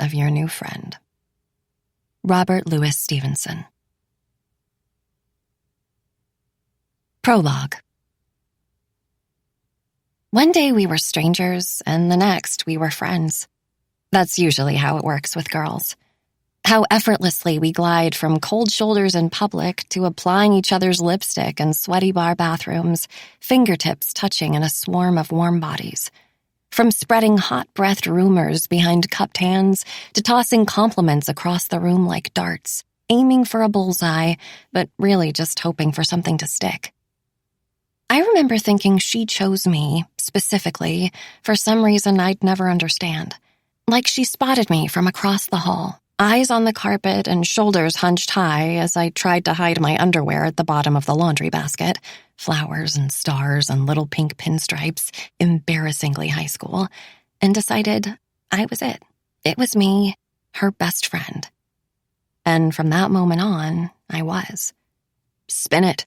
of your new friend. Robert Louis Stevenson. Prologue. One day we were strangers, and the next we were friends. That's usually how it works with girls. How effortlessly we glide from cold shoulders in public to applying each other's lipstick in sweaty bar bathrooms, fingertips touching in a swarm of warm bodies. From spreading hot-breathed rumors behind cupped hands to tossing compliments across the room like darts, aiming for a bullseye, but really just hoping for something to stick. I remember thinking she chose me, specifically, for some reason I'd never understand. Like she spotted me from across the hall, eyes on the carpet and shoulders hunched high as I tried to hide my underwear at the bottom of the laundry basket, flowers and stars and little pink pinstripes, embarrassingly high school, and decided I was it. It was me, her best friend. And from that moment on, I was. Spin it,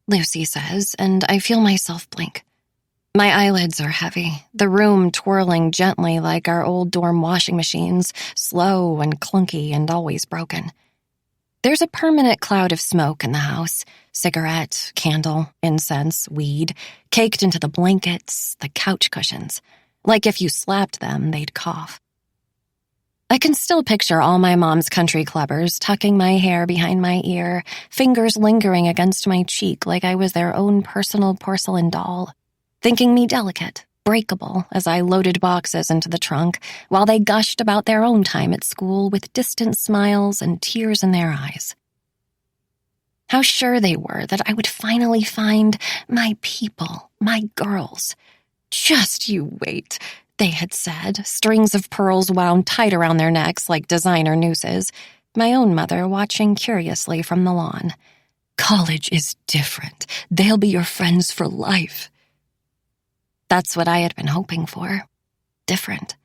Lucy says, and I feel myself blink. My eyelids are heavy, the room twirling gently like our old dorm washing machines, slow and clunky and always broken. There's a permanent cloud of smoke in the house, cigarette, candle, incense, weed, caked into the blankets, the couch cushions. Like if you slapped them, they'd cough. I can still picture all my mom's country clubbers tucking my hair behind my ear, fingers lingering against my cheek like I was their own personal porcelain doll, thinking me delicate, breakable as I loaded boxes into the trunk while they gushed about their own time at school with distant smiles and tears in their eyes. How sure they were that I would finally find my people, my girls. Just you wait, they had said, strings of pearls wound tight around their necks like designer nooses, my own mother watching curiously from the lawn. College is different. They'll be your friends for life. That's what I had been hoping for. Different.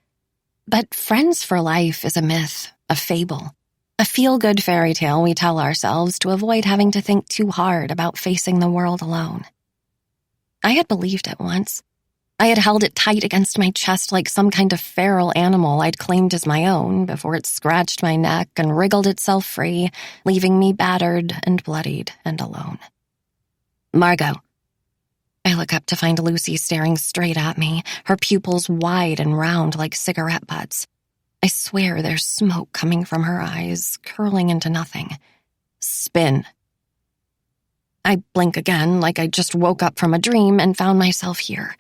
But friends for life is a myth, a fable, a feel-good fairy tale we tell ourselves to avoid having to think too hard about facing the world alone. I had believed it once. I had held it tight against my chest like some kind of feral animal I'd claimed as my own before it scratched my neck and wriggled itself free, leaving me battered and bloodied and alone. Margot. I look up to find Lucy staring straight at me, her pupils wide and round like cigarette butts. I swear there's smoke coming from her eyes, curling into nothing. Spin. I blink again like I just woke up from a dream and found myself here.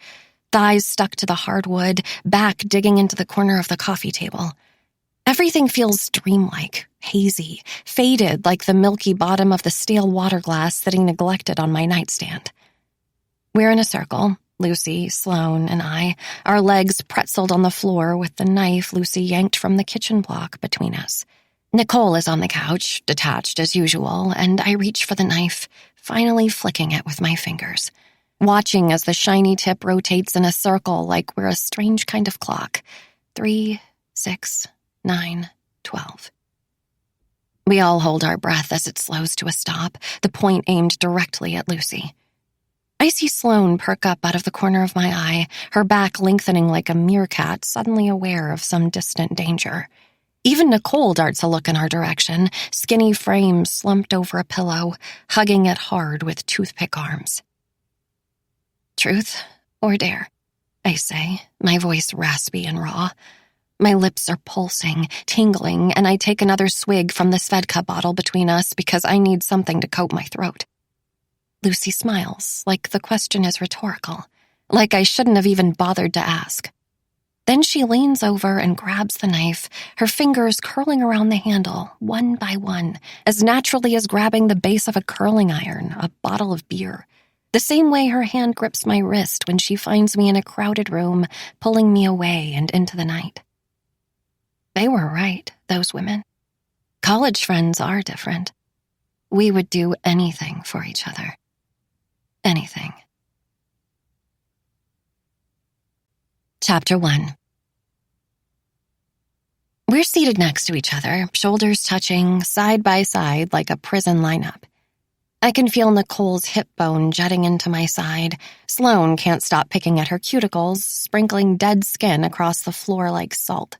Thighs stuck to the hardwood, back digging into the corner of the coffee table. Everything feels dreamlike, hazy, faded like the milky bottom of the stale water glass sitting neglected on my nightstand. We're in a circle, Lucy, Sloane, and I, our legs pretzeled on the floor with the knife Lucy yanked from the kitchen block between us. Nicole is on the couch, detached as usual, and I reach for the knife, finally flicking it with my fingers, watching as the shiny tip rotates in a circle like we're a strange kind of clock. 3, 6, 9, 12. We all hold our breath as it slows to a stop, the point aimed directly at Lucy. I see Sloane perk up out of the corner of my eye, her back lengthening like a meerkat, suddenly aware of some distant danger. Even Nicole darts a look in our direction, skinny frame slumped over a pillow, hugging it hard with toothpick arms. Truth or dare? I say, my voice raspy and raw. My lips are pulsing, tingling, and I take another swig from the Svedka bottle between us because I need something to coat my throat. Lucy smiles, like the question is rhetorical, like I shouldn't have even bothered to ask. Then she leans over and grabs the knife, her fingers curling around the handle, one by one, as naturally as grabbing the base of a curling iron, a bottle of beer. The same way her hand grips my wrist when she finds me in a crowded room, pulling me away and into the night. They were right, those women. College friends are different. We would do anything for each other. Anything. Chapter 1. We're seated next to each other, shoulders touching, side by side like a prison lineup. I can feel Nicole's hip bone jutting into my side. Sloane can't stop picking at her cuticles, sprinkling dead skin across the floor like salt.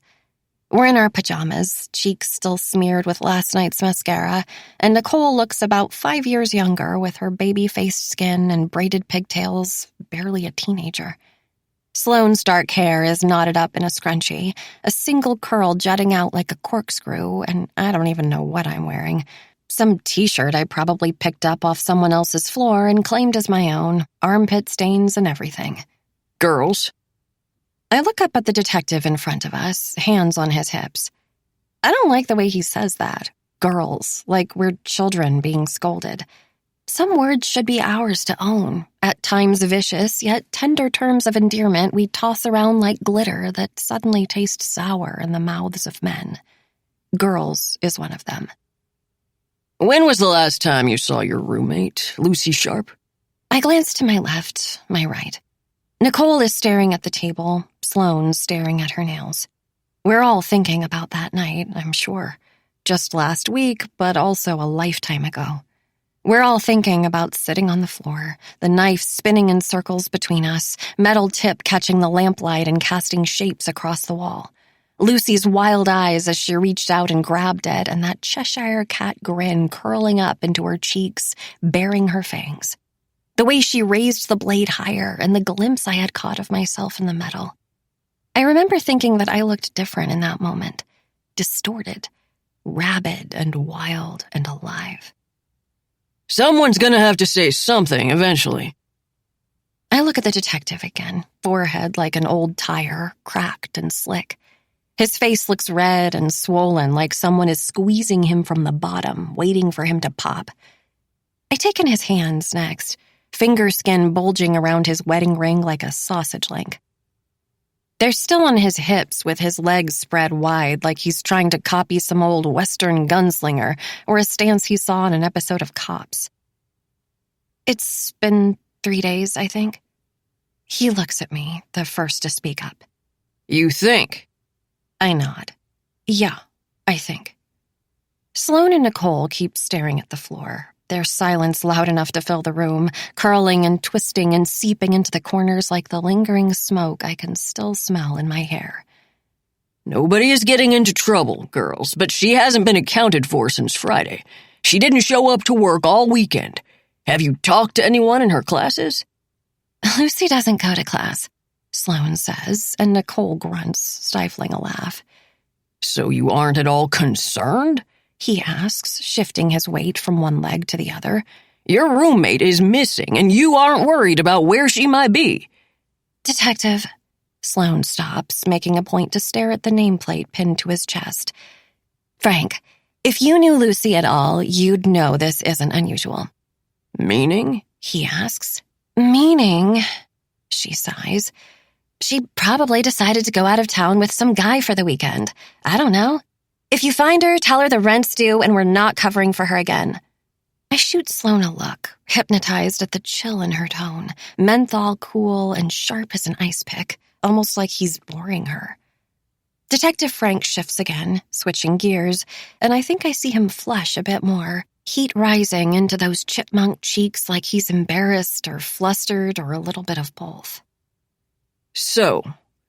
We're in our pajamas, cheeks still smeared with last night's mascara, and Nicole looks about 5 years younger with her baby-faced skin and braided pigtails, barely a teenager. Sloane's dark hair is knotted up in a scrunchie, a single curl jutting out like a corkscrew, and I don't even know what I'm wearing. Some t-shirt I probably picked up off someone else's floor and claimed as my own, armpit stains and everything. Girls. I look up at the detective in front of us, hands on his hips. I don't like the way he says that. Girls, like we're children being scolded. Some words should be ours to own. At times vicious, yet tender terms of endearment we toss around like glitter that suddenly taste sour in the mouths of men. Girls is one of them. When was the last time you saw your roommate, Lucy Sharp? I glance to my left, my right. Nicole is staring at the table, Sloane's staring at her nails. We're all thinking about that night, I'm sure. Just last week, but also a lifetime ago. We're all thinking about sitting on the floor, the knife spinning in circles between us, metal tip catching the lamplight and casting shapes across the wall. Lucy's wild eyes as she reached out and grabbed it, and that Cheshire cat grin curling up into her cheeks, baring her fangs. The way she raised the blade higher and the glimpse I had caught of myself in the metal. I remember thinking that I looked different in that moment, distorted, rabid and wild and alive. Someone's gonna have to say something eventually. I look at the detective again, forehead like an old tire, cracked and slick. His face looks red and swollen like someone is squeezing him from the bottom, waiting for him to pop. I take in his hands next, finger skin bulging around his wedding ring like a sausage link. They're still on his hips with his legs spread wide like he's trying to copy some old Western gunslinger or a stance he saw in an episode of Cops. It's been 3 days, I think. He looks at me, the first to speak up. You think? I nod. Yeah, I think. Sloane and Nicole keep staring at the floor, their silence loud enough to fill the room, curling and twisting and seeping into the corners like the lingering smoke I can still smell in my hair. Nobody is getting into trouble, girls, but she hasn't been accounted for since Friday. She didn't show up to work all weekend. Have you talked to anyone in her classes? Lucy doesn't go to class, Sloane says, and Nicole grunts, stifling a laugh. So you aren't at all concerned? He asks, shifting his weight from one leg to the other. Your roommate is missing, and you aren't worried about where she might be. Detective. Sloane stops, making a point to stare at the nameplate pinned to his chest. Frank, if you knew Lucy at all, you'd know this isn't unusual. Meaning? He asks. Meaning, she sighs. She probably decided to go out of town with some guy for the weekend. I don't know. If you find her, tell her the rent's due and we're not covering for her again. I shoot Sloane a look, hypnotized at the chill in her tone, menthol cool and sharp as an ice pick, almost like he's boring her. Detective Frank shifts again, switching gears, and I think I see him flush a bit more, heat rising into those chipmunk cheeks like he's embarrassed or flustered or a little bit of both. So,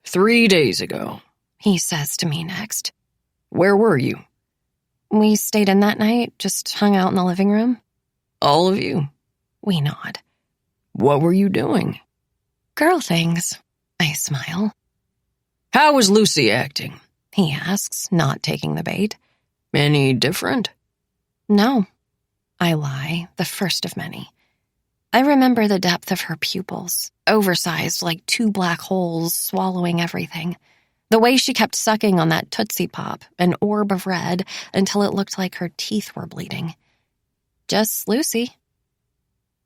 3 days ago, he says to me next. Where were you? We stayed in that night, just hung out in the living room. All of you? We nod. What were you doing? Girl things. I smile. How was Lucy acting? He asks, not taking the bait. Any different? No. I lie, the first of many. I remember the depth of her pupils, oversized like 2 black holes swallowing everything. The way she kept sucking on that Tootsie Pop, an orb of red, until it looked like her teeth were bleeding. Just Lucy.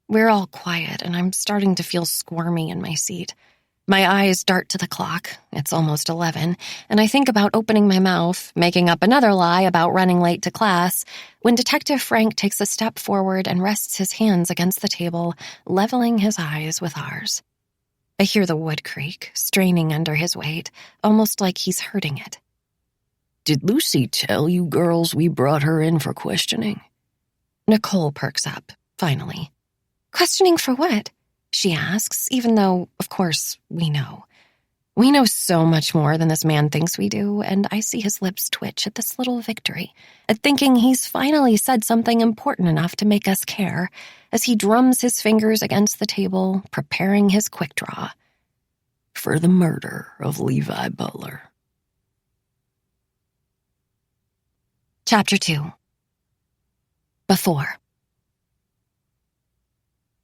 We're all quiet, and I'm starting to feel squirmy in my seat. My eyes dart to the clock. It's almost 11, and I think about opening my mouth, making up another lie about running late to class, when Detective Frank takes a step forward and rests his hands against the table, leveling his eyes with ours. I hear the wood creak, straining under his weight, almost like he's hurting it. Did Lucy tell you girls we brought her in for questioning? Nicole perks up, finally. Questioning for what? She asks, even though, of course, we know. We know so much more than this man thinks we do, and I see his lips twitch at this little victory, at thinking he's finally said something important enough to make us care, as he drums his fingers against the table, preparing his quick draw. For the murder of Levi Butler. Chapter 2. Before.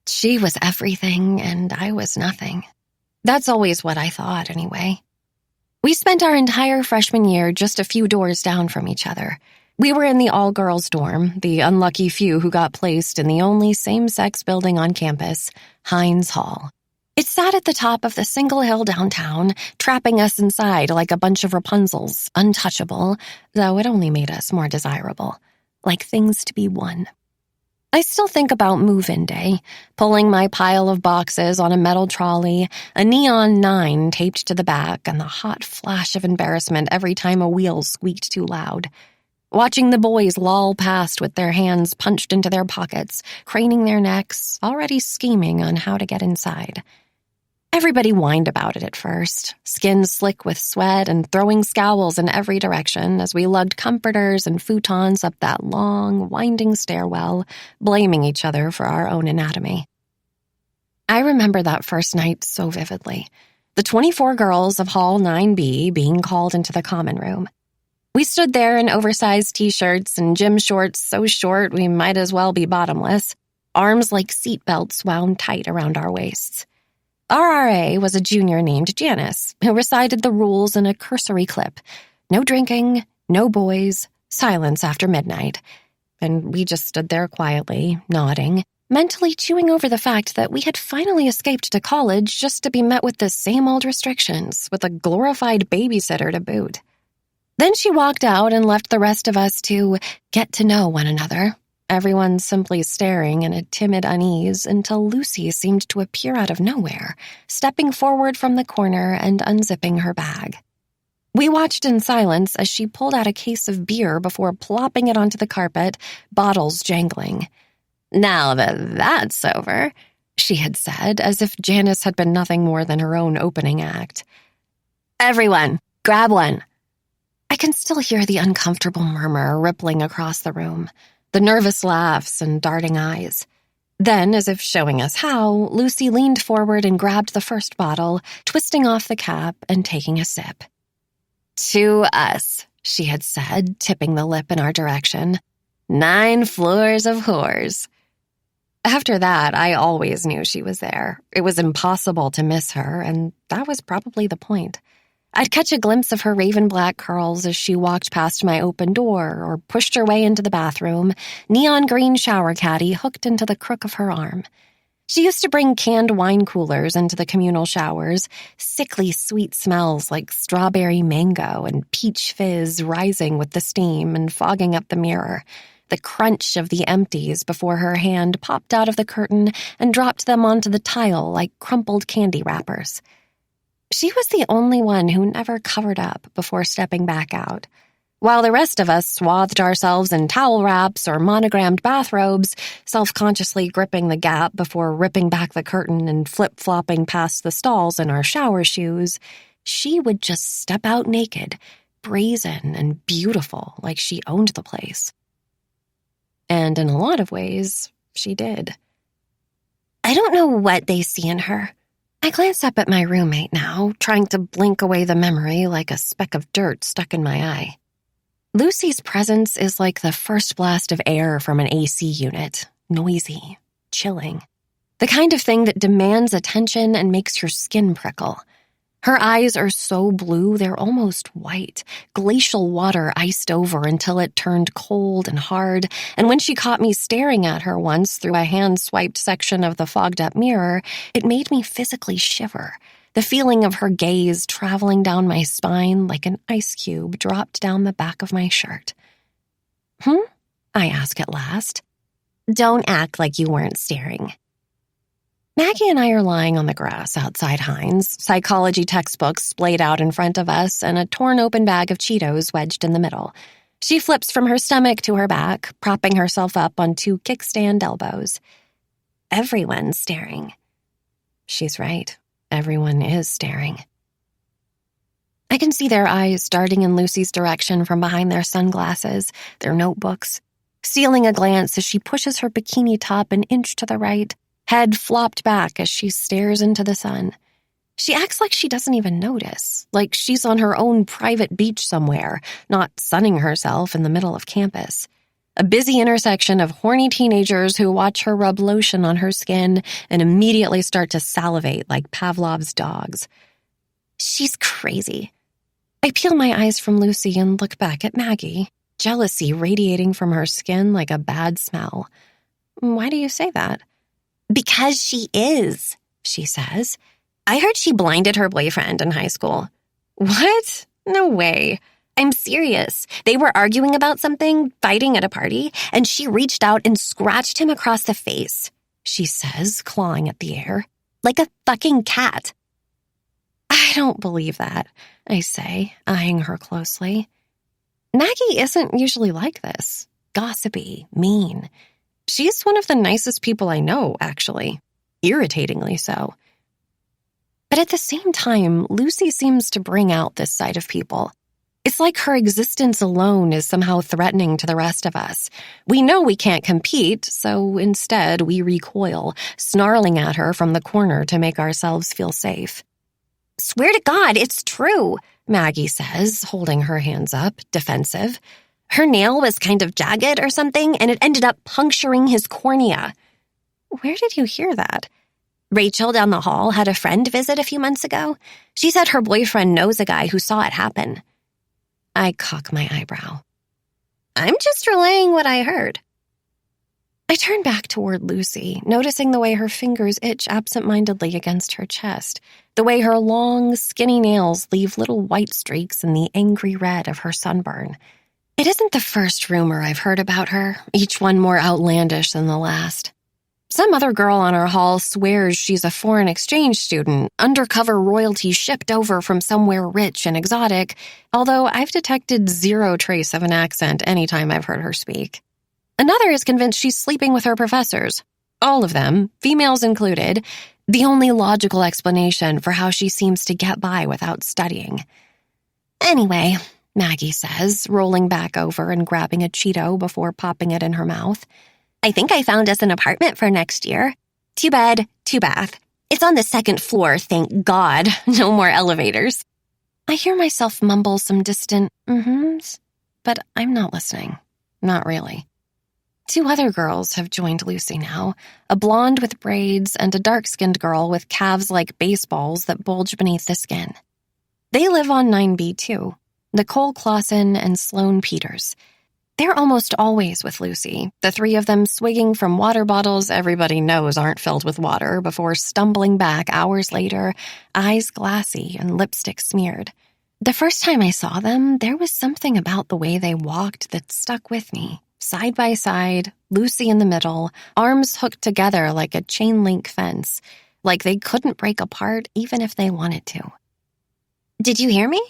She was everything, and I was nothing. That's always what I thought, anyway. We spent our entire freshman year just a few doors down from each other. We were in the all-girls dorm, the unlucky few who got placed in the only same-sex building on campus, Hines Hall. It sat at the top of the single hill downtown, trapping us inside like a bunch of Rapunzels, untouchable, though it only made us more desirable, like things to be won. I still think about move-in day, pulling my pile of boxes on a metal trolley, a neon 9 taped to the back, and the hot flash of embarrassment every time a wheel squeaked too loud. Watching the boys loll past with their hands punched into their pockets, craning their necks, already scheming on how to get inside. Everybody whined about it at first, skin slick with sweat and throwing scowls in every direction as we lugged comforters and futons up that long, winding stairwell, blaming each other for our own anatomy. I remember that first night so vividly. The 24 girls of Hall 9B being called into the common room. We stood there in oversized t-shirts and gym shorts so short we might as well be bottomless, arms like seat belts wound tight around our waists. Our RA was a junior named Janice, who recited the rules in a cursory clip. No drinking, no boys, silence after midnight. And we just stood there quietly, nodding, mentally chewing over the fact that we had finally escaped to college just to be met with the same old restrictions, with a glorified babysitter to boot. Then she walked out and left the rest of us to get to know one another, everyone simply staring in a timid unease until Lucy seemed to appear out of nowhere, stepping forward from the corner and unzipping her bag. We watched in silence as she pulled out a case of beer before plopping it onto the carpet, bottles jangling. "Now that that's over," she had said, as if Janice had been nothing more than her own opening act. "Everyone, grab one." I can still hear the uncomfortable murmur rippling across the room, the nervous laughs and darting eyes. Then, as if showing us how, Lucy leaned forward and grabbed the first bottle, twisting off the cap and taking a sip. "To us," she had said, tipping the lip in our direction. 9 floors of whores." After that, I always knew she was there. It was impossible to miss her, and that was probably the point. I'd catch a glimpse of her raven black curls as she walked past my open door or pushed her way into the bathroom, neon green shower caddy hooked into the crook of her arm. She used to bring canned wine coolers into the communal showers, sickly sweet smells like strawberry mango and peach fizz rising with the steam and fogging up the mirror, the crunch of the empties before her hand popped out of the curtain and dropped them onto the tile like crumpled candy wrappers. She was the only one who never covered up before stepping back out. While the rest of us swathed ourselves in towel wraps or monogrammed bathrobes, self-consciously gripping the gap before ripping back the curtain and flip-flopping past the stalls in our shower shoes, she would just step out naked, brazen and beautiful like she owned the place. And in a lot of ways, she did. I don't know what they see in her. I glance up at my roommate now, trying to blink away the memory like a speck of dirt stuck in my eye. Lucy's presence is like the first blast of air from an AC unit, noisy, chilling. The kind of thing that demands attention and makes your skin prickle. Her eyes are so blue they're almost white, glacial water iced over until it turned cold and hard, and when she caught me staring at her once through a hand-swiped section of the fogged-up mirror, it made me physically shiver, the feeling of her gaze traveling down my spine like an ice cube dropped down the back of my shirt. I ask at last. "Don't act like you weren't staring." Maggie and I are lying on the grass outside Hines, psychology textbooks splayed out in front of us, and a torn-open bag of Cheetos wedged in the middle. She flips from her stomach to her back, propping herself up on 2 kickstand elbows. Everyone's staring. She's right. Everyone is staring. I can see their eyes darting in Lucy's direction from behind their sunglasses, their notebooks, stealing a glance as she pushes her bikini top an inch to the right, head flopped back as she stares into the sun. She acts like she doesn't even notice, like she's on her own private beach somewhere, not sunning herself in the middle of campus. A busy intersection of horny teenagers who watch her rub lotion on her skin and immediately start to salivate like Pavlov's dogs. She's crazy. I peel my eyes from Lucy and look back at Maggie, jealousy radiating from her skin like a bad smell. Why do you say that? Because she is, she says. I heard she blinded her boyfriend in high school. What? No way. I'm serious. They were arguing about something, fighting at a party, and she reached out and scratched him across the face, she says, clawing at the air. Like a fucking cat. I don't believe that, I say, eyeing her closely. Maggie isn't usually like this. Gossipy, mean. She's one of the nicest people I know, actually. Irritatingly so. But at the same time, Lucy seems to bring out this side of people. It's like her existence alone is somehow threatening to the rest of us. We know we can't compete, so instead we recoil, snarling at her from the corner to make ourselves feel safe. Swear to God, it's true, Maggie says, holding her hands up, defensive. Her nail was kind of jagged or something, and it ended up puncturing his cornea. Where did you hear that? Rachel down the hall had a friend visit a few months ago. She said her boyfriend knows a guy who saw it happen. I cock my eyebrow. I'm just relaying what I heard. I turn back toward Lucy, noticing the way her fingers itch absent-mindedly against her chest, the way her long, skinny nails leave little white streaks in the angry red of her sunburn. It isn't the first rumor I've heard about her, each one more outlandish than the last. Some other girl on our hall swears she's a foreign exchange student, undercover royalty shipped over from somewhere rich and exotic, although I've detected zero trace of an accent any time I've heard her speak. Another is convinced she's sleeping with her professors. All of them, females included, the only logical explanation for how she seems to get by without studying. Anyway, Maggie says, rolling back over and grabbing a Cheeto before popping it in her mouth. I think I found us an apartment for next year. 2-bed, 2-bath. It's on the second floor, thank God. No more elevators. I hear myself mumble some distant mm-hms, but I'm not listening. Not really. 2 other girls have joined Lucy now, a blonde with braids and a dark-skinned girl with calves like baseballs that bulge beneath the skin. They live on 9B too, Nicole Clausen and Sloane Peters. They're almost always with Lucy, the 3 of them swigging from water bottles everybody knows aren't filled with water before stumbling back hours later, eyes glassy and lipstick smeared. The first time I saw them, there was something about the way they walked that stuck with me. Side by side, Lucy in the middle, arms hooked together like a chain-link fence, like they couldn't break apart even if they wanted to. Did you hear me?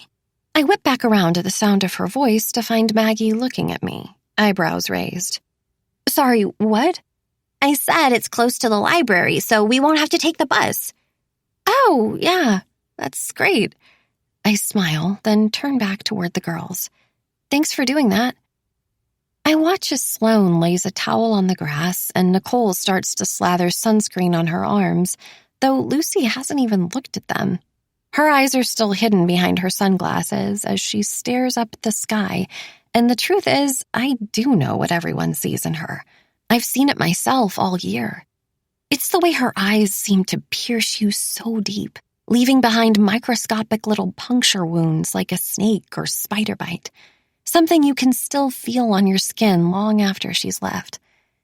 I whip back around to the sound of her voice to find Maggie looking at me, eyebrows raised. Sorry, what? I said it's close to the library, so we won't have to take the bus. Oh, yeah, that's great. I smile, then turn back toward the girls. Thanks for doing that. I watch as Sloane lays a towel on the grass and Nicole starts to slather sunscreen on her arms, though Lucy hasn't even looked at them. Her eyes are still hidden behind her sunglasses as she stares up at the sky, and the truth is, I do know what everyone sees in her. I've seen it myself all year. It's the way her eyes seem to pierce you so deep, leaving behind microscopic little puncture wounds like a snake or spider bite. Something you can still feel on your skin long after she's left.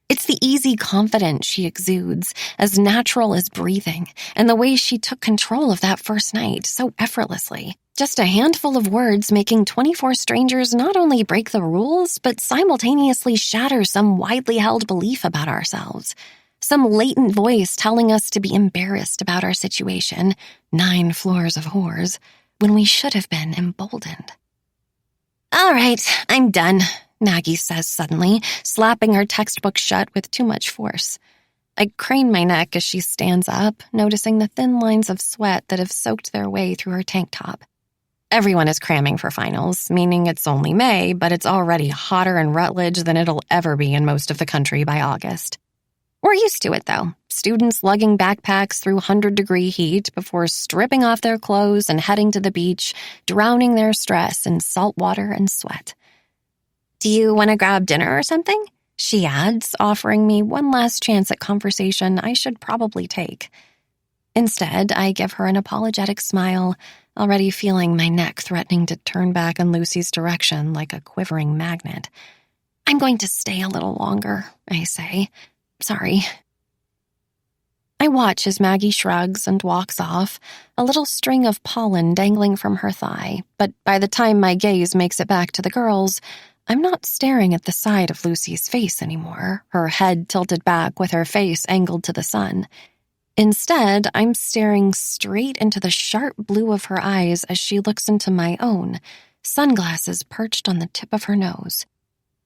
It's the easy confidence she exudes, as natural as breathing, and the way she took control of that first night so effortlessly. Just a handful of words making 24 strangers not only break the rules, but simultaneously shatter some widely held belief about ourselves. Some latent voice telling us to be embarrassed about our situation, 9 floors of whores, when we should have been emboldened. All right, I'm done, Maggie says suddenly, slapping her textbook shut with too much force. I crane my neck as she stands up, noticing the thin lines of sweat that have soaked their way through her tank top. Everyone is cramming for finals, meaning it's only May, but it's already hotter in Rutledge than it'll ever be in most of the country by August. We're used to it, though. Students lugging backpacks through 100-degree heat before stripping off their clothes and heading to the beach, drowning their stress in salt water and sweat. "Do you want to grab dinner or something?" she adds, offering me one last chance at conversation I should probably take. Instead, I give her an apologetic smile, already feeling my neck threatening to turn back in Lucy's direction like a quivering magnet. "I'm going to stay a little longer," I say. "Sorry." I watch as Maggie shrugs and walks off, a little string of pollen dangling from her thigh, but by the time my gaze makes it back to the girls, I'm not staring at the side of Lucy's face anymore, her head tilted back with her face angled to the sun. Instead, I'm staring straight into the sharp blue of her eyes as she looks into my own, sunglasses perched on the tip of her nose.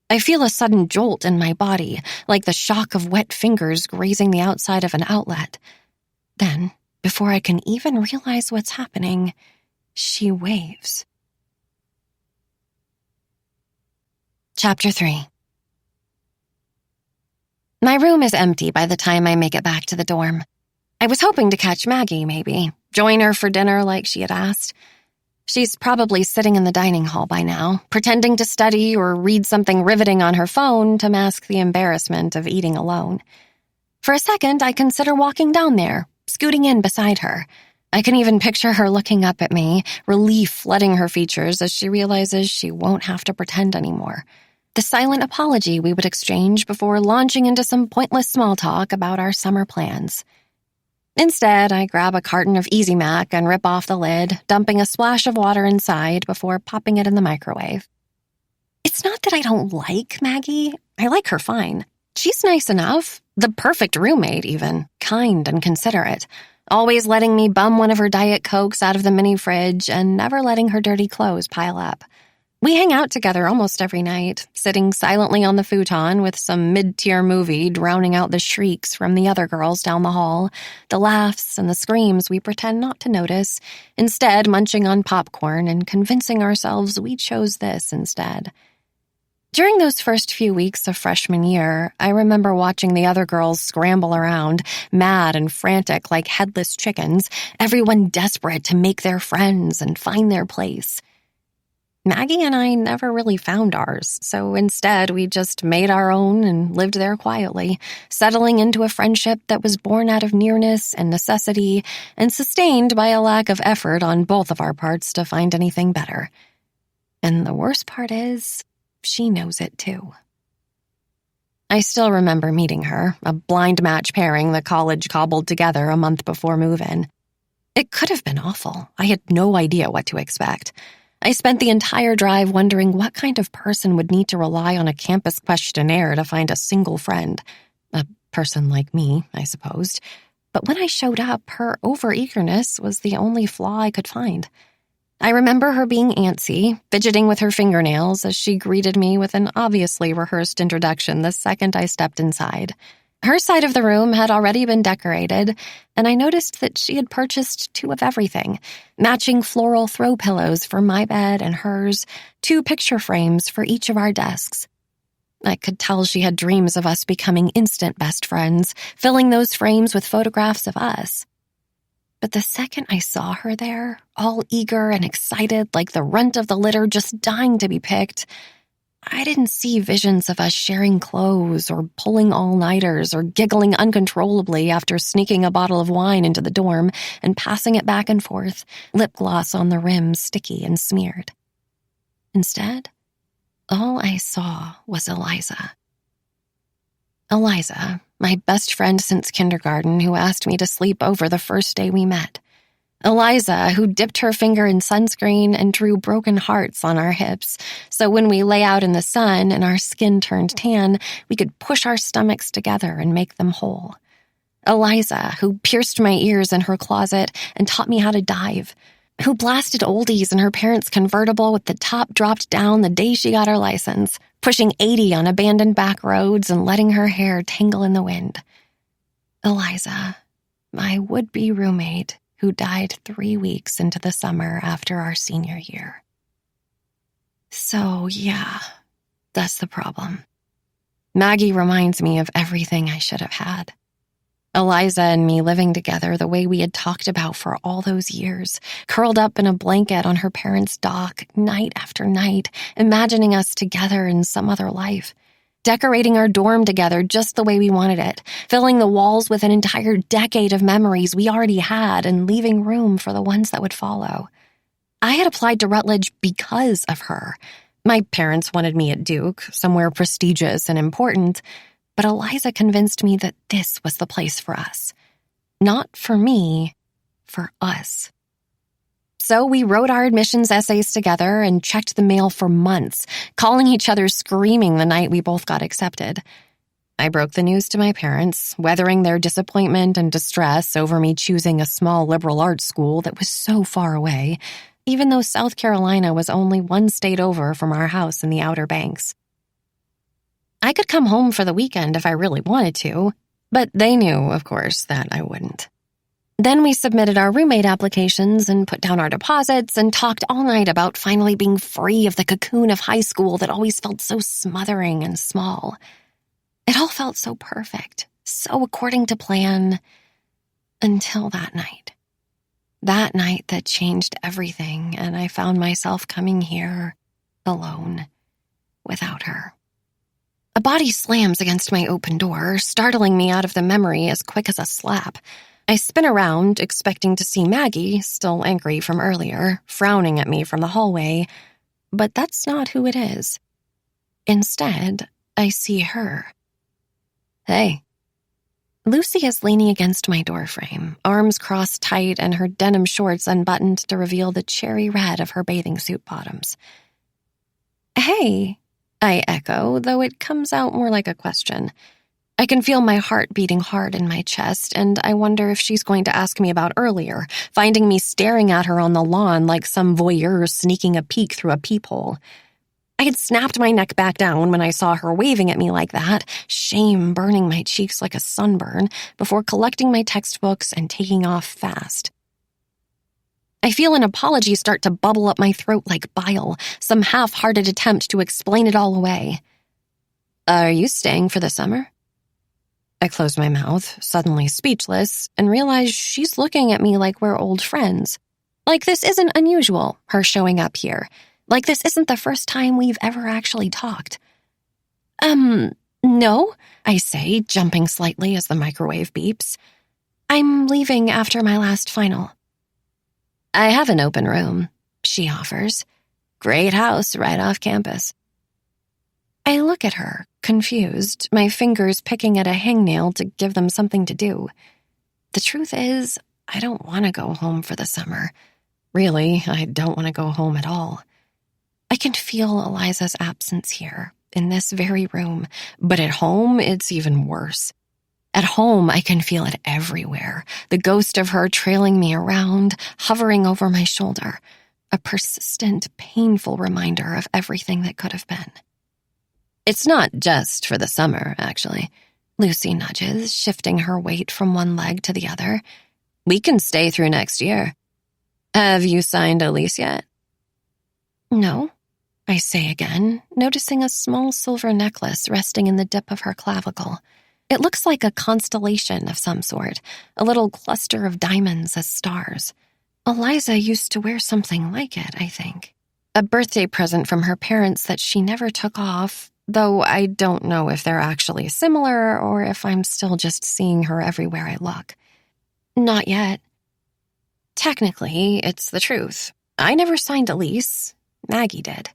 I feel a sudden jolt in my body, like the shock of wet fingers grazing the outside of an outlet. Then, before I can even realize what's happening, she waves. Chapter 3. My room is empty by the time I make it back to the dorm. I was hoping to catch Maggie, maybe, join her for dinner like she had asked. She's probably sitting in the dining hall by now, pretending to study or read something riveting on her phone to mask the embarrassment of eating alone. For a second, I consider walking down there, scooting in beside her. I can even picture her looking up at me, relief flooding her features as she realizes she won't have to pretend anymore. The silent apology we would exchange before launching into some pointless small talk about our summer plans. Instead, I grab a carton of Easy Mac and rip off the lid, dumping a splash of water inside before popping it in the microwave. It's not that I don't like Maggie. I like her fine. She's nice enough, the perfect roommate even, kind and considerate, always letting me bum one of her Diet Cokes out of the mini fridge and never letting her dirty clothes pile up. We hang out together almost every night, sitting silently on the futon with some mid-tier movie drowning out the shrieks from the other girls down the hall, the laughs and the screams we pretend not to notice, instead munching on popcorn and convincing ourselves we chose this instead. During those first few weeks of freshman year, I remember watching the other girls scramble around, mad and frantic like headless chickens, everyone desperate to make their friends and find their place. Maggie and I never really found ours, so instead we just made our own and lived there quietly, settling into a friendship that was born out of nearness and necessity and sustained by a lack of effort on both of our parts to find anything better. And the worst part is, she knows it too. I still remember meeting her, a blind match pairing the college cobbled together a month before move-in. It could have been awful. I had no idea what to expect. I spent the entire drive wondering what kind of person would need to rely on a campus questionnaire to find a single friend. A person like me, I supposed. But when I showed up, her over-eagerness was the only flaw I could find. I remember her being antsy, fidgeting with her fingernails as she greeted me with an obviously rehearsed introduction the second I stepped inside. Her side of the room had already been decorated, and I noticed that she had purchased 2 of everything, matching floral throw pillows for my bed and hers, 2 picture frames for each of our desks. I could tell she had dreams of us becoming instant best friends, filling those frames with photographs of us. But the second I saw her there, all eager and excited like the runt of the litter just dying to be picked, I didn't see visions of us sharing clothes or pulling all-nighters or giggling uncontrollably after sneaking a bottle of wine into the dorm and passing it back and forth, lip gloss on the rim sticky and smeared. Instead, all I saw was Eliza. Eliza, my best friend since kindergarten who asked me to sleep over the first day we met. Eliza, who dipped her finger in sunscreen and drew broken hearts on our hips, so when we lay out in the sun and our skin turned tan, we could push our stomachs together and make them whole. Eliza, who pierced my ears in her closet and taught me how to dive, who blasted oldies in her parents' convertible with the top dropped down the day she got her license, pushing 80 on abandoned back roads and letting her hair tangle in the wind. Eliza, my would-be roommate, who died 3 weeks into the summer after our senior year. So, yeah, that's the problem. Maggie reminds me of everything I should have had. Eliza and me living together the way we had talked about for all those years, curled up in a blanket on her parents' dock night after night, imagining us together in some other life, decorating our dorm together just the way we wanted it, filling the walls with an entire decade of memories we already had and leaving room for the ones that would follow. I had applied to Rutledge because of her. My parents wanted me at Duke, somewhere prestigious and important, but Eliza convinced me that this was the place for us. Not for me, for us. So we wrote our admissions essays together and checked the mail for months, calling each other screaming the night we both got accepted. I broke the news to my parents, weathering their disappointment and distress over me choosing a small liberal arts school that was so far away, even though South Carolina was only 1 state over from our house in the Outer Banks. I could come home for the weekend if I really wanted to, but they knew, of course, that I wouldn't. Then we submitted our roommate applications and put down our deposits and talked all night about finally being free of the cocoon of high school that always felt so smothering and small. It all felt so perfect, so according to plan, until that night. That night that changed everything, and I found myself coming here alone, without her. A body slams against my open door, startling me out of the memory as quick as a slap. I spin around, expecting to see Maggie, still angry from earlier, frowning at me from the hallway, but that's not who it is. Instead, I see her. Hey. Lucy is leaning against my doorframe, arms crossed tight and her denim shorts unbuttoned to reveal the cherry red of her bathing suit bottoms. Hey, I echo, though it comes out more like a question. I can feel my heart beating hard in my chest, and I wonder if she's going to ask me about earlier, finding me staring at her on the lawn like some voyeur sneaking a peek through a peephole. I had snapped my neck back down when I saw her waving at me like that, shame burning my cheeks like a sunburn, before collecting my textbooks and taking off fast. I feel an apology start to bubble up my throat like bile, some half-hearted attempt to explain it all away. Are you staying for the summer? I close my mouth, suddenly speechless, and realize she's looking at me like we're old friends. Like this isn't unusual, her showing up here. Like this isn't the first time we've ever actually talked. No, I say, jumping slightly as the microwave beeps. I'm leaving after my last final. I have an open room, she offers. Great house right off campus. I look at her, confused, my fingers picking at a hangnail to give them something to do. The truth is, I don't want to go home for the summer. Really, I don't want to go home at all. I can feel Eliza's absence here, in this very room, but at home, it's even worse. At home, I can feel it everywhere, the ghost of her trailing me around, hovering over my shoulder, a persistent, painful reminder of everything that could have been. It's not just for the summer, actually. Lucy nudges, shifting her weight from one leg to the other. We can stay through next year. Have you signed a lease yet? No, I say again, noticing a small silver necklace resting in the dip of her clavicle. It looks like a constellation of some sort, a little cluster of diamonds as stars. Eliza used to wear something like it, I think. A birthday present from her parents that she never took off, though I don't know if they're actually similar or if I'm still just seeing her everywhere I look. Not yet. Technically, it's the truth. I never signed a lease. Maggie did.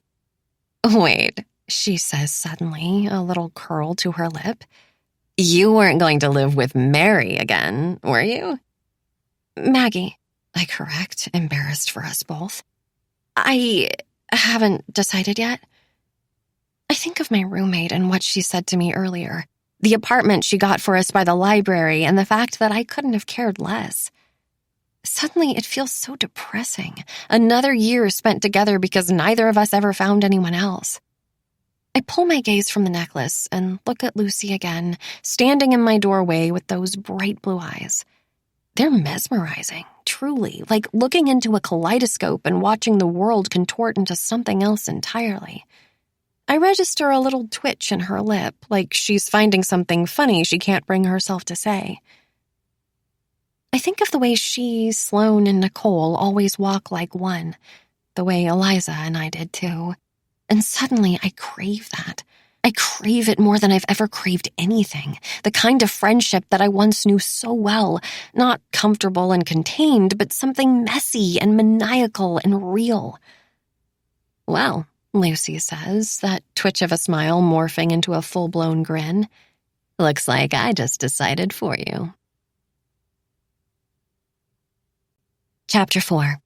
Wait, she says suddenly, a little curl to her lip. You weren't going to live with Mary again, were you? Maggie, I correct, embarrassed for us both. I haven't decided yet. I think of my roommate and what she said to me earlier, the apartment she got for us by the library, and the fact that I couldn't have cared less. Suddenly, it feels so depressing. Another year spent together because neither of us ever found anyone else. I pull my gaze from the necklace and look at Lucy again, standing in my doorway with those bright blue eyes. They're mesmerizing, truly, like looking into a kaleidoscope and watching the world contort into something else entirely. I register a little twitch in her lip, like she's finding something funny she can't bring herself to say. I think of the way she, Sloane, and Nicole always walk like one, the way Eliza and I did too. And suddenly I crave that. I crave it more than I've ever craved anything, the kind of friendship that I once knew so well, not comfortable and contained, but something messy and maniacal and real. Well, Lucy says, that twitch of a smile morphing into a full-blown grin. Looks like I just decided for you. Chapter 4.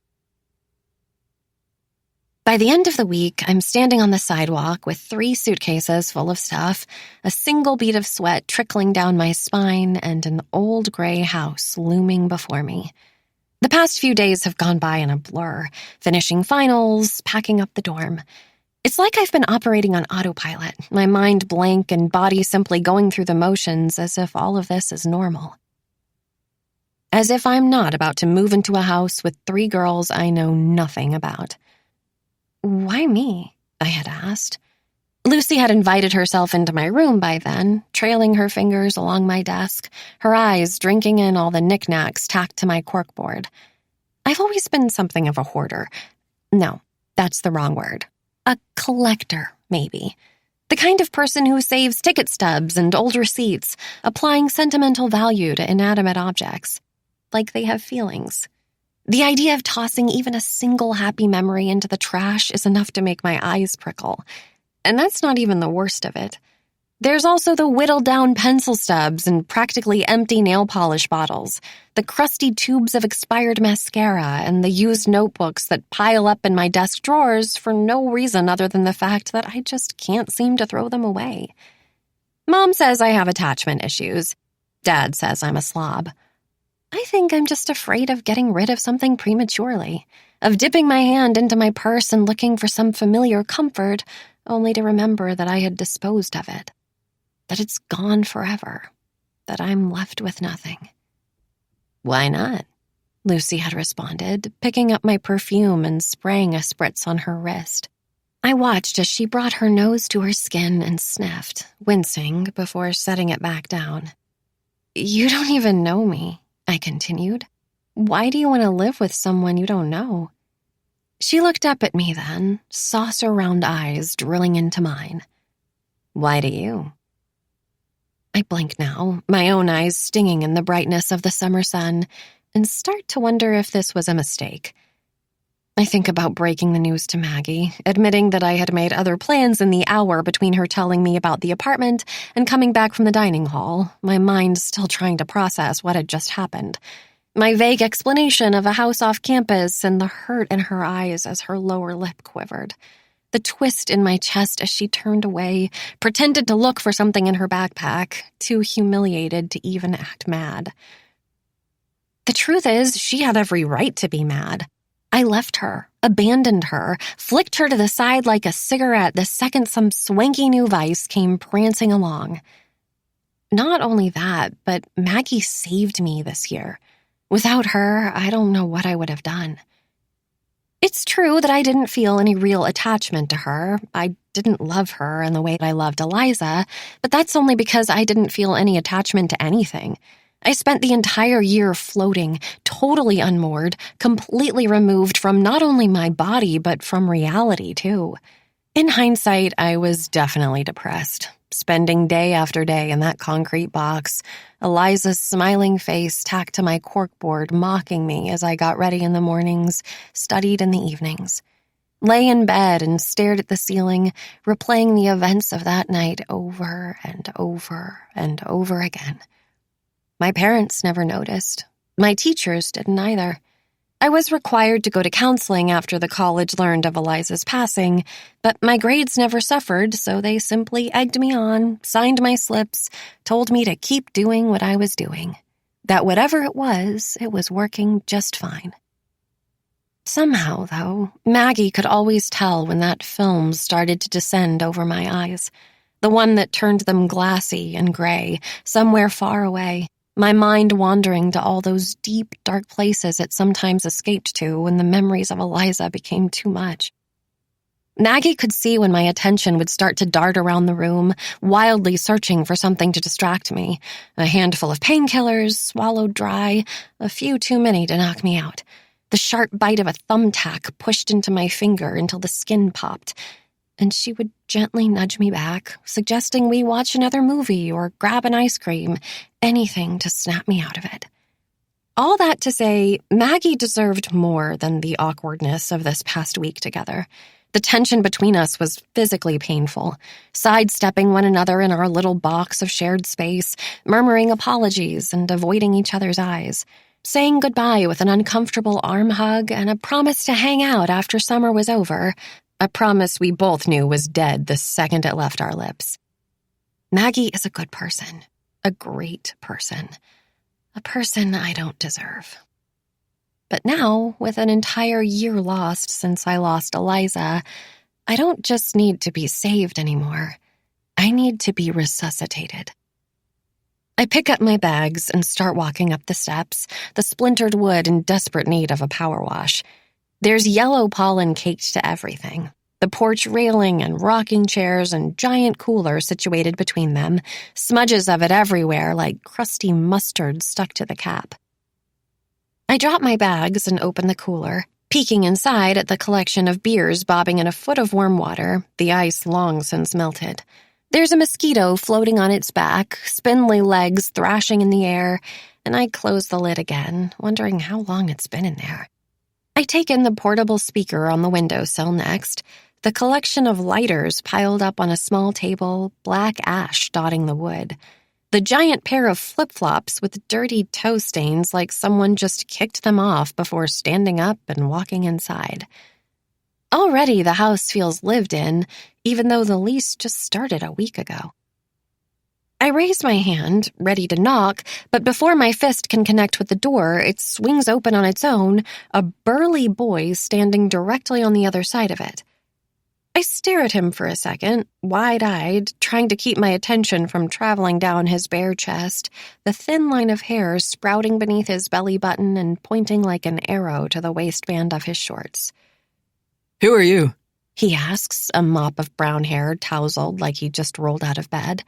By the end of the week, I'm standing on the sidewalk with 3 suitcases full of stuff, a single bead of sweat trickling down my spine, and an old gray house looming before me. The past few days have gone by in a blur, finishing finals, packing up the dorm. It's like I've been operating on autopilot, my mind blank and body simply going through the motions as if all of this is normal. As if I'm not about to move into a house with 3 girls I know nothing about. Why me? I had asked. Lucy had invited herself into my room by then, trailing her fingers along my desk, her eyes drinking in all the knickknacks tacked to my corkboard. I've always been something of a hoarder. No, that's the wrong word. A collector, maybe. The kind of person who saves ticket stubs and old receipts, applying sentimental value to inanimate objects. Like they have feelings. The idea of tossing even a single happy memory into the trash is enough to make my eyes prickle. And that's not even the worst of it. There's also the whittled down pencil stubs and practically empty nail polish bottles, the crusty tubes of expired mascara, and the used notebooks that pile up in my desk drawers for no reason other than the fact that I just can't seem to throw them away. Mom says I have attachment issues. Dad says I'm a slob. I think I'm just afraid of getting rid of something prematurely, of dipping my hand into my purse and looking for some familiar comfort, only to remember that I had disposed of it, that it's gone forever, that I'm left with nothing. Why not? Lucy had responded, picking up my perfume and spraying a spritz on her wrist. I watched as she brought her nose to her skin and sniffed, wincing before setting it back down. You don't even know me, I continued. Why do you want to live with someone you don't know? She looked up at me then, saucer-round eyes drilling into mine. Why do you? I blink now, my own eyes stinging in the brightness of the summer sun, and start to wonder if this was a mistake. I think about breaking the news to Maggie, admitting that I had made other plans in the hour between her telling me about the apartment and coming back from the dining hall, my mind still trying to process what had just happened. My vague explanation of a house off campus and the hurt in her eyes as her lower lip quivered. The twist in my chest as she turned away, pretended to look for something in her backpack, too humiliated to even act mad. The truth is, she had every right to be mad. I left her, abandoned her, flicked her to the side like a cigarette the second some swanky new vice came prancing along. Not only that, but Maggie saved me this year. Without her, I don't know what I would have done. It's true that I didn't feel any real attachment to her. I didn't love her in the way that I loved Eliza, but that's only because I didn't feel any attachment to anything. I spent the entire year floating, totally unmoored, completely removed from not only my body, but from reality, too. In hindsight, I was definitely depressed, spending day after day in that concrete box, Eliza's smiling face tacked to my corkboard mocking me as I got ready in the mornings, studied in the evenings. Lay in bed and stared at the ceiling, replaying the events of that night over and over and over again. My parents never noticed. My teachers didn't either. I was required to go to counseling after the college learned of Eliza's passing, but my grades never suffered, so they simply egged me on, signed my slips, told me to keep doing what I was doing. That whatever it was working just fine. Somehow, though, Maggie could always tell when that film started to descend over my eyes, the one that turned them glassy and gray, somewhere far away. my mind wandering to all those deep, dark places it sometimes escaped to when the memories of Eliza became too much. Maggie could see when my attention would start to dart around the room, wildly searching for something to distract me. A handful of painkillers, swallowed dry, a few too many to knock me out. The sharp bite of a thumbtack pushed into my finger until the skin popped. And she would gently nudge me back, suggesting we watch another movie or grab an ice cream, anything to snap me out of it. All that to say, Maggie deserved more than the awkwardness of this past week together. The tension between us was physically painful, sidestepping one another in our little box of shared space, murmuring apologies and avoiding each other's eyes, saying goodbye with an uncomfortable arm hug and a promise to hang out after summer was over, a promise we both knew was dead the second it left our lips. Maggie is a good person, a great person, a person I don't deserve. But now, with an entire year lost since I lost Eliza, I don't just need to be saved anymore. I need to be resuscitated. I pick up my bags and start walking up the steps, the splintered wood in desperate need of a power wash. There's yellow pollen caked to everything. The porch railing and rocking chairs and giant cooler situated between them, smudges of it everywhere like crusty mustard stuck to the cap. I drop my bags and open the cooler, peeking inside at the collection of beers bobbing in a foot of warm water, the ice long since melted. There's a mosquito floating on its back, spindly legs thrashing in the air, and I close the lid again, wondering how long it's been in there. I take in the portable speaker on the windowsill next, the collection of lighters piled up on a small table, black ash dotting the wood. The giant pair of flip-flops with dirty toe stains like someone just kicked them off before standing up and walking inside. Already the house feels lived in, even though the lease just started a week ago. I raise my hand, ready to knock, but before my fist can connect with the door, it swings open on its own, a burly boy standing directly on the other side of it. I stare at him for a second, wide-eyed, trying to keep my attention from traveling down his bare chest, the thin line of hair sprouting beneath his belly button and pointing like an arrow to the waistband of his shorts. Who are you? He asks, a mop of brown hair tousled like he just rolled out of bed.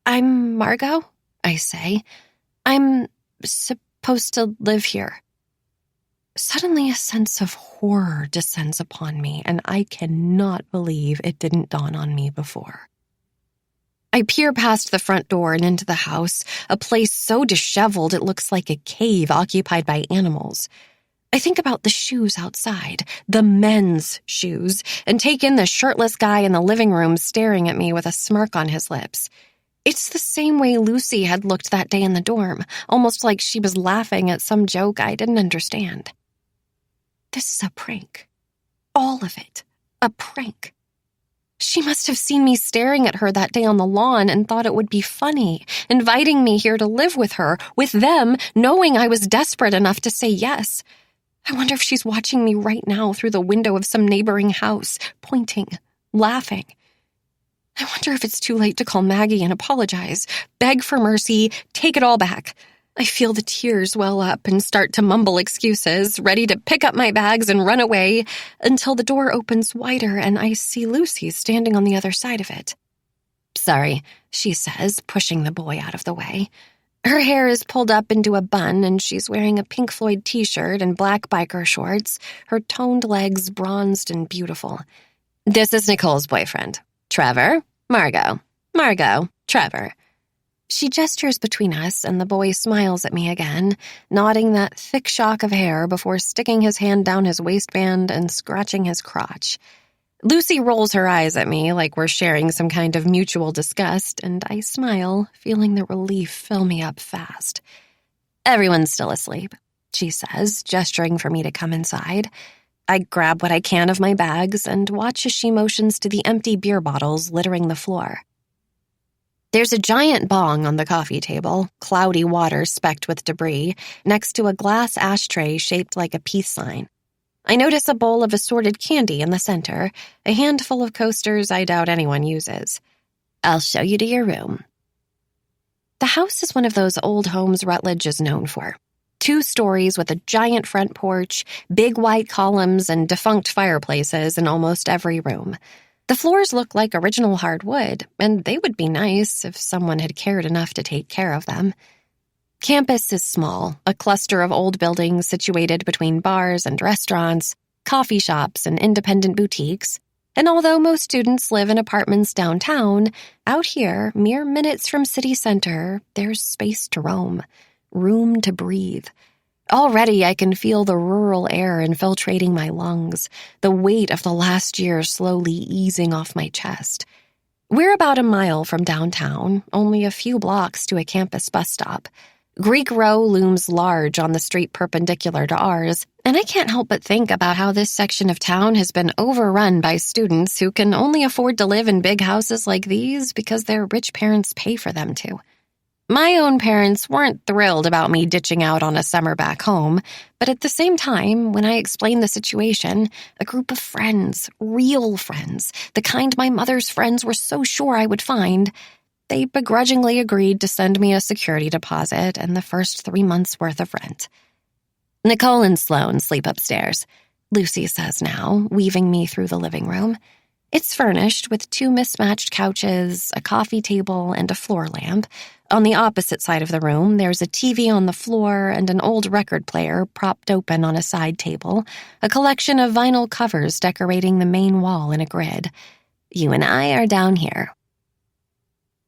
I'm Margot, I say. I'm supposed to live here. Suddenly a sense of horror descends upon me, and I cannot believe it didn't dawn on me before. I peer past the front door and into the house, a place so disheveled it looks like a cave occupied by animals. I think about the shoes outside, the men's shoes, and take in the shirtless guy in the living room staring at me with a smirk on his lips. It's the same way Lucy had looked that day in the dorm, almost like she was laughing at some joke I didn't understand. This is a prank. All of it. A prank. She must have seen me staring at her that day on the lawn and thought it would be funny, inviting me here to live with her, with them, knowing I was desperate enough to say yes. I wonder if she's watching me right now through the window of some neighboring house, pointing, laughing. I wonder if it's too late to call Maggie and apologize, beg for mercy, take it all back. I feel the tears well up and start to mumble excuses, ready to pick up my bags and run away, until the door opens wider and I see Lucy standing on the other side of it. Sorry, she says, pushing the boy out of the way. Her hair is pulled up into a bun and she's wearing a Pink Floyd t-shirt and black biker shorts, her toned legs bronzed and beautiful. This is Nicole's boyfriend. Trevor, Margot, Trevor. She gestures between us, and the boy smiles at me again, nodding that thick shock of hair before sticking his hand down his waistband and scratching his crotch. Lucy rolls her eyes at me like we're sharing some kind of mutual disgust, and I smile, feeling the relief fill me up fast. Everyone's still asleep, she says, gesturing for me to come inside. I grab what I can of my bags and watch as she motions to the empty beer bottles littering the floor. There's a giant bong on the coffee table, cloudy water specked with debris, next to a glass ashtray shaped like a peace sign. I notice a bowl of assorted candy in the center, a handful of coasters I doubt anyone uses. I'll show you to your room. The house is one of those old homes Rutledge is known for. 2 stories with a giant front porch, big white columns, and defunct fireplaces in almost every room. The floors look like original hardwood, and they would be nice if someone had cared enough to take care of them. Campus is small, a cluster of old buildings situated between bars and restaurants, coffee shops and independent boutiques. And although most students live in apartments downtown, out here, mere minutes from city center, there's space to roam, room to breathe. Already I can feel the rural air infiltrating my lungs, the weight of the last year slowly easing off my chest. We're about a mile from downtown, only a few blocks to a campus bus stop. Greek Row looms large on the street perpendicular to ours, and I can't help but think about how this section of town has been overrun by students who can only afford to live in big houses like these because their rich parents pay for them to. My own parents weren't thrilled about me ditching out on a summer back home, but at the same time, when I explained the situation, a group of friends, real friends, the kind my mother's friends were so sure I would find, they begrudgingly agreed to send me a security deposit and the first 3 months' worth of rent. Nicole and Sloan sleep upstairs, Lucy says now, weaving me through the living room. It's furnished with 2 mismatched couches, a coffee table, and a floor lamp. On the opposite side of the room, there's a TV on the floor and an old record player propped open on a side table, a collection of vinyl covers decorating the main wall in a grid. You and I are down here.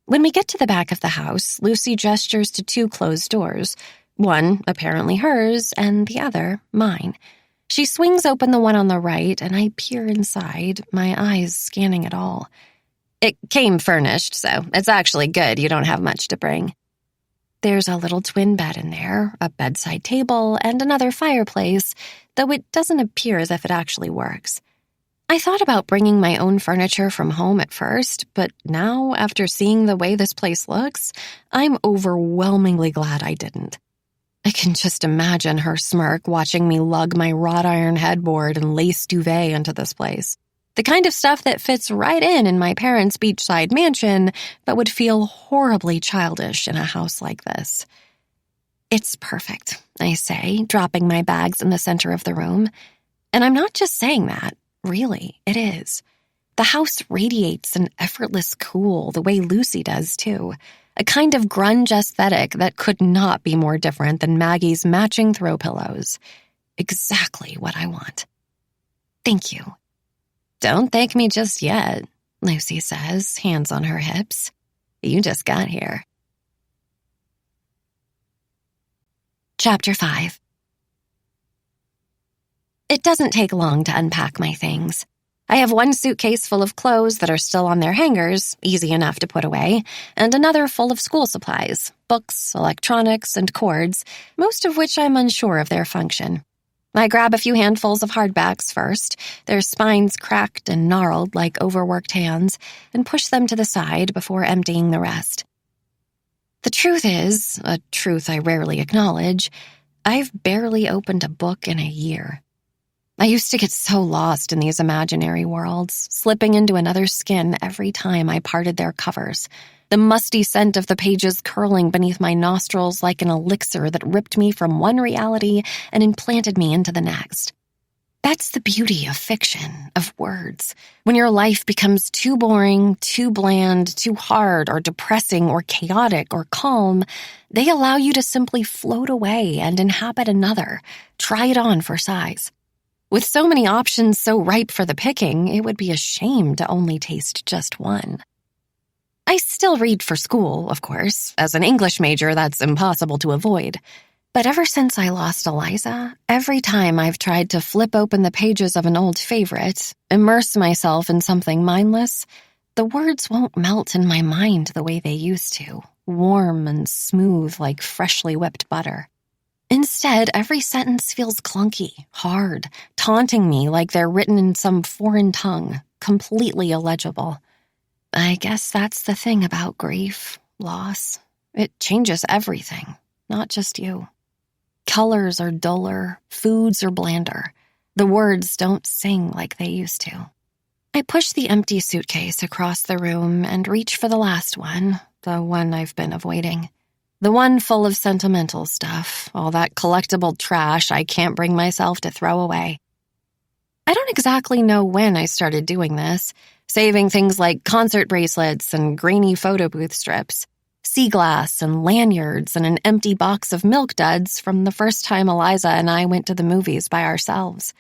When we get to the back of the house, Lucy gestures to 2 closed doors, one apparently hers and the other mine. She swings open the one on the right, and I peer inside, my eyes scanning it all. It came furnished, so it's actually good you don't have much to bring. There's a little twin bed in there, a bedside table, and another fireplace, though it doesn't appear as if it actually works. I thought about bringing my own furniture from home at first, but now, after seeing the way this place looks, I'm overwhelmingly glad I didn't. I can just imagine her smirk watching me lug my wrought iron headboard and lace duvet into this place. The kind of stuff that fits right in my parents' beachside mansion, but would feel horribly childish in a house like this. It's perfect, I say, dropping my bags in the center of the room. And I'm not just saying that. Really, it is. The house radiates an effortless cool the way Lucy does, too. A kind of grunge aesthetic that could not be more different than Maggie's matching throw pillows. Exactly what I want. Thank you. Don't thank me just yet, Lucy says, hands on her hips. You just got here. Chapter 5. It doesn't take long to unpack my things. I have 1 suitcase full of clothes that are still on their hangers, easy enough to put away, and another full of school supplies, books, electronics, and cords, most of which I'm unsure of their function. I grab a few handfuls of hardbacks first, their spines cracked and gnarled like overworked hands, and push them to the side before emptying the rest. The truth is, a truth I rarely acknowledge, I've barely opened a book in a year. I used to get so lost in these imaginary worlds, slipping into another skin every time I parted their covers, the musty scent of the pages curling beneath my nostrils like an elixir that ripped me from one reality and implanted me into the next. That's the beauty of fiction, of words. When your life becomes too boring, too bland, too hard, or depressing, or chaotic, or calm, they allow you to simply float away and inhabit another. Try it on for size. With so many options so ripe for the picking, it would be a shame to only taste just one. I still read for school, of course. As an English major, that's impossible to avoid. But ever since I lost Eliza, every time I've tried to flip open the pages of an old favorite, immerse myself in something mindless, the words won't melt in my mind the way they used to, warm and smooth like freshly whipped butter. Instead, every sentence feels clunky, hard, taunting me like they're written in some foreign tongue, completely illegible. I guess that's the thing about grief, loss. It changes everything, not just you. Colors are duller, foods are blander. The words don't sing like they used to. I push the empty suitcase across the room and reach for the last one, the one I've been avoiding. The one full of sentimental stuff, all that collectible trash I can't bring myself to throw away. I don't exactly know when I started doing this, saving things like concert bracelets and grainy photo booth strips, sea glass and lanyards and an empty box of Milk Duds from the first time Eliza and I went to the movies by ourselves.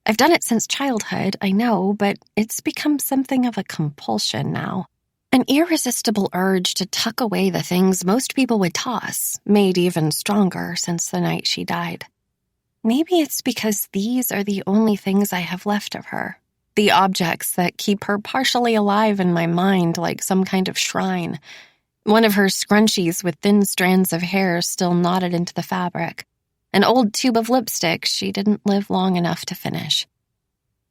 I've done it since childhood, I know, but it's become something of a compulsion now. An irresistible urge to tuck away the things most people would toss, made even stronger since the night she died. Maybe it's because these are the only things I have left of her, the objects that keep her partially alive in my mind like some kind of shrine. One of her scrunchies with thin strands of hair still knotted into the fabric, an old tube of lipstick she didn't live long enough to finish.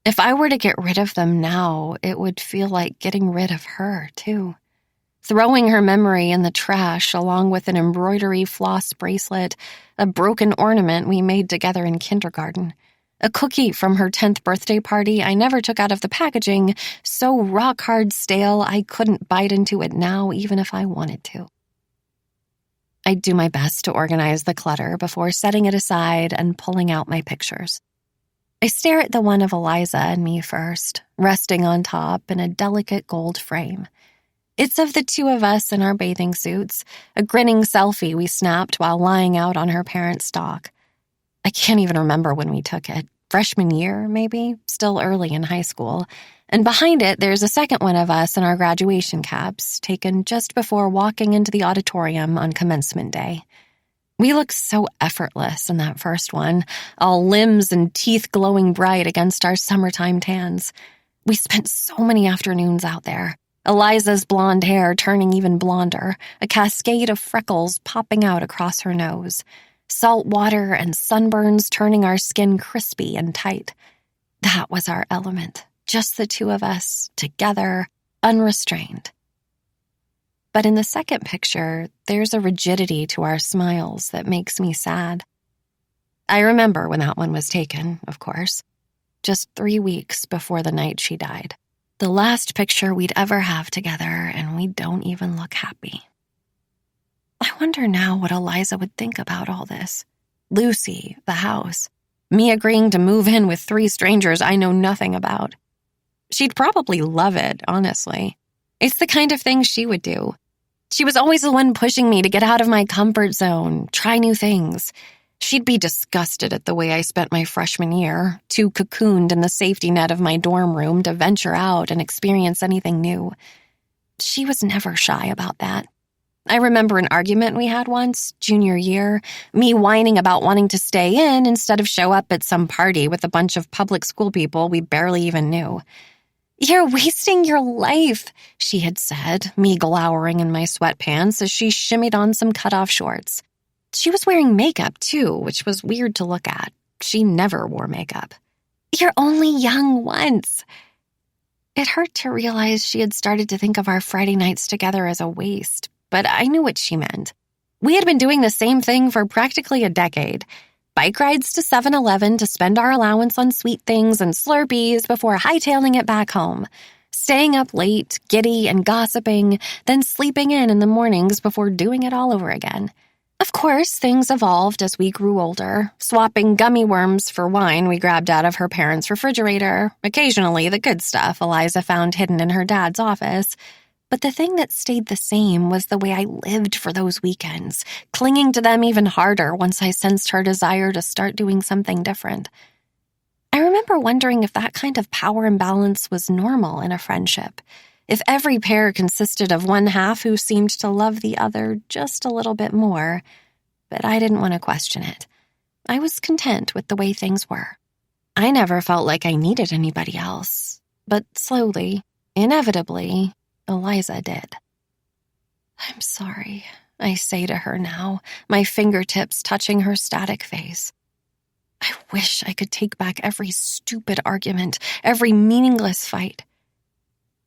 If I were to get rid of them now, it would feel like getting rid of her, too. Throwing her memory in the trash along with an embroidery floss bracelet, a broken ornament we made together in kindergarten, a cookie from her 10th birthday party I never took out of the packaging, so rock-hard stale I couldn't bite into it now even if I wanted to. I'd do my best to organize the clutter before setting it aside and pulling out my pictures. I stare at the one of Eliza and me first, resting on top in a delicate gold frame. It's of the two of us in our bathing suits, a grinning selfie we snapped while lying out on her parents' dock. I can't even remember when we took it. Freshman year, maybe? Still early in high school. And behind it, there's a second one of us in our graduation caps, taken just before walking into the auditorium on commencement day. We looked so effortless in that first one, all limbs and teeth glowing bright against our summertime tans. We spent so many afternoons out there. Eliza's blonde hair turning even blonder, a cascade of freckles popping out across her nose. Salt water and sunburns turning our skin crispy and tight. That was our element, just the two of us, together, unrestrained. But in the second picture, there's a rigidity to our smiles that makes me sad. I remember when that one was taken, of course, just 3 weeks before the night she died. The last picture we'd ever have together, and we don't even look happy. I wonder now what Eliza would think about all this. Lucy, the house, me agreeing to move in with 3 strangers I know nothing about. She'd probably love it, honestly. It's the kind of thing she would do. She was always the one pushing me to get out of my comfort zone, try new things. She'd be disgusted at the way I spent my freshman year, too cocooned in the safety net of my dorm room to venture out and experience anything new. She was never shy about that. I remember an argument we had once, junior year, me whining about wanting to stay in instead of show up at some party with a bunch of public school people we barely even knew. "You're wasting your life," she had said, me glowering in my sweatpants as she shimmied on some cutoff shorts. She was wearing makeup, too, which was weird to look at. She never wore makeup. "You're only young once." It hurt to realize she had started to think of our Friday nights together as a waste, but I knew what she meant. We had been doing the same thing for practically a decade. Bike rides to 7-Eleven to spend our allowance on sweet things and Slurpees before hightailing it back home. Staying up late, giddy, and gossiping, then sleeping in the mornings before doing it all over again. Of course, things evolved as we grew older, swapping gummy worms for wine we grabbed out of her parents' refrigerator, occasionally the good stuff Eliza found hidden in her dad's office. But the thing that stayed the same was the way I lived for those weekends, clinging to them even harder once I sensed her desire to start doing something different. I remember wondering if that kind of power imbalance was normal in a friendship, if every pair consisted of one half who seemed to love the other just a little bit more, but I didn't want to question it. I was content with the way things were. I never felt like I needed anybody else, but slowly, inevitably, Eliza did. "I'm sorry," I say to her now, my fingertips touching her static face. I wish I could take back every stupid argument, every meaningless fight.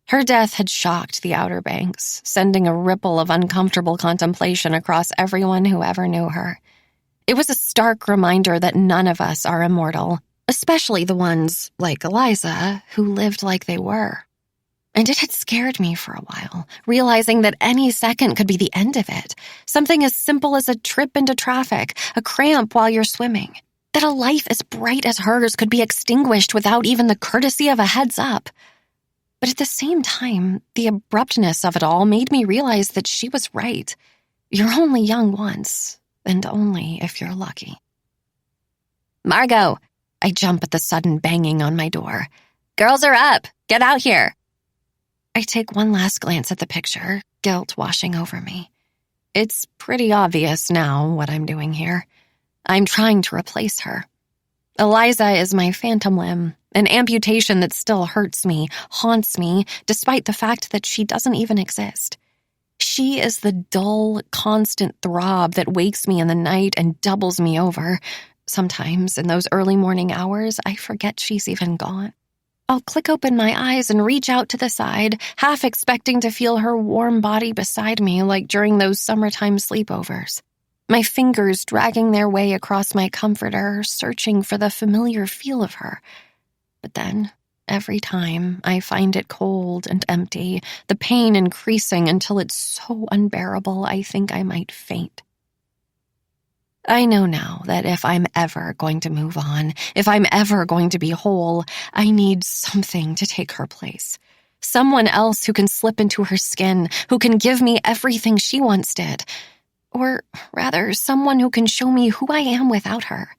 Her death had shocked the Outer Banks, sending a ripple of uncomfortable contemplation across everyone who ever knew her. It was a stark reminder that none of us are immortal, especially the ones, like Eliza, who lived like they were. And it had scared me for a while, realizing that any second could be the end of it. Something as simple as a trip into traffic, a cramp while you're swimming. That a life as bright as hers could be extinguished without even the courtesy of a heads up. But at the same time, the abruptness of it all made me realize that she was right. You're only young once, and only if you're lucky. Margot! I jump at the sudden banging on my door. Girls are up! Get out here! I take one last glance at the picture, guilt washing over me. It's pretty obvious now what I'm doing here. I'm trying to replace her. Eliza is my phantom limb, an amputation that still hurts me, haunts me, despite the fact that she doesn't even exist. She is the dull, constant throb that wakes me in the night and doubles me over. Sometimes, in those early morning hours, I forget she's even gone. I'll click open my eyes and reach out to the side, half expecting to feel her warm body beside me like during those summertime sleepovers. My fingers dragging their way across my comforter, searching for the familiar feel of her. But then, every time, I find it cold and empty, the pain increasing until it's so unbearable I think I might faint. I know now that if I'm ever going to move on, if I'm ever going to be whole, I need something to take her place. Someone else who can slip into her skin, who can give me everything she once did. Or rather, someone who can show me who I am without her.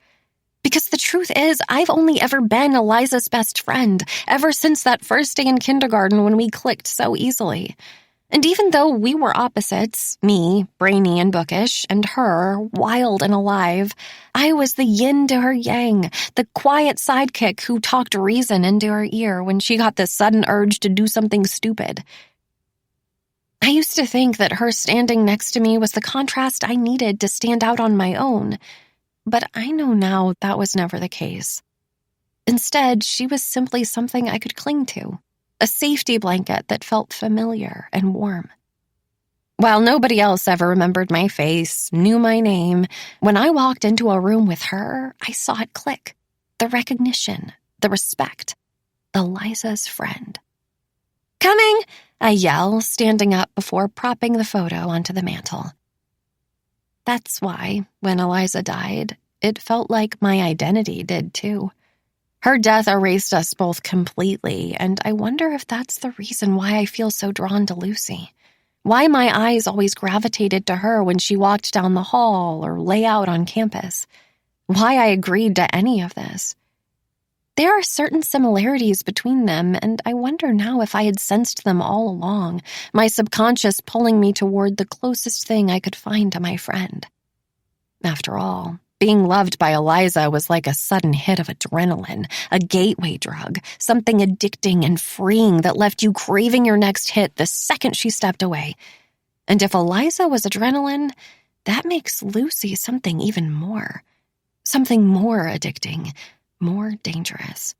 Because the truth is, I've only ever been Eliza's best friend, ever since that first day in kindergarten when we clicked so easily. And even though we were opposites, me, brainy and bookish, and her, wild and alive, I was the yin to her yang, the quiet sidekick who talked reason into her ear when she got this sudden urge to do something stupid. I used to think that her standing next to me was the contrast I needed to stand out on my own, but I know now that was never the case. Instead, she was simply something I could cling to. A safety blanket that felt familiar and warm. While nobody else ever remembered my face, knew my name, when I walked into a room with her, I saw it click. The recognition, the respect. Eliza's friend. Coming! I yell, standing up before propping the photo onto the mantel. That's why, when Eliza died, it felt like my identity did too. Her death erased us both completely, and I wonder if that's the reason why I feel so drawn to Lucy. Why my eyes always gravitated to her when she walked down the hall or lay out on campus. Why I agreed to any of this. There are certain similarities between them, and I wonder now if I had sensed them all along, my subconscious pulling me toward the closest thing I could find to my friend. After all, being loved by Eliza was like a sudden hit of adrenaline, a gateway drug, something addicting and freeing that left you craving your next hit the second she stepped away. And if Eliza was adrenaline, that makes Lucy something even more. Something more addicting, more dangerous.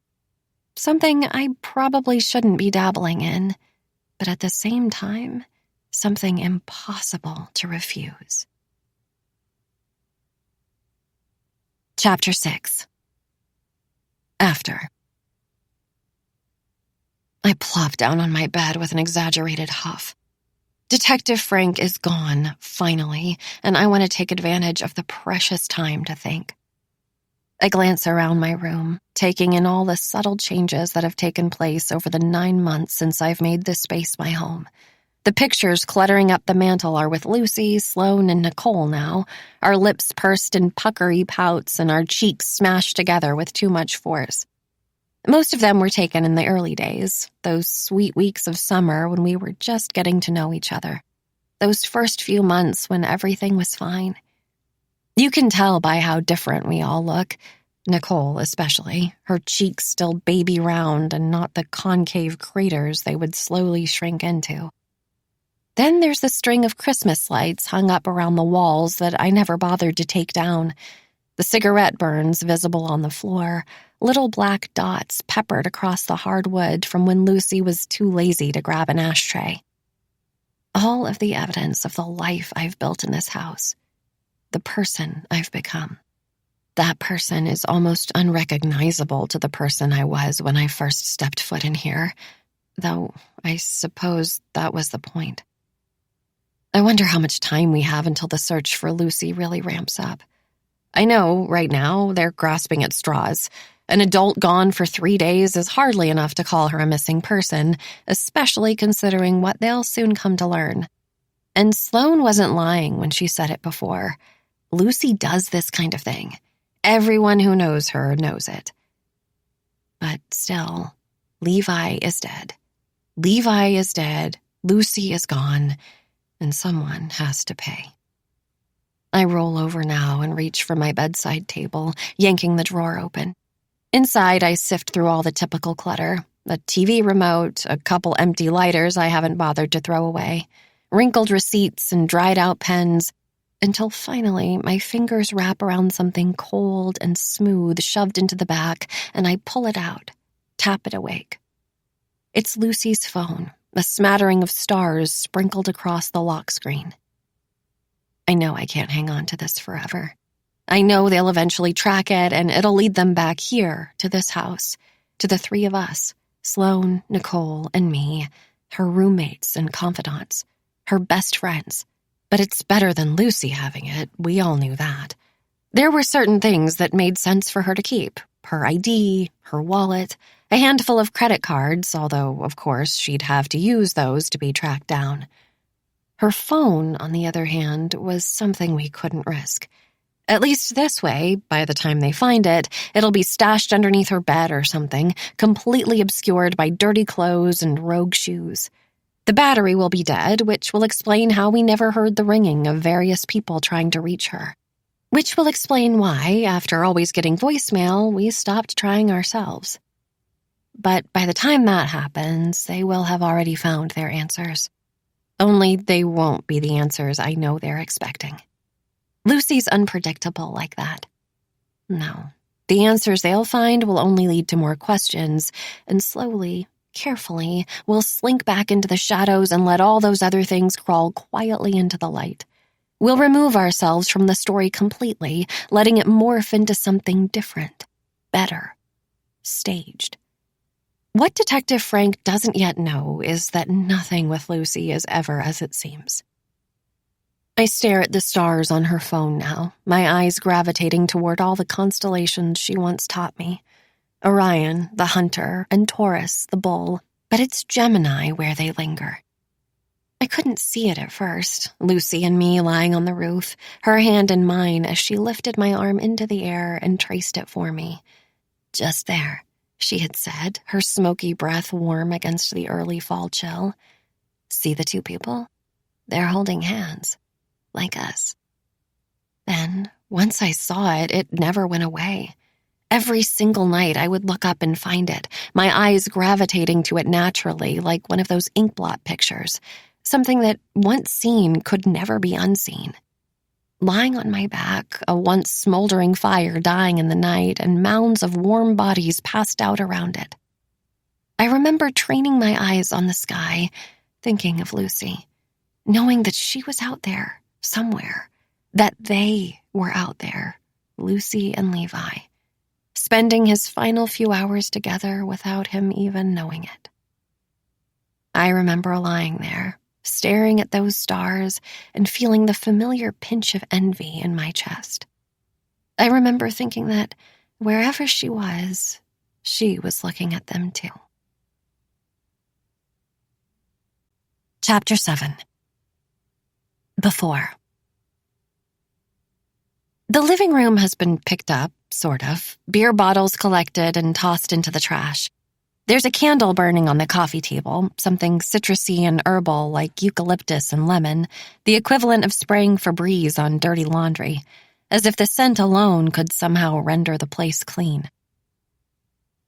Something I probably shouldn't be dabbling in, but at the same time, something impossible to refuse. Chapter 6. After. I plop down on my bed with an exaggerated huff. Detective Frank is gone, finally, and I want to take advantage of the precious time to think. I glance around my room, taking in all the subtle changes that have taken place over the 9 months since I've made this space my home. The pictures cluttering up the mantel are with Lucy, Sloane, and Nicole now, our lips pursed in puckery pouts and our cheeks smashed together with too much force. Most of them were taken in the early days, those sweet weeks of summer when we were just getting to know each other. Those first few months when everything was fine. You can tell by how different we all look, Nicole especially, her cheeks still baby round and not the concave craters they would slowly shrink into. Then there's the string of Christmas lights hung up around the walls that I never bothered to take down, the cigarette burns visible on the floor, little black dots peppered across the hardwood from when Lucy was too lazy to grab an ashtray. All of the evidence of the life I've built in this house, the person I've become. That person is almost unrecognizable to the person I was when I first stepped foot in here. though I suppose that was the point. I wonder how much time we have until the search for Lucy really ramps up. I know, right now, they're grasping at straws. An adult gone for 3 days is hardly enough to call her a missing person, especially considering what they'll soon come to learn. And Sloane wasn't lying when she said it before. Lucy does this kind of thing. Everyone who knows her knows it. But still, Levi is dead. Levi is dead, Lucy is gone, and someone has to pay. I roll over now and reach for my bedside table, yanking the drawer open. Inside, I sift through all the typical clutter. A TV remote, a couple empty lighters I haven't bothered to throw away, wrinkled receipts and dried-out pens, until finally my fingers wrap around something cold and smooth shoved into the back, and I pull it out, tap it awake. It's Lucy's phone, a smattering of stars sprinkled across the lock screen. I know I can't hang on to this forever. I know they'll eventually track it, and it'll lead them back here, to this house, to the three of us, Sloane, Nicole, and me, her roommates and confidants, her best friends. But it's better than Lucy having it, we all knew that. There were certain things that made sense for her to keep. Her ID, her wallet, a handful of credit cards, although, of course, she'd have to use those to be tracked down. Her phone, on the other hand, was something we couldn't risk. At least this way, by the time they find it, it'll be stashed underneath her bed or something, completely obscured by dirty clothes and rogue shoes. The battery will be dead, which will explain how we never heard the ringing of various people trying to reach her. Which will explain why, after always getting voicemail, we stopped trying ourselves. But by the time that happens, they will have already found their answers. Only they won't be the answers I know they're expecting. Lucy's unpredictable like that. No, the answers they'll find will only lead to more questions, and slowly, carefully, we'll slink back into the shadows and let all those other things crawl quietly into the light. We'll remove ourselves from the story completely, letting it morph into something different, better, staged. What Detective Frank doesn't yet know is that nothing with Lucy is ever as it seems. I stare at the stars on her phone now, my eyes gravitating toward all the constellations she once taught me. Orion, the hunter, and Taurus, the bull, but it's Gemini where they linger. I couldn't see it at first, Lucy and me lying on the roof, her hand in mine as she lifted my arm into the air and traced it for me. Just there, she had said, her smoky breath warm against the early fall chill. See the two people? They're holding hands, like us. Then, once I saw it, it never went away. Every single night I would look up and find it, my eyes gravitating to it naturally like one of those inkblot pictures, something that once seen could never be unseen. Lying on my back, a once smoldering fire dying in the night, and mounds of warm bodies passed out around it. I remember training my eyes on the sky, thinking of Lucy, knowing that she was out there, somewhere, that they were out there, Lucy and Levi, spending his final few hours together without him even knowing it. I remember lying there, staring at those stars and feeling the familiar pinch of envy in my chest. I remember thinking that wherever she was looking at them too. Chapter 7. Before. The living room has been picked up, sort of, beer bottles collected and tossed into the trash. There's a candle burning on the coffee table, something citrusy and herbal like eucalyptus and lemon, the equivalent of spraying Febreze on dirty laundry, as if the scent alone could somehow render the place clean.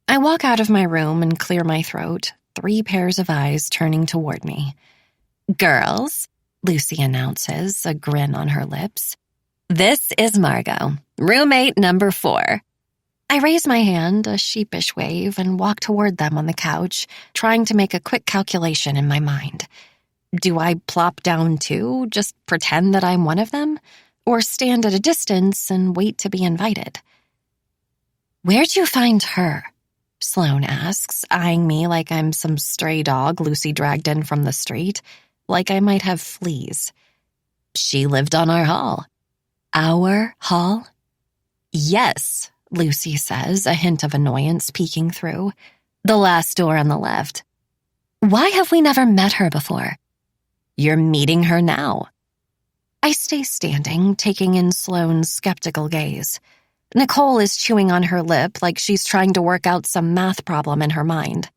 I walk out of my room and clear my throat, 3 pairs of eyes turning toward me. "Girls," Lucy announces, a grin on her lips. "This is Margot, roommate number 4. I raise my hand, a sheepish wave, and walk toward them on the couch, trying to make a quick calculation in my mind. Do I plop down too, just pretend that I'm one of them, or stand at a distance and wait to be invited? "Where'd you find her?" Sloane asks, eyeing me like I'm some stray dog Lucy dragged in from the street, like I might have fleas. She lived on our hall. Our hall? Yes, Lucy says, a hint of annoyance peeking through. The last door on the left. Why have we never met her before? You're meeting her now. I stay standing, taking in Sloane's skeptical gaze. Nicole is chewing on her lip like she's trying to work out some math problem in her mind.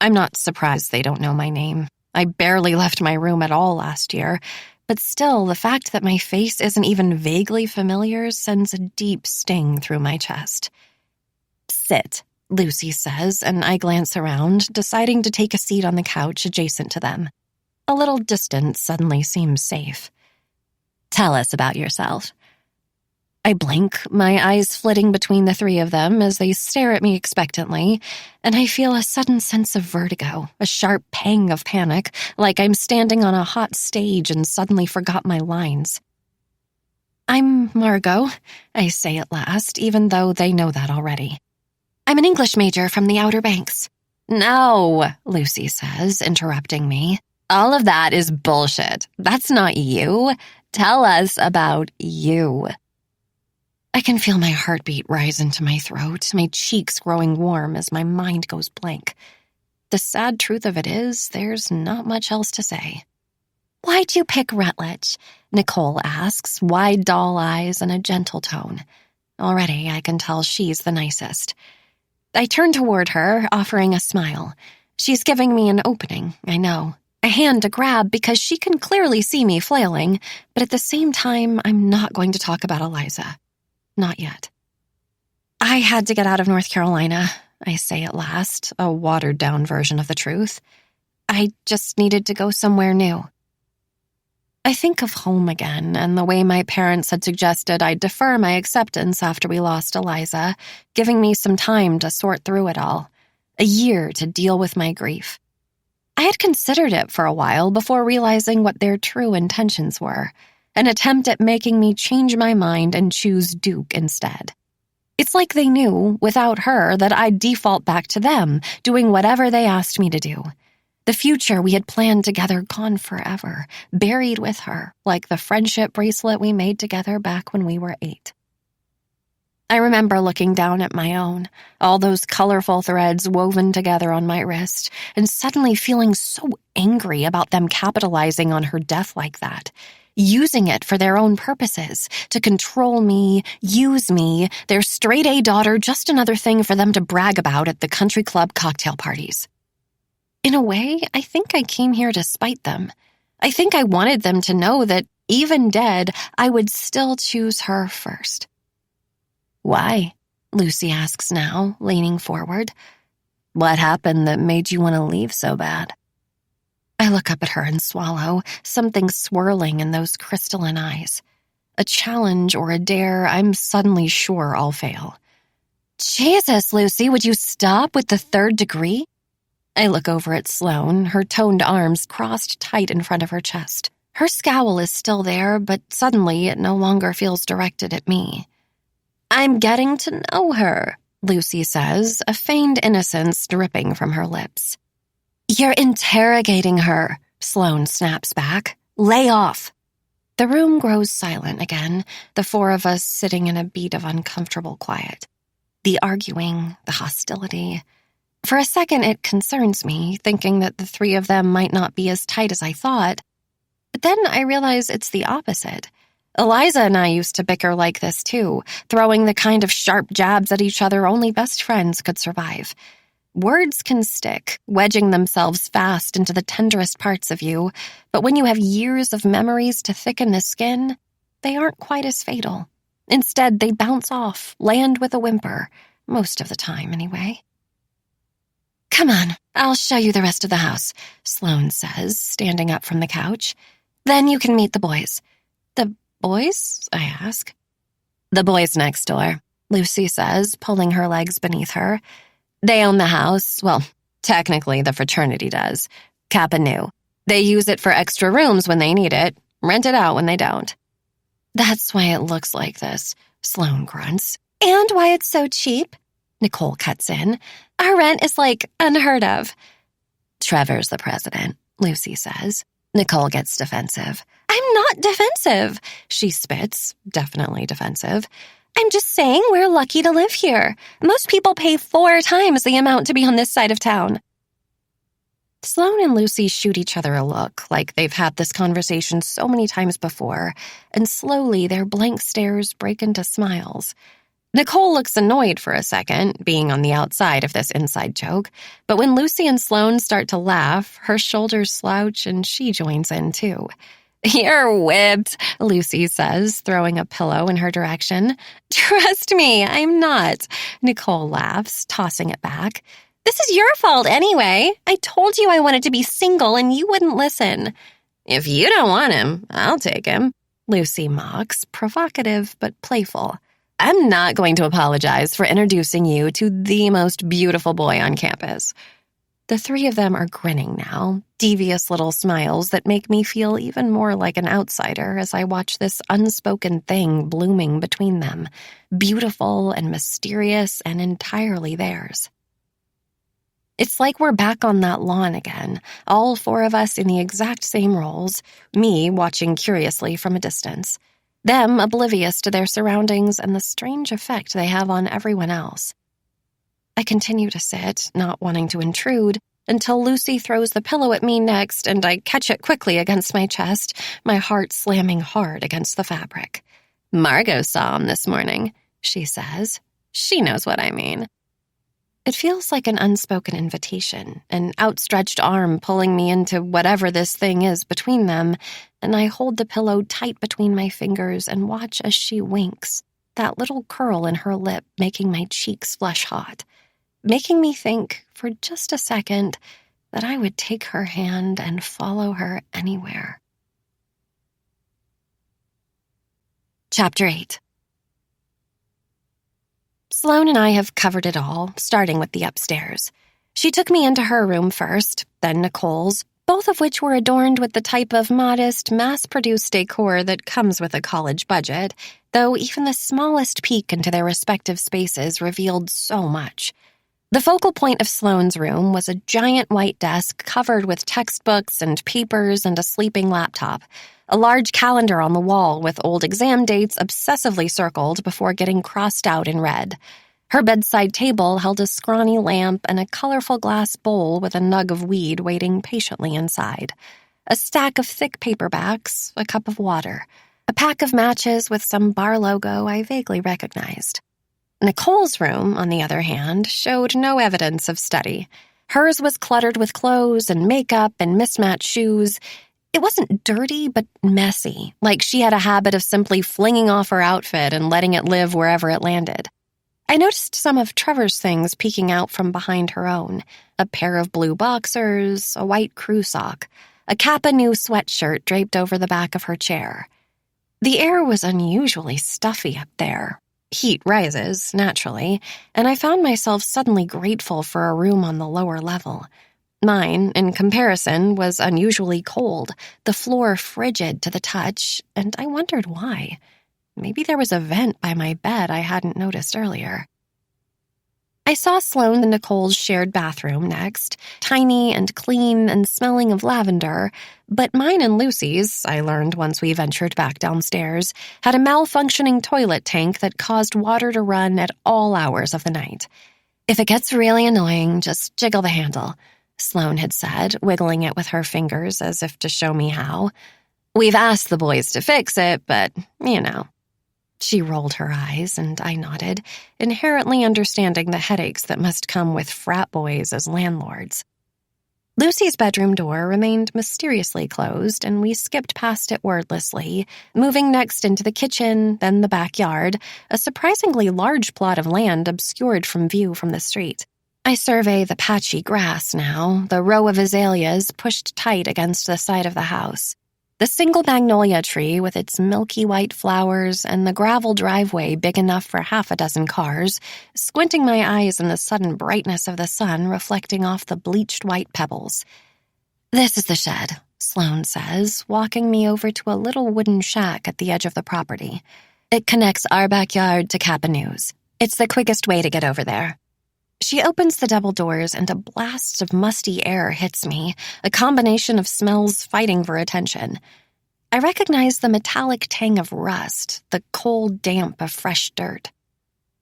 I'm not surprised they don't know my name. I barely left my room at all last year, but still, the fact that my face isn't even vaguely familiar sends a deep sting through my chest. Sit, Lucy says, and I glance around, deciding to take a seat on the couch adjacent to them. A little distance suddenly seems safe. Tell us about yourself. I blink, my eyes flitting between the three of them as they stare at me expectantly, and I feel a sudden sense of vertigo, a sharp pang of panic, like I'm standing on a hot stage and suddenly forgot my lines. I'm Margot, I say at last, even though they know that already. I'm an English major from the Outer Banks. No, Lucy says, interrupting me. All of that is bullshit. That's not you. Tell us about you. I can feel my heartbeat rise into my throat, my cheeks growing warm as my mind goes blank. The sad truth of it is, there's not much else to say. Why'd you pick Rutledge? Nicole asks, wide doll eyes and a gentle tone. Already, I can tell she's the nicest. I turn toward her, offering a smile. She's giving me an opening, I know. A hand to grab because she can clearly see me flailing, but at the same time, I'm not going to talk about Eliza. Not yet. I had to get out of North Carolina, I say at last, a watered-down version of the truth. I just needed to go somewhere new. I think of home again and the way my parents had suggested I defer my acceptance after we lost Eliza, giving me some time to sort through it all, a year to deal with my grief. I had considered it for a while before realizing what their true intentions were, an attempt at making me change my mind and choose Duke instead. It's like they knew, without her, that I'd default back to them, doing whatever they asked me to do. The future we had planned together gone forever, buried with her, like the friendship bracelet we made together back when we were 8. I remember looking down at my own, all those colorful threads woven together on my wrist, and suddenly feeling so angry about them capitalizing on her death like that, using it for their own purposes, to control me, use me, their straight-A daughter just another thing for them to brag about at the country club cocktail parties. In a way, I think I came here to spite them. I think I wanted them to know that, even dead, I would still choose her first. Why? Lucy asks now, leaning forward. What happened that made you want to leave so bad? I look up at her and swallow, something swirling in those crystalline eyes. A challenge or a dare I'm suddenly sure I'll fail. Jesus, Lucy, would you stop with the 3rd degree? I look over at Sloane, her toned arms crossed tight in front of her chest. Her scowl is still there, but suddenly it no longer feels directed at me. I'm getting to know her, Lucy says, a feigned innocence dripping from her lips. You're interrogating her, Sloane snaps back. Lay off. The room grows silent again, the 4 of us sitting in a beat of uncomfortable quiet. The arguing, the hostility. For a second it concerns me, thinking that the 3 of them might not be as tight as I thought. But then I realize it's the opposite. Eliza and I used to bicker like this too, throwing the kind of sharp jabs at each other only best friends could survive. Words can stick, wedging themselves fast into the tenderest parts of you, but when you have years of memories to thicken the skin, they aren't quite as fatal. Instead, they bounce off, land with a whimper, most of the time anyway. Come on, I'll show you the rest of the house, Sloane says, standing up from the couch. Then you can meet the boys. The boys? I ask. The boys next door, Lucy says, pulling her legs beneath her. They own the house. Well, technically the fraternity does. Kappa Nu. They use it for extra rooms when they need it, rent it out when they don't. That's why it looks like this, Sloane grunts. And why it's so cheap? Nicole cuts in. Our rent is unheard of. Trevor's the president, Lucy says. Nicole gets defensive. I'm not defensive, she spits, definitely defensive. I'm just saying we're lucky to live here. Most people pay 4 times the amount to be on this side of town. Sloane and Lucy shoot each other a look, like they've had this conversation so many times before, and slowly their blank stares break into smiles. Nicole looks annoyed for a second, being on the outside of this inside joke, but when Lucy and Sloane start to laugh, her shoulders slouch and she joins in too. You're whipped, Lucy says, throwing a pillow in her direction. Trust me, I'm not, Nicole laughs, tossing it back. This is your fault anyway. I told you I wanted to be single and you wouldn't listen. If you don't want him, I'll take him, Lucy mocks, provocative but playful. I'm not going to apologize for introducing you to the most beautiful boy on campus. The 3 of them are grinning now, devious little smiles that make me feel even more like an outsider as I watch this unspoken thing blooming between them, beautiful and mysterious and entirely theirs. It's like we're back on that lawn again, all 4 of us in the exact same roles, me watching curiously from a distance, them oblivious to their surroundings and the strange effect they have on everyone else. I continue to sit, not wanting to intrude, until Lucy throws the pillow at me next and I catch it quickly against my chest, my heart slamming hard against the fabric. Margot saw him this morning, she says. She knows what I mean. It feels like an unspoken invitation, an outstretched arm pulling me into whatever this thing is between them, and I hold the pillow tight between my fingers and watch as she winks, that little curl in her lip making my cheeks flush hot, making me think, for just a second, that I would take her hand and follow her anywhere. Chapter 8. Sloane and I have covered it all, starting with the upstairs. She took me into her room first, then Nicole's, both of which were adorned with the type of modest, mass-produced decor that comes with a college budget, though even the smallest peek into their respective spaces revealed so much. The focal point of Sloane's room was a giant white desk covered with textbooks and papers and a sleeping laptop, a large calendar on the wall with old exam dates obsessively circled before getting crossed out in red. Her bedside table held a scrawny lamp and a colorful glass bowl with a nug of weed waiting patiently inside, a stack of thick paperbacks, a cup of water, a pack of matches with some bar logo I vaguely recognized. Nicole's room, on the other hand, showed no evidence of study. Hers was cluttered with clothes and makeup and mismatched shoes. It wasn't dirty, but messy, like she had a habit of simply flinging off her outfit and letting it live wherever it landed. I noticed some of Trevor's things peeking out from behind her own, a pair of blue boxers, a white crew sock, a Kappa New sweatshirt draped over the back of her chair. The air was unusually stuffy up there. Heat rises, naturally, and I found myself suddenly grateful for a room on the lower level. Mine, in comparison, was unusually cold, the floor frigid to the touch, and I wondered why. Maybe there was a vent by my bed I hadn't noticed earlier. I saw Sloane and Nicole's shared bathroom next, tiny and clean and smelling of lavender, but mine and Lucy's, I learned once we ventured back downstairs, had a malfunctioning toilet tank that caused water to run at all hours of the night. If it gets really annoying, just jiggle the handle, Sloane had said, wiggling it with her fingers as if to show me how. We've asked the boys to fix it, but, you know. She rolled her eyes, and I nodded, inherently understanding the headaches that must come with frat boys as landlords. Lucy's bedroom door remained mysteriously closed, and we skipped past it wordlessly, moving next into the kitchen, then the backyard, a surprisingly large plot of land obscured from view from the street. I survey the patchy grass now, the row of azaleas pushed tight against the side of the house. The single magnolia tree with its milky white flowers and the gravel driveway big enough for 6 cars, squinting my eyes in the sudden brightness of the sun reflecting off the bleached white pebbles. This is the shed, Sloane says, walking me over to a little wooden shack at the edge of the property. It connects our backyard to Kappa News. It's the quickest way to get over there. She opens the double doors and a blast of musty air hits me, a combination of smells fighting for attention. I recognize the metallic tang of rust, the cold damp of fresh dirt.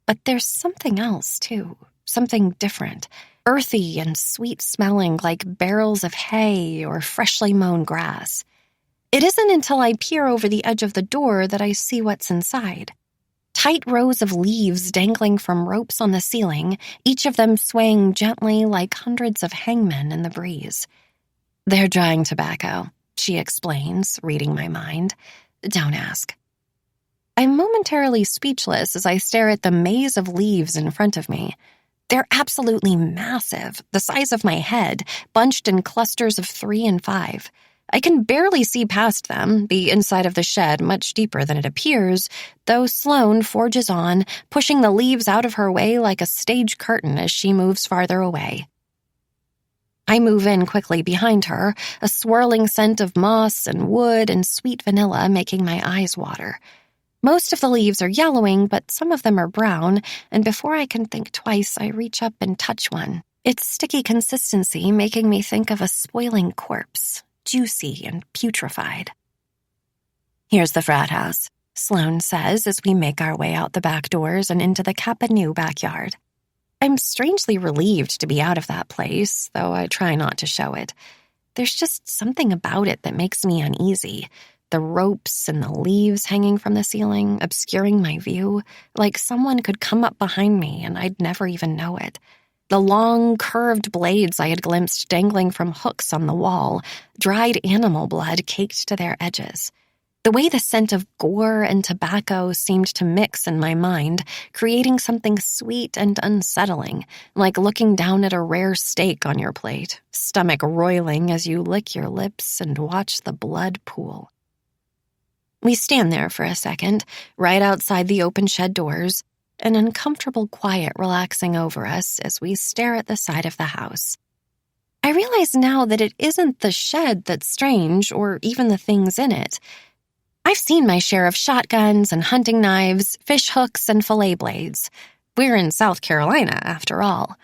But there's something else, too, something different, earthy and sweet-smelling like barrels of hay or freshly mown grass. It isn't until I peer over the edge of the door that I see what's inside. Tight rows of leaves dangling from ropes on the ceiling, each of them swaying gently like hundreds of hangmen in the breeze. They're drying tobacco, she explains, reading my mind. Don't ask. I'm momentarily speechless as I stare at the maze of leaves in front of me. They're absolutely massive, the size of my head, bunched in clusters of 3 and 5. I can barely see past them, the inside of the shed much deeper than it appears, though Sloane forges on, pushing the leaves out of her way like a stage curtain as she moves farther away. I move in quickly behind her, a swirling scent of moss and wood and sweet vanilla making my eyes water. Most of the leaves are yellowing, but some of them are brown, and before I can think twice, I reach up and touch one. Its sticky consistency making me think of a spoiling corpse, juicy and putrefied. Here's the frat house, Sloane says as we make our way out the back doors and into the Kappa Nu backyard. I'm strangely relieved to be out of that place, though I try not to show it. There's just something about it that makes me uneasy. The ropes and the leaves hanging from the ceiling, obscuring my view, like someone could come up behind me and I'd never even know it. The long, curved blades I had glimpsed dangling from hooks on the wall, dried animal blood caked to their edges. The way the scent of gore and tobacco seemed to mix in my mind, creating something sweet and unsettling, like looking down at a rare steak on your plate, stomach roiling as you lick your lips and watch the blood pool. We stand there for a second, right outside the open shed doors, an uncomfortable quiet relaxing over us as we stare at the side of the house. I realize now that it isn't the shed that's strange, or even the things in it. I've seen my share of shotguns and hunting knives, fish hooks and fillet blades. We're in South Carolina, after all.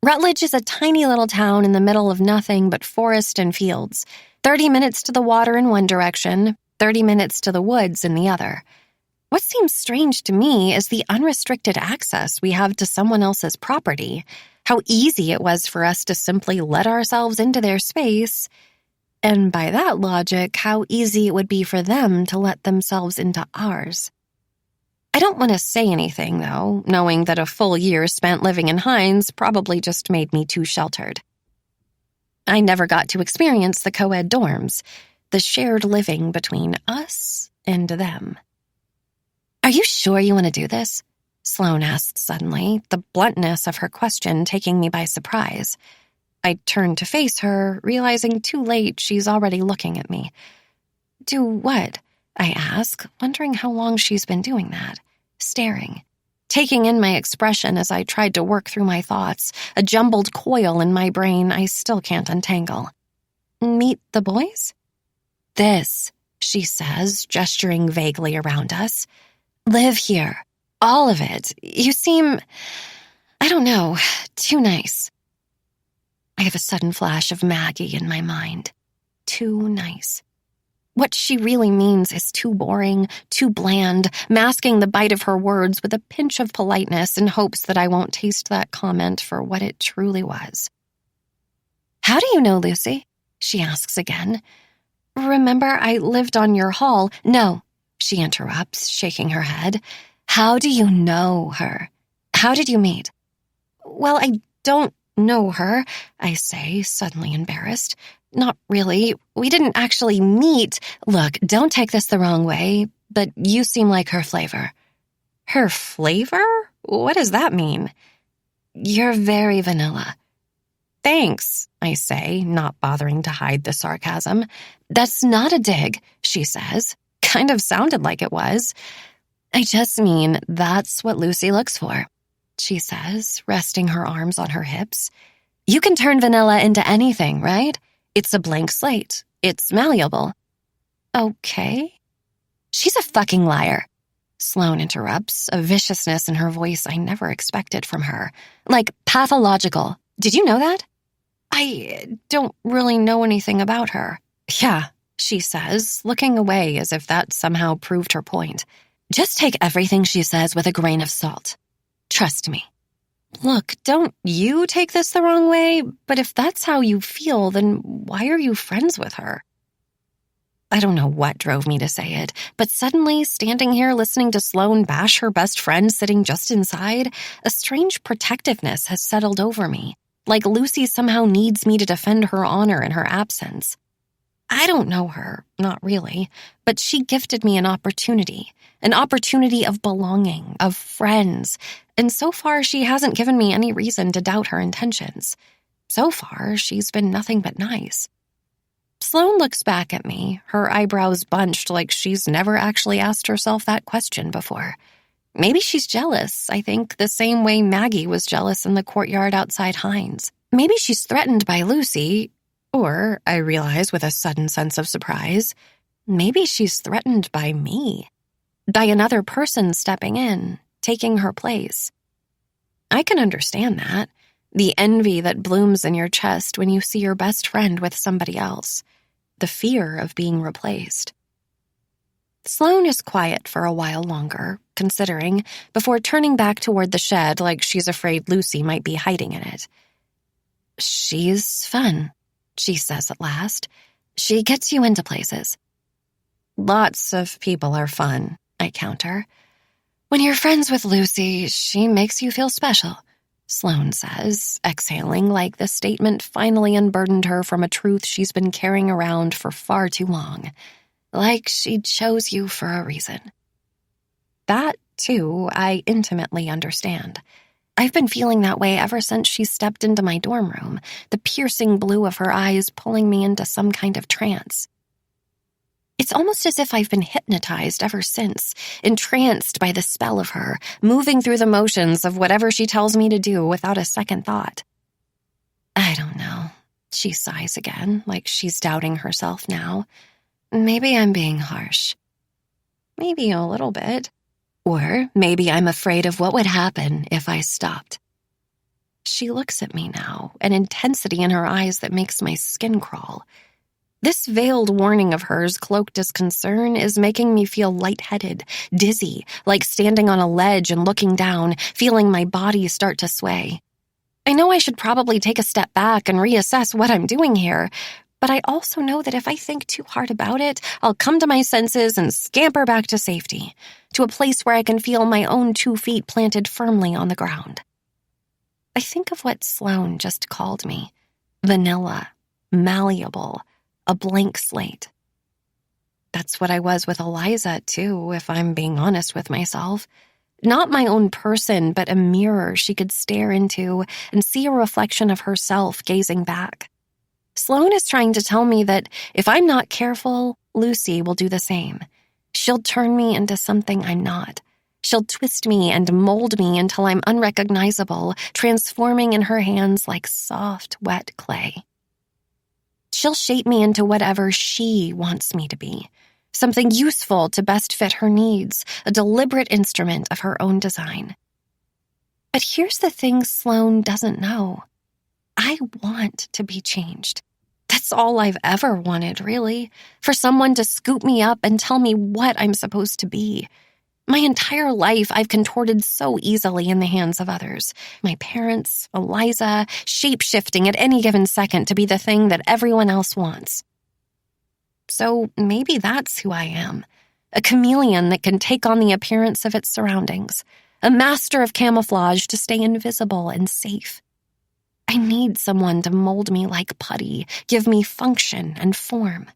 Rutledge is a tiny little town in the middle of nothing but forest and fields. 30 minutes to the water in one direction, 30 minutes to the woods in the other. What seems strange to me is the unrestricted access we have to someone else's property, how easy it was for us to simply let ourselves into their space, and by that logic, how easy it would be for them to let themselves into ours. I don't want to say anything, though, knowing that a full year spent living in Hines probably just made me too sheltered. I never got to experience the co-ed dorms, the shared living between us and them. Are you sure you want to do this? Sloane asked suddenly, the bluntness of her question taking me by surprise. I turned to face her, realizing too late she's already looking at me. Do what? I ask, wondering how long she's been doing that, staring, taking in my expression as I tried to work through my thoughts, a jumbled coil in my brain I still can't untangle. Meet the boys? This, she says, gesturing vaguely around us. Live here. All of it. You seem, I don't know, too nice. I have a sudden flash of Maggie in my mind. Too nice. What she really means is too boring, too bland, masking the bite of her words with a pinch of politeness in hopes that I won't taste that comment for what it truly was. How do you know Lucy? She asks again. Remember I lived on your hall? No, she interrupts, shaking her head. How do you know her? How did you meet? Well, I don't know her, I say, suddenly embarrassed. Not really. We didn't actually meet. Look, don't take this the wrong way, but you seem like her flavor. Her flavor? What does that mean? You're very vanilla. Thanks, I say, not bothering to hide the sarcasm. That's not a dig, she says. Kind of sounded like it was. I just mean that's what Lucy looks for, she says, resting her arms on her hips. You can turn vanilla into anything, right? It's a blank slate. It's malleable. Okay. She's a fucking liar. Sloane interrupts, a viciousness in her voice I never expected from her. Like pathological. Did you know that? I don't really know anything about her. Yeah, she says, looking away as if that somehow proved her point. Just take everything she says with a grain of salt. Trust me. Look, don't you take this the wrong way, but if that's how you feel, then why are you friends with her? I don't know what drove me to say it, but suddenly, standing here listening to Sloane bash her best friend sitting just inside, a strange protectiveness has settled over me, like Lucy somehow needs me to defend her honor in her absence. I don't know her, not really, but she gifted me an opportunity of belonging, of friends, and so far she hasn't given me any reason to doubt her intentions. So far, she's been nothing but nice. Sloane looks back at me, her eyebrows bunched like she's never actually asked herself that question before. Maybe she's jealous, I think, the same way Maggie was jealous in the courtyard outside Hines. Maybe she's threatened by Lucy, or, I realize with a sudden sense of surprise, maybe she's threatened by me. By another person stepping in, taking her place. I can understand that. The envy that blooms in your chest when you see your best friend with somebody else. The fear of being replaced. Sloane is quiet for a while longer, considering, before turning back toward the shed like she's afraid Lucy might be hiding in it. She's fun, she says at last. She gets you into places. Lots of people are fun, I counter. When you're friends with Lucy, she makes you feel special. Sloane says, exhaling like the statement finally unburdened her from a truth she's been carrying around for far too long. Like she chose you for a reason. That, too, I intimately understand. I've been feeling that way ever since she stepped into my dorm room, the piercing blue of her eyes pulling me into some kind of trance. It's almost as if I've been hypnotized ever since, entranced by the spell of her, moving through the motions of whatever she tells me to do without a second thought. I don't know. She sighs again, like she's doubting herself now. Maybe I'm being harsh. Maybe a little bit. Or maybe I'm afraid of what would happen if I stopped. She looks at me now, an intensity in her eyes that makes my skin crawl. This veiled warning of hers, cloaked as concern, is making me feel lightheaded, dizzy, like standing on a ledge and looking down, feeling my body start to sway. I know I should probably take a step back and reassess what I'm doing here, but I also know that if I think too hard about it, I'll come to my senses and scamper back to safety, to a place where I can feel my own 2 feet planted firmly on the ground. I think of what Sloane just called me. Vanilla, malleable, a blank slate. That's what I was with Eliza, too, if I'm being honest with myself. Not my own person, but a mirror she could stare into and see a reflection of herself gazing back. Sloane is trying to tell me that if I'm not careful, Lucy will do the same. She'll turn me into something I'm not. She'll twist me and mold me until I'm unrecognizable, transforming in her hands like soft, wet clay. She'll shape me into whatever she wants me to be, something useful to best fit her needs, a deliberate instrument of her own design. But here's the thing Sloane doesn't know. I want to be changed. That's all I've ever wanted, really, for someone to scoop me up and tell me what I'm supposed to be. My entire life, I've contorted so easily in the hands of others. My parents, Eliza, shape-shifting at any given second to be the thing that everyone else wants. So maybe that's who I am. A chameleon that can take on the appearance of its surroundings. A master of camouflage to stay invisible and safe. I need someone to mold me like putty, give me function and form.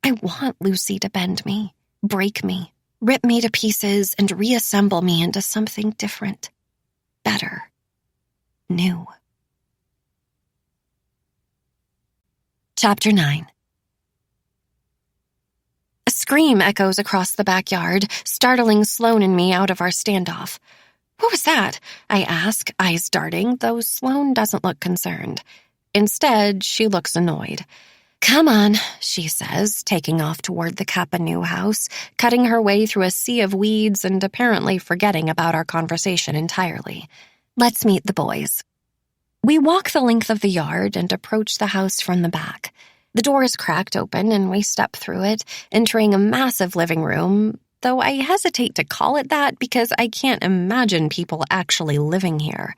I want Lucy to bend me, break me, rip me to pieces and reassemble me into something different, better, new. Chapter 9. A scream echoes across the backyard, startling Sloane and me out of our standoff. What was that? I ask, eyes darting, though Sloane doesn't look concerned. Instead, she looks annoyed. "Come on," she says, taking off toward the Kappa New house, cutting her way through a sea of weeds and apparently forgetting about our conversation entirely. "Let's meet the boys." We walk the length of the yard and approach the house from the back. The door is cracked open and we step through it, entering a massive living room, though I hesitate to call it that because I can't imagine people actually living here.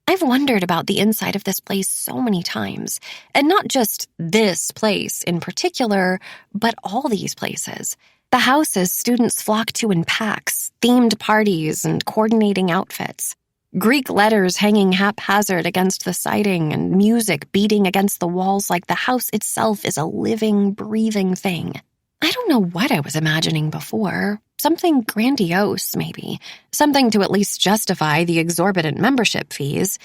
I've wondered about the inside of this place so many times, and not just this place in particular, but all these places. The houses students flock to in packs, themed parties, and coordinating outfits. Greek letters hanging haphazard against the siding and music beating against the walls like the house itself is a living, breathing thing. I don't know what I was imagining before. Something grandiose, maybe. Something to at least justify the exorbitant membership fees.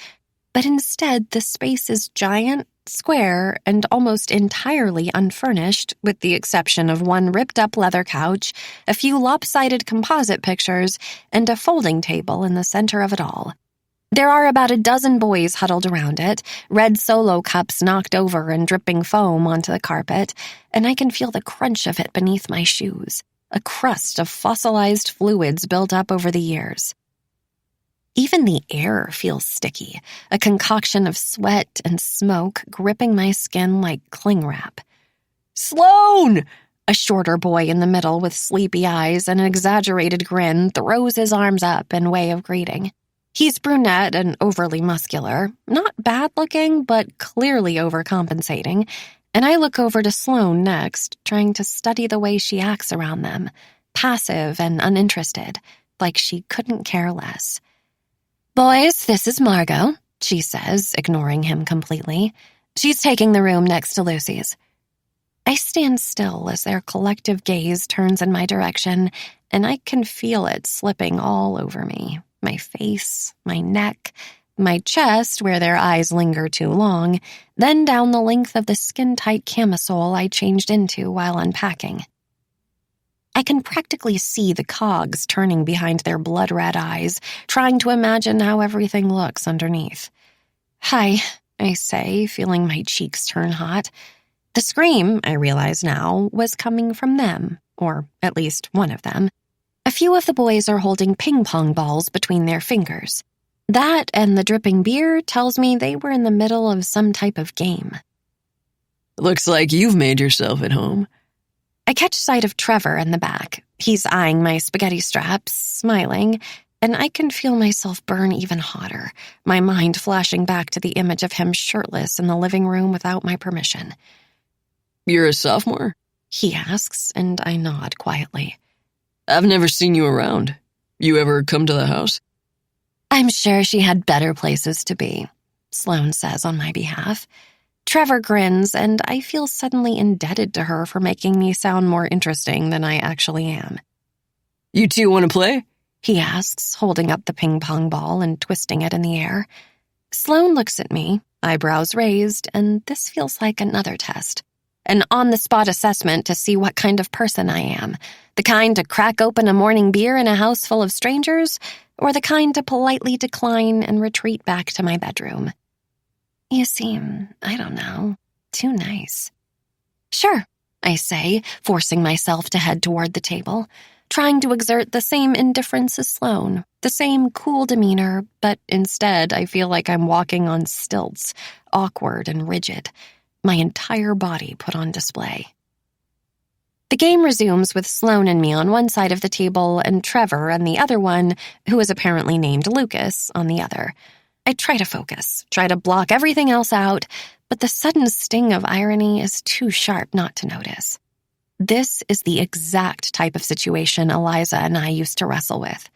But instead, the space is giant, square, and almost entirely unfurnished, with the exception of one ripped-up leather couch, a few lopsided composite pictures, and a folding table in the center of it all. There are about a dozen boys huddled around it, red Solo cups knocked over and dripping foam onto the carpet, and I can feel the crunch of it beneath my shoes, a crust of fossilized fluids built up over the years. Even the air feels sticky, a concoction of sweat and smoke gripping my skin like cling wrap. "Sloan!" A shorter boy in the middle with sleepy eyes and an exaggerated grin throws his arms up in way of greeting. He's brunette and overly muscular, not bad-looking, but clearly overcompensating, and I look over to Sloan next, trying to study the way she acts around them, passive and uninterested, like she couldn't care less. "Boys, this is Margot," she says, ignoring him completely. "She's taking the room next to Lucy's." I stand still as their collective gaze turns in my direction, and I can feel it slipping all over me. My face, my neck, my chest where their eyes linger too long, then down the length of the skin-tight camisole I changed into while unpacking. I can practically see the cogs turning behind their blood-red eyes, trying to imagine how everything looks underneath. "Hi," I say, feeling my cheeks turn hot. The scream, I realize now, was coming from them, or at least one of them. A few of the boys are holding ping-pong balls between their fingers. That and the dripping beer tells me they were in the middle of some type of game. "Looks like you've made yourself at home." I catch sight of Trevor in the back. He's eyeing my spaghetti straps, smiling, and I can feel myself burn even hotter, my mind flashing back to the image of him shirtless in the living room without my permission. "You're a sophomore?" he asks, and I nod quietly. "I've never seen you around. You ever come to the house?" "I'm sure she had better places to be," Sloan says on my behalf. Trevor grins, and I feel suddenly indebted to her for making me sound more interesting than I actually am. "You two want to play?" he asks, holding up the ping-pong ball and twisting it in the air. Sloan looks at me, eyebrows raised, and this feels like another test. An on-the-spot assessment to see what kind of person I am. The kind to crack open a morning beer in a house full of strangers, or the kind to politely decline and retreat back to my bedroom. You seem, I don't know, too nice. "Sure," I say, forcing myself to head toward the table, trying to exert the same indifference as Sloan, the same cool demeanor, but instead I feel like I'm walking on stilts, awkward and rigid, my entire body put on display. The game resumes with Sloan and me on one side of the table and Trevor and the other one, who is apparently named Lucas, on the other. I try to focus, try to block everything else out, but the sudden sting of irony is too sharp not to notice. This is the exact type of situation Eliza and I used to wrestle with.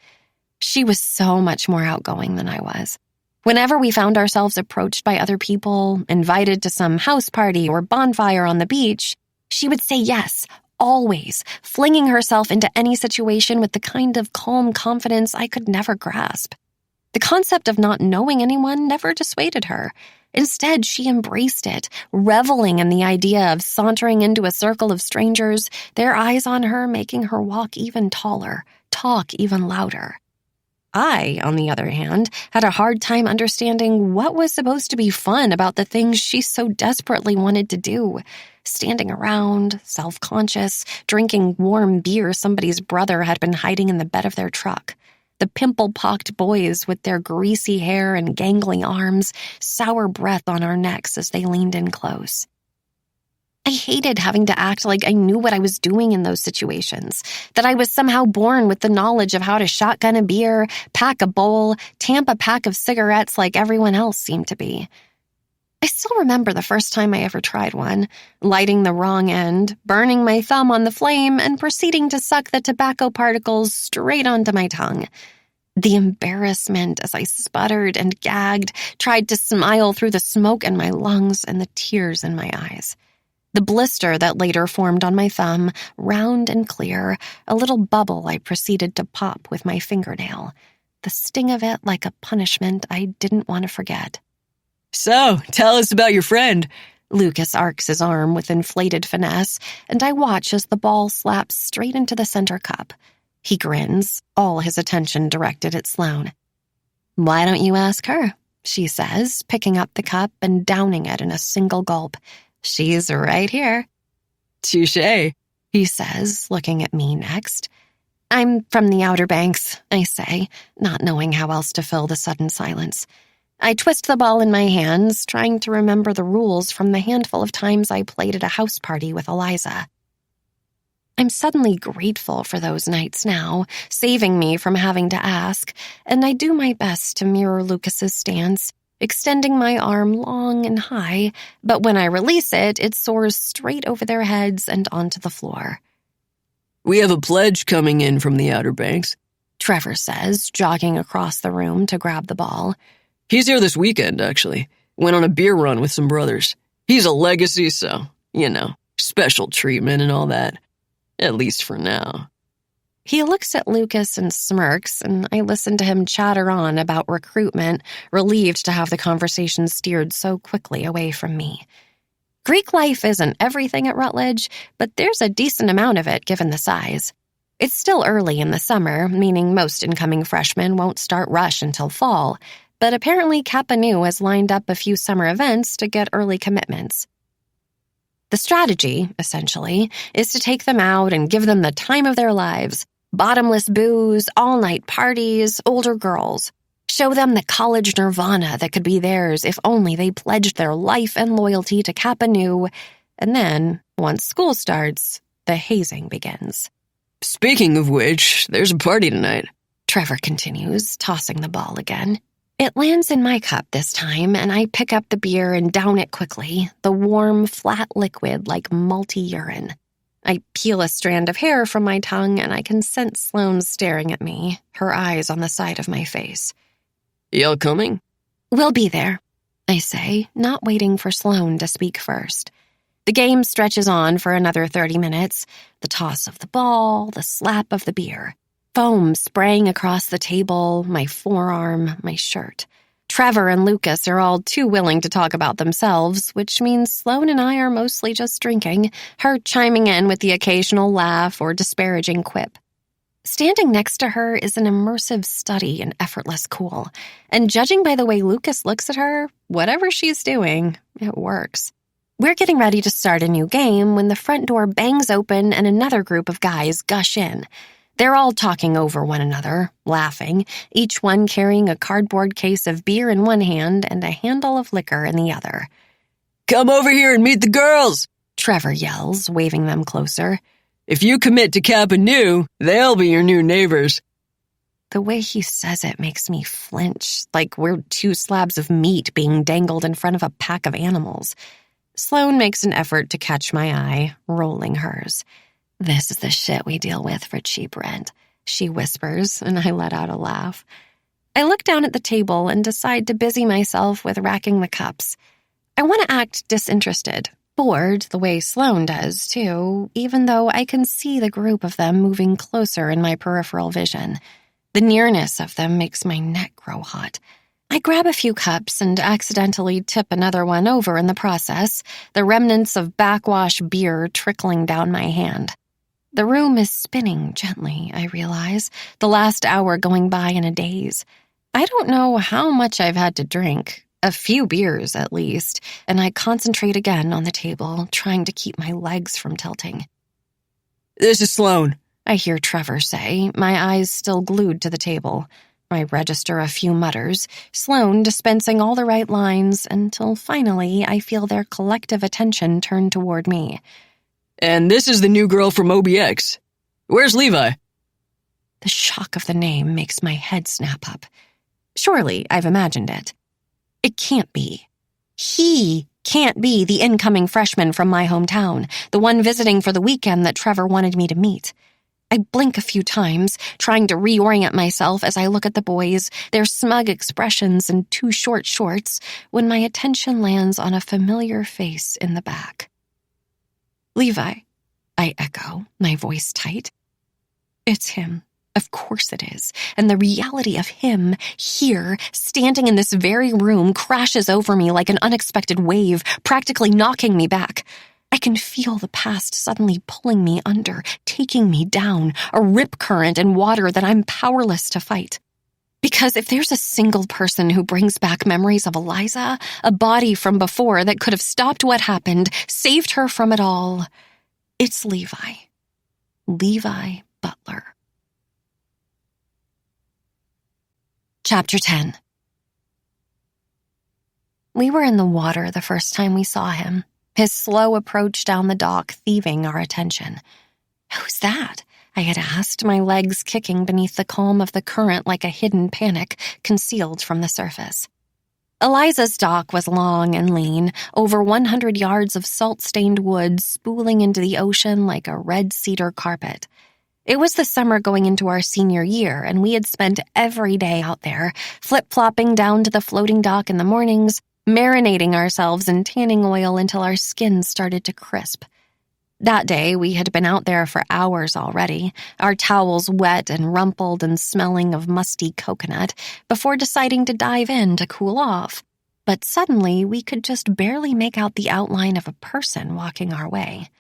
She was so much more outgoing than I was. Whenever we found ourselves approached by other people, invited to some house party or bonfire on the beach, she would say yes, always, flinging herself into any situation with the kind of calm confidence I could never grasp. The concept of not knowing anyone never dissuaded her. Instead, she embraced it, reveling in the idea of sauntering into a circle of strangers, their eyes on her making her walk even taller, talk even louder. I, on the other hand, had a hard time understanding what was supposed to be fun about the things she so desperately wanted to do. Standing around, self-conscious, drinking warm beer somebody's brother had been hiding in the bed of their truck. The pimple-pocked boys with their greasy hair and gangly arms, sour breath on our necks as they leaned in close. I hated having to act like I knew what I was doing in those situations, that I was somehow born with the knowledge of how to shotgun a beer, pack a bowl, tamp a pack of cigarettes like everyone else seemed to be. I still remember the first time I ever tried one, lighting the wrong end, burning my thumb on the flame, and proceeding to suck the tobacco particles straight onto my tongue. The embarrassment as I sputtered and gagged, tried to smile through the smoke in my lungs and the tears in my eyes. The blister that later formed on my thumb, round and clear, a little bubble I proceeded to pop with my fingernail. The sting of it like a punishment I didn't want to forget. So, tell us about your friend. Lucas arcs his arm with inflated finesse, and I watch as the ball slaps straight into the center cup. He grins, all his attention directed at Sloane. "Why don't you ask her?" she says, picking up the cup and downing it in a single gulp. "She's right here." Touché, he says, looking at me next. "I'm from the Outer Banks," I say, not knowing how else to fill the sudden silence. I twist the ball in my hands, trying to remember the rules from the handful of times I played at a house party with Eliza. I'm suddenly grateful for those nights now, saving me from having to ask, and I do my best to mirror Lucas's stance, extending my arm long and high, but when I release it, it soars straight over their heads and onto the floor. "We have a pledge coming in from the Outer Banks," Trevor says, jogging across the room to grab the ball. "He's here this weekend, actually. Went on a beer run with some brothers. He's a legacy, so, special treatment and all that. At least for now." He looks at Lucas and smirks, and I listen to him chatter on about recruitment, relieved to have the conversation steered so quickly away from me. Greek life isn't everything at Rutledge, but there's a decent amount of it given the size. It's still early in the summer, meaning most incoming freshmen won't start rush until fall, but apparently Kappa Nu has lined up a few summer events to get early commitments. The strategy, essentially, is to take them out and give them the time of their lives. Bottomless booze, all-night parties, older girls. Show them the college nirvana that could be theirs if only they pledged their life and loyalty to Kappa Nu. And then, once school starts, the hazing begins. "Speaking of which, there's a party tonight," Trevor continues, tossing the ball again. It lands in my cup this time, and I pick up the beer and down it quickly, the warm, flat liquid like malty urine. I peel a strand of hair from my tongue, and I can sense Sloane staring at me, her eyes on the side of my face. "Y'all coming?" "We'll be there," I say, not waiting for Sloane to speak first. The game stretches on for another 30 minutes, the toss of the ball, the slap of the beer. Foam spraying across the table, my forearm, my shirt. Trevor and Lucas are all too willing to talk about themselves, which means Sloane and I are mostly just drinking, her chiming in with the occasional laugh or disparaging quip. Standing next to her is an immersive study in effortless cool, and judging by the way Lucas looks at her, whatever she's doing, it works. We're getting ready to start a new game when the front door bangs open and another group of guys gush in. They're all talking over one another, laughing, each one carrying a cardboard case of beer in one hand and a handle of liquor in the other. "Come over here and meet the girls," Trevor yells, waving them closer. "If you commit to Kappa Nu, they'll be your new neighbors." The way he says it makes me flinch, like we're two slabs of meat being dangled in front of a pack of animals. Sloane makes an effort to catch my eye, rolling hers. "This is the shit we deal with for cheap rent," she whispers, and I let out a laugh. I look down at the table and decide to busy myself with racking the cups. I want to act disinterested, bored the way Sloane does, too, even though I can see the group of them moving closer in my peripheral vision. The nearness of them makes my neck grow hot. I grab a few cups and accidentally tip another one over in the process, the remnants of backwash beer trickling down my hand. The room is spinning gently, I realize, the last hour going by in a daze. I don't know how much I've had to drink, a few beers at least, and I concentrate again on the table, trying to keep my legs from tilting. This is Sloan, I hear Trevor say, my eyes still glued to the table. I register a few mutters, Sloan dispensing all the right lines until finally I feel their collective attention turn toward me. And this is the new girl from OBX. Where's Levi? The shock of the name makes my head snap up. Surely I've imagined it. It can't be. He can't be the incoming freshman from my hometown, the one visiting for the weekend that Trevor wanted me to meet. I blink a few times, trying to reorient myself as I look at the boys, their smug expressions and too short shorts, when my attention lands on a familiar face in the back. Levi, I echo, my voice tight. It's him. Of course it is. And the reality of him, here, standing in this very room, crashes over me like an unexpected wave, practically knocking me back. I can feel the past suddenly pulling me under, taking me down, a rip current in water that I'm powerless to fight. Because if there's a single person who brings back memories of Eliza, a body from before that could have stopped what happened, saved her from it all, it's Levi. Levi Butler. Chapter 10. We were in the water the first time we saw him, his slow approach down the dock thieving our attention. Who's that? I had asked, my legs kicking beneath the calm of the current like a hidden panic concealed from the surface. Eliza's dock was long and lean, over 100 yards of salt-stained wood spooling into the ocean like a red cedar carpet. It was the summer going into our senior year, and we had spent every day out there, flip-flopping down to the floating dock in the mornings, marinating ourselves in tanning oil until our skin started to crisp. That day, we had been out there for hours already, our towels wet and rumpled and smelling of musty coconut, before deciding to dive in to cool off. But suddenly, we could just barely make out the outline of a person walking our way.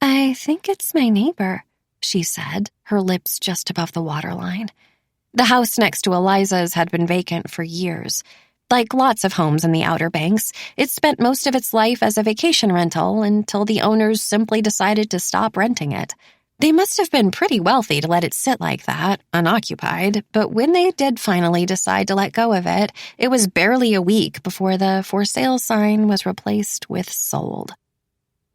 "I think it's my neighbor," she said, her lips just above the waterline. The house next to Eliza's had been vacant for years. Like lots of homes in the Outer Banks, it spent most of its life as a vacation rental until the owners simply decided to stop renting it. They must have been pretty wealthy to let it sit like that, unoccupied, but when they did finally decide to let go of it, it was barely a week before the for sale sign was replaced with sold.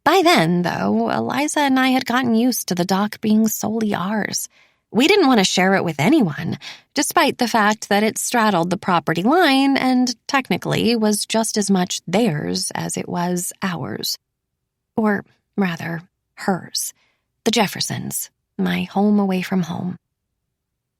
By then, though, Eliza and I had gotten used to the dock being solely ours. We didn't want to share it with anyone, despite the fact that it straddled the property line and technically was just as much theirs as it was ours. Or, rather, hers. The Jeffersons, my home away from home.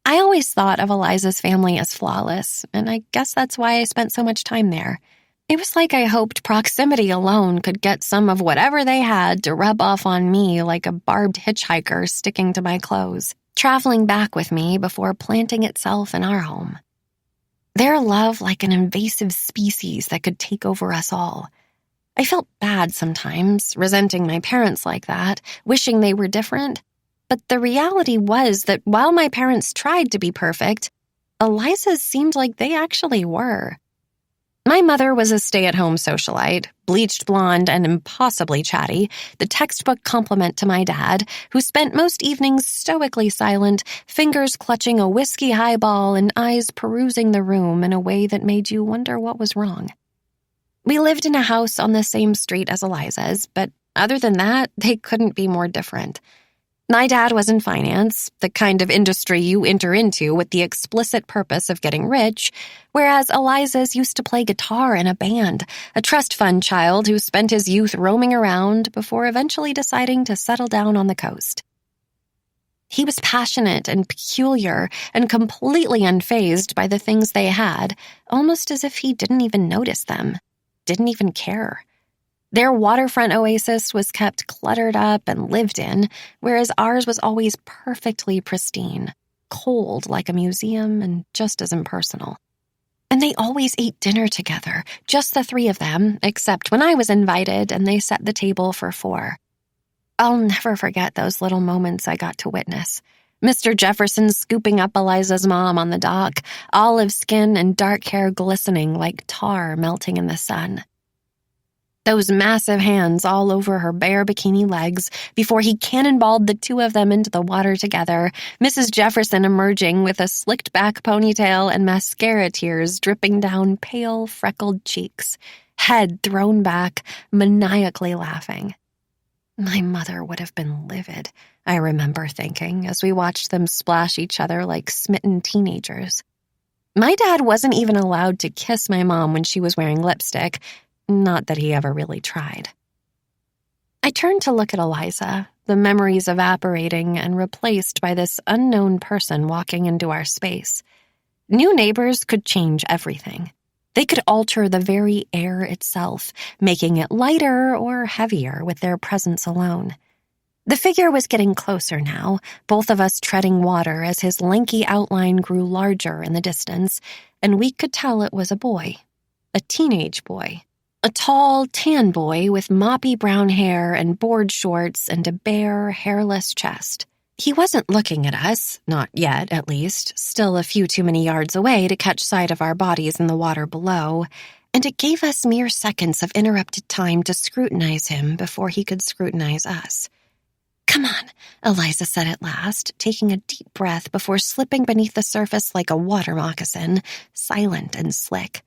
I always thought of Eliza's family as flawless, and I guess that's why I spent so much time there. It was like I hoped proximity alone could get some of whatever they had to rub off on me like a barbed hitchhiker sticking to my clothes, traveling back with me before planting itself in our home. Their love like an invasive species that could take over us all. I felt bad sometimes, resenting my parents like that, wishing they were different. But the reality was that while my parents tried to be perfect, Eliza's seemed like they actually were. My mother was a stay-at-home socialite, bleached blonde and impossibly chatty, the textbook complement to my dad, who spent most evenings stoically silent, fingers clutching a whiskey highball and eyes perusing the room in a way that made you wonder what was wrong. We lived in a house on the same street as Eliza's, but other than that, they couldn't be more different. My dad was in finance, the kind of industry you enter into with the explicit purpose of getting rich, whereas Eliza's used to play guitar in a band, a trust fund child who spent his youth roaming around before eventually deciding to settle down on the coast. He was passionate and peculiar and completely unfazed by the things they had, almost as if he didn't even notice them, didn't even care. Their waterfront oasis was kept cluttered up and lived in, whereas ours was always perfectly pristine, cold like a museum and just as impersonal. And they always ate dinner together, just the three of them, except when I was invited and they set the table for 4. I'll never forget those little moments I got to witness. Mr. Jefferson scooping up Eliza's mom on the dock, olive skin and dark hair glistening like tar melting in the sun. Those massive hands all over her bare bikini legs before he cannonballed the two of them into the water together, Mrs. Jefferson emerging with a slicked-back ponytail and mascara tears dripping down pale, freckled cheeks, head thrown back, maniacally laughing. My mother would have been livid, I remember thinking, as we watched them splash each other like smitten teenagers. My dad wasn't even allowed to kiss my mom when she was wearing lipstick, not that he ever really tried. I turned to look at Eliza, the memories evaporating and replaced by this unknown person walking into our space. New neighbors could change everything. They could alter the very air itself, making it lighter or heavier with their presence alone. The figure was getting closer now, both of us treading water as his lanky outline grew larger in the distance, and we could tell it was a boy, a teenage boy. A tall, tan boy with moppy brown hair and board shorts and a bare, hairless chest. He wasn't looking at us, not yet, at least, still a few too many yards away to catch sight of our bodies in the water below, and it gave us mere seconds of interrupted time to scrutinize him before he could scrutinize us. "Come on," Eliza said at last, taking a deep breath before slipping beneath the surface like a water moccasin, silent and slick.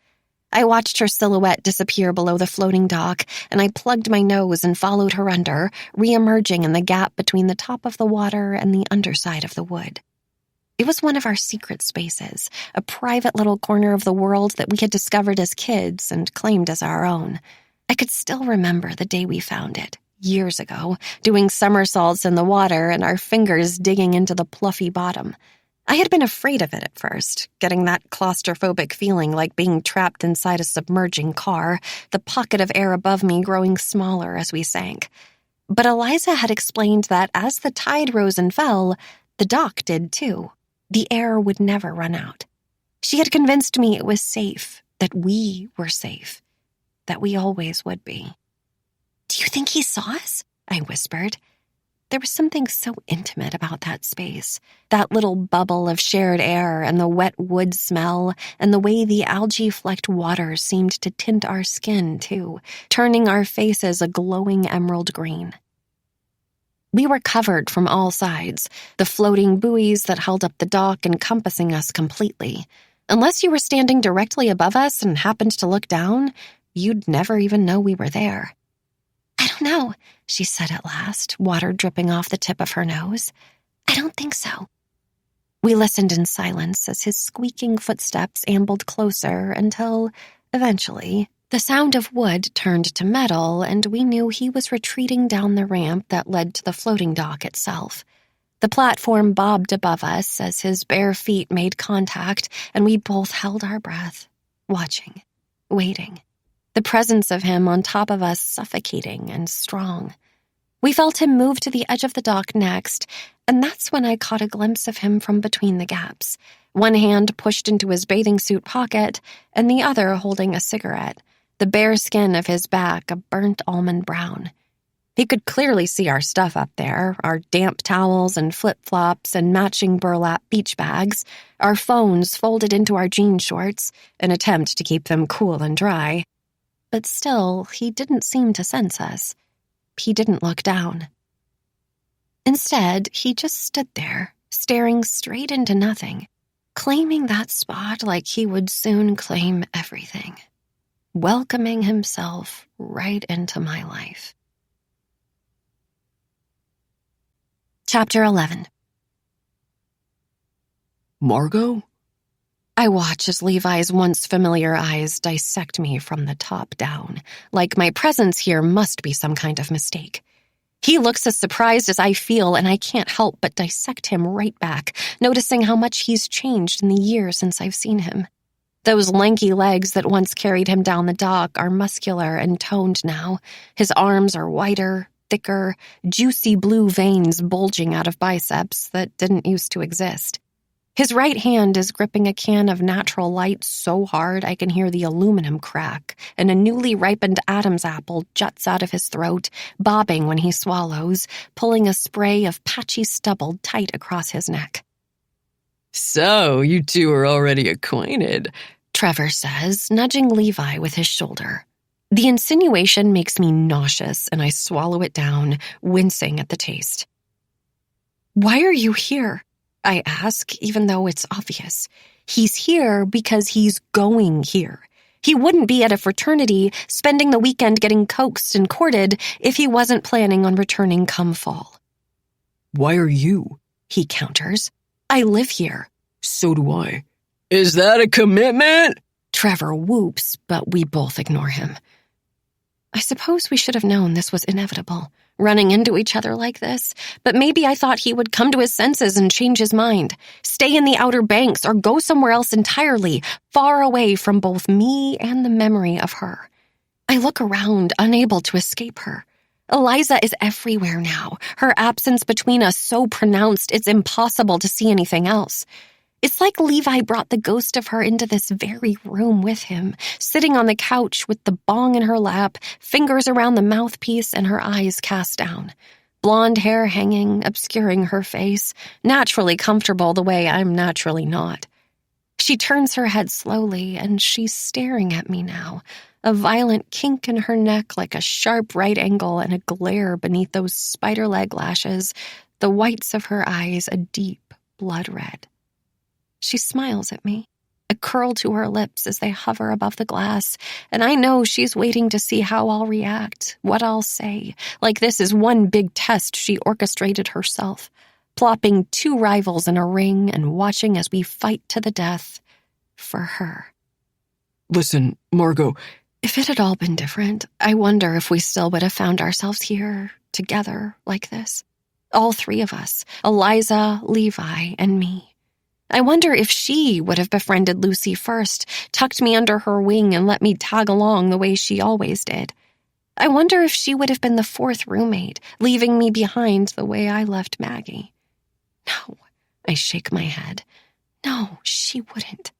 I watched her silhouette disappear below the floating dock, and I plugged my nose and followed her under, re-emerging in the gap between the top of the water and the underside of the wood. It was one of our secret spaces, a private little corner of the world that we had discovered as kids and claimed as our own. I could still remember the day we found it, years ago, doing somersaults in the water and our fingers digging into the fluffy bottom. I had been afraid of it at first, getting that claustrophobic feeling like being trapped inside a submerging car, the pocket of air above me growing smaller as we sank. But Eliza had explained that as the tide rose and fell, the dock did too. The air would never run out. She had convinced me it was safe, that we were safe, that we always would be. "Do you think he saw us?" I whispered. There was something so intimate about that space, that little bubble of shared air and the wet wood smell and the way the algae-flecked water seemed to tint our skin, too, turning our faces a glowing emerald green. We were covered from all sides, the floating buoys that held up the dock encompassing us completely. Unless you were standing directly above us and happened to look down, you'd never even know we were there. "I don't know," she said at last, water dripping off the tip of her nose. "I don't think so." We listened in silence as his squeaking footsteps ambled closer until, eventually, the sound of wood turned to metal and we knew he was retreating down the ramp that led to the floating dock itself. The platform bobbed above us as his bare feet made contact and we both held our breath, watching, waiting. The presence of him on top of us suffocating and strong. We felt him move to the edge of the dock next, and that's when I caught a glimpse of him from between the gaps, one hand pushed into his bathing suit pocket and the other holding a cigarette, the bare skin of his back a burnt almond brown. He could clearly see our stuff up there, our damp towels and flip-flops and matching burlap beach bags, our phones folded into our jean shorts, an attempt to keep them cool and dry. But still, he didn't seem to sense us. He didn't look down. Instead, he just stood there, staring straight into nothing, claiming that spot like he would soon claim everything, welcoming himself right into my life. Chapter 11. Margot? I watch as Levi's once familiar eyes dissect me from the top down, like my presence here must be some kind of mistake. He looks as surprised as I feel, and I can't help but dissect him right back, noticing how much he's changed in the year since I've seen him. Those lanky legs that once carried him down the dock are muscular and toned now. His arms are wider, thicker, juicy blue veins bulging out of biceps that didn't used to exist. His right hand is gripping a can of natural light so hard I can hear the aluminum crack, and a newly ripened Adam's apple juts out of his throat, bobbing when he swallows, pulling a spray of patchy stubble tight across his neck. So, you two are already acquainted, Trevor says, nudging Levi with his shoulder. The insinuation makes me nauseous, and I swallow it down, wincing at the taste. Why are you here? I ask, even though it's obvious. He's here because he's going here. He wouldn't be at a fraternity spending the weekend getting coaxed and courted if he wasn't planning on returning come fall. Why are you? He counters. I live here. So do I. Is that a commitment? Trevor whoops, but we both ignore him. I suppose we should have known this was inevitable, running into each other like this, but maybe I thought he would come to his senses and change his mind, stay in the Outer Banks or go somewhere else entirely, far away from both me and the memory of her. I look around, unable to escape her. Eliza is everywhere now, her absence between us so pronounced it's impossible to see anything else. It's like Levi brought the ghost of her into this very room with him, sitting on the couch with the bong in her lap, fingers around the mouthpiece and her eyes cast down. Blonde hair hanging, obscuring her face, naturally comfortable the way I'm naturally not. She turns her head slowly, and she's staring at me now, a violent kink in her neck like a sharp right angle and a glare beneath those spider leg lashes, the whites of her eyes a deep blood red. She smiles at me, a curl to her lips as they hover above the glass, and I know she's waiting to see how I'll react, what I'll say, like this is one big test she orchestrated herself, plopping two rivals in a ring and watching as we fight to the death for her. Listen, Margot. If it had all been different, I wonder if we still would have found ourselves here, together, like this. All three of us, Eliza, Levi, and me. I wonder if she would have befriended Lucy first, tucked me under her wing and let me tag along the way she always did. I wonder if she would have been the fourth roommate, leaving me behind the way I left Maggie. No, I shake my head. No, she wouldn't.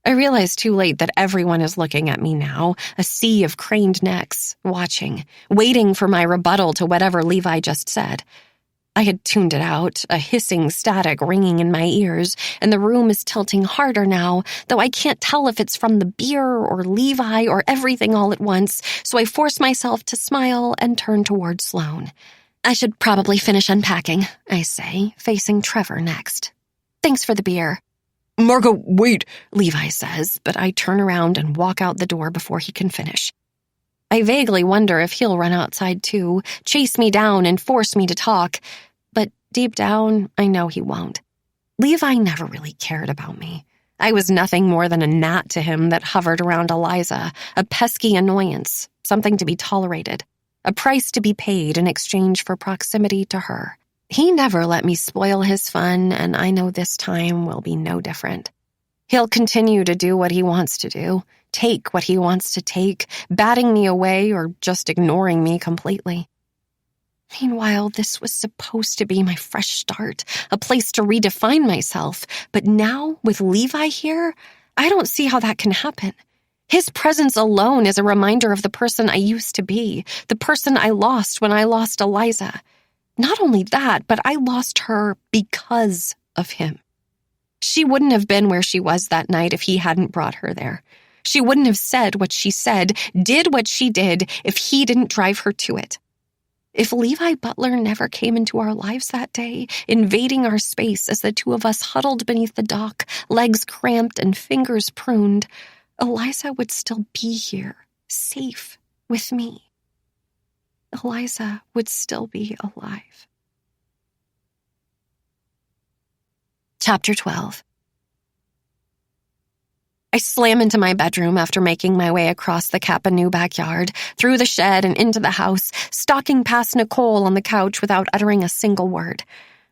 I realize too late that everyone is looking at me now, a sea of craned necks, watching, waiting for my rebuttal to whatever Levi just said. I had tuned it out, a hissing static ringing in my ears, and the room is tilting harder now, though I can't tell if it's from the beer or Levi or everything all at once, so I force myself to smile and turn toward Sloane. I should probably finish unpacking, I say, facing Trevor next. Thanks for the beer. Margot, wait, Levi says, but I turn around and walk out the door before he can finish. I vaguely wonder if he'll run outside too, chase me down and force me to talk, but deep down, I know he won't. Levi never really cared about me. I was nothing more than a gnat to him that hovered around Eliza, a pesky annoyance, something to be tolerated, a price to be paid in exchange for proximity to her. He never let me spoil his fun, and I know this time will be no different. He'll continue to do what he wants to do, take what he wants to take, batting me away or just ignoring me completely. Meanwhile, this was supposed to be my fresh start, a place to redefine myself, but now, with Levi here, I don't see how that can happen. His presence alone is a reminder of the person I used to be, the person I lost when I lost Eliza. Not only that, but I lost her because of him. She wouldn't have been where she was that night if he hadn't brought her there. She wouldn't have said what she said, did what she did, if he didn't drive her to it. If Levi Butler never came into our lives that day, invading our space as the two of us huddled beneath the dock, legs cramped and fingers pruned, Eliza would still be here, safe, with me. Eliza would still be alive. Chapter 12. I slam into my bedroom after making my way across the Kappa-New backyard, through the shed and into the house, stalking past Nicole on the couch without uttering a single word.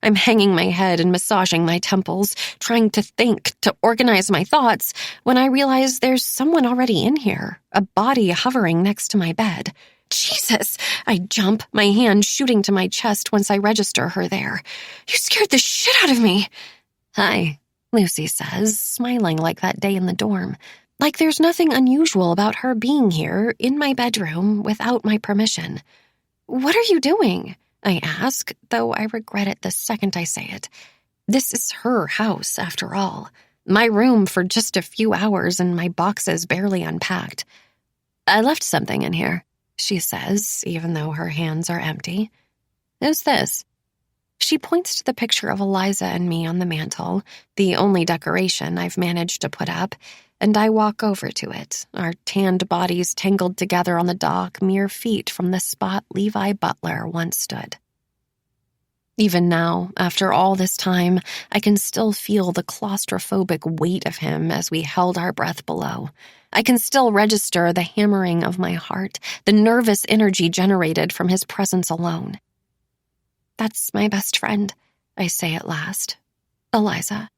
I'm hanging my head and massaging my temples, trying to think, to organize my thoughts, when I realize there's someone already in here, a body hovering next to my bed. Jesus! I jump, my hand shooting to my chest once I register her there. You scared the shit out of me! "Hi," Lucy says, smiling like that day in the dorm. Like there's nothing unusual about her being here in my bedroom without my permission. "What are you doing?" I ask, though I regret it the second I say it. This is her house, after all. My room for just a few hours and my boxes barely unpacked. "I left something in here," she says, even though her hands are empty. "Who's this?" She points to the picture of Eliza and me on the mantel, the only decoration I've managed to put up, and I walk over to it, our tanned bodies tangled together on the dock mere feet from the spot Levi Butler once stood. Even now, after all this time, I can still feel the claustrophobic weight of him as we held our breath below. I can still register the hammering of my heart, the nervous energy generated from his presence alone. "That's my best friend," I say at last. "Eliza."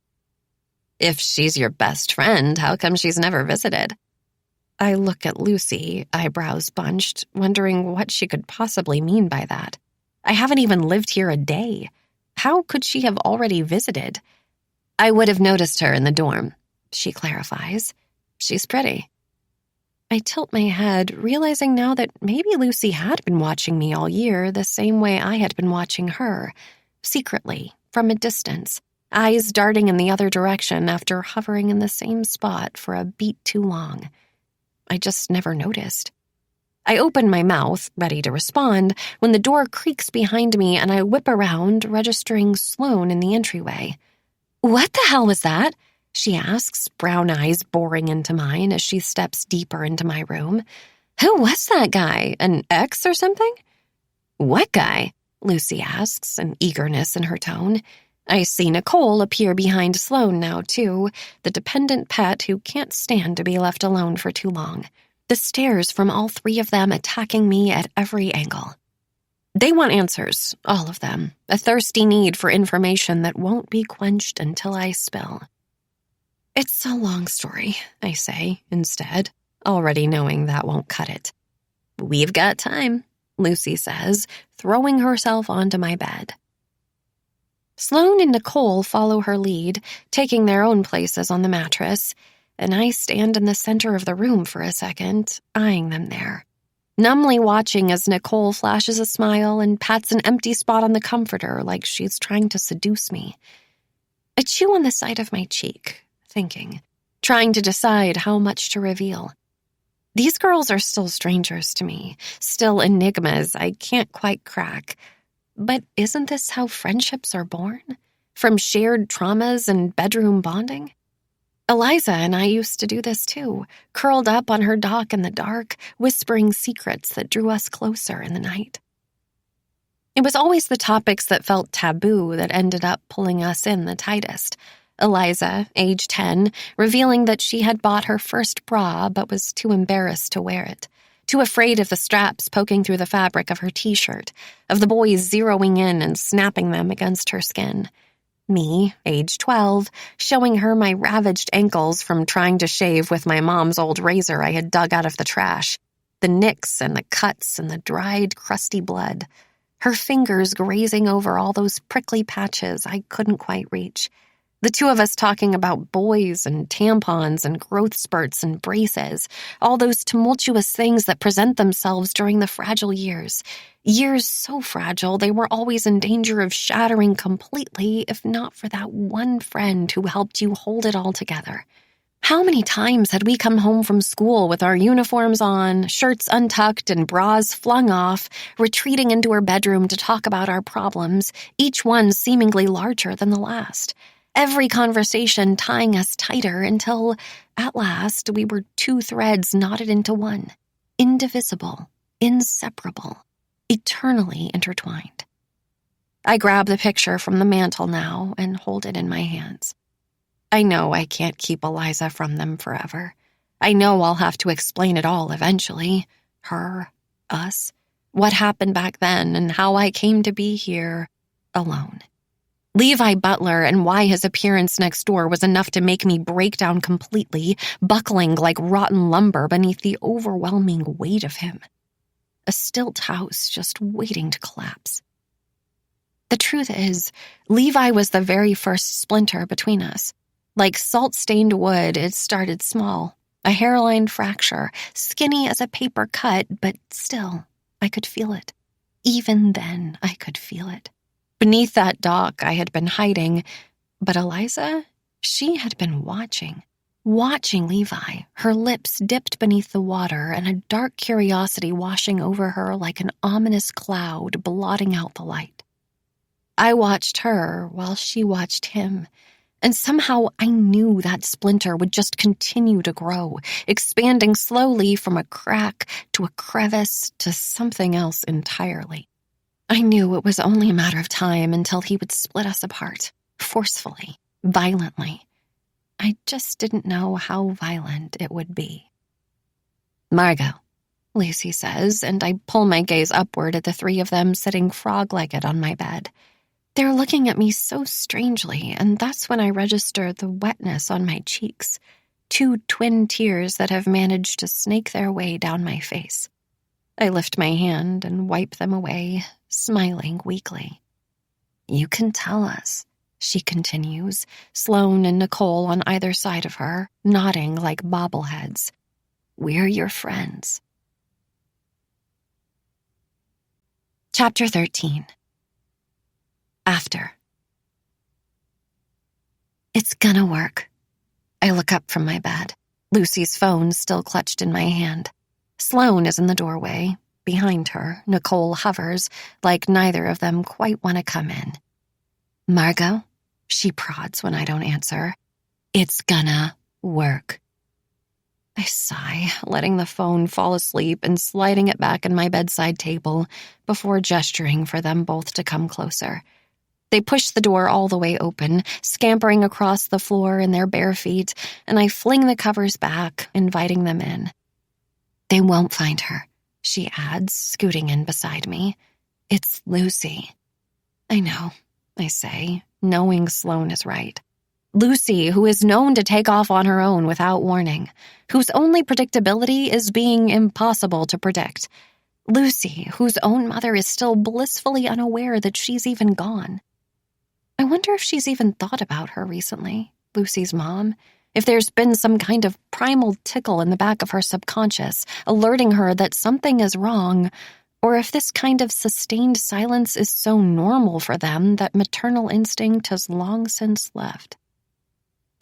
"If she's your best friend, how come she's never visited?" I look at Lucy, eyebrows bunched, wondering what she could possibly mean by that. I haven't even lived here a day. How could she have already visited? "I would have noticed her in the dorm," she clarifies. "She's pretty." I tilt my head, realizing now that maybe Lucy had been watching me all year the same way I had been watching her, secretly, from a distance, eyes darting in the other direction after hovering in the same spot for a beat too long. I just never noticed. I open my mouth, ready to respond, when the door creaks behind me and I whip around, registering Sloane in the entryway. "What the hell was that?" she asks, brown eyes boring into mine as she steps deeper into my room. "Who was that guy? An ex or something?" "What guy?" Lucy asks, an eagerness in her tone. I see Nicole appear behind Sloane now, too, the dependent pet who can't stand to be left alone for too long. The stares from all three of them attacking me at every angle. They want answers, all of them, a thirsty need for information that won't be quenched until I spill. "It's a long story," I say, instead, already knowing that won't cut it. "We've got time," Lucy says, throwing herself onto my bed. Sloane and Nicole follow her lead, taking their own places on the mattress, and I stand in the center of the room for a second, eyeing them there, numbly watching as Nicole flashes a smile and pats an empty spot on the comforter like she's trying to seduce me. I chew on the side of my cheek, thinking, trying to decide how much to reveal. These girls are still strangers to me, still enigmas I can't quite crack. But isn't this how friendships are born? From shared traumas and bedroom bonding? Eliza and I used to do this too, curled up on her dock in the dark, whispering secrets that drew us closer in the night. It was always the topics that felt taboo that ended up pulling us in the tightest. Eliza, age 10, revealing that she had bought her first bra but was too embarrassed to wear it, too afraid of the straps poking through the fabric of her t-shirt, of the boys zeroing in and snapping them against her skin. Me, age 12, showing her my ravaged ankles from trying to shave with my mom's old razor I had dug out of the trash, the nicks and the cuts and the dried, crusty blood, her fingers grazing over all those prickly patches I couldn't quite reach. The two of us talking about boys and tampons and growth spurts and braces, all those tumultuous things that present themselves during the fragile years. Years so fragile they were always in danger of shattering completely if not for that one friend who helped you hold it all together. How many times had we come home from school with our uniforms on, shirts untucked and bras flung off, retreating into our bedroom to talk about our problems, each one seemingly larger than the last. Every conversation tying us tighter until, at last, we were two threads knotted into one, indivisible, inseparable, eternally intertwined. I grab the picture from the mantel now and hold it in my hands. I know I can't keep Eliza from them forever. I know I'll have to explain it all eventually. Her, us, what happened back then, and how I came to be here alone. Levi Butler and why his appearance next door was enough to make me break down completely, buckling like rotten lumber beneath the overwhelming weight of him. A stilt house just waiting to collapse. The truth is, Levi was the very first splinter between us. Like salt-stained wood, it started small. A hairline fracture, skinny as a paper cut, but still, I could feel it. Even then, I could feel it. Beneath that dock, I had been hiding, but Eliza, she had been watching Levi, her lips dipped beneath the water and a dark curiosity washing over her like an ominous cloud blotting out the light. I watched her while she watched him, and somehow I knew that splinter would just continue to grow, expanding slowly from a crack to a crevice to something else entirely. I knew it was only a matter of time until he would split us apart, forcefully, violently. I just didn't know how violent it would be. "Margot," Lucy says, and I pull my gaze upward at the three of them sitting frog-legged on my bed. They're looking at me so strangely, and that's when I register the wetness on my cheeks, 2 twin tears that have managed to snake their way down my face. I lift my hand and wipe them away, smiling weakly. "You can tell us," she continues, Sloane and Nicole on either side of her, nodding like bobbleheads. "We're your friends." Chapter 13. After. It's gonna work. I look up from my bed, Lucy's phone still clutched in my hand. Sloane is in the doorway. Behind her, Nicole hovers, like neither of them quite want to come in. "Margot?" She prods when I don't answer. "It's gonna work." I sigh, letting the phone fall asleep and sliding it back in my bedside table before gesturing for them both to come closer. They push the door all the way open, scampering across the floor in their bare feet, and I fling the covers back, inviting them in. "They won't find her," she adds, scooting in beside me. "It's Lucy." "I know," I say, knowing Sloane is right. Lucy, who is known to take off on her own without warning, whose only predictability is being impossible to predict. Lucy, whose own mother is still blissfully unaware that she's even gone. I wonder if she's even thought about her recently, Lucy's mom, if there's been some kind of primal tickle in the back of her subconscious, alerting her that something is wrong, or if this kind of sustained silence is so normal for them that maternal instinct has long since left.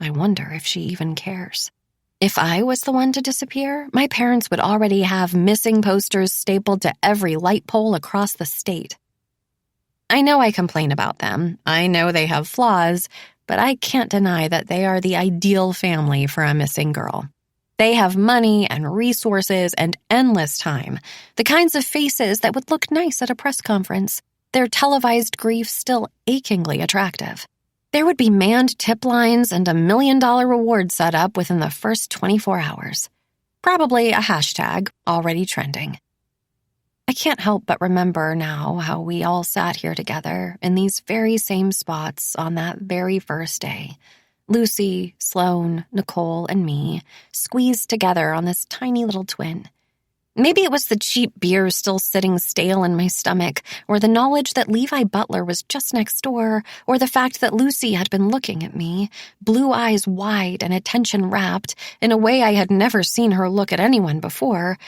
I wonder if she even cares. If I was the one to disappear, my parents would already have missing posters stapled to every light pole across the state. I know I complain about them. I know they have flaws, but I can't deny that they are the ideal family for a missing girl. They have money and resources and endless time, the kinds of faces that would look nice at a press conference, their televised grief still achingly attractive. There would be manned tip lines and $1 million reward set up within the first 24 hours. Probably a hashtag already trending. I can't help but remember now how we all sat here together in these very same spots on that very first day. Lucy, Sloane, Nicole, and me, squeezed together on this tiny little twin. Maybe it was the cheap beer still sitting stale in my stomach, or the knowledge that Levi Butler was just next door, or the fact that Lucy had been looking at me, blue eyes wide and attention-rapt, in a way I had never seen her look at anyone before.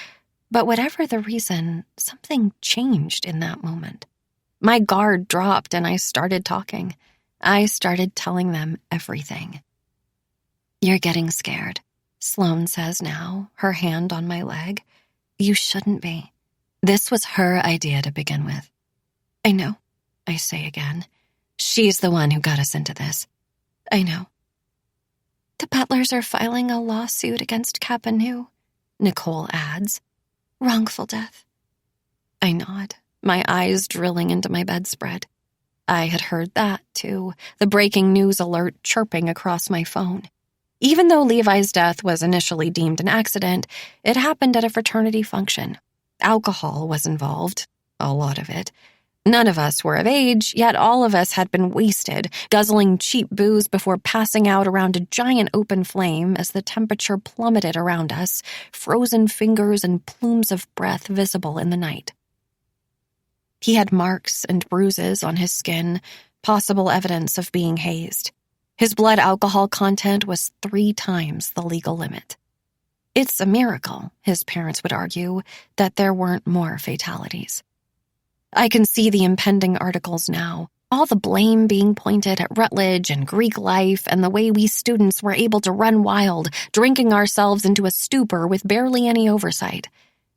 But whatever the reason, something changed in that moment. My guard dropped and I started talking. I started telling them everything. "You're getting scared," Sloane says now, her hand on my leg. "You shouldn't be. This was her idea to begin with." "I know," I say again. "She's the one who got us into this." "I know." "The Butlers are filing a lawsuit against Kapanou," Nicole adds. "Wrongful death." I nod, my eyes drilling into my bedspread. I had heard that, too, the breaking news alert chirping across my phone. Even though Levi's death was initially deemed an accident, it happened at a fraternity function. Alcohol was involved, a lot of it. None of us were of age, yet all of us had been wasted, guzzling cheap booze before passing out around a giant open flame as the temperature plummeted around us, frozen fingers and plumes of breath visible in the night. He had marks and bruises on his skin, possible evidence of being hazed. His blood alcohol content was 3 times the legal limit. It's a miracle, his parents would argue, that there weren't more fatalities. I can see the impending articles now, all the blame being pointed at Rutledge and Greek life and the way we students were able to run wild, drinking ourselves into a stupor with barely any oversight.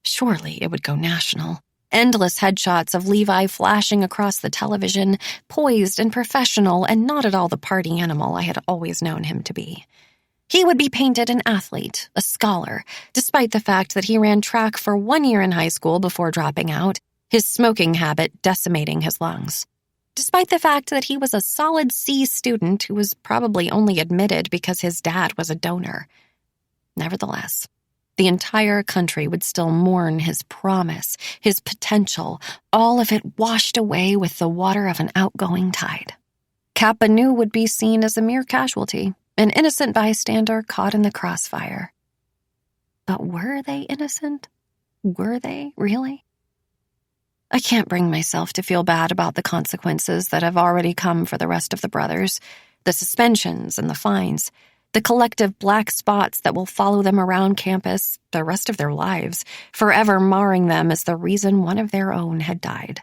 Surely it would go national. Endless headshots of Levi flashing across the television, poised and professional and not at all the party animal I had always known him to be. He would be painted an athlete, a scholar, despite the fact that he ran track for 1 year in high school before dropping out, his smoking habit decimating his lungs. Despite the fact that he was a solid C student who was probably only admitted because his dad was a donor. Nevertheless, the entire country would still mourn his promise, his potential, all of it washed away with the water of an outgoing tide. Kappa Nu would be seen as a mere casualty, an innocent bystander caught in the crossfire. But were they innocent? Were they, really? I can't bring myself to feel bad about the consequences that have already come for the rest of the brothers, the suspensions and the fines, the collective black spots that will follow them around campus the rest of their lives, forever marring them as the reason one of their own had died.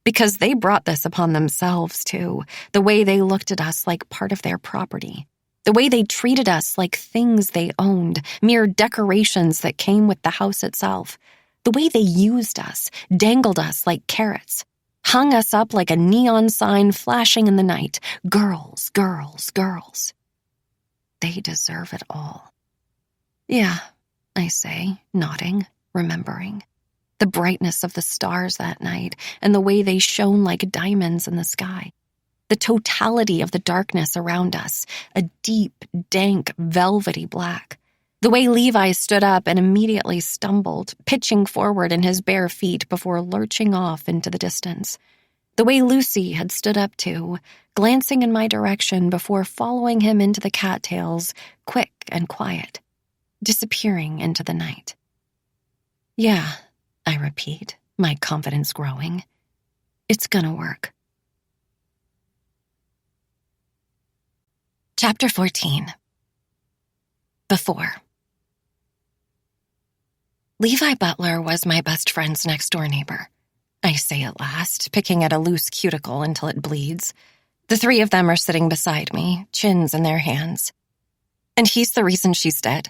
Because they brought this upon themselves, too, the way they looked at us like part of their property, the way they treated us like things they owned, mere decorations that came with the house itself, the way they used us, dangled us like carrots, hung us up like a neon sign flashing in the night. Girls, girls, girls. They deserve it all. Yeah, I say, nodding, remembering. The brightness of the stars that night and the way they shone like diamonds in the sky. The totality of the darkness around us, a deep, dank, velvety black. The way Levi stood up and immediately stumbled, pitching forward in his bare feet before lurching off into the distance. The way Lucy had stood up too, glancing in my direction before following him into the cattails, quick and quiet, disappearing into the night. Yeah, I repeat, my confidence growing. It's gonna work. Chapter 14. Before. Levi Butler was my best friend's next-door neighbor. I say at last, picking at a loose cuticle until it bleeds. The 3 of them are sitting beside me, chins in their hands. And he's the reason she's dead.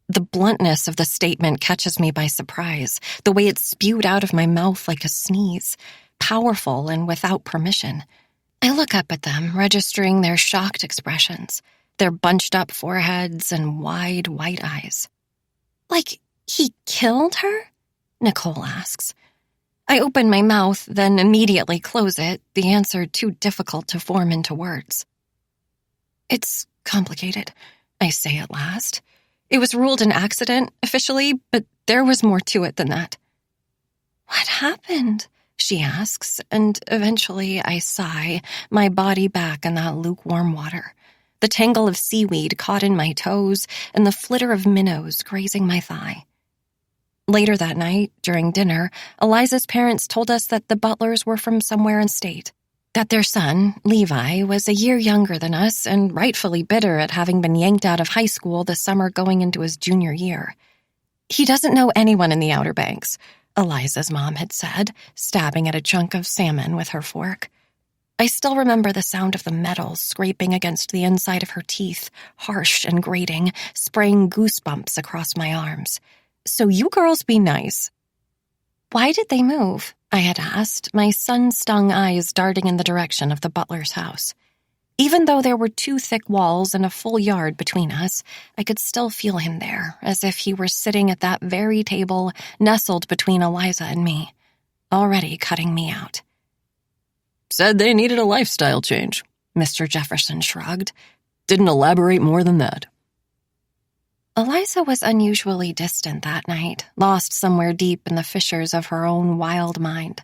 The bluntness of the statement catches me by surprise, the way it spewed out of my mouth like a sneeze, powerful and without permission. I look up at them, registering their shocked expressions, their bunched-up foreheads and wide, white eyes. Like, he killed her? Nicole asks. I open my mouth, then immediately close it, the answer too difficult to form into words. It's complicated, I say at last. It was ruled an accident, officially, but there was more to it than that. What happened? She asks, and eventually I sigh, my body back in that lukewarm water. The tangle of seaweed caught in my toes, and the flitter of minnows grazing my thigh. Later that night, during dinner, Eliza's parents told us that the Butlers were from somewhere in state, that their son, Levi, was a year younger than us and rightfully bitter at having been yanked out of high school the summer going into his junior year. He doesn't know anyone in the Outer Banks, Eliza's mom had said, stabbing at a chunk of salmon with her fork. I still remember the sound of the metal scraping against the inside of her teeth, harsh and grating, spraying goosebumps across my arms. So you girls be nice. Why did they move? I had asked, my sun-stung eyes darting in the direction of the Butler's house. Even though there were 2 thick walls and a full yard between us, I could still feel him there, as if he were sitting at that very table, nestled between Eliza and me, already cutting me out. Said they needed a lifestyle change, Mr. Jefferson shrugged. Didn't elaborate more than that. Eliza was unusually distant that night, lost somewhere deep in the fissures of her own wild mind.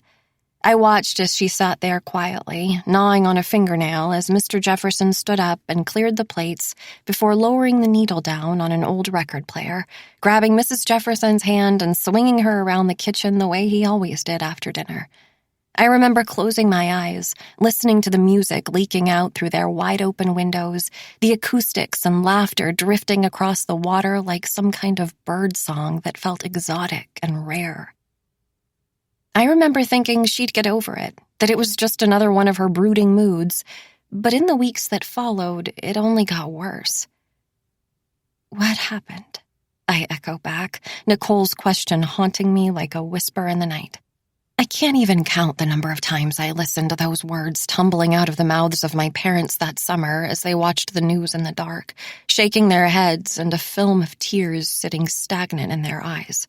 I watched as she sat there quietly, gnawing on a fingernail as Mr. Jefferson stood up and cleared the plates before lowering the needle down on an old record player, grabbing Mrs. Jefferson's hand and swinging her around the kitchen the way he always did after dinner. I remember closing my eyes, listening to the music leaking out through their wide-open windows, the acoustics and laughter drifting across the water like some kind of bird song that felt exotic and rare. I remember thinking she'd get over it, that it was just another one of her brooding moods, but in the weeks that followed, it only got worse. What happened? I echo back, Nicole's question haunting me like a whisper in the night. I can't even count the number of times I listened to those words tumbling out of the mouths of my parents that summer as they watched the news in the dark, shaking their heads and a film of tears sitting stagnant in their eyes.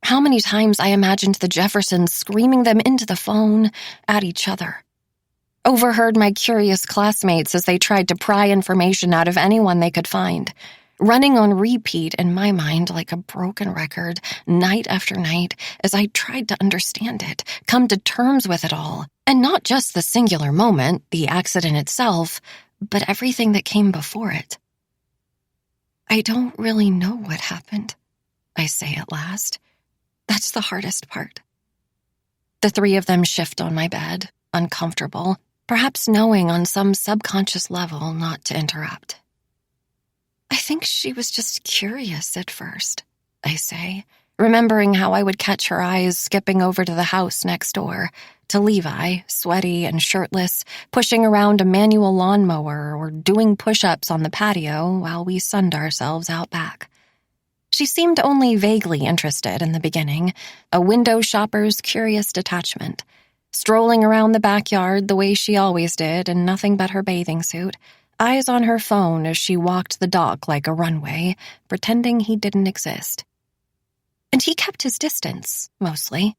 How many times I imagined the Jeffersons screaming them into the phone, at each other. Overheard my curious classmates as they tried to pry information out of anyone they could find, running on repeat in my mind like a broken record, night after night, as I tried to understand it, come to terms with it all, and not just the singular moment, the accident itself, but everything that came before it. I don't really know what happened, I say at last. That's the hardest part. The three of them shift on my bed, uncomfortable, perhaps knowing on some subconscious level not to interrupt. I think she was just curious at first, I say, remembering how I would catch her eyes skipping over to the house next door, to Levi, sweaty and shirtless, pushing around a manual lawnmower or doing push-ups on the patio while we sunned ourselves out back. She seemed only vaguely interested in the beginning, a window shopper's curious detachment, strolling around the backyard the way she always did in nothing but her bathing suit, eyes on her phone as she walked the dock like a runway, pretending he didn't exist. And he kept his distance, mostly.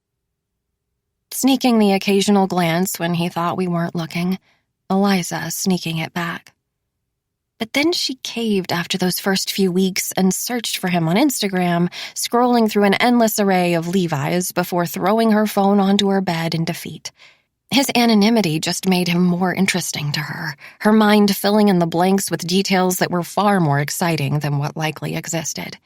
Sneaking the occasional glance when he thought we weren't looking, Eliza sneaking it back. But then she caved after those first few weeks and searched for him on Instagram, scrolling through an endless array of Levi's before throwing her phone onto her bed in defeat. His anonymity just made him more interesting to her, her mind filling in the blanks with details that were far more exciting than what likely existed.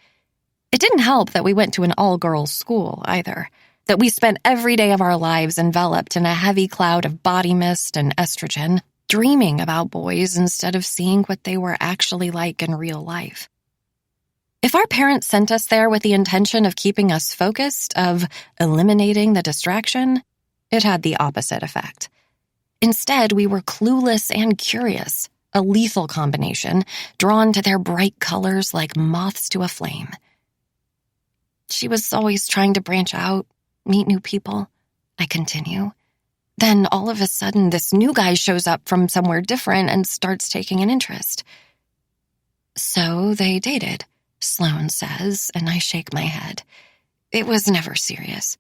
It didn't help that we went to an all-girls school, either, that we spent every day of our lives enveloped in a heavy cloud of body mist and estrogen, dreaming about boys instead of seeing what they were actually like in real life. If our parents sent us there with the intention of keeping us focused, of eliminating the distraction, it had the opposite effect. Instead, we were clueless and curious, a lethal combination, drawn to their bright colors like moths to a flame. She was always trying to branch out, meet new people, I continue. Then, all of a sudden, this new guy shows up from somewhere different and starts taking an interest. So they dated, Sloane says, and I shake my head. It was never serious.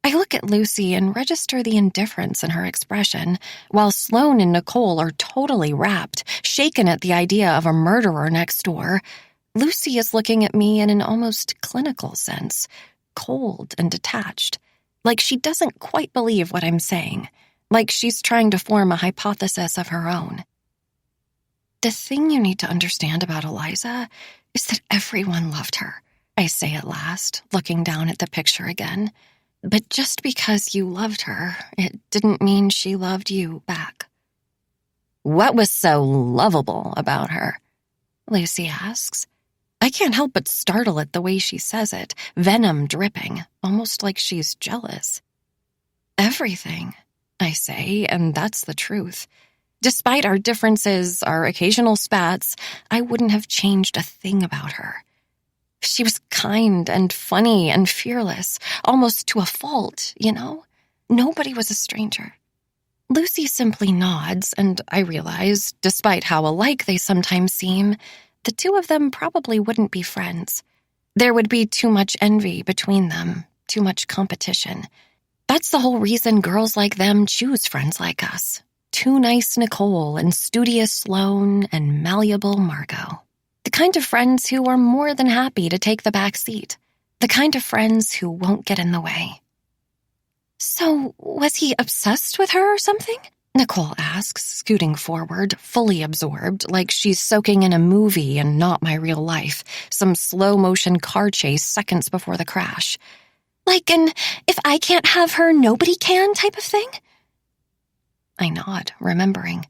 I look at Lucy and register the indifference in her expression, while Sloane and Nicole are totally rapt, shaken at the idea of a murderer next door. Lucy is looking at me in an almost clinical sense, cold and detached. Like she doesn't quite believe what I'm saying, like she's trying to form a hypothesis of her own. The thing you need to understand about Eliza is that everyone loved her, I say at last, looking down at the picture again. But just because you loved her, it didn't mean she loved you back. What was so lovable about her? Lucy asks. I can't help but startle at the way she says it, venom dripping, almost like she's jealous. Everything, I say, and that's the truth. Despite our differences, our occasional spats, I wouldn't have changed a thing about her. She was kind and funny and fearless, almost to a fault, you know? Nobody was a stranger. Lucy simply nods, and I realize, despite how alike they sometimes seem, the two of them probably wouldn't be friends. There would be too much envy between them, too much competition. That's the whole reason girls like them choose friends like us. Too nice Nicole and studious Sloane and malleable Margot. The kind of friends who are more than happy to take the back seat. The kind of friends who won't get in the way. So, was he obsessed with her or something? Nicole asks, scooting forward, fully absorbed, like she's soaking in a movie and not my real life, some slow-motion car chase seconds before the crash. Like an if I can't have her, nobody can type of thing? I nod, remembering.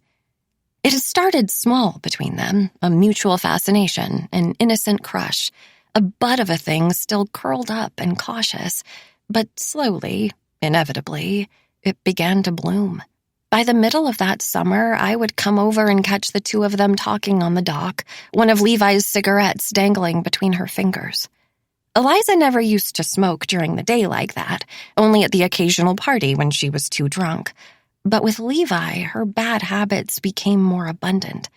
It had started small between them, a mutual fascination, an innocent crush, a bud of a thing still curled up and cautious, but slowly, inevitably, it began to bloom. By the middle of that summer, I would come over and catch the two of them talking on the dock, one of Levi's cigarettes dangling between her fingers. Eliza never used to smoke during the day like that, only at the occasional party when she was too drunk. But with Levi, her bad habits became more abundant.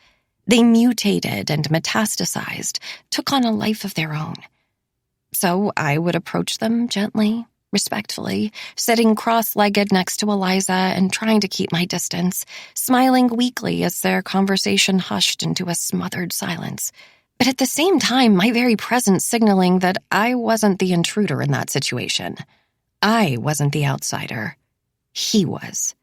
They mutated and metastasized, took on a life of their own. So I would approach them gently, respectfully, sitting cross-legged next to Eliza and trying to keep my distance, smiling weakly as their conversation hushed into a smothered silence. But at the same time, my very presence signaling that I wasn't the intruder in that situation. I wasn't the outsider. He was.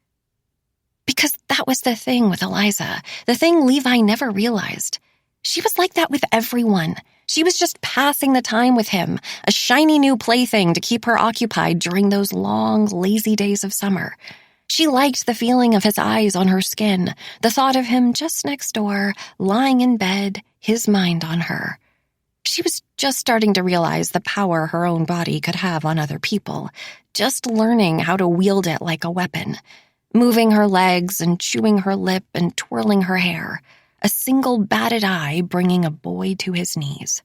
Because that was the thing with Eliza, the thing Levi never realized. She was like that with everyone. She was just passing the time with him, a shiny new plaything to keep her occupied during those long, lazy days of summer. She liked the feeling of his eyes on her skin, the thought of him just next door, lying in bed, his mind on her. She was just starting to realize the power her own body could have on other people, just learning how to wield it like a weapon. Moving her legs and chewing her lip and twirling her hair, a single batted eye bringing a boy to his knees.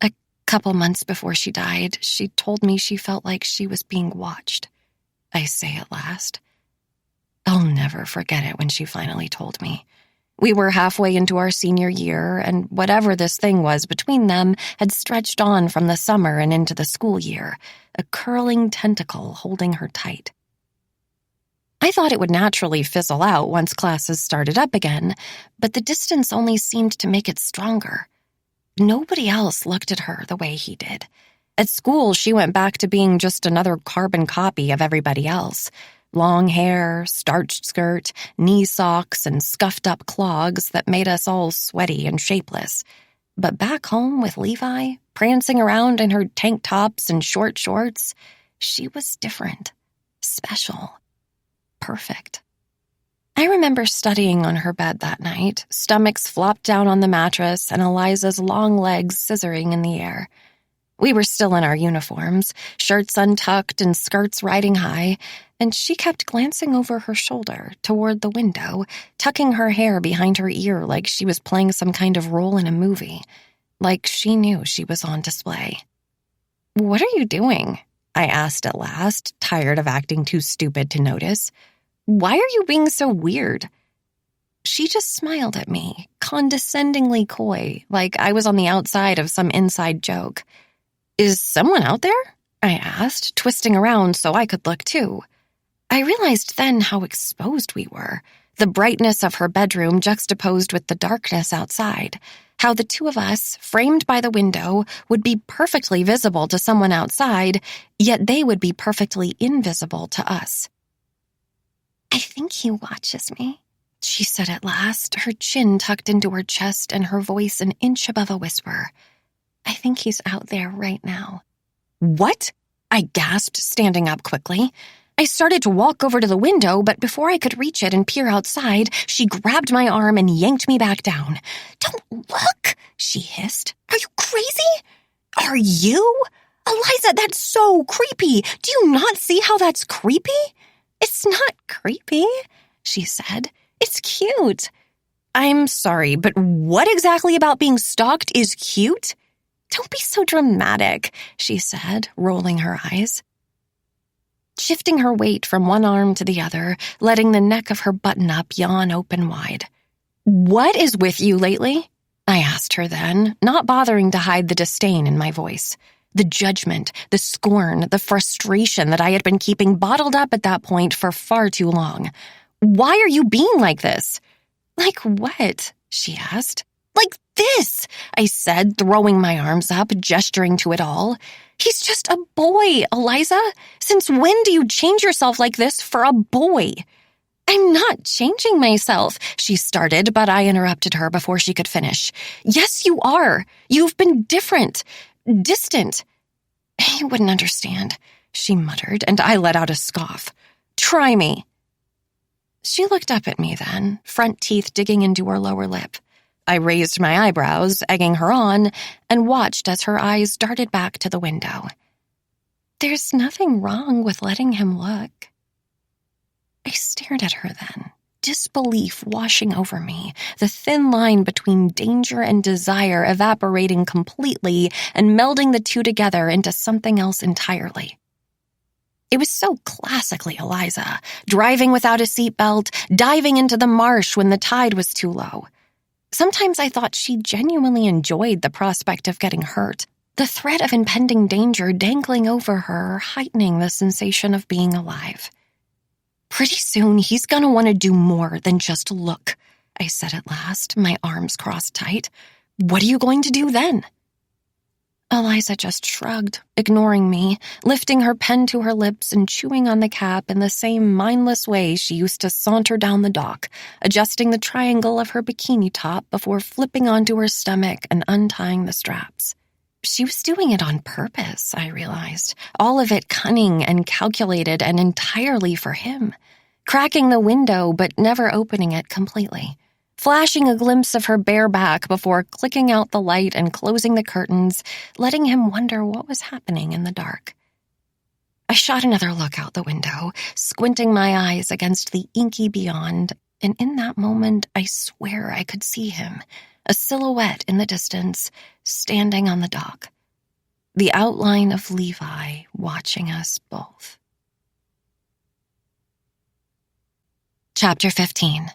A couple months before she died, she told me she felt like she was being watched. I say at last. I'll never forget it when she finally told me. We were halfway into our senior year, and whatever this thing was between them had stretched on from the summer and into the school year, a curling tentacle holding her tight. I thought it would naturally fizzle out once classes started up again, but the distance only seemed to make it stronger. Nobody else looked at her the way he did. At school, she went back to being just another carbon copy of everybody else. Long hair, starched skirt, knee socks, and scuffed-up clogs that made us all sweaty and shapeless. But back home with Levi, prancing around in her tank tops and short shorts, she was different, special. Perfect. I remember studying on her bed that night, stomachs flopped down on the mattress and Eliza's long legs scissoring in the air. We were still in our uniforms, shirts untucked and skirts riding high, and she kept glancing over her shoulder toward the window, tucking her hair behind her ear like she was playing some kind of role in a movie, like she knew she was on display. "What are you doing?" I asked at last, tired of acting too stupid to notice. "Why are you being so weird?" She just smiled at me, condescendingly coy, like I was on the outside of some inside joke. "Is someone out there?" I asked, twisting around so I could look too. I realized then how exposed we were, the brightness of her bedroom juxtaposed with the darkness outside, how the two of us, framed by the window, would be perfectly visible to someone outside, yet they would be perfectly invisible to us. "I think he watches me," she said at last, her chin tucked into her chest and her voice an inch above a whisper. "I think he's out there right now." "What?" I gasped, standing up quickly. I started to walk over to the window, but before I could reach it and peer outside, she grabbed my arm and yanked me back down. "Don't look," she hissed. "Are you crazy?" "Are you? Eliza, that's so creepy. Do you not see how that's creepy?" "It's not creepy," she said. "It's cute." "I'm sorry, but what exactly about being stalked is cute?" "Don't be so dramatic," she said, rolling her eyes. Shifting her weight from one arm to the other, letting the neck of her button-up yawn open wide. "What is with you lately?" I asked her then, not bothering to hide the disdain in my voice. The judgment, the scorn, the frustration that I had been keeping bottled up at that point for far too long. "Why are you being like this?" "Like what?" she asked. "Like this," I said, throwing my arms up, gesturing to it all. "He's just a boy, Eliza. Since when do you change yourself like this for a boy?" "I'm not changing myself," she started, but I interrupted her before she could finish. "Yes, you are. You've been different. Distant." "He wouldn't understand," she muttered, and I let out a scoff. "Try me." She looked up at me then, front teeth digging into her lower lip. I raised my eyebrows, egging her on, and watched as her eyes darted back to the window. "There's nothing wrong with letting him look." I stared at her then, disbelief washing over me, the thin line between danger and desire evaporating completely and melding the two together into something else entirely. It was so classically Eliza, driving without a seatbelt, diving into the marsh when the tide was too low. Sometimes I thought she genuinely enjoyed the prospect of getting hurt, the threat of impending danger dangling over her, heightening the sensation of being alive. "Pretty soon he's gonna want to do more than just look," I said at last, my arms crossed tight. "What are you going to do then?" Eliza just shrugged, ignoring me, lifting her pen to her lips and chewing on the cap in the same mindless way she used to saunter down the dock, adjusting the triangle of her bikini top before flipping onto her stomach and untying the straps. She was doing it on purpose, I realized, all of it cunning and calculated and entirely for him, cracking the window but never opening it completely, flashing a glimpse of her bare back before clicking out the light and closing the curtains, letting him wonder what was happening in the dark. I shot another look out the window, squinting my eyes against the inky beyond, and in that moment I swear I could see him, a silhouette in the distance, standing on the dock. The outline of Levi watching us both. Chapter 15.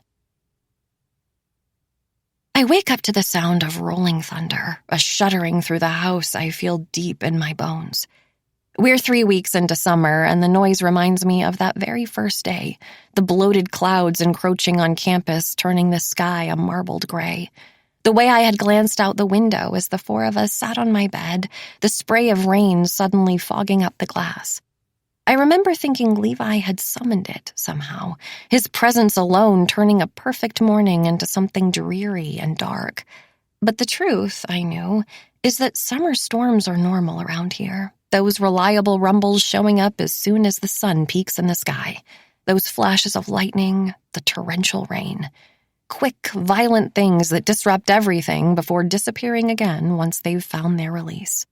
I wake up to the sound of rolling thunder, a shuddering through the house I feel deep in my bones. We're 3 weeks into summer, and the noise reminds me of that very first day, the bloated clouds encroaching on campus, turning the sky a marbled gray. The way I had glanced out the window as the four of us sat on my bed, the spray of rain suddenly fogging up the glass. I remember thinking Levi had summoned it somehow, his presence alone turning a perfect morning into something dreary and dark. But the truth, I knew, is that summer storms are normal around here, those reliable rumbles showing up as soon as the sun peaks in the sky, those flashes of lightning, the torrential rain. Quick, violent things that disrupt everything before disappearing again once they've found their release.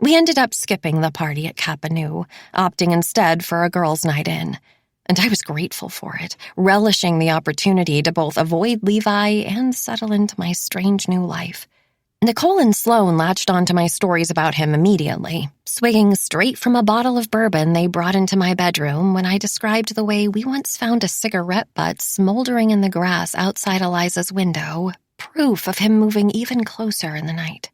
We ended up skipping the party at Kappa Nu, opting instead for a girls' night in. And I was grateful for it, relishing the opportunity to both avoid Levi and settle into my strange new life. Nicole and Sloan latched onto my stories about him immediately, swigging straight from a bottle of bourbon they brought into my bedroom when I described the way we once found a cigarette butt smoldering in the grass outside Eliza's window, proof of him moving even closer in the night.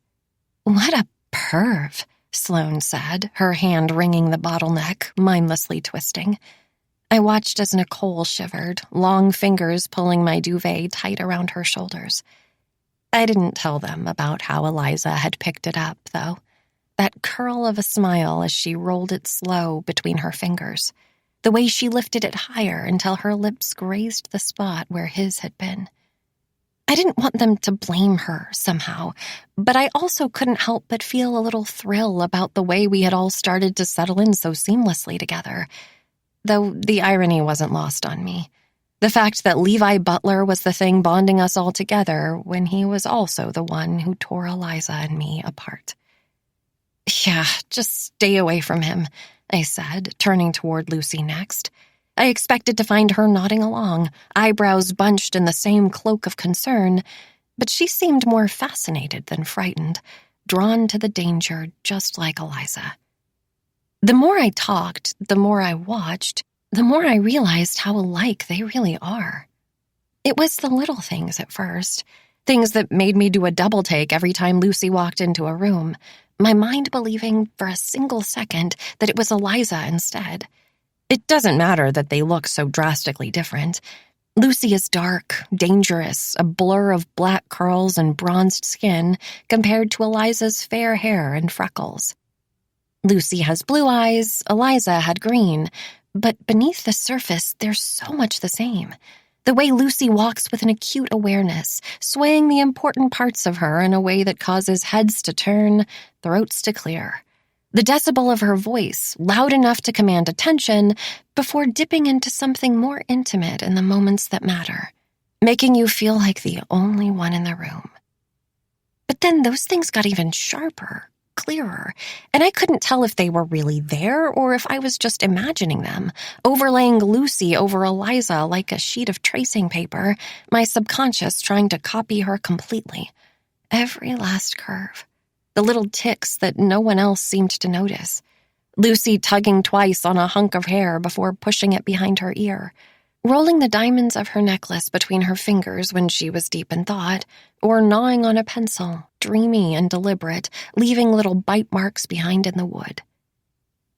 "What a perv," Sloan said, her hand wringing the bottleneck, mindlessly twisting. I watched as Nicole shivered, long fingers pulling my duvet tight around her shoulders. I didn't tell them about how Eliza had picked it up, though. That curl of a smile as she rolled it slow between her fingers. The way she lifted it higher until her lips grazed the spot where his had been. I didn't want them to blame her somehow, but I also couldn't help but feel a little thrill about the way we had all started to settle in so seamlessly together. Though the irony wasn't lost on me. The fact that Levi Butler was the thing bonding us all together when he was also the one who tore Eliza and me apart. "Yeah, just stay away from him," I said, turning toward Lucy next. I expected to find her nodding along, eyebrows bunched in the same cloak of concern, but she seemed more fascinated than frightened, drawn to the danger just like Eliza. The more I talked, the more I watched, the more I realized how alike they really are. It was the little things at first, things that made me do a double take every time Lucy walked into a room, my mind believing for a single second that it was Eliza instead. It doesn't matter that they look so drastically different. Lucy is dark, dangerous, a blur of black curls and bronzed skin compared to Eliza's fair hair and freckles. Lucy has blue eyes, Eliza had green, but beneath the surface, they're so much the same. The way Lucy walks with an acute awareness, swaying the important parts of her in a way that causes heads to turn, throats to clear. The decibel of her voice, loud enough to command attention, before dipping into something more intimate in the moments that matter, making you feel like the only one in the room. But then those things got even sharper, clearer, and I couldn't tell if they were really there or if I was just imagining them, overlaying Lucy over Eliza like a sheet of tracing paper, my subconscious trying to copy her completely. Every last curve. The little ticks that no one else seemed to notice. Lucy tugging twice on a hunk of hair before pushing it behind her ear. Rolling the diamonds of her necklace between her fingers when she was deep in thought, or gnawing on a pencil, dreamy and deliberate, leaving little bite marks behind in the wood.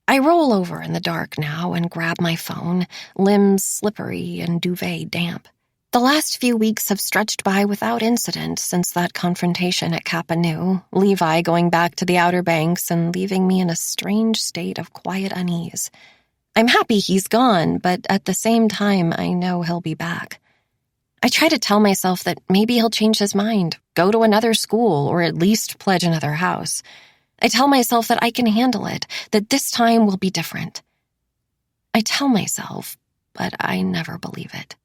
I roll over in the dark now and grab my phone, limbs slippery and duvet damp. The last few weeks have stretched by without incident since that confrontation at Kappa Nu, Levi going back to the Outer Banks and leaving me in a strange state of quiet unease. I'm happy he's gone, but at the same time, I know he'll be back. I try to tell myself that maybe he'll change his mind, go to another school, or at least pledge another house. I tell myself that I can handle it, that this time will be different. I tell myself, but I never believe it.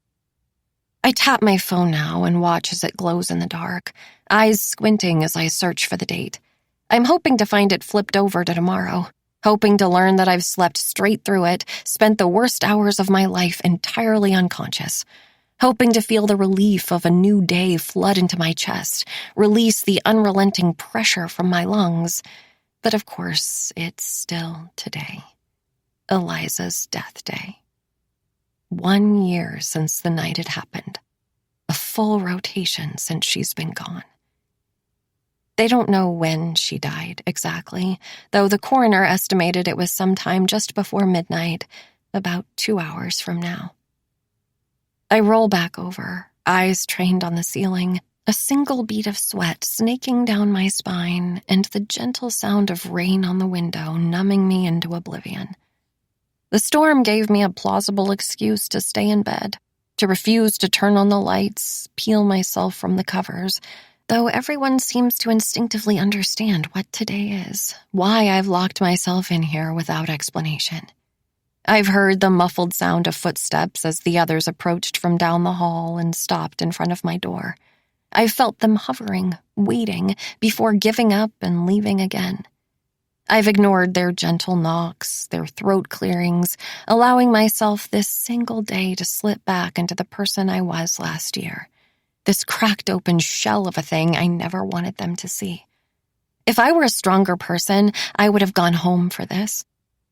I tap my phone now and watch as it glows in the dark, eyes squinting as I search for the date. I'm hoping to find it flipped over to tomorrow, hoping to learn that I've slept straight through it, spent the worst hours of my life entirely unconscious, hoping to feel the relief of a new day flood into my chest, release the unrelenting pressure from my lungs. But of course, it's still today, Eliza's death day. 1 year since the night it happened. A full rotation since she's been gone. They don't know when she died exactly, though the coroner estimated it was sometime just before midnight, about 2 hours from now. I roll back over, eyes trained on the ceiling, a single bead of sweat snaking down my spine, and the gentle sound of rain on the window numbing me into oblivion. The storm gave me a plausible excuse to stay in bed, to refuse to turn on the lights, peel myself from the covers, though everyone seems to instinctively understand what today is, why I've locked myself in here without explanation. I've heard the muffled sound of footsteps as the others approached from down the hall and stopped in front of my door. I've felt them hovering, waiting, before giving up and leaving again. I've ignored their gentle knocks, their throat clearings, allowing myself this single day to slip back into the person I was last year. This cracked open shell of a thing I never wanted them to see. If I were a stronger person, I would have gone home for this.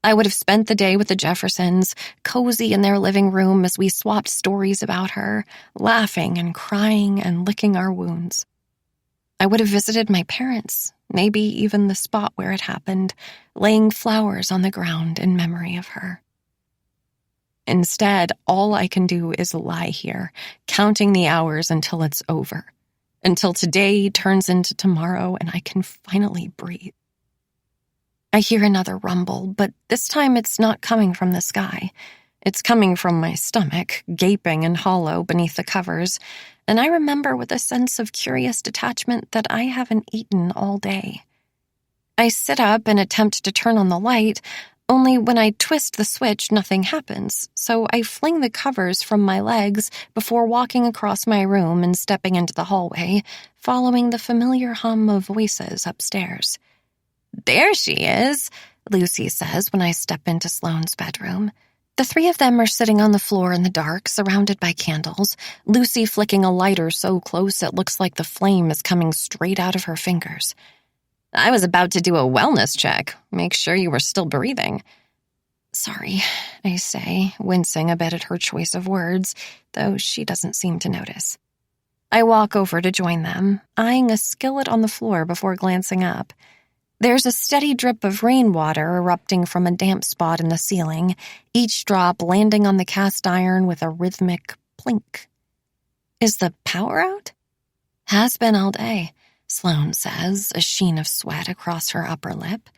I would have spent the day with the Jeffersons, cozy in their living room as we swapped stories about her, laughing and crying and licking our wounds. I would have visited my parents, maybe even the spot where it happened, laying flowers on the ground in memory of her. Instead, all I can do is lie here, counting the hours until it's over, until today turns into tomorrow and I can finally breathe. I hear another rumble, but this time it's not coming from the sky. It's coming from my stomach, gaping and hollow beneath the covers, and I remember with a sense of curious detachment that I haven't eaten all day. I sit up and attempt to turn on the light, only when I twist the switch, nothing happens, so I fling the covers from my legs before walking across my room and stepping into the hallway, following the familiar hum of voices upstairs. "There she is," Lucy says when I step into Sloane's bedroom. The three of them are sitting on the floor in the dark, surrounded by candles, Lucy flicking a lighter so close it looks like the flame is coming straight out of her fingers. "I was about to do a wellness check. Make sure you were still breathing." "Sorry," I say, wincing a bit at her choice of words, though she doesn't seem to notice. I walk over to join them, eyeing a skillet on the floor before glancing up. There's a steady drip of rainwater erupting from a damp spot in the ceiling, each drop landing on the cast iron with a rhythmic plink. Is the power out? Has been all day, Sloane says, a sheen of sweat across her upper lip.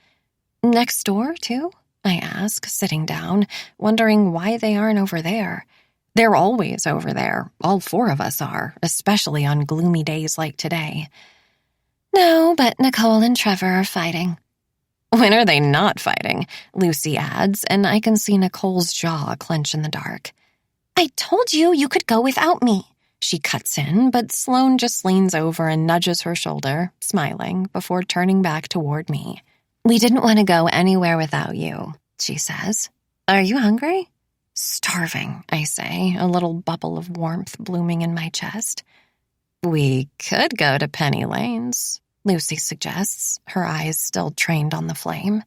Next door, too? I ask, sitting down, wondering why they aren't over there. They're always over there. All four of us are, especially on gloomy days like today. No, but Nicole and Trevor are fighting. When are they not fighting? Lucy adds, and I can see Nicole's jaw clench in the dark. I told you you could go without me. She cuts in, but Sloane just leans over and nudges her shoulder, smiling, before turning back toward me. We didn't want to go anywhere without you, she says. Are you hungry? Starving, I say, a little bubble of warmth blooming in my chest. We could go to Penny Lane's, Lucy suggests, her eyes still trained on the flame.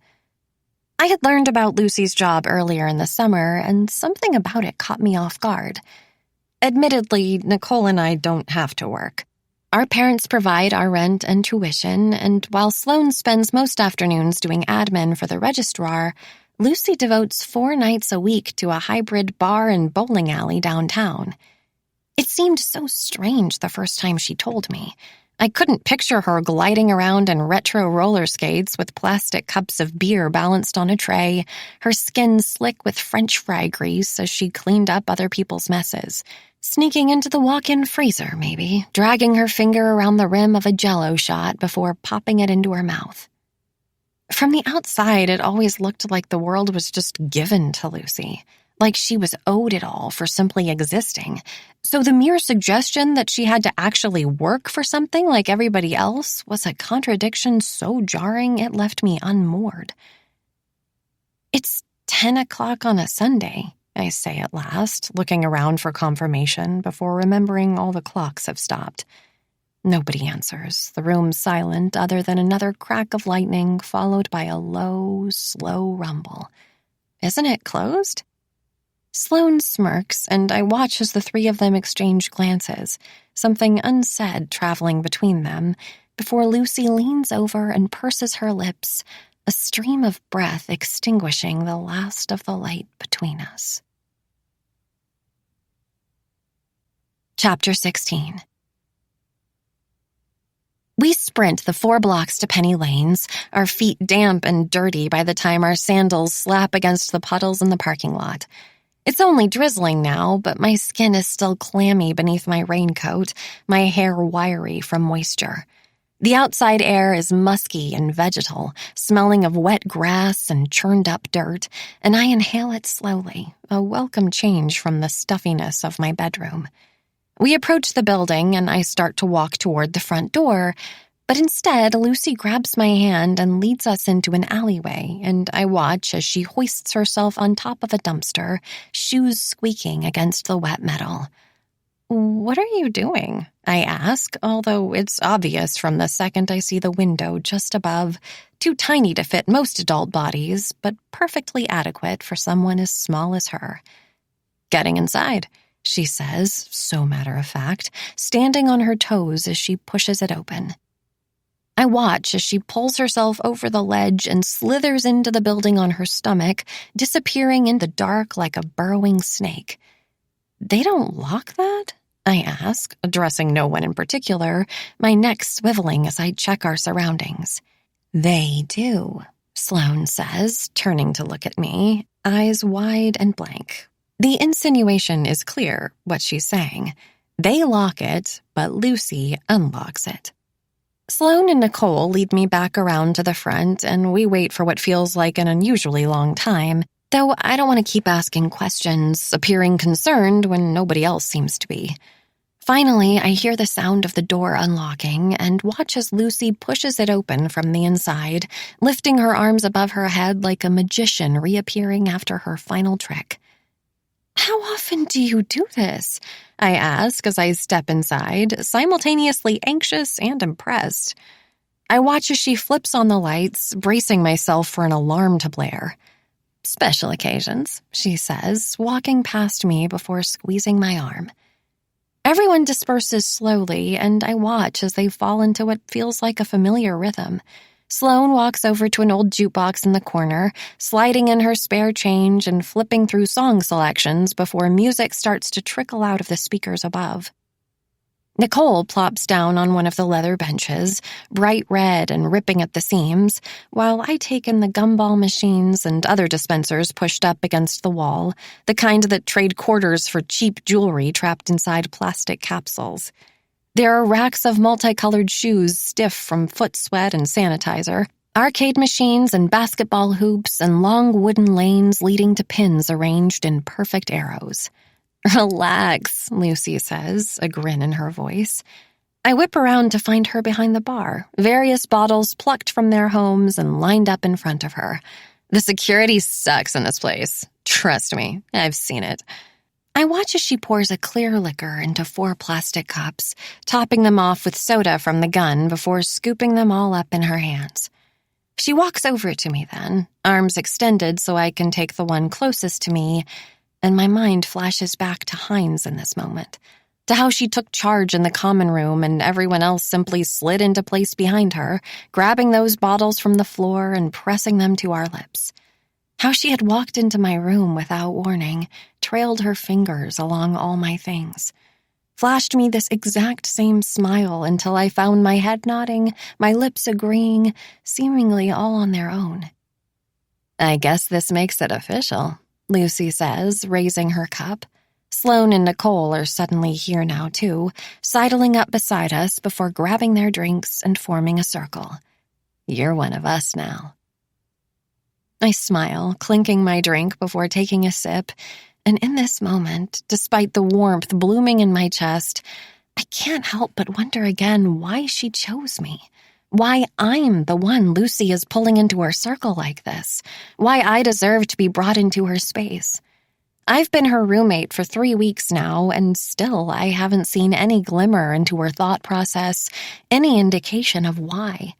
I had learned about Lucy's job earlier in the summer, and something about it caught me off guard. Admittedly, Nicole and I don't have to work. Our parents provide our rent and tuition, and while Sloane spends most afternoons doing admin for the registrar, Lucy devotes 4 nights a week to a hybrid bar and bowling alley downtown. It seemed so strange the first time she told me. I couldn't picture her gliding around in retro roller skates with plastic cups of beer balanced on a tray, her skin slick with French fry grease as she cleaned up other people's messes. Sneaking into the walk-in freezer, maybe, dragging her finger around the rim of a Jell-O shot before popping it into her mouth. From the outside, it always looked like the world was just given to Lucy, like she was owed it all for simply existing. So the mere suggestion that she had to actually work for something like everybody else was a contradiction so jarring it left me unmoored. It's 10 o'clock on a Sunday, I say at last, looking around for confirmation before remembering all the clocks have stopped. Nobody answers, the room silent other than another crack of lightning followed by a low, slow rumble. Isn't it closed? Sloane smirks, and I watch as the 3 of them exchange glances, something unsaid traveling between them, before Lucy leans over and purses her lips, a stream of breath extinguishing the last of the light between us. Chapter 16. We sprint the 4 blocks to Penny Lane's, our feet damp and dirty by the time our sandals slap against the puddles in the parking lot. It's only drizzling now, but my skin is still clammy beneath my raincoat, my hair wiry from moisture. The outside air is musky and vegetal, smelling of wet grass and churned-up dirt, and I inhale it slowly, a welcome change from the stuffiness of my bedroom. We approach the building, and I start to walk toward the front door, but instead Lucy grabs my hand and leads us into an alleyway, and I watch as she hoists herself on top of a dumpster, shoes squeaking against the wet metal. What are you doing? I ask, although it's obvious from the second I see the window just above, too tiny to fit most adult bodies, but perfectly adequate for someone as small as her. Getting inside, she says, so matter-of-fact, standing on her toes as she pushes it open. I watch as she pulls herself over the ledge and slithers into the building on her stomach, disappearing in the dark like a burrowing snake. They don't lock that? I ask, addressing no one in particular, my neck swiveling as I check our surroundings. They do, Sloane says, turning to look at me, eyes wide and blank. The insinuation is clear, what she's saying. They lock it, but Lucy unlocks it. Sloane and Nicole lead me back around to the front, and we wait for what feels like an unusually long time, though I don't want to keep asking questions, appearing concerned when nobody else seems to be. Finally, I hear the sound of the door unlocking and watch as Lucy pushes it open from the inside, lifting her arms above her head like a magician reappearing after her final trick. How often do you do this? I ask as I step inside, simultaneously anxious and impressed. I watch as she flips on the lights, bracing myself for an alarm to blare. Special occasions, she says, walking past me before squeezing my arm. Everyone disperses slowly, and I watch as they fall into what feels like a familiar rhythm. Sloane walks over to an old jukebox in the corner, sliding in her spare change and flipping through song selections before music starts to trickle out of the speakers above. Nicole plops down on one of the leather benches, bright red and ripping at the seams, while I take in the gumball machines and other dispensers pushed up against the wall, the kind that trade quarters for cheap jewelry trapped inside plastic capsules. There are racks of multicolored shoes stiff from foot sweat and sanitizer, Arcade machines and basketball hoops and long wooden lanes leading to pins arranged in perfect arrows. "Relax," Lucy says, a grin in her voice. I whip around to find her behind the bar, various bottles plucked from their homes and lined up in front of her. The security sucks in this place. Trust me, I've seen it. I watch as she pours a clear liquor into 4 plastic cups, topping them off with soda from the gun before scooping them all up in her hands. She walks over to me then, arms extended so I can take the one closest to me, and my mind flashes back to Hines in this moment, to how she took charge in the common room and everyone else simply slid into place behind her, grabbing those bottles from the floor and pressing them to our lips. How she had walked into my room without warning, trailed her fingers along all my things, flashed me this exact same smile until I found my head nodding, my lips agreeing, seemingly all on their own. "I guess this makes it official," Lucy says, raising her cup. Sloane and Nicole are suddenly here now, too, sidling up beside us before grabbing their drinks and forming a circle. "You're one of us now." I smile, clinking my drink before taking a sip, and in this moment, despite the warmth blooming in my chest, I can't help but wonder again why she chose me. Why I'm the one Lucy is pulling into her circle like this. Why I deserve to be brought into her space. I've been her roommate for 3 weeks now, and still I haven't seen any glimmer into her thought process, any indication of why.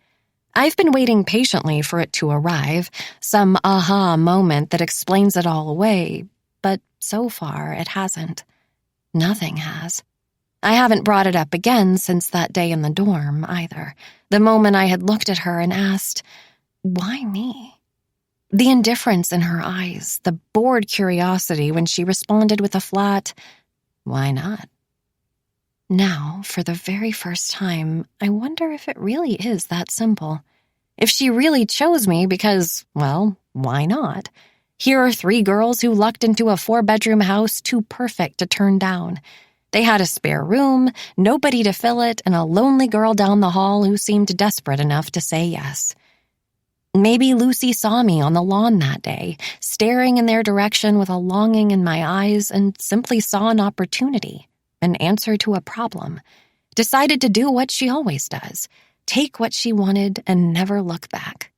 I've been waiting patiently for it to arrive, some aha moment that explains it all away, but so far it hasn't. Nothing has. I haven't brought it up again since that day in the dorm, either. The moment I had looked at her and asked, "Why me?" The indifference in her eyes, the bored curiosity when she responded with a flat, "Why not?" Now, for the very first time, I wonder if it really is that simple. If she really chose me because, well, why not? Here are 3 girls who lucked into a 4-bedroom house too perfect to turn down. They had a spare room, nobody to fill it, and a lonely girl down the hall who seemed desperate enough to say yes. Maybe Lucy saw me on the lawn that day, staring in their direction with a longing in my eyes, and simply saw an opportunity. An answer to a problem, decided to do what she always does, take what she wanted and never look back.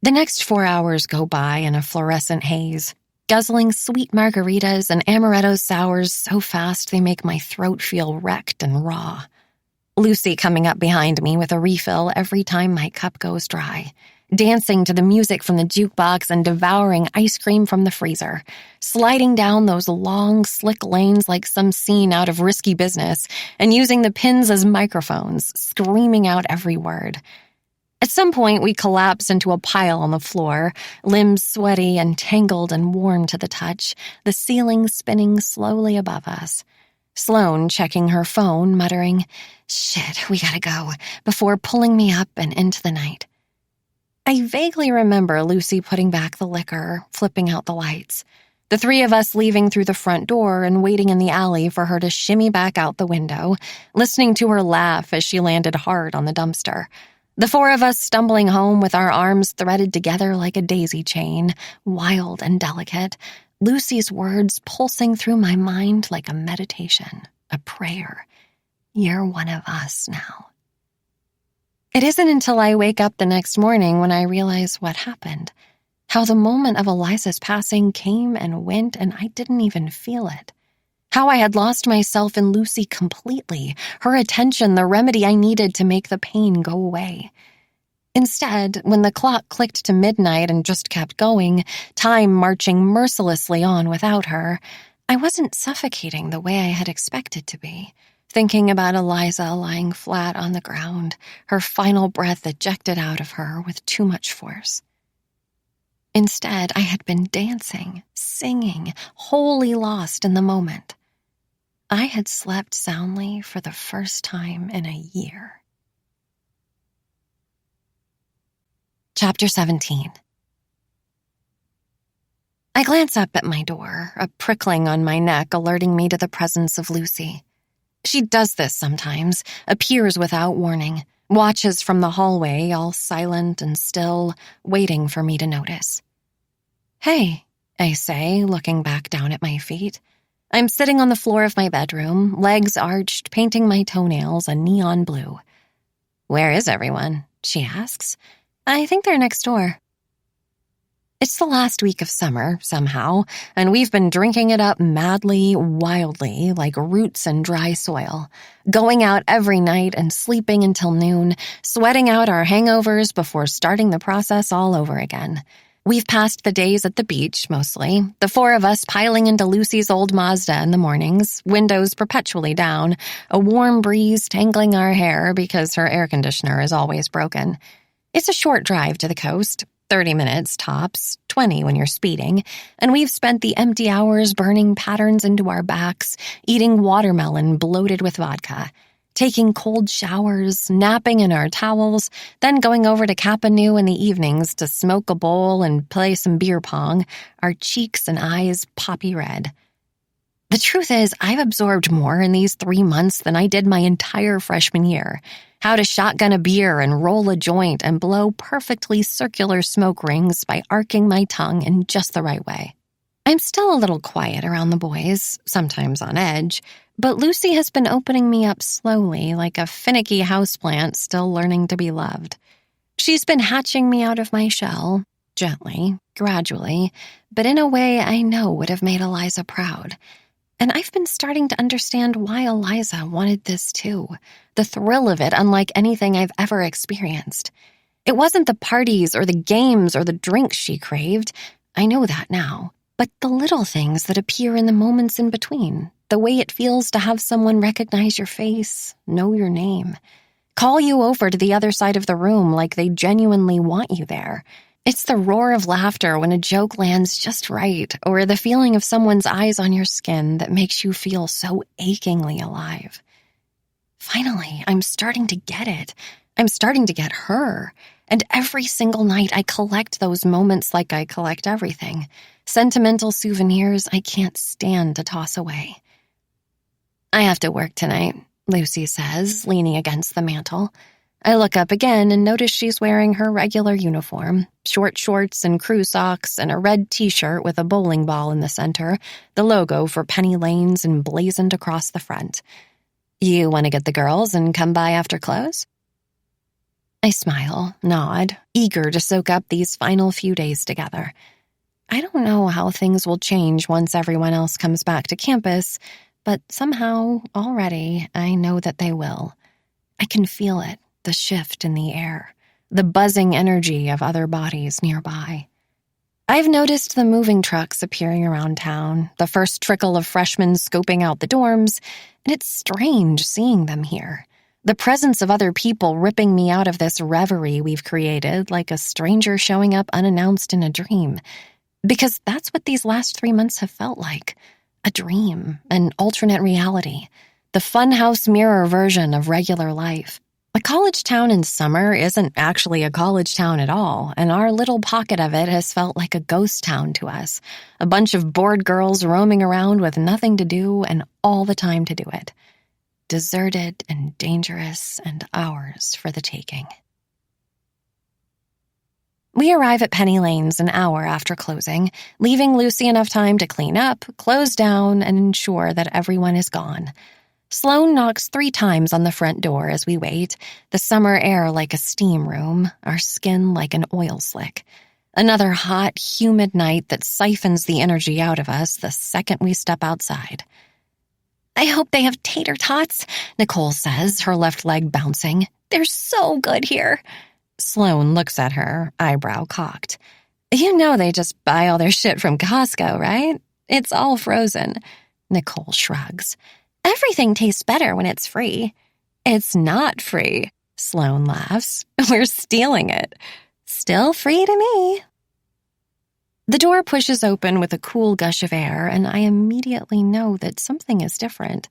The next 4 hours go by in a fluorescent haze, guzzling sweet margaritas and amaretto sours so fast they make my throat feel wrecked and raw. Lucy coming up behind me with a refill every time my cup goes dry, dancing to the music from the jukebox and devouring ice cream from the freezer, sliding down those long, slick lanes like some scene out of Risky Business, and using the pins as microphones, screaming out every word. At some point, we collapse into a pile on the floor, limbs sweaty and tangled and warm to the touch, the ceiling spinning slowly above us. Sloane checking her phone, muttering, "Shit, we gotta go," before pulling me up and into the night. I vaguely remember Lucy putting back the liquor, flipping out the lights. The 3 of us leaving through the front door and waiting in the alley for her to shimmy back out the window, listening to her laugh as she landed hard on the dumpster. The 4 of us stumbling home with our arms threaded together like a daisy chain, wild and delicate, Lucy's words pulsing through my mind like a meditation, a prayer. "You're one of us now." It isn't until I wake up the next morning when I realize what happened, how the moment of Eliza's passing came and went and I didn't even feel it. How I had lost myself in Lucy completely, her attention the remedy I needed to make the pain go away. Instead, when the clock clicked to midnight and just kept going, time marching mercilessly on without her, I wasn't suffocating the way I had expected to be, thinking about Eliza lying flat on the ground, her final breath ejected out of her with too much force. Instead, I had been dancing, singing, wholly lost in the moment. I had slept soundly for the first time in a year. Chapter 17. I glance up at my door, a prickling on my neck alerting me to the presence of Lucy. She does this sometimes, appears without warning, watches from the hallway, all silent and still, waiting for me to notice. "Hey," I say, looking back down at my feet. I'm sitting on the floor of my bedroom, legs arched, painting my toenails a neon blue. "Where is everyone?" she asks. "I think they're next door." It's the last week of summer, somehow, and we've been drinking it up madly, wildly, like roots in dry soil, going out every night and sleeping until noon, sweating out our hangovers before starting the process all over again. We've passed the days at the beach, mostly, the four of us piling into Lucy's old Mazda in the mornings, windows perpetually down, a warm breeze tangling our hair because her air conditioner is always broken. It's a short drive to the coast, 30 minutes tops, 20 when you're speeding, and we've spent the empty hours burning patterns into our backs, eating watermelon bloated with vodka, taking cold showers, napping in our towels, then going over to Kapanu in the evenings to smoke a bowl and play some beer pong, our cheeks and eyes poppy red. The truth is, I've absorbed more in these 3 months than I did my entire freshman year. How to shotgun a beer and roll a joint and blow perfectly circular smoke rings by arcing my tongue in just the right way. I'm still a little quiet around the boys, sometimes on edge, but Lucy has been opening me up slowly like a finicky houseplant still learning to be loved. She's been hatching me out of my shell, gently, gradually, but in a way I know would have made Eliza proud. And I've been starting to understand why Eliza wanted this too. The thrill of it, unlike anything I've ever experienced. It wasn't the parties or the games or the drinks she craved. I know that now. But the little things that appear in the moments in between. The way it feels to have someone recognize your face, know your name, call you over to the other side of the room like they genuinely want you there. It's the roar of laughter when a joke lands just right, or the feeling of someone's eyes on your skin that makes you feel so achingly alive. Finally, I'm starting to get it. I'm starting to get her. And every single night I collect those moments like I collect everything. Sentimental souvenirs I can't stand to toss away. "I have to work tonight," Lucy says, leaning against the mantel. I look up again and notice she's wearing her regular uniform, short shorts and crew socks and a red t-shirt with a bowling ball in the center, the logo for Penny Lane's emblazoned across the front. "You want to get the girls and come by after close?" I smile, nod, eager to soak up these final few days together. I don't know how things will change once everyone else comes back to campus, but somehow, already, I know that they will. I can feel it. The shift in the air, the buzzing energy of other bodies nearby. I've noticed the moving trucks appearing around town, the first trickle of freshmen scoping out the dorms, and it's strange seeing them here. The presence of other people ripping me out of this reverie we've created like a stranger showing up unannounced in a dream. Because that's what these last 3 months have felt like. A dream, an alternate reality, the funhouse mirror version of regular life. A college town in summer isn't actually a college town at all, and our little pocket of it has felt like a ghost town to us. A bunch of bored girls roaming around with nothing to do and all the time to do it. Deserted and dangerous and ours for the taking. We arrive at Penny Lane's an hour after closing, leaving Lucy enough time to clean up, close down, and ensure that everyone is gone. Sloane knocks 3 times on the front door as we wait, the summer air like a steam room, our skin like an oil slick. Another hot, humid night that siphons the energy out of us the second we step outside. "I hope they have tater tots," Nicole says, her left leg bouncing. "They're so good here." Sloane looks at her, eyebrow cocked. "You know they just buy all their shit from Costco, right? It's all frozen." Nicole shrugs. "Everything tastes better when it's free." "It's not free," Sloane laughs. "We're stealing it." "Still free to me." The door pushes open with a cool gush of air, and I immediately know that something is different.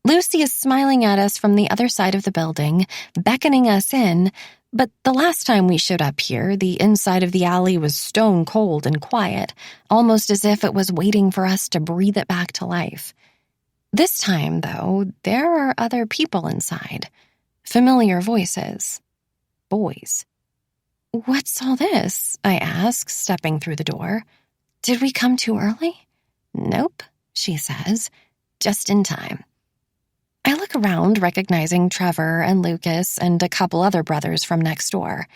Lucy is smiling at us from the other side of the building, beckoning us in, but the last time we showed up here, the inside of the alley was stone cold and quiet, almost as if it was waiting for us to breathe it back to life. This time, though, there are other people inside. Familiar voices. Boys. "What's all this?" I ask, stepping through the door. "Did we come too early?" "Nope," she says, "just in time." I look around, recognizing Trevor and Lucas and a couple other brothers from next door.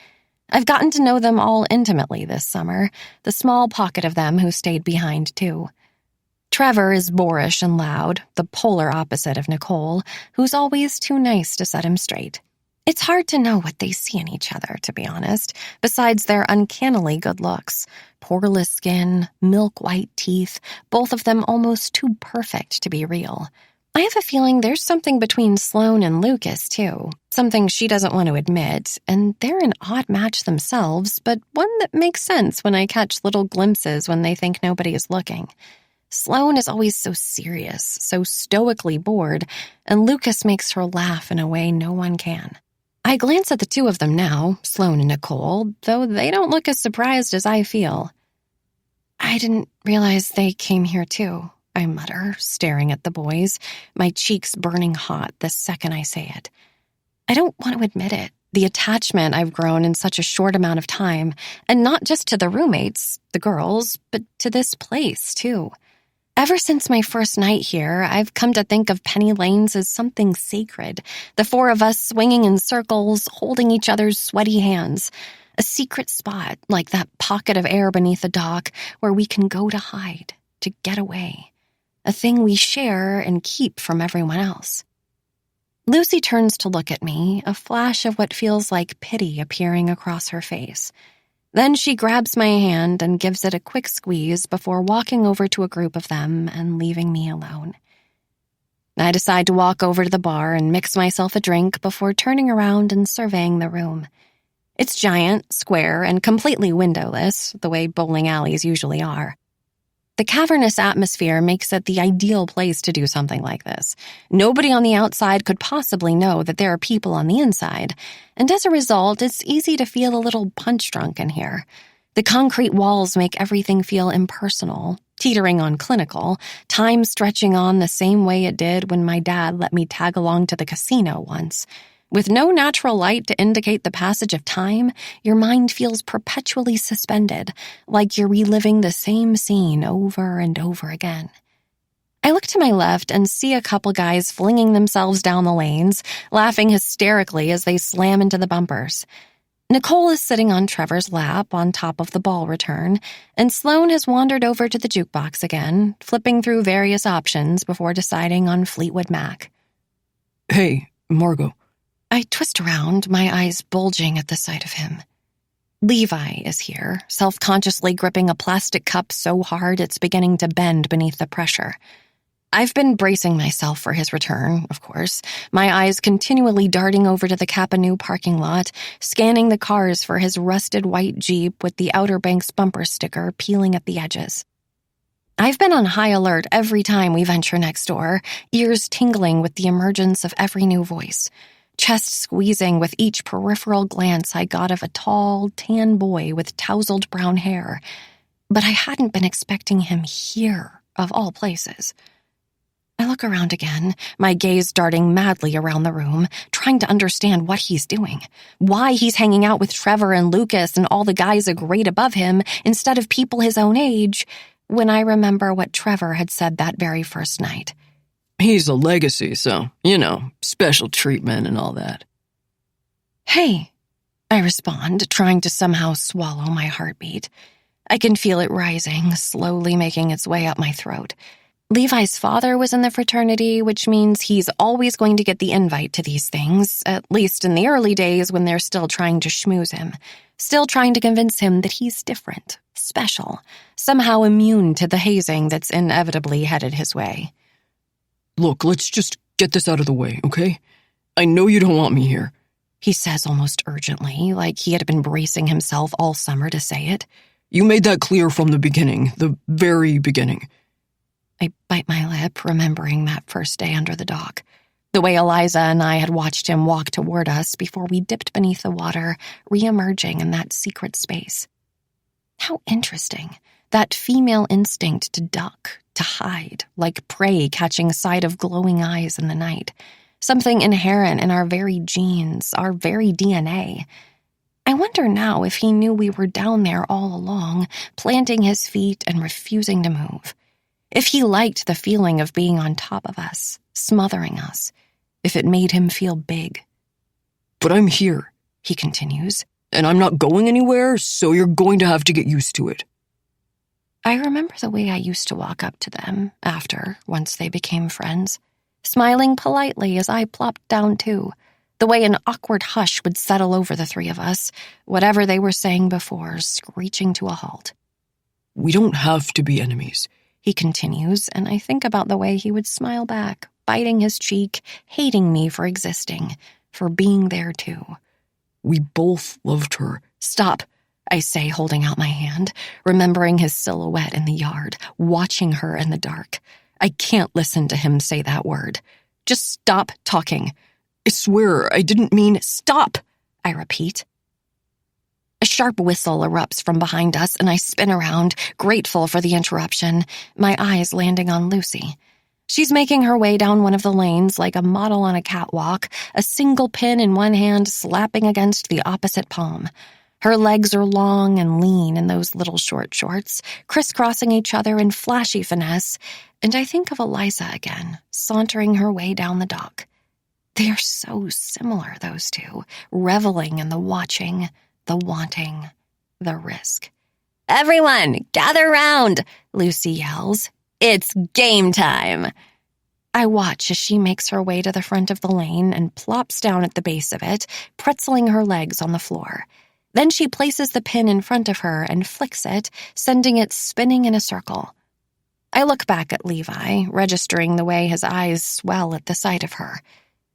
I've gotten to know them all intimately this summer, the small pocket of them who stayed behind, too. Trevor is boorish and loud, the polar opposite of Nicole, who's always too nice to set him straight. It's hard to know what they see in each other, to be honest, besides their uncannily good looks. Poreless skin, milk-white teeth, both of them almost too perfect to be real. I have a feeling there's something between Sloane and Lucas, too. Something she doesn't want to admit, and they're an odd match themselves, but one that makes sense when I catch little glimpses when they think nobody is looking. Sloane is always so serious, so stoically bored, and Lucas makes her laugh in a way no one can. I glance at the two of them now, Sloane and Nicole, though they don't look as surprised as I feel. "I didn't realize they came here too," I mutter, staring at the boys, my cheeks burning hot the second I say it. I don't want to admit it, the attachment I've grown in such a short amount of time, and not just to the roommates, the girls, but to this place, too. Ever since my first night here, I've come to think of Penny Lanes as something sacred, the four of us swinging in circles, holding each other's sweaty hands. A secret spot, like that pocket of air beneath the dock, where we can go to hide, to get away. A thing we share and keep from everyone else. Lucy turns to look at me, a flash of what feels like pity appearing across her face. Then she grabs my hand and gives it a quick squeeze before walking over to a group of them and leaving me alone. I decide to walk over to the bar and mix myself a drink before turning around and surveying the room. It's giant, square, and completely windowless, the way bowling alleys usually are. The cavernous atmosphere makes it the ideal place to do something like this. Nobody on the outside could possibly know that there are people on the inside, and as a result, it's easy to feel a little punch-drunk in here. The concrete walls make everything feel impersonal, teetering on clinical, time stretching on the same way it did when my dad let me tag along to the casino once. With no natural light to indicate the passage of time, your mind feels perpetually suspended, like you're reliving the same scene over and over again. I look to my left and see a couple guys flinging themselves down the lanes, laughing hysterically as they slam into the bumpers. Nicole is sitting on Trevor's lap on top of the ball return, and Sloane has wandered over to the jukebox again, flipping through various options before deciding on Fleetwood Mac. "Hey, Margot." I twist around, my eyes bulging at the sight of him. Levi is here, self-consciously gripping a plastic cup so hard it's beginning to bend beneath the pressure. I've been bracing myself for his return, of course, my eyes continually darting over to the Kapanu parking lot, scanning the cars for his rusted white Jeep with the Outer Banks bumper sticker peeling at the edges. I've been on high alert every time we venture next door, ears tingling with the emergence of every new voice. Chest squeezing with each peripheral glance I got of a tall, tan boy with tousled brown hair. But I hadn't been expecting him here, of all places. I look around again, my gaze darting madly around the room, trying to understand what he's doing, why he's hanging out with Trevor and Lucas and all the guys a grade above him instead of people his own age, when I remember what Trevor had said that very first night. "He's a legacy, so, special treatment and all that." "Hey," I respond, trying to somehow swallow my heartbeat. I can feel it rising, slowly making its way up my throat. Levi's father was in the fraternity, which means he's always going to get the invite to these things, at least in the early days when they're still trying to schmooze him, still trying to convince him that he's different, special, somehow immune to the hazing that's inevitably headed his way. "Look, let's just get this out of the way, okay? I know you don't want me here," he says almost urgently, like he had been bracing himself all summer to say it. "You made that clear from the beginning, the very beginning." I bite my lip, remembering that first day under the dock. The way Eliza and I had watched him walk toward us before we dipped beneath the water, re-emerging in that secret space. How interesting. That female instinct to duck, to hide, like prey catching sight of glowing eyes in the night. something inherent in our very genes, our very DNA. I wonder now if he knew we were down there all along, planting his feet and refusing to move. If he liked the feeling of being on top of us, smothering us, if it made him feel big. But I'm here, he continues, and I'm not going anywhere, so you're going to have to get used to it. I remember the way I used to walk up to them once they became friends, smiling politely as I plopped down too, the way an awkward hush would settle over the three of us, whatever they were saying before screeching to a halt. We don't have to be enemies, he continues, and I think about the way he would smile back, biting his cheek, hating me for existing, for being there too. We both loved her. Stop, I say, holding out my hand, remembering his silhouette in the yard, watching her in the dark. I can't listen to him say that word. Just stop talking. I swear, I didn't mean— Stop, I repeat. A sharp whistle erupts from behind us, and I spin around, grateful for the interruption, my eyes landing on Lucy. She's making her way down one of the lanes like a model on a catwalk, a single pin in one hand slapping against the opposite palm. Her legs are long and lean in those little short shorts, crisscrossing each other in flashy finesse, and I think of Eliza again, sauntering her way down the dock. They are so similar, those two, reveling in the watching, the wanting, the risk. "Everyone, gather round," Lucy yells. "It's game time." I watch as she makes her way to the front of the lane and plops down at the base of it, pretzeling her legs on the floor. Then she places the pin in front of her and flicks it, sending it spinning in a circle. I look back at Levi, registering the way his eyes swell at the sight of her.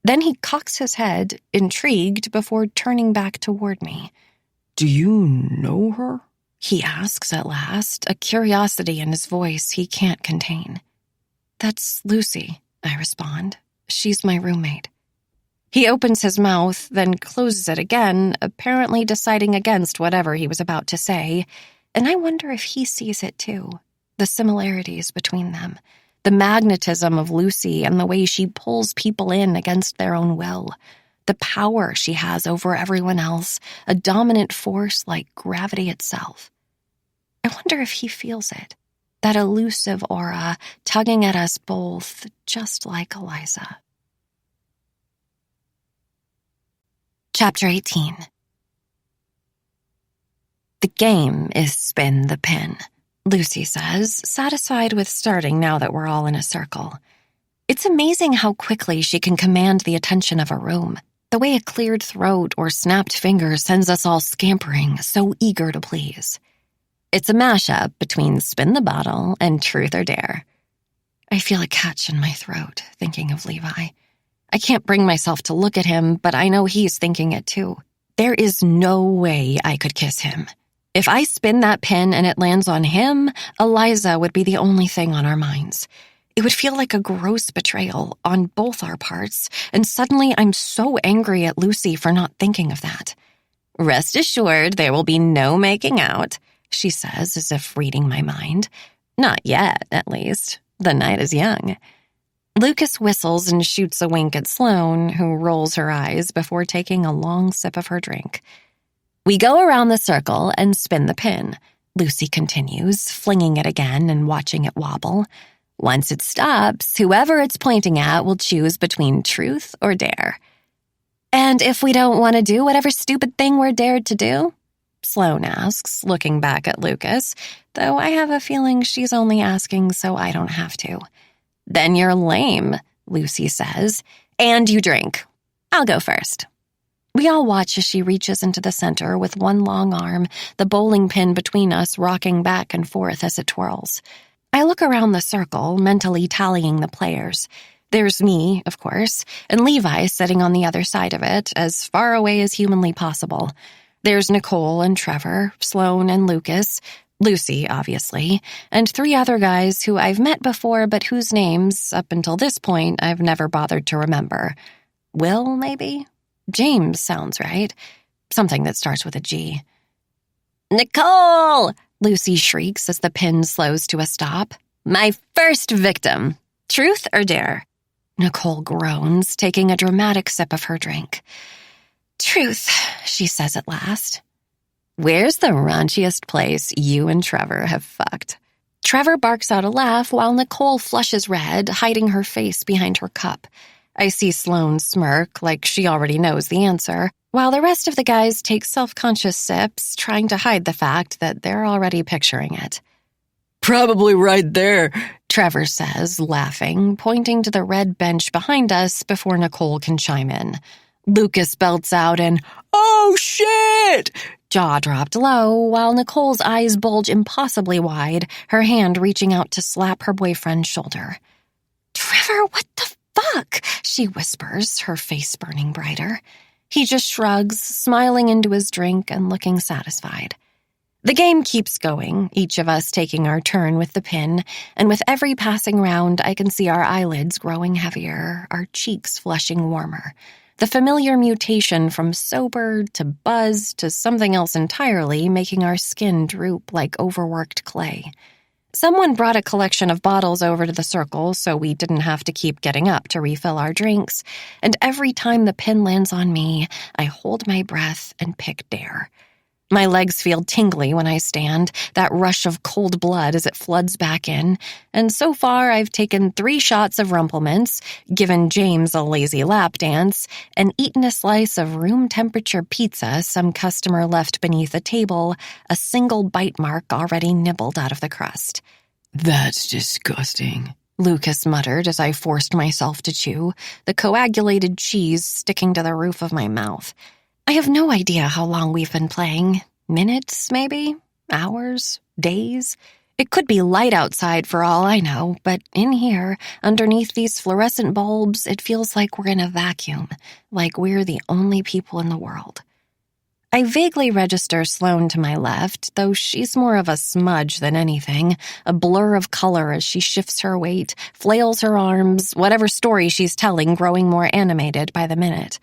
Then he cocks his head, intrigued, before turning back toward me. "Do you know her?" he asks at last, a curiosity in his voice he can't contain. "That's Lucy," I respond. "She's my roommate." He opens his mouth, then closes it again, apparently deciding against whatever he was about to say, and I wonder if he sees it too, the similarities between them, the magnetism of Lucy and the way she pulls people in against their own will, the power she has over everyone else, a dominant force like gravity itself. I wonder if he feels it, that elusive aura tugging at us both, just like Eliza. Chapter 18. The game is spin the pin, Lucy says, satisfied with starting now that we're all in a circle. It's amazing how quickly she can command the attention of a room, the way a cleared throat or snapped fingers sends us all scampering, so eager to please. It's a mashup between Spin the Bottle and Truth or Dare. I feel a catch in my throat, thinking of Levi. I can't bring myself to look at him, but I know he's thinking it too. There is no way I could kiss him. If I spin that pin and it lands on him, Eliza would be the only thing on our minds. It would feel like a gross betrayal on both our parts, and suddenly I'm so angry at Lucy for not thinking of that. "Rest assured, there will be no making out," she says as if reading my mind. "Not yet, at least. The night is young." Lucas whistles and shoots a wink at Sloane, who rolls her eyes before taking a long sip of her drink. "We go around the circle and spin the pin," Lucy continues, flinging it again and watching it wobble. "Once it stops, whoever it's pointing at will choose between truth or dare." "And if we don't want to do whatever stupid thing we're dared to do?" Sloane asks, looking back at Lucas, though I have a feeling she's only asking so I don't have to. "Then you're lame," Lucy says, "and you drink. I'll go first." We all watch as she reaches into the center with one long arm, the bowling pin between us rocking back and forth as it twirls. I look around the circle, mentally tallying the players. There's me, of course, and Levi sitting on the other side of it, as far away as humanly possible. There's Nicole and Trevor, Sloane and Lucas, Lucy, obviously, and 3 other guys who I've met before but whose names, up until this point, I've never bothered to remember. Will, maybe? James sounds right. Something that starts with a G. "Nicole!" Lucy shrieks as the pin slows to a stop. "My first victim. Truth or dare?" Nicole groans, taking a dramatic sip of her drink. Truth, she says at last. Where's the raunchiest place you and Trevor have fucked? Trevor barks out a laugh while Nicole flushes red, hiding her face behind her cup. I see Sloane smirk like she already knows the answer, while the rest of the guys take self-conscious sips, trying to hide the fact that they're already picturing it. Probably right there, Trevor says, laughing, pointing to the red bench behind us before Nicole can chime in. Lucas belts out an, "Oh, shit!" jaw dropped low, while Nicole's eyes bulge impossibly wide, her hand reaching out to slap her boyfriend's shoulder. "Trevor, what the fuck?" she whispers, her face burning brighter. He just shrugs, smiling into his drink and looking satisfied. The game keeps going, each of us taking our turn with the pin, and with every passing round, I can see our eyelids growing heavier, our cheeks flushing warmer. The familiar mutation from sober to buzz to something else entirely, making our skin droop like overworked clay. Someone brought a collection of bottles over to the circle so we didn't have to keep getting up to refill our drinks, and every time the pin lands on me, I hold my breath and pick dare. My legs feel tingly when I stand, that rush of cold blood as it floods back in, and so far I've taken 3 shots of Rumplemints, given James a lazy lap dance, and eaten a slice of room-temperature pizza some customer left beneath a table, a single bite mark already nibbled out of the crust. That's disgusting, Lucas muttered as I forced myself to chew, the coagulated cheese sticking to the roof of my mouth. I have no idea how long we've been playing. Minutes, maybe? Hours? Days? It could be light outside for all I know, but in here, underneath these fluorescent bulbs, it feels like we're in a vacuum, like we're the only people in the world. I vaguely register Sloane to my left, though she's more of a smudge than anything, a blur of color as she shifts her weight, flails her arms, whatever story she's telling growing more animated by the minute.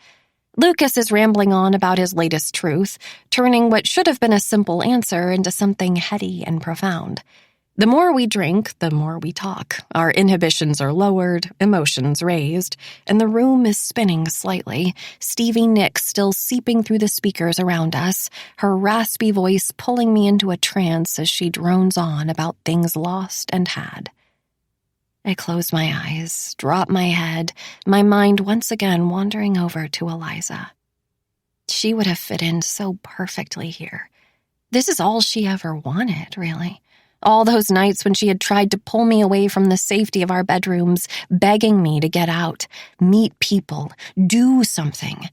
Lucas is rambling on about his latest truth, turning what should have been a simple answer into something heady and profound. The more we drink, the more we talk. Our inhibitions are lowered, emotions raised, and the room is spinning slightly, Stevie Nicks still seeping through the speakers around us, her raspy voice pulling me into a trance as she drones on about things lost and had. I close my eyes, drop my head, my mind once again wandering over to Eliza. She would have fit in so perfectly here. This is all she ever wanted, really. All those nights when she had tried to pull me away from the safety of our bedrooms, begging me to get out, meet people, do something.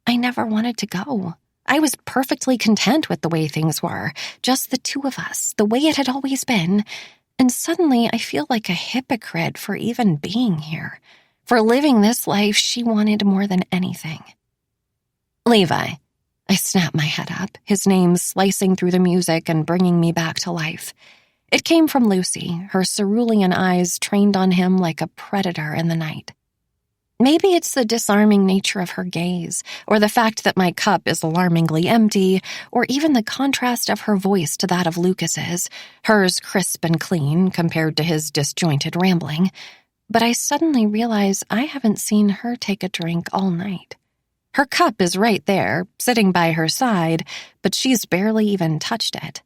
I never wanted to go. I was perfectly content with the way things were, just the two of us, the way it had always been. And suddenly I feel like a hypocrite for even being here, for living this life she wanted more than anything. Levi. I snap my head up, his name slicing through the music and bringing me back to life. It came from Lucy, her cerulean eyes trained on him like a predator in the night. Maybe it's the disarming nature of her gaze, or the fact that my cup is alarmingly empty, or even the contrast of her voice to that of Lucas's, hers crisp and clean compared to his disjointed rambling. But I suddenly realize I haven't seen her take a drink all night. Her cup is right there, sitting by her side, but she's barely even touched it.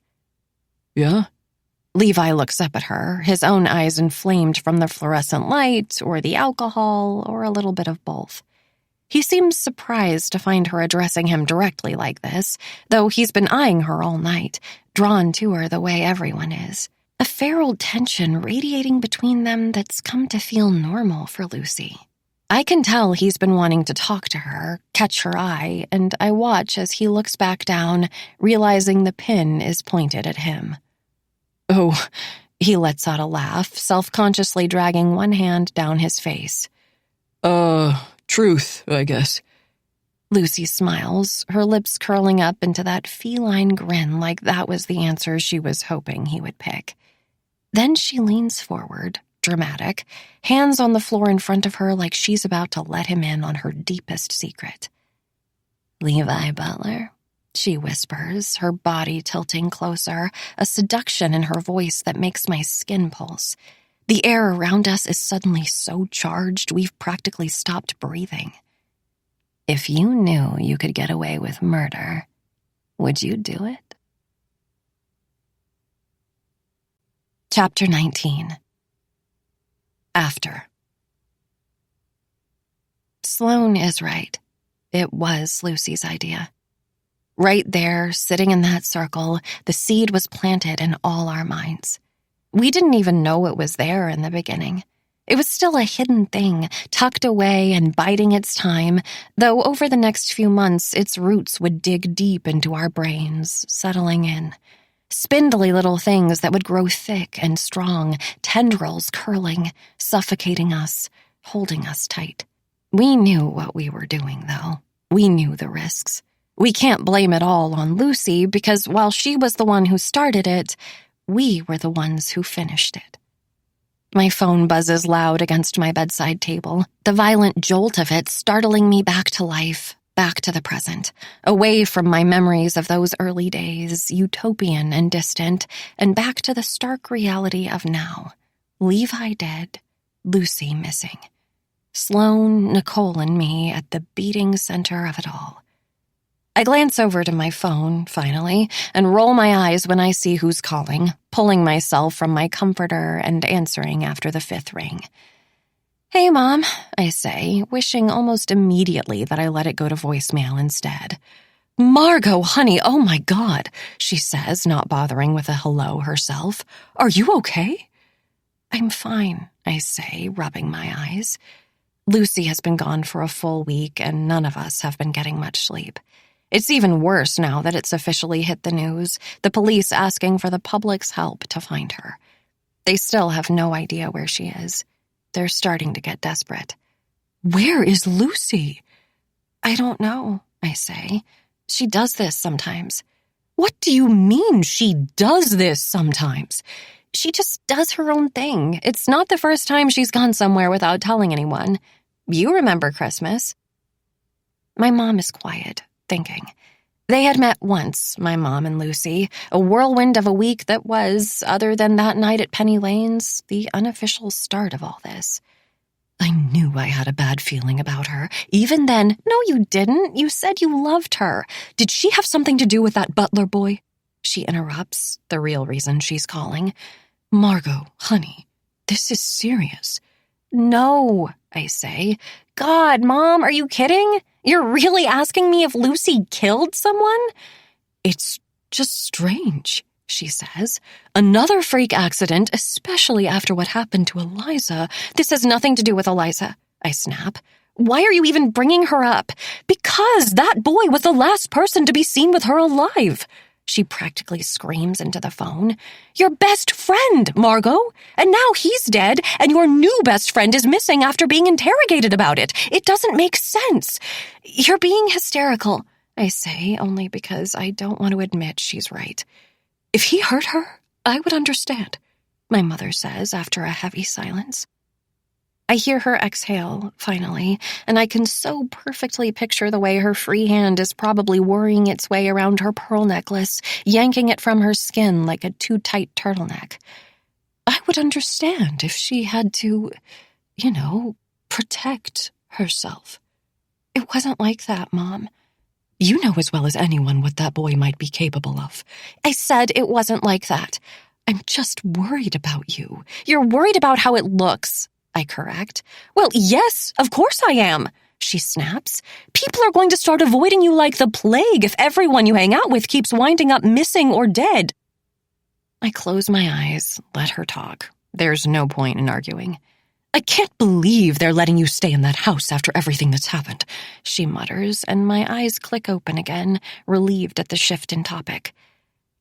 Yeah? Levi looks up at her, his own eyes inflamed from the fluorescent light, or the alcohol, or a little bit of both. He seems surprised to find her addressing him directly like this, though he's been eyeing her all night, drawn to her the way everyone is. A feral tension radiating between them that's come to feel normal for Lucy. I can tell he's been wanting to talk to her, catch her eye, and I watch as he looks back down, realizing the pin is pointed at him. Oh, he lets out a laugh, self-consciously dragging one hand down his face. Truth, I guess. Lucy smiles, her lips curling up into that feline grin like that was the answer she was hoping he would pick. Then she leans forward, dramatic, hands on the floor in front of her like she's about to let him in on her deepest secret. Levi Butler, she whispers, her body tilting closer, a seduction in her voice that makes my skin pulse. The air around us is suddenly so charged we've practically stopped breathing. If you knew you could get away with murder, would you do it? Chapter 19. After. Sloane is right. It was Lucy's idea. Right there, sitting in that circle, the seed was planted in all our minds. We didn't even know it was there in the beginning. It was still a hidden thing, tucked away and biding its time, though over the next few months its roots would dig deep into our brains, settling in. Spindly little things that would grow thick and strong, tendrils curling, suffocating us, holding us tight. We knew what we were doing, though. We knew the risks. We can't blame it all on Lucy because while she was the one who started it, we were the ones who finished it. My phone buzzes loud against my bedside table, the violent jolt of it startling me back to life, back to the present, away from my memories of those early days, utopian and distant, and back to the stark reality of now. Levi dead, Lucy missing. Sloane, Nicole, and me at the beating center of it all. I glance over to my phone, finally, and roll my eyes when I see who's calling, pulling myself from my comforter and answering after the 5th ring. "Hey, Mom," I say, wishing almost immediately that I let it go to voicemail instead. "Margot, honey, oh my God," she says, not bothering with a hello herself. "Are you okay?" "I'm fine," I say, rubbing my eyes. Lucy has been gone for a full week, and none of us have been getting much sleep. It's even worse now that it's officially hit the news, the police asking for the public's help to find her. They still have no idea where she is. They're starting to get desperate. "Where is Lucy?" "I don't know," I say. "She does this sometimes." "What do you mean she does this sometimes?" "She just does her own thing. It's not the first time she's gone somewhere without telling anyone. You remember Christmas." My mom is quiet, thinking. They had met once, my mom and Lucy, a whirlwind of a week that was, other than that night at Penny Lane's, the unofficial start of all this. "I knew I had a bad feeling about her. Even then—" "No, you didn't. You said you loved her. Did she have something to do with that butler boy?" She interrupts, the real reason she's calling. "Margot, honey, this is serious." "No," I say. "God, Mom, are you kidding? You're really asking me if Lucy killed someone?" "It's just strange," she says. "Another freak accident, especially after what happened to Eliza." "This has nothing to do with Eliza," I snap. "Why are you even bringing her up?" "Because that boy was the last person to be seen with her alive," she practically screams into the phone. "Your best friend, Margot! And now he's dead, and your new best friend is missing after being interrogated about it. It doesn't make sense." "You're being hysterical," I say, only because I don't want to admit she's right. "If he hurt her, I would understand," my mother says after a heavy silence. I hear her exhale, finally, and I can so perfectly picture the way her free hand is probably worrying its way around her pearl necklace, yanking it from her skin like a too-tight turtleneck. I would understand if she had to, protect herself. It wasn't like that, Mom. You know as well as anyone what that boy might be capable of. I said it wasn't like that. I'm just worried about you. You're worried about how it looks, I correct. "Well, yes, of course I am," she snaps. "People are going to start avoiding you like the plague if everyone you hang out with keeps winding up missing or dead." I close my eyes, let her talk. There's no point in arguing. "I can't believe they're letting you stay in that house after everything that's happened," she mutters, and my eyes click open again, relieved at the shift in topic.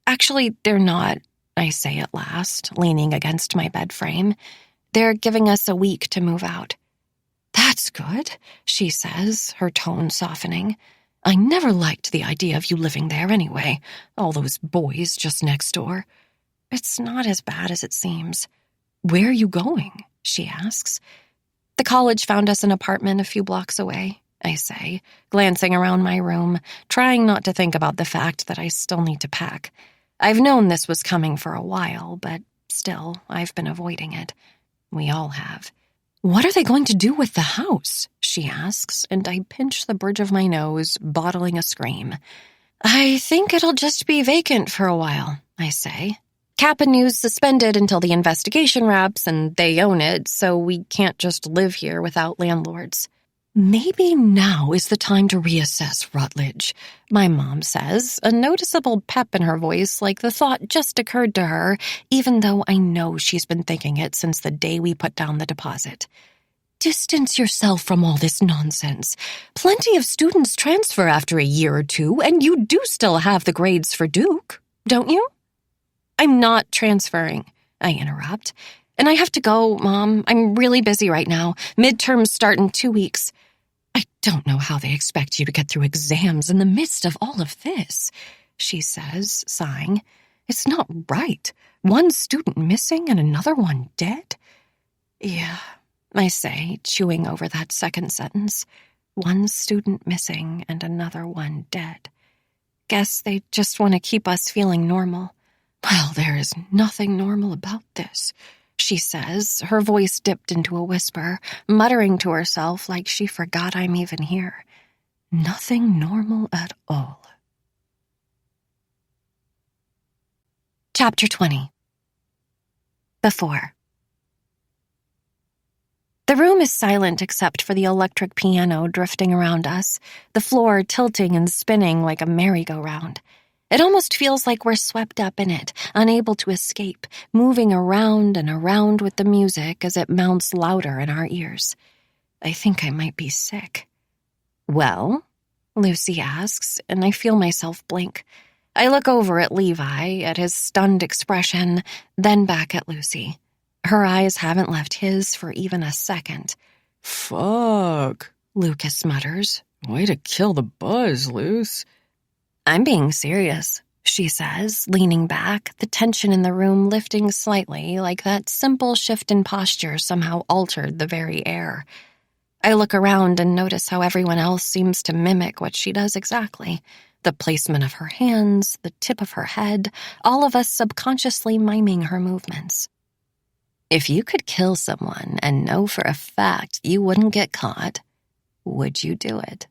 "Actually, they're not," I say at last, leaning against my bed frame. "They're giving us a week to move out." "That's good," she says, her tone softening. "I never liked the idea of you living there anyway. All those boys just next door." "It's not as bad as it seems." "Where are you going?" she asks. "The college found us an apartment a few blocks away," I say, glancing around my room, trying not to think about the fact that I still need to pack. I've known this was coming for a while, but still, I've been avoiding it. We all have. What are they going to do with the house? She asks, and I pinch the bridge of my nose, bottling a scream. I think it'll just be vacant for a while, I say. Kapanew's suspended until the investigation wraps, and they own it, so we can't just live here without landlords. Maybe now is the time to reassess, Rutledge, my mom says, a noticeable pep in her voice like the thought just occurred to her, even though I know she's been thinking it since the day we put down the deposit. Distance yourself from all this nonsense. Plenty of students transfer after a year or two, and you do still have the grades for Duke, don't you? I'm not transferring, I interrupt. And I have to go, Mom. I'm really busy right now. Midterms start in 2 weeks. I don't know how they expect you to get through exams in the midst of all of this, she says, sighing. It's not right. One student missing and another one dead? Yeah, I say, chewing over that second sentence. One student missing and another one dead. Guess they just want to keep us feeling normal. Well, there is nothing normal about this, she says, her voice dipped into a whisper, muttering to herself like she forgot I'm even here. Nothing normal at all. Chapter 20. Before. The room is silent except for the electric piano drifting around us, the floor tilting and spinning like a merry-go-round. It almost feels like we're swept up in it, unable to escape, moving around and around with the music as it mounts louder in our ears. I think I might be sick. Well? Lucy asks, and I feel myself blink. I look over at Levi, at his stunned expression, then back at Lucy. Her eyes haven't left his for even a second. Fuck, Lucas mutters. Way to kill the buzz, Luce. I'm being serious, she says, leaning back, the tension in the room lifting slightly like that simple shift in posture somehow altered the very air. I look around and notice how everyone else seems to mimic what she does exactly. The placement of her hands, the tip of her head, all of us subconsciously miming her movements. If you could kill someone and know for a fact you wouldn't get caught, would you do it?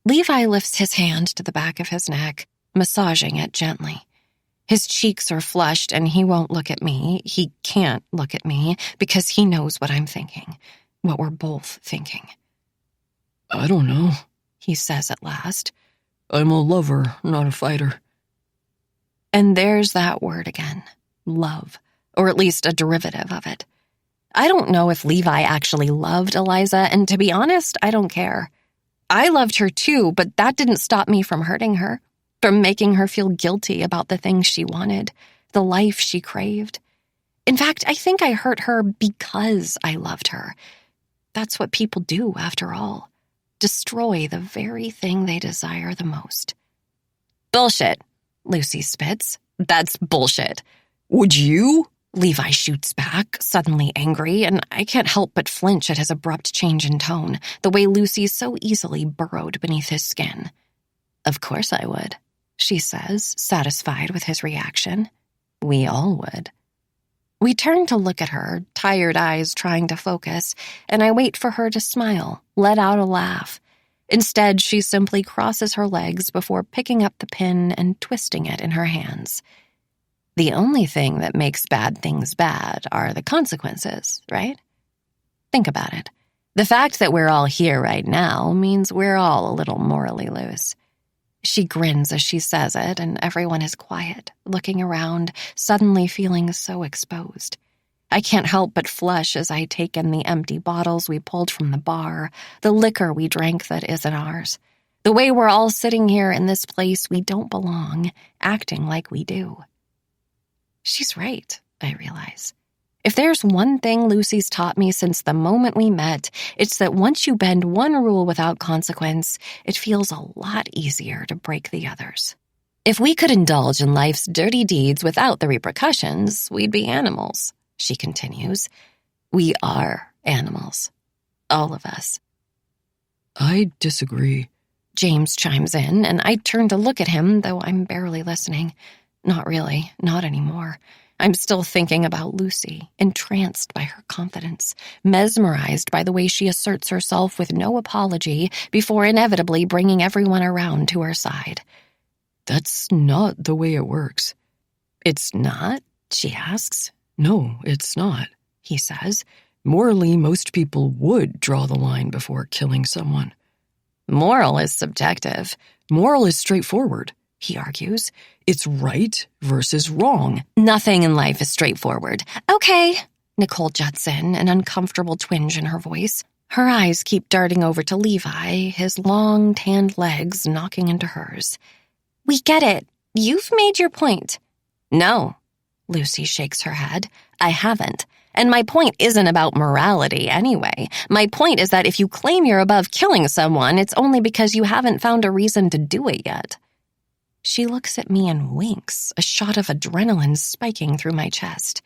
Levi lifts his hand to the back of his neck, massaging it gently. His cheeks are flushed and he won't look at me. He can't look at me because he knows what I'm thinking, what we're both thinking. I don't know, he says at last. I'm a lover, not a fighter. And there's that word again, love, or at least a derivative of it. I don't know if Levi actually loved Eliza, and to be honest, I don't care. I loved her too, but that didn't stop me from hurting her, from making her feel guilty about the things she wanted, the life she craved. In fact, I think I hurt her because I loved her. That's what people do, after all. Destroy the very thing they desire the most. Bullshit, Lucy spits. That's bullshit. Would you? Levi shoots back, suddenly angry, and I can't help but flinch at his abrupt change in tone, the way Lucy so easily burrowed beneath his skin. Of course I would, she says, satisfied with his reaction. We all would. We turn to look at her, tired eyes trying to focus, and I wait for her to smile, let out a laugh. Instead, she simply crosses her legs before picking up the pin and twisting it in her hands. The only thing that makes bad things bad are the consequences, right? Think about it. The fact that we're all here right now means we're all a little morally loose. She grins as she says it, and everyone is quiet, looking around, suddenly feeling so exposed. I can't help but flush as I take in the empty bottles we pulled from the bar, the liquor we drank that isn't ours. The way we're all sitting here in this place we don't belong, acting like we do. She's right, I realize. If there's one thing Lucy's taught me since the moment we met, it's that once you bend one rule without consequence, it feels a lot easier to break the others. If we could indulge in life's dirty deeds without the repercussions, we'd be animals, she continues. We are animals. All of us. I disagree. James chimes in, and I turn to look at him, though I'm barely listening. Not really, not anymore. I'm still thinking about Lucy, entranced by her confidence, mesmerized by the way she asserts herself with no apology before inevitably bringing everyone around to her side. That's not the way it works. It's not? She asks. No, it's not, He says. Morally, most people would draw the line before killing someone. Moral is subjective. Moral is straightforward, He argues. It's right versus wrong. Nothing in life is straightforward. Okay, Nicole juts in, an uncomfortable twinge in her voice. Her eyes keep darting over to Levi, his long, tanned legs knocking into hers. We get it. You've made your point. No, Lucy shakes her head. I haven't. And my point isn't about morality anyway. My point is that if you claim you're above killing someone, it's only because you haven't found a reason to do it yet. She looks at me and winks, a shot of adrenaline spiking through my chest.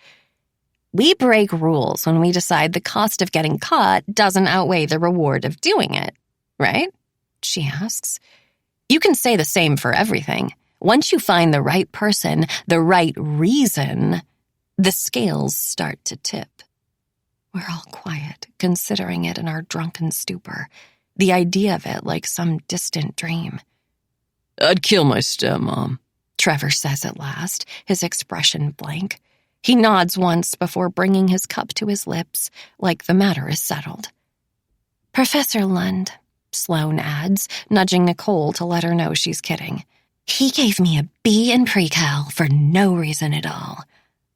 We break rules when we decide the cost of getting caught doesn't outweigh the reward of doing it, right? She asks. You can say the same for everything. Once you find the right person, the right reason, the scales start to tip. We're all quiet, considering it in our drunken stupor, the idea of it like some distant dream. I'd kill my stepmom, Trevor says at last, his expression blank. He nods once before bringing his cup to his lips, like the matter is settled. Professor Lund, Sloane adds, nudging Nicole to let her know she's kidding. He gave me a B in pre-cal for no reason at all.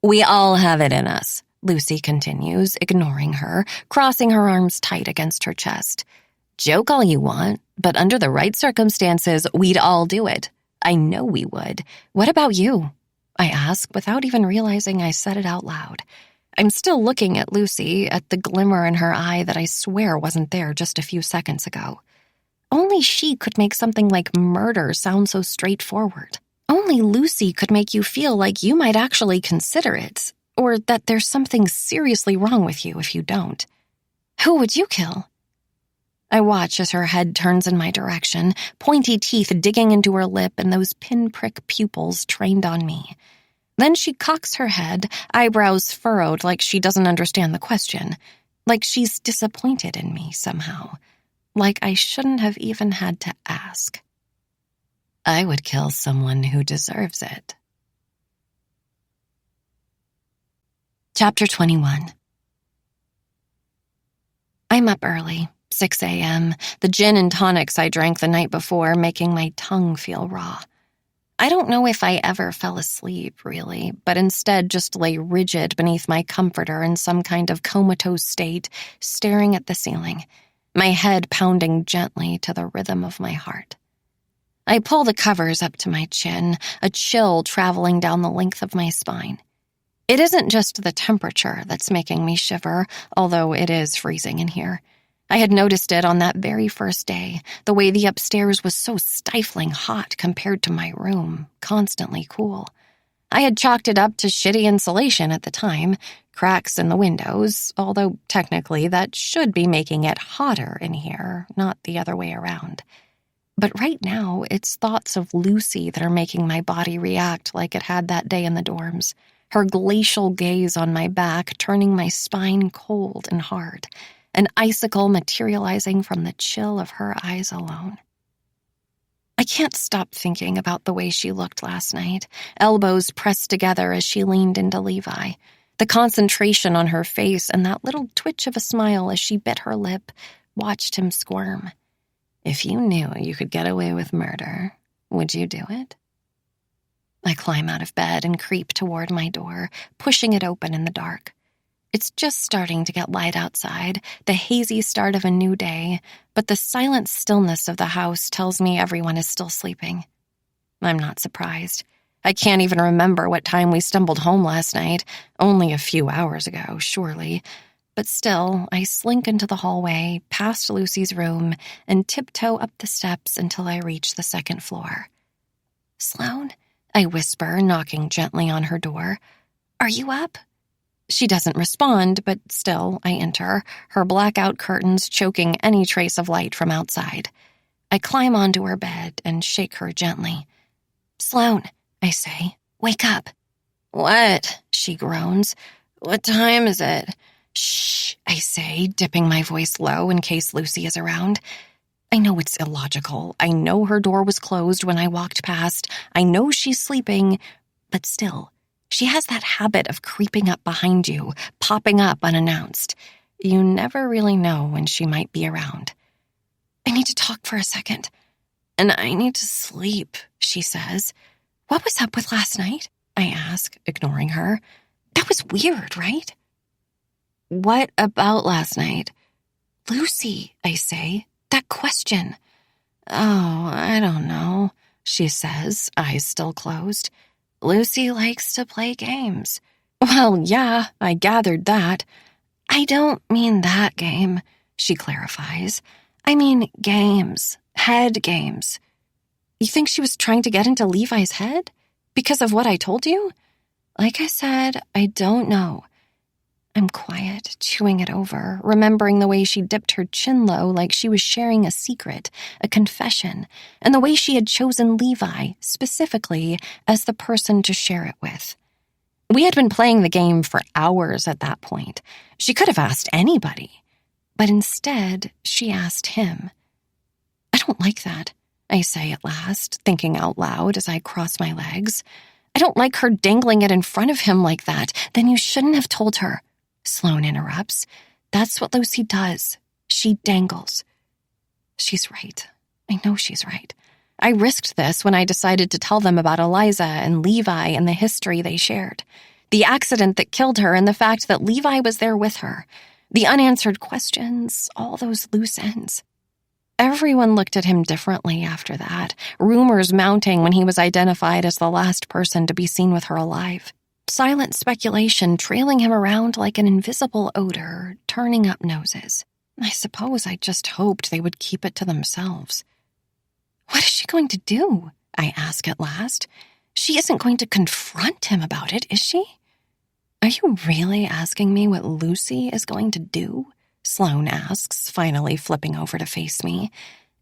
We all have it in us, Lucy continues, ignoring her, crossing her arms tight against her chest. Joke all you want, but under the right circumstances, we'd all do it. I know we would. What about you? I ask without even realizing I said it out loud. I'm still looking at Lucy, at the glimmer in her eye that I swear wasn't there just a few seconds ago. Only she could make something like murder sound so straightforward. Only Lucy could make you feel like you might actually consider it, or that there's something seriously wrong with you if you don't. Who would you kill? I watch as her head turns in my direction, pointy teeth digging into her lip and those pinprick pupils trained on me. Then she cocks her head, eyebrows furrowed like she doesn't understand the question, like she's disappointed in me somehow, like I shouldn't have even had to ask. I would kill someone who deserves it. Chapter 21. I'm up early. 6 a.m., the gin and tonics I drank the night before making my tongue feel raw. I don't know if I ever fell asleep, really, but instead just lay rigid beneath my comforter in some kind of comatose state, staring at the ceiling, my head pounding gently to the rhythm of my heart. I pull the covers up to my chin, a chill traveling down the length of my spine. It isn't just the temperature that's making me shiver, although it is freezing in here. I had noticed it on that very first day, the way the upstairs was so stifling hot compared to my room, constantly cool. I had chalked it up to shitty insulation at the time, cracks in the windows, although technically that should be making it hotter in here, not the other way around. But right now, it's thoughts of Lucy that are making my body react like it had that day in the dorms, her glacial gaze on my back turning my spine cold and hard, an icicle materializing from the chill of her eyes alone. I can't stop thinking about the way she looked last night, elbows pressed together as she leaned into Levi, the concentration on her face and that little twitch of a smile as she bit her lip, watched him squirm. If you knew you could get away with murder, would you do it? I climb out of bed and creep toward my door, pushing it open in the dark. It's just starting to get light outside, the hazy start of a new day, but the silent stillness of the house tells me everyone is still sleeping. I'm not surprised. I can't even remember what time we stumbled home last night, only a few hours ago, surely. But still, I slink into the hallway, past Lucy's room, and tiptoe up the steps until I reach the second floor. Sloane? I whisper, knocking gently on her door. Are you up? She doesn't respond, but still, I enter, her blackout curtains choking any trace of light from outside. I climb onto her bed and shake her gently. Sloane, I say, wake up. What? She groans. What time is it? Shh, I say, dipping my voice low in case Lucy is around. I know it's illogical. I know her door was closed when I walked past. I know she's sleeping, but still, she has that habit of creeping up behind you, popping up unannounced. You never really know when she might be around. I need to talk for a second. And I need to sleep, she says. What was up with last night? I ask, ignoring her. That was weird, right? What about last night? Lucy, I say. That question. Oh, I don't know, she says, eyes still closed. Lucy likes to play games. Well, yeah, I gathered that. I don't mean that game, she clarifies. I mean games, head games. You think she was trying to get into Levi's head? Because of what I told you? Like I said, I don't know. I'm quiet, chewing it over, remembering the way she dipped her chin low like she was sharing a secret, a confession, and the way she had chosen Levi, specifically, as the person to share it with. We had been playing the game for hours at that point. She could have asked anybody, but instead, she asked him. I don't like that, I say at last, thinking out loud as I cross my legs. I don't like her dangling it in front of him like that. Then you shouldn't have told her. Sloane interrupts. That's what Lucy does. She dangles. She's right. I know she's right. I risked this when I decided to tell them about Eliza and Levi and the history they shared. The accident that killed her and the fact that Levi was there with her. The unanswered questions, all those loose ends. Everyone looked at him differently after that, rumors mounting when he was identified as the last person to be seen with her alive. Silent speculation trailing him around like an invisible odor, turning up noses. I suppose I just hoped they would keep it to themselves. What is she going to do? I ask at last. She isn't going to confront him about it, is she? Are you really asking me what Lucy is going to do? Sloane asks, finally flipping over to face me.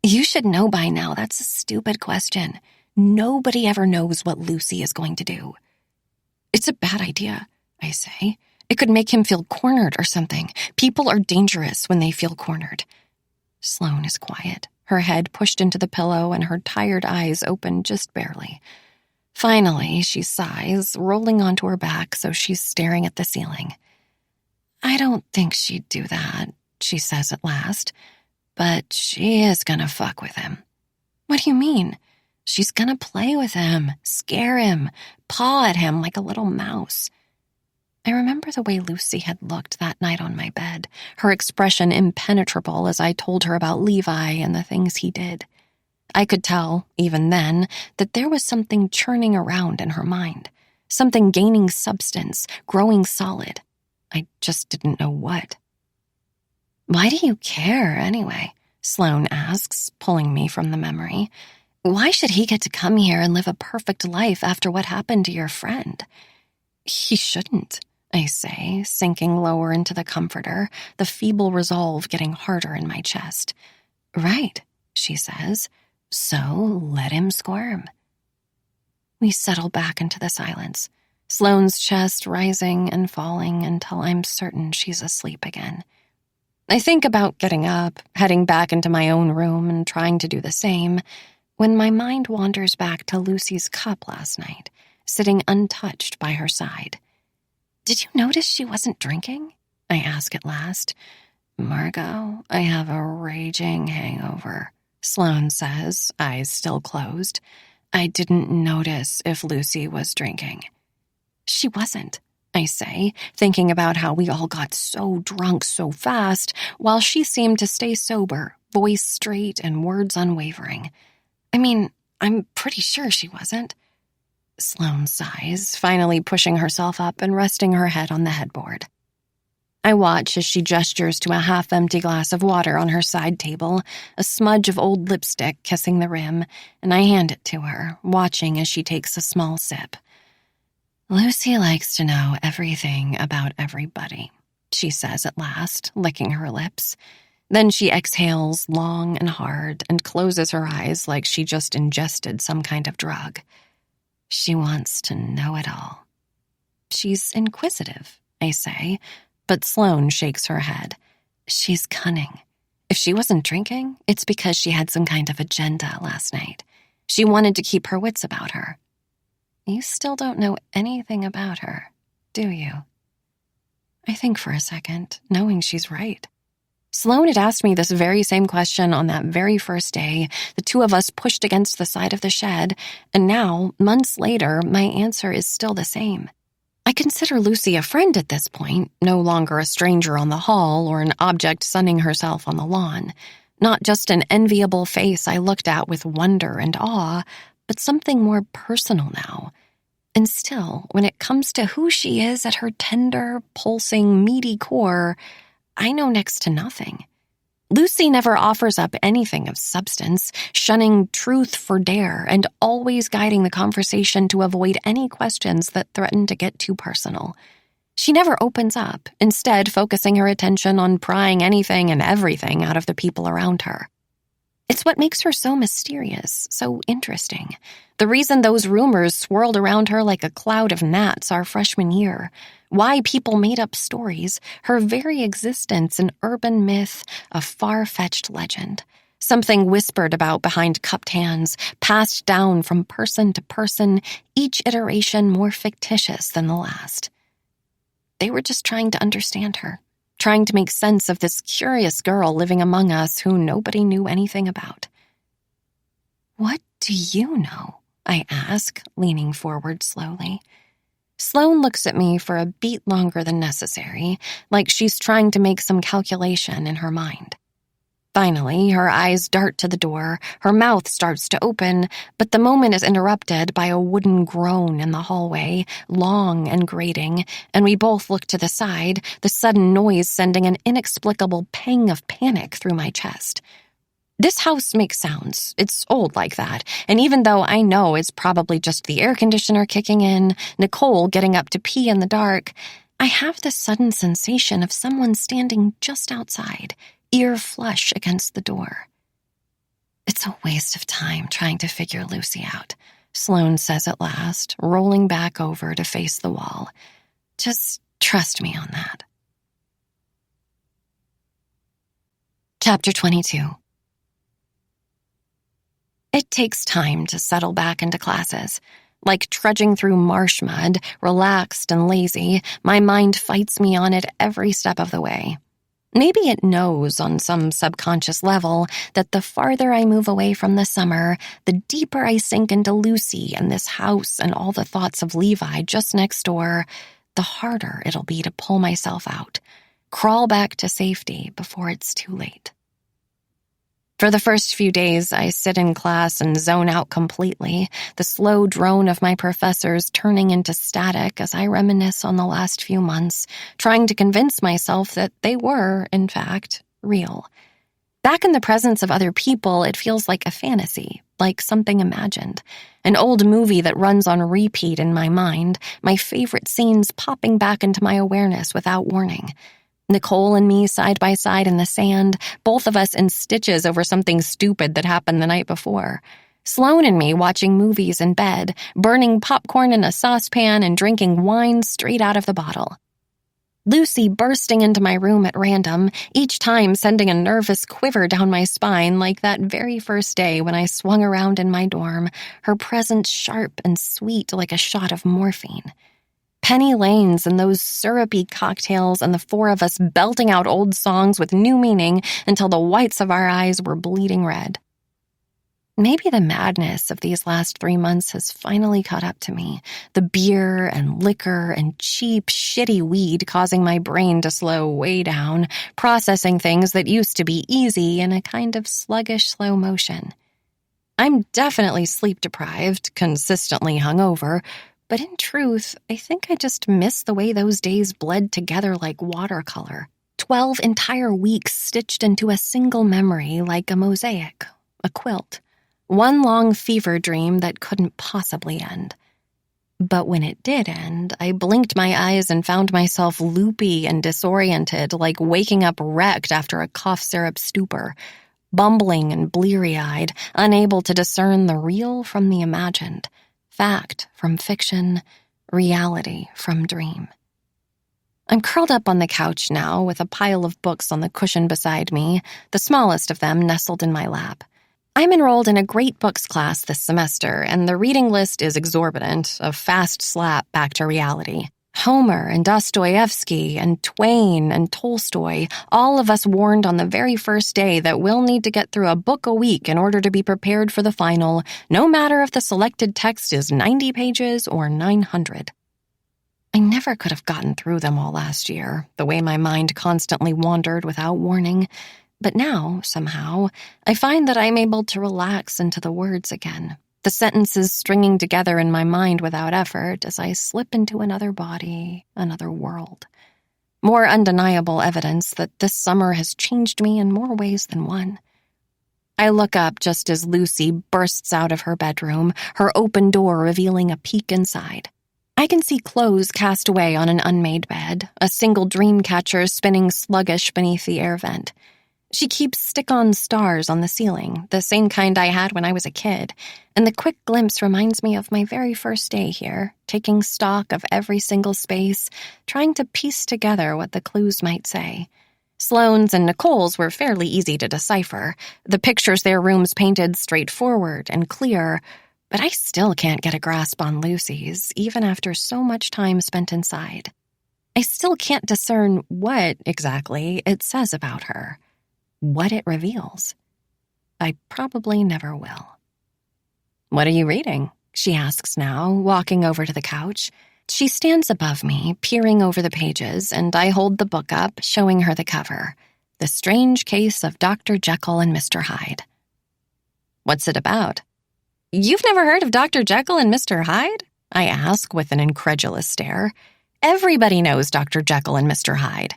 You should know by now that's a stupid question. Nobody ever knows what Lucy is going to do. It's a bad idea, I say. It could make him feel cornered or something. People are dangerous when they feel cornered. Sloane is quiet, her head pushed into the pillow and her tired eyes open just barely. Finally, she sighs, rolling onto her back so she's staring at the ceiling. I don't think she'd do that, she says at last, but she is gonna fuck with him. What do you mean? She's gonna play with him, scare him, paw at him like a little mouse. I remember the way Lucy had looked that night on my bed, her expression impenetrable as I told her about Levi and the things he did. I could tell, even then, that there was something churning around in her mind, something gaining substance, growing solid. I just didn't know what. Why do you care, anyway? Sloane asks, pulling me from the memory. Why should he get to come here and live a perfect life after what happened to your friend? He shouldn't, I say, sinking lower into the comforter, the feeble resolve getting harder in my chest. Right, she says. So let him squirm. We settle back into the silence, Sloane's chest rising and falling until I'm certain she's asleep again. I think about getting up, heading back into my own room and trying to do the same, when my mind wanders back to Lucy's cup last night, sitting untouched by her side. Did you notice she wasn't drinking? I ask at last. Margot, I have a raging hangover, Sloane says, eyes still closed. I didn't notice if Lucy was drinking. She wasn't, I say, thinking about how we all got so drunk so fast, while she seemed to stay sober, voice straight and words unwavering. I mean, I'm pretty sure she wasn't. Sloane sighs, finally pushing herself up and resting her head on the headboard. I watch as she gestures to a half-empty glass of water on her side table, a smudge of old lipstick kissing the rim, and I hand it to her, watching as she takes a small sip. Lucy likes to know everything about everybody, she says at last, licking her lips. Then she exhales long and hard and closes her eyes like she just ingested some kind of drug. She wants to know it all. She's inquisitive, I say, but Sloane shakes her head. She's cunning. If she wasn't drinking, it's because she had some kind of agenda last night. She wanted to keep her wits about her. You still don't know anything about her, do you? I think for a second, knowing she's right. Sloane had asked me this very same question on that very first day the two of us pushed against the side of the shed, and now, months later, my answer is still the same. I consider Lucy a friend at this point, no longer a stranger on the hall or an object sunning herself on the lawn. Not just an enviable face I looked at with wonder and awe, but something more personal now. And still, when it comes to who she is at her tender, pulsing, meaty core, I know next to nothing. Lucy never offers up anything of substance, shunning truth for dare and always guiding the conversation to avoid any questions that threaten to get too personal. She never opens up, instead focusing her attention on prying anything and everything out of the people around her. It's what makes her so mysterious, so interesting. The reason those rumors swirled around her like a cloud of gnats our freshman year. Why people made up stories, her very existence an urban myth, a far-fetched legend. Something whispered about behind cupped hands, passed down from person to person, each iteration more fictitious than the last. They were just trying to understand her, trying to make sense of this curious girl living among us who nobody knew anything about. What do you know? I ask, leaning forward slowly. Sloane looks at me for a beat longer than necessary, like she's trying to make some calculation in her mind. Finally, her eyes dart to the door, her mouth starts to open, but the moment is interrupted by a wooden groan in the hallway, long and grating, and we both look to the side, the sudden noise sending an inexplicable pang of panic through my chest. This house makes sounds. It's old like that, and even though I know it's probably just the air conditioner kicking in, Nicole getting up to pee in the dark, I have the sudden sensation of someone standing just outside, ear flush against the door. It's a waste of time trying to figure Lucy out, Sloane says at last, rolling back over to face the wall. Just trust me on that. Chapter 22. It takes time to settle back into classes. Like trudging through marsh mud, relaxed and lazy, my mind fights me on it every step of the way. Maybe it knows on some subconscious level that the farther I move away from the summer, the deeper I sink into Lucy and this house and all the thoughts of Levi just next door, the harder it'll be to pull myself out, crawl back to safety before it's too late. For the first few days, I sit in class and zone out completely, the slow drone of my professors turning into static as I reminisce on the last few months, trying to convince myself that they were, in fact, real. Back in the presence of other people, it feels like a fantasy, like something imagined. An old movie that runs on repeat in my mind, my favorite scenes popping back into my awareness without warning. Nicole and me side by side in the sand, both of us in stitches over something stupid that happened the night before. Sloane and me watching movies in bed, burning popcorn in a saucepan and drinking wine straight out of the bottle. Lucy bursting into my room at random, each time sending a nervous quiver down my spine like that very first day when I swung around in my dorm, her presence sharp and sweet like a shot of morphine. Penny lanes and those syrupy cocktails and the four of us belting out old songs with new meaning until the whites of our eyes were bleeding red. Maybe the madness of these last 3 months has finally caught up to me, the beer and liquor and cheap, shitty weed causing my brain to slow way down, processing things that used to be easy in a kind of sluggish slow motion. I'm definitely sleep-deprived, consistently hungover, but in truth, I think I just miss the way those days bled together like watercolor. 12 entire weeks stitched into a single memory like a mosaic, a quilt. One long fever dream that couldn't possibly end. But when it did end, I blinked my eyes and found myself loopy and disoriented, like waking up wrecked after a cough syrup stupor, bumbling and bleary-eyed, unable to discern the real from the imagined. Fact from fiction, reality from dream. I'm curled up on the couch now with a pile of books on the cushion beside me, the smallest of them nestled in my lap. I'm enrolled in a great books class this semester, and the reading list is exorbitant, a fast slap back to reality. Homer and Dostoevsky and Twain and Tolstoy, all of us warned on the very first day that we'll need to get through a book a week in order to be prepared for the final, no matter if the selected text is 90 pages or 900. I never could have gotten through them all last year, the way my mind constantly wandered without warning. But now, somehow, I find that I'm able to relax into the words again, the sentences stringing together in my mind without effort as I slip into another body, another world. More undeniable evidence that this summer has changed me in more ways than one. I look up just as Lucy bursts out of her bedroom, her open door revealing a peek inside. I can see clothes cast away on an unmade bed, a single dream catcher spinning sluggish beneath the air vent. She keeps stick-on stars on the ceiling, the same kind I had when I was a kid, and the quick glimpse reminds me of my very first day here, taking stock of every single space, trying to piece together what the clues might say. Sloane's and Nicole's were fairly easy to decipher, the pictures their rooms painted straightforward and clear, but I still can't get a grasp on Lucy's, even after so much time spent inside. I still can't discern what, exactly, it says about her. What it reveals. I probably never will. "What are you reading?" she asks now, walking over to the couch. She stands above me, peering over the pages, and I hold the book up, showing her the cover. The Strange Case of Dr. Jekyll and Mr. Hyde. "What's it about?" "You've never heard of Dr. Jekyll and Mr. Hyde?" I ask with an incredulous stare. "Everybody knows Dr. Jekyll and Mr. Hyde.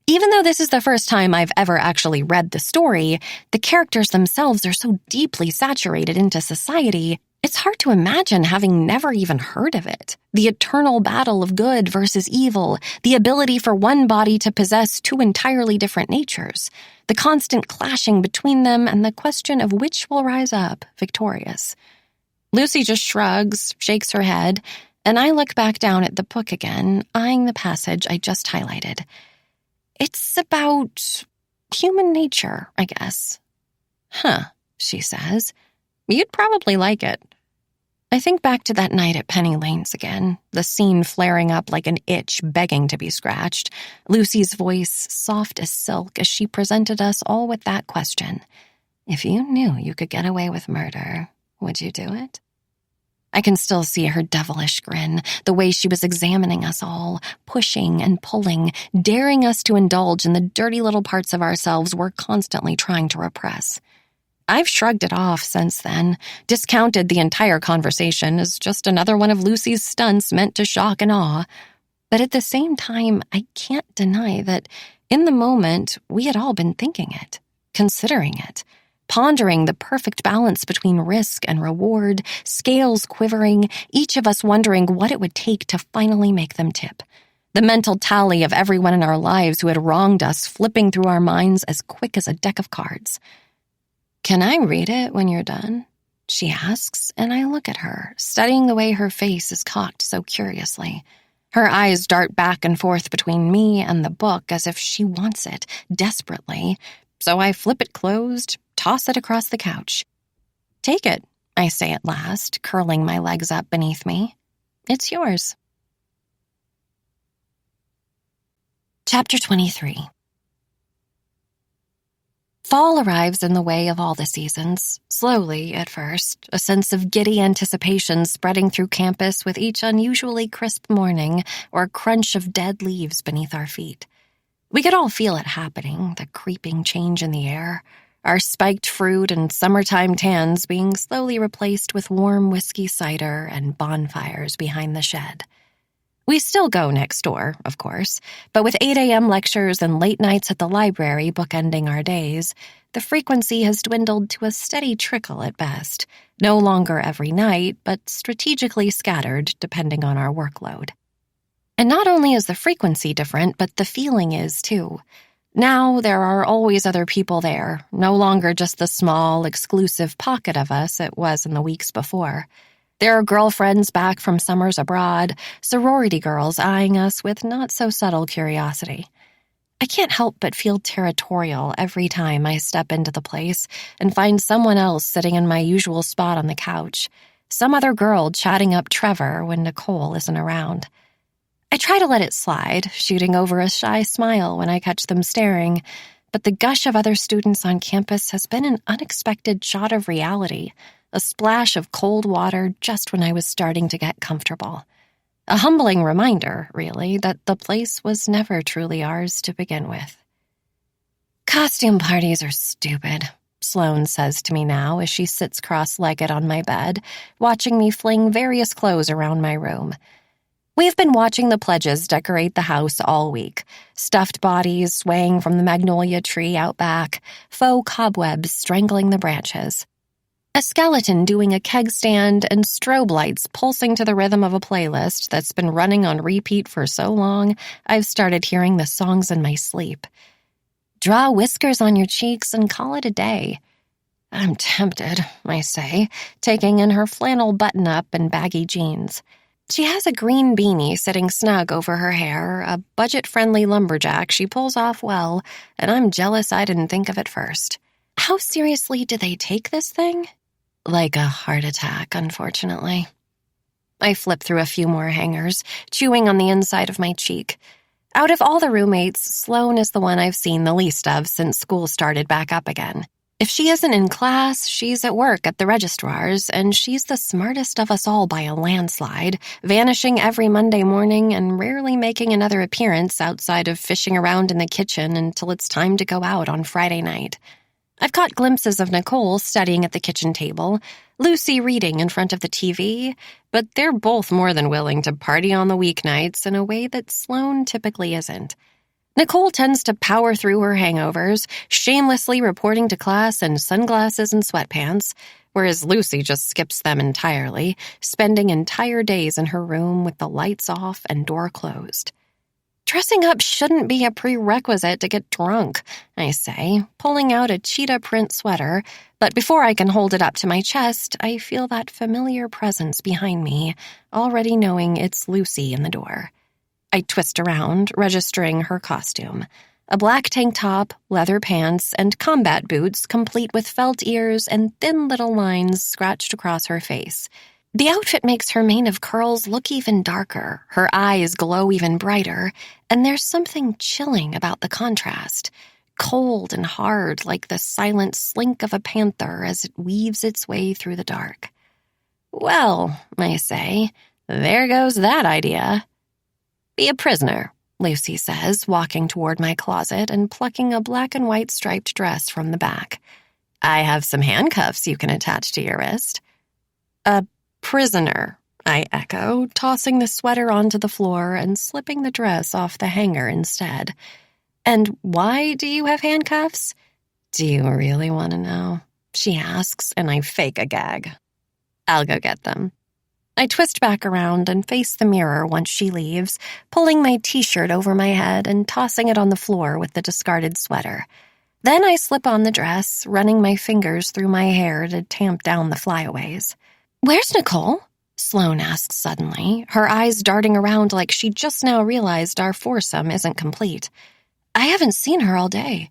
Even though this is the first time I've ever actually read the story, the characters themselves are so deeply saturated into society, it's hard to imagine having never even heard of it. The eternal battle of good versus evil, the ability for one body to possess two entirely different natures, the constant clashing between them, and the question of which will rise up victorious." Lucy just shrugs, shakes her head, and I look back down at the book again, eyeing the passage I just highlighted. "It's about human nature, I guess." "Huh," she says. "You'd probably like it." I think back to that night at Penny Lane's again, the scene flaring up like an itch begging to be scratched, Lucy's voice soft as silk as she presented us all with that question. If you knew you could get away with murder, would you do it? I can still see her devilish grin, the way she was examining us all, pushing and pulling, daring us to indulge in the dirty little parts of ourselves we're constantly trying to repress. I've shrugged it off since then, discounted the entire conversation as just another one of Lucy's stunts meant to shock and awe. But at the same time, I can't deny that in the moment, we had all been thinking it, considering it, pondering the perfect balance between risk and reward, scales quivering, each of us wondering what it would take to finally make them tip. The mental tally of everyone in our lives who had wronged us flipping through our minds as quick as a deck of cards. "Can I read it when you're done?" she asks, and I look at her, studying the way her face is cocked so curiously. Her eyes dart back and forth between me and the book as if she wants it, desperately. So I flip it closed, toss it across the couch. "Take it," I say at last, curling my legs up beneath me. "It's yours." Chapter 23. Fall arrives in the way of all the seasons, slowly at first, a sense of giddy anticipation spreading through campus with each unusually crisp morning or crunch of dead leaves beneath our feet. We could all feel it happening, the creeping change in the air, our spiked fruit and summertime tans being slowly replaced with warm whiskey cider and bonfires behind the shed. We still go next door, of course, but with 8 a.m. lectures and late nights at the library bookending our days, the frequency has dwindled to a steady trickle at best, no longer every night, but strategically scattered depending on our workload. And not only is the frequency different, but the feeling is too. Now there are always other people there, no longer just the small, exclusive pocket of us it was in the weeks before. There are girlfriends back from summers abroad, sorority girls eyeing us with not-so-subtle curiosity. I can't help but feel territorial every time I step into the place and find someone else sitting in my usual spot on the couch, some other girl chatting up Trevor when Nicole isn't around. I try to let it slide, shooting over a shy smile when I catch them staring, but the gush of other students on campus has been an unexpected shot of reality, a splash of cold water just when I was starting to get comfortable. A humbling reminder, really, that the place was never truly ours to begin with. Costume parties are stupid, Sloane says to me now as she sits cross-legged on my bed, watching me fling various clothes around my room. We've been watching the pledges decorate the house all week. Stuffed bodies swaying from the magnolia tree out back, faux cobwebs strangling the branches. A skeleton doing a keg stand and strobe lights pulsing to the rhythm of a playlist that's been running on repeat for so long, I've started hearing the songs in my sleep. Draw whiskers on your cheeks and call it a day. I'm tempted, I say, taking in her flannel button-up and baggy jeans. She has a green beanie sitting snug over her hair, a budget-friendly lumberjack she pulls off well, and I'm jealous I didn't think of it first. How seriously do they take this thing? Like a heart attack, unfortunately. I flip through a few more hangers, chewing on the inside of my cheek. Out of all the roommates, Sloane is the one I've seen the least of since school started back up again. If she isn't in class, she's at work at the registrar's, and she's the smartest of us all by a landslide, vanishing every Monday morning and rarely making another appearance outside of fishing around in the kitchen until it's time to go out on Friday night. I've caught glimpses of Nicole studying at the kitchen table, Lucy reading in front of the TV, but they're both more than willing to party on the weeknights in a way that Sloane typically isn't. Nicole tends to power through her hangovers, shamelessly reporting to class in sunglasses and sweatpants, whereas Lucy just skips them entirely, spending entire days in her room with the lights off and door closed. Dressing up shouldn't be a prerequisite to get drunk, I say, pulling out a cheetah print sweater, but before I can hold it up to my chest, I feel that familiar presence behind me, already knowing it's Lucy in the door. I twist around, registering her costume. A black tank top, leather pants, and combat boots complete with felt ears and thin little lines scratched across her face. The outfit makes her mane of curls look even darker, her eyes glow even brighter, and there's something chilling about the contrast, cold and hard like the silent slink of a panther as it weaves its way through the dark. Well, I say, there goes that idea. Be a prisoner, Lucy says, walking toward my closet and plucking a black and white striped dress from the back. I have some handcuffs you can attach to your wrist. A prisoner, I echo, tossing the sweater onto the floor and slipping the dress off the hanger instead. And why do you have handcuffs? Do you really want to know? She asks, and I fake a gag. I'll go get them. I twist back around and face the mirror once she leaves, pulling my t-shirt over my head and tossing it on the floor with the discarded sweater. Then I slip on the dress, running my fingers through my hair to tamp down the flyaways. Where's Nicole? Sloane asks suddenly, her eyes darting around like she just now realized our foursome isn't complete. I haven't seen her all day.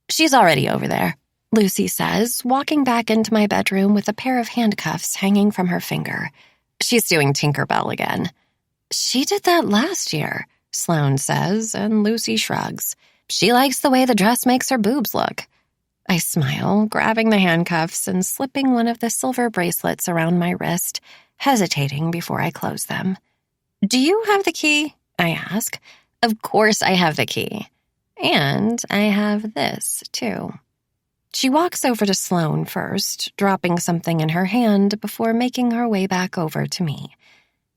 She's already over there, Lucy says, walking back into my bedroom with a pair of handcuffs hanging from her finger. She's doing Tinkerbell again. She did that last year, Sloane says, and Lucy shrugs. She likes the way the dress makes her boobs look. I smile, grabbing the handcuffs and slipping one of the silver bracelets around my wrist, hesitating before I close them. Do you have the key? I ask. Of course I have the key. And I have this, too. She walks over to Sloane first, dropping something in her hand before making her way back over to me.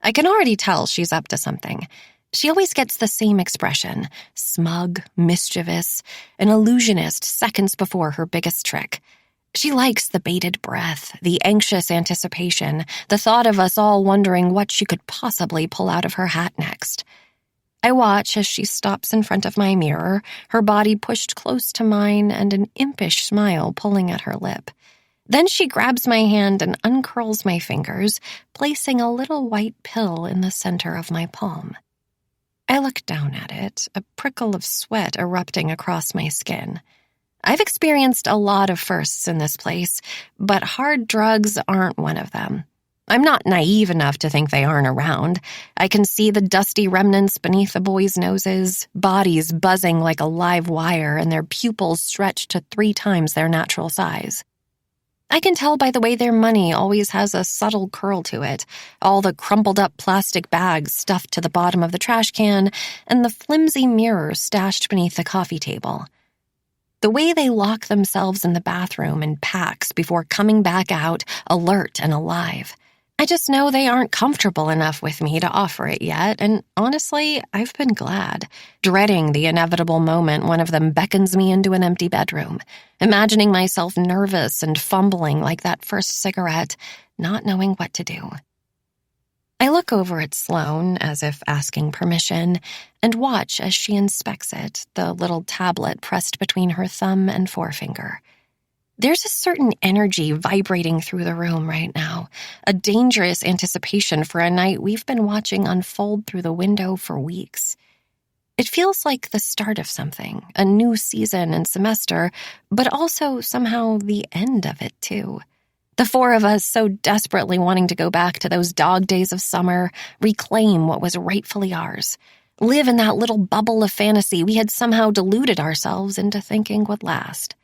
I can already tell she's up to something. She always gets the same expression, smug, mischievous, an illusionist seconds before her biggest trick. She likes the bated breath, the anxious anticipation, the thought of us all wondering what she could possibly pull out of her hat next. I watch as she stops in front of my mirror, her body pushed close to mine and an impish smile pulling at her lip. Then she grabs my hand and uncurls my fingers, placing a little white pill in the center of my palm. I look down at it, a prickle of sweat erupting across my skin. I've experienced a lot of firsts in this place, but hard drugs aren't one of them. I'm not naive enough to think they aren't around. I can see the dusty remnants beneath the boys' noses, bodies buzzing like a live wire and their pupils stretched to 3 times their natural size. I can tell by the way their money always has a subtle curl to it, all the crumpled up plastic bags stuffed to the bottom of the trash can, and the flimsy mirror stashed beneath the coffee table. The way they lock themselves in the bathroom in packs before coming back out, alert and alive. I just know they aren't comfortable enough with me to offer it yet, and honestly, I've been glad, dreading the inevitable moment one of them beckons me into an empty bedroom, imagining myself nervous and fumbling like that first cigarette, not knowing what to do. I look over at Sloane as if asking permission, and watch as she inspects it, the little tablet pressed between her thumb and forefinger. There's a certain energy vibrating through the room right now, a dangerous anticipation for a night we've been watching unfold through the window for weeks. It feels like the start of something, a new season and semester, but also somehow the end of it too. The 4 of us so desperately wanting to go back to those dog days of summer, reclaim what was rightfully ours, live in that little bubble of fantasy we had somehow deluded ourselves into thinking would last.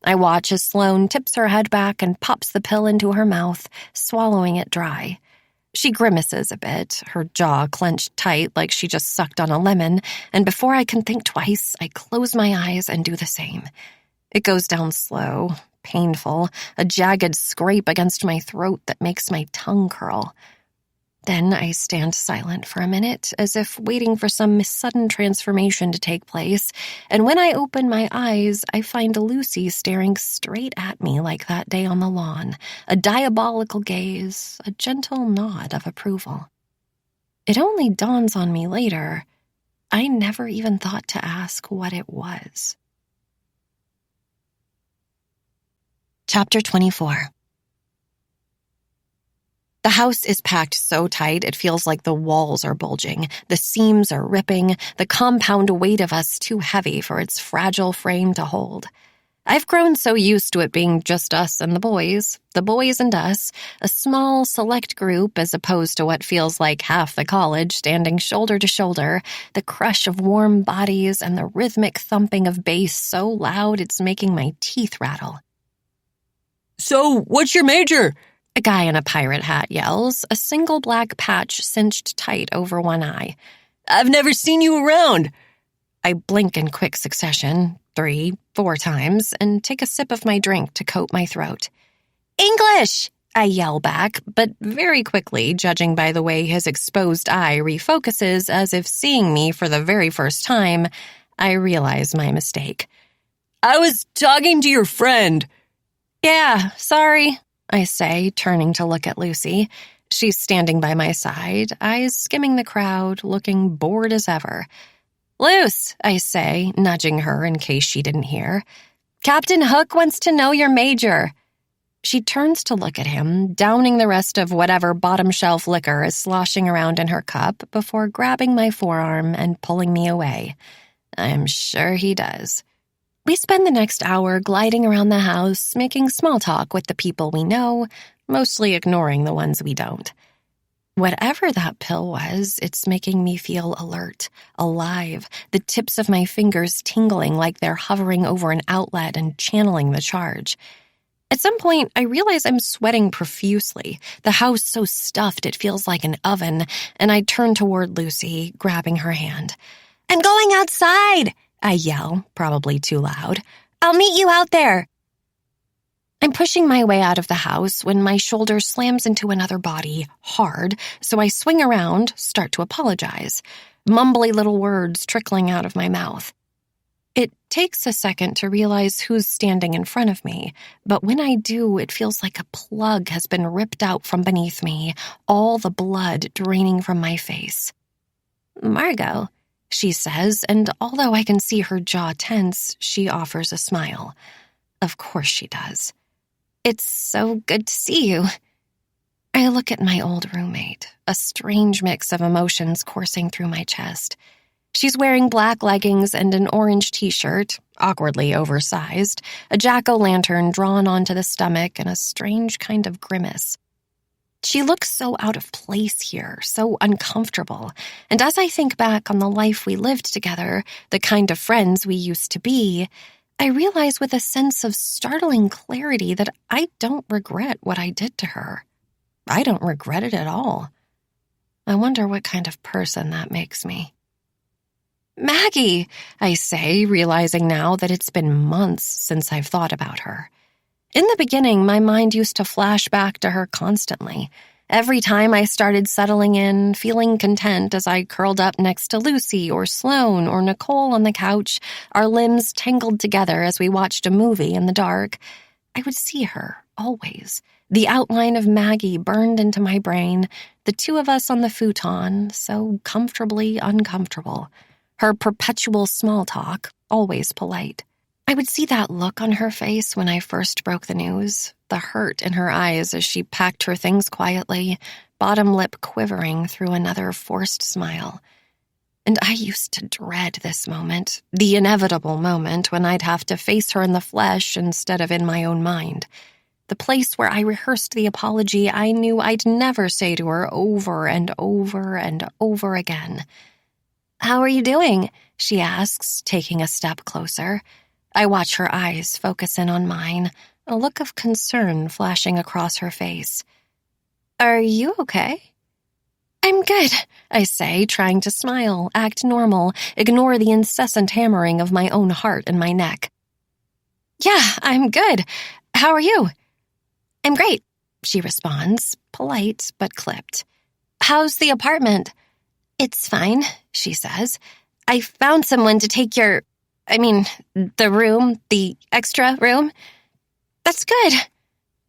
I watch as Sloane tips her head back and pops the pill into her mouth, swallowing it dry. She grimaces a bit, her jaw clenched tight like she just sucked on a lemon, and before I can think twice, I close my eyes and do the same. It goes down slow, painful, a jagged scrape against my throat that makes my tongue curl. Then I stand silent for a minute, as if waiting for some sudden transformation to take place, and when I open my eyes, I find Lucy staring straight at me like that day on the lawn, a diabolical gaze, a gentle nod of approval. It only dawns on me later, I never even thought to ask what it was. Chapter 24. The house is packed so tight it feels like the walls are bulging, the seams are ripping, the compound weight of us too heavy for its fragile frame to hold. I've grown so used to it being just us and the boys and us, a small, select group as opposed to what feels like half the college standing shoulder to shoulder, the crush of warm bodies and the rhythmic thumping of bass so loud it's making my teeth rattle. So, what's your major? A guy in a pirate hat yells, a single black patch cinched tight over one eye. I've never seen you around. I blink in quick succession, 3, 4 times, and take a sip of my drink to coat my throat. English! I yell back, but very quickly, judging by the way his exposed eye refocuses as if seeing me for the very first time, I realize my mistake. I was talking to your friend. Yeah, sorry, I say, turning to look at Lucy. She's standing by my side, eyes skimming the crowd, looking bored as ever. Luce, I say, nudging her in case she didn't hear. Captain Hook wants to know your major. She turns to look at him, downing the rest of whatever bottom-shelf liquor is sloshing around in her cup before grabbing my forearm and pulling me away. I'm sure he does. We spend the next hour gliding around the house, making small talk with the people we know, mostly ignoring the ones we don't. Whatever that pill was, it's making me feel alert, alive, the tips of my fingers tingling like they're hovering over an outlet and channeling the charge. At some point, I realize I'm sweating profusely, the house so stuffed it feels like an oven, and I turn toward Lucy, grabbing her hand. I'm going outside! I yell, probably too loud. I'll meet you out there. I'm pushing my way out of the house when my shoulder slams into another body, hard, so I swing around, start to apologize, mumbly little words trickling out of my mouth. It takes a second to realize who's standing in front of me, but when I do, it feels like a plug has been ripped out from beneath me, all the blood draining from my face. Margot, she says, and although I can see her jaw tense, she offers a smile. Of course she does. It's so good to see you. I look at my old roommate, a strange mix of emotions coursing through my chest. She's wearing black leggings and an orange t-shirt, awkwardly oversized, a jack-o'-lantern drawn onto the stomach, and a strange kind of grimace. She looks so out of place here, so uncomfortable, and as I think back on the life we lived together, the kind of friends we used to be, I realize with a sense of startling clarity that I don't regret what I did to her. I don't regret it at all. I wonder what kind of person that makes me. Maggie, I say, realizing now that it's been months since I've thought about her. In the beginning, my mind used to flash back to her constantly. Every time I started settling in, feeling content as I curled up next to Lucy or Sloane or Nicole on the couch, our limbs tangled together as we watched a movie in the dark, I would see her, always. The outline of Maggie burned into my brain, the two of us on the futon, so comfortably uncomfortable. Her perpetual small talk, always polite. I would see that look on her face when I first broke the news, the hurt in her eyes as she packed her things quietly, bottom lip quivering through another forced smile. And I used to dread this moment, the inevitable moment when I'd have to face her in the flesh instead of in my own mind. The place where I rehearsed the apology I knew I'd never say to her over and over and over again. "How are you doing?" she asks, taking a step closer. I watch her eyes focus in on mine, a look of concern flashing across her face. "Are you okay?" "I'm good," I say, trying to smile, act normal, ignore the incessant hammering of my own heart in my neck. "Yeah, I'm good. How are you?" "I'm great," she responds, polite but clipped. "How's the apartment?" "It's fine," she says. "I found someone to take the room, the extra room." "That's good."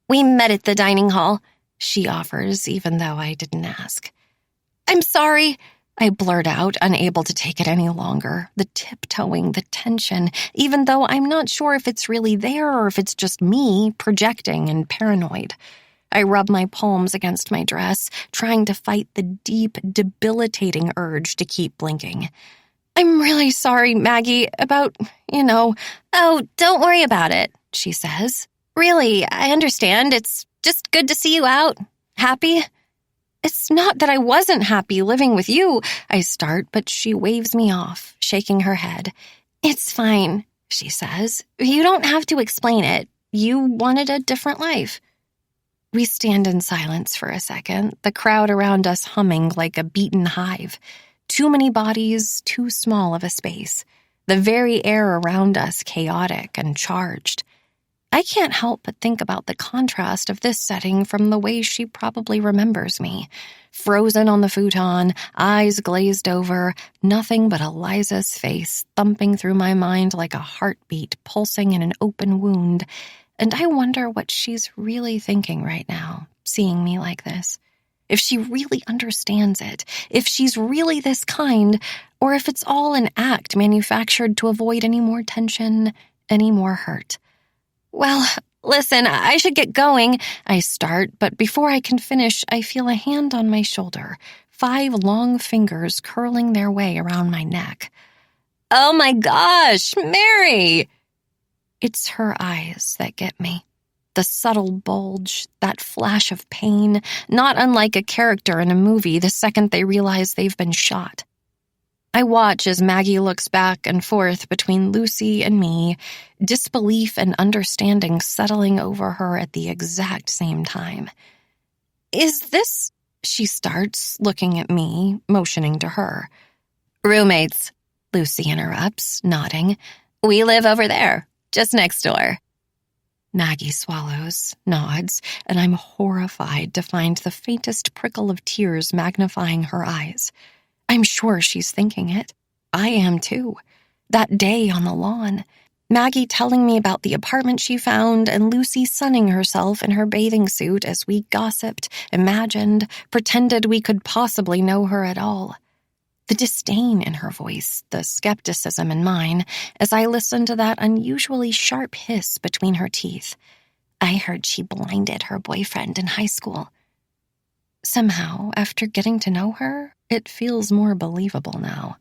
"We met at the dining hall," she offers, even though I didn't ask. "I'm sorry," I blurt out, unable to take it any longer, the tiptoeing, the tension, even though I'm not sure if it's really there or if it's just me projecting and paranoid. I rub my palms against my dress, trying to fight the deep, debilitating urge to keep blinking. "I'm really sorry, Maggie, about. "Oh, don't worry about it," she says. "Really, I understand. It's just good to see you out. Happy?" "It's not that I wasn't happy living with you," I start, but she waves me off, shaking her head. "It's fine," she says. "You don't have to explain it. You wanted a different life." We stand in silence for a second, the crowd around us humming like a beaten hive. Too many bodies, too small of a space. The very air around us chaotic and charged. I can't help but think about the contrast of this setting from the way she probably remembers me. Frozen on the futon, eyes glazed over, nothing but Eliza's face thumping through my mind like a heartbeat pulsing in an open wound. And I wonder what she's really thinking right now, seeing me like this. If she really understands it, if she's really this kind, or if it's all an act manufactured to avoid any more tension, any more hurt. "Well, listen, I should get going," I start, but before I can finish, I feel a hand on my shoulder, 5 long fingers curling their way around my neck. "Oh my gosh, Mary!" It's her eyes that get me. The subtle bulge, that flash of pain, not unlike a character in a movie the second they realize they've been shot. I watch as Maggie looks back and forth between Lucy and me, disbelief and understanding settling over her at the exact same time. "Is this," she starts, looking at me, motioning to her. "Roommates," Lucy interrupts, nodding. "We live over there, just next door." Maggie swallows, nods, and I'm horrified to find the faintest prickle of tears magnifying her eyes. I'm sure she's thinking it. I am too. That day on the lawn, Maggie telling me about the apartment she found and Lucy sunning herself in her bathing suit as we gossiped, imagined, pretended we could possibly know her at all. The disdain in her voice, the skepticism in mine, as I listened to that unusually sharp hiss between her teeth. I heard she blinded her boyfriend in high school. Somehow, after getting to know her, it feels more believable now.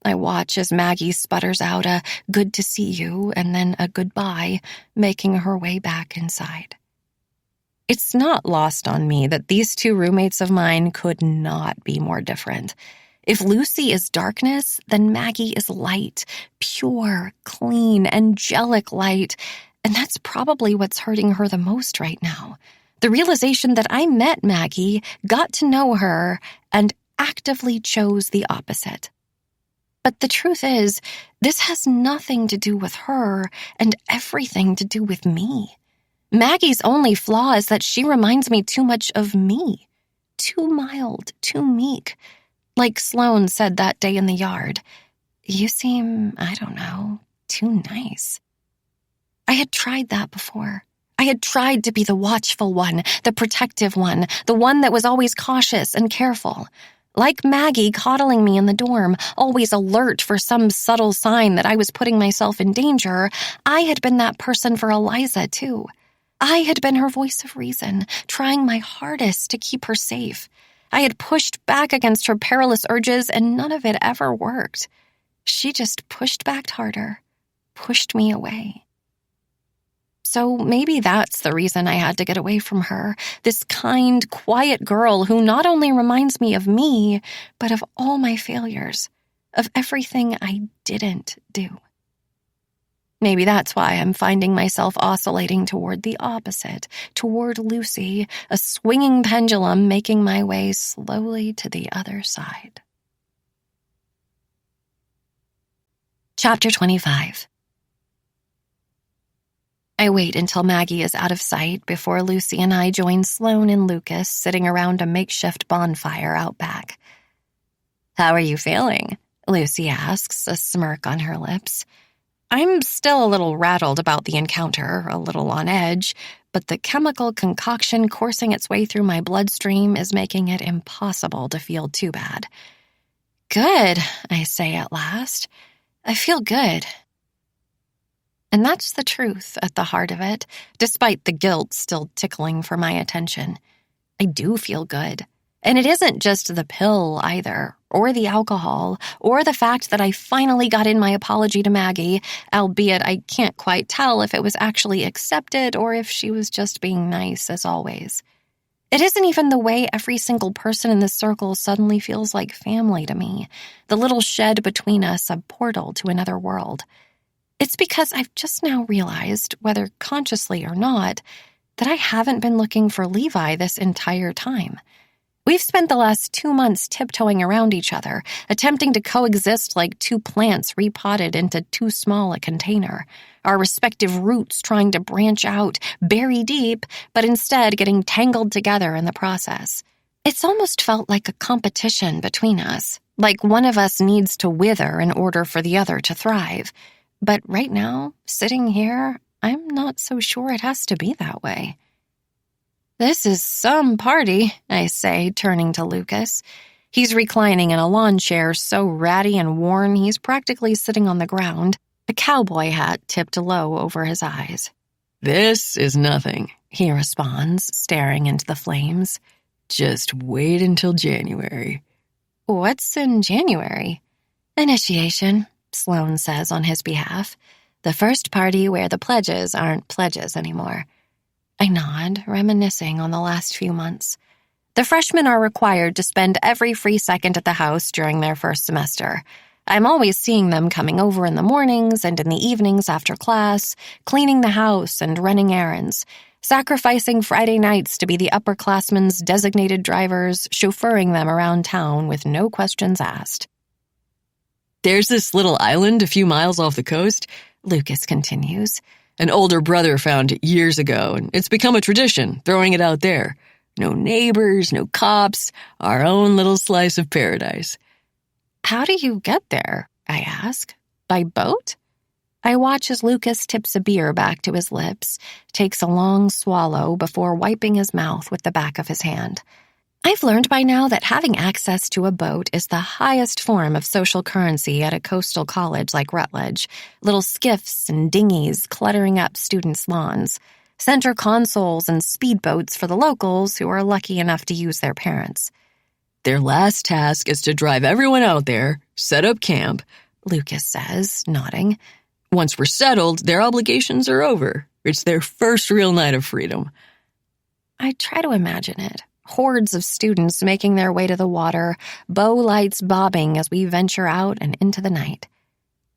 I watch as Maggie sputters out a "good to see you" and then a goodbye, making her way back inside. It's not lost on me that these two roommates of mine could not be more different. If Lucy is darkness, then Maggie is light, pure, clean, angelic light, and that's probably what's hurting her the most right now. The realization that I met Maggie, got to know her, and actively chose the opposite. But the truth is, this has nothing to do with her and everything to do with me. Maggie's only flaw is that she reminds me too much of me. Too mild, too meek. Like Sloane said that day in the yard, "You seem, I don't know, too nice." I had tried that before. I had tried to be the watchful one, the protective one, the one that was always cautious and careful. Like Maggie coddling me in the dorm, always alert for some subtle sign that I was putting myself in danger, I had been that person for Eliza, too. I had been her voice of reason, trying my hardest to keep her safe. I had pushed back against her perilous urges, and none of it ever worked. She just pushed back harder, pushed me away. So maybe that's the reason I had to get away from her, this kind, quiet girl who not only reminds me of me, but of all my failures, of everything I didn't do. Maybe that's why I'm finding myself oscillating toward the opposite, toward Lucy, a swinging pendulum making my way slowly to the other side. Chapter 25. I wait until Maggie is out of sight before Lucy and I join Sloane and Lucas sitting around a makeshift bonfire out back. "How are you feeling?" Lucy asks, a smirk on her lips. I'm still a little rattled about the encounter, a little on edge, but the chemical concoction coursing its way through my bloodstream is making it impossible to feel too bad. "Good," I say at last. "I feel good." And that's the truth at the heart of it, despite the guilt still tickling for my attention. I do feel good. And it isn't just the pill either, or the alcohol, or the fact that I finally got in my apology to Maggie, albeit I can't quite tell if it was actually accepted or if she was just being nice as always. It isn't even the way every single person in this circle suddenly feels like family to me, the little shed between us a portal to another world. It's because I've just now realized, whether consciously or not, that I haven't been looking for Levi this entire time. We've spent the last 2 months tiptoeing around each other, attempting to coexist like two plants repotted into too small a container, our respective roots trying to branch out, bury deep, but instead getting tangled together in the process. It's almost felt like a competition between us, like one of us needs to wither in order for the other to thrive. But right now, sitting here, I'm not so sure it has to be that way. "This is some party," I say, turning to Lucas. He's reclining in a lawn chair so ratty and worn he's practically sitting on the ground, a cowboy hat tipped low over his eyes. "This is nothing," he responds, staring into the flames. "Just wait until January." "What's in January?" "Initiation," Sloane says on his behalf. "The first party where the pledges aren't pledges anymore." I nod, reminiscing on the last few months. The freshmen are required to spend every free second at the house during their first semester. I'm always seeing them coming over in the mornings and in the evenings after class, cleaning the house and running errands, sacrificing Friday nights to be the upperclassmen's designated drivers, chauffeuring them around town with no questions asked. "There's this little island a few miles off the coast," Lucas continues. "An older brother found it years ago, and it's become a tradition, throwing it out there. No neighbors, no cops, our own little slice of paradise." "How do you get there?" I ask. "By boat?" I watch as Lucas tips a beer back to his lips, takes a long swallow before wiping his mouth with the back of his hand. I've learned by now that having access to a boat is the highest form of social currency at a coastal college like Rutledge, little skiffs and dinghies cluttering up students' lawns. center consoles and speedboats for the locals who are lucky enough to use their parents. Their last task is to drive everyone out there, set up camp, Lucas says, nodding. Once we're settled, their obligations are over. It's their first real night of freedom. I try to imagine it. Hordes of students making their way to the water, bow lights bobbing as we venture out and into the night.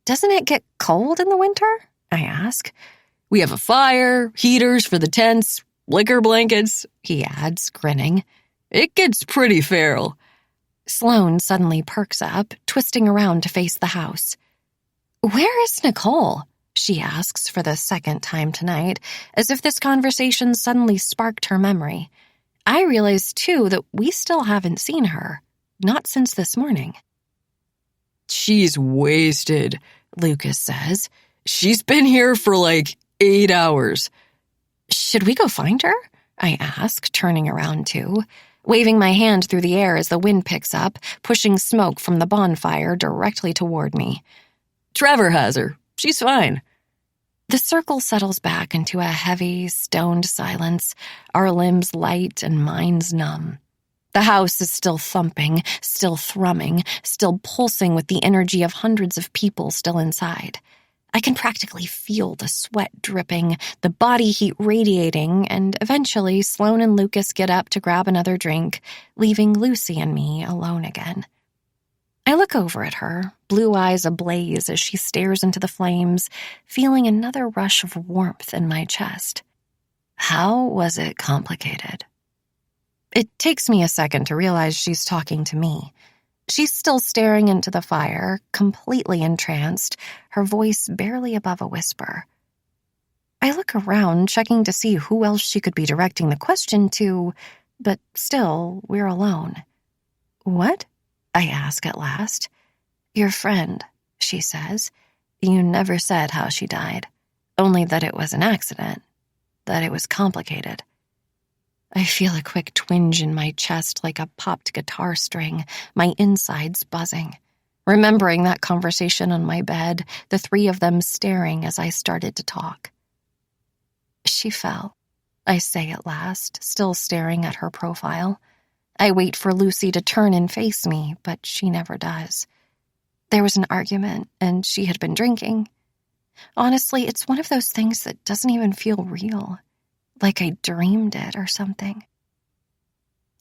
Doesn't it get cold in the winter? I ask. We have a fire, heaters for the tents, liquor blankets, he adds, grinning. It gets pretty feral. Sloane suddenly perks up, twisting around to face the house. Where is Nicole? She asks for the second time tonight, as if this conversation suddenly sparked her memory. I realize, too, that we still haven't seen her. Not since this morning. She's wasted, Lucas says. She's been here for like 8 hours. Should we go find her? I ask, turning around too, waving my hand through the air as the wind picks up, pushing smoke from the bonfire directly toward me. Trevor has her. She's fine. The circle settles back into a heavy, stoned silence, our limbs light and minds numb. The house is still thumping, still thrumming, still pulsing with the energy of hundreds of people still inside. I can practically feel the sweat dripping, the body heat radiating, and eventually Sloane and Lucas get up to grab another drink, leaving Lucy and me alone again. I look over at her, blue eyes ablaze as she stares into the flames, feeling another rush of warmth in my chest. How was it complicated? It takes me a second to realize she's talking to me. She's still staring into the fire, completely entranced, her voice barely above a whisper. I look around, checking to see who else she could be directing the question to, but still, we're alone. What? I ask at last. Your friend, she says. You never said how she died, only that it was an accident, that it was complicated. I feel a quick twinge in my chest like a popped guitar string, my insides buzzing. Remembering that conversation on my bed, the three of them staring as I started to talk. She fell, I say at last, still staring at her profile. I wait for Lucy to turn and face me, but she never does. There was an argument, and she had been drinking. Honestly, it's one of those things that doesn't even feel real, like I dreamed it or something.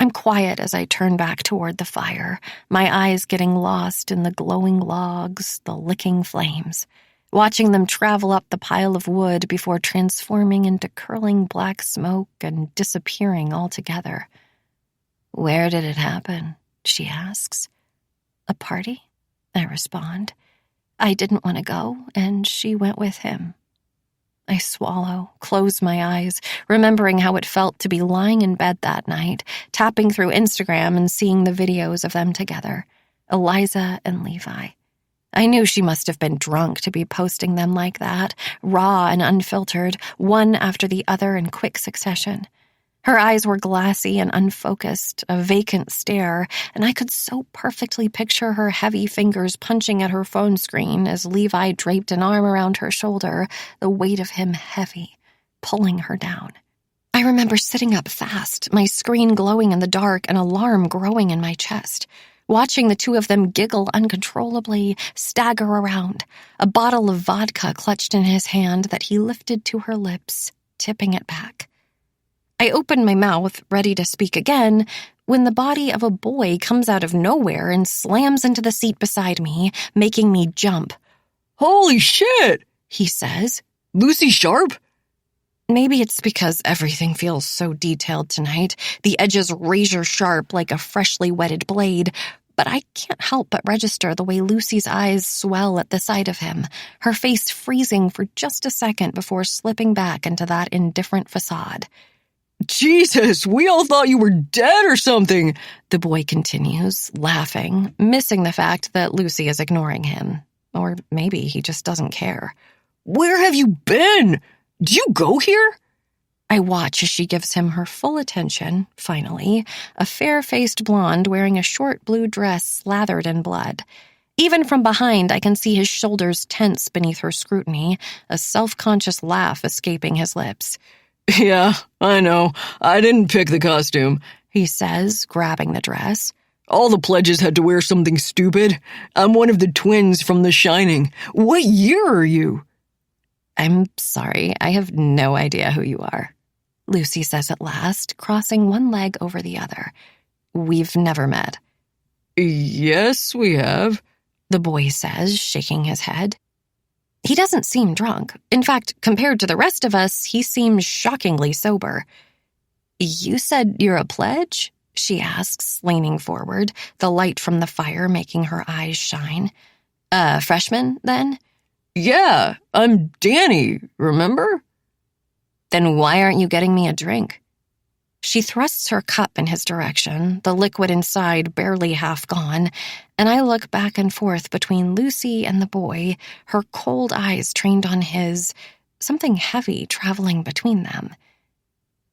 I'm quiet as I turn back toward the fire, my eyes getting lost in the glowing logs, the licking flames, watching them travel up the pile of wood before transforming into curling black smoke and disappearing altogether. Where did it happen? She asks. A party? I respond. I didn't want to go, and she went with him. I swallow, close my eyes, remembering how it felt to be lying in bed that night, tapping through Instagram and seeing the videos of them together, Eliza and Levi. I knew she must have been drunk to be posting them like that, raw and unfiltered, one after the other in quick succession. Her eyes were glassy and unfocused, a vacant stare, and I could so perfectly picture her heavy fingers punching at her phone screen as Levi draped an arm around her shoulder, the weight of him heavy, pulling her down. I remember sitting up fast, my screen glowing in the dark, an alarm growing in my chest, watching the two of them giggle uncontrollably, stagger around, a bottle of vodka clutched in his hand that he lifted to her lips, tipping it back. I open my mouth, ready to speak again, when the body of a boy comes out of nowhere and slams into the seat beside me, making me jump. Holy shit, he says. Lucy Sharp? Maybe it's because everything feels so detailed tonight, the edges razor sharp like a freshly whetted blade, but I can't help but register the way Lucy's eyes swell at the sight of him, her face freezing for just a second before slipping back into that indifferent facade. Jesus, we all thought you were dead or something, the boy continues, laughing, missing the fact that Lucy is ignoring him. Or maybe he just doesn't care. Where have you been? Did you go here? I watch as she gives him her full attention, finally, a fair-faced blonde wearing a short blue dress slathered in blood. Even from behind, I can see his shoulders tense beneath her scrutiny, a self-conscious laugh escaping his lips. Yeah, I know. I didn't pick the costume, he says, grabbing the dress. All the pledges had to wear something stupid. I'm one of the twins from The Shining. What year are you? I'm sorry, I have no idea who you are, Lucy says at last, crossing one leg over the other. We've never met. Yes, we have, the boy says, shaking his head. He doesn't seem drunk. In fact, compared to the rest of us, he seems shockingly sober. You said you're a pledge? She asks, leaning forward, the light from the fire making her eyes shine. Freshman, then? Yeah, I'm Danny, remember? Then why aren't you getting me a drink? She thrusts her cup in his direction, the liquid inside barely half gone, and I look back and forth between Lucy and the boy, her cold eyes trained on his, something heavy traveling between them.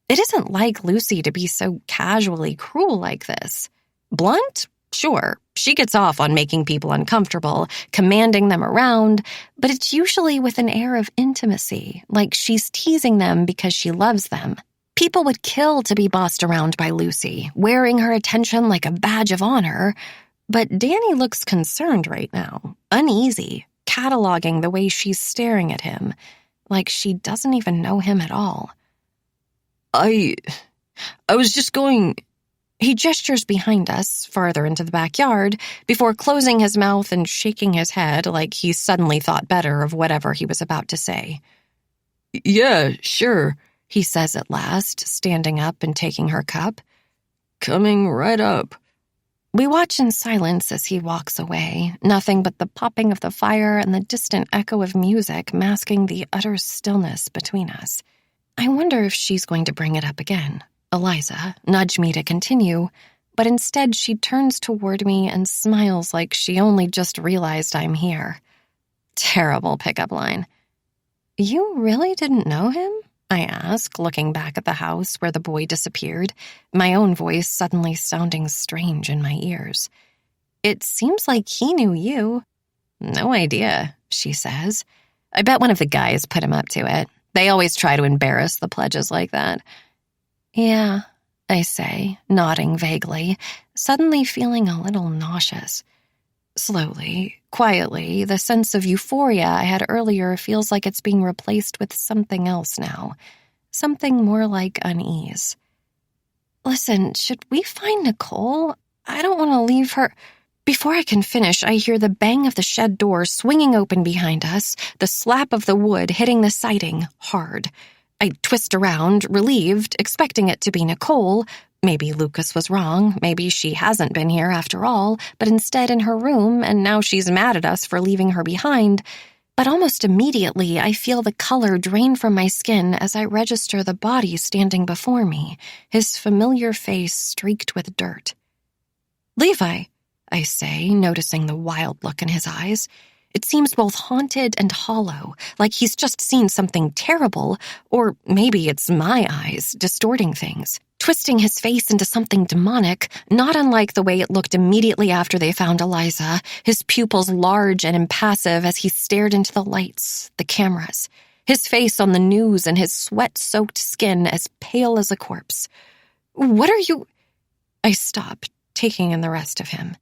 It isn't like Lucy to be so casually cruel like this. Blunt? Sure, she gets off on making people uncomfortable, commanding them around, but it's usually with an air of intimacy, like she's teasing them because she loves them. People would kill to be bossed around by Lucy, wearing her attention like a badge of honor, but Danny looks concerned right now, uneasy, cataloging the way she's staring at him, like she doesn't even know him at all. I was just going... He gestures behind us, farther into the backyard, before closing his mouth and shaking his head like he suddenly thought better of whatever he was about to say. Yeah, sure, he says at last, standing up and taking her cup. Coming right up. We watch in silence as he walks away, nothing but the popping of the fire and the distant echo of music masking the utter stillness between us. I wonder if she's going to bring it up again. Eliza nudge me to continue, but instead she turns toward me and smiles like she only just realized I'm here. Terrible pickup line. You really didn't know him? I ask, looking back at the house where the boy disappeared, my own voice suddenly sounding strange in my ears. It seems like he knew you. No idea, she says. I bet one of the guys put him up to it. They always try to embarrass the pledges like that. Yeah, I say, nodding vaguely, suddenly feeling a little nauseous. Slowly, quietly, the sense of euphoria I had earlier feels like it's being replaced with something else now, something more like unease. Listen, should we find Nicole? I don't want to leave her... Before I can finish, I hear the bang of the shed door swinging open behind us, the slap of the wood hitting the siding hard. I twist around, relieved, expecting it to be Nicole. Maybe Lucas was wrong. Maybe she hasn't been here after all, but instead in her room, and now she's mad at us for leaving her behind. But almost immediately, I feel the color drain from my skin as I register the body standing before me, his familiar face streaked with dirt. Levi, I say, noticing the wild look in his eyes. It seems both haunted and hollow, like he's just seen something terrible, or maybe it's my eyes distorting things, twisting his face into something demonic, not unlike the way it looked immediately after they found Eliza, his pupils large and impassive as he stared into the lights, the cameras, his face on the news and his sweat-soaked skin as pale as a corpse. What are you... I stop, taking in the rest of him.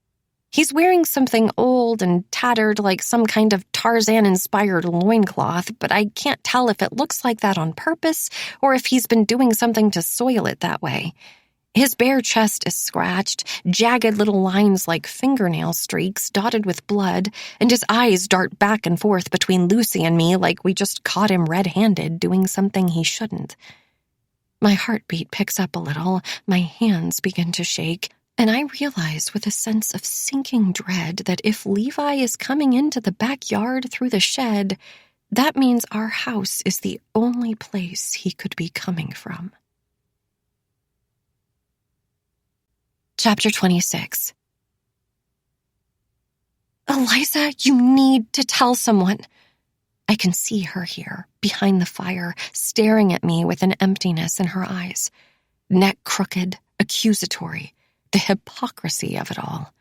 He's wearing something old and tattered like some kind of Tarzan-inspired loincloth, but I can't tell if it looks like that on purpose or if he's been doing something to soil it that way. His bare chest is scratched, jagged little lines like fingernail streaks dotted with blood, and his eyes dart back and forth between Lucy and me like we just caught him red-handed doing something he shouldn't. My heartbeat picks up a little, my hands begin to shake, and I realize with a sense of sinking dread that if Levi is coming into the backyard through the shed, that means our house is the only place he could be coming from. Chapter 26. Eliza, you need to tell someone. I can see her here, behind the fire, staring at me with an emptiness in her eyes. Neck crooked, accusatory. The hypocrisy of it all.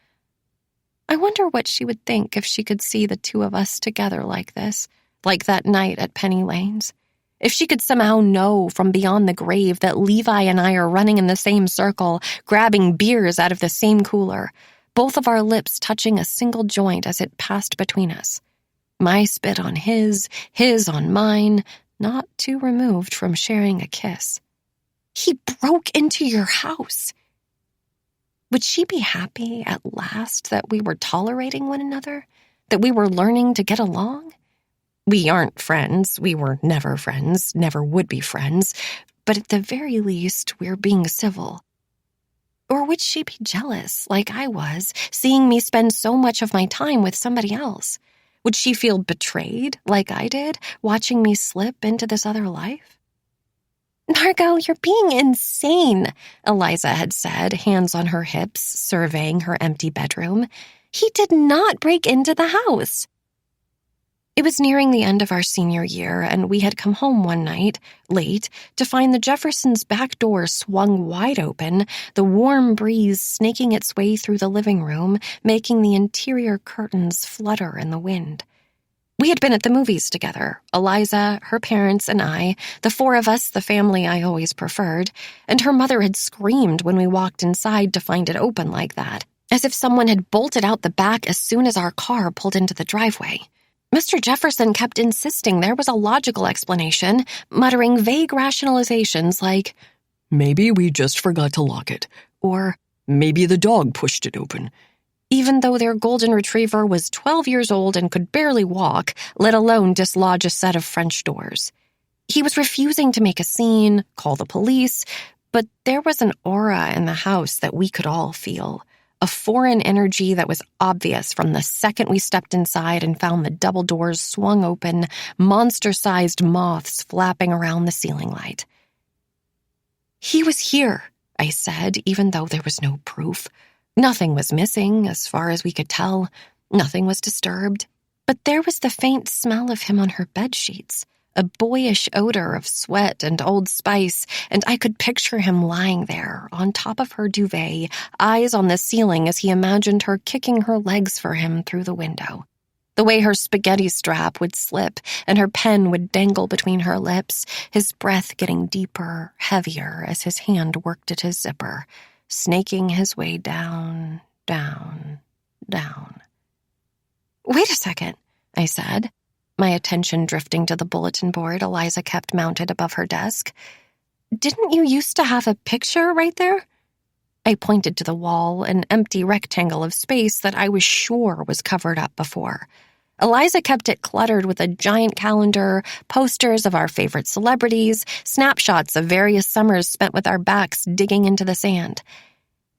I wonder what she would think if she could see the two of us together like this, like that night at Penny Lane's. If she could somehow know from beyond the grave that Levi and I are running in the same circle, grabbing beers out of the same cooler, both of our lips touching a single joint as it passed between us. My spit on his on mine, not too removed from sharing a kiss. He broke into your house. Would she be happy at last that we were tolerating one another? That we were learning to get along? We aren't friends. We were never friends, never would be friends. But at the very least, we're being civil. Or would she be jealous, like I was, seeing me spend so much of my time with somebody else? Would she feel betrayed, like I did, watching me slip into this other life? Margot, you're being insane, Eliza had said, hands on her hips, surveying her empty bedroom. He did not break into the house. It was nearing the end of our senior year, and we had come home one night, late, to find the Jeffersons' back door swung wide open, the warm breeze snaking its way through the living room, making the interior curtains flutter in the wind. We had been at the movies together, Eliza, her parents, and I, the four of us, the family I always preferred, and her mother had screamed when we walked inside to find it open like that, as if someone had bolted out the back as soon as our car pulled into the driveway. Mr. Jefferson kept insisting there was a logical explanation, muttering vague rationalizations like, "Maybe we just forgot to lock it," or "Maybe the dog pushed it open," even though their golden retriever was 12 years old and could barely walk, let alone dislodge a set of French doors. He was refusing to make a scene, call the police, but there was an aura in the house that we could all feel. A foreign energy that was obvious from the second we stepped inside and found the double doors swung open, monster-sized moths flapping around the ceiling light. He was here, I said, even though there was no proof. Nothing was missing, as far as we could tell. Nothing was disturbed. But there was the faint smell of him on her bedsheets, a boyish odor of sweat and Old Spice, and I could picture him lying there, on top of her duvet, eyes on the ceiling as he imagined her kicking her legs for him through the window. The way her spaghetti strap would slip and her pen would dangle between her lips, his breath getting deeper, heavier as his hand worked at his zipper, snaking his way down, down, down. Wait a second, I said, my attention drifting to the bulletin board Eliza kept mounted above her desk. Didn't you used to have a picture right there? I pointed to the wall, an empty rectangle of space that I was sure was covered up before. Eliza kept it cluttered with a giant calendar, posters of our favorite celebrities, snapshots of various summers spent with our backs digging into the sand.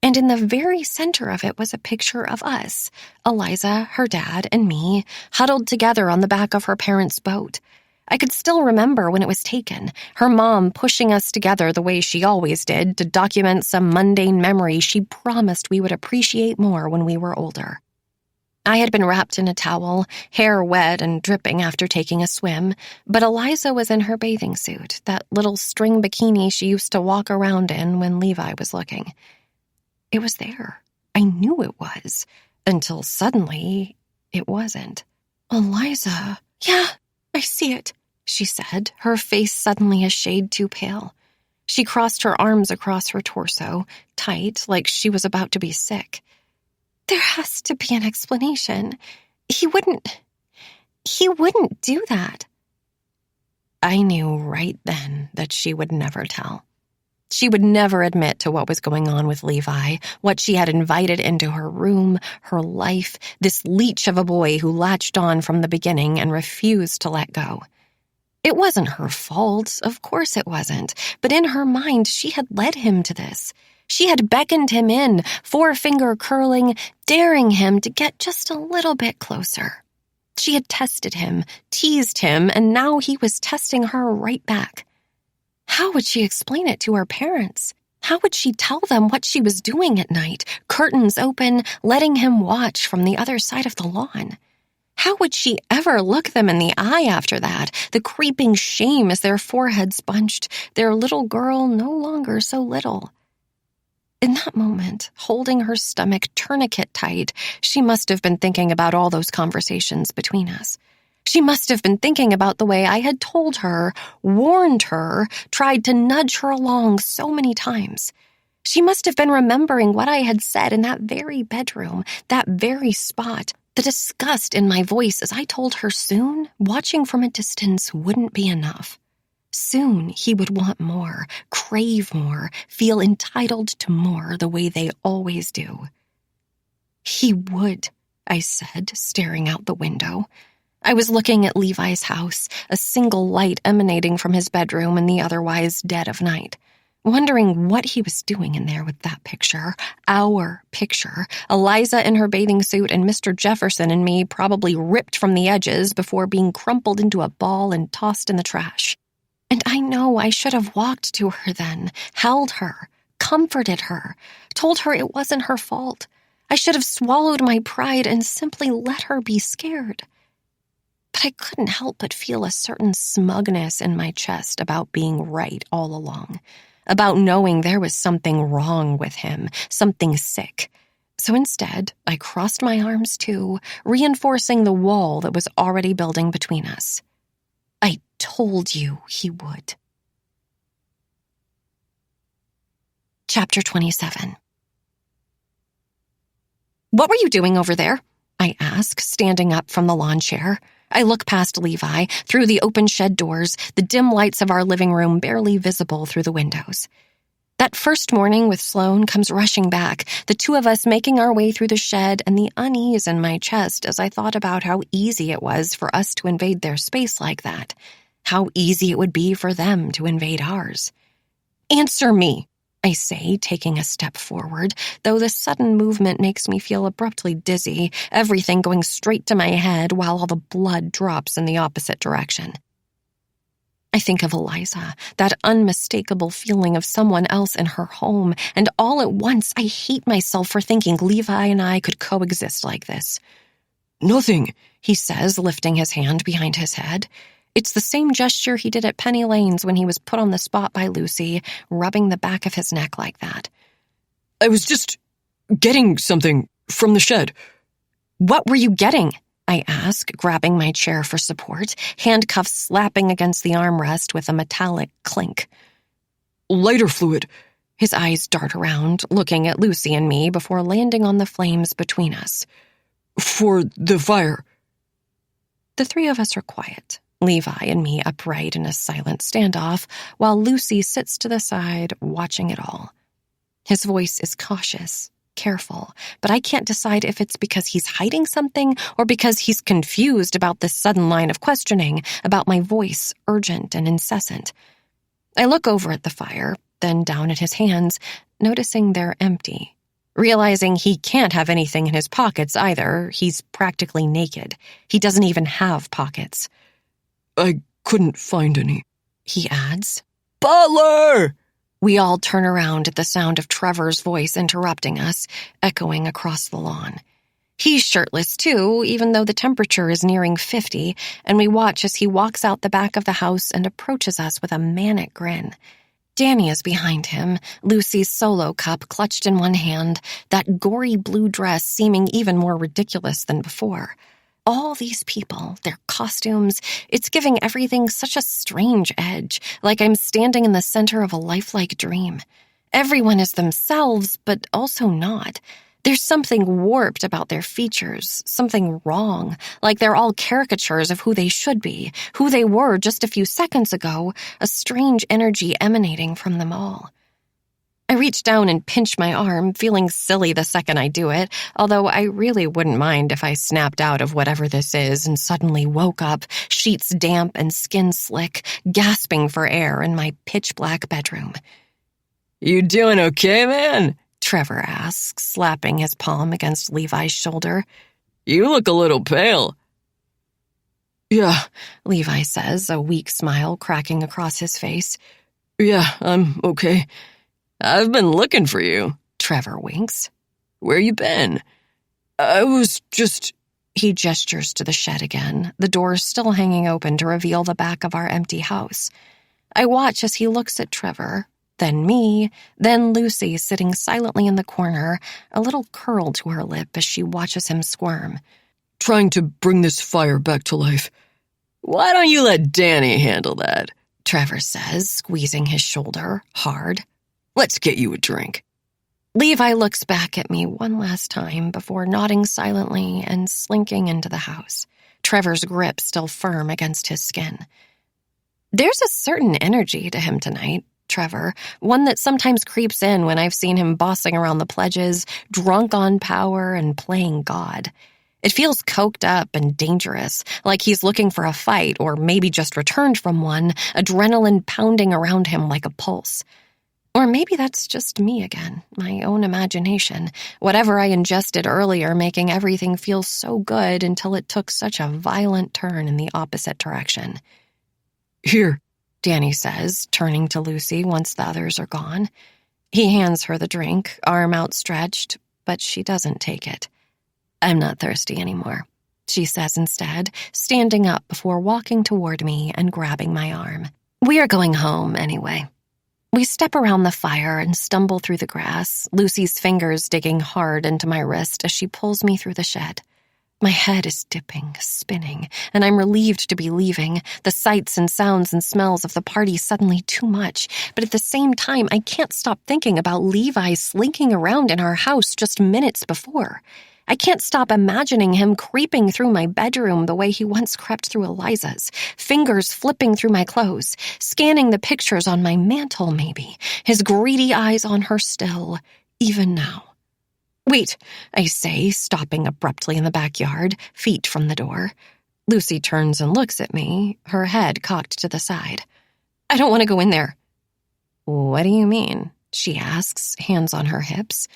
And in the very center of it was a picture of us, Eliza, her dad, and me, huddled together on the back of her parents' boat. I could still remember when it was taken, her mom pushing us together the way she always did to document some mundane memory she promised we would appreciate more when we were older. I had been wrapped in a towel, hair wet and dripping after taking a swim, but Eliza was in her bathing suit, that little string bikini she used to walk around in when Levi was looking. It was there. I knew it was, until suddenly it wasn't. Eliza. Yeah, I see it, she said, her face suddenly a shade too pale. She crossed her arms across her torso, tight, like she was about to be sick. There has to be an explanation. He wouldn't do that. I knew right then that she would never tell. She would never admit to what was going on with Levi, what she had invited into her room, her life, this leech of a boy who latched on from the beginning and refused to let go. It wasn't her fault, of course it wasn't, but in her mind she had led him to this. She had beckoned him in, forefinger curling, daring him to get just a little bit closer. She had tested him, teased him, and now he was testing her right back. How would she explain it to her parents? How would she tell them what she was doing at night, curtains open, letting him watch from the other side of the lawn? How would she ever look them in the eye after that, the creeping shame as their foreheads bunched, their little girl no longer so little? In that moment, holding her stomach tourniquet tight, she must have been thinking about all those conversations between us. She must have been thinking about the way I had told her, warned her, tried to nudge her along so many times. She must have been remembering what I had said in that very bedroom, that very spot, the disgust in my voice as I told her soon, watching from a distance wouldn't be enough. Soon he would want more, crave more, feel entitled to more the way they always do. He would, I said, staring out the window. I was looking at Levi's house, a single light emanating from his bedroom in the otherwise dead of night, wondering what he was doing in there with that picture, our picture, Eliza in her bathing suit and Mr. Jefferson and me probably ripped from the edges before being crumpled into a ball and tossed in the trash. And I know I should have walked to her then, held her, comforted her, told her it wasn't her fault. I should have swallowed my pride and simply let her be scared. But I couldn't help but feel a certain smugness in my chest about being right all along, about knowing there was something wrong with him, something sick. So instead, I crossed my arms too, reinforcing the wall that was already building between us. I told you he would. Chapter 27. What were you doing over there? I ask, standing up from the lawn chair. I look past Levi, through the open shed doors, the dim lights of our living room barely visible through the windows. That first morning with Sloane comes rushing back, the two of us making our way through the shed and the unease in my chest as I thought about how easy it was for us to invade their space like that, how easy it would be for them to invade ours. Answer me, I say, taking a step forward, though the sudden movement makes me feel abruptly dizzy, everything going straight to my head while all the blood drops in the opposite direction. I think of Eliza, that unmistakable feeling of someone else in her home, and all at once I hate myself for thinking Levi and I could coexist like this. Nothing, he says, lifting his hand behind his head. It's the same gesture he did at Penny Lane's when he was put on the spot by Lucy, rubbing the back of his neck like that. I was just getting something from the shed. What were you getting? I ask, grabbing my chair for support, handcuffs slapping against the armrest with a metallic clink. Lighter fluid. His eyes dart around, looking at Lucy and me before landing on the flames between us. For the fire. The three of us are quiet, Levi and me upright in a silent standoff, while Lucy sits to the side, watching it all. His voice is cautious, careful, but I can't decide if it's because he's hiding something or because he's confused about this sudden line of questioning, about my voice, urgent and incessant. I look over at the fire, then down at his hands, noticing they're empty. Realizing he can't have anything in his pockets either, he's practically naked. He doesn't even have pockets. I couldn't find any, he adds. Butler! We all turn around at the sound of Trevor's voice interrupting us, echoing across the lawn. He's shirtless too, even though the temperature is nearing 50, and we watch as he walks out the back of the house and approaches us with a manic grin. Danny is behind him, Lucy's solo cup clutched in one hand, that gory blue dress seeming even more ridiculous than before. All these people, their costumes, it's giving everything such a strange edge, like I'm standing in the center of a lifelike dream. Everyone is themselves, but also not. There's something warped about their features, something wrong, like they're all caricatures of who they should be, who they were just a few seconds ago, a strange energy emanating from them all. I reach down and pinch my arm, feeling silly the second I do it, although I really wouldn't mind if I snapped out of whatever this is and suddenly woke up, sheets damp and skin slick, gasping for air in my pitch-black bedroom. You doing okay, man? Trevor asks, slapping his palm against Levi's shoulder. You look a little pale. Yeah, Levi says, a weak smile cracking across his face. Yeah, I'm okay. I've been looking for you. Trevor winks. Where you been? I was just... He gestures to the shed again, the door still hanging open to reveal the back of our empty house. I watch as he looks at Trevor, then me, then Lucy sitting silently in the corner, a little curl to her lip as she watches him squirm. Trying to bring this fire back to life. Why don't you let Danny handle that? Trevor says, squeezing his shoulder hard. Let's get you a drink. Levi looks back at me one last time before nodding silently and slinking into the house, Trevor's grip still firm against his skin. There's a certain energy to him tonight, Trevor, one that sometimes creeps in when I've seen him bossing around the pledges, drunk on power and playing God. It feels coked up and dangerous, like he's looking for a fight or maybe just returned from one, adrenaline pounding around him like a pulse. Or maybe that's just me again, my own imagination, whatever I ingested earlier making everything feel so good until it took such a violent turn in the opposite direction. Here, Danny says, turning to Lucy once the others are gone. He hands her the drink, arm outstretched, but she doesn't take it. I'm not thirsty anymore, she says instead, standing up before walking toward me and grabbing my arm. We are going home anyway. We step around the fire and stumble through the grass, Lucy's fingers digging hard into my wrist as she pulls me through the shed. My head is dipping, spinning, and I'm relieved to be leaving, the sights and sounds and smells of the party suddenly too much, but at the same time I can't stop thinking about Levi slinking around in our house just minutes before. I can't stop imagining him creeping through my bedroom the way he once crept through Eliza's, fingers flipping through my clothes, scanning the pictures on my mantle maybe, his greedy eyes on her still, even now. Wait, I say, stopping abruptly in the backyard, feet from the door. Lucy turns and looks at me, her head cocked to the side. I don't want to go in there. What do you mean? She asks, hands on her hips.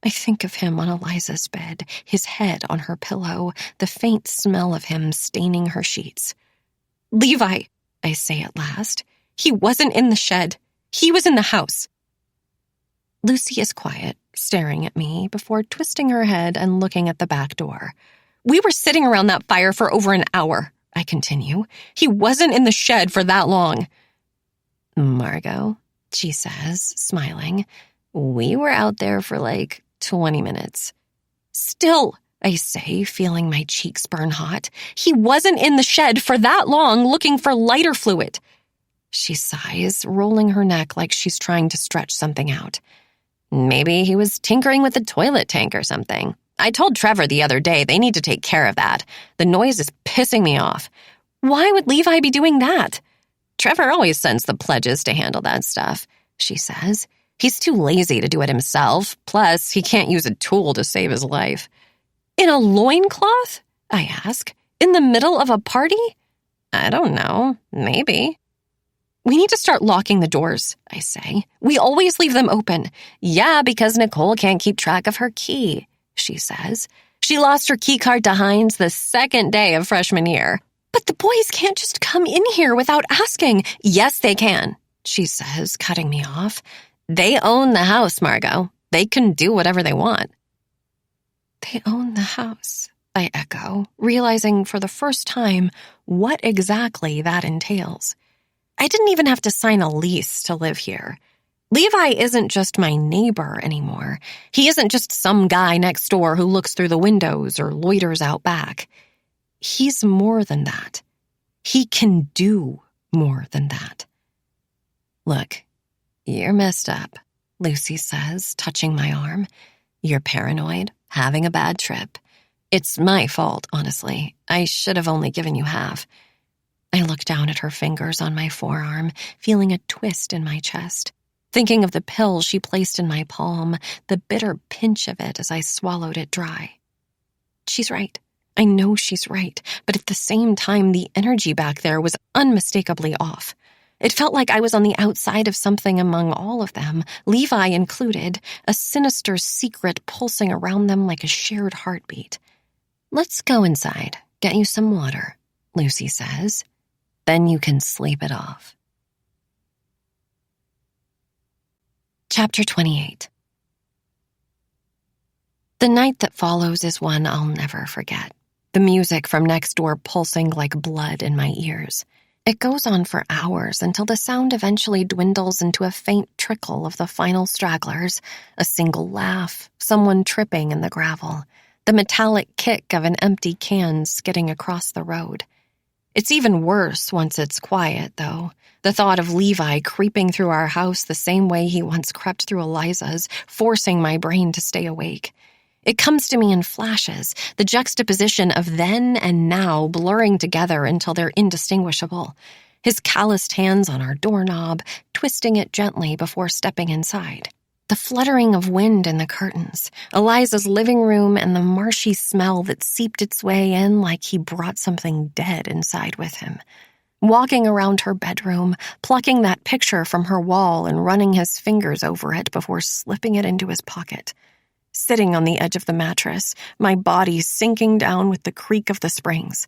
I think of him on Eliza's bed, his head on her pillow, the faint smell of him staining her sheets. Levi, I say at last. He wasn't in the shed. He was in the house. Lucy is quiet, staring at me before twisting her head and looking at the back door. We were sitting around that fire for over an hour, I continue. He wasn't in the shed for that long. Margot, she says, smiling, we were out there for like 20 minutes. Still, I say, feeling my cheeks burn hot. He wasn't in the shed for that long looking for lighter fluid. She sighs, rolling her neck like she's trying to stretch something out. Maybe he was tinkering with the toilet tank or something. I told Trevor the other day they need to take care of that. The noise is pissing me off. Why would Levi be doing that? Trevor always sends the pledges to handle that stuff, she says. He's too lazy to do it himself. Plus, he can't use a tool to save his life. In a loincloth? I ask. In the middle of a party? I don't know. Maybe. We need to start locking the doors, I say. We always leave them open. Yeah, because Nicole can't keep track of her key, she says. She lost her key card to Hines the second day of freshman year. But the boys can't just come in here without asking. Yes, they can, she says, cutting me off. They own the house, Margot. They can do whatever they want. They own the house, I echo, realizing for the first time what exactly that entails. I didn't even have to sign a lease to live here. Levi isn't just my neighbor anymore. He isn't just some guy next door who looks through the windows or loiters out back. He's more than that. He can do more than that. Look, you're messed up, Lucy says, touching my arm. You're paranoid, having a bad trip. It's my fault, honestly. I should have only given you half. I look down at her fingers on my forearm, feeling a twist in my chest, thinking of the pill she placed in my palm, the bitter pinch of it as I swallowed it dry. She's right. I know she's right, but at the same time, the energy back there was unmistakably off. It felt like I was on the outside of something among all of them, Levi included, a sinister secret pulsing around them like a shared heartbeat. Let's go inside, get you some water, Lucy says. Then you can sleep it off. Chapter 28. The night that follows is one I'll never forget. The music from next door pulsing like blood in my ears. It goes on for hours until the sound eventually dwindles into a faint trickle of the final stragglers, a single laugh, someone tripping in the gravel, the metallic kick of an empty can skidding across the road. It's even worse once it's quiet, though. The thought of Levi creeping through our house the same way he once crept through Eliza's, forcing my brain to stay awake. It comes to me in flashes, the juxtaposition of then and now blurring together until they're indistinguishable. His calloused hands on our doorknob, twisting it gently before stepping inside. The fluttering of wind in the curtains, Eliza's living room, and the marshy smell that seeped its way in like he brought something dead inside with him. Walking around her bedroom, plucking that picture from her wall and running his fingers over it before slipping it into his pocket. Sitting on the edge of the mattress, my body sinking down with the creak of the springs.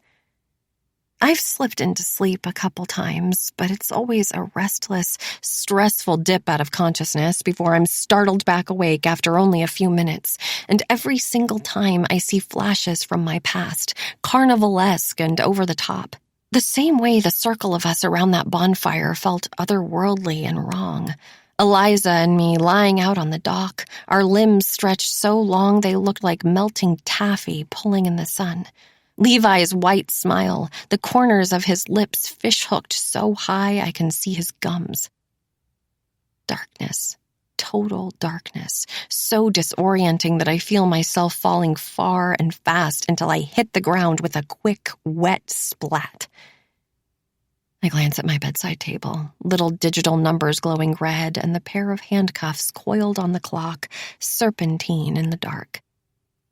I've slipped into sleep a couple times, but it's always a restless, stressful dip out of consciousness before I'm startled back awake after only a few minutes, and every single time I see flashes from my past, carnivalesque and over the top. The same way the circle of us around that bonfire felt otherworldly and wrong. Eliza and me lying out on the dock, our limbs stretched so long they looked like melting taffy pulling in the sun. Levi's white smile, the corners of his lips fish-hooked so high I can see his gums. Darkness. Total darkness. So disorienting that I feel myself falling far and fast until I hit the ground with a quick, wet splat. I glance at my bedside table, little digital numbers glowing red, and the pair of handcuffs coiled on the clock, serpentine in the dark.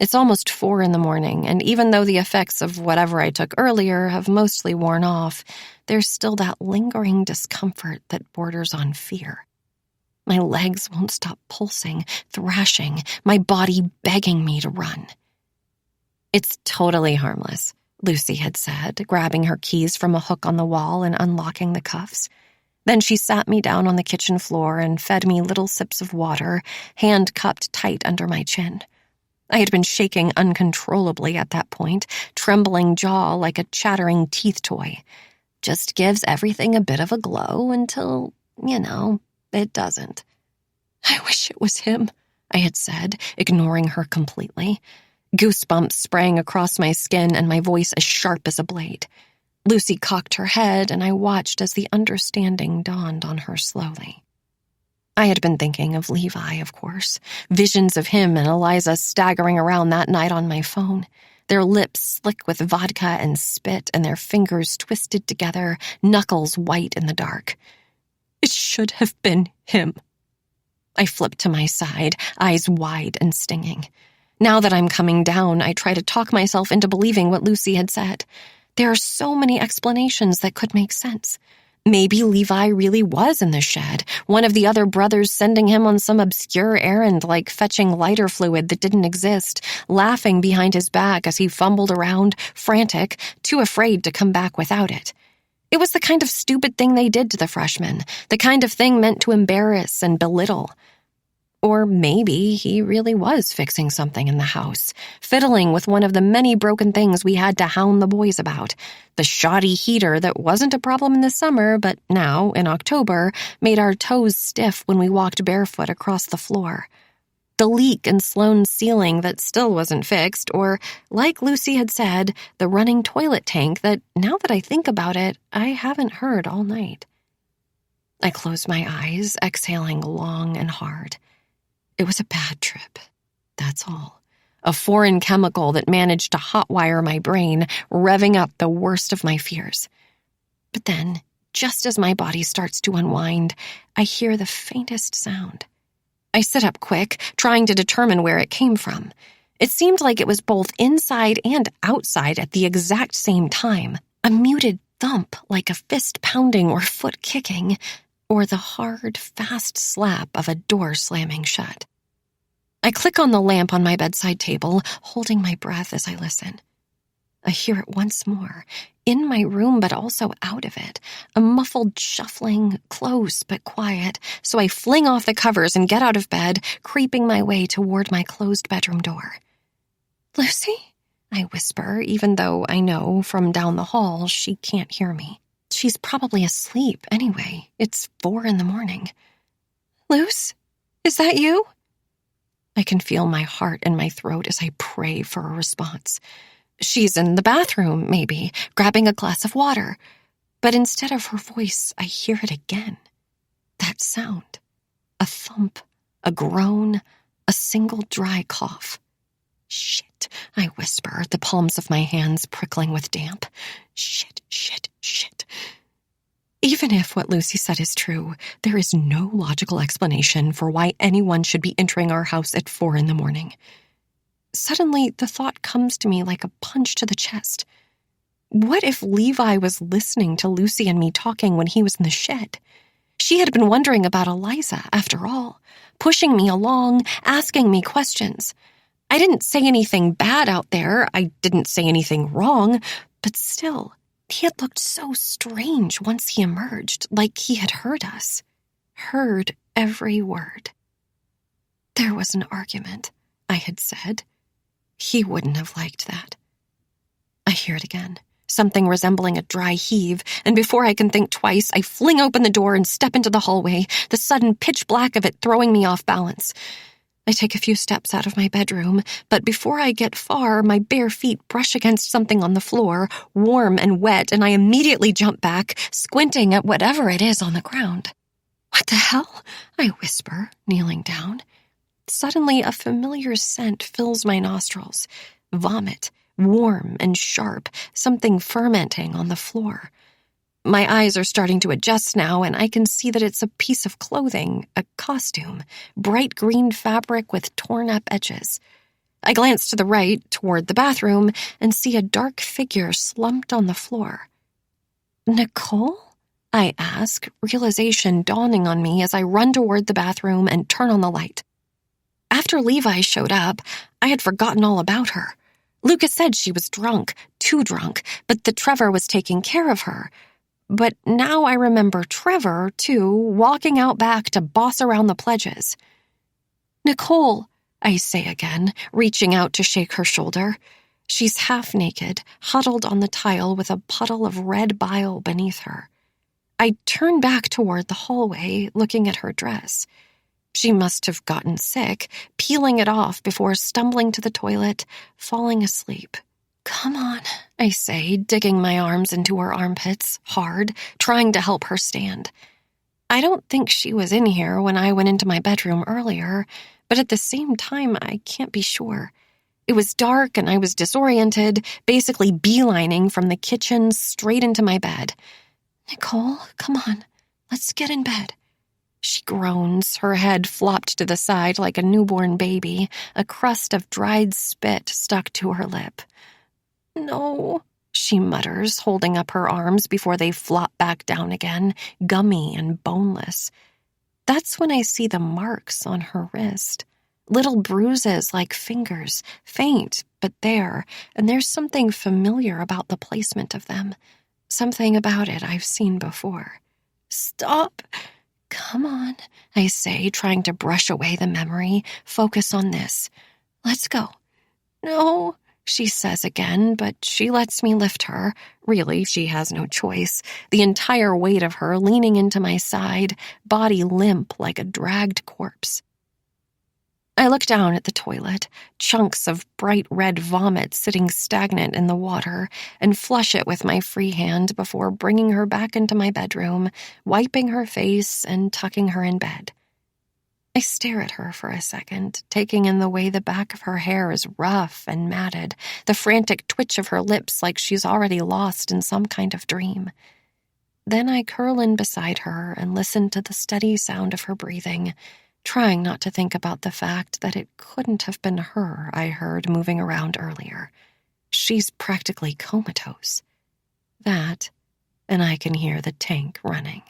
It's almost 4 a.m, and even though the effects of whatever I took earlier have mostly worn off, there's still that lingering discomfort that borders on fear. My legs won't stop pulsing, thrashing, my body begging me to run. It's totally harmless, Lucy had said, grabbing her keys from a hook on the wall and unlocking the cuffs. Then she sat me down on the kitchen floor and fed me little sips of water, hand cupped tight under my chin. I had been shaking uncontrollably at that point, trembling jaw like a chattering teeth toy. Just gives everything a bit of a glow until, it doesn't. I wish it was him, I had said, ignoring her completely. Goosebumps sprang across my skin and my voice as sharp as a blade. Lucy cocked her head and I watched as the understanding dawned on her slowly. I had been thinking of Levi, of course. Visions of him and Eliza staggering around that night on my phone, their lips slick with vodka and spit and their fingers twisted together, knuckles white in the dark. It should have been him. I flipped to my side, eyes wide and stinging. Now that I'm coming down, I try to talk myself into believing what Lucy had said. There are so many explanations that could make sense. Maybe Levi really was in the shed, one of the other brothers sending him on some obscure errand like fetching lighter fluid that didn't exist, laughing behind his back as he fumbled around, frantic, too afraid to come back without it. It was the kind of stupid thing they did to the freshmen, the kind of thing meant to embarrass and belittle. Or maybe he really was fixing something in the house, fiddling with one of the many broken things we had to hound the boys about. The shoddy heater that wasn't a problem in the summer, but now, in October, made our toes stiff when we walked barefoot across the floor. The leak in Sloane's ceiling that still wasn't fixed, or, like Lucy had said, the running toilet tank that, now that I think about it, I haven't heard all night. I closed my eyes, exhaling long and hard. It was a bad trip, that's all. A foreign chemical that managed to hotwire my brain, revving up the worst of my fears. But then, just as my body starts to unwind, I hear the faintest sound. I sit up quick, trying to determine where it came from. It seemed like it was both inside and outside at the exact same time. A muted thump like a fist pounding or foot kicking, or the hard, fast slap of a door slamming shut. I click on the lamp on my bedside table, holding my breath as I listen. I hear it once more, in my room but also out of it, a muffled shuffling, close but quiet, so I fling off the covers and get out of bed, creeping my way toward my closed bedroom door. "Lucy?" I whisper, even though I know from down the hall she can't hear me. She's probably asleep anyway. It's 4 a.m. "Luce? Is that you?" I can feel my heart in my throat as I pray for a response. She's in the bathroom, maybe, grabbing a glass of water. But instead of her voice, I hear it again. That sound. A thump, a groan, a single dry cough. Shit, I whisper, the palms of my hands prickling with damp. Shit, shit, shit. Even if what Lucy said is true, there is no logical explanation for why anyone should be entering our house at 4 a.m. Suddenly, the thought comes to me like a punch to the chest. What if Levi was listening to Lucy and me talking when he was in the shed? She had been wondering about Eliza, after all, pushing me along, asking me questions. I didn't say anything bad out there. I didn't say anything wrong, but still, he had looked so strange once he emerged, like he had heard us. Heard every word. There was an argument, I had said. He wouldn't have liked that. I hear it again, something resembling a dry heave, and before I can think twice, I fling open the door and step into the hallway, the sudden pitch black of it throwing me off balance. I take a few steps out of my bedroom, but before I get far, my bare feet brush against something on the floor, warm and wet, and I immediately jump back, squinting at whatever it is on the ground. What the hell? I whisper, kneeling down. Suddenly, a familiar scent fills my nostrils. Vomit, warm and sharp, something fermenting on the floor. My eyes are starting to adjust now, and I can see that it's a piece of clothing, a costume, bright green fabric with torn-up edges. I glance to the right, toward the bathroom, and see a dark figure slumped on the floor. Nicole? I ask, realization dawning on me as I run toward the bathroom and turn on the light. After Levi showed up, I had forgotten all about her. Lucas said she was drunk, too drunk, but that Trevor was taking care of her. But now I remember Trevor, too, walking out back to boss around the pledges. Nicole, I say again, reaching out to shake her shoulder. She's half naked, huddled on the tile with a puddle of red bile beneath her. I turn back toward the hallway, looking at her dress. She must have gotten sick, peeling it off before stumbling to the toilet, falling asleep. Come on, I say, digging my arms into her armpits, hard, trying to help her stand. I don't think she was in here when I went into my bedroom earlier, but at the same time, I can't be sure. It was dark and I was disoriented, basically beelining from the kitchen straight into my bed. Nicole, come on, let's get in bed. She groans, her head flopped to the side like a newborn baby, a crust of dried spit stuck to her lip. No, she mutters, holding up her arms before they flop back down again, gummy and boneless. That's when I see the marks on her wrist. Little bruises like fingers, faint, but there, and there's something familiar about the placement of them. Something about it I've seen before. Stop! Come on, I say, trying to brush away the memory, focus on this. Let's go. No, she says again, but she lets me lift her. Really, she has no choice. The entire weight of her leaning into my side, body limp like a dragged corpse. I look down at the toilet, chunks of bright red vomit sitting stagnant in the water, and flush it with my free hand before bringing her back into my bedroom, wiping her face and tucking her in bed. I stare at her for a second, taking in the way the back of her hair is rough and matted, the frantic twitch of her lips like she's already lost in some kind of dream. Then I curl in beside her and listen to the steady sound of her breathing, trying not to think about the fact that it couldn't have been her I heard moving around earlier. She's practically comatose. That, and I can hear the tank running.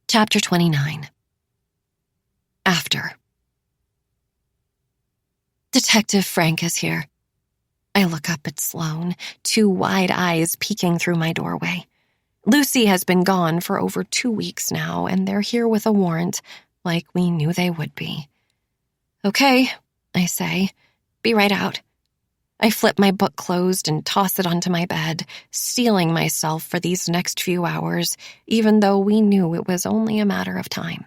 Chapter 29. After. Detective Frank is here. I look up at Sloane, two wide eyes peeking through my doorway. Lucy has been gone for over 2 weeks now, and they're here with a warrant, like we knew they would be. Okay, I say. Be right out. I flip my book closed and toss it onto my bed, steeling myself for these next few hours, even though we knew it was only a matter of time.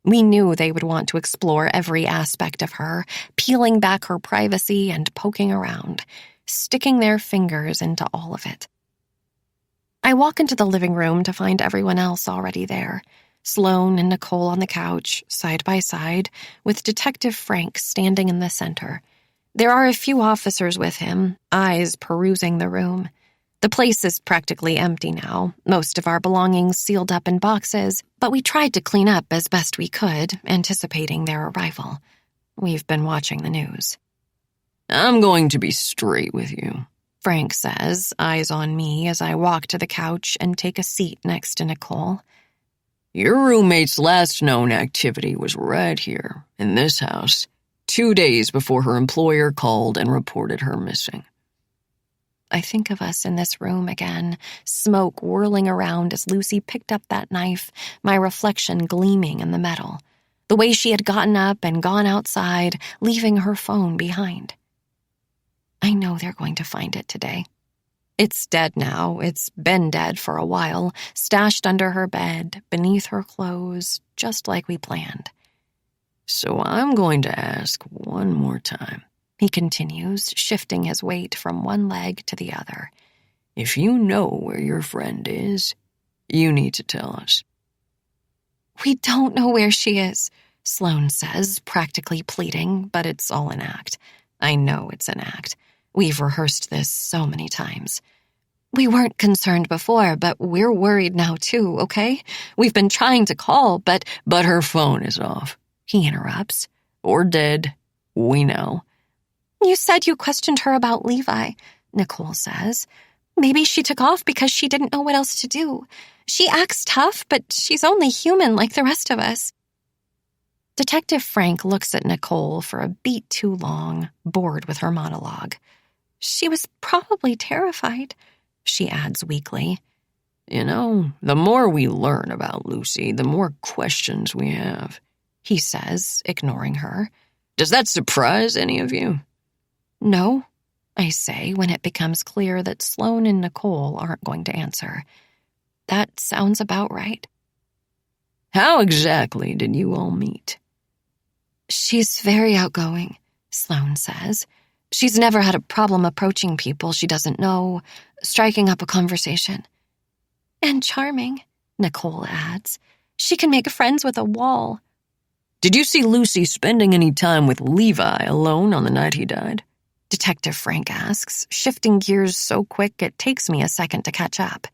We knew they would want to explore every aspect of her, peeling back her privacy and poking around, sticking their fingers into all of it. I walk into the living room to find everyone else already there. Sloane and Nicole on the couch, side by side, with Detective Frank standing in the center. There are a few officers with him, eyes perusing the room. The place is practically empty now, most of our belongings sealed up in boxes, but we tried to clean up as best we could, anticipating their arrival. We've been watching the news. I'm going to be straight with you, Frank says, eyes on me as I walk to the couch and take a seat next to Nicole. Your roommate's last known activity was right here, in this house, 2 days before her employer called and reported her missing. I think of us in this room again, smoke whirling around as Lucy picked up that knife, my reflection gleaming in the metal. The way she had gotten up and gone outside, leaving her phone behind. I know they're going to find it today. It's dead now. It's been dead for a while, stashed under her bed, beneath her clothes, just like we planned. So I'm going to ask one more time, he continues, shifting his weight from one leg to the other. If you know where your friend is, you need to tell us. We don't know where she is, Sloane says, practically pleading, but it's all an act. I know it's an act. We've rehearsed this so many times. We weren't concerned before, but we're worried now too, okay? We've been trying to call, but her phone is off, he interrupts. Or dead. We know. You said you questioned her about Levi, Nicole says. Maybe she took off because she didn't know what else to do. She acts tough, but she's only human like the rest of us. Detective Frank looks at Nicole for a beat too long, bored with her monologue. She was probably terrified, she adds weakly. You know, the more we learn about Lucy, the more questions we have, he says, ignoring her. Does that surprise any of you? No, I say when it becomes clear that Sloane and Nicole aren't going to answer. That sounds about right. How exactly did you all meet? She's very outgoing, Sloane says. She's never had a problem approaching people she doesn't know, striking up a conversation. And charming, Nicole adds. She can make friends with a wall. Did you see Lucy spending any time with Levi alone on the night he died? Detective Frank asks, shifting gears so quick it takes me a second to catch up.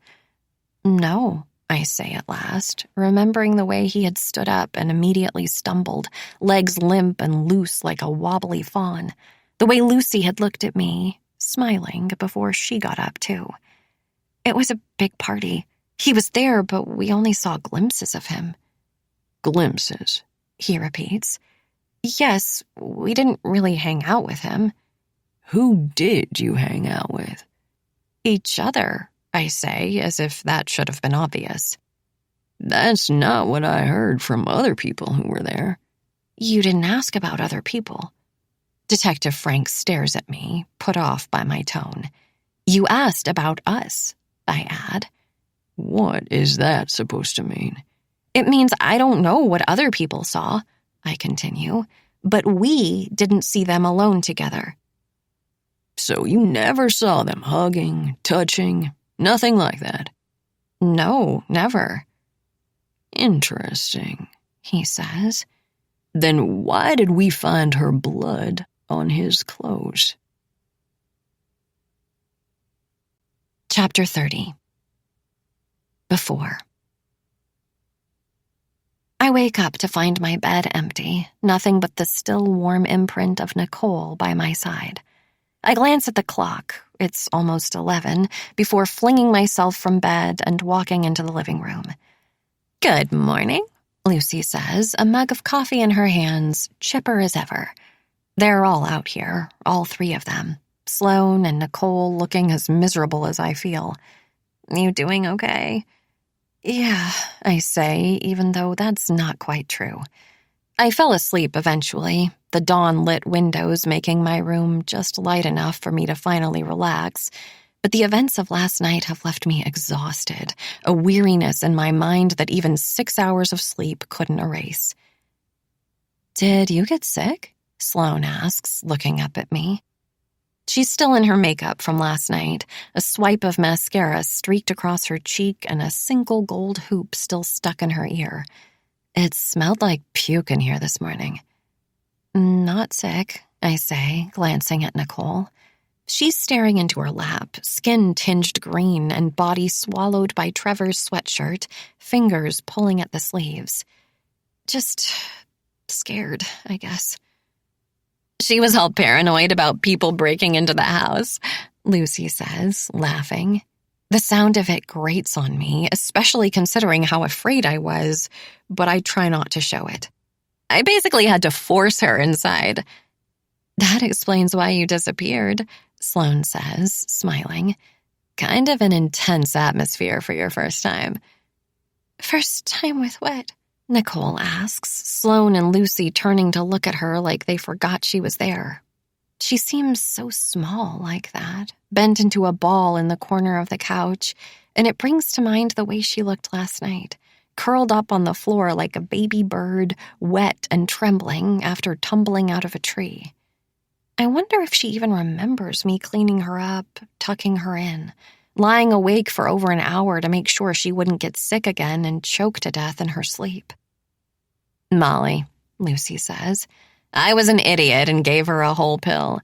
No, I say at last, remembering the way he had stood up and immediately stumbled, legs limp and loose like a wobbly fawn. The way Lucy had looked at me, smiling before she got up too. It was a big party. He was there, but we only saw glimpses of him. Glimpses, he repeats. Yes, we didn't really hang out with him. Who did you hang out with? Each other, I say, as if that should have been obvious. That's not what I heard from other people who were there. You didn't ask about other people. Detective Frank stares at me, put off by my tone. You asked about us, I add. What is that supposed to mean? It means I don't know what other people saw, I continue, but we didn't see them alone together. So you never saw them hugging, touching, nothing like that? No, never. Interesting, he says. Then why did we find her blood on his clothes? Chapter 30. Before. I wake up to find my bed empty, nothing but the still warm imprint of Nicole by my side. I glance at the clock, it's almost 11, before flinging myself from bed and walking into the living room. Good morning, Lucy says, a mug of coffee in her hands, chipper as ever. They're all out here, all three of them. Sloane and Nicole looking as miserable as I feel. You doing okay? Yeah, I say, even though that's not quite true. I fell asleep eventually, the dawn-lit windows making my room just light enough for me to finally relax. But the events of last night have left me exhausted, a weariness in my mind that even 6 hours of sleep couldn't erase. Did you get sick? Sloane asks, looking up at me. She's still in her makeup from last night, a swipe of mascara streaked across her cheek and a single gold hoop still stuck in her ear. It smelled like puke in here this morning. Not sick, I say, glancing at Nicole. She's staring into her lap, skin tinged green and body swallowed by Trevor's sweatshirt, fingers pulling at the sleeves. Just scared, I guess. She was all paranoid about people breaking into the house, Lucy says, laughing. The sound of it grates on me, especially considering how afraid I was, but I try not to show it. I basically had to force her inside. That explains why you disappeared, Sloane says, smiling. Kind of an intense atmosphere for your first time. First time with what? Nicole asks, Sloane and Lucy turning to look at her like they forgot she was there. She seems so small like that, bent into a ball in the corner of the couch, and it brings to mind the way she looked last night, curled up on the floor like a baby bird, wet and trembling after tumbling out of a tree. I wonder if she even remembers me cleaning her up, tucking her in, lying awake for over an hour to make sure she wouldn't get sick again and choke to death in her sleep. Molly, Lucy says. I was an idiot and gave her a whole pill.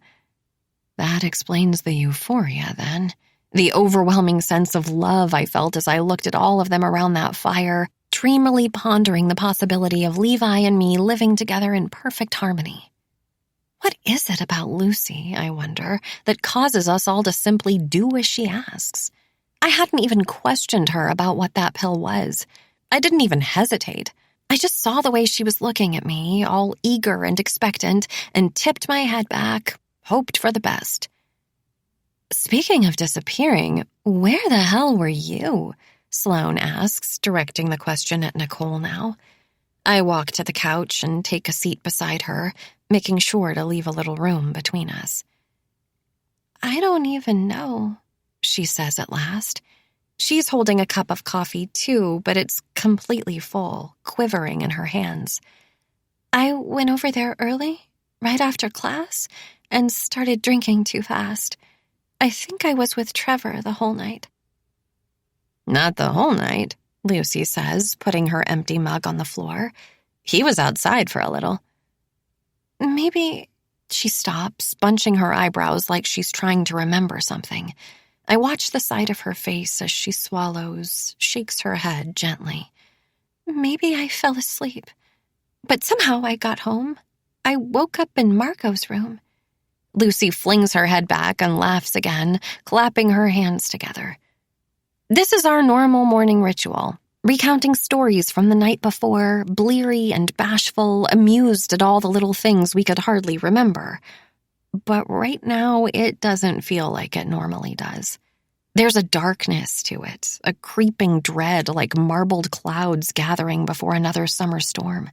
That explains the euphoria, then. The overwhelming sense of love I felt as I looked at all of them around that fire, dreamily pondering the possibility of Levi and me living together in perfect harmony. What is it about Lucy, I wonder, that causes us all to simply do as she asks? I hadn't even questioned her about what that pill was. I didn't even hesitate. I just saw the way she was looking at me, all eager and expectant, and tipped my head back, hoped for the best. Speaking of disappearing, where the hell were you? Sloane asks, directing the question at Nicole now. I walk to the couch and take a seat beside her, making sure to leave a little room between us. I don't even know, she says at last. She's holding a cup of coffee too, but it's completely full, quivering in her hands. I went over there early, right after class, and started drinking too fast. I think I was with Trevor the whole night. Not the whole night, Lucy says, putting her empty mug on the floor. He was outside for a little. Maybe... She stops, bunching her eyebrows like she's trying to remember something. I watch the side of her face as she swallows, shakes her head gently. Maybe I fell asleep. But somehow I got home. I woke up in Marco's room. Lucy flings her head back and laughs again, clapping her hands together. This is our normal morning ritual, recounting stories from the night before, bleary and bashful, amused at all the little things we could hardly remember. But right now, it doesn't feel like it normally does. There's a darkness to it, a creeping dread like marbled clouds gathering before another summer storm.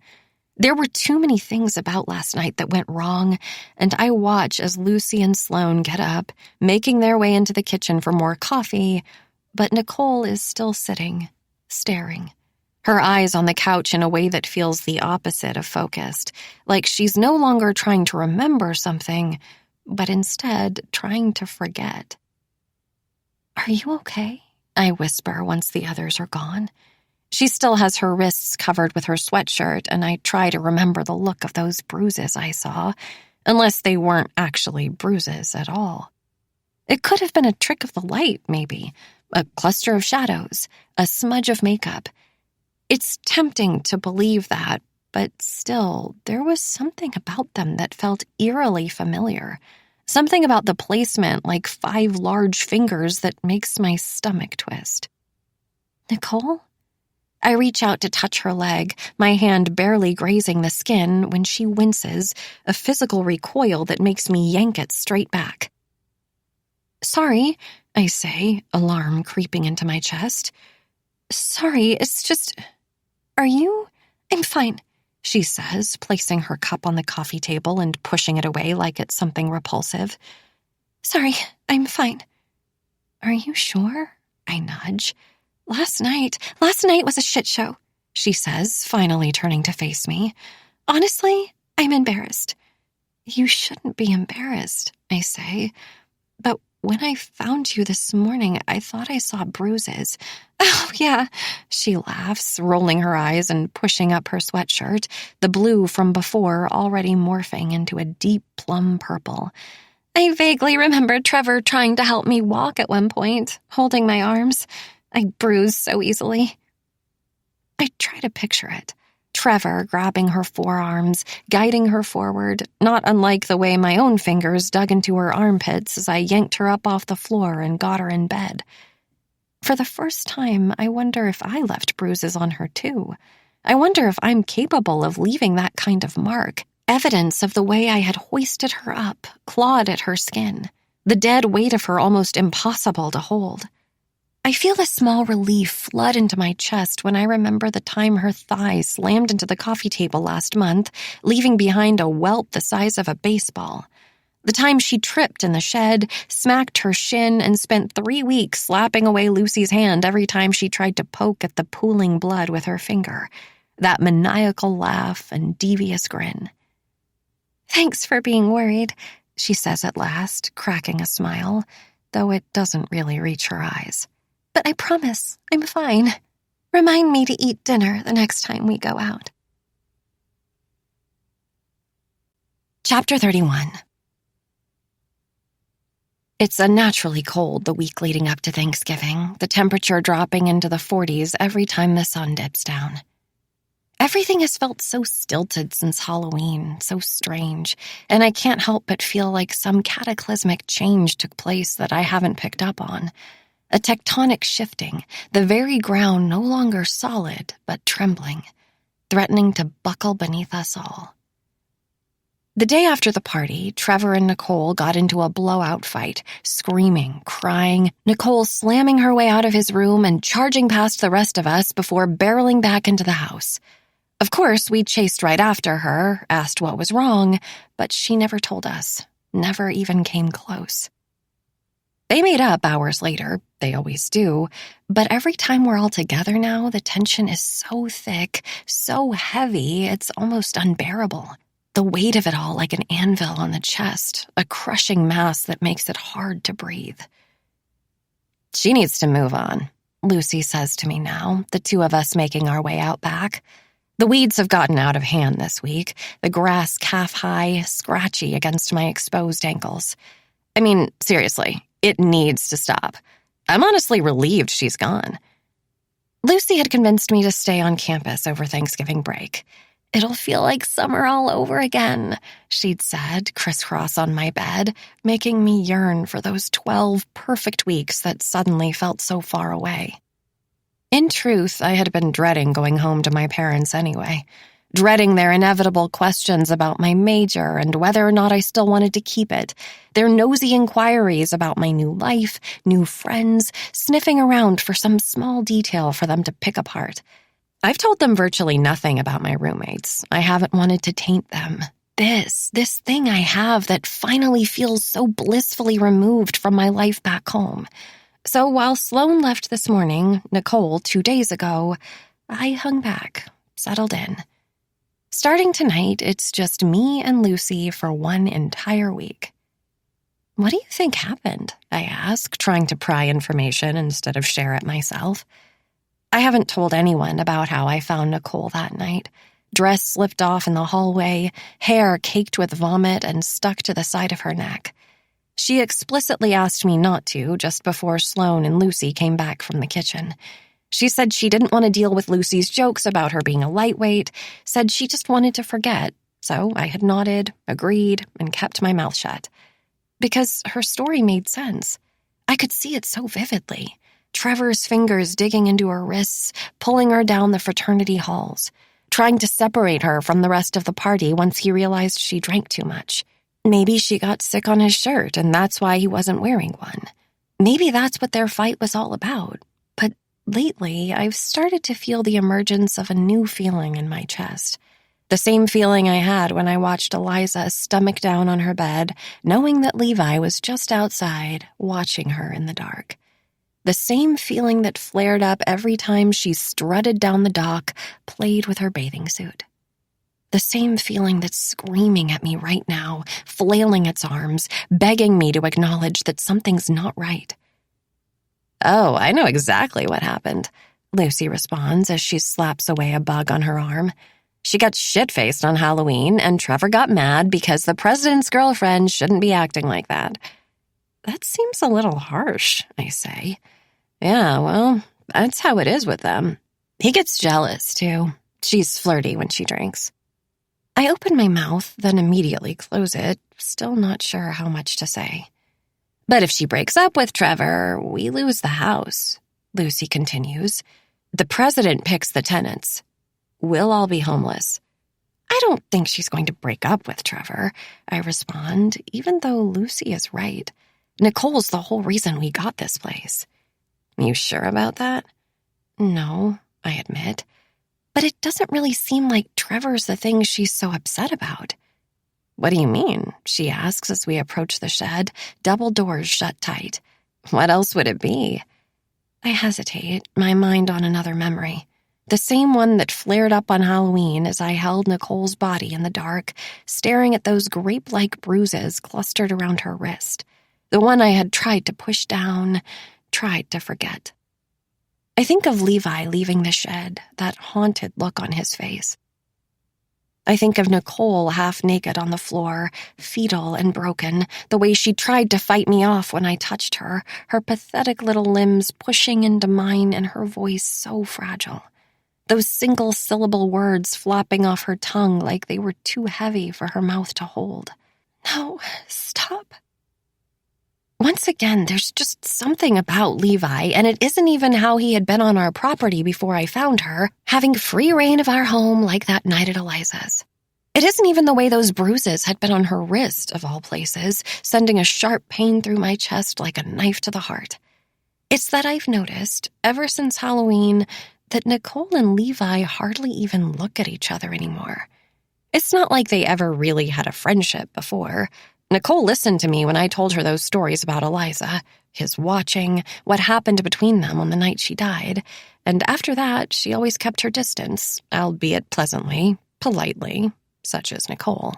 There were too many things about last night that went wrong, and I watch as Lucy and Sloane get up, making their way into the kitchen for more coffee, but Nicole is still sitting, staring, her eyes on the couch in a way that feels the opposite of focused, like she's no longer trying to remember something, but instead trying to forget. Are you okay? I whisper once the others are gone. She still has her wrists covered with her sweatshirt, and I try to remember the look of those bruises I saw, unless they weren't actually bruises at all. It could have been a trick of the light, maybe, a cluster of shadows, a smudge of makeup. It's tempting to believe that, but still, there was something about them that felt eerily familiar. Something about the placement, like 5 large fingers, that makes my stomach twist. Nicole? I reach out to touch her leg, my hand barely grazing the skin, when she winces, a physical recoil that makes me yank it straight back. Sorry, I say, alarm creeping into my chest. Sorry, it's just... Are you? I'm fine, she says, placing her cup on the coffee table and pushing it away like it's something repulsive. Sorry, I'm fine. Are you sure? I nudge. Last night was a shit show, she says, finally turning to face me. Honestly, I'm embarrassed." "You shouldn't be embarrassed," I say. "But when I found you this morning, I thought I saw bruises." "Oh, yeah," she laughs, rolling her eyes and pushing up her sweatshirt, the blue from before already morphing into a deep plum purple. "I vaguely remember Trevor trying to help me walk at one point, holding my arms. I bruise so easily." I try to picture it. Trevor grabbing her forearms, guiding her forward, not unlike the way my own fingers dug into her armpits as I yanked her up off the floor and got her in bed. For the first time, I wonder if I left bruises on her too. I wonder if I'm capable of leaving that kind of mark, evidence of the way I had hoisted her up, clawed at her skin, the dead weight of her almost impossible to hold. I feel a small relief flood into my chest when I remember the time her thigh slammed into the coffee table last month, leaving behind a welt the size of a baseball. The time she tripped in the shed, smacked her shin, and spent 3 weeks slapping away Lucy's hand every time she tried to poke at the pooling blood with her finger. That maniacal laugh and devious grin. "Thanks for being worried," she says at last, cracking a smile, though it doesn't really reach her eyes. "But I promise I'm fine. Remind me to eat dinner the next time we go out." Chapter 31. It's unnaturally cold the week leading up to Thanksgiving, the temperature dropping into the 40s every time the sun dips down. Everything has felt so stilted since Halloween, so strange, and I can't help but feel like some cataclysmic change took place that I haven't picked up on. A tectonic shifting, the very ground no longer solid, but trembling, threatening to buckle beneath us all. The day after the party, Trevor and Nicole got into a blowout fight, screaming, crying, Nicole slamming her way out of his room and charging past the rest of us before barreling back into the house. Of course, we chased right after her, asked what was wrong, but she never told us, never even came close. They made up hours later, they always do, but every time we're all together now, the tension is so thick, so heavy, it's almost unbearable. The weight of it all like an anvil on the chest, a crushing mass that makes it hard to breathe. "She needs to move on," Lucy says to me now, the two of us making our way out back. The weeds have gotten out of hand this week, the grass calf-high, scratchy against my exposed ankles. I mean, seriously, it needs to stop. I'm honestly relieved she's gone. Lucy had convinced me to stay on campus over Thanksgiving break. "It'll feel like summer all over again," she'd said, crisscross on my bed, making me yearn for those 12 perfect weeks that suddenly felt so far away. In truth, I had been dreading going home to my parents anyway, dreading their inevitable questions about my major and whether or not I still wanted to keep it, their nosy inquiries about my new life, new friends, sniffing around for some small detail for them to pick apart. I've told them virtually nothing about my roommates. I haven't wanted to taint them. This thing I have that finally feels so blissfully removed from my life back home. So while Sloan left this morning, Nicole 2 days ago, I hung back, settled in. Starting tonight, it's just me and Lucy for one entire week. "What do you think happened?" I ask, trying to pry information instead of share it myself. I haven't told anyone about how I found Nicole that night. Dress slipped off in the hallway, hair caked with vomit and stuck to the side of her neck. She explicitly asked me not to just before Sloan and Lucy came back from the kitchen. She said she didn't want to deal with Lucy's jokes about her being a lightweight, said she just wanted to forget, so I had nodded, agreed, and kept my mouth shut. Because her story made sense. I could see it so vividly. Trevor's fingers digging into her wrists, pulling her down the fraternity halls, trying to separate her from the rest of the party once he realized she drank too much. Maybe she got sick on his shirt and that's why he wasn't wearing one. Maybe that's what their fight was all about. But lately, I've started to feel the emergence of a new feeling in my chest. The same feeling I had when I watched Eliza stomach down on her bed, knowing that Levi was just outside, watching her in the dark. The same feeling that flared up every time she strutted down the dock, played with her bathing suit. The same feeling that's screaming at me right now, flailing its arms, begging me to acknowledge that something's not right. "Oh, I know exactly what happened," Lucy responds as she slaps away a bug on her arm. "She got shit-faced on Halloween, and Trevor got mad because the president's girlfriend shouldn't be acting like that." "That seems a little harsh," I say. "Yeah, well, that's how it is with them. He gets jealous, too. She's flirty when she drinks." I open my mouth, then immediately close it, still not sure how much to say. "But if she breaks up with Trevor, we lose the house," Lucy continues. "The president picks the tenants. We'll all be homeless." "I don't think she's going to break up with Trevor," I respond, even though Lucy is right. Nicole's the whole reason we got this place. "You sure about that?" "No," I admit. "But it doesn't really seem like Trevor's the thing she's so upset about." "What do you mean?" she asks as we approach the shed, double doors shut tight. "What else would it be?" I hesitate, my mind on another memory. The same one that flared up on Halloween as I held Nicole's body in the dark, staring at those grape-like bruises clustered around her wrist. The one I had tried to push down, tried to forget. I think of Levi leaving the shed, that haunted look on his face. I think of Nicole half naked on the floor, fetal and broken, the way she tried to fight me off when I touched her, her pathetic little limbs pushing into mine and her voice so fragile. Those single-syllable words flopping off her tongue like they were too heavy for her mouth to hold. "No, stop." Once again, there's just something about Levi, and it isn't even how he had been on our property before I found her, having free reign of our home like that night at Eliza's. It isn't even the way those bruises had been on her wrist, of all places, sending a sharp pain through my chest like a knife to the heart. It's that I've noticed, ever since Halloween, that Nicole and Levi hardly even look at each other anymore. It's not like they ever really had a friendship before. Nicole listened to me when I told her those stories about Eliza, his watching, what happened between them on the night she died, and after that, she always kept her distance, albeit pleasantly, politely, such as Nicole.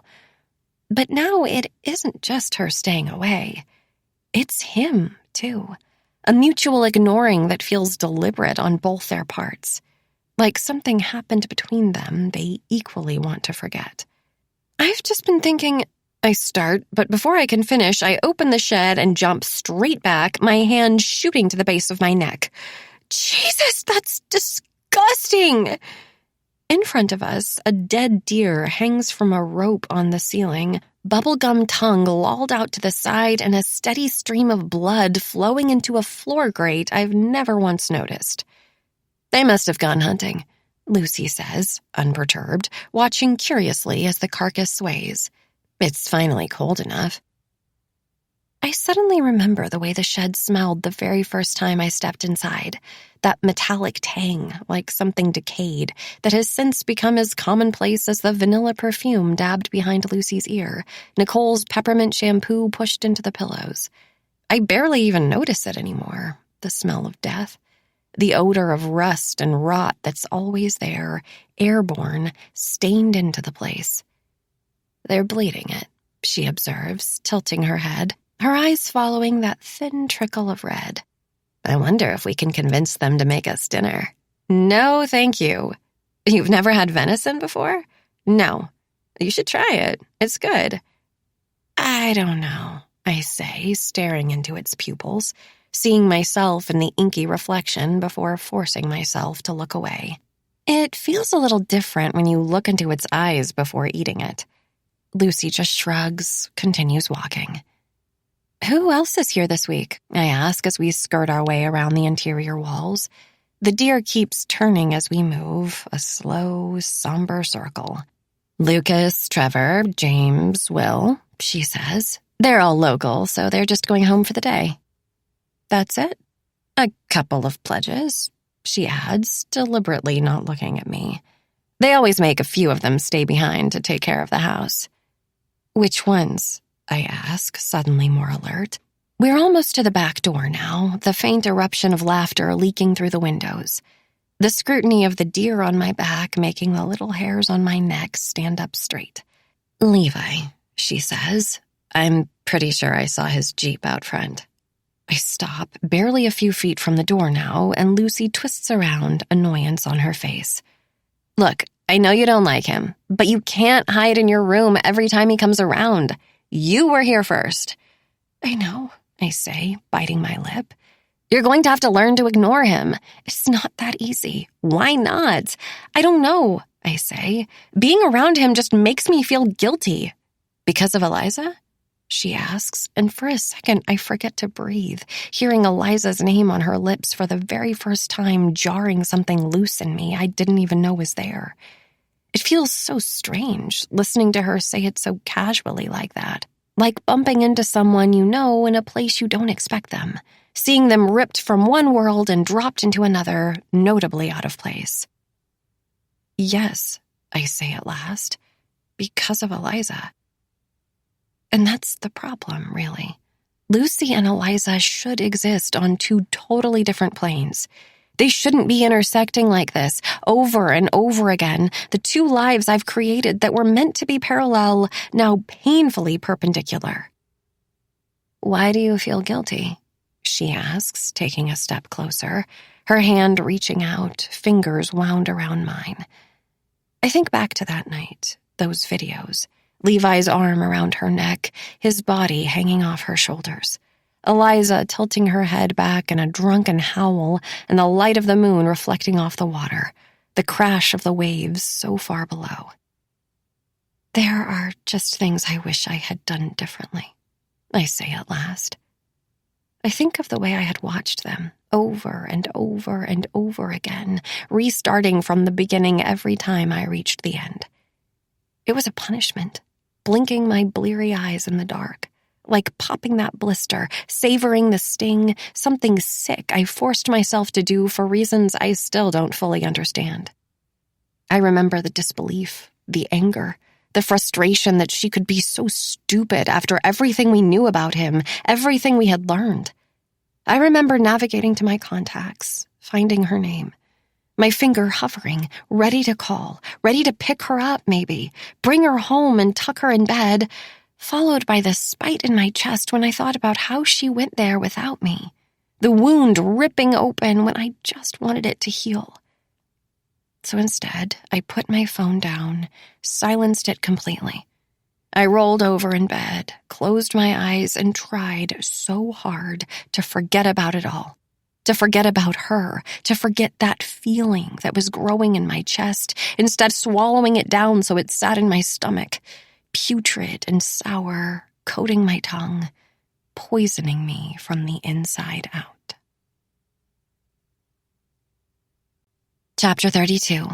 But now it isn't just her staying away. It's him, too. A mutual ignoring that feels deliberate on both their parts. Like something happened between them they equally want to forget. "I've just been thinking," I start, but before I can finish, I open the shed and jump straight back, my hand shooting to the base of my neck. "Jesus, that's disgusting!" In front of us, a dead deer hangs from a rope on the ceiling, bubblegum tongue lolled out to the side and a steady stream of blood flowing into a floor grate I've never once noticed. "They must have gone hunting," Lucy says, unperturbed, watching curiously as the carcass sways. "It's finally cold enough." I suddenly remember the way the shed smelled the very first time I stepped inside. That metallic tang, like something decayed, that has since become as commonplace as the vanilla perfume dabbed behind Lucy's ear, Nicole's peppermint shampoo pushed into the pillows. I barely even notice it anymore, the smell of death. The odor of rust and rot that's always there, airborne, stained into the place. "They're bleeding it," she observes, tilting her head, her eyes following that thin trickle of red. "I wonder if we can convince them to make us dinner." "No, thank you." "You've never had venison before?" "No." "You should try it. It's good." "I don't know," I say, staring into its pupils, seeing myself in the inky reflection before forcing myself to look away. "It feels a little different when you look into its eyes before eating it." Lucy just shrugs, continues walking. "Who else is here this week?" I ask as we skirt our way around the interior walls. The deer keeps turning as we move, a slow, somber circle. "Lucas, Trevor, James, Will," she says. "They're all local, so they're just going home for the day." "That's it?" "A couple of pledges," she adds, deliberately not looking at me. "They always make a few of them stay behind to take care of the house." "Which ones?" I ask, suddenly more alert. We're almost to the back door now, the faint eruption of laughter leaking through the windows. the scrutiny of the deer on my back making the little hairs on my neck stand up straight. "Levi," she says. I'm pretty sure I saw his Jeep out front. I stop, barely a few feet from the door now, and Lucy twists around, annoyance on her face. "Look, I know you don't like him, but you can't hide in your room every time he comes around. You were here first." "I know," I say, biting my lip. "You're going to have to learn to ignore him. It's not that easy. Why not?" "I don't know," I say. "Being around him just makes me feel guilty." "Because of Eliza?" she asks, and for a second I forget to breathe, hearing Eliza's name on her lips for the very first time jarring something loose in me I didn't even know was there. It feels so strange, listening to her say it so casually like that, like bumping into someone you know in a place you don't expect them, seeing them ripped from one world and dropped into another, notably out of place. "Yes," I say at last, "because of Eliza." And that's the problem, really. Lucy and Eliza should exist on two totally different planes. They shouldn't be intersecting like this, over and over again, the two lives I've created that were meant to be parallel, now painfully perpendicular. "Why do you feel guilty?" she asks, taking a step closer, her hand reaching out, fingers wound around mine. I think back to that night, those videos. Levi's arm around her neck, his body hanging off her shoulders. Eliza tilting her head back in a drunken howl, and the light of the moon reflecting off the water, the crash of the waves so far below. There are just things I wish I had done differently, I say at last. I think of the way I had watched them, over and over and over again, restarting from the beginning every time I reached the end. It was a punishment, blinking my bleary eyes in the dark, like popping that blister, savoring the sting, something sick I forced myself to do for reasons I still don't fully understand. I remember the disbelief, the anger, the frustration that she could be so stupid after everything we knew about him, everything we had learned. I remember navigating to my contacts, finding her name, my finger hovering, ready to call, ready to pick her up maybe, bring her home and tuck her in bed, followed by the spite in my chest when I thought about how she went there without me, the wound ripping open when I just wanted it to heal. So instead, I put my phone down, silenced it completely. I rolled over in bed, closed my eyes, and tried so hard to forget about it all. To forget about her, to forget that feeling that was growing in my chest, instead swallowing it down so it sat in my stomach, putrid and sour, coating my tongue, poisoning me from the inside out. Chapter 32.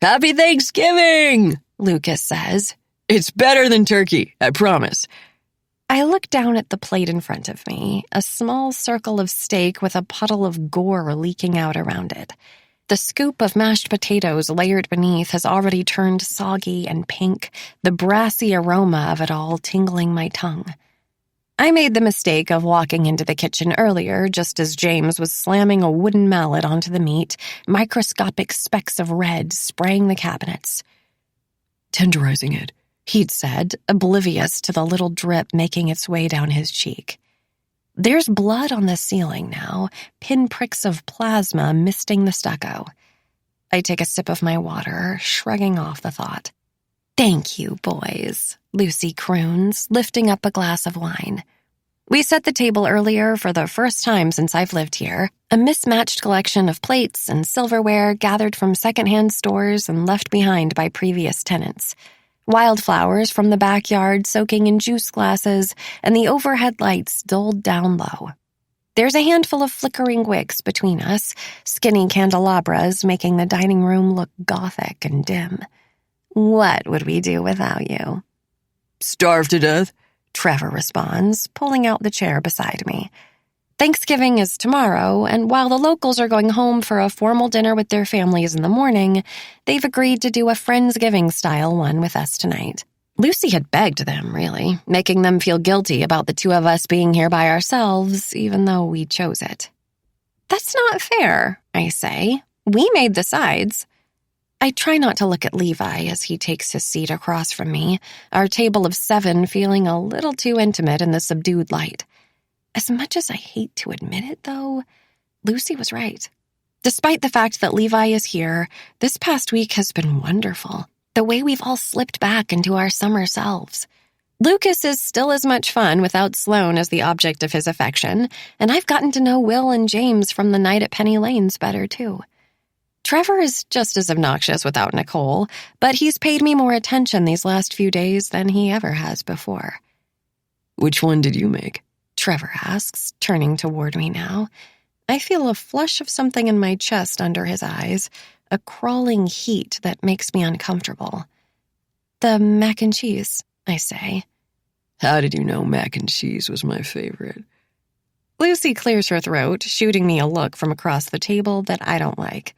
"Happy Thanksgiving!" Lucas says. "It's better than turkey, I promise." I look down at the plate in front of me, a small circle of steak with a puddle of gore leaking out around it. The scoop of mashed potatoes layered beneath has already turned soggy and pink, the brassy aroma of it all tingling my tongue. I made the mistake of walking into the kitchen earlier just as James was slamming a wooden mallet onto the meat, microscopic specks of red spraying the cabinets. "Tenderizing it," he'd said, oblivious to the little drip making its way down his cheek. There's blood on the ceiling now, pinpricks of plasma misting the stucco. I take a sip of my water, shrugging off the thought. "Thank you, boys," Lucy croons, lifting up a glass of wine. We set the table earlier for the first time since I've lived here, a mismatched collection of plates and silverware gathered from secondhand stores and left behind by previous tenants. Wildflowers from the backyard soaking in juice glasses, and the overhead lights dulled down low. There's a handful of flickering wicks between us, skinny candelabras making the dining room look gothic and dim. What would we do without you? "Starve to death," Trevor responds, pulling out the chair beside me. Thanksgiving is tomorrow, and while the locals are going home for a formal dinner with their families in the morning, they've agreed to do a Friendsgiving-style one with us tonight. Lucy had begged them, really, making them feel guilty about the two of us being here by ourselves, even though we chose it. That's not fair, I say. We made the sides. I try not to look at Levi as he takes his seat across from me, our table of 7 feeling a little too intimate in the subdued light. As much as I hate to admit it, though, Lucy was right. Despite the fact that Levi is here, this past week has been wonderful. The way we've all slipped back into our summer selves. Lucas is still as much fun without Sloane as the object of his affection, and I've gotten to know Will and James from the night at Penny Lane's better, too. Trevor is just as obnoxious without Nicole, but he's paid me more attention these last few days than he ever has before. Which one did you make? Trevor asks, turning toward me now. I feel a flush of something in my chest under his eyes, a crawling heat that makes me uncomfortable. The mac and cheese, I say. How did you know mac and cheese was my favorite? Lucy clears her throat, shooting me a look from across the table that I don't like.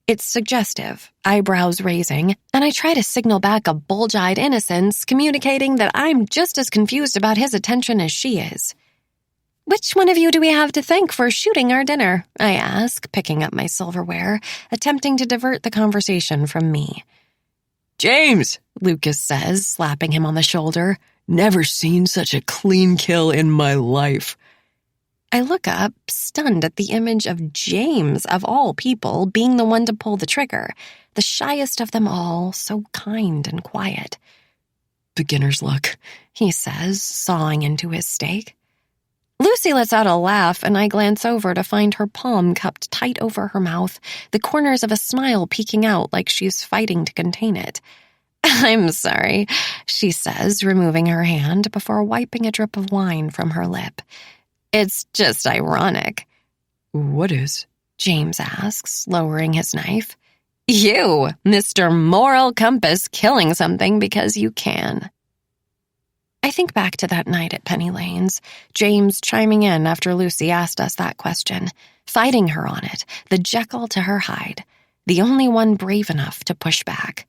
It's suggestive, eyebrows raising, and I try to signal back a bulge-eyed innocence, communicating that I'm just as confused about his attention as she is. Which one of you do we have to thank for shooting our dinner? I ask, picking up my silverware, attempting to divert the conversation from me. James, Lucas says, slapping him on the shoulder. Never seen such a clean kill in my life. I look up, stunned at the image of James, of all people, being the one to pull the trigger, the shyest of them all, so kind and quiet. Beginner's luck, he says, sawing into his steak. Lucy lets out a laugh, and I glance over to find her palm cupped tight over her mouth, the corners of a smile peeking out like she's fighting to contain it. I'm sorry, she says, removing her hand before wiping a drip of wine from her lip. It's just ironic. What is? James asks, lowering his knife. You, Mr. Moral Compass, killing something because you can. I think back to that night at Penny Lane's, James chiming in after Lucy asked us that question, fighting her on it, the Jekyll to her Hyde, the only one brave enough to push back.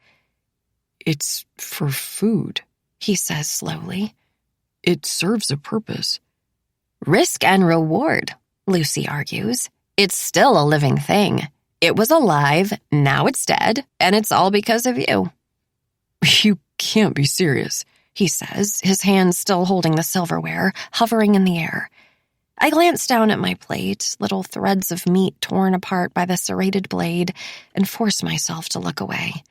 It's for food, he says slowly. It serves a purpose. Risk and reward, Lucy argues. It's still a living thing. It was alive, now it's dead, and it's all because of you. You can't be serious, he says, his hands still holding the silverware, hovering in the air. I glance down at my plate, little threads of meat torn apart by the serrated blade, and force myself to look away.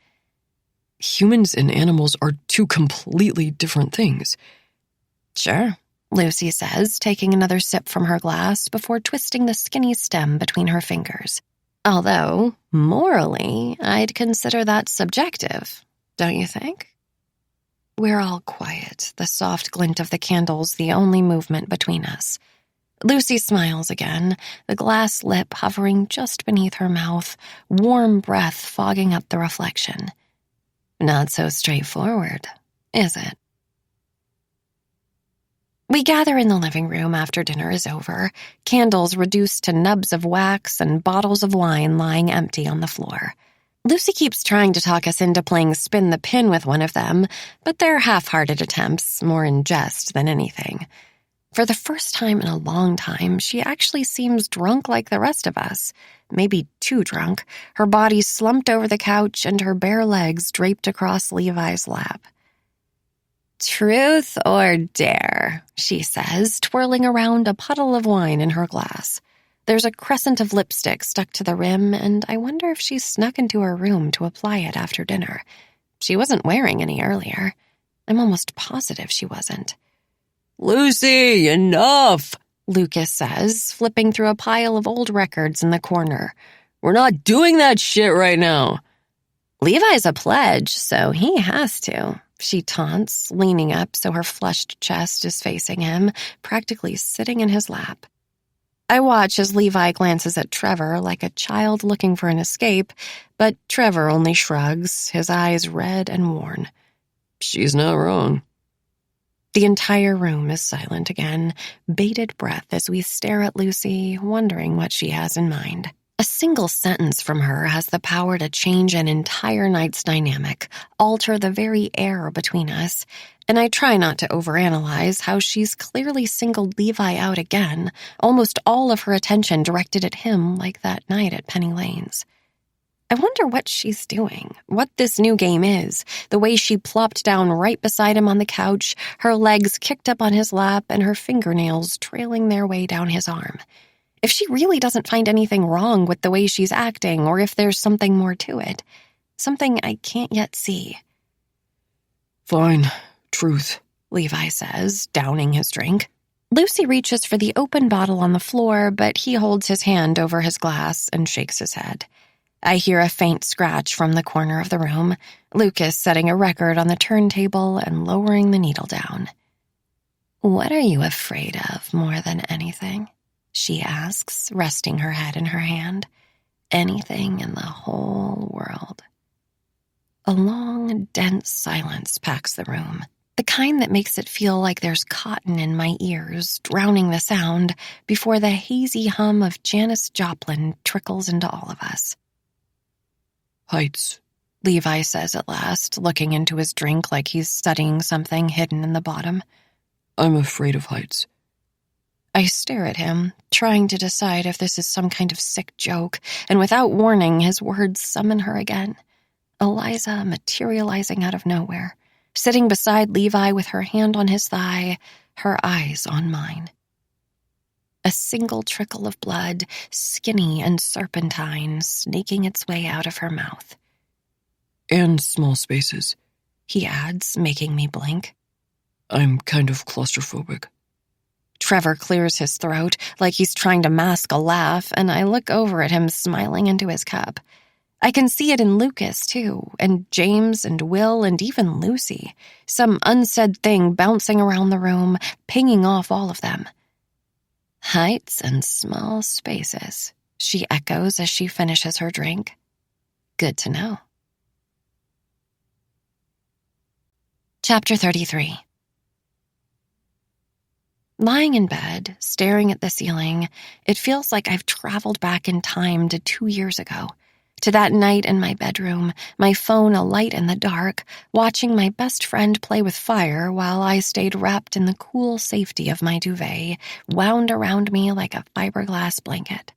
Humans and animals are two completely different things. Sure, Lucy says, taking another sip from her glass before twisting the skinny stem between her fingers. Although, morally, I'd consider that subjective, don't you think? We're all quiet, the soft glint of the candles the only movement between us. Lucy smiles again, the glass lip hovering just beneath her mouth, warm breath fogging up the reflection. Not so straightforward, is it? We gather in the living room after dinner is over, candles reduced to nubs of wax and bottles of wine lying empty on the floor. Lucy keeps trying to talk us into playing spin the pin with one of them, but they're half-hearted attempts, more in jest than anything. For the first time in a long time, she actually seems drunk like the rest of us, maybe too drunk, her body slumped over the couch and her bare legs draped across Levi's lap. Truth or dare, she says, twirling around a puddle of wine in her glass. There's a crescent of lipstick stuck to the rim, and I wonder if she snuck into her room to apply it after dinner. She wasn't wearing any earlier. I'm almost positive she wasn't. Lucy, enough, Lucas says, flipping through a pile of old records in the corner. We're not doing that shit right now. Levi's a pledge, so he has to, she taunts, leaning up so her flushed chest is facing him, practically sitting in his lap. I watch as Levi glances at Trevor like a child looking for an escape, but Trevor only shrugs, his eyes red and worn. She's not wrong. The entire room is silent again, bated breath as we stare at Lucy, wondering what she has in mind. A single sentence from her has the power to change an entire night's dynamic, alter the very air between us, and I try not to overanalyze how she's clearly singled Levi out again, almost all of her attention directed at him like that night at Penny Lane's. I wonder what she's doing, what this new game is, the way she plopped down right beside him on the couch, her legs kicked up on his lap and her fingernails trailing their way down his arm. If she really doesn't find anything wrong with the way she's acting, or if there's something more to it. Something I can't yet see. Fine. Truth, Levi says, downing his drink. Lucy reaches for the open bottle on the floor, but he holds his hand over his glass and shakes his head. I hear a faint scratch from the corner of the room, Lucas setting a record on the turntable and lowering the needle down. What are you afraid of more than anything? She asks, resting her head in her hand. Anything in the whole world. A long, dense silence packs the room, the kind that makes it feel like there's cotton in my ears, drowning the sound before the hazy hum of Janis Joplin trickles into all of us. Heights, Levi says at last, looking into his drink like he's studying something hidden in the bottom. I'm afraid of heights. I stare at him, trying to decide if this is some kind of sick joke, and without warning, his words summon her again. Eliza materializing out of nowhere, sitting beside Levi with her hand on his thigh, her eyes on mine. A single trickle of blood, skinny and serpentine, snaking its way out of her mouth. And small spaces, he adds, making me blink. I'm kind of claustrophobic. Trevor clears his throat like he's trying to mask a laugh, and I look over at him smiling into his cup. I can see it in Lucas, too, and James and Will and even Lucy. Some unsaid thing bouncing around the room, pinging off all of them. Heights and small spaces, she echoes as she finishes her drink. Good to know. Chapter 33. Lying in bed, staring at the ceiling, it feels like I've traveled back in time to 2 years ago. To that night in my bedroom, my phone alight in the dark, watching my best friend play with fire while I stayed wrapped in the cool safety of my duvet, wound around me like a fiberglass blanket.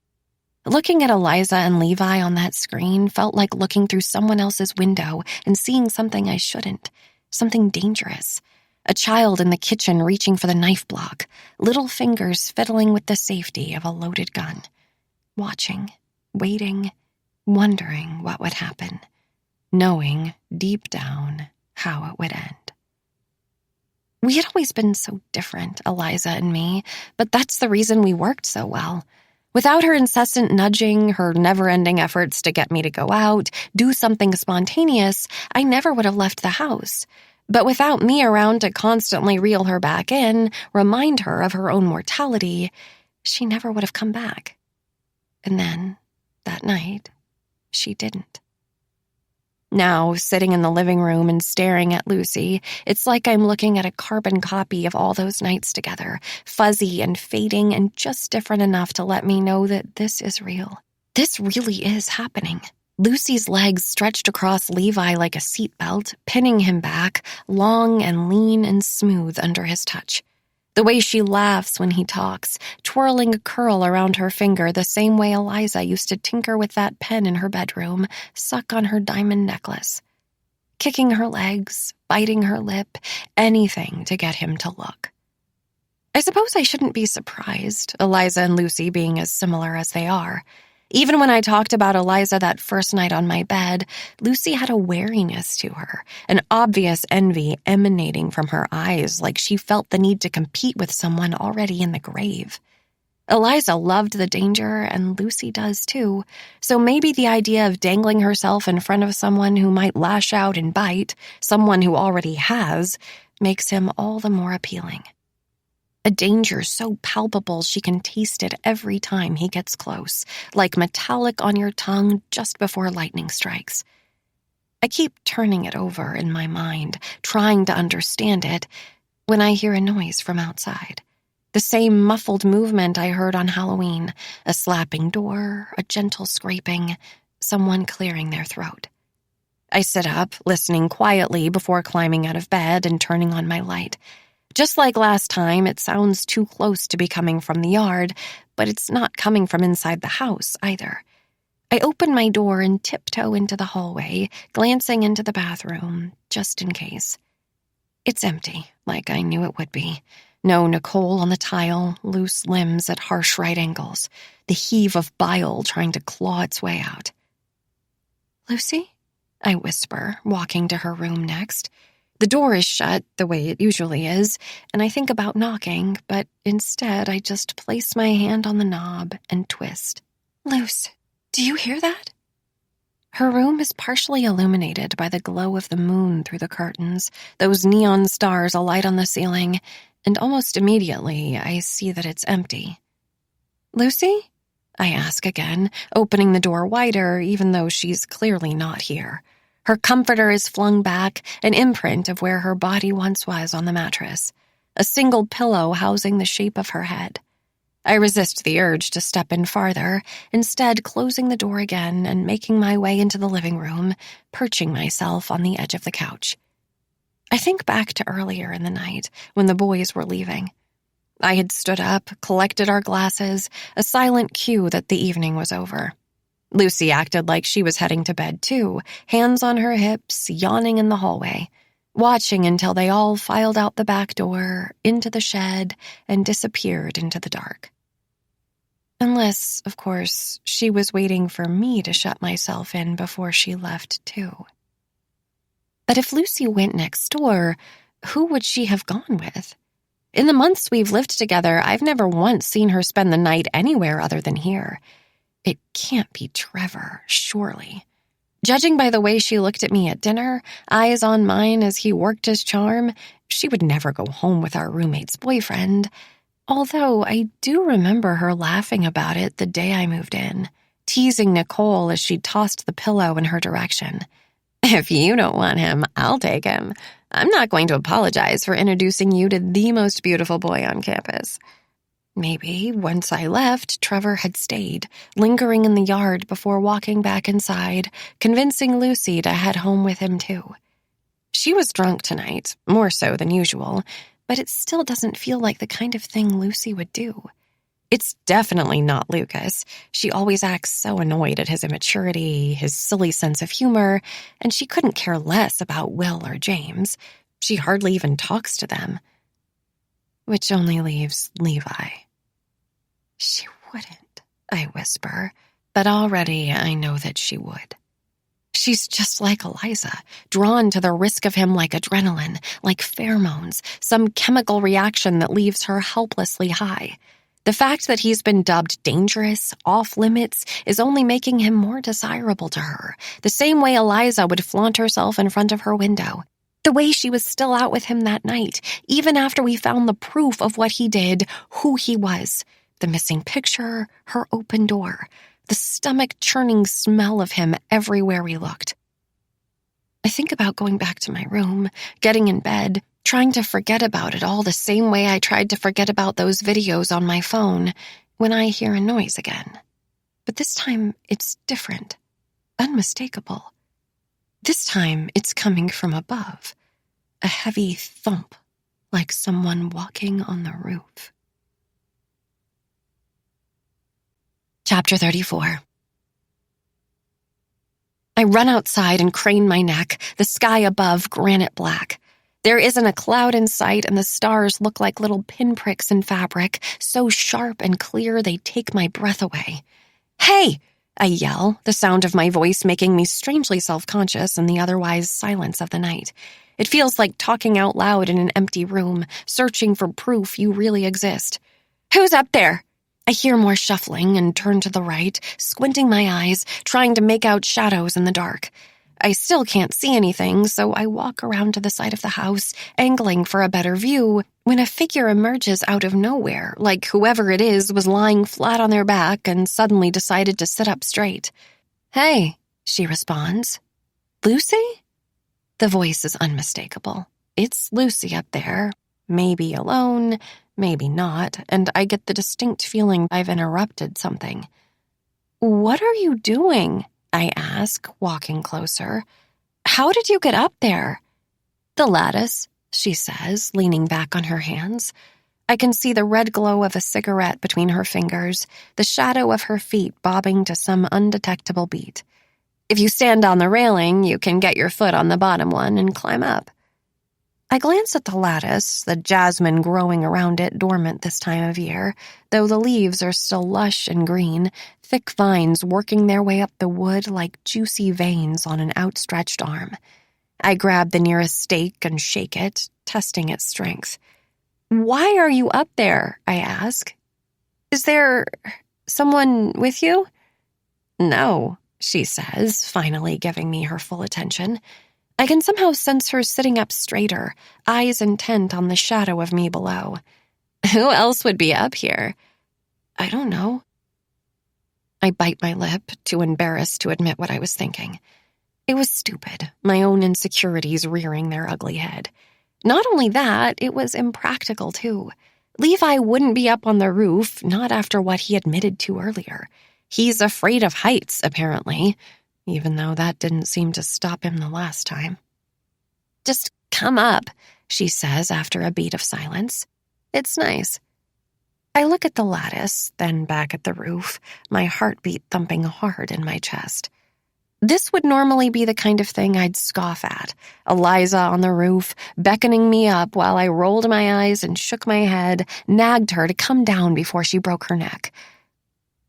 Looking at Eliza and Levi on that screen felt like looking through someone else's window and seeing something I shouldn't, something dangerous. A child in the kitchen reaching for the knife block, little fingers fiddling with the safety of a loaded gun. Watching, waiting, wondering what would happen, knowing deep down how it would end. We had always been so different, Eliza and me, but that's the reason we worked so well. Without her incessant nudging, her never-ending efforts to get me to go out, do something spontaneous, I never would have left the house. But without me around to constantly reel her back in, remind her of her own mortality, she never would have come back. And then, that night, she didn't. Now, sitting in the living room and staring at Lucy, it's like I'm looking at a carbon copy of all those nights together, fuzzy and fading and just different enough to let me know that this is real. This really is happening. Lucy's legs stretched across Levi like a seatbelt, pinning him back, long and lean and smooth under his touch. The way she laughs when he talks, twirling a curl around her finger the same way Eliza used to tinker with that pen in her bedroom, suck on her diamond necklace. Kicking her legs, biting her lip, anything to get him to look. I suppose I shouldn't be surprised, Eliza and Lucy being as similar as they are. Even when I talked about Eliza that first night on my bed, Lucy had a wariness to her, an obvious envy emanating from her eyes like she felt the need to compete with someone already in the grave. Eliza loved the danger, and Lucy does too, so maybe the idea of dangling herself in front of someone who might lash out and bite, someone who already has, makes him all the more appealing. A danger so palpable she can taste it every time he gets close, like metallic on your tongue just before lightning strikes. I keep turning it over in my mind, trying to understand it, when I hear a noise from outside. The same muffled movement I heard on Halloween, a slapping door, a gentle scraping, someone clearing their throat. I sit up, listening quietly before climbing out of bed and turning on my light. Just like last time, it sounds too close to be coming from the yard, but it's not coming from inside the house either. I open my door and tiptoe into the hallway, glancing into the bathroom, just in case. It's empty, like I knew it would be. No Nicole on the tile, loose limbs at harsh right angles, the heave of bile trying to claw its way out. "Lucy?" I whisper, walking to her room next. The door is shut, the way it usually is, and I think about knocking, but instead I just place my hand on the knob and twist. "Luce, do you hear that?" Her room is partially illuminated by the glow of the moon through the curtains, those neon stars alight on the ceiling, and almost immediately I see that it's empty. "Lucy?" I ask again, opening the door wider even though she's clearly not here. Her comforter is flung back, an imprint of where her body once was on the mattress, a single pillow housing the shape of her head. I resist the urge to step in farther, instead closing the door again and making my way into the living room, perching myself on the edge of the couch. I think back to earlier in the night when the boys were leaving. I had stood up, collected our glasses, a silent cue that the evening was over. Lucy acted like she was heading to bed too, hands on her hips, yawning in the hallway, watching until they all filed out the back door, into the shed, and disappeared into the dark. Unless, of course, she was waiting for me to shut myself in before she left too. But if Lucy went next door, who would she have gone with? In the months we've lived together, I've never once seen her spend the night anywhere other than here. It can't be Trevor, surely. Judging by the way she looked at me at dinner, eyes on mine as he worked his charm, she would never go home with our roommate's boyfriend. Although I do remember her laughing about it the day I moved in, teasing Nicole as she tossed the pillow in her direction. "If you don't want him, I'll take him. I'm not going to apologize for introducing you to the most beautiful boy on campus." Maybe, once I left, Trevor had stayed, lingering in the yard before walking back inside, convincing Lucy to head home with him too. She was drunk tonight, more so than usual, but it still doesn't feel like the kind of thing Lucy would do. It's definitely not Lucas. She always acts so annoyed at his immaturity, his silly sense of humor, and she couldn't care less about Will or James. She hardly even talks to them. Which only leaves Levi. "She wouldn't," I whisper, but already I know that she would. She's just like Eliza, drawn to the risk of him like adrenaline, like pheromones, some chemical reaction that leaves her helplessly high. The fact that he's been dubbed dangerous, off-limits, is only making him more desirable to her, the same way Eliza would flaunt herself in front of her window. The way she was still out with him that night, even after we found the proof of what he did, who he was. The missing picture, her open door, the stomach-churning smell of him everywhere we looked. I think about going back to my room, getting in bed, trying to forget about it all the same way I tried to forget about those videos on my phone when I hear a noise again. But this time, it's different, unmistakable. This time, it's coming from above, a heavy thump, like someone walking on the roof. Chapter 34. I run outside and crane my neck, the sky above granite black. There isn't a cloud in sight, and the stars look like little pinpricks in fabric, so sharp and clear they take my breath away. "Hey!" I yell, the sound of my voice making me strangely self-conscious in the otherwise silence of the night. It feels like talking out loud in an empty room, searching for proof you really exist. "Who's up there?" I hear more shuffling and turn to the right, squinting my eyes, trying to make out shadows in the dark. I still can't see anything, so I walk around to the side of the house, angling for a better view, when a figure emerges out of nowhere, like whoever it is was lying flat on their back and suddenly decided to sit up straight. "Hey," she responds. "Lucy?" The voice is unmistakable. It's Lucy up there, maybe alone, maybe not, and I get the distinct feeling I've interrupted something. "What are you doing?" I ask, walking closer. "How did you get up there?" "The lattice," she says, leaning back on her hands. I can see the red glow of a cigarette between her fingers, the shadow of her feet bobbing to some undetectable beat. "If you stand on the railing, you can get your foot on the bottom one and climb up." I glance at the lattice, the jasmine growing around it dormant this time of year, though the leaves are still lush and green, thick vines working their way up the wood like juicy veins on an outstretched arm. I grab the nearest stake and shake it, testing its strength. "Why are you up there?" I ask. "Is there someone with you?" "No," she says, finally giving me her full attention. I can somehow sense her sitting up straighter, eyes intent on the shadow of me below. "Who else would be up here?" "I don't know." I bite my lip, too embarrassed to admit what I was thinking. It was stupid, my own insecurities rearing their ugly head. Not only that, it was impractical, too. Levi wouldn't be up on the roof, not after what he admitted to earlier. He's afraid of heights, apparently, even though that didn't seem to stop him the last time. "Just come up," she says after a beat of silence. "It's nice." I look at the lattice, then back at the roof, my heartbeat thumping hard in my chest. This would normally be the kind of thing I'd scoff at. Eliza on the roof, beckoning me up while I rolled my eyes and shook my head, nagged her to come down before she broke her neck.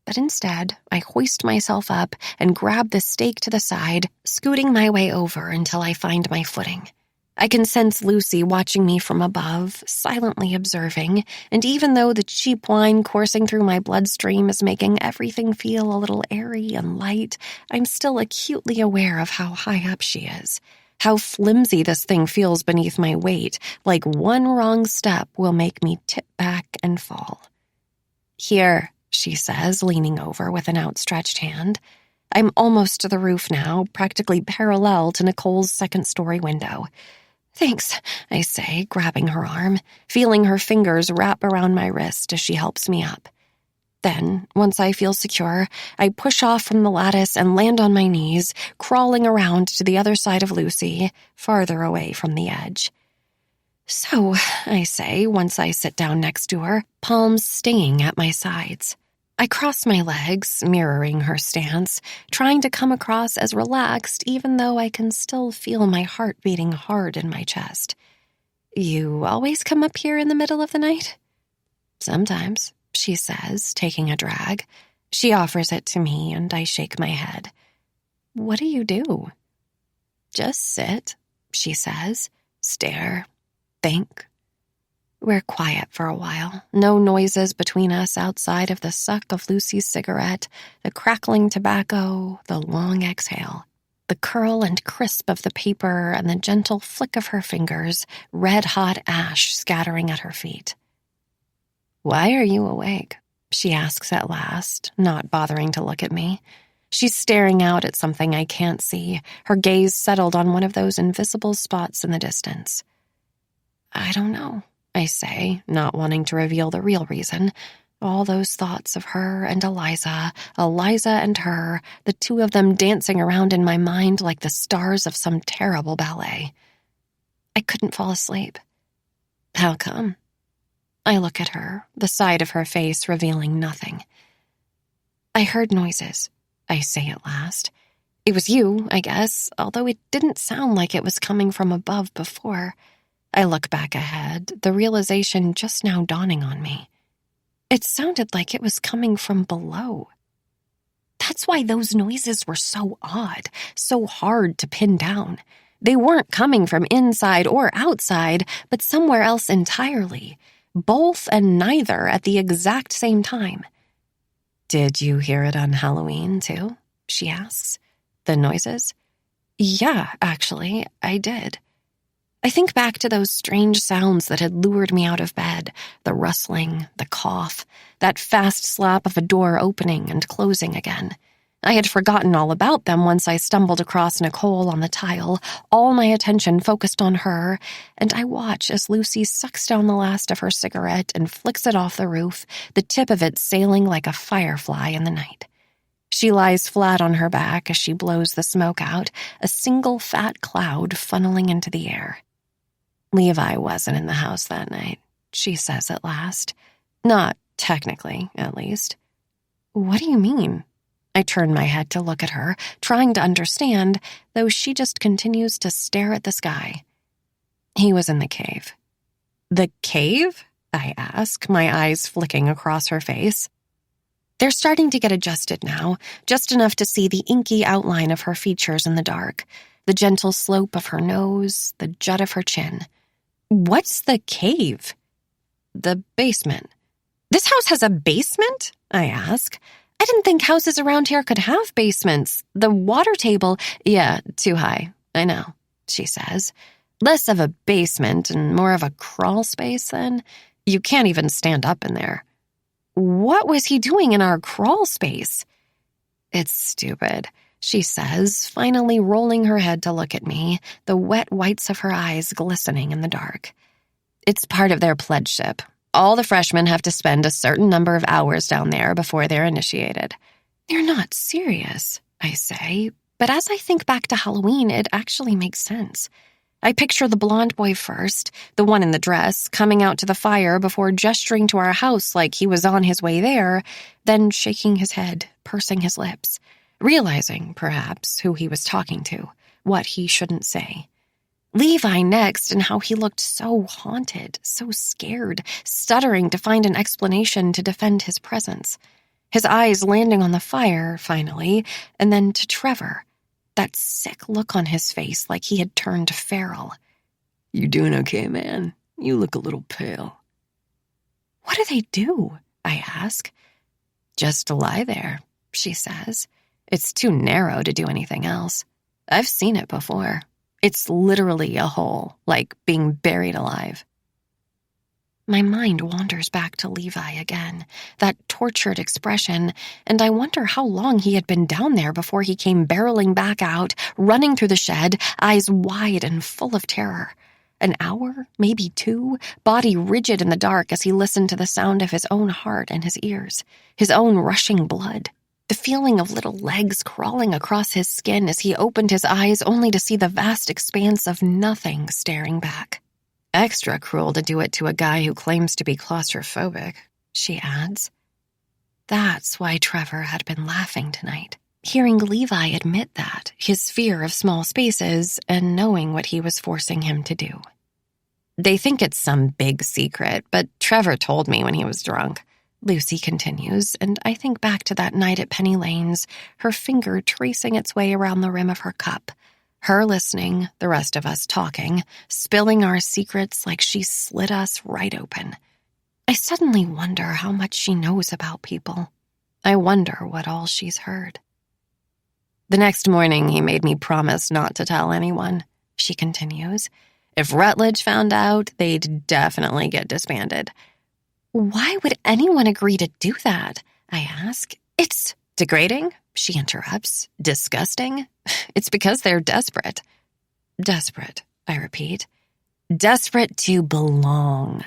But instead, I hoist myself up and grab the stake to the side, scooting my way over until I find my footing. I can sense Lucy watching me from above, silently observing, and even though the cheap wine coursing through my bloodstream is making everything feel a little airy and light, I'm still acutely aware of how high up she is, how flimsy this thing feels beneath my weight, like one wrong step will make me tip back and fall. "Here," she says, leaning over with an outstretched hand. I'm almost to the roof now, practically parallel to Nicole's second-story window. "Thanks," I say, grabbing her arm, feeling her fingers wrap around my wrist as she helps me up. Then, once I feel secure, I push off from the lattice and land on my knees, crawling around to the other side of Lucy, farther away from the edge. "So," I say, once I sit down next to her, palms stinging at my sides. I cross my legs, mirroring her stance, trying to come across as relaxed even though I can still feel my heart beating hard in my chest. "You always come up here in the middle of the night?" "Sometimes," she says, taking a drag. She offers it to me and I shake my head. "What do you do?" "Just sit," she says, "stare, think." We're quiet for a while, no noises between us outside of the suck of Lucy's cigarette, the crackling tobacco, the long exhale, the curl and crisp of the paper, and the gentle flick of her fingers, red-hot ash scattering at her feet. "Why are you awake?" she asks at last, not bothering to look at me. She's staring out at something I can't see, her gaze settled on one of those invisible spots in the distance. "I don't know," I say, not wanting to reveal the real reason. All those thoughts of her and Eliza, Eliza and her, the two of them dancing around in my mind like the stars of some terrible ballet. I couldn't fall asleep. "How come?" I look at her, the side of her face revealing nothing. "I heard noises," I say at last. "It was you, I guess, although it didn't sound like it was coming from above before." I look back ahead, the realization just now dawning on me. It sounded like it was coming from below. That's why those noises were so odd, so hard to pin down. They weren't coming from inside or outside, but somewhere else entirely. Both and neither at the exact same time. "Did you hear it on Halloween, too?" she asks. "The noises?" "Yeah, actually, I did." I think back to those strange sounds that had lured me out of bed, the rustling, the cough, that fast slap of a door opening and closing again. I had forgotten all about them once I stumbled across Nicole on the tile, all my attention focused on her, and I watch as Lucy sucks down the last of her cigarette and flicks it off the roof, the tip of it sailing like a firefly in the night. She lies flat on her back as she blows the smoke out, a single fat cloud funneling into the air. Levi wasn't in the house that night, she says at last. Not technically, at least. What do you mean? I turn my head to look at her, trying to understand, though she just continues to stare at the sky. He was in the cave. The cave? I ask, my eyes flicking across her face. They're starting to get adjusted now, just enough to see the inky outline of her features in the dark, the gentle slope of her nose, the jut of her chin. What's the cave? The basement. This house has a basement? I ask. I didn't think houses around here could have basements. The water table, yeah, too high. I know, she says. Less of a basement and more of a crawl space then. You can't even stand up in there. What was he doing in our crawl space? It's stupid, she says, finally rolling her head to look at me, the wet whites of her eyes glistening in the dark. It's part of their pledgeship. All the freshmen have to spend a certain number of hours down there before they're initiated. You're not serious, I say, but as I think back to Halloween, it actually makes sense. I picture the blonde boy first, the one in the dress, coming out to the fire before gesturing to our house like he was on his way there, then shaking his head, pursing his lips, realizing, perhaps, who he was talking to, what he shouldn't say. Levi next, and how he looked so haunted, so scared, stuttering to find an explanation to defend his presence. His eyes landing on the fire, finally, and then to Trevor. That sick look on his face like he had turned feral. You doing okay, man? You look a little pale. What do they do? I ask. Just lie there, she says. It's too narrow to do anything else. I've seen it before. It's literally a hole, like being buried alive. My mind wanders back to Levi again, that tortured expression, and I wonder how long he had been down there before he came barreling back out, running through the shed, eyes wide and full of terror. An hour, maybe 2, body rigid in the dark as he listened to the sound of his own heart in his ears, his own rushing blood. The feeling of little legs crawling across his skin as he opened his eyes only to see the vast expanse of nothing staring back. Extra cruel to do it to a guy who claims to be claustrophobic, she adds. That's why Trevor had been laughing tonight, hearing Levi admit that, his fear of small spaces, and knowing what he was forcing him to do. They think it's some big secret, but Trevor told me when he was drunk. Lucy continues, and I think back to that night at Penny Lane's, her finger tracing its way around the rim of her cup, her listening, the rest of us talking, spilling our secrets like she slit us right open. I suddenly wonder how much she knows about people. I wonder what all she's heard. The next morning, he made me promise not to tell anyone, she continues. If Rutledge found out, they'd definitely get disbanded. Why would anyone agree to do that? I ask. It's degrading, she interrupts. Disgusting. It's because they're desperate. Desperate, I repeat. Desperate to belong.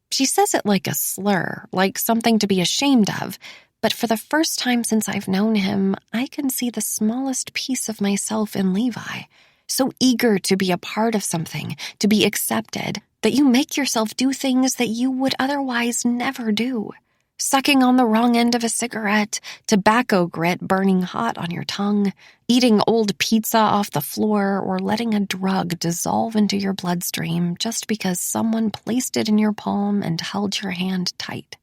She says it like a slur, like something to be ashamed of, but for the first time since I've known him, I can see the smallest piece of myself in Levi, so eager to be a part of something, to be accepted, that you make yourself do things that you would otherwise never do. Sucking on the wrong end of a cigarette, tobacco grit burning hot on your tongue, eating old pizza off the floor, or letting a drug dissolve into your bloodstream just because someone placed it in your palm and held your hand tight.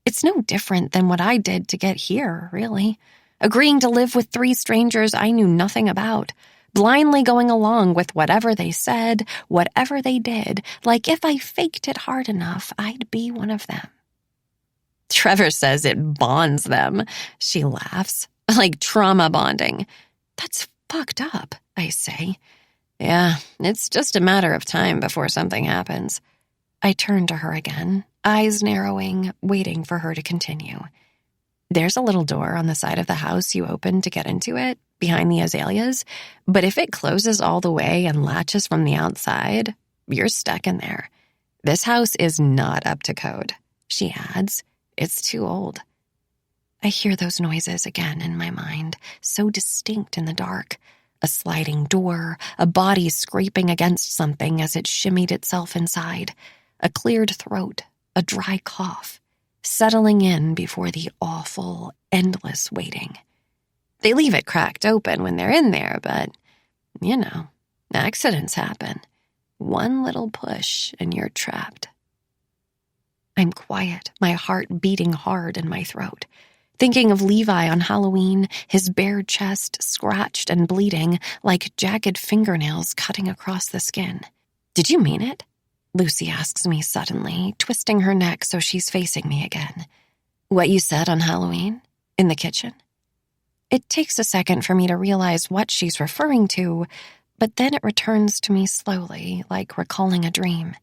It's no different than what I did to get here, really. Agreeing to live with 3 strangers I knew nothing about, blindly going along with whatever they said, whatever they did, like if I faked it hard enough, I'd be one of them. Trevor says it bonds them, she laughs, like trauma bonding. That's fucked up, I say. Yeah, it's just a matter of time before something happens. I turn to her again, eyes narrowing, waiting for her to continue. There's a little door on the side of the house you open to get into it, behind the azaleas, but if it closes all the way and latches from the outside, you're stuck in there. This house is not up to code," she adds. "It's too old." I hear those noises again in my mind, so distinct in the dark. A sliding door, a body scraping against something as it shimmied itself inside, a cleared throat, a dry cough, settling in before the awful, endless waiting. They leave it cracked open when they're in there, but, accidents happen. One little push and you're trapped. I'm quiet, my heart beating hard in my throat, thinking of Levi on Halloween, his bare chest scratched and bleeding like jagged fingernails cutting across the skin. "Did you mean it?" Lucy asks me suddenly, twisting her neck so she's facing me again. "What you said on Halloween? In the kitchen?" It takes a second for me to realize what she's referring to, but then it returns to me slowly, like recalling a dream.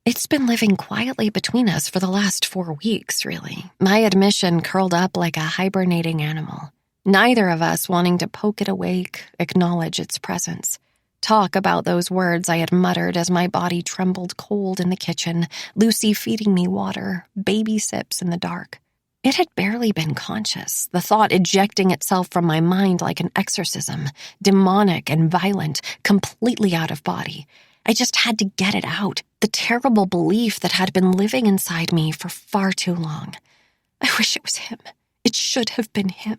It's been living quietly between us for the last 4 weeks, really. My admission curled up like a hibernating animal. Neither of us wanting to poke it awake, acknowledge its presence. Talk about those words I had muttered as my body trembled cold in the kitchen, Lucy feeding me water, baby sips in the dark. It had barely been conscious, the thought ejecting itself from my mind like an exorcism, demonic and violent, completely out of body. I just had to get it out, the terrible belief that had been living inside me for far too long. I wish it was him. It should have been him.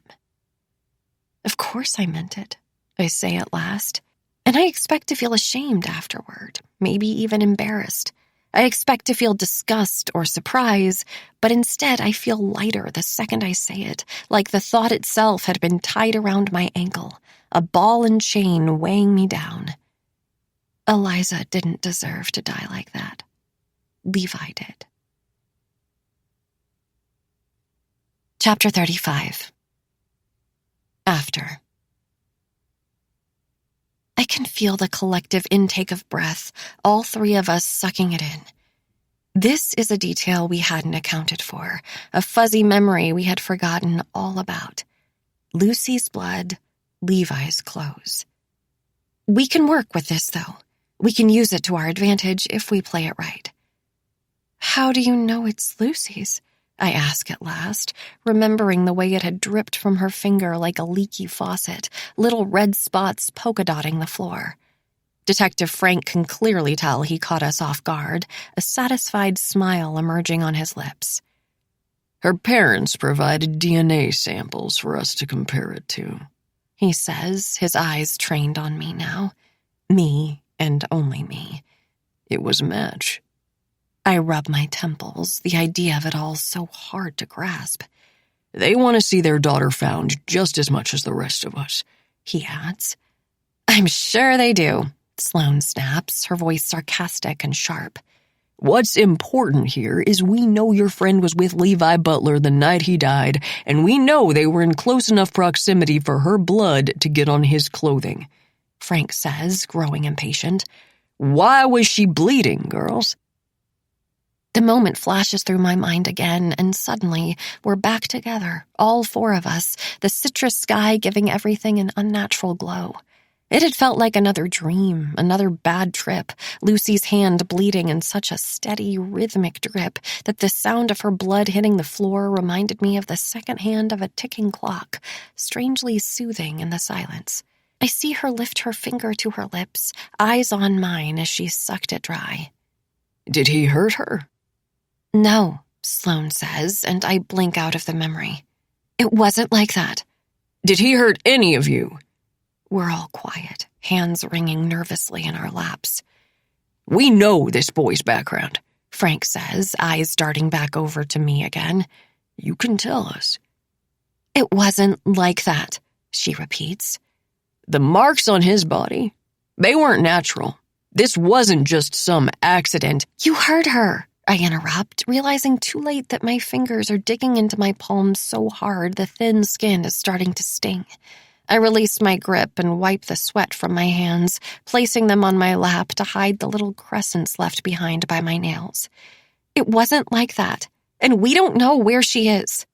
Of course I meant it, I say at last, and I expect to feel ashamed afterward, maybe even embarrassed. I expect to feel disgust or surprise, but instead I feel lighter the second I say it, like the thought itself had been tied around my ankle, a ball and chain weighing me down. Eliza didn't deserve to die like that. Levi did. Chapter 35. After. I can feel the collective intake of breath, all three of us sucking it in. This is a detail we hadn't accounted for, a fuzzy memory we had forgotten all about. Lucy's blood, Levi's clothes. We can work with this, though. We can use it to our advantage if we play it right. "How do you know it's Lucy's?" I ask at last, remembering the way it had dripped from her finger like a leaky faucet, little red spots polka-dotting the floor. Detective Frank can clearly tell he caught us off guard, a satisfied smile emerging on his lips. "Her parents provided DNA samples for us to compare it to," he says, his eyes trained on me now. Me and only me. "It was a match." I rub my temples, the idea of it all so hard to grasp. "They want to see their daughter found just as much as the rest of us," he adds. "I'm sure they do," Sloane snaps, her voice sarcastic and sharp. "What's important here is we know your friend was with Levi Butler the night he died, and we know they were in close enough proximity for her blood to get on his clothing," Frank says, growing impatient. "Why was she bleeding, girls?" The moment flashes through my mind again, and suddenly we're back together, all four of us, the citrus sky giving everything an unnatural glow. It had felt like another dream, another bad trip, Lucy's hand bleeding in such a steady, rhythmic drip that the sound of her blood hitting the floor reminded me of the second hand of a ticking clock, strangely soothing in the silence. I see her lift her finger to her lips, eyes on mine as she sucked it dry. "Did he hurt her?" "No," Sloane says, and I blink out of the memory. "It wasn't like that." "Did he hurt any of you?" We're all quiet, hands ringing nervously in our laps. "We know this boy's background," Frank says, eyes darting back over to me again. "You can tell us." "It wasn't like that," she repeats. "The marks on his body, they weren't natural. This wasn't just some accident." "You heard her," I interrupt, realizing too late that my fingers are digging into my palms so hard the thin skin is starting to sting. I release my grip and wipe the sweat from my hands, placing them on my lap to hide the little crescents left behind by my nails. "It wasn't like that, and we don't know where she is."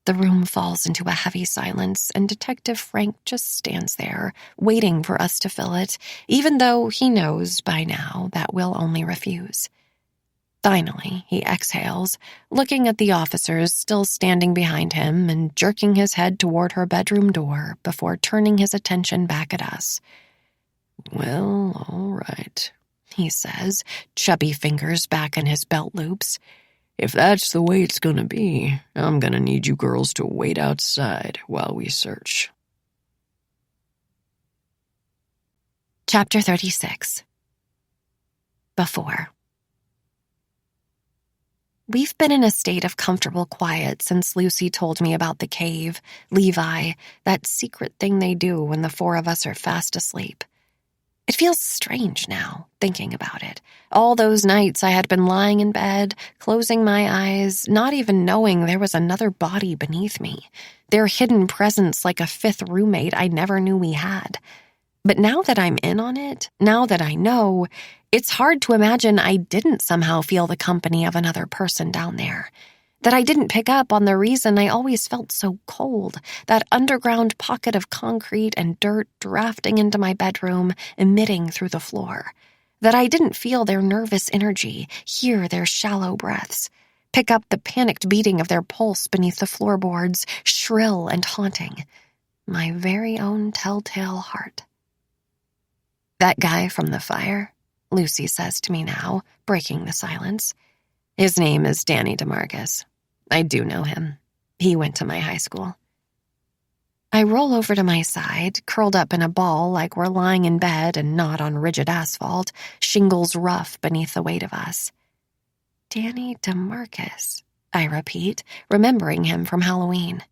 The room falls into a heavy silence, and Detective Frank just stands there, waiting for us to fill it, even though he knows by now that we'll only refuse. Finally, he exhales, looking at the officers still standing behind him and jerking his head toward her bedroom door before turning his attention back at us. "Well, all right," he says, chubby fingers back in his belt loops. "If that's the way it's gonna be, I'm gonna need you girls to wait outside while we search." Chapter 36. Before. We've been in a state of comfortable quiet since Lucy told me about the cave, Levi, that secret thing they do when the four of us are fast asleep. It feels strange now, thinking about it. All those nights I had been lying in bed, closing my eyes, not even knowing there was another body beneath me, their hidden presence like a fifth roommate I never knew we had. But now that I'm in on it, now that I know, it's hard to imagine I didn't somehow feel the company of another person down there. That I didn't pick up on the reason I always felt so cold, that underground pocket of concrete and dirt drafting into my bedroom, emitting through the floor. That I didn't feel their nervous energy, hear their shallow breaths, pick up the panicked beating of their pulse beneath the floorboards, shrill and haunting. My very own telltale heart. "That guy from the fire," Lucy says to me now, breaking the silence. "His name is Danny DeMarcus. I do know him. He went to my high school." I roll over to my side, curled up in a ball like we're lying in bed and not on rigid asphalt, shingles rough beneath the weight of us. "Danny DeMarcus," I repeat, remembering him from Halloween.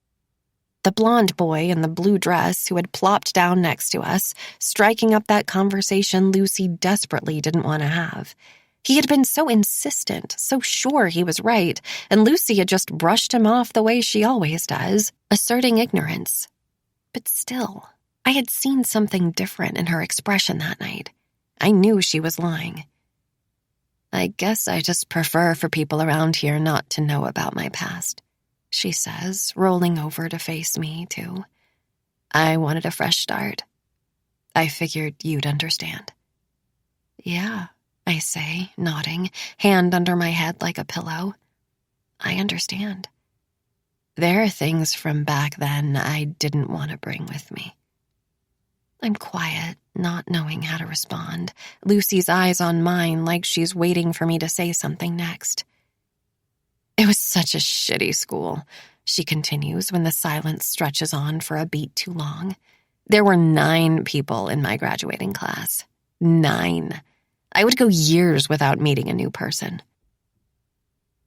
The blonde boy in the blue dress who had plopped down next to us, striking up that conversation Lucy desperately didn't want to have. He had been so insistent, so sure he was right, and Lucy had just brushed him off the way she always does, asserting ignorance. But still, I had seen something different in her expression that night. I knew she was lying. "I guess I just prefer for people around here not to know about my past," she says, rolling over to face me, too. "I wanted a fresh start. I figured you'd understand." "Yeah," I say, nodding, hand under my head like a pillow. "I understand. There are things from back then I didn't want to bring with me." I'm quiet, not knowing how to respond, Lucy's eyes on mine like she's waiting for me to say something next. "It was such a shitty school," she continues when the silence stretches on for a beat too long. "There were 9 people in my graduating class. 9. I would go years without meeting a new person."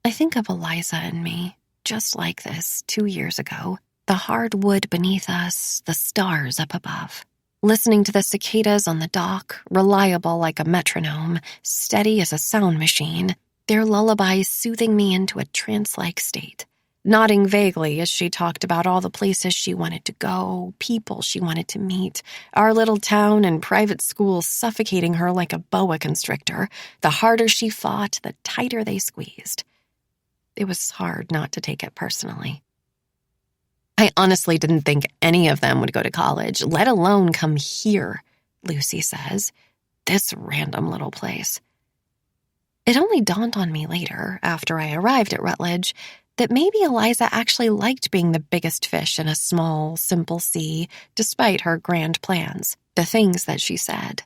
I think of Eliza and me, just like this, 2 years ago. The hard wood beneath us, the stars up above. Listening to the cicadas on the dock, reliable like a metronome, steady as a sound machine, their lullabies soothing me into a trance-like state. Nodding vaguely as she talked about all the places she wanted to go, people she wanted to meet, our little town and private schools suffocating her like a boa constrictor. The harder she fought, the tighter they squeezed. It was hard not to take it personally. "I honestly didn't think any of them would go to college, let alone come here," Lucy says. "This random little place." It only dawned on me later, after I arrived at Rutledge, that maybe Eliza actually liked being the biggest fish in a small, simple sea, despite her grand plans, the things that she said.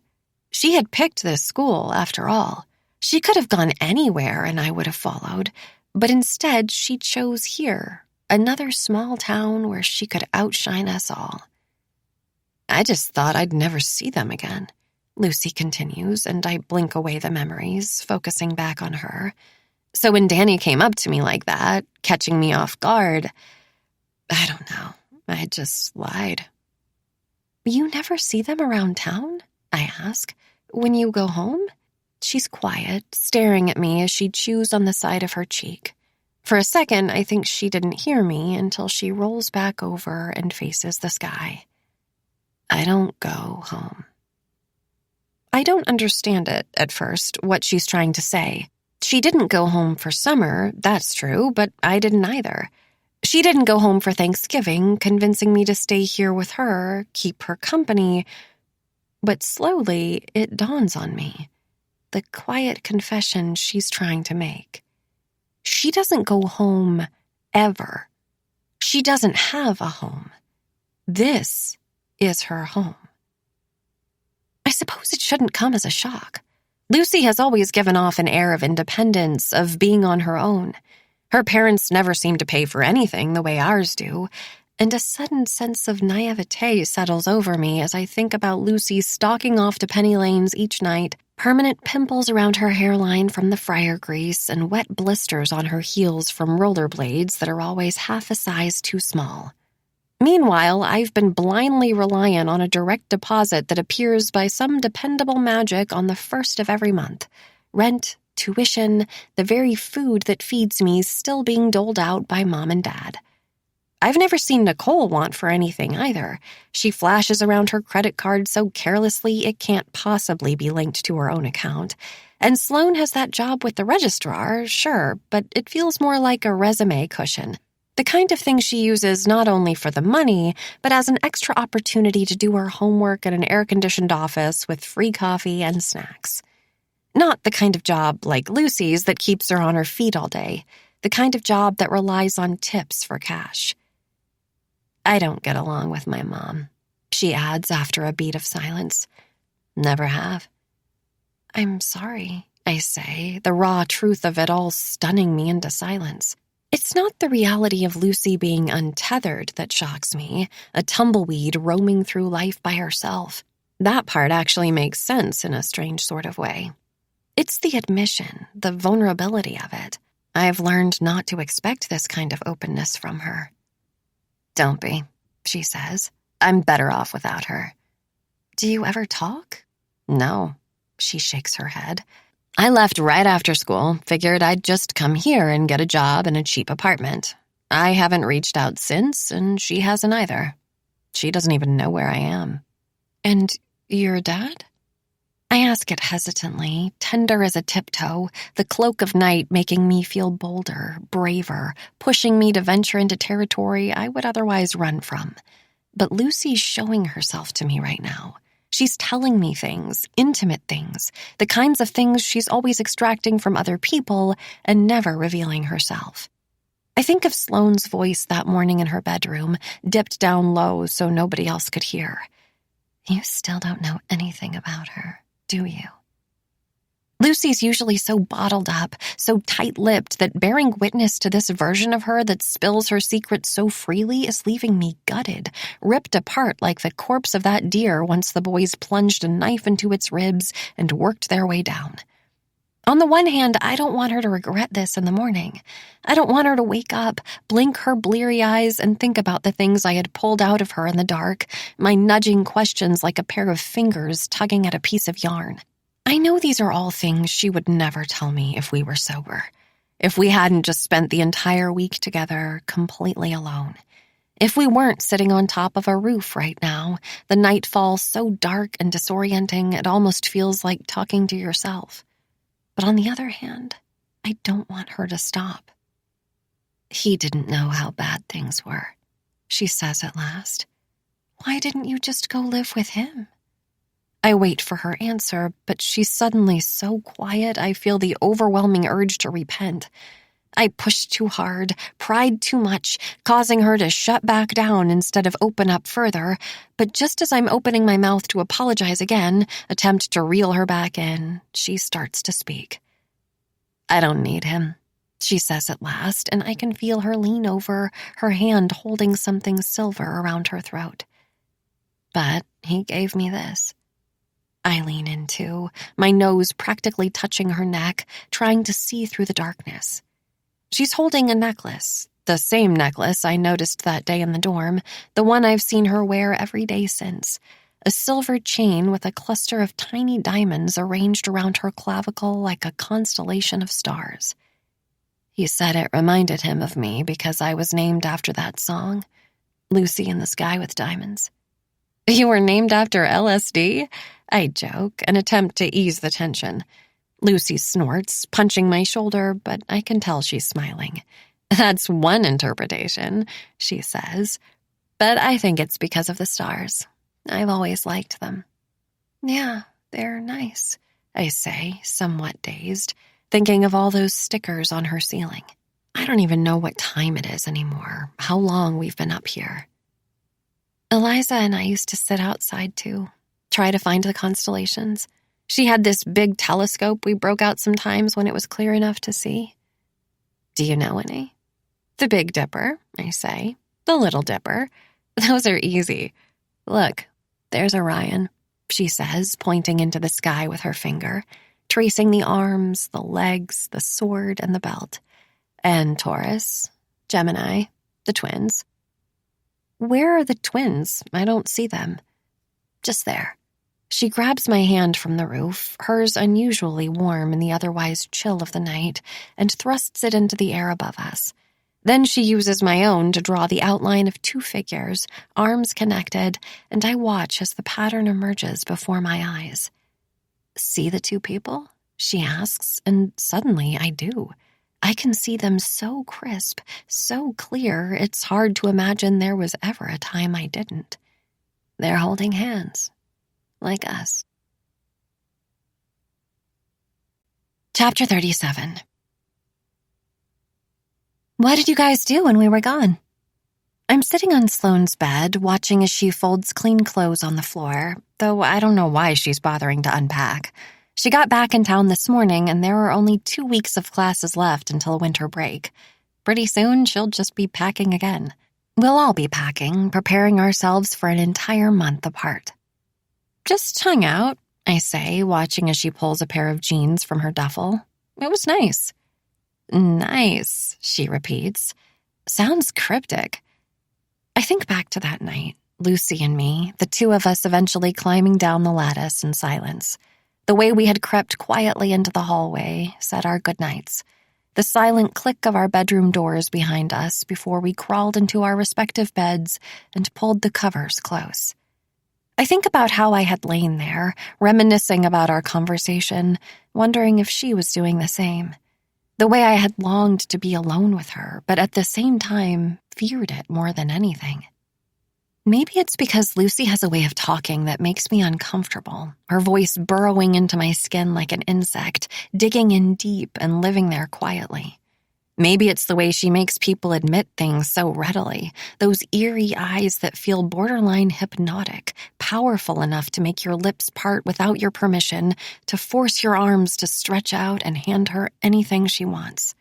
She had picked this school, after all. She could have gone anywhere and I would have followed, but instead she chose here, another small town where she could outshine us all. "I just thought I'd never see them again," Lucy continues, and I blink away the memories, focusing back on her. "So when Danny came up to me like that, catching me off guard, I don't know, I just lied." "You never see them around town?" I ask. "When you go home?" She's quiet, staring at me as she chews on the side of her cheek. For a second, I think she didn't hear me until she rolls back over and faces the sky. "I don't go home." I don't understand it at first, what she's trying to say. She didn't go home for summer, that's true, but I didn't either. She didn't go home for Thanksgiving, convincing me to stay here with her, keep her company. But slowly, it dawns on me. The quiet confession she's trying to make. She doesn't go home ever. She doesn't have a home. This is her home. I suppose it shouldn't come as a shock. Lucy has always given off an air of independence, of being on her own. Her parents never seem to pay for anything the way ours do, and a sudden sense of naivete settles over me as I think about Lucy stalking off to Penny Lane's each night, permanent pimples around her hairline from the fryer grease and wet blisters on her heels from rollerblades that are always half a size too small. Meanwhile, I've been blindly reliant on a direct deposit that appears by some dependable magic on the first of every month. Rent, tuition, the very food that feeds me still being doled out by Mom and Dad. I've never seen Nicole want for anything either. She flashes around her credit card so carelessly it can't possibly be linked to her own account. And Sloane has that job with the registrar, sure, but it feels more like a resume cushion. The kind of thing she uses not only for the money, but as an extra opportunity to do her homework in an air-conditioned office with free coffee and snacks. Not the kind of job like Lucy's that keeps her on her feet all day. The kind of job that relies on tips for cash. I don't get along with my mom, she adds after a beat of silence. Never have. I'm sorry, I say, the raw truth of it all stunning me into silence. It's not the reality of Lucy being untethered that shocks me, a tumbleweed roaming through life by herself. That part actually makes sense in a strange sort of way. It's the admission, the vulnerability of it. I've learned not to expect this kind of openness from her. Don't be, she says. I'm better off without her. Do you ever talk? No, she shakes her head. I left right after school, figured I'd just come here and get a job in a cheap apartment. I haven't reached out since, and she hasn't either. She doesn't even know where I am. And your dad? I ask it hesitantly, tender as a tiptoe, the cloak of night making me feel bolder, braver, pushing me to venture into territory I would otherwise run from. But Lucy's showing herself to me right now. She's telling me things, intimate things, the kinds of things she's always extracting from other people and never revealing herself. I think of Sloane's voice that morning in her bedroom, dipped down low so nobody else could hear. You still don't know anything about her, do you? Lucy's usually so bottled up, so tight-lipped that bearing witness to this version of her that spills her secrets so freely is leaving me gutted, ripped apart like the corpse of that deer once the boys plunged a knife into its ribs and worked their way down. On the one hand, I don't want her to regret this in the morning. I don't want her to wake up, blink her bleary eyes, and think about the things I had pulled out of her in the dark, my nudging questions like a pair of fingers tugging at a piece of yarn. I know these are all things she would never tell me if we were sober, if we hadn't just spent the entire week together completely alone, if we weren't sitting on top of a roof right now, the night falls so dark and disorienting it almost feels like talking to yourself. But on the other hand, I don't want her to stop. He didn't know how bad things were, she says at last. Why didn't you just go live with him? I wait for her answer, but she's suddenly so quiet I feel the overwhelming urge to repent. I pushed too hard, pried too much, causing her to shut back down instead of open up further, but just as I'm opening my mouth to apologize again, attempt to reel her back in, she starts to speak. I don't need him, she says at last, and I can feel her lean over, her hand holding something silver around her throat. But he gave me this. I lean in too, my nose practically touching her neck, trying to see through the darkness. She's holding a necklace, the same necklace I noticed that day in the dorm, the one I've seen her wear every day since, a silver chain with a cluster of tiny diamonds arranged around her clavicle like a constellation of stars. He said it reminded him of me because I was named after that song, Lucy in the Sky with Diamonds. You were named after LSD? I joke, an attempt to ease the tension. Lucy snorts, punching my shoulder, but I can tell she's smiling. That's one interpretation, she says, but I think it's because of the stars. I've always liked them. Yeah, they're nice, I say, somewhat dazed, thinking of all those stickers on her ceiling. I don't even know what time it is anymore, how long we've been up here. Eliza and I used to sit outside too, try to find the constellations. She had this big telescope we broke out sometimes when it was clear enough to see. Do you know any? The Big Dipper, I say. The Little Dipper. Those are easy. Look, there's Orion, she says, pointing into the sky with her finger, tracing the arms, the legs, the sword, and the belt. And Taurus, Gemini, the twins. Where are the twins? I don't see them. Just there. She grabs my hand from the roof, hers unusually warm in the otherwise chill of the night, and thrusts it into the air above us. Then she uses my own to draw the outline of two figures, arms connected, and I watch as the pattern emerges before my eyes. See the two people? She asks, and suddenly I do. I can see them so crisp, so clear, it's hard to imagine there was ever a time I didn't. They're holding hands. Like us. Chapter 37. What did you guys do when we were gone? I'm sitting on Sloane's bed, watching as she folds clean clothes on the floor, though I don't know why she's bothering to unpack. She got back in town this morning, and there are only 2 weeks of classes left until winter break. Pretty soon, she'll just be packing again. We'll all be packing, preparing ourselves for an entire month apart. Just hung out, I say, watching as she pulls a pair of jeans from her duffel. It was nice. Nice, she repeats. Sounds cryptic. I think back to that night, Lucy and me, the two of us eventually climbing down the lattice in silence. The way we had crept quietly into the hallway, said our goodnights. The silent click of our bedroom doors behind us before we crawled into our respective beds and pulled the covers close. I think about how I had lain there, reminiscing about our conversation, wondering if she was doing the same. The way I had longed to be alone with her, but at the same time, feared it more than anything. Maybe it's because Lucy has a way of talking that makes me uncomfortable, her voice burrowing into my skin like an insect, digging in deep and living there quietly. Maybe it's the way she makes people admit things so readily, those eerie eyes that feel borderline hypnotic, powerful enough to make your lips part without your permission, to force your arms to stretch out and hand her anything she wants.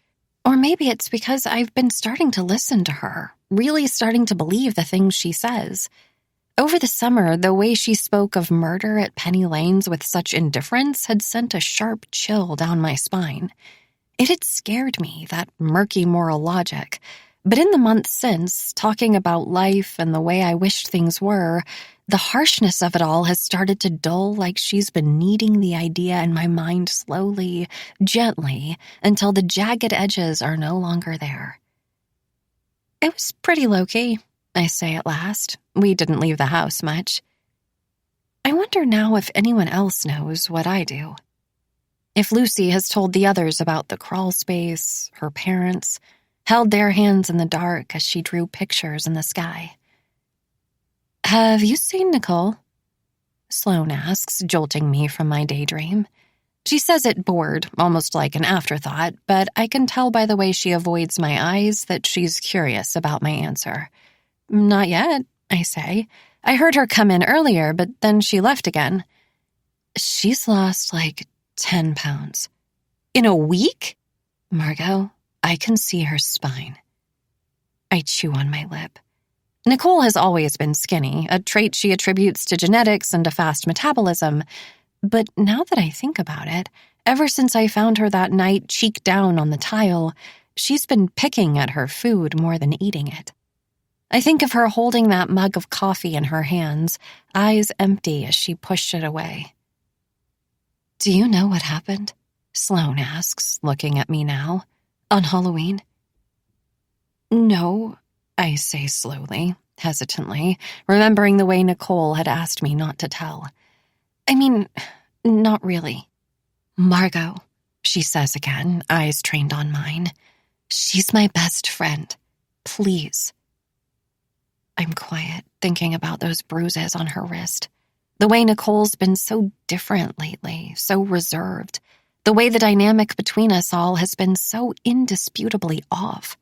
Or maybe it's because I've been starting to listen to her, really starting to believe the things she says. Over the summer, the way she spoke of murder at Penny Lane's with such indifference had sent a sharp chill down my spine. It had scared me, that murky moral logic. But in the months since, talking about life and the way I wished things were, the harshness of it all has started to dull, like she's been kneading the idea in my mind slowly, gently, until the jagged edges are no longer there. It was pretty low-key, I say at last. We didn't leave the house much. I wonder now if anyone else knows what I do. If Lucy has told the others about the crawl space, her parents, held their hands in the dark as she drew pictures in the sky. Have you seen Nicole? Sloane asks, jolting me from my daydream. She says it bored, almost like an afterthought, but I can tell by the way she avoids my eyes that she's curious about my answer. Not yet, I say. I heard her come in earlier, but then she left again. She's lost 10 pounds. In a week? Margot, I can see her spine. I chew on my lip. Nicole has always been skinny, a trait she attributes to genetics and a fast metabolism. But now that I think about it, ever since I found her that night cheek down on the tile, she's been picking at her food more than eating it. I think of her holding that mug of coffee in her hands, eyes empty as she pushed it away. Do you know what happened? Sloane asks, looking at me now. On Halloween? No, I say slowly, hesitantly, remembering the way Nicole had asked me not to tell. I mean, not really. Margot, she says again, eyes trained on mine. She's my best friend. Please. I'm quiet, thinking about those bruises on her wrist. The way Nicole's been so different lately, so reserved. The way the dynamic between us all has been so indisputably off.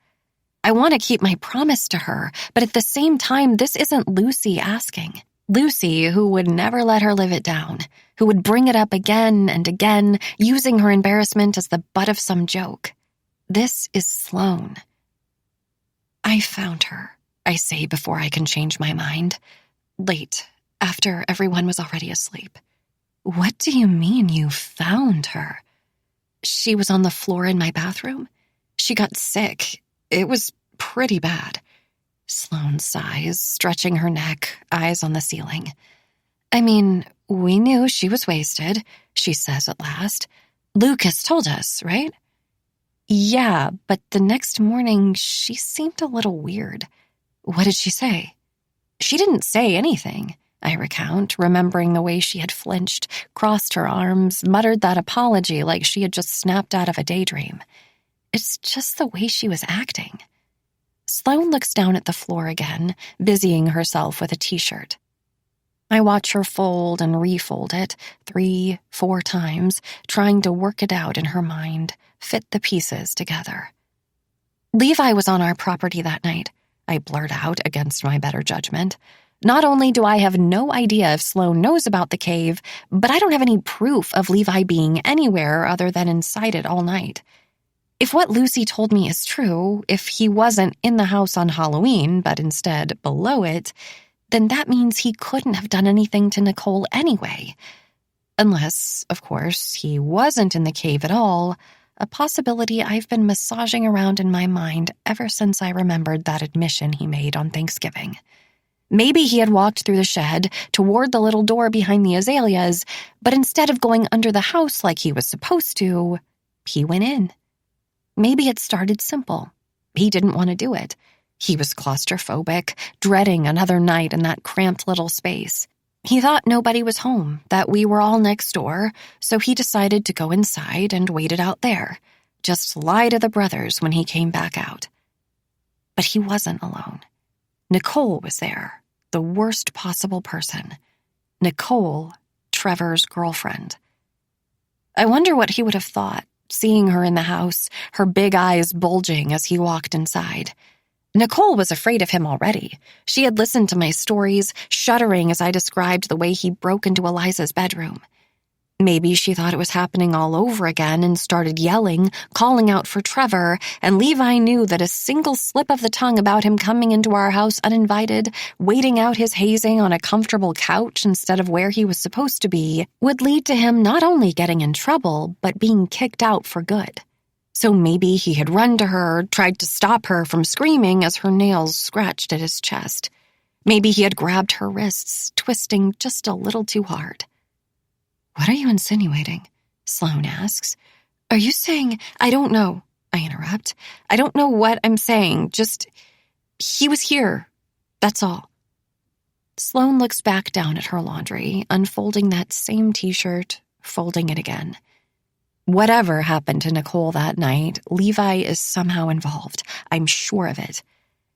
I want to keep my promise to her, but at the same time, this isn't Lucy asking. Lucy, who would never let her live it down, who would bring it up again and again, using her embarrassment as the butt of some joke. This is Sloane. I found her, I say before I can change my mind. Late, after everyone was already asleep. What do you mean you found her? She was on the floor in my bathroom. She got sick. It was pretty bad. Sloane sighs, stretching her neck, eyes on the ceiling. I mean, we knew she was wasted, she says at last. Lucas told us, right? Yeah, but the next morning she seemed a little weird. What did she say? She didn't say anything, I recount, remembering the way she had flinched, crossed her arms, muttered that apology like she had just snapped out of a daydream. It's just the way she was acting. Sloane looks down at the floor again, busying herself with a t-shirt. I watch her fold and refold it 3, 4 times, trying to work it out in her mind, fit the pieces together. Levi was on our property that night, I blurt out against my better judgment. Not only do I have no idea if Sloane knows about the cave, but I don't have any proof of Levi being anywhere other than inside it all night. If what Lucy told me is true, if he wasn't in the house on Halloween, but instead below it, then that means he couldn't have done anything to Nicole anyway. Unless, of course, he wasn't in the cave at all, a possibility I've been massaging around in my mind ever since I remembered that admission he made on Thanksgiving. Maybe he had walked through the shed toward the little door behind the azaleas, but instead of going under the house like he was supposed to, he went in. Maybe it started simple. He didn't want to do it. He was claustrophobic, dreading another night in that cramped little space. He thought nobody was home, that we were all next door, so he decided to go inside and wait it out there. Just lie to the brothers when he came back out. But he wasn't alone. Nicole was there, the worst possible person. Nicole, Trevor's girlfriend. I wonder what he would have thought, seeing her in the house, her big eyes bulging as he walked inside. Nicole was afraid of him already. She had listened to my stories, shuddering as I described the way he broke into Eliza's bedroom. Maybe she thought it was happening all over again and started yelling, calling out for Trevor, and Levi knew that a single slip of the tongue about him coming into our house uninvited, waiting out his hazing on a comfortable couch instead of where he was supposed to be, would lead to him not only getting in trouble, but being kicked out for good. So maybe he had run to her, tried to stop her from screaming as her nails scratched at his chest. Maybe he had grabbed her wrists, twisting just a little too hard. What are you insinuating? Sloane asks. Are you saying, I don't know, I interrupt. I don't know what I'm saying, just, he was here. That's all. Sloane looks back down at her laundry, unfolding that same t-shirt, folding it again. Whatever happened to Nicole that night, Levi is somehow involved. I'm sure of it.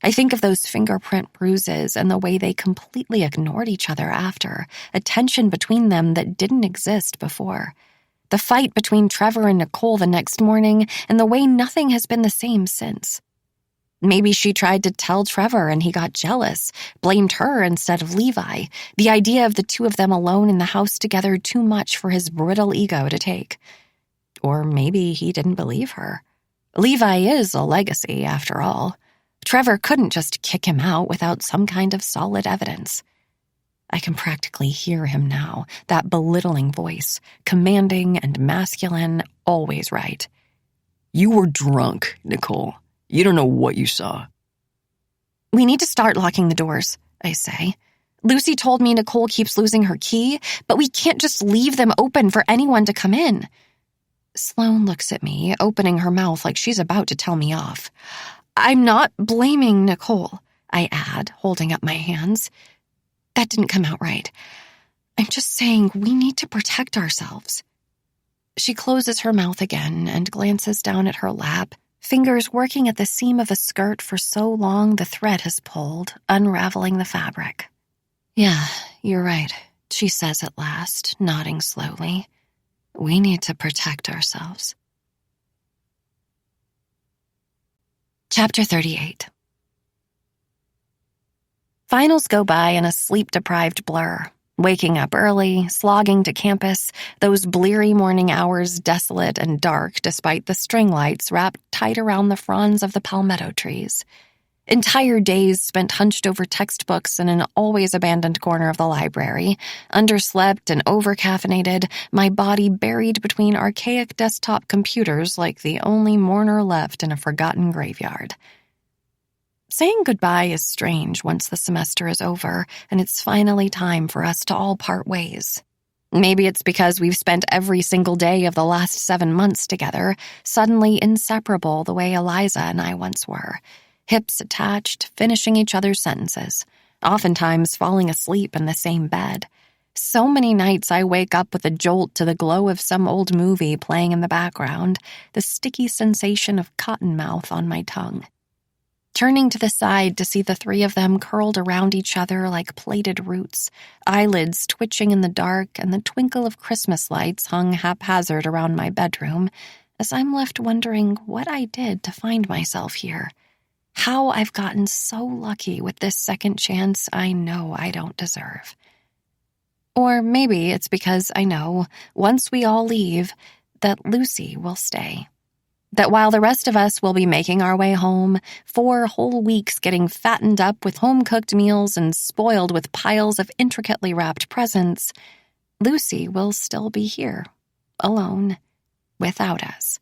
I think of those fingerprint bruises and the way they completely ignored each other after, a tension between them that didn't exist before. The fight between Trevor and Nicole the next morning, and the way nothing has been the same since. Maybe she tried to tell Trevor and he got jealous, blamed her instead of Levi, the idea of the two of them alone in the house together too much for his brittle ego to take. Or maybe he didn't believe her. Levi is a legacy, after all. Trevor couldn't just kick him out without some kind of solid evidence. I can practically hear him now, that belittling voice, commanding and masculine, always right. You were drunk, Nicole. You don't know what you saw. We need to start locking the doors, I say. Lucy told me Nicole keeps losing her key, but we can't just leave them open for anyone to come in. Sloane looks at me, opening her mouth like she's about to tell me off. I'm not blaming Nicole, I add, holding up my hands. That didn't come out right. I'm just saying we need to protect ourselves. She closes her mouth again and glances down at her lap, fingers working at the seam of a skirt for so long the thread has pulled, unraveling the fabric. Yeah, you're right, she says at last, nodding slowly. We need to protect ourselves. Chapter 38. Finals go by in a sleep-deprived blur. Waking up early, slogging to campus, those bleary morning hours desolate and dark despite the string lights wrapped tight around the fronds of the palmetto trees. Entire days spent hunched over textbooks in an always abandoned corner of the library, underslept and overcaffeinated, my body buried between archaic desktop computers like the only mourner left in a forgotten graveyard. Saying goodbye is strange once the semester is over and it's finally time for us to all part ways. Maybe it's because we've spent every single day of the last 7 months together, suddenly inseparable the way Eliza and I once were. Hips attached, finishing each other's sentences, oftentimes falling asleep in the same bed. So many nights I wake up with a jolt to the glow of some old movie playing in the background, the sticky sensation of cottonmouth on my tongue. Turning to the side to see the three of them curled around each other like plaited roots, eyelids twitching in the dark and the twinkle of Christmas lights hung haphazard around my bedroom, as I'm left wondering what I did to find myself here. How I've gotten so lucky with this second chance I know I don't deserve. Or maybe it's because I know, once we all leave, that Lucy will stay. That while the rest of us will be making our way home, 4 whole weeks getting fattened up with home-cooked meals and spoiled with piles of intricately wrapped presents, Lucy will still be here, alone, without us.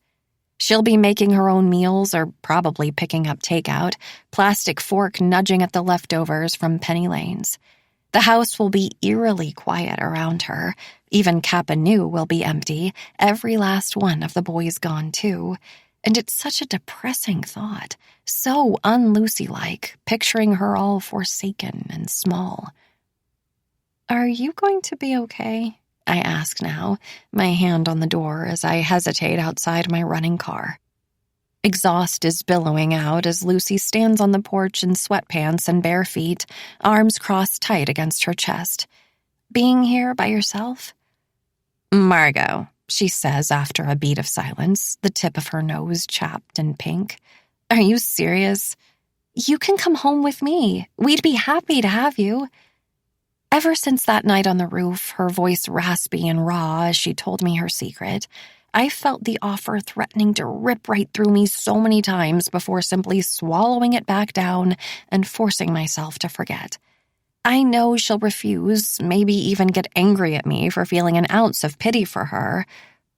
She'll be making her own meals or probably picking up takeout, plastic fork nudging at the leftovers from Penny Lane's. The house will be eerily quiet around her. Even Kappa Nu will be empty, every last one of the boys gone too. And it's such a depressing thought, so un-Lucy-like, picturing her all forsaken and small. Are you going to be okay? I ask now, my hand on the door as I hesitate outside my running car. Exhaust is billowing out as Lucy stands on the porch in sweatpants and bare feet, arms crossed tight against her chest. Being here by yourself? Margot, she says after a beat of silence, the tip of her nose chapped and pink. Are you serious? You can come home with me. We'd be happy to have you. Ever since that night on the roof, her voice raspy and raw as she told me her secret, I felt the offer threatening to rip right through me so many times before simply swallowing it back down and forcing myself to forget. I know she'll refuse, maybe even get angry at me for feeling an ounce of pity for her,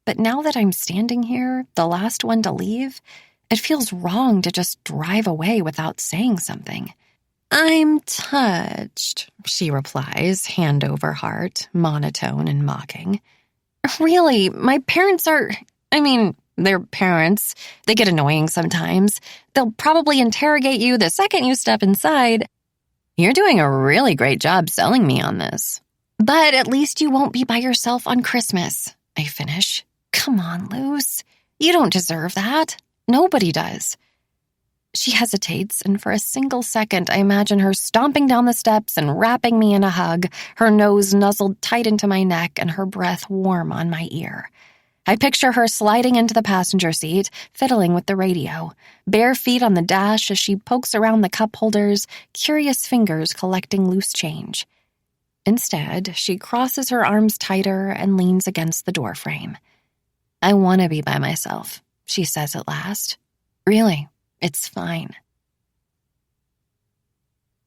but now that I'm standing here, the last one to leave, it feels wrong to just drive away without saying something. I'm touched, she replies, hand over heart, monotone and mocking. Really, my parents are, they're parents. They get annoying sometimes. They'll probably interrogate you the second you step inside. You're doing a really great job selling me on this. But at least you won't be by yourself on Christmas, I finish. Come on, Luce. You don't deserve that. Nobody does. She hesitates, and for a single second I imagine her stomping down the steps and wrapping me in a hug, her nose nuzzled tight into my neck and her breath warm on my ear. I picture her sliding into the passenger seat, fiddling with the radio, bare feet on the dash as she pokes around the cup holders, curious fingers collecting loose change. Instead, she crosses her arms tighter and leans against the doorframe. I want to be by myself, she says at last. Really, it's fine.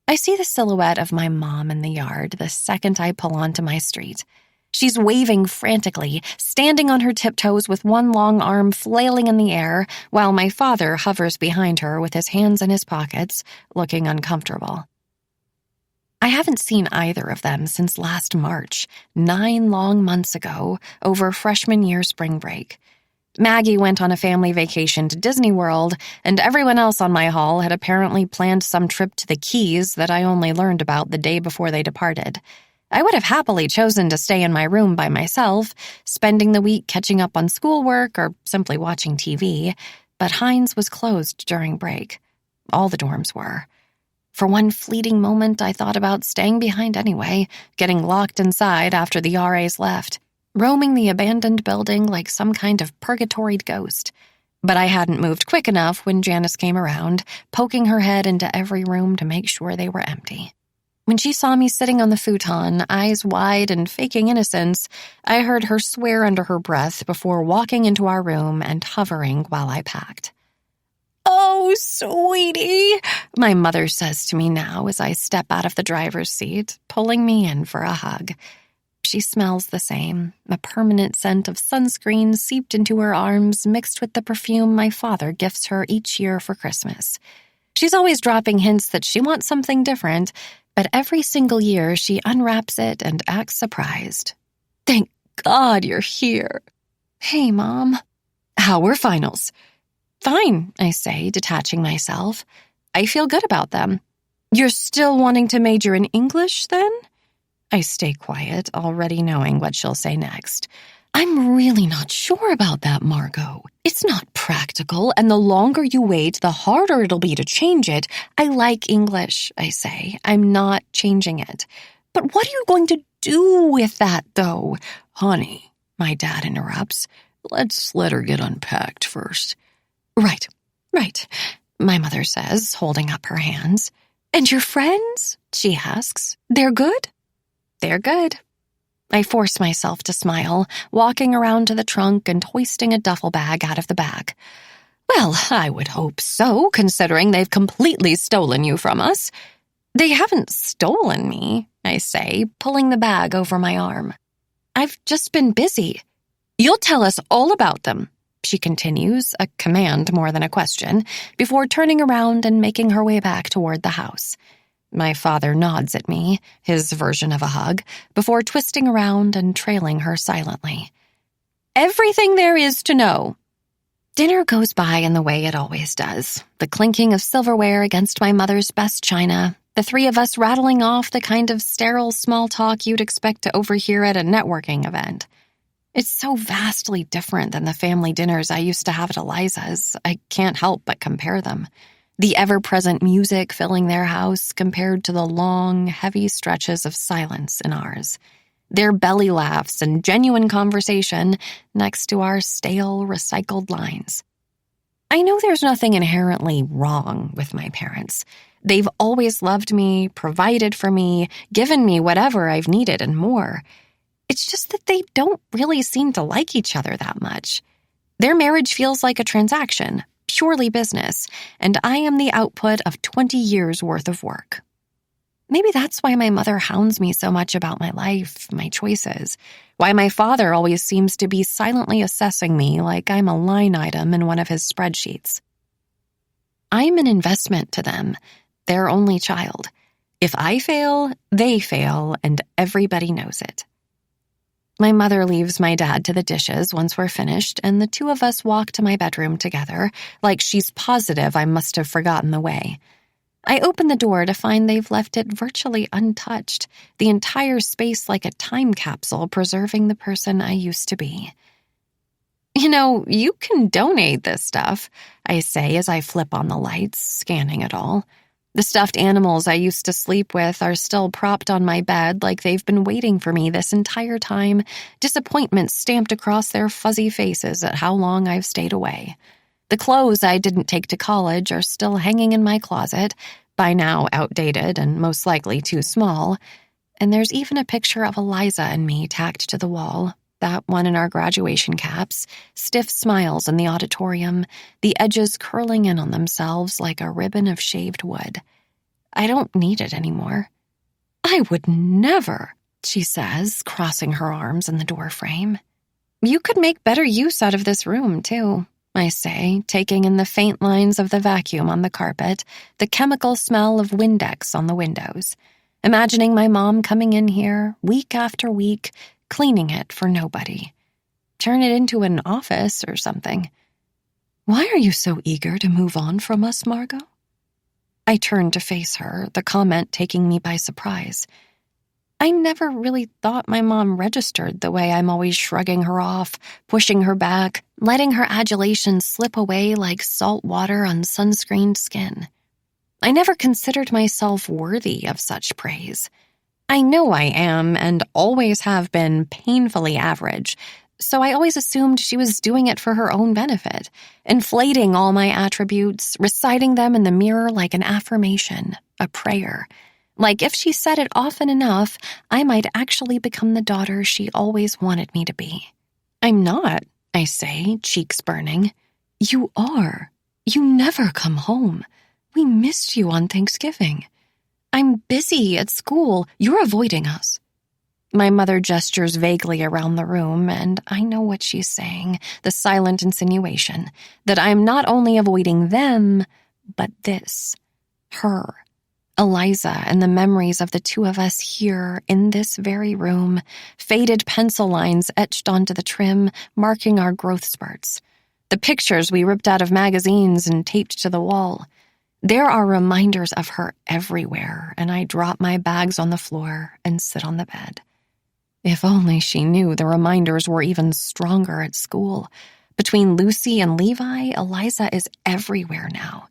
I see the silhouette of my mom in the yard the second I pull onto my street. She's waving frantically, standing on her tiptoes with one long arm flailing in the air, while my father hovers behind her with his hands in his pockets, looking uncomfortable. I haven't seen either of them since last March, 9 long months ago, over freshman year spring break. Maggie went on a family vacation to Disney World, and everyone else on my hall had apparently planned some trip to the Keys that I only learned about the day before they departed. I would have happily chosen to stay in my room by myself, spending the week catching up on schoolwork or simply watching TV, but Heinz was closed during break. All the dorms were. For one fleeting moment, I thought about staying behind anyway, getting locked inside after the RAs left, roaming the abandoned building like some kind of purgatoried ghost. But I hadn't moved quick enough when Janice came around, poking her head into every room to make sure they were empty. When she saw me sitting on the futon, eyes wide and faking innocence, I heard her swear under her breath before walking into our room and hovering while I packed. "Oh, sweetie," my mother says to me now as I step out of the driver's seat, pulling me in for a hug. She smells the same, a permanent scent of sunscreen seeped into her arms mixed with the perfume my father gifts her each year for Christmas. She's always dropping hints that she wants something different, but every single year she unwraps it and acts surprised. "Thank God you're here." "Hey, Mom." "How were finals?" "Fine," I say, detaching myself. "I feel good about them." "You're still wanting to major in English, then?" I stay quiet, already knowing what she'll say next. "I'm really not sure about that, Margot. It's not practical, and the longer you wait, the harder it'll be to change it. I like English," I say. "I'm not changing it." "But what are you going to do with that, though?" "Honey," my dad interrupts, "let's let her get unpacked first." Right, my mother says, holding up her hands. "And your friends?" she asks. "They're good?" "They're good." I force myself to smile, walking around to the trunk and hoisting a duffel bag out of the back. "Well, I would hope so, considering they've completely stolen you from us." "They haven't stolen me," I say, pulling the bag over my arm. "I've just been busy." "You'll tell us all about them," she continues, a command more than a question, before turning around and making her way back toward the house. My father nods at me, his version of a hug, before twisting around and trailing her silently. "Everything there is to know." Dinner goes by in the way it always does, the clinking of silverware against my mother's best china, the three of us rattling off the kind of sterile small talk you'd expect to overhear at a networking event. It's so vastly different than the family dinners I used to have at Eliza's, I can't help but compare them. The ever-present music filling their house compared to the long, heavy stretches of silence in ours. Their belly laughs and genuine conversation next to our stale, recycled lines. I know there's nothing inherently wrong with my parents. They've always loved me, provided for me, given me whatever I've needed and more. It's just that they don't really seem to like each other that much. Their marriage feels like a transaction, purely business, and I am the output of 20 years' worth of work. Maybe that's why my mother hounds me so much about my life, my choices, why my father always seems to be silently assessing me like I'm a line item in one of his spreadsheets. I'm an investment to them, their only child. If I fail, they fail, and everybody knows it. My mother leaves my dad to the dishes once we're finished, and the two of us walk to my bedroom together, like she's positive I must have forgotten the way. I open the door to find they've left it virtually untouched, the entire space like a time capsule preserving the person I used to be. "You know, you can donate this stuff," I say as I flip on the lights, scanning it all. The stuffed animals I used to sleep with are still propped on my bed like they've been waiting for me this entire time, disappointment stamped across their fuzzy faces at how long I've stayed away. The clothes I didn't take to college are still hanging in my closet, by now outdated and most likely too small, and there's even a picture of Eliza and me tacked to the wall, that one in our graduation caps, stiff smiles in the auditorium, the edges curling in on themselves like a ribbon of shaved wood. I don't need it anymore. "I would never," she says, crossing her arms in the doorframe. "You could make better use out of this room, too," I say, taking in the faint lines of the vacuum on the carpet, the chemical smell of Windex on the windows, imagining my mom coming in here, week after week, cleaning it for nobody. Turn it into an office or something. "Why are you so eager to move on from us, Margot?" I turn to face her, the comment taking me by surprise. I never really thought my mom registered the way I'm always shrugging her off, pushing her back, letting her adulation slip away like salt water on sunscreened skin. I never considered myself worthy of such praise. I know I am and always have been painfully average, so I always assumed she was doing it for her own benefit, inflating all my attributes, reciting them in the mirror like an affirmation, a prayer. Like if she said it often enough, I might actually become the daughter she always wanted me to be. I'm not, I say, cheeks burning. You are. You never come home. We missed you on Thanksgiving. I'm busy at school. You're avoiding us. My mother gestures vaguely around the room, and I know what she's saying, the silent insinuation, that I'm not only avoiding them, but this, her, Eliza, and the memories of the two of us here in this very room, faded pencil lines etched onto the trim, marking our growth spurts, the pictures we ripped out of magazines and taped to the wall. There are reminders of her everywhere, and I drop my bags on the floor and sit on the bed. If only she knew the reminders were even stronger at school. Between Lucy and Levi, Eliza is everywhere now.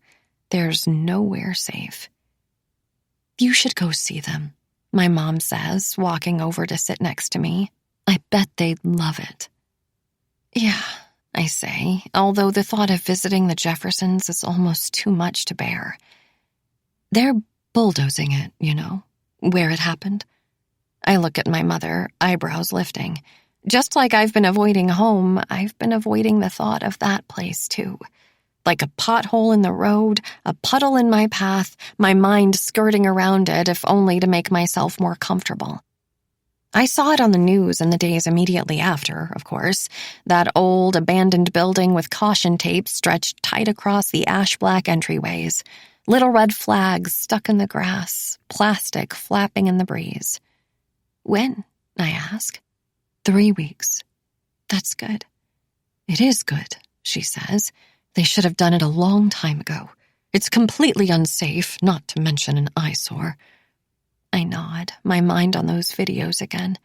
There's nowhere safe. You should go see them, my mom says, walking over to sit next to me. I bet they'd love it. Yeah, I say, although the thought of visiting the Jeffersons is almost too much to bear. They're bulldozing it, where it happened. I look at my mother, eyebrows lifting. Just like I've been avoiding home, I've been avoiding the thought of that place too. Like a pothole in the road, a puddle in my path, my mind skirting around it if only to make myself more comfortable. I saw it on the news in the days immediately after, of course, that old abandoned building with caution tape stretched tight across the ash-black entryways, little red flags stuck in the grass, plastic flapping in the breeze. When? I ask. 3 weeks. That's good. It is good, she says. They should have done it a long time ago. It's completely unsafe, not to mention an eyesore. I nod, my mind on those videos again.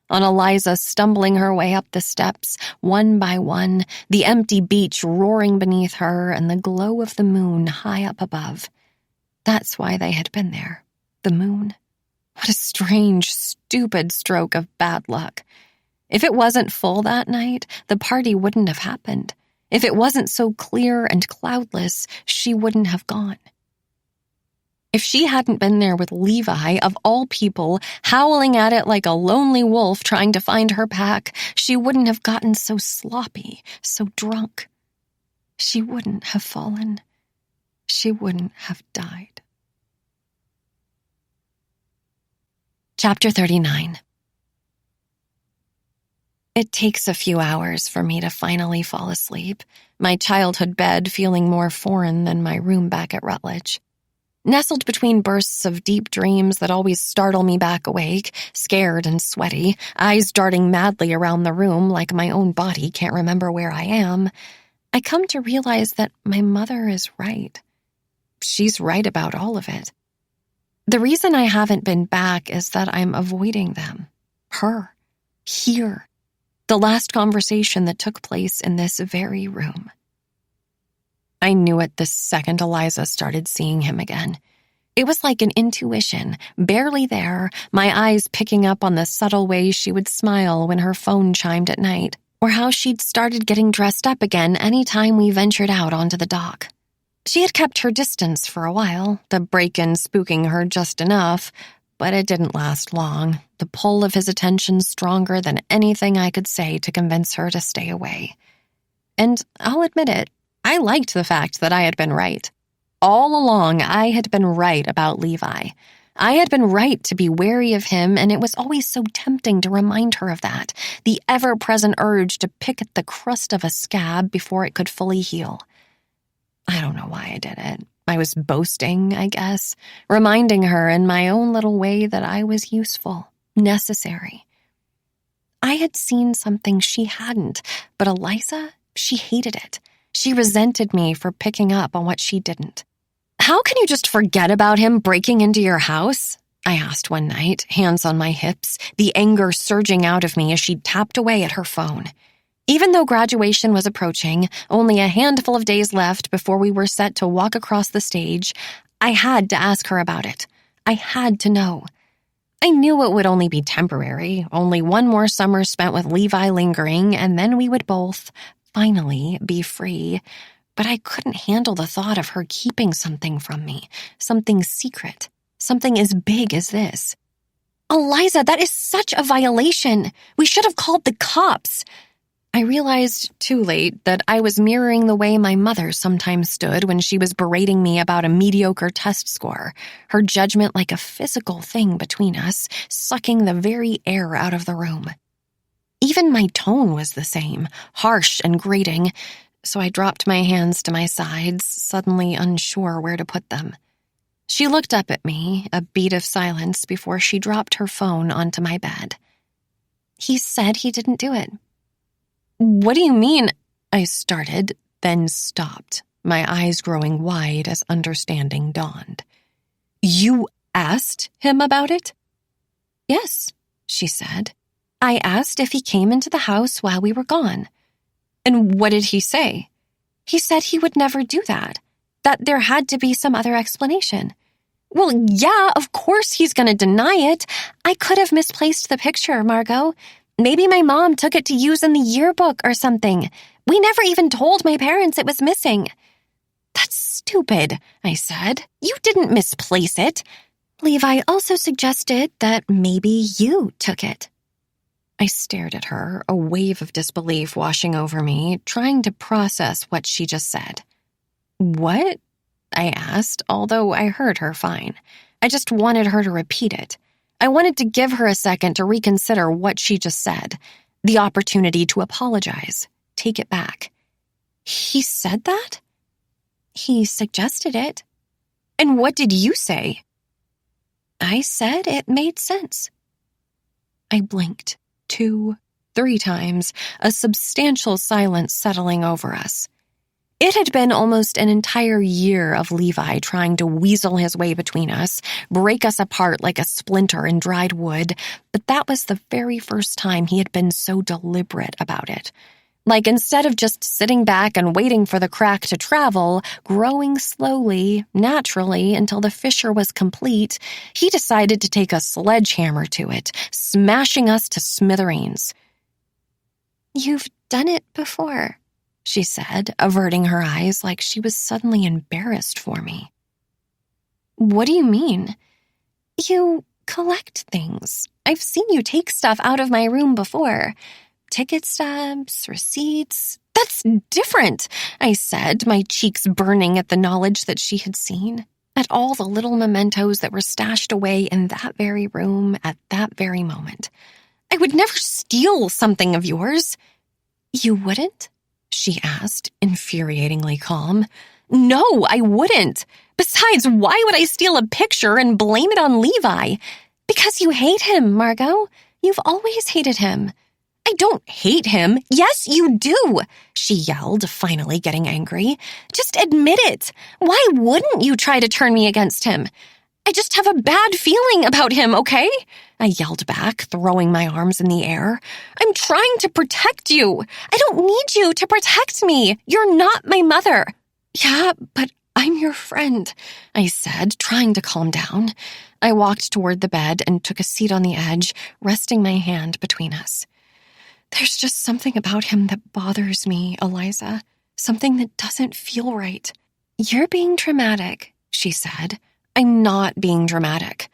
On Eliza stumbling her way up the steps, one by one, the empty beach roaring beneath her and the glow of the moon high up above. That's why they had been there. The moon. What a strange, stupid stroke of bad luck. If it wasn't full that night, the party wouldn't have happened. If it wasn't so clear and cloudless, she wouldn't have gone. If she hadn't been there with Levi, of all people, howling at it like a lonely wolf trying to find her pack, she wouldn't have gotten so sloppy, so drunk. She wouldn't have fallen. She wouldn't have died. Chapter 39. It takes a few hours for me to finally fall asleep, my childhood bed feeling more foreign than my room back at Rutledge. Nestled between bursts of deep dreams that always startle me back awake, scared and sweaty, eyes darting madly around the room like my own body can't remember where I am, I come to realize that my mother is right. She's right about all of it. The reason I haven't been back is that I'm avoiding them. Her. Here. The last conversation that took place in this very room. I knew it the second Eliza started seeing him again. It was like an intuition, barely there, my eyes picking up on the subtle ways she would smile when her phone chimed at night, or how she'd started getting dressed up again any time we ventured out onto the dock. She had kept her distance for a while, the break-in spooking her just enough, but it didn't last long, the pull of his attention stronger than anything I could say to convince her to stay away. And I'll admit it, I liked the fact that I had been right. All along, I had been right about Levi. I had been right to be wary of him, and it was always so tempting to remind her of that, the ever-present urge to pick at the crust of a scab before it could fully heal. I don't know why I did it. I was boasting, I guess, reminding her in my own little way that I was useful, necessary. I had seen something she hadn't, but Eliza, she hated it. She resented me for picking up on what she didn't. How can you just forget about him breaking into your house? I asked one night, hands on my hips, the anger surging out of me as she tapped away at her phone. Even though graduation was approaching, only a handful of days left before we were set to walk across the stage, I had to ask her about it. I had to know. I knew it would only be temporary, only one more summer spent with Levi lingering, and then we would both, finally, be free. But I couldn't handle the thought of her keeping something from me, something secret, something as big as this. Eliza, that is such a violation. We should have called the cops. I realized too late that I was mirroring the way my mother sometimes stood when she was berating me about a mediocre test score, her judgment like a physical thing between us, sucking the very air out of the room. Even my tone was the same, harsh and grating, so I dropped my hands to my sides, suddenly unsure where to put them. She looked up at me, a beat of silence before she dropped her phone onto my bed. He said he didn't do it. What do you mean? I started, then stopped, my eyes growing wide as understanding dawned. You asked him about it? Yes, she said. I asked if he came into the house while we were gone. And what did he say? He said he would never do that there had to be some other explanation. Well, yeah, of course he's going to deny it. I could have misplaced the picture, Margot. Maybe my mom took it to use in the yearbook or something. We never even told my parents it was missing. That's stupid, I said. You didn't misplace it. Levi also suggested that maybe you took it. I stared at her, a wave of disbelief washing over me, trying to process what she just said. What? I asked, although I heard her fine. I just wanted her to repeat it. I wanted to give her a second to reconsider what she just said, the opportunity to apologize, take it back. He said that? He suggested it. And what did you say? I said it made sense. I blinked 2, 3 times, a substantial silence settling over us. It had been almost an entire year of Levi trying to weasel his way between us, break us apart like a splinter in dried wood, but that was the very first time he had been so deliberate about it. Like instead of just sitting back and waiting for the crack to travel, growing slowly, naturally, until the fissure was complete, he decided to take a sledgehammer to it, smashing us to smithereens. You've done it before, she said, averting her eyes like she was suddenly embarrassed for me. What do you mean? You collect things. I've seen you take stuff out of my room before. Ticket stubs, receipts. That's different, I said, my cheeks burning at the knowledge that she had seen, at all the little mementos that were stashed away in that very room at that very moment. I would never steal something of yours. You wouldn't? She asked, infuriatingly calm. No, I wouldn't. Besides, why would I steal a picture and blame it on Levi? Because you hate him, Margot. You've always hated him. I don't hate him. Yes, you do, she yelled, finally getting angry. Just admit it. Why wouldn't you try to turn me against him? I just have a bad feeling about him, okay? I yelled back, throwing my arms in the air. I'm trying to protect you. I don't need you to protect me. You're not my mother. Yeah, but I'm your friend, I said, trying to calm down. I walked toward the bed and took a seat on the edge, resting my hand between us. There's just something about him that bothers me, Eliza. Something that doesn't feel right. You're being dramatic, she said. I'm not being dramatic.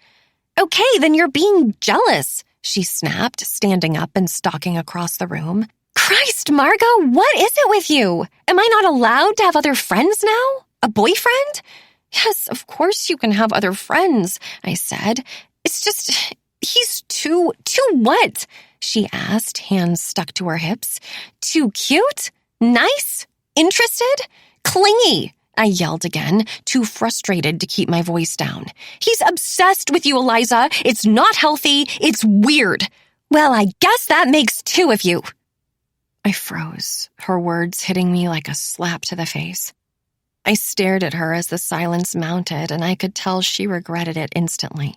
Okay, then you're being jealous, she snapped, standing up and stalking across the room. Christ, Margot, what is it with you? Am I not allowed to have other friends now? A boyfriend? Yes, of course you can have other friends, I said. It's just, he's too what? She asked, hands stuck to her hips. Too cute? Nice? Interested? Clingy? I yelled again, too frustrated to keep my voice down. He's obsessed with you, Eliza. It's not healthy. It's weird. Well, I guess that makes 2 of you. I froze, her words hitting me like a slap to the face. I stared at her as the silence mounted, and I could tell she regretted it instantly.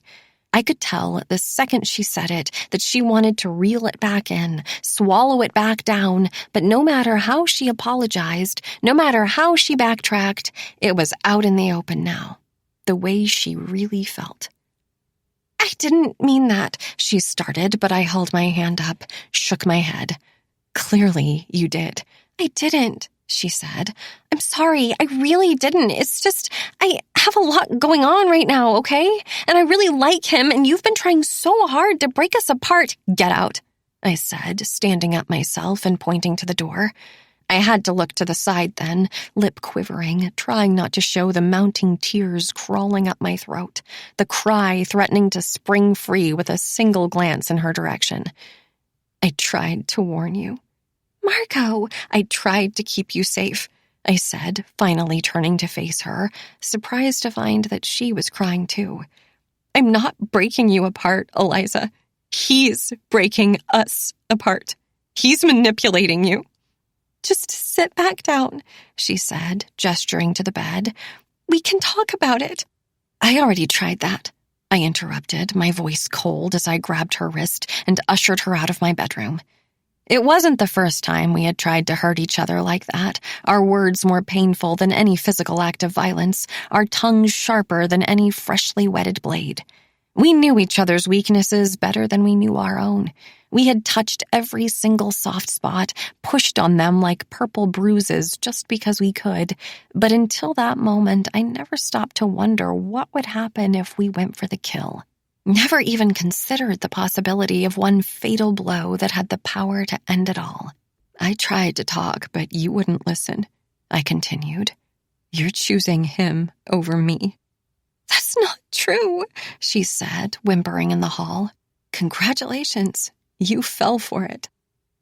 I could tell the second she said it that she wanted to reel it back in, swallow it back down, but no matter how she apologized, no matter how she backtracked, it was out in the open now, the way she really felt. I didn't mean that, she started, but I held my hand up, shook my head. Clearly, you did. I didn't, she said. I'm sorry, I really didn't. It's just, I have a lot going on right now, okay? And I really like him, and you've been trying so hard to break us apart. Get out, I said, standing up myself and pointing to the door. I had to look to the side then, lip quivering, trying not to show the mounting tears crawling up my throat, the cry threatening to spring free with a single glance in her direction. I tried to warn you. Marco, I tried to keep you safe, I said, finally turning to face her, surprised to find that she was crying too. I'm not breaking you apart, Eliza. He's breaking us apart. He's manipulating you. Just sit back down, she said, gesturing to the bed. We can talk about it. I already tried that, I interrupted, my voice cold as I grabbed her wrist and ushered her out of my bedroom. It wasn't the first time we had tried to hurt each other like that, our words more painful than any physical act of violence, our tongues sharper than any freshly whetted blade. We knew each other's weaknesses better than we knew our own. We had touched every single soft spot, pushed on them like purple bruises just because we could, but until that moment, I never stopped to wonder what would happen if we went for the kill. Never even considered the possibility of one fatal blow that had the power to end it all. I tried to talk, but you wouldn't listen, I continued. You're choosing him over me. That's not true, she said, whimpering in the hall. Congratulations. You fell for it.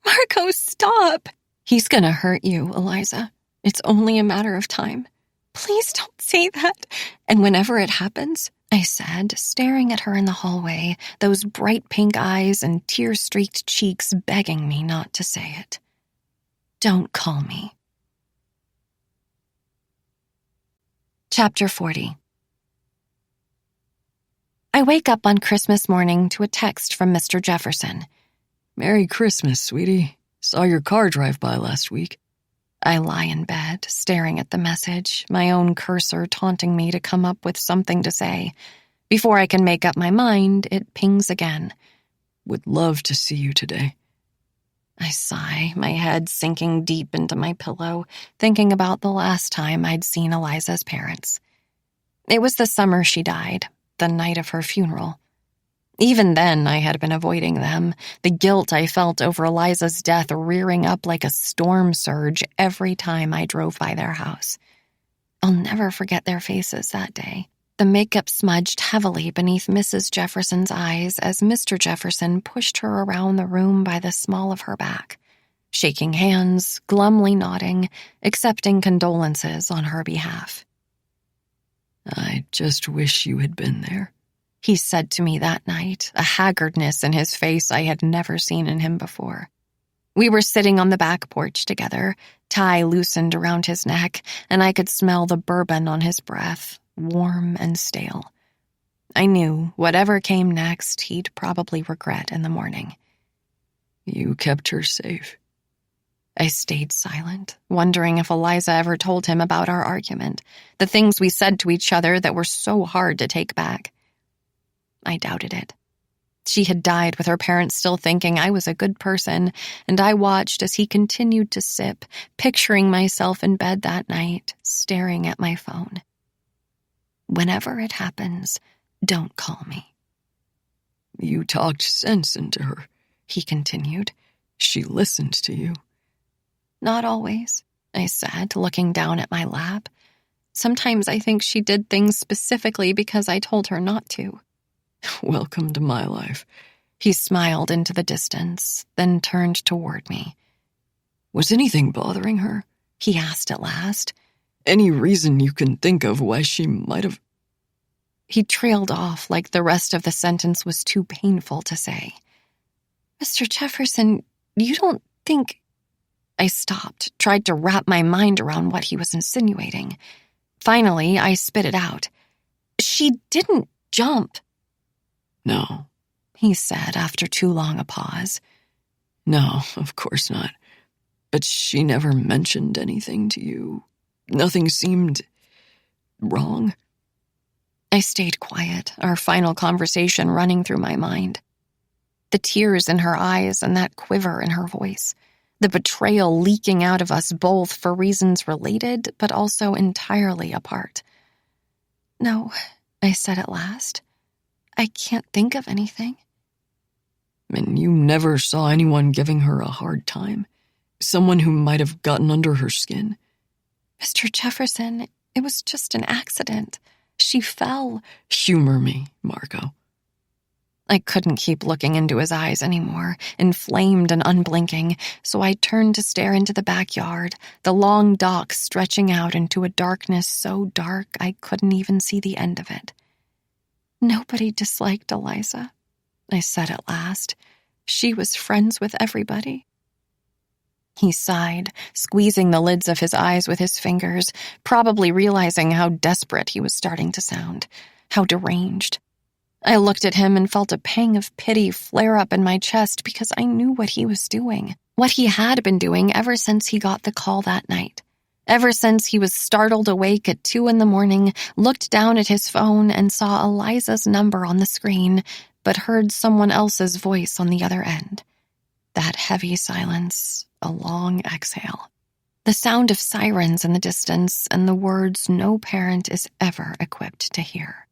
Marco, stop. He's gonna hurt you, Eliza. It's only a matter of time. Please don't say that. And whenever it happens, I said, staring at her in the hallway, those bright pink eyes and tear-streaked cheeks begging me not to say it. Don't call me. Chapter 40. I wake up on Christmas morning to a text from Mr. Jefferson. Merry Christmas, sweetie. Saw your car drive by last week. I lie in bed, staring at the message, my own cursor taunting me to come up with something to say. Before I can make up my mind, it pings again. Would love to see you today. I sigh, my head sinking deep into my pillow, thinking about the last time I'd seen Eliza's parents. It was the summer she died, the night of her funeral. Even then, I had been avoiding them, the guilt I felt over Eliza's death rearing up like a storm surge every time I drove by their house. I'll never forget their faces that day. The makeup smudged heavily beneath Mrs. Jefferson's eyes as Mr. Jefferson pushed her around the room by the small of her back, shaking hands, glumly nodding, accepting condolences on her behalf. I just wish you had been there, he said to me that night, a haggardness in his face I had never seen in him before. We were sitting on the back porch together, tie loosened around his neck, and I could smell the bourbon on his breath, warm and stale. I knew whatever came next, he'd probably regret in the morning. You kept her safe. I stayed silent, wondering if Eliza ever told him about our argument, the things we said to each other that were so hard to take back. I doubted it. She had died with her parents still thinking I was a good person, and I watched as he continued to sip, picturing myself in bed that night, staring at my phone. Whenever it happens, don't call me. You talked sense into her, he continued. She listened to you. Not always, I said, looking down at my lap. Sometimes I think she did things specifically because I told her not to. Welcome to my life. He smiled into the distance, then turned toward me. Was anything bothering her? He asked at last. Any reason you can think of why she might have... He trailed off like the rest of the sentence was too painful to say. Mr. Jefferson, you don't think... I stopped, tried to wrap my mind around what he was insinuating. Finally, I spit it out. She didn't jump. No, he said after too long a pause. no, of course not. But she never mentioned anything to you. Nothing seemed wrong. I stayed quiet, our final conversation running through my mind. The tears in her eyes and that quiver in her voice. The betrayal leaking out of us both for reasons related, but also entirely apart. No, I said at last. I can't think of anything. And you never saw anyone giving her a hard time? Someone who might have gotten under her skin? Mr. Jefferson, it was just an accident. She fell. Humor me, Margot. I couldn't keep looking into his eyes anymore, inflamed and unblinking, so I turned to stare into the backyard, the long dock stretching out into a darkness so dark I couldn't even see the end of it. Nobody disliked Eliza, I said at last. She was friends with everybody. He sighed, squeezing the lids of his eyes with his fingers, probably realizing how desperate he was starting to sound, how deranged. I looked at him and felt a pang of pity flare up in my chest because I knew what he was doing, what he had been doing ever since he got the call that night. Ever since he was startled awake at 2 a.m, looked down at his phone and saw Eliza's number on the screen, but heard someone else's voice on the other end. That heavy silence, a long exhale. The sound of sirens in the distance and the words no parent is ever equipped to hear.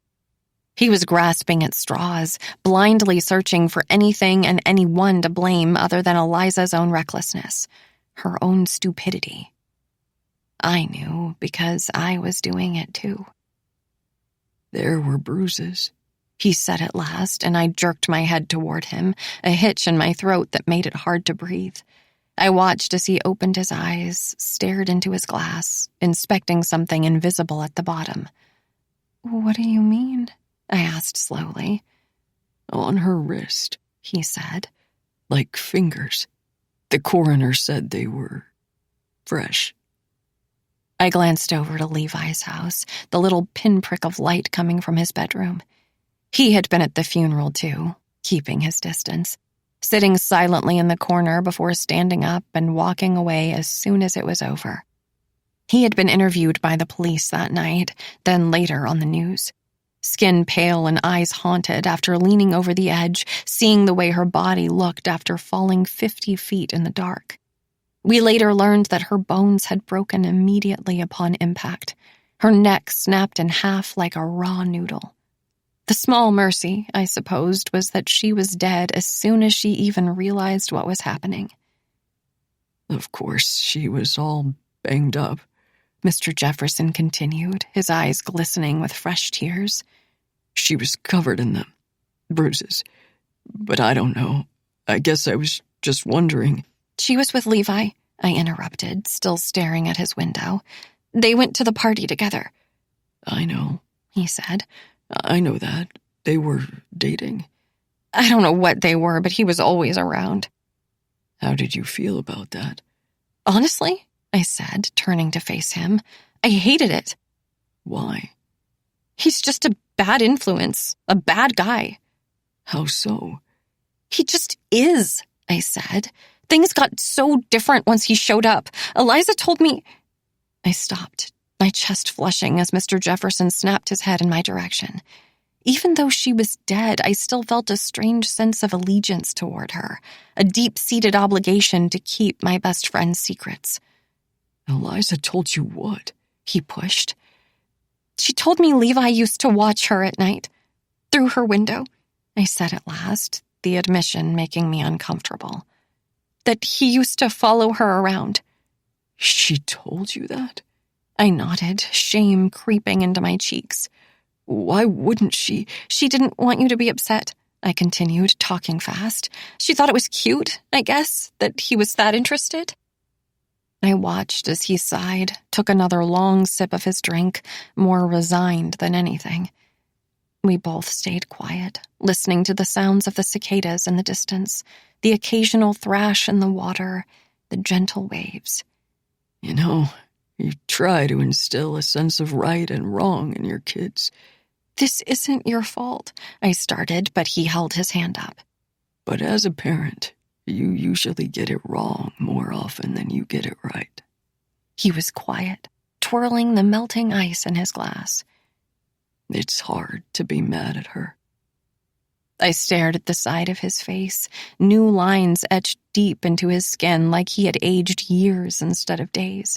He was grasping at straws, blindly searching for anything and anyone to blame other than Eliza's own recklessness, her own stupidity. I knew because I was doing it too. There were bruises, he said at last, and I jerked my head toward him, a hitch in my throat that made it hard to breathe. I watched as he opened his eyes, stared into his glass, inspecting something invisible at the bottom. What do you mean? I asked slowly. On her wrist, he said. Like fingers. The coroner said they were fresh. I glanced over to Levi's house, the little pinprick of light coming from his bedroom. He had been at the funeral too, keeping his distance, sitting silently in the corner before standing up and walking away as soon as it was over. He had been interviewed by the police that night, then later on the news. Skin pale and eyes haunted after leaning over the edge, seeing the way her body looked after falling 50 feet in the dark. We later learned that her bones had broken immediately upon impact. Her neck snapped in half like a raw noodle. The small mercy, I supposed, was that she was dead as soon as she even realized what was happening. Of course, she was all banged up, Mr. Jefferson continued, his eyes glistening with fresh tears. She was covered in them, bruises. But I don't know. I guess I was just wondering. She was with Levi, I interrupted, still staring at his window. They went to the party together. I know, he said. I know that. They were dating. I don't know what they were, but he was always around. How did you feel about that? Honestly, I said, turning to face him, I hated it. Why? He's just a bad influence, a bad guy. How so? He just is, I said. Things got so different once he showed up. Eliza told me... I stopped, my chest flushing as Mr. Jefferson snapped his head in my direction. Even though she was dead, I still felt a strange sense of allegiance toward her, a deep-seated obligation to keep my best friend's secrets. Eliza told you what? He pushed. She told me Levi used to watch her at night, through her window, I said at last, the admission making me uncomfortable. That he used to follow her around. She told you that? I nodded, shame creeping into my cheeks. Why wouldn't she? She didn't want you to be upset, I continued, talking fast. She thought it was cute, I guess, that he was that interested. I watched as he sighed, took another long sip of his drink, more resigned than anything. We both stayed quiet, listening to the sounds of the cicadas in the distance, the occasional thrash in the water, the gentle waves. You know, you try to instill a sense of right and wrong in your kids. This isn't your fault, I started, but he held his hand up. But as a parent, you usually get it wrong more often than you get it right. He was quiet, twirling the melting ice in his glass. It's hard to be mad at her. I stared at the side of his face, new lines etched deep into his skin like he had aged years instead of days.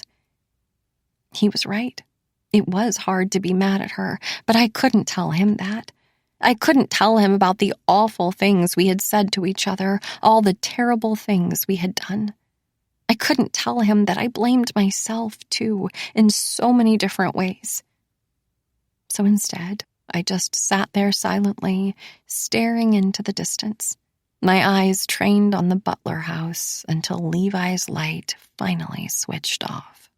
He was right. It was hard to be mad at her, but I couldn't tell him that. I couldn't tell him about the awful things we had said to each other, all the terrible things we had done. I couldn't tell him that I blamed myself, too, in so many different ways. So instead, I just sat there silently, staring into the distance, my eyes trained on the Butler house until Levi's light finally switched off.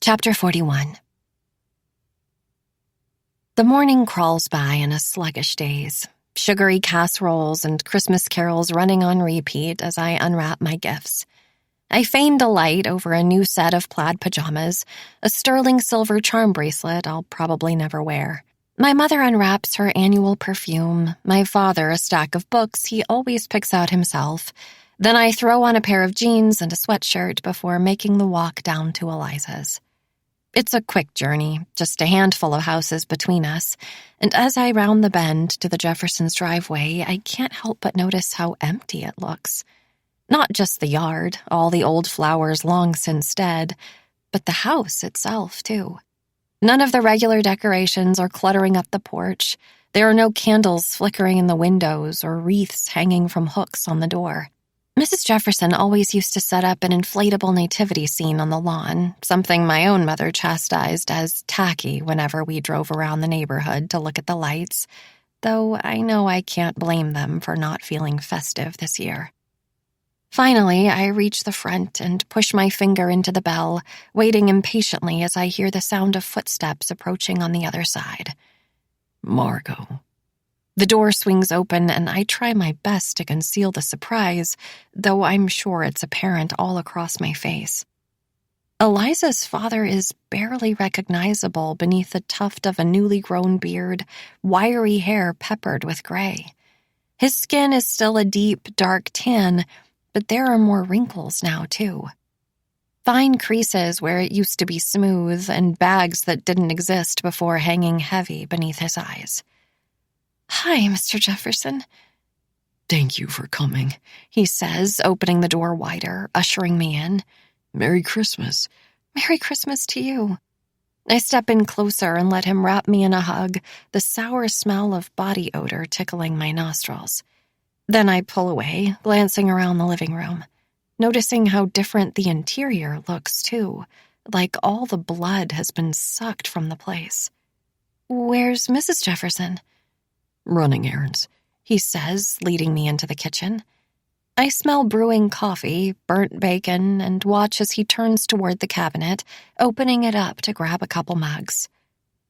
Chapter 41. The morning crawls by in a sluggish daze, sugary casseroles and Christmas carols running on repeat as I unwrap my gifts. I feign delight over a new set of plaid pajamas, a sterling silver charm bracelet I'll probably never wear. My mother unwraps her annual perfume, my father a stack of books he always picks out himself. Then I throw on a pair of jeans and a sweatshirt before making the walk down to Eliza's. It's a quick journey, just a handful of houses between us, and as I round the bend to the Jeffersons' driveway, I can't help but notice how empty it looks. Not just the yard, all the old flowers long since dead, but the house itself, too. None of the regular decorations are cluttering up the porch. There are no candles flickering in the windows or wreaths hanging from hooks on the door. Mrs. Jefferson always used to set up an inflatable nativity scene on the lawn, something my own mother chastised as tacky whenever we drove around the neighborhood to look at the lights, though I know I can't blame them for not feeling festive this year. Finally, I reach the front and push my finger into the bell, waiting impatiently as I hear the sound of footsteps approaching on the other side. Margot. The door swings open and I try my best to conceal the surprise, though I'm sure it's apparent all across my face. Eliza's father is barely recognizable beneath the tuft of a newly grown beard, wiry hair peppered with gray. His skin is still a deep, dark tan, but there are more wrinkles now, too. Fine creases where it used to be smooth and bags that didn't exist before hanging heavy beneath his eyes. "Hi, Mr. Jefferson." "Thank you for coming," he says, opening the door wider, ushering me in. "Merry Christmas." "Merry Christmas to you." I step in closer and let him wrap me in a hug, the sour smell of body odor tickling my nostrils. Then I pull away, glancing around the living room, noticing how different the interior looks, too, like all the blood has been sucked from the place. "Where's Mrs. Jefferson?" "Running errands," he says, leading me into the kitchen. I smell brewing coffee, burnt bacon, and watch as he turns toward the cabinet, opening it up to grab a couple mugs.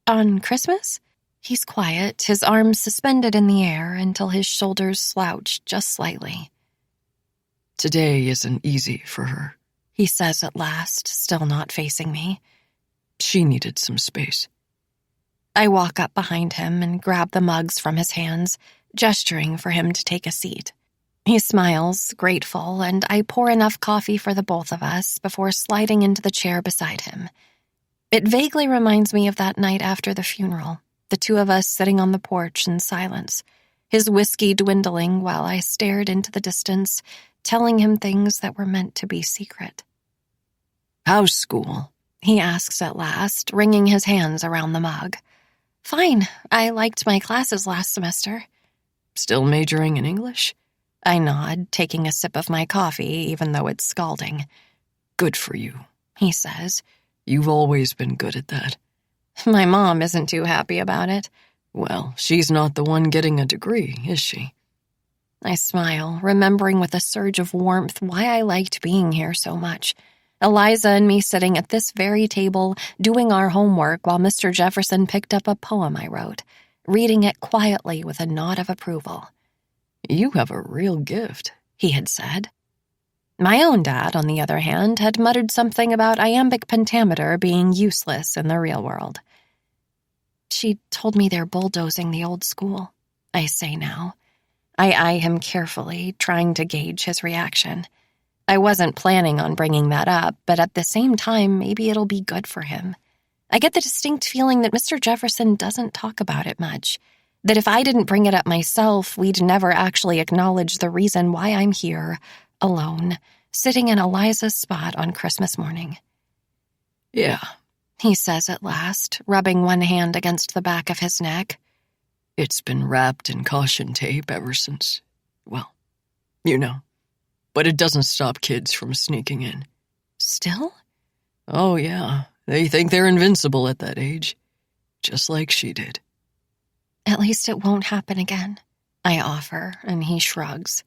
"On Christmas?" He's quiet, his arms suspended in the air until his shoulders slouch just slightly. "Today isn't easy for her," he says at last, still not facing me. "She needed some space." I walk up behind him and grab the mugs from his hands, gesturing for him to take a seat. He smiles, grateful, and I pour enough coffee for the both of us before sliding into the chair beside him. It vaguely reminds me of that night after the funeral, the two of us sitting on the porch in silence, his whiskey dwindling while I stared into the distance, telling him things that were meant to be secret. "How's school?" he asks at last, wringing his hands around the mug. "Fine. I liked my classes last semester." "Still majoring in English?" I nod, taking a sip of my coffee, even though it's scalding. "Good for you," he says. "You've always been good at that." My mom isn't too happy about it. "Well, she's not the one getting a degree, is she?" I smile, remembering with a surge of warmth why I liked being here so much. Eliza and me sitting at this very table, doing our homework while Mr. Jefferson picked up a poem I wrote, reading it quietly with a nod of approval. "You have a real gift," he had said. My own dad, on the other hand, had muttered something about iambic pentameter being useless in the real world. She told me they're bulldozing the old school, I say now. I eye him carefully, trying to gauge his reaction. I wasn't planning on bringing that up, but at the same time, maybe it'll be good for him. I get the distinct feeling that Mr. Jefferson doesn't talk about it much, that if I didn't bring it up myself, we'd never actually acknowledge the reason why I'm here, alone, sitting in Eliza's spot on Christmas morning. Yeah, He says at last, rubbing one hand against the back of his neck. it's been wrapped in caution tape ever since, well, you know. But it doesn't stop kids from sneaking in. Still? Oh, yeah. They think they're invincible at that age. Just like she did. At least it won't happen again, I offer, and he shrugs.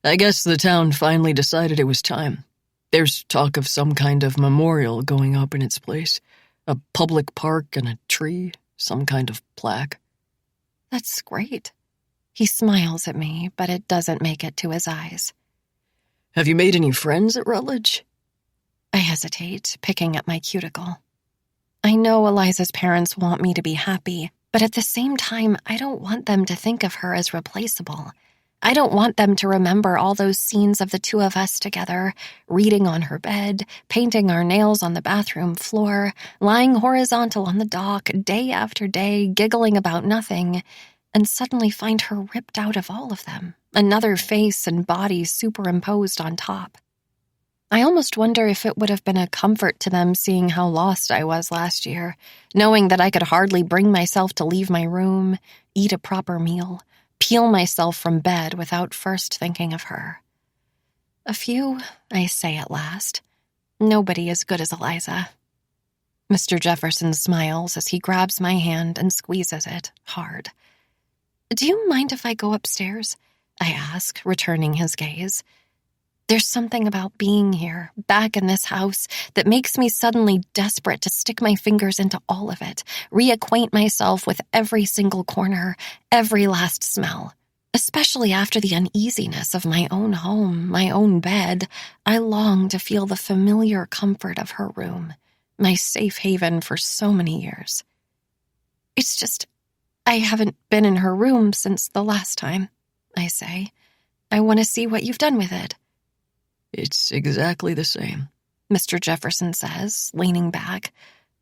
I guess the town finally decided it was time. There's talk of some kind of memorial going up in its place. A public park and a tree, some kind of plaque. That's great. He smiles at me, but it doesn't make it to his eyes. Have you made any friends at Rutledge? I hesitate, picking at my cuticle. I know Eliza's parents want me to be happy, but at the same time, I don't want them to think of her as replaceable. I don't want them to remember all those scenes of the two of us together, reading on her bed, painting our nails on the bathroom floor, lying horizontal on the dock, day after day, giggling about nothing, and suddenly find her ripped out of all of them, another face and body superimposed on top. I almost wonder if it would have been a comfort to them seeing how lost I was last year, knowing that I could hardly bring myself to leave my room, eat a proper meal, peel myself from bed without first thinking of her. A few, I say at last. Nobody as good as Eliza. Mr. Jefferson smiles as he grabs my hand and squeezes it hard. Do you mind if I go upstairs? I ask, returning his gaze. There's something about being here, back in this house, that makes me suddenly desperate to stick my fingers into all of it, reacquaint myself with every single corner, every last smell. Especially after the uneasiness of my own home, my own bed, I long to feel the familiar comfort of her room, my safe haven for so many years. It's just, I haven't been in her room since the last time, I say. I want to see what you've done with it. It's exactly the same, Mr. Jefferson says, leaning back.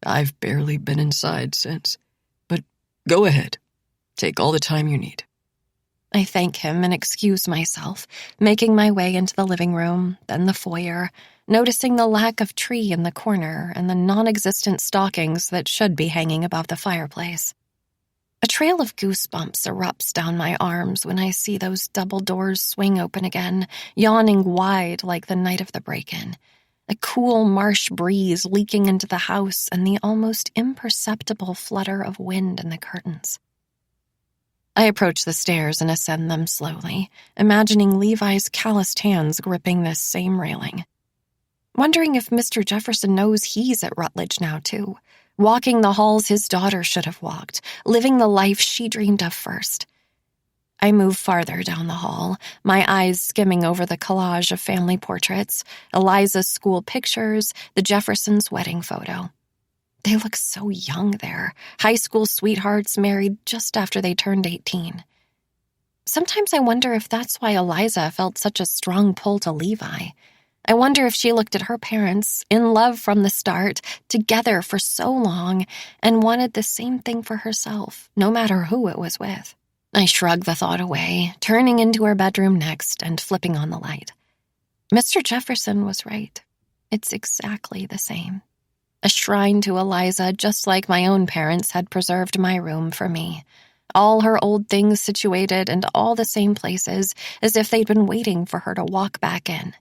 I've barely been inside since. But go ahead. Take all the time you need. I thank him and excuse myself, making my way into the living room, then the foyer, noticing the lack of tree in the corner and the non-existent stockings that should be hanging above the fireplace. A trail of goosebumps erupts down my arms when I see those double doors swing open again, yawning wide like the night of the break-in. A cool marsh breeze leaking into the house and the almost imperceptible flutter of wind in the curtains. I approach the stairs and ascend them slowly, imagining Levi's calloused hands gripping this same railing. Wondering if Mr. Jefferson knows he's at Rutledge now, too. Walking the halls his daughter should have walked, living the life she dreamed of first. I move farther down the hall, my eyes skimming over the collage of family portraits, Eliza's school pictures, the Jeffersons' wedding photo. They look so young there, high school sweethearts married just after they turned 18. Sometimes I wonder if that's why Eliza felt such a strong pull to Levi. I wonder if she looked at her parents, in love from the start, together for so long, and wanted the same thing for herself, no matter who it was with. I shrug the thought away, turning into her bedroom next and flipping on the light. Mr. Jefferson was right. It's exactly the same. A shrine to Eliza, just like my own parents had preserved my room for me. All her old things situated in all the same places, as if they'd been waiting for her to walk back in.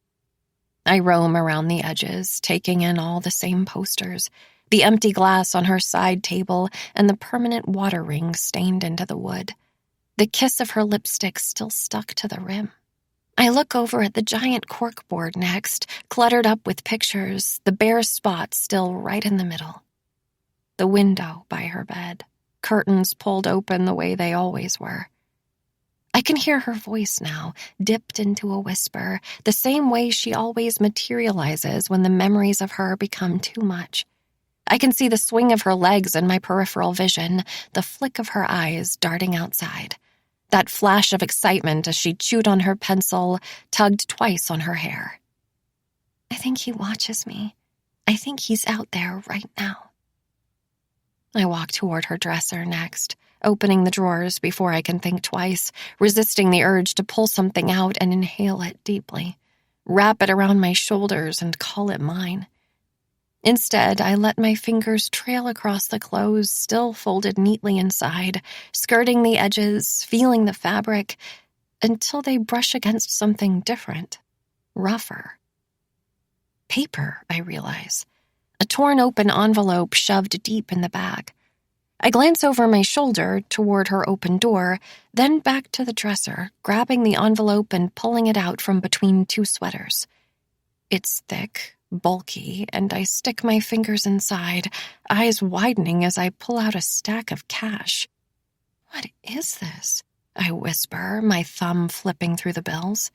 I roam around the edges, taking in all the same posters, the empty glass on her side table and the permanent water ring stained into the wood. The kiss of her lipstick still stuck to the rim. I look over at the giant corkboard next, cluttered up with pictures, the bare spot still right in the middle. The window by her bed, curtains pulled open the way they always were. I can hear her voice now, dipped into a whisper, the same way she always materializes when the memories of her become too much. I can see the swing of her legs in my peripheral vision, the flick of her eyes darting outside. That flash of excitement as she chewed on her pencil, tugged twice on her hair. I think he watches me. I think he's out there right now. I walk toward her dresser next, opening the drawers before I can think twice, resisting the urge to pull something out and inhale it deeply, wrap it around my shoulders and call it mine. Instead, I let my fingers trail across the clothes still folded neatly inside, skirting the edges, feeling the fabric, until they brush against something different, rougher. Paper, I realize. A torn open envelope shoved deep in the bag. I glance over my shoulder toward her open door, then back to the dresser, grabbing the envelope and pulling it out from between two sweaters. It's thick, bulky, and I stick my fingers inside, eyes widening as I pull out a stack of cash. What is this? I whisper, my thumb flipping through the bills.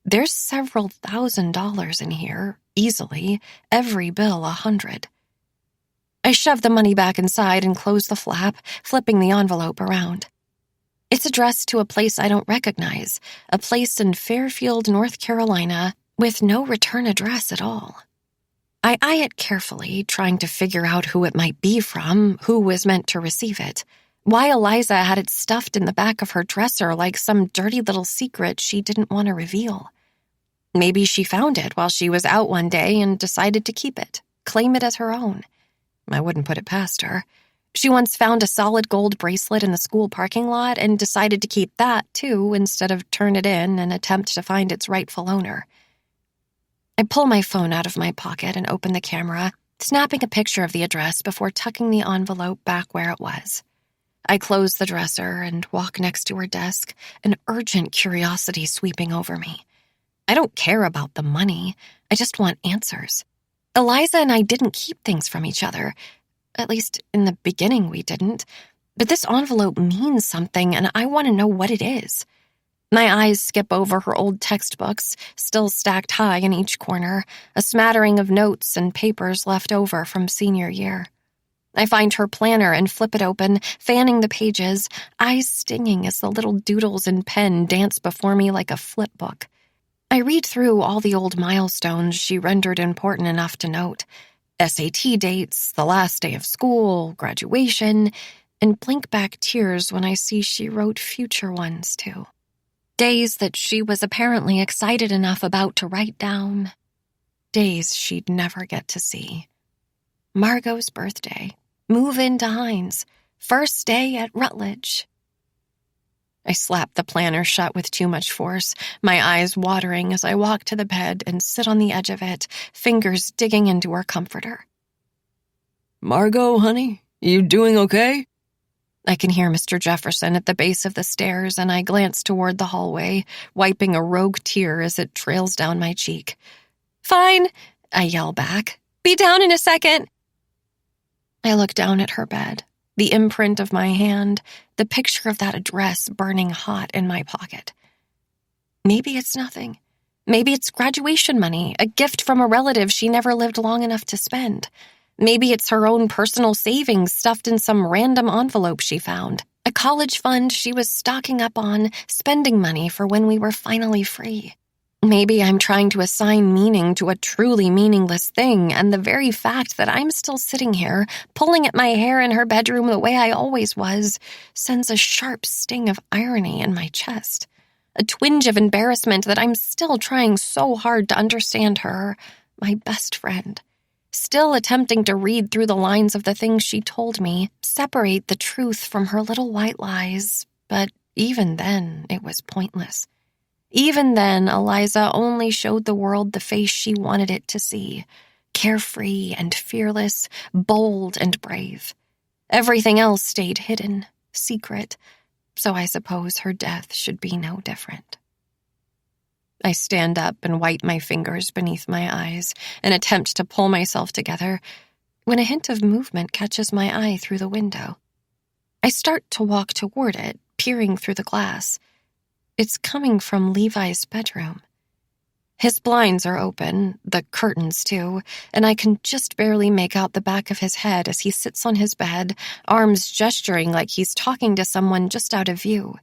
There's several $1,000s in here, easily, every bill $100. I shove the money back inside and close the flap, flipping the envelope around. It's addressed to a place I don't recognize, a place in Fairfield, North Carolina, with no return address at all. I eye it carefully, trying to figure out who it might be from, who was meant to receive it, why Eliza had it stuffed in the back of her dresser like some dirty little secret she didn't want to reveal. Maybe she found it while she was out one day and decided to keep it, claim it as her own. I wouldn't put it past her. She once found a solid gold bracelet in the school parking lot and decided to keep that, too, instead of turn it in and attempt to find its rightful owner. I pull my phone out of my pocket and open the camera, snapping a picture of the address before tucking the envelope back where it was. I close the dresser and walk next to her desk, an urgent curiosity sweeping over me. I don't care about the money. I just want answers. Eliza and I didn't keep things from each other. At least in the beginning we didn't. But this envelope means something, and I want to know what it is. My eyes skip over her old textbooks, still stacked high in each corner, a smattering of notes and papers left over from senior year. I find her planner and flip it open, fanning the pages, eyes stinging as the little doodles in pen dance before me like a flip book. I read through all the old milestones she rendered important enough to note. SAT dates, the last day of school, graduation, and blink back tears when I see she wrote future ones, too. Days that she was apparently excited enough about to write down. Days she'd never get to see. Margot's birthday. Move into Hines. First day at Rutledge. I slap the planner shut with too much force, my eyes watering as I walk to the bed and sit on the edge of it, fingers digging into her comforter. Margot, honey, you doing okay? I can hear Mr. Jefferson at the base of the stairs, and I glance toward the hallway, wiping a rogue tear as it trails down my cheek. Fine, I yell back. Be down in a second. I look down at her bed, the imprint of my hand, the picture of that address burning hot in my pocket. Maybe it's nothing. Maybe it's graduation money, a gift from a relative she never lived long enough to spend. Maybe it's her own personal savings stuffed in some random envelope she found, a college fund she was stocking up on, spending money for when we were finally free. Maybe I'm trying to assign meaning to a truly meaningless thing, and the very fact that I'm still sitting here, pulling at my hair in her bedroom the way I always was, sends a sharp sting of irony in my chest. A twinge of embarrassment that I'm still trying so hard to understand her, my best friend. Still attempting to read through the lines of the things she told me, separate the truth from her little white lies, but even then, it was pointless. Even then, Eliza only showed the world the face she wanted it to see, carefree and fearless, bold and brave. Everything else stayed hidden, secret, so I suppose her death should be no different. I stand up and wipe my fingers beneath my eyes, an attempt to pull myself together, when a hint of movement catches my eye through the window. I start to walk toward it, peering through the glass. It's coming from Levi's bedroom. His blinds are open, the curtains too, and I can just barely make out the back of his head as he sits on his bed, arms gesturing like he's talking to someone just out of view.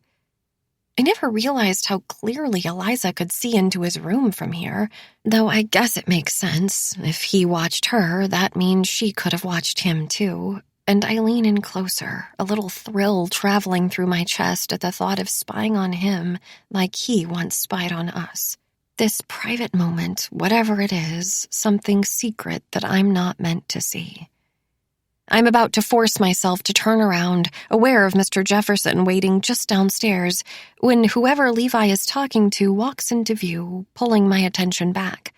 I never realized how clearly Eliza could see into his room from here, though I guess it makes sense. If he watched her, that means she could have watched him too. And I lean in closer, a little thrill traveling through my chest at the thought of spying on him like he once spied on us. This private moment, whatever it is, something secret that I'm not meant to see. I'm about to force myself to turn around, aware of Mr. Jefferson waiting just downstairs, when whoever Levi is talking to walks into view, pulling my attention back.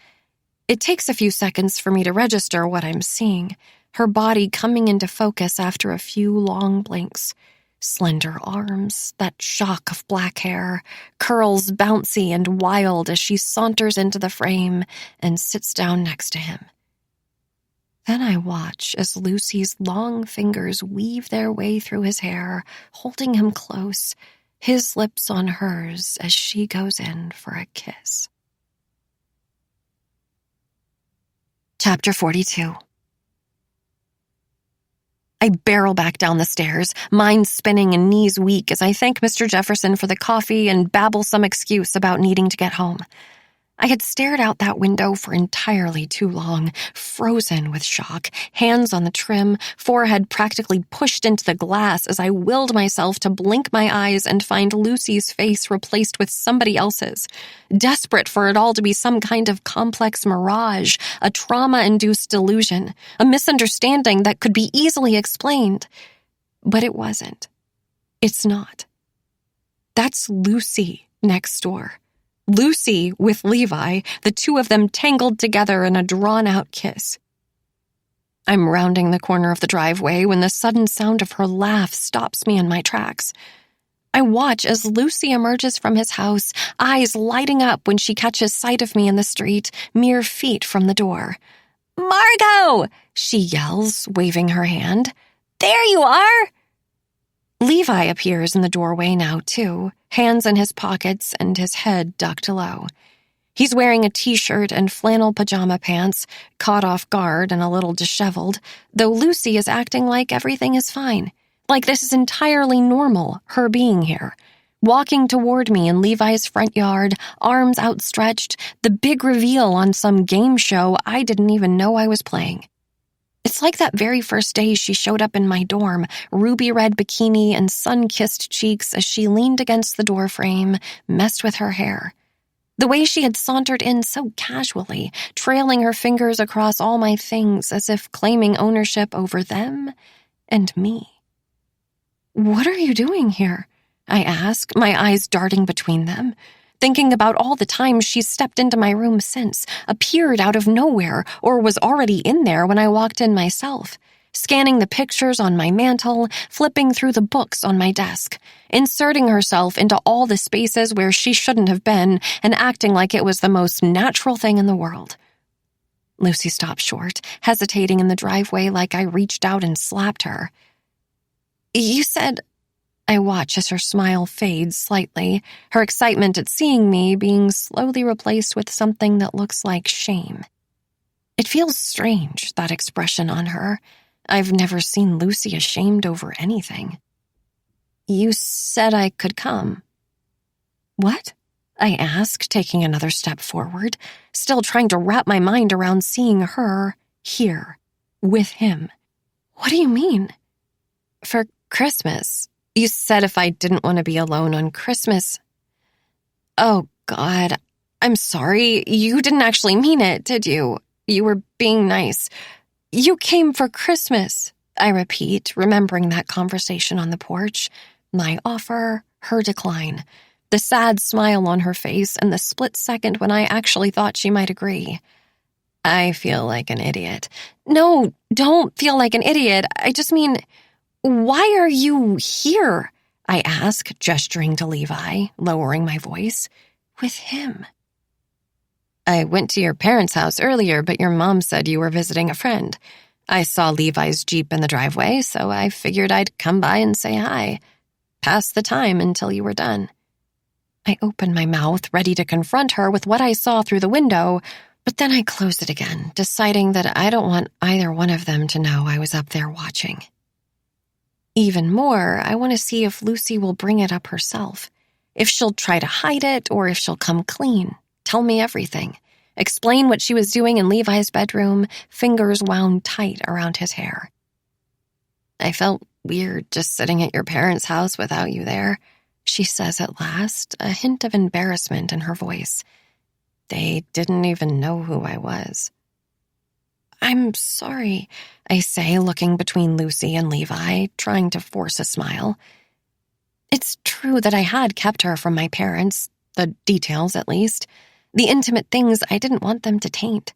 It takes a few seconds for me to register what I'm seeing, her body coming into focus after a few long blinks. Slender arms, that shock of black hair, curls bouncy and wild as she saunters into the frame and sits down next to him. Then I watch as Lucy's long fingers weave their way through his hair, holding him close, his lips on hers as she goes in for a kiss. Chapter 42. I barrel back down the stairs, mind spinning and knees weak as I thank Mr. Jefferson for the coffee and babble some excuse about needing to get home. I had stared out that window for entirely too long, frozen with shock, hands on the trim, forehead practically pushed into the glass as I willed myself to blink my eyes and find Lucy's face replaced with somebody else's, desperate for it all to be some kind of complex mirage, a trauma-induced delusion, a misunderstanding that could be easily explained. But it wasn't. It's not. That's Lucy next door. Lucy with Levi, the two of them tangled together in a drawn-out kiss. I'm rounding the corner of the driveway when the sudden sound of her laugh stops me in my tracks. I watch as Lucy emerges from his house, eyes lighting up when she catches sight of me in the street, mere feet from the door. "Margot!" she yells, waving her hand. "There you are!" Levi appears in the doorway now, too, hands in his pockets and his head ducked low. He's wearing a t-shirt and flannel pajama pants, caught off guard and a little disheveled, though Lucy is acting like everything is fine, like this is entirely normal, her being here. Walking toward me in Levi's front yard, arms outstretched, the big reveal on some game show I didn't even know I was playing. It's like that very first day she showed up in my dorm, ruby red bikini and sun-kissed cheeks as she leaned against the doorframe, messed with her hair. The way she had sauntered in so casually, trailing her fingers across all my things as if claiming ownership over them and me. "What are you doing here?" I ask, my eyes darting between them. Thinking about all the times she's stepped into my room since, appeared out of nowhere, or was already in there when I walked in myself, scanning the pictures on my mantle, flipping through the books on my desk, inserting herself into all the spaces where she shouldn't have been, and acting like it was the most natural thing in the world. Lucy stopped short, hesitating in the driveway like I reached out and slapped her. "You said..." I watch as her smile fades slightly, her excitement at seeing me being slowly replaced with something that looks like shame. It feels strange, that expression on her. I've never seen Lucy ashamed over anything. "You said I could come." "What?" I ask, taking another step forward, still trying to wrap my mind around seeing her here, with him. "What do you mean?" "For Christmas. You said if I didn't want to be alone on Christmas..." "Oh, God, I'm sorry. You didn't actually mean it, did you? You were being nice. You came for Christmas," I repeat, remembering that conversation on the porch. My offer, her decline. The sad smile on her face and the split second when I actually thought she might agree. I feel like an idiot. "No, don't feel like an idiot. I just mean... Why are you here?" I ask, gesturing to Levi, lowering my voice. "With him." "I went to your parents' house earlier, but your mom said you were visiting a friend. I saw Levi's Jeep in the driveway, so I figured I'd come by and say hi. Pass the time until you were done." I opened my mouth, ready to confront her with what I saw through the window, but then I closed it again, deciding that I don't want either one of them to know I was up there watching. Even more, I want to see if Lucy will bring it up herself, if she'll try to hide it or if she'll come clean, tell me everything, explain what she was doing in Levi's bedroom, fingers wound tight around his hair. I felt weird just sitting at your parents' house without you there, she says at last, a hint of embarrassment in her voice. They didn't even know who I was. I'm sorry, I say, looking between Lucy and Levi, trying to force a smile. It's true that I had kept her from my parents, the details at least, the intimate things I didn't want them to taint.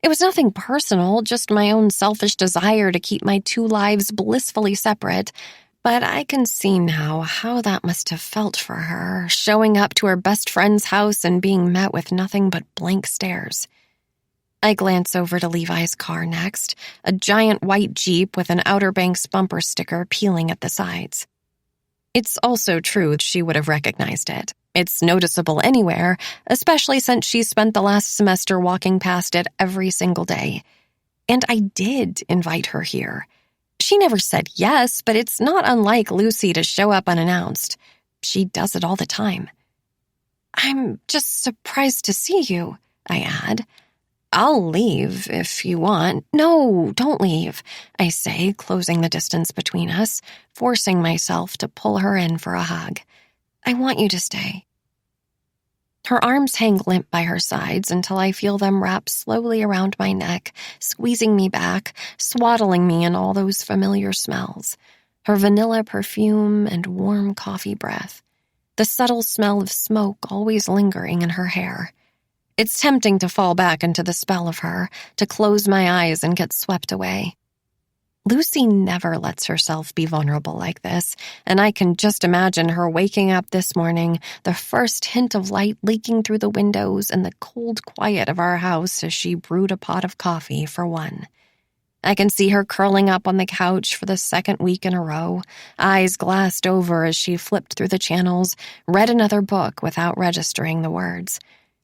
It was nothing personal, just my own selfish desire to keep my two lives blissfully separate, but I can see now how that must have felt for her, showing up to her best friend's house and being met with nothing but blank stares. I glance over to Levi's car next, a giant white Jeep with an Outer Banks bumper sticker peeling at the sides. It's also true she would have recognized it. It's noticeable anywhere, especially since she spent the last semester walking past it every single day. And I did invite her here. She never said yes, but it's not unlike Lucy to show up unannounced. She does it all the time. I'm just surprised to see you, I add. I'll leave if you want. No, don't leave, I say, closing the distance between us, forcing myself to pull her in for a hug. I want you to stay. Her arms hang limp by her sides until I feel them wrap slowly around my neck, squeezing me back, swaddling me in all those familiar smells. Her vanilla perfume and warm coffee breath. The subtle smell of smoke always lingering in her hair. It's tempting to fall back into the spell of her, to close my eyes and get swept away. Lucy never lets herself be vulnerable like this, and I can just imagine her waking up this morning, the first hint of light leaking through the windows and the cold quiet of our house as she brewed a pot of coffee for one. I can see her curling up on the couch for the second week in a row, eyes glassed over as she flipped through the channels, read another book without registering the words,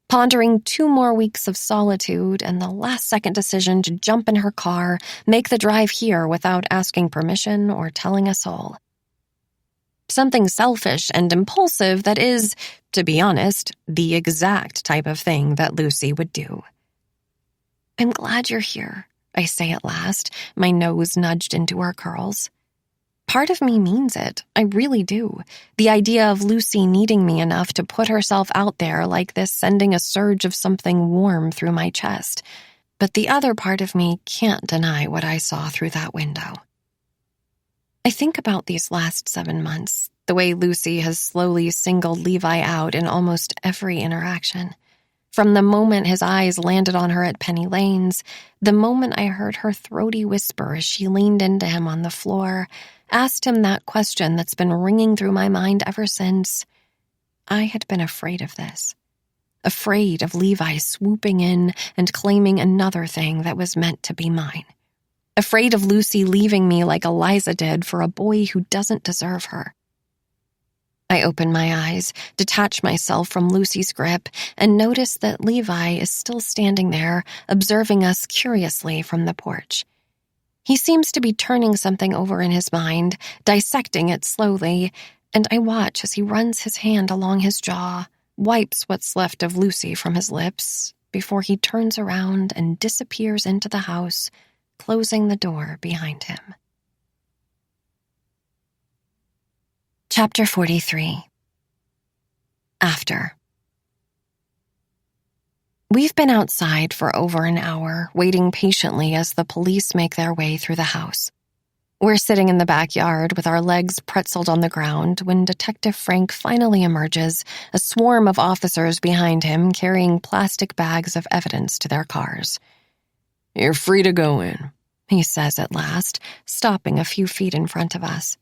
pondering 2 more weeks of solitude and the last-second decision to jump in her car, make the drive here without asking permission or telling a soul. Something selfish and impulsive that is, to be honest, the exact type of thing that Lucy would do. I'm glad you're here, I say at last, my nose nudged into her curls. Part of me means it. I really do. The idea of Lucy needing me enough to put herself out there like this sending a surge of something warm through my chest. But the other part of me can't deny what I saw through that window. I think about these last 7 months, the way Lucy has slowly singled Levi out in almost every interaction. From the moment his eyes landed on her at Penny Lane's, the moment I heard her throaty whisper as she leaned into him on the floor, asked him that question that's been ringing through my mind ever since. I had been afraid of this. Afraid of Levi swooping in and claiming another thing that was meant to be mine. Afraid of Lucy leaving me like Eliza did for a boy who doesn't deserve her. I open my eyes, detach myself from Lucy's grip, and notice that Levi is still standing there, observing us curiously from the porch. He seems to be turning something over in his mind, dissecting it slowly, and I watch as he runs his hand along his jaw, wipes what's left of Lucy from his lips, before he turns around and disappears into the house, closing the door behind him. Chapter 43. After. We've been outside for over an hour, waiting patiently as the police make their way through the house. We're sitting in the backyard with our legs pretzeled on the ground when Detective Frank finally emerges, a swarm of officers behind him carrying plastic bags of evidence to their cars. "You're free to go in," he says at last, stopping a few feet in front of us.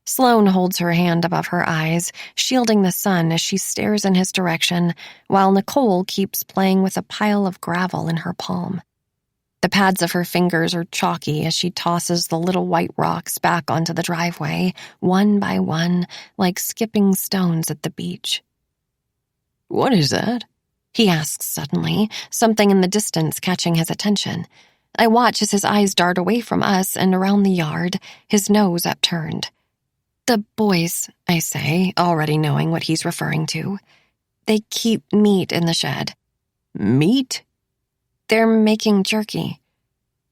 Sloane holds her hand above her eyes, shielding the sun as she stares in his direction, while Nicole keeps playing with a pile of gravel in her palm. The pads of her fingers are chalky as she tosses the little white rocks back onto the driveway, one by one, like skipping stones at the beach. What is that? He asks suddenly, something in the distance catching his attention. I watch as his eyes dart away from us and around the yard, his nose upturned. The boys, I say, already knowing what he's referring to. They keep meat in the shed. Meat? They're making jerky.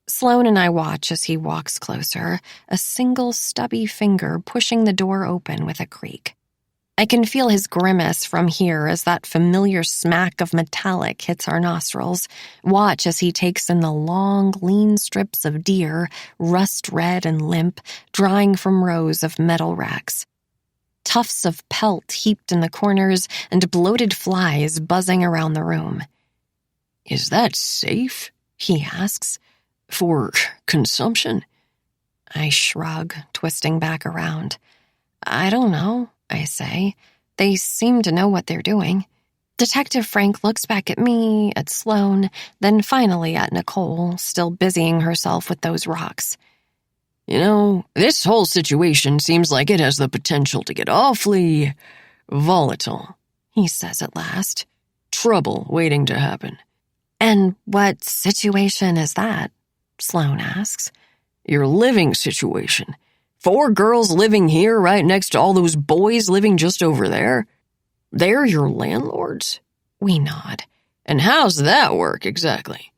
Sloan and I watch as he walks closer, a single stubby finger pushing the door open with a creak. I can feel his grimace from here as that familiar smack of metallic hits our nostrils. Watch as he takes in the long, lean strips of deer, rust-red and limp, drying from rows of metal racks. Tufts of pelt heaped in the corners and bloated flies buzzing around the room. Is that safe? He asks. For consumption? I shrug, twisting back around. I don't know, I say. They seem to know what they're doing. Detective Frank looks back at me, at Sloan, then finally at Nicole, still busying herself with those rocks. You know, this whole situation seems like it has the potential to get awfully volatile, he says at last. Trouble waiting to happen. And what situation is that? Sloan asks. Your living situation. 4 girls living here right next to all those boys living just over there. They're your landlords? We nod. And how's that work exactly?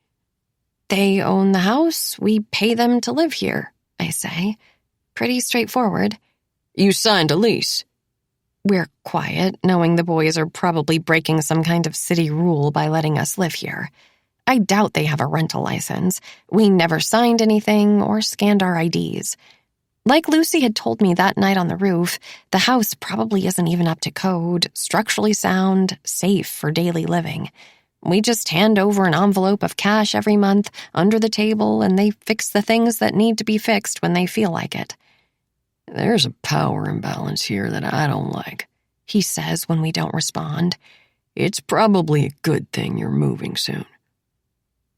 They own the house. We pay them to live here, I say. Pretty straightforward. You signed a lease. We're quiet, knowing the boys are probably breaking some kind of city rule by letting us live here. I doubt they have a rental license. We never signed anything or scanned our IDs. Like Lucy had told me that night on the roof, the house probably isn't even up to code, structurally sound, safe for daily living. We just hand over an envelope of cash every month under the table, and they fix the things that need to be fixed when they feel like it. There's a power imbalance here that I don't like, he says when we don't respond. It's probably a good thing you're moving soon.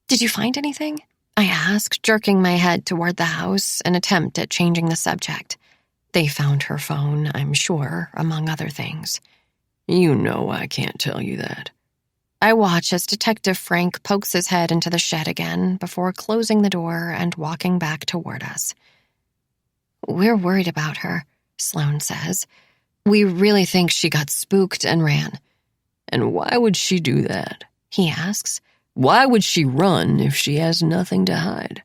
Did you find anything? I ask, jerking my head toward the house, an attempt at changing the subject. They found her phone, I'm sure, among other things. You know I can't tell you that. I watch as Detective Frank pokes his head into the shed again before closing the door and walking back toward us. We're worried about her, Sloan says. We really think she got spooked and ran. And why would she do that? He asks. Why would she run if she has nothing to hide?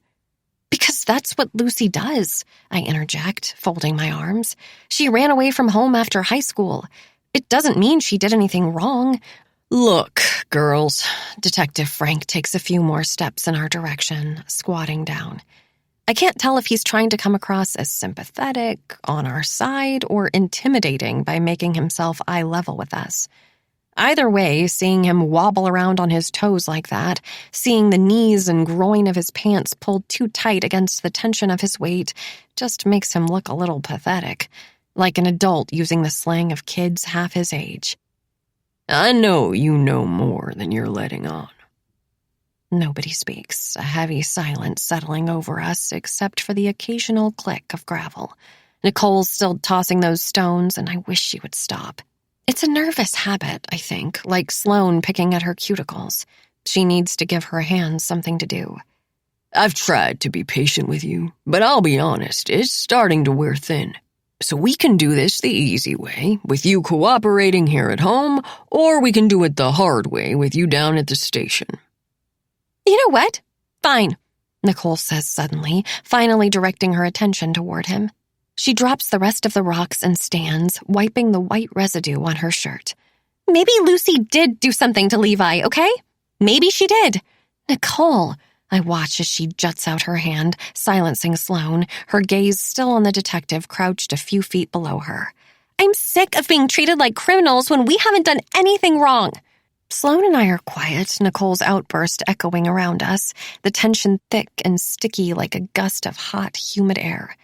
Because that's what Lucy does, I interject, folding my arms. She ran away from home after high school. It doesn't mean she did anything wrong. Look, girls. Detective Frank takes a few more steps in our direction, squatting down. I can't tell if he's trying to come across as sympathetic, on our side, or intimidating by making himself eye level with us. Either way, seeing him wobble around on his toes like that, seeing the knees and groin of his pants pulled too tight against the tension of his weight, just makes him look a little pathetic, like an adult using the slang of kids half his age. I know you know more than you're letting on. Nobody speaks, a heavy silence settling over us except for the occasional click of gravel. Nicole's still tossing those stones, and I wish she would stop. It's a nervous habit, I think, like Sloan picking at her cuticles. She needs to give her hands something to do. I've tried to be patient with you, but I'll be honest, it's starting to wear thin. So we can do this the easy way, with you cooperating here at home, or we can do it the hard way with you down at the station. You know what? Fine, Nicole says suddenly, finally directing her attention toward him. She drops the rest of the rocks and stands, wiping the white residue on her shirt. Maybe Lucy did do something to Levi, okay? Maybe she did. Nicole, I watch as she juts out her hand, silencing Sloan, her gaze still on the detective crouched a few feet below her. I'm sick of being treated like criminals when we haven't done anything wrong. Sloan and I are quiet, Nicole's outburst echoing around us, the tension thick and sticky like a gust of hot, humid air.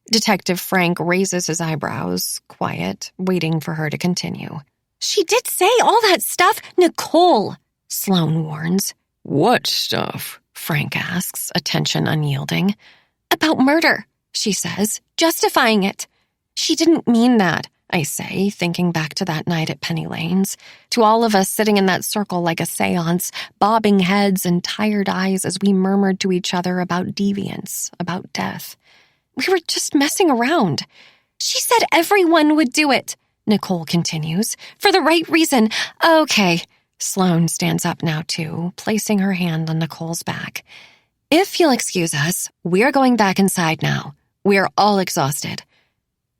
Detective Frank raises his eyebrows, quiet, waiting for her to continue. She did say all that stuff, Nicole, Sloan warns. What stuff? Frank asks, attention unyielding. About murder, she says, justifying it. She didn't mean that, I say, thinking back to that night at Penny Lane's, to all of us sitting in that circle like a seance, bobbing heads and tired eyes as we murmured to each other about deviance, about death. We were just messing around. She said everyone would do it, Nicole continues, for the right reason. Okay. Sloane stands up now, too, placing her hand on Nicole's back. If you'll excuse us, we're going back inside now. We're all exhausted.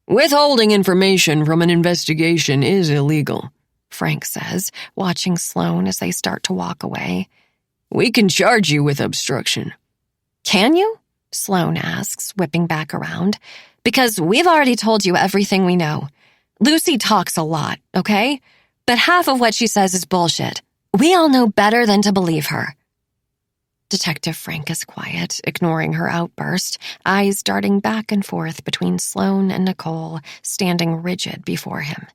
Withholding information from an investigation is illegal, Frank says, watching Sloane as they start to walk away. We can charge you with obstruction. Can you? Sloane asks, whipping back around. Because we've already told you everything we know. Lucy talks a lot, okay? But half of what she says is bullshit. We all know better than to believe her. Detective Frank is quiet, ignoring her outburst, eyes darting back and forth between Sloane and Nicole, standing rigid before him.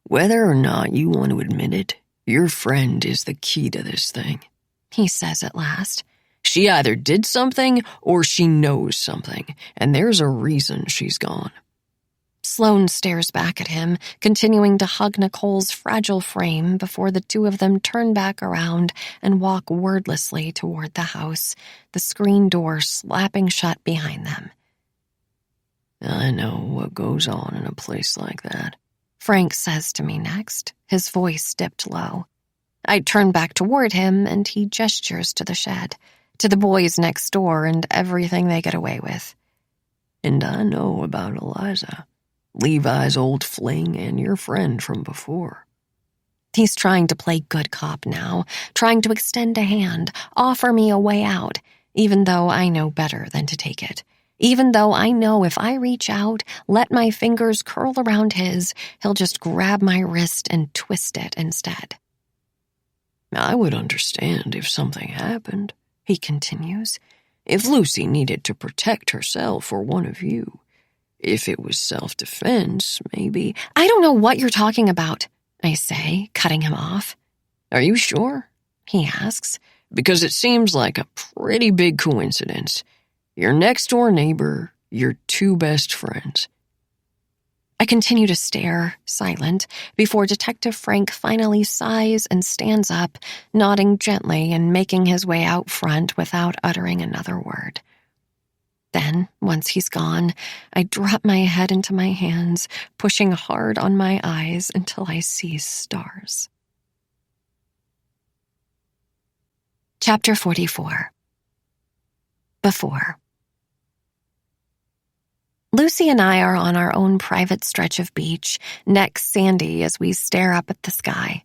Whether or not you want to admit it, your friend is the key to this thing, he says at last. She either did something or she knows something, and there's a reason she's gone. Sloane stares back at him, continuing to hug Nicole's fragile frame before the two of them turn back around and walk wordlessly toward the house, the screen door slapping shut behind them. I know what goes on in a place like that, Frank says to me next, his voice dipped low. I turn back toward him and he gestures to the shed, to the boys next door and everything they get away with. And I know about Eliza. Levi's old fling and your friend from before. He's trying to play good cop now, trying to extend a hand, offer me a way out, even though I know better than to take it. Even though I know if I reach out, let my fingers curl around his, he'll just grab my wrist and twist it instead. I would understand if something happened, he continues. If Lucy needed to protect herself or one of you. If it was self-defense, maybe. I don't know what you're talking about, I say, cutting him off. Are you sure? He asks. Because it seems like a pretty big coincidence. Your next-door neighbor, your two best friends. I continue to stare, silent, before Detective Frank finally sighs and stands up, nodding gently and making his way out front without uttering another word. Then, once he's gone, I drop my head into my hands, pushing hard on my eyes until I see stars. Chapter 44. Before. Lucy and I are on our own private stretch of beach, neck sandy as we stare up at the sky.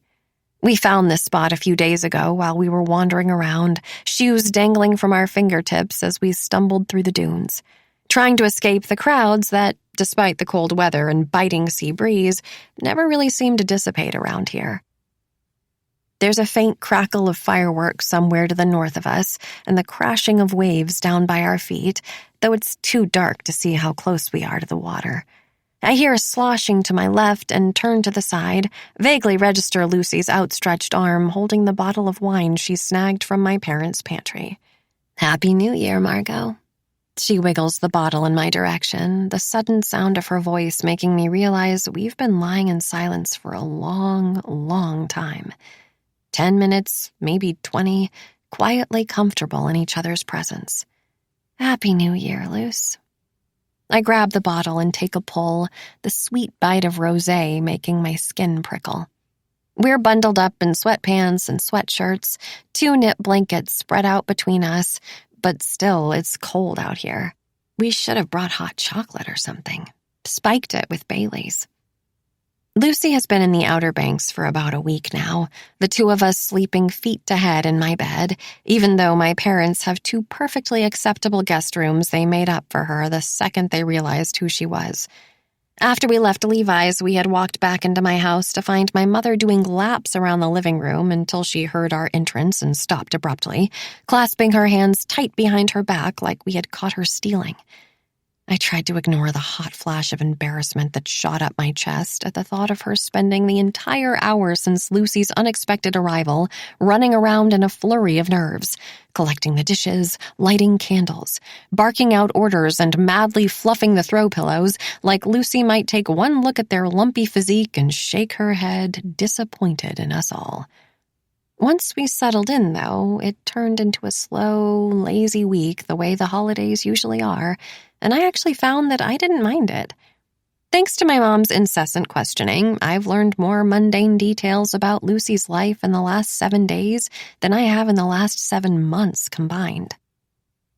We found this spot a few days ago while we were wandering around, shoes dangling from our fingertips as we stumbled through the dunes, trying to escape the crowds that, despite the cold weather and biting sea breeze, never really seem to dissipate around here. There's a faint crackle of fireworks somewhere to the north of us and the crashing of waves down by our feet, though it's too dark to see how close we are to the water. I hear a sloshing to my left and turn to the side, vaguely register Lucy's outstretched arm holding the bottle of wine she snagged from my parents' pantry. Happy New Year, Margot. She wiggles the bottle in my direction, the sudden sound of her voice making me realize we've been lying in silence for a long, long time. 10 minutes, maybe 20, quietly comfortable in each other's presence. Happy New Year, Luce. I grab the bottle and take a pull, the sweet bite of rosé making my skin prickle. We're bundled up in sweatpants and sweatshirts, 2 knit blankets spread out between us, but still it's cold out here. We should have brought hot chocolate or something, spiked it with Bailey's. Lucy has been in the Outer Banks for about a week now, the two of us sleeping feet to head in my bed, even though my parents have 2 perfectly acceptable guest rooms they made up for her the second they realized who she was. After we left Levi's, we had walked back into my house to find my mother doing laps around the living room until she heard our entrance and stopped abruptly, clasping her hands tight behind her back like we had caught her stealing. I tried to ignore the hot flash of embarrassment that shot up my chest at the thought of her spending the entire hour since Lucy's unexpected arrival running around in a flurry of nerves, collecting the dishes, lighting candles, barking out orders, and madly fluffing the throw pillows like Lucy might take one look at their lumpy physique and shake her head, disappointed in us all. Once we settled in, though, it turned into a slow, lazy week the way the holidays usually are, and I actually found that I didn't mind it. Thanks to my mom's incessant questioning, I've learned more mundane details about Lucy's life in the last 7 days than I have in the last 7 months combined.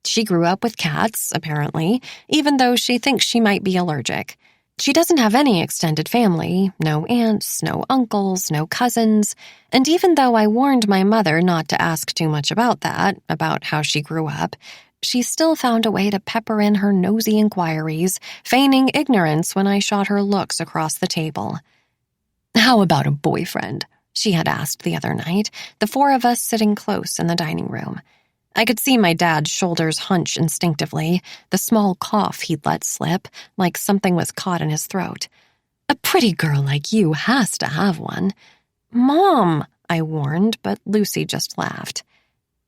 She grew up with cats, apparently, even though she thinks she might be allergic. She doesn't have any extended family, no aunts, no uncles, no cousins, and even though I warned my mother not to ask too much about that, about how she grew up, she still found a way to pepper in her nosy inquiries, feigning ignorance when I shot her looks across the table. "How about a boyfriend?" she had asked the other night, the 4 of us sitting close in the dining room. I could see my dad's shoulders hunch instinctively, the small cough he'd let slip, like something was caught in his throat. "A pretty girl like you has to have one." "Mom," I warned, but Lucy just laughed.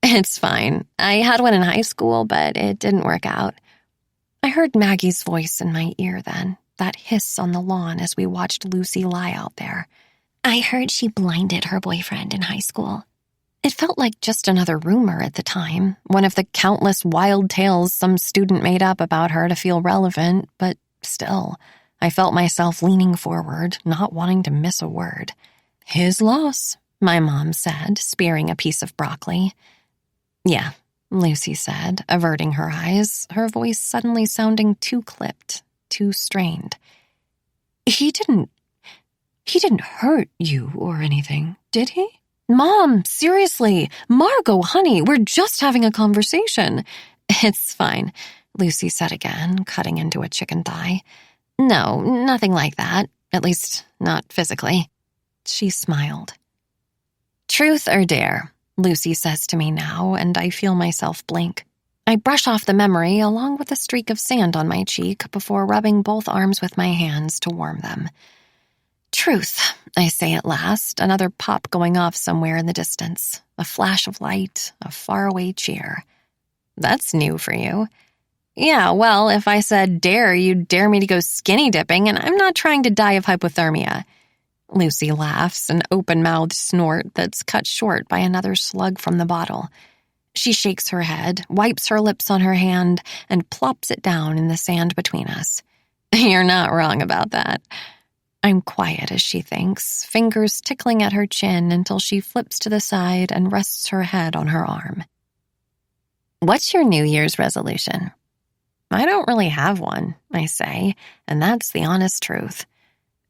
"It's fine. I had one in high school, but it didn't work out." I heard Maggie's voice in my ear then, that hiss on the lawn as we watched Lucy lie out there. "I heard she blinded her boyfriend in high school." It felt like just another rumor at the time, one of the countless wild tales some student made up about her to feel relevant, but still, I felt myself leaning forward, not wanting to miss a word. "His loss," my mom said, spearing a piece of broccoli. "Yeah," Lucy said, averting her eyes, her voice suddenly sounding too clipped, too strained. He didn't hurt you or anything, did he?" "Mom, seriously, Margot, honey, we're just having a conversation." "It's fine," Lucy said again, cutting into a chicken thigh. "No, nothing like that, at least not physically." She smiled. "Truth or dare?" Lucy says to me now, and I feel myself blink. I brush off the memory along with a streak of sand on my cheek before rubbing both arms with my hands to warm them. "Truth," I say at last, another pop going off somewhere in the distance, a flash of light, a faraway cheer. "That's new for you." "Yeah, well, if I said dare, you'd dare me to go skinny dipping, and I'm not trying to die of hypothermia." Lucy laughs, an open-mouthed snort that's cut short by another slug from the bottle. She shakes her head, wipes her lips on her hand, and plops it down in the sand between us. "You're not wrong about that." I'm quiet as she thinks, fingers tickling at her chin until she flips to the side and rests her head on her arm. "What's your New Year's resolution?" "I don't really have one," I say, and that's the honest truth.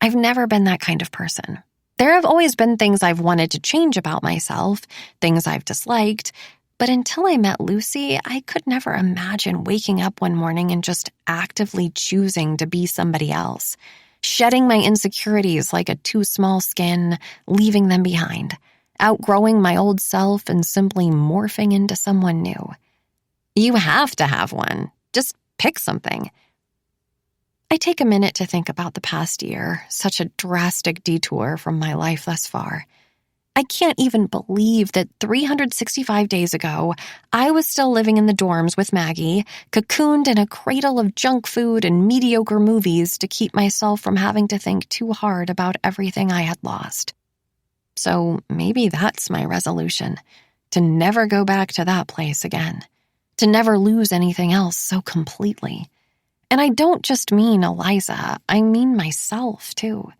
I've never been that kind of person. There have always been things I've wanted to change about myself, things I've disliked, but until I met Lucy, I could never imagine waking up one morning and just actively choosing to be somebody else. Shedding my insecurities like a too small skin, leaving them behind, outgrowing my old self and simply morphing into someone new. You have to have one. Just pick something. I take a minute to think about the past year, such a drastic detour from my life thus far. I can't even believe that 365 days ago, I was still living in the dorms with Maggie, cocooned in a cradle of junk food and mediocre movies to keep myself from having to think too hard about everything I had lost. So maybe that's my resolution, to never go back to that place again, to never lose anything else so completely. And I don't just mean Eliza, I mean myself, too.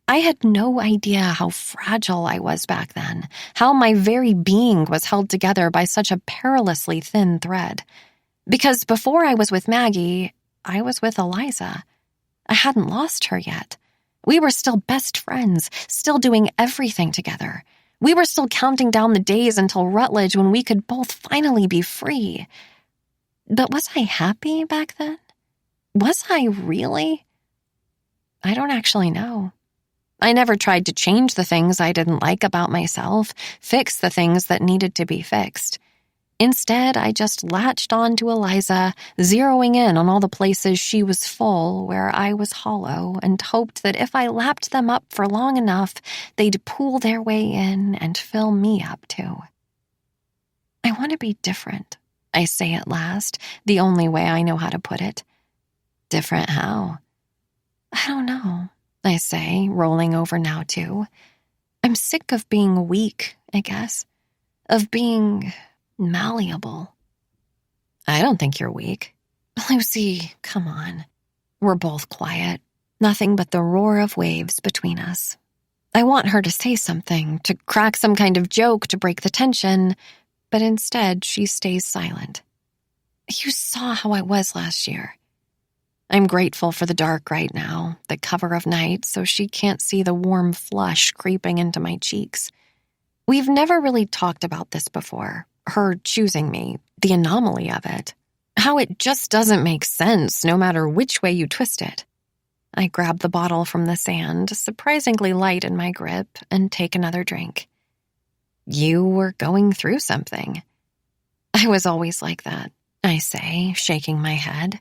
I had no idea how fragile I was back then, how my very being was held together by such a perilously thin thread. Because before I was with Maggie, I was with Eliza. I hadn't lost her yet. We were still best friends, still doing everything together. We were still counting down the days until Rutledge when we could both finally be free. But was I happy back then? Was I really? I don't actually know. I never tried to change the things I didn't like about myself, fix the things that needed to be fixed. Instead, I just latched on to Eliza, zeroing in on all the places she was full where I was hollow, and hoped that if I lapped them up for long enough, they'd pool their way in and fill me up too. I want to be different, I say at last, the only way I know how to put it. Different how? I don't know, I say, rolling over now too. I'm sick of being weak, I guess. Of being malleable. I don't think you're weak. Lucy, come on. We're both quiet. Nothing but the roar of waves between us. I want her to say something, to crack some kind of joke to break the tension, but instead she stays silent. You saw how I was last year. I'm grateful for the dark right now, the cover of night, so she can't see the warm flush creeping into my cheeks. We've never really talked about this before, her choosing me, the anomaly of it. How it just doesn't make sense no matter which way you twist it. I grab the bottle from the sand, surprisingly light in my grip, and take another drink. You were going through something. I was always like that, I say, shaking my head.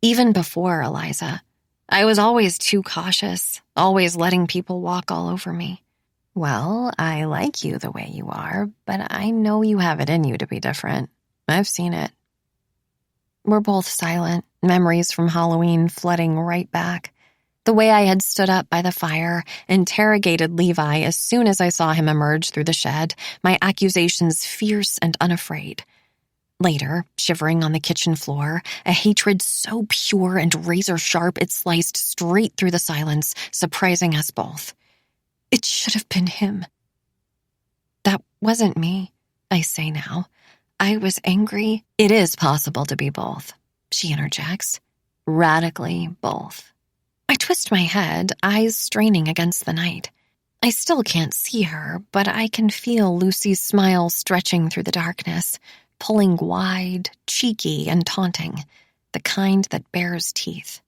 Even before Eliza. I was always too cautious, always letting people walk all over me. Well, I like you the way you are, but I know you have it in you to be different. I've seen it. We're both silent, memories from Halloween flooding right back. The way I had stood up by the fire, interrogated Levi as soon as I saw him emerge through the shed, my accusations fierce and unafraid. Later, shivering on the kitchen floor, a hatred so pure and razor-sharp it sliced straight through the silence, surprising us both. It should have been him. That wasn't me, I say now. I was angry. It is possible to be both, she interjects. Radically both. I twist my head, eyes straining against the night. I still can't see her, but I can feel Lucy's smile stretching through the darkness, pulling wide, cheeky, and taunting, the kind that bares teeth.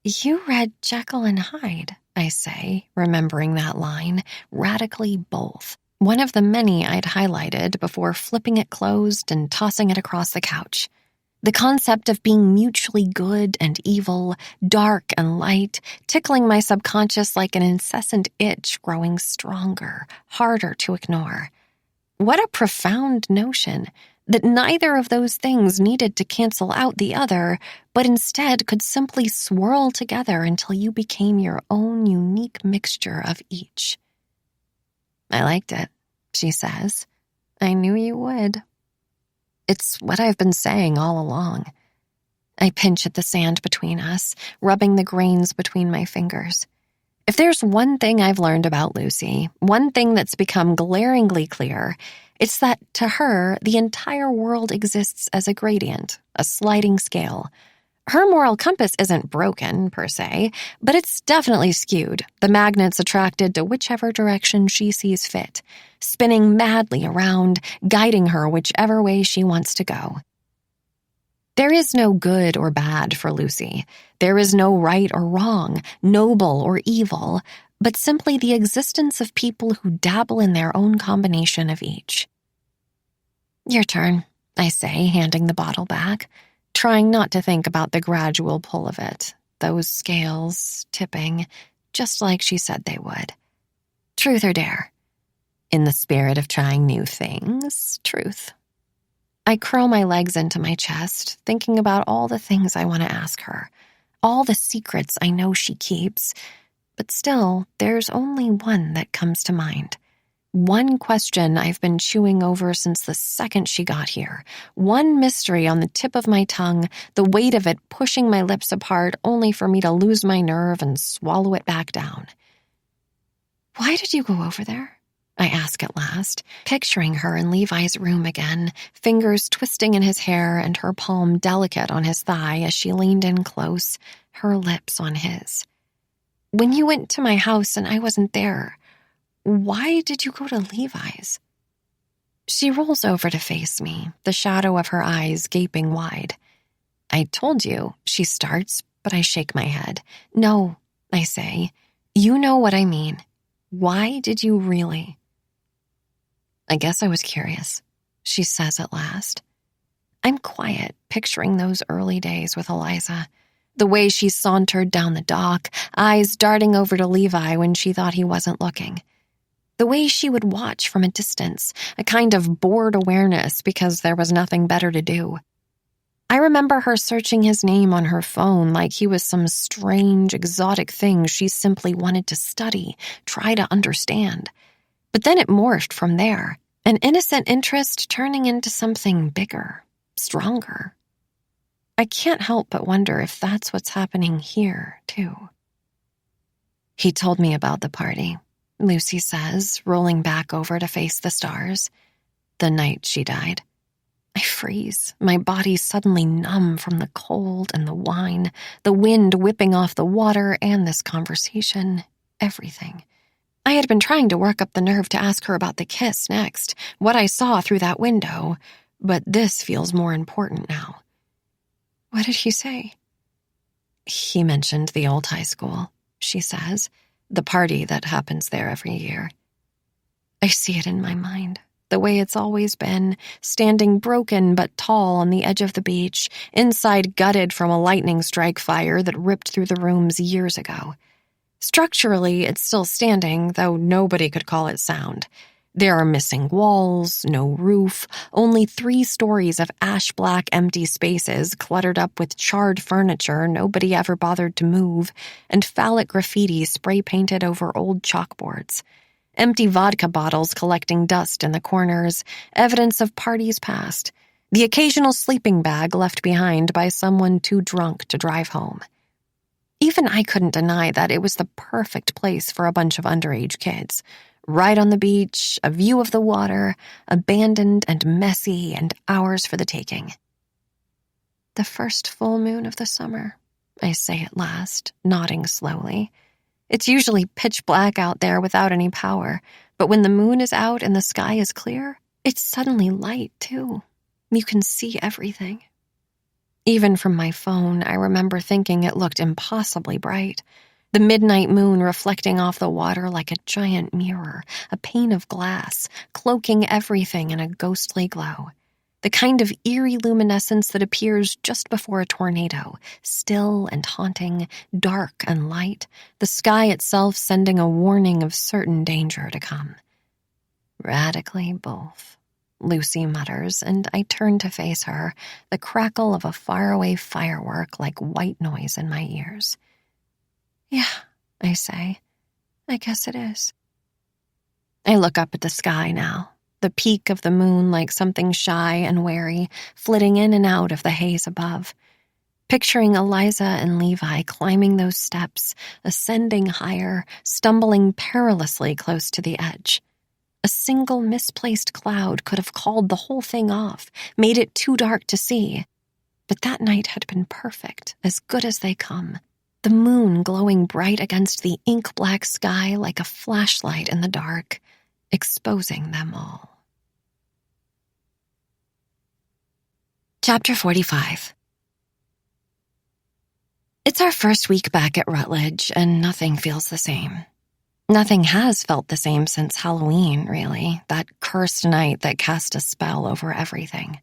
You read Jekyll and Hyde, I say, remembering that line, radically both, one of the many I'd highlighted before flipping it closed and tossing it across the couch. The concept of being mutually good and evil, dark and light, tickling my subconscious like an incessant itch growing stronger, harder to ignore. What a profound notion, that neither of those things needed to cancel out the other, but instead could simply swirl together until you became your own unique mixture of each. I liked it, she says. I knew you would. It's what I've been saying all along. I pinch at the sand between us, rubbing the grains between my fingers. If there's one thing I've learned about Lucy, one thing that's become glaringly clear, it's that to her, the entire world exists as a gradient, a sliding scale. Her moral compass isn't broken, per se, but it's definitely skewed, the magnets attracted to whichever direction she sees fit, spinning madly around, guiding her whichever way she wants to go. There is no good or bad for Lucy. There is no right or wrong, noble or evil, but simply the existence of people who dabble in their own combination of each. Your turn, I say, handing the bottle back, trying not to think about the gradual pull of it, those scales tipping, just like she said they would. Truth or dare? In the spirit of trying new things, truth. I curl my legs into my chest, thinking about all the things I want to ask her, all the secrets I know she keeps, but still, there's only one that comes to mind. One question I've been chewing over since the second she got here. One mystery on the tip of my tongue, the weight of it pushing my lips apart only for me to lose my nerve and swallow it back down. Why did you go over there? I ask at last, picturing her in Levi's room again, fingers twisting in his hair and her palm delicate on his thigh as she leaned in close, her lips on his. When you went to my house and I wasn't there, why did you go to Levi's? She rolls over to face me, the shadow of her eyes gaping wide. I told you, she starts, but I shake my head. No, I say. You know what I mean. Why did you really? I guess I was curious. she says at last. I'm quiet, picturing those early days with Eliza. The way she sauntered down the dock, eyes darting over to Levi when she thought he wasn't looking. The way she would watch from a distance, a kind of bored awareness because there was nothing better to do. I remember her searching his name on her phone like he was some strange, exotic thing she simply wanted to study, try to understand. But then it morphed from there, an innocent interest turning into something bigger, stronger. I can't help but wonder if that's what's happening here, too. He told me about the party, Lucy says, rolling back over to face the stars. The night she died. I freeze, my body suddenly numb from the cold and the wine, the wind whipping off the water and this conversation, everything. I had been trying to work up the nerve to ask her about the kiss next, what I saw through that window, but this feels more important now. What did he say? He mentioned the old high school, she says, the party that happens there every year. I see it in my mind, the way it's always been, standing broken but tall on the edge of the beach, inside gutted from a lightning strike fire that ripped through the rooms years ago. Structurally, it's still standing, though nobody could call it sound. There are missing walls, no roof, only 3 stories of ash-black empty spaces cluttered up with charred furniture nobody ever bothered to move, and phallic graffiti spray-painted over old chalkboards. Empty vodka bottles collecting dust in the corners, evidence of parties past. The occasional sleeping bag left behind by someone too drunk to drive home. Even I couldn't deny that it was the perfect place for a bunch of underage kids. Right on the beach, a view of the water, abandoned and messy and ours for the taking. The first full moon of the summer, I say at last, nodding slowly. It's usually pitch black out there without any power, but when the moon is out and the sky is clear, it's suddenly light too. You can see everything. Even from my phone, I remember thinking it looked impossibly bright. The midnight moon reflecting off the water like a giant mirror, a pane of glass, cloaking everything in a ghostly glow. The kind of eerie luminescence that appears just before a tornado, still and haunting, dark and light, the sky itself sending a warning of certain danger to come. Radically both, Lucy mutters, and I turn to face her, the crackle of a faraway firework like white noise in my ears. Yeah, I say. I guess it is. I look up at the sky now, the peak of the moon like something shy and wary, flitting in and out of the haze above. Picturing Eliza and Levi climbing those steps, ascending higher, stumbling perilously close to the edge. A single misplaced cloud could have called the whole thing off, made it too dark to see. But that night had been perfect, as good as they come. The moon glowing bright against the ink-black sky like a flashlight in the dark, exposing them all. Chapter 45. It's our first week back at Rutledge, and nothing feels the same. Nothing has felt the same since Halloween, really, that cursed night that cast a spell over everything.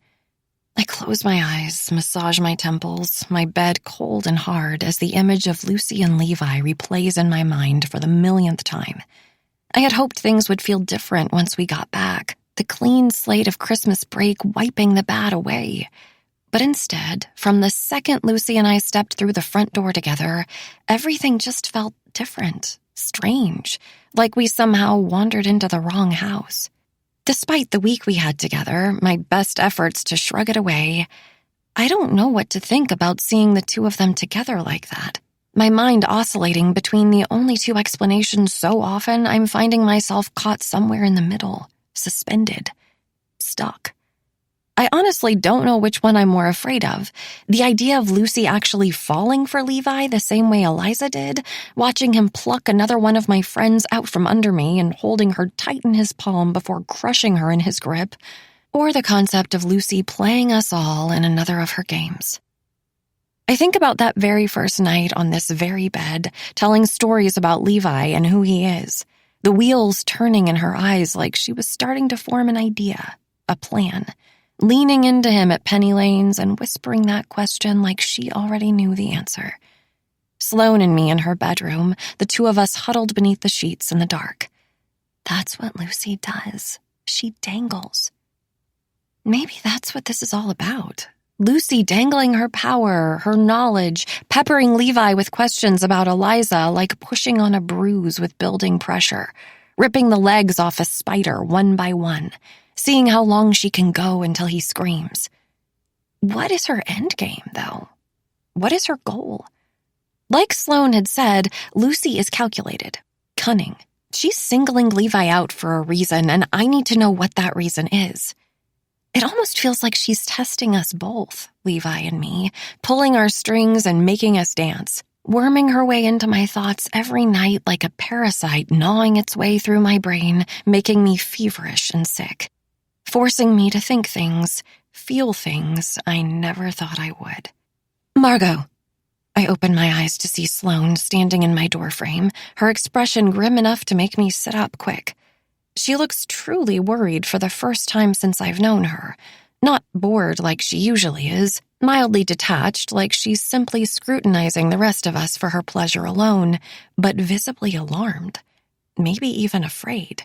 I close my eyes, massage my temples, my bed cold and hard as the image of Lucy and Levi replays in my mind for the millionth time. I had hoped things would feel different once we got back, the clean slate of Christmas break wiping the bad away. But instead, from the second Lucy and I stepped through the front door together, everything just felt different, strange, like we somehow wandered into the wrong house. Despite the week we had together, my best efforts to shrug it away, I don't know what to think about seeing the two of them together like that. My mind oscillating between the only 2 explanations so often I'm finding myself caught somewhere in the middle, suspended, stuck. I honestly don't know which one I'm more afraid of. The idea of Lucy actually falling for Levi the same way Eliza did, watching him pluck another one of my friends out from under me and holding her tight in his palm before crushing her in his grip, or the concept of Lucy playing us all in another of her games. I think about that very first night on this very bed, telling stories about Levi and who he is, the wheels turning in her eyes like she was starting to form an idea. a plan, leaning into him at Penny Lane's and whispering that question like she already knew the answer. Sloane and me in her bedroom, the two of us huddled beneath the sheets in the dark. That's what Lucy does. She dangles. Maybe that's what this is all about. Lucy dangling her power, her knowledge, peppering Levi with questions about Eliza like pushing on a bruise with building pressure, ripping the legs off a spider one by one, seeing how long she can go until he screams. What is her endgame, though? What is her goal? Like Sloane had said, Lucy is calculated, cunning. She's singling Levi out for a reason, and I need to know what that reason is. It almost feels like she's testing us both, Levi and me, pulling our strings and making us dance, worming her way into my thoughts every night like a parasite gnawing its way through my brain, making me feverish and sick, forcing me to think things, feel things I never thought I would. Margot. I opened my eyes to see Sloane standing in my doorframe, her expression grim enough to make me sit up quick. She looks truly worried for the first time since I've known her. Not bored like she usually is, mildly detached like she's simply scrutinizing the rest of us for her pleasure alone, but visibly alarmed, maybe even afraid.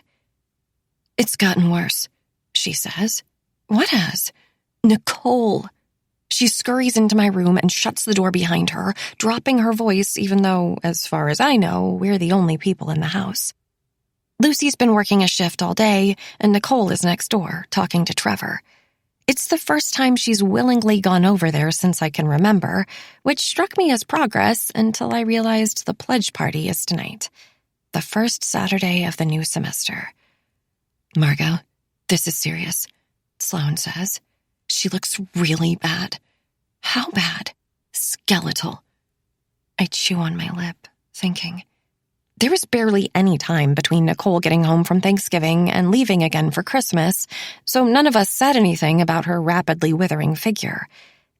It's gotten worse, she says. What has? Nicole. She scurries into my room and shuts the door behind her, dropping her voice even though, as far as I know, we're the only people in the house. Lucy's been working a shift all day, and Nicole is next door, talking to Trevor. It's the first time she's willingly gone over there since I can remember, which struck me as progress until I realized the pledge party is tonight, the first Saturday of the new semester. Margot, this is serious, Sloane says. She looks really bad. How bad? Skeletal. I chew on my lip, thinking. There was barely any time between Nicole getting home from Thanksgiving and leaving again for Christmas, so none of us said anything about her rapidly withering figure.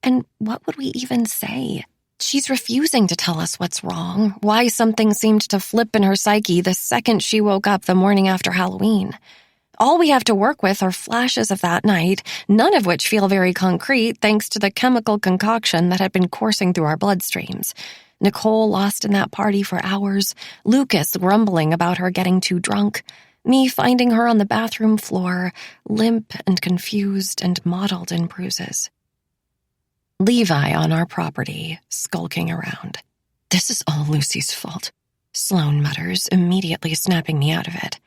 And what would we even say? She's refusing to tell us what's wrong, why something seemed to flip in her psyche the second she woke up the morning after Halloween. All we have to work with are flashes of that night, none of which feel very concrete thanks to the chemical concoction that had been coursing through our bloodstreams. Nicole lost in that party for hours, Lucas grumbling about her getting too drunk, me finding her on the bathroom floor, limp and confused and mottled in bruises. Levi on our property, skulking around. This is all Lucy's fault, Sloane mutters, immediately snapping me out of it.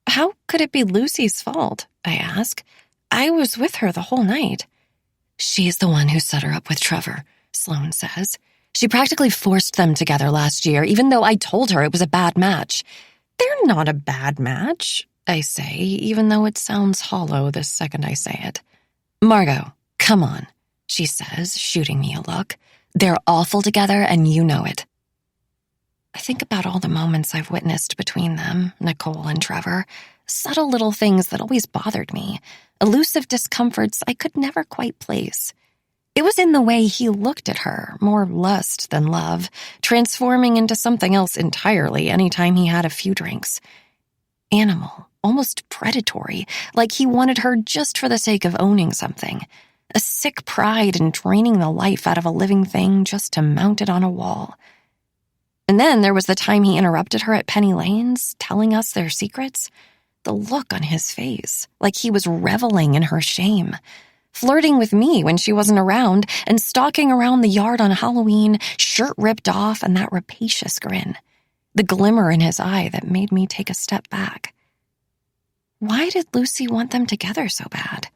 How could it be Lucy's fault? I ask. I was with her the whole night. She's the one who set her up with Trevor, Sloane says. She practically forced them together last year, even though I told her it was a bad match. They're not a bad match, I say, even though it sounds hollow the second I say it. Margot, come on, she says, shooting me a look. They're awful together, and you know it. I think about all the moments I've witnessed between them, Nicole and Trevor, subtle little things that always bothered me, elusive discomforts I could never quite place. It was in the way he looked at her, more lust than love, transforming into something else entirely anytime he had a few drinks. Animal, almost predatory, like he wanted her just for the sake of owning something. A sick pride in draining the life out of a living thing just to mount it on a wall. And then there was the time he interrupted her at Penny Lane's, telling us their secrets. The look on his face, like he was reveling in her shame. Flirting with me when she wasn't around, and stalking around the yard on Halloween, shirt ripped off and that rapacious grin. The glimmer in his eye that made me take a step back. Why did Lucy want them together so bad?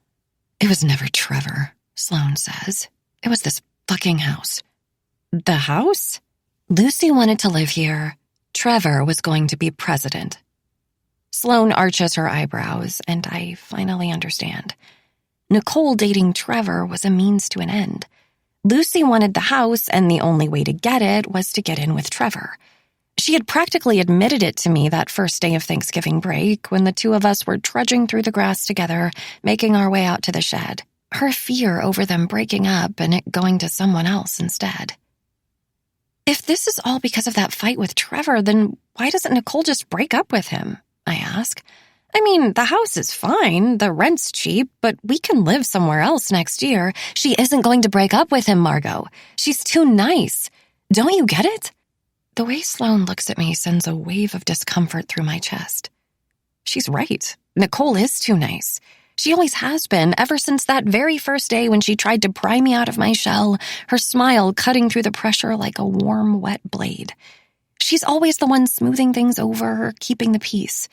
It was never Trevor, Sloane says. It was this fucking house. The house? Lucy wanted to live here. Trevor was going to be president. Sloane arches her eyebrows, and I finally understand. Nicole dating Trevor was a means to an end. Lucy wanted the house, and the only way to get it was to get in with Trevor. She had practically admitted it to me that first day of Thanksgiving break when the two of us were trudging through the grass together, making our way out to the shed. Her fear over them breaking up and it going to someone else instead. If this is all because of that fight with Trevor, then why doesn't Nicole just break up with him? I ask. I mean, the house is fine, the rent's cheap, but we can live somewhere else next year. She isn't going to break up with him, Margot. She's too nice. Don't you get it? The way Sloane looks at me sends a wave of discomfort through my chest. She's right. Nicole is too nice. She always has been, ever since that very first day when she tried to pry me out of my shell, her smile cutting through the pressure like a warm, wet blade. She's always the one smoothing things over, keeping the peace.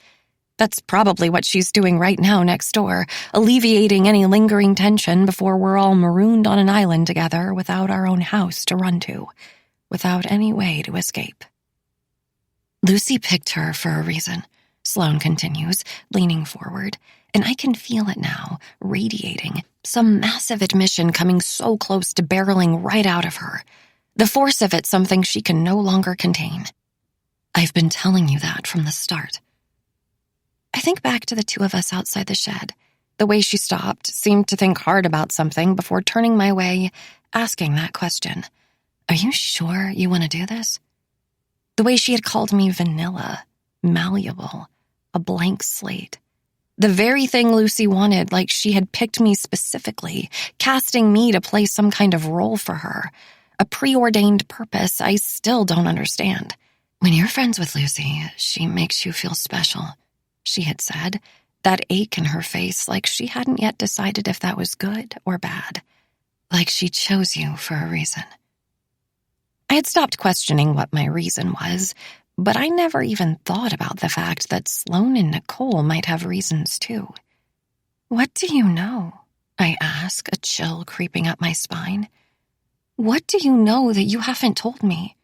That's probably what she's doing right now next door, alleviating any lingering tension before we're all marooned on an island together without our own house to run to, without any way to escape. Lucy picked her for a reason, Sloane continues, leaning forward, and I can feel it now, radiating, some massive admission coming so close to barreling right out of her. The force of it something she can no longer contain. I've been telling you that from the start. I think back to the two of us outside the shed. The way she stopped, seemed to think hard about something before turning my way, asking that question. Are you sure you want to do this? The way she had called me vanilla, malleable, a blank slate. The very thing Lucy wanted, like she had picked me specifically, casting me to play some kind of role for her. A preordained purpose I still don't understand. When you're friends with Lucy, she makes you feel special, she had said, that ache in her face like she hadn't yet decided if that was good or bad. Like she chose you for a reason. I had stopped questioning what my reason was, but I never even thought about the fact that Sloane and Nicole might have reasons too. What do you know? I ask, a chill creeping up my spine. What do you know that you haven't told me?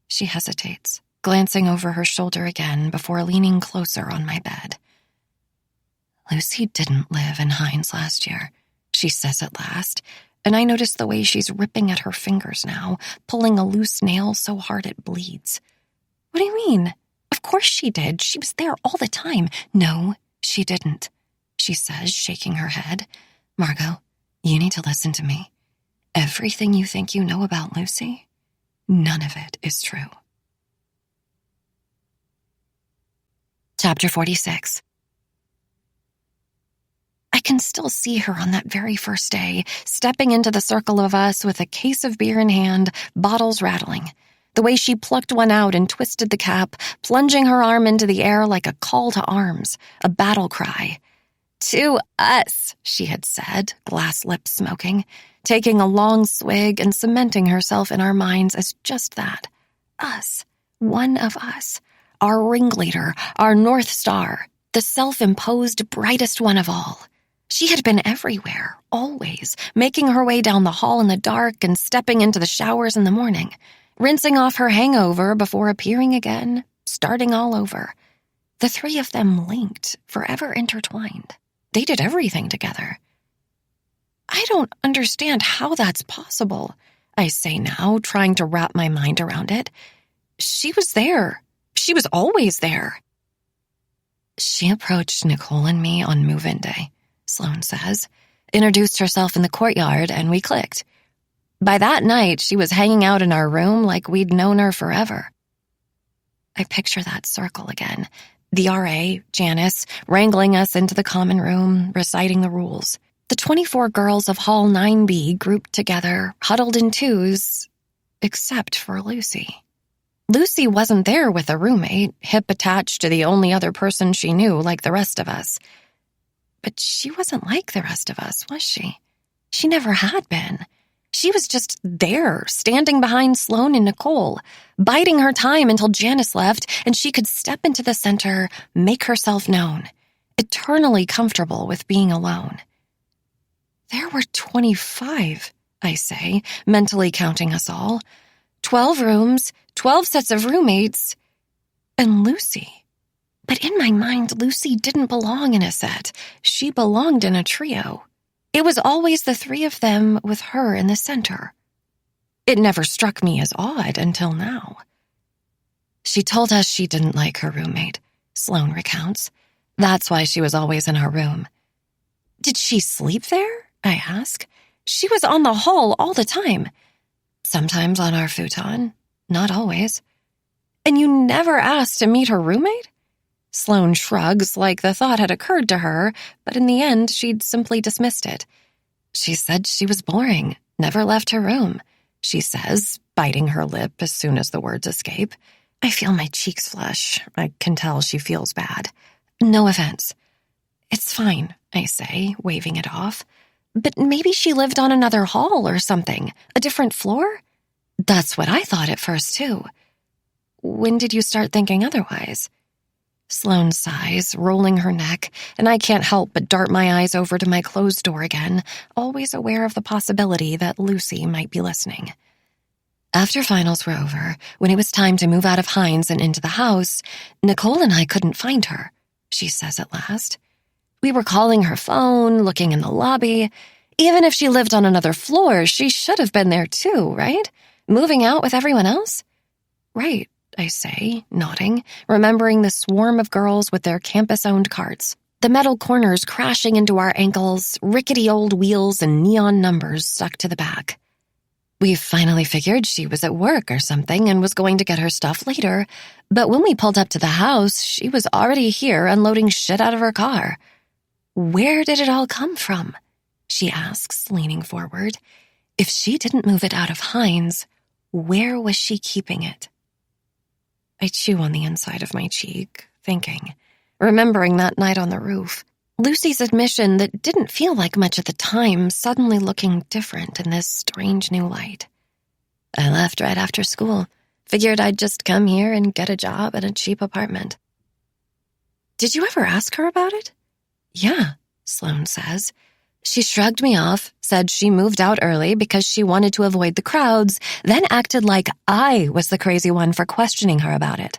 She hesitates, glancing over her shoulder again before leaning closer on my bed. Lucy didn't live in Hines last year, she says at last, and I notice the way she's ripping at her fingers now, pulling a loose nail so hard it bleeds. What do you mean? Of course she did. She was there all the time. No, she didn't, she says, shaking her head. Margot, you need to listen to me. Everything you think you know about Lucy, none of it is true. Chapter 46. I can still see her on that very first day, stepping into the circle of us with a case of beer in hand, bottles rattling. The way she plucked one out and twisted the cap, plunging her arm into the air like a call to arms, a battle cry. To us, she had said, glass lips smoking, taking a long swig and cementing herself in our minds as just that. Us. One of us. Our ringleader, our North Star, the self-imposed brightest one of all. She had been everywhere, always, making her way down the hall in the dark and stepping into the showers in the morning, rinsing off her hangover before appearing again, starting all over. The three of them linked, forever intertwined. They did everything together. I don't understand how that's possible, I say now, trying to wrap my mind around it. She was there. She was always there. She approached Nicole and me on move-in day, Sloane says, introduced herself in the courtyard, and we clicked. By that night, she was hanging out in our room like we'd known her forever. I picture that circle again. The RA, Janice, wrangling us into the common room, reciting the rules. The 24 girls of Hall 9B grouped together, huddled in twos, except for Lucy. Lucy wasn't there with a roommate, hip attached to the only other person she knew like the rest of us. But she wasn't like the rest of us, was she? She never had been. She was just there, standing behind Sloane and Nicole, biding her time until Janice left and she could step into the center, make herself known, eternally comfortable with being alone. There were 25, I say, mentally counting us all. 12 rooms, 12 sets of roommates, and Lucy. But in my mind, Lucy didn't belong in a set. She belonged in a trio. It was always the three of them with her in the center. It never struck me as odd until now. She told us she didn't like her roommate, Sloane recounts. That's why she was always in our room. Did she sleep there? I ask. She was on the hall all the time. Sometimes on our futon, not always. And you never asked to meet her roommate? Sloane shrugs like the thought had occurred to her, but in the end, she'd simply dismissed it. She said she was boring, never left her room. She says, biting her lip as soon as the words escape. I feel my cheeks flush. I can tell she feels bad. No offense. It's fine, I say, waving it off. But maybe she lived on another hall or something, a different floor? That's what I thought at first, too. When did you start thinking otherwise? Sloane sighs, rolling her neck, and I can't help but dart my eyes over to my closed door again, always aware of the possibility that Lucy might be listening. After finals were over, when it was time to move out of Hines and into the house, Nicole and I couldn't find her, she says at last. We were calling her phone, looking in the lobby. Even if she lived on another floor, she should have been there too, right? Moving out with everyone else? Right, I say, nodding, remembering the swarm of girls with their campus-owned carts. The metal corners crashing into our ankles, rickety old wheels and neon numbers stuck to the back. We finally figured she was at work or something and was going to get her stuff later, but when we pulled up to the house, she was already here unloading shit out of her car. Where did it all come from? She asks, leaning forward. If she didn't move it out of Hines, where was she keeping it? I chew on the inside of my cheek, thinking, remembering that night on the roof. Lucy's admission that didn't feel like much at the time suddenly looking different in this strange new light. I left right after school. Figured I'd just come here and get a job at a cheap apartment. Did you ever ask her about it? Yeah, Sloane says. She shrugged me off, said she moved out early because she wanted to avoid the crowds, then acted like I was the crazy one for questioning her about it.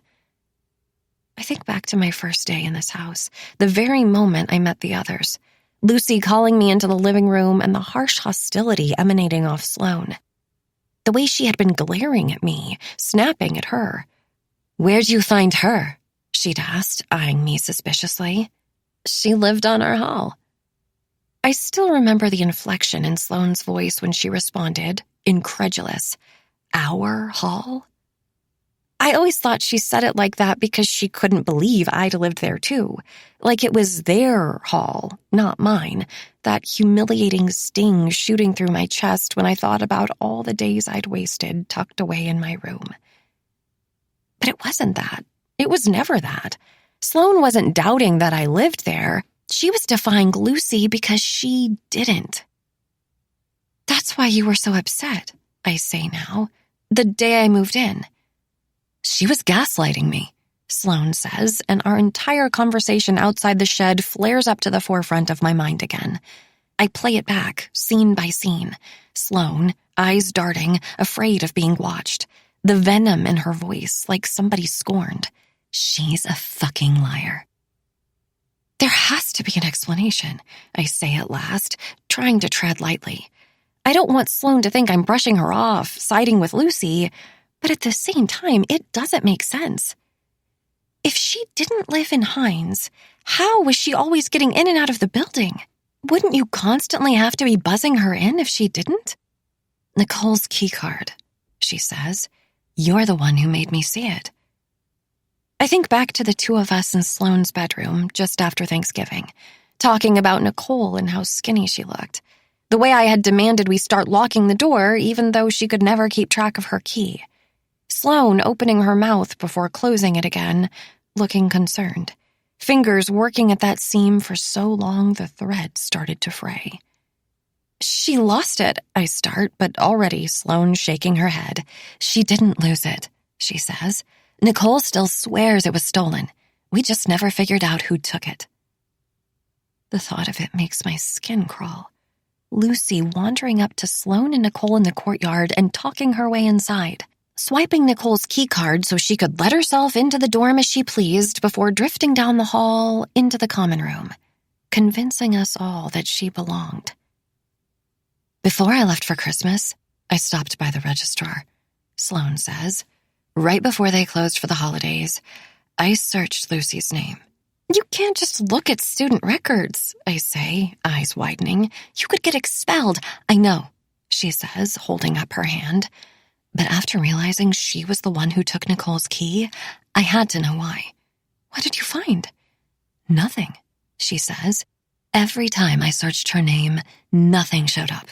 I think back to my first day in this house, the very moment I met the others. Lucy calling me into the living room and the harsh hostility emanating off Sloane. The way she had been glaring at me, snapping at her. Where'd you find her? She'd asked, eyeing me suspiciously. She lived on our hall. I still remember the inflection in Sloane's voice when she responded, incredulous. Our hall? I always thought she said it like that because she couldn't believe I'd lived there too. Like it was their hall, not mine. That humiliating sting shooting through my chest when I thought about all the days I'd wasted tucked away in my room. But it wasn't that. It was never that. Sloane wasn't doubting that I lived there. She was defying Lucy because she didn't. That's why you were so upset, I say now, the day I moved in. She was gaslighting me, Sloane says, and our entire conversation outside the shed flares up to the forefront of my mind again. I play it back, scene by scene. Sloane, eyes darting, afraid of being watched. The venom in her voice, like somebody scorned. She's a fucking liar. There has to be an explanation, I say at last, trying to tread lightly. I don't want Sloane to think I'm brushing her off, siding with Lucy, but at the same time, it doesn't make sense. If she didn't live in Hines, how was she always getting in and out of the building? Wouldn't you constantly have to be buzzing her in if she didn't? Nicole's keycard, she says. You're the one who made me see it. I think back to the two of us in Sloane's bedroom just after Thanksgiving, talking about Nicole and how skinny she looked. The way I had demanded we start locking the door even though she could never keep track of her key. Sloane opening her mouth before closing it again, looking concerned. Fingers working at that seam for so long the thread started to fray. She lost it, I start, but already Sloane shaking her head. She didn't lose it, she says. Nicole still swears it was stolen. We just never figured out who took it. The thought of it makes my skin crawl. Lucy wandering up to Sloane and Nicole in the courtyard and talking her way inside. Swiping Nicole's keycard so she could let herself into the dorm as she pleased before drifting down the hall into the common room, convincing us all that she belonged. Before I left for Christmas, I stopped by the registrar, Sloane says. Right before they closed for the holidays, I searched Lucy's name. You can't just look at student records, I say, eyes widening. You could get expelled. I know, she says, holding up her hand. But after realizing she was the one who took Nicole's key, I had to know why. What did you find? Nothing, she says. Every time I searched her name, nothing showed up.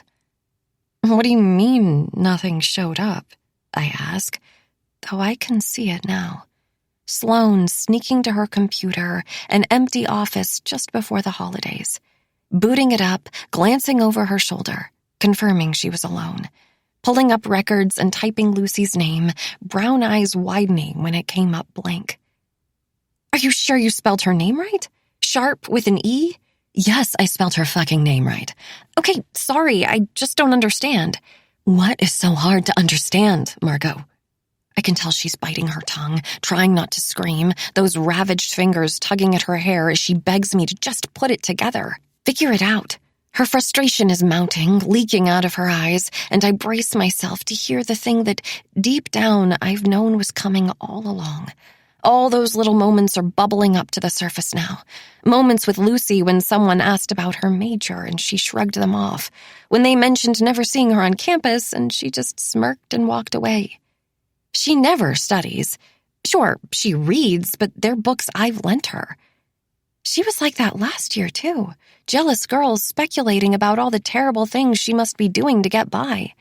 What do you mean nothing showed up? I ask, though I can see it now. Sloane sneaking to her computer, an empty office just before the holidays. Booting it up, glancing over her shoulder, confirming she was alone. Pulling up records and typing Lucy's name, brown eyes widening when it came up blank. Are you sure you spelled her name right? Sharp with an E? Yes, I spelled her fucking name right. Okay, sorry, I just don't understand. What is so hard to understand, Margot? I can tell she's biting her tongue, trying not to scream, those ravaged fingers tugging at her hair as she begs me to just put it together, figure it out. Her frustration is mounting, leaking out of her eyes, and I brace myself to hear the thing that, deep down, I've known was coming all along. All those little moments are bubbling up to the surface now. Moments with Lucy when someone asked about her major and she shrugged them off. When they mentioned never seeing her on campus and she just smirked and walked away. She never studies. Sure, she reads, but they're books I've lent her. She was like that last year, too. Jealous girls speculating about all the terrible things she must be doing to get by.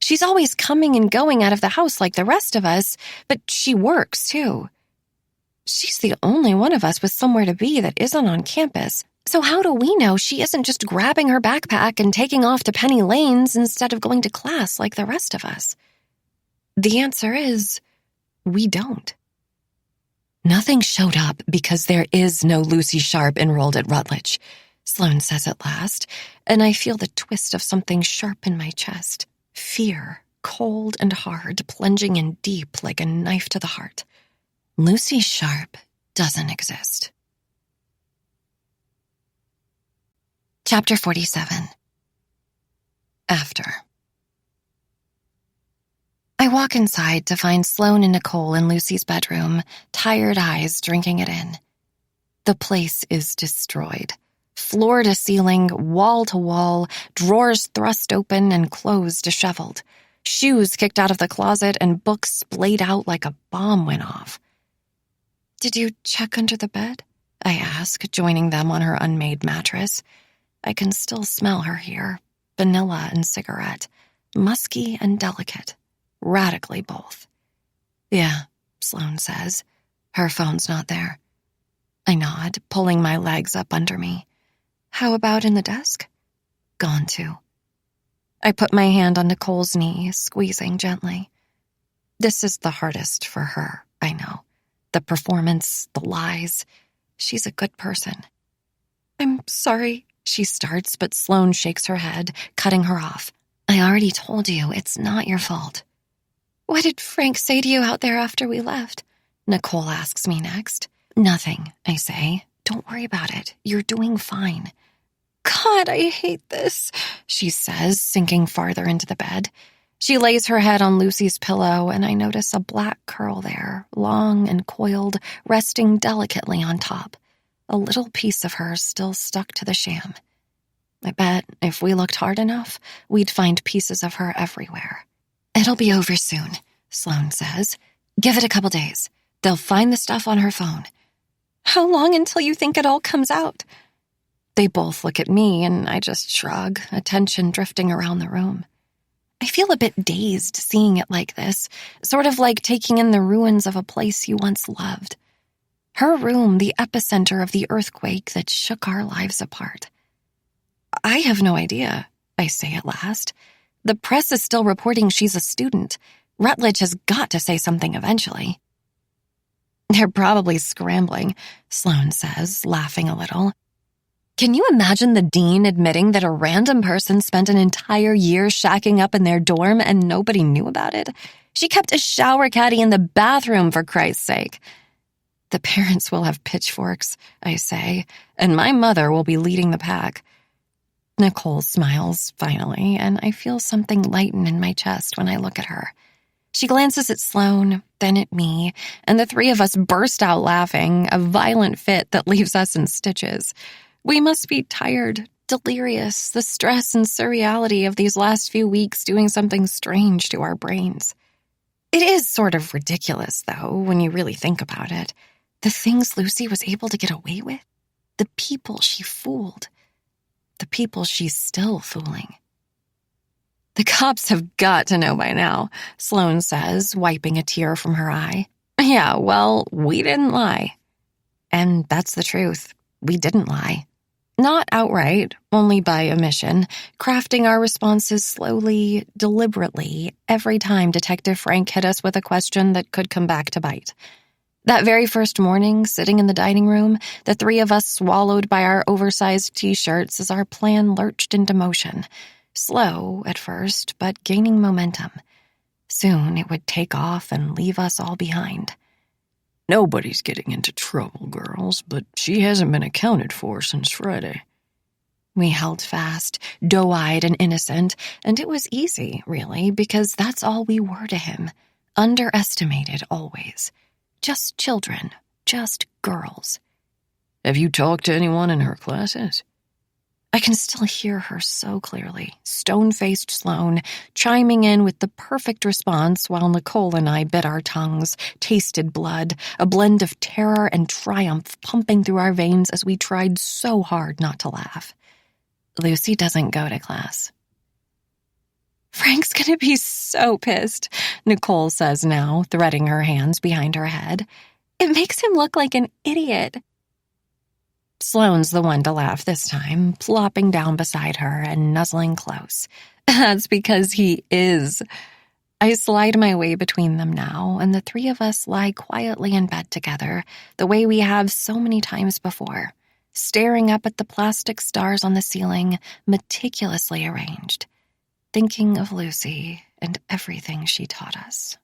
She's always coming and going out of the house like the rest of us, but she works, too. She's the only one of us with somewhere to be that isn't on campus. So how do we know she isn't just grabbing her backpack and taking off to Penny Lane's instead of going to class like the rest of us? The answer is, we don't. Nothing showed up because there is no Lucy Sharp enrolled at Rutledge, Sloane says at last, and I feel the twist of something sharp in my chest. Fear, cold and hard, plunging in deep like a knife to the heart. Lucy Sharp doesn't exist. Chapter 47. After. I walk inside to find Sloane and Nicole in Lucy's bedroom, tired eyes drinking it in. The place is destroyed. Floor to ceiling, wall to wall, drawers thrust open and clothes disheveled. Shoes kicked out of the closet and books splayed out like a bomb went off. Did you check under the bed? I ask, joining them on her unmade mattress. I can still smell her here, vanilla and cigarette, musky and delicate, radically both. Yeah, Sloane says. Her phone's not there. I nod, pulling my legs up under me. How about in the desk? Gone too. I put my hand on Nicole's knee, squeezing gently. This is the hardest for her, I know. The performance, the lies. She's a good person. I'm sorry, she starts, but Sloane shakes her head, cutting her off. I already told you, it's not your fault. What did Frank say to you out there after we left? Nicole asks me next. Nothing, I say. Don't worry about it. You're doing fine. God, I hate this, she says, sinking farther into the bed. She lays her head on Lucy's pillow, and I notice a black curl there, long and coiled, resting delicately on top. A little piece of her still stuck to the sham. I bet if we looked hard enough, we'd find pieces of her everywhere. It'll be over soon, Sloane says. Give it a couple days. They'll find the stuff on her phone. How long until you think it all comes out? They both look at me, and I just shrug, attention drifting around the room. I feel a bit dazed seeing it like this, sort of like taking in the ruins of a place you once loved. Her room, the epicenter of the earthquake that shook our lives apart. I have no idea, I say at last. The press is still reporting she's a student. Rutledge has got to say something eventually. They're probably scrambling, Sloane says, laughing a little. Can you imagine the dean admitting that a random person spent an entire year shacking up in their dorm and nobody knew about it? She kept a shower caddy in the bathroom, for Christ's sake. The parents will have pitchforks, I say, and my mother will be leading the pack. Nicole smiles, finally, and I feel something lighten in my chest when I look at her. She glances at Sloane, then at me, and the three of us burst out laughing, a violent fit that leaves us in stitches. We must be tired, delirious, the stress and surreality of these last few weeks doing something strange to our brains. It is sort of ridiculous, though, when you really think about it. The things Lucy was able to get away with, the people she fooled, the people she's still fooling. The cops have got to know by now, Sloane says, wiping a tear from her eye. Yeah, well, we didn't lie. And that's the truth. We didn't lie. Not outright, only by omission, crafting our responses slowly, deliberately, every time Detective Frank hit us with a question that could come back to bite. That very first morning, sitting in the dining room, the three of us swallowed by our oversized T-shirts as our plan lurched into motion. Slow at first, but gaining momentum. Soon it would take off and leave us all behind. Nobody's getting into trouble, girls, but she hasn't been accounted for since Friday. We held fast, doe-eyed and innocent, and it was easy, really, because that's all we were to him. Underestimated always. Just children, just girls. Have you talked to anyone in her classes? I can still hear her so clearly, stone-faced Sloane, chiming in with the perfect response while Nicole and I bit our tongues, tasted blood, a blend of terror and triumph pumping through our veins as we tried so hard not to laugh. Lucy doesn't go to class. Frank's gonna be so pissed, Nicole says now, threading her hands behind her head. It makes him look like an idiot. Sloane's the one to laugh this time, plopping down beside her and nuzzling close. That's because he is. I slide my way between them now, and the three of us lie quietly in bed together, the way we have so many times before, staring up at the plastic stars on the ceiling, meticulously arranged, thinking of Lucy and everything she taught us.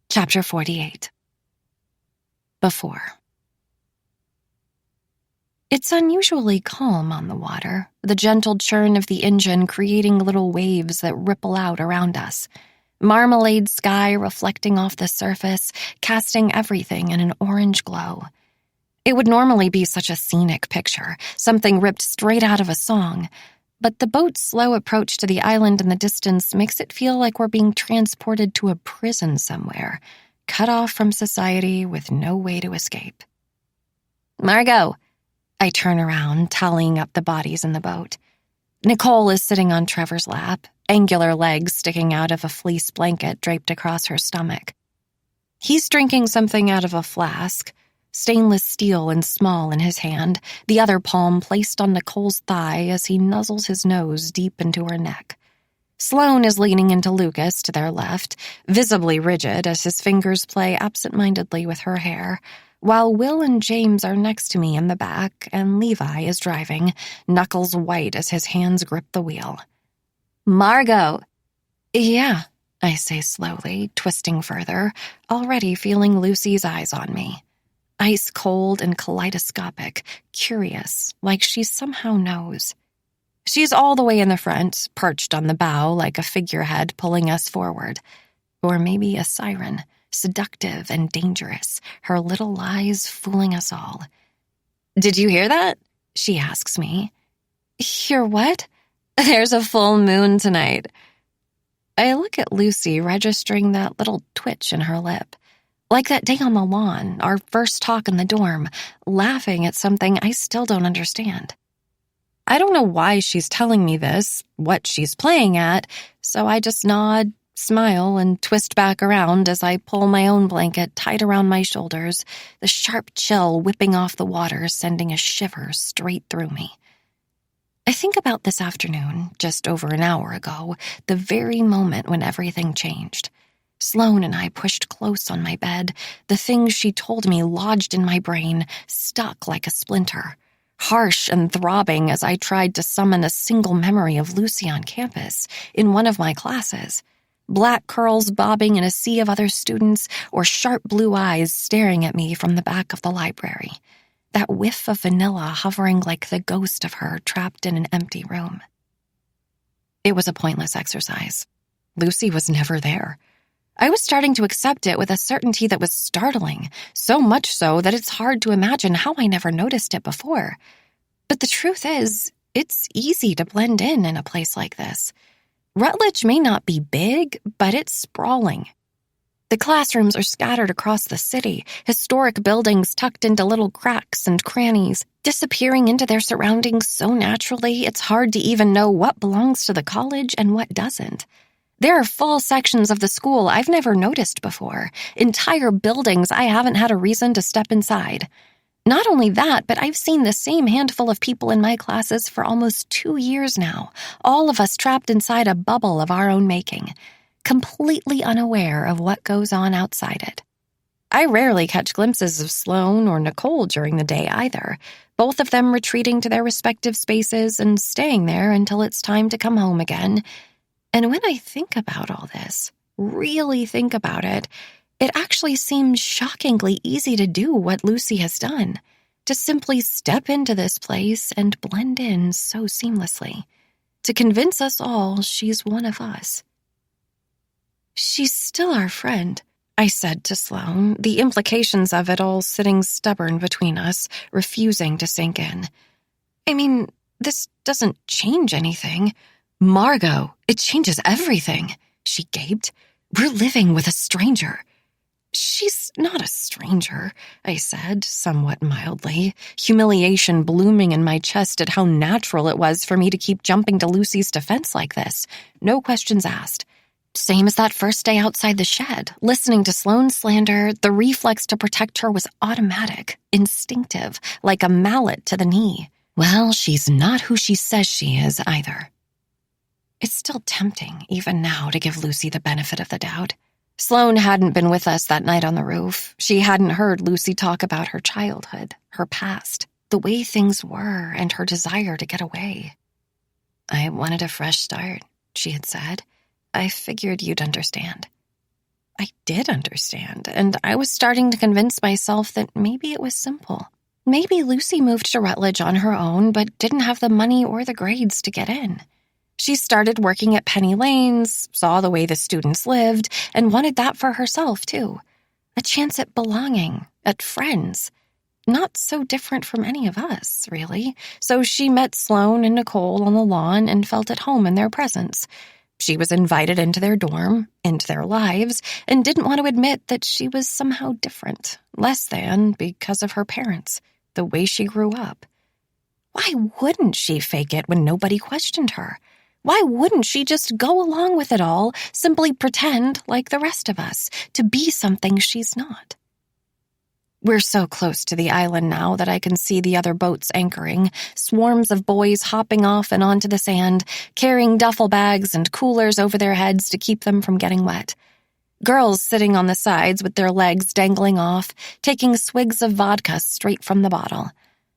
Chapter 48. Before. It's unusually calm on the water, the gentle churn of the engine creating little waves that ripple out around us. Marmalade sky reflecting off the surface, casting everything in an orange glow. It would normally be such a scenic picture, something ripped straight out of a song, but the boat's slow approach to the island in the distance makes it feel like we're being transported to a prison somewhere, cut off from society with no way to escape. Margot! I turn around, tallying up the bodies in the boat. Nicole is sitting on Trevor's lap, angular legs sticking out of a fleece blanket draped across her stomach. He's drinking something out of a flask, stainless steel and small in his hand, the other palm placed on Nicole's thigh as he nuzzles his nose deep into her neck. Sloane is leaning into Lucas to their left, visibly rigid as his fingers play absent-mindedly with her hair, while Will and James are next to me in the back and Levi is driving, knuckles white as his hands grip the wheel. Margot! Yeah, I say slowly, twisting further, already feeling Lucy's eyes on me. Ice cold and kaleidoscopic, curious, like she somehow knows. She's all the way in the front, perched on the bow like a figurehead pulling us forward. Or maybe a siren, seductive and dangerous, her little lies fooling us all. Did you hear that? She asks me. Hear what? There's a full moon tonight. I look at Lucy registering that little twitch in her lip. Like that day on the lawn, our first talk in the dorm, laughing at something I still don't understand. I don't know why she's telling me this, what she's playing at, so I just nod, smile, and twist back around as I pull my own blanket tight around my shoulders, the sharp chill whipping off the water, sending a shiver straight through me. I think about this afternoon, just over an hour ago, the very moment when everything changed. Sloane and I pushed close on my bed, the things she told me lodged in my brain, stuck like a splinter. Harsh and throbbing as I tried to summon a single memory of Lucy on campus, in one of my classes. Black curls bobbing in a sea of other students, or sharp blue eyes staring at me from the back of the library. That whiff of vanilla hovering like the ghost of her trapped in an empty room. It was a pointless exercise. Lucy was never there. I was starting to accept it with a certainty that was startling, so much so that it's hard to imagine how I never noticed it before. But the truth is, it's easy to blend in a place like this. Rutledge may not be big, but it's sprawling. The classrooms are scattered across the city, historic buildings tucked into little cracks and crannies, disappearing into their surroundings so naturally it's hard to even know what belongs to the college and what doesn't. There are full sections of the school I've never noticed before, entire buildings I haven't had a reason to step inside. Not only that, but I've seen the same handful of people in my classes for almost 2 years now, all of us trapped inside a bubble of our own making, completely unaware of what goes on outside it. I rarely catch glimpses of Sloane or Nicole during the day either, both of them retreating to their respective spaces and staying there until it's time to come home again. And when I think about all this, really think about it, it actually seems shockingly easy to do what Lucy has done, to simply step into this place and blend in so seamlessly, to convince us all she's one of us. "She's still our friend," I said to Sloane, the implications of it all sitting stubborn between us, refusing to sink in. "I mean, this doesn't change anything." "Margot, it changes everything," she gaped. "We're living with a stranger." "She's not a stranger," I said, somewhat mildly, humiliation blooming in my chest at how natural it was for me to keep jumping to Lucy's defense like this, no questions asked. Same as that first day outside the shed. Listening to Sloane's slander, the reflex to protect her was automatic, instinctive, like a mallet to the knee. Well, she's not who she says she is either. It's still tempting, even now, to give Lucy the benefit of the doubt. Sloane hadn't been with us that night on the roof. She hadn't heard Lucy talk about her childhood, her past, the way things were, and her desire to get away. "I wanted a fresh start," she had said. "I figured you'd understand." I did understand, and I was starting to convince myself that maybe it was simple. Maybe Lucy moved to Rutledge on her own, but didn't have the money or the grades to get in. She started working at Penny Lane's, saw the way the students lived, and wanted that for herself, too. A chance at belonging, at friends. Not so different from any of us, really. So she met Sloane and Nicole on the lawn and felt at home in their presence. She was invited into their dorm, into their lives, and didn't want to admit that she was somehow different, less than, because of her parents, the way she grew up. Why wouldn't she fake it when nobody questioned her? Why wouldn't she just go along with it all, simply pretend, like the rest of us, to be something she's not? We're so close to the island now that I can see the other boats anchoring, swarms of boys hopping off and onto the sand, carrying duffel bags and coolers over their heads to keep them from getting wet. Girls sitting on the sides with their legs dangling off, taking swigs of vodka straight from the bottle.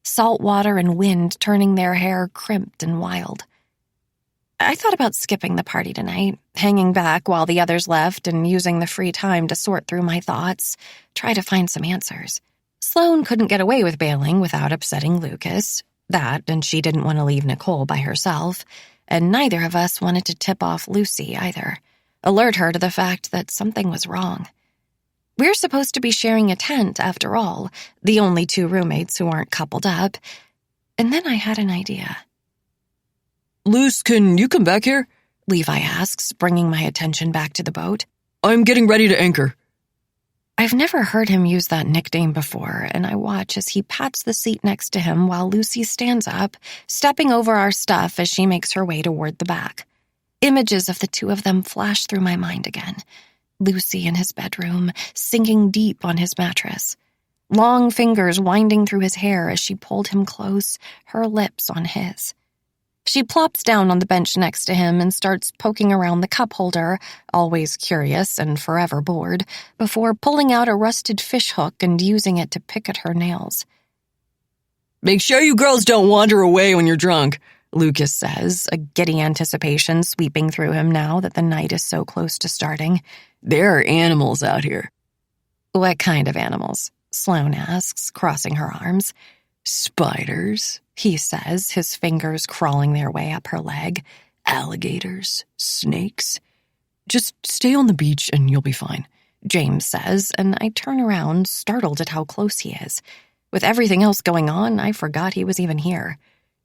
Salt water and wind turning their hair crimped and wild. I thought about skipping the party tonight, hanging back while the others left and using the free time to sort through my thoughts, try to find some answers. Sloane couldn't get away with bailing without upsetting Lucas. That, and she didn't want to leave Nicole by herself, and neither of us wanted to tip off Lucy either, alert her to the fact that something was wrong. We're supposed to be sharing a tent, after all, the only two roommates who aren't coupled up, and then I had an idea. "Luce, can you come back here?" Levi asks, bringing my attention back to the boat. "I'm getting ready to anchor." I've never heard him use that nickname before, and I watch as he pats the seat next to him while Lucy stands up, stepping over our stuff as she makes her way toward the back. Images of the two of them flash through my mind again. Lucy in his bedroom, sinking deep on his mattress. Long fingers winding through his hair as she pulled him close, her lips on his. She plops down on the bench next to him and starts poking around the cup holder, always curious and forever bored, before pulling out a rusted fish hook and using it to pick at her nails. "Make sure you girls don't wander away when you're drunk," Lucas says, a giddy anticipation sweeping through him now that the night is so close to starting. "There are animals out here." "What kind of animals?" Sloane asks, crossing her arms. "Spiders," he says, his fingers crawling their way up her leg. "Alligators, snakes. Just stay on the beach and you'll be fine," James says, and I turn around, startled at how close he is. With everything else going on, I forgot he was even here.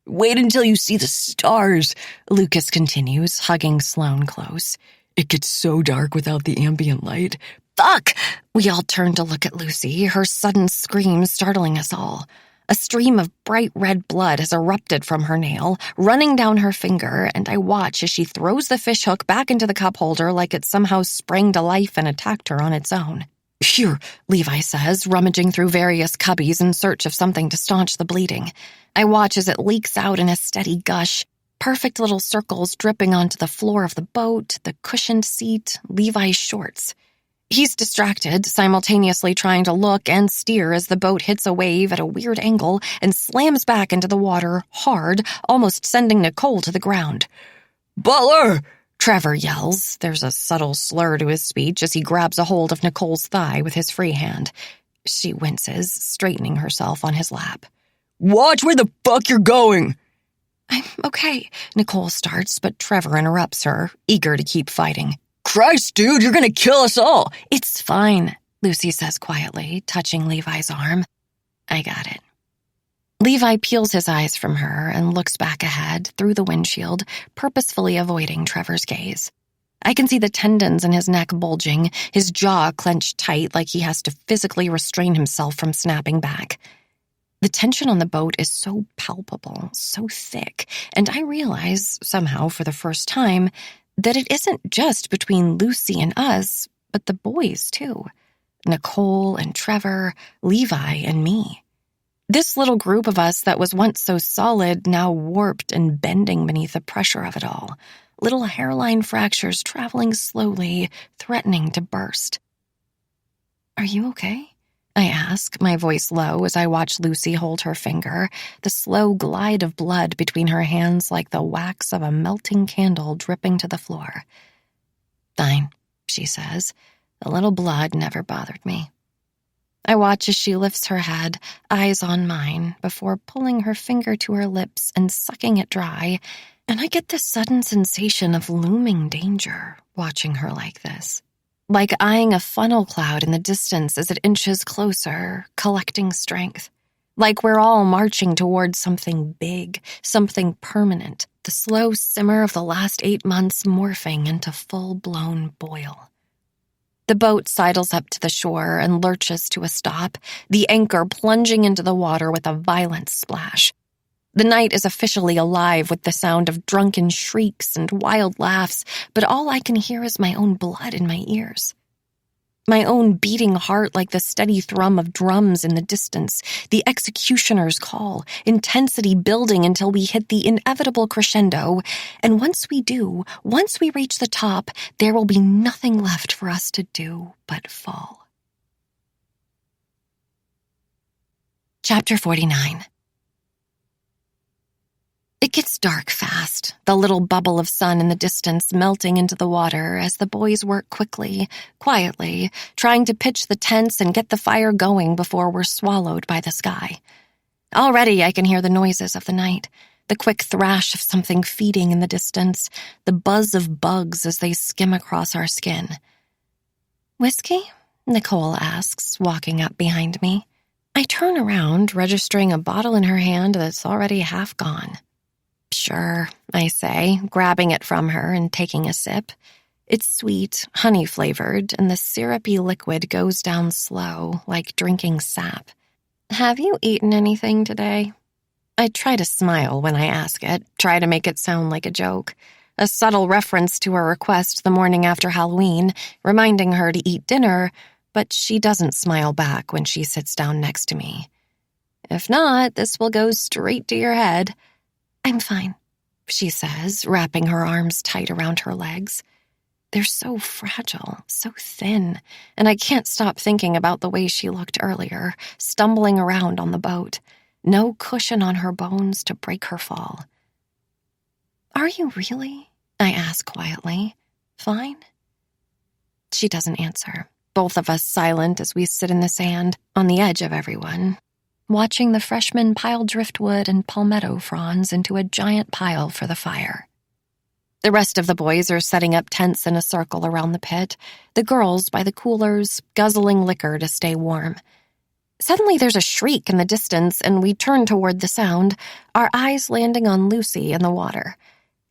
"Wait until you see the stars," Lucas continues, hugging Sloane close. It gets so dark without the ambient light. Fuck! We all turned to look at Lucy, her sudden scream startling us all. A stream of bright red blood has erupted from her nail, running down her finger, and I watch as she throws the fishhook back into the cup holder like it somehow sprang to life and attacked her on its own. Here, Levi says, rummaging through various cubbies in search of something to staunch the bleeding. I watch as it leaks out in a steady gush, perfect little circles dripping onto the floor of the boat, the cushioned seat, Levi's shorts. He's distracted, simultaneously trying to look and steer as the boat hits a wave at a weird angle and slams back into the water hard, almost sending Nicole to the ground. "Butler!" Trevor yells. There's a subtle slur to his speech as he grabs a hold of Nicole's thigh with his free hand. She winces, straightening herself on his lap. "Watch where the fuck you're going!" I'm okay, Nicole starts, but Trevor interrupts her, eager to keep fighting. "Christ, dude, you're gonna kill us all!" It's fine, Lucy says quietly, touching Levi's arm. I got it. Levi peels his eyes from her and looks back ahead, through the windshield, purposefully avoiding Trevor's gaze. I can see the tendons in his neck bulging, his jaw clenched tight like he has to physically restrain himself from snapping back. The tension on the boat is so palpable, so thick, and I realize, somehow for the first time, that it isn't just between Lucy and us, but the boys, too. Nicole and Trevor, Levi and me. This little group of us that was once so solid, now warped and bending beneath the pressure of it all. Little hairline fractures traveling slowly, threatening to burst. Are you okay? I ask, my voice low as I watch Lucy hold her finger, the slow glide of blood between her hands like the wax of a melting candle dripping to the floor. Fine, she says. The little blood never bothered me. I watch as she lifts her head, eyes on mine, before pulling her finger to her lips and sucking it dry, and I get this sudden sensation of looming danger watching her like this. Like eyeing a funnel cloud in the distance as it inches closer, collecting strength. Like we're all marching towards something big, something permanent, the slow simmer of the last 8 months morphing into full-blown boil. The boat sidles up to the shore and lurches to a stop, the anchor plunging into the water with a violent splash. The night is officially alive with the sound of drunken shrieks and wild laughs, but all I can hear is my own blood in my ears. My own beating heart like the steady thrum of drums in the distance, the executioner's call, intensity building until we hit the inevitable crescendo, and once we do, once we reach the top, there will be nothing left for us to do but fall. Chapter 49. It gets dark fast, the little bubble of sun in the distance melting into the water as the boys work quickly, quietly, trying to pitch the tents and get the fire going before we're swallowed by the sky. Already I can hear the noises of the night, the quick thrash of something feeding in the distance, the buzz of bugs as they skim across our skin. Whiskey? Nicole asks, walking up behind me. I turn around, registering a bottle in her hand that's already half gone. Sure, I say, grabbing it from her and taking a sip. It's sweet, honey-flavored, and the syrupy liquid goes down slow, like drinking sap. Have you eaten anything today? I try to smile when I ask it, try to make it sound like a joke. A subtle reference to her request the morning after Halloween, reminding her to eat dinner, but she doesn't smile back when she sits down next to me. If not, this will go straight to your head. I'm fine, she says, wrapping her arms tight around her legs. They're so fragile, so thin, and I can't stop thinking about the way she looked earlier, stumbling around on the boat. No cushion on her bones to break her fall. Are you really? I ask quietly. Fine? She doesn't answer, both of us silent as we sit in the sand, on the edge of everyone, watching the freshmen pile driftwood and palmetto fronds into a giant pile for the fire. The rest of the boys are setting up tents in a circle around the pit, the girls by the coolers, guzzling liquor to stay warm. Suddenly there's a shriek in the distance, and we turn toward the sound, our eyes landing on Lucy in the water.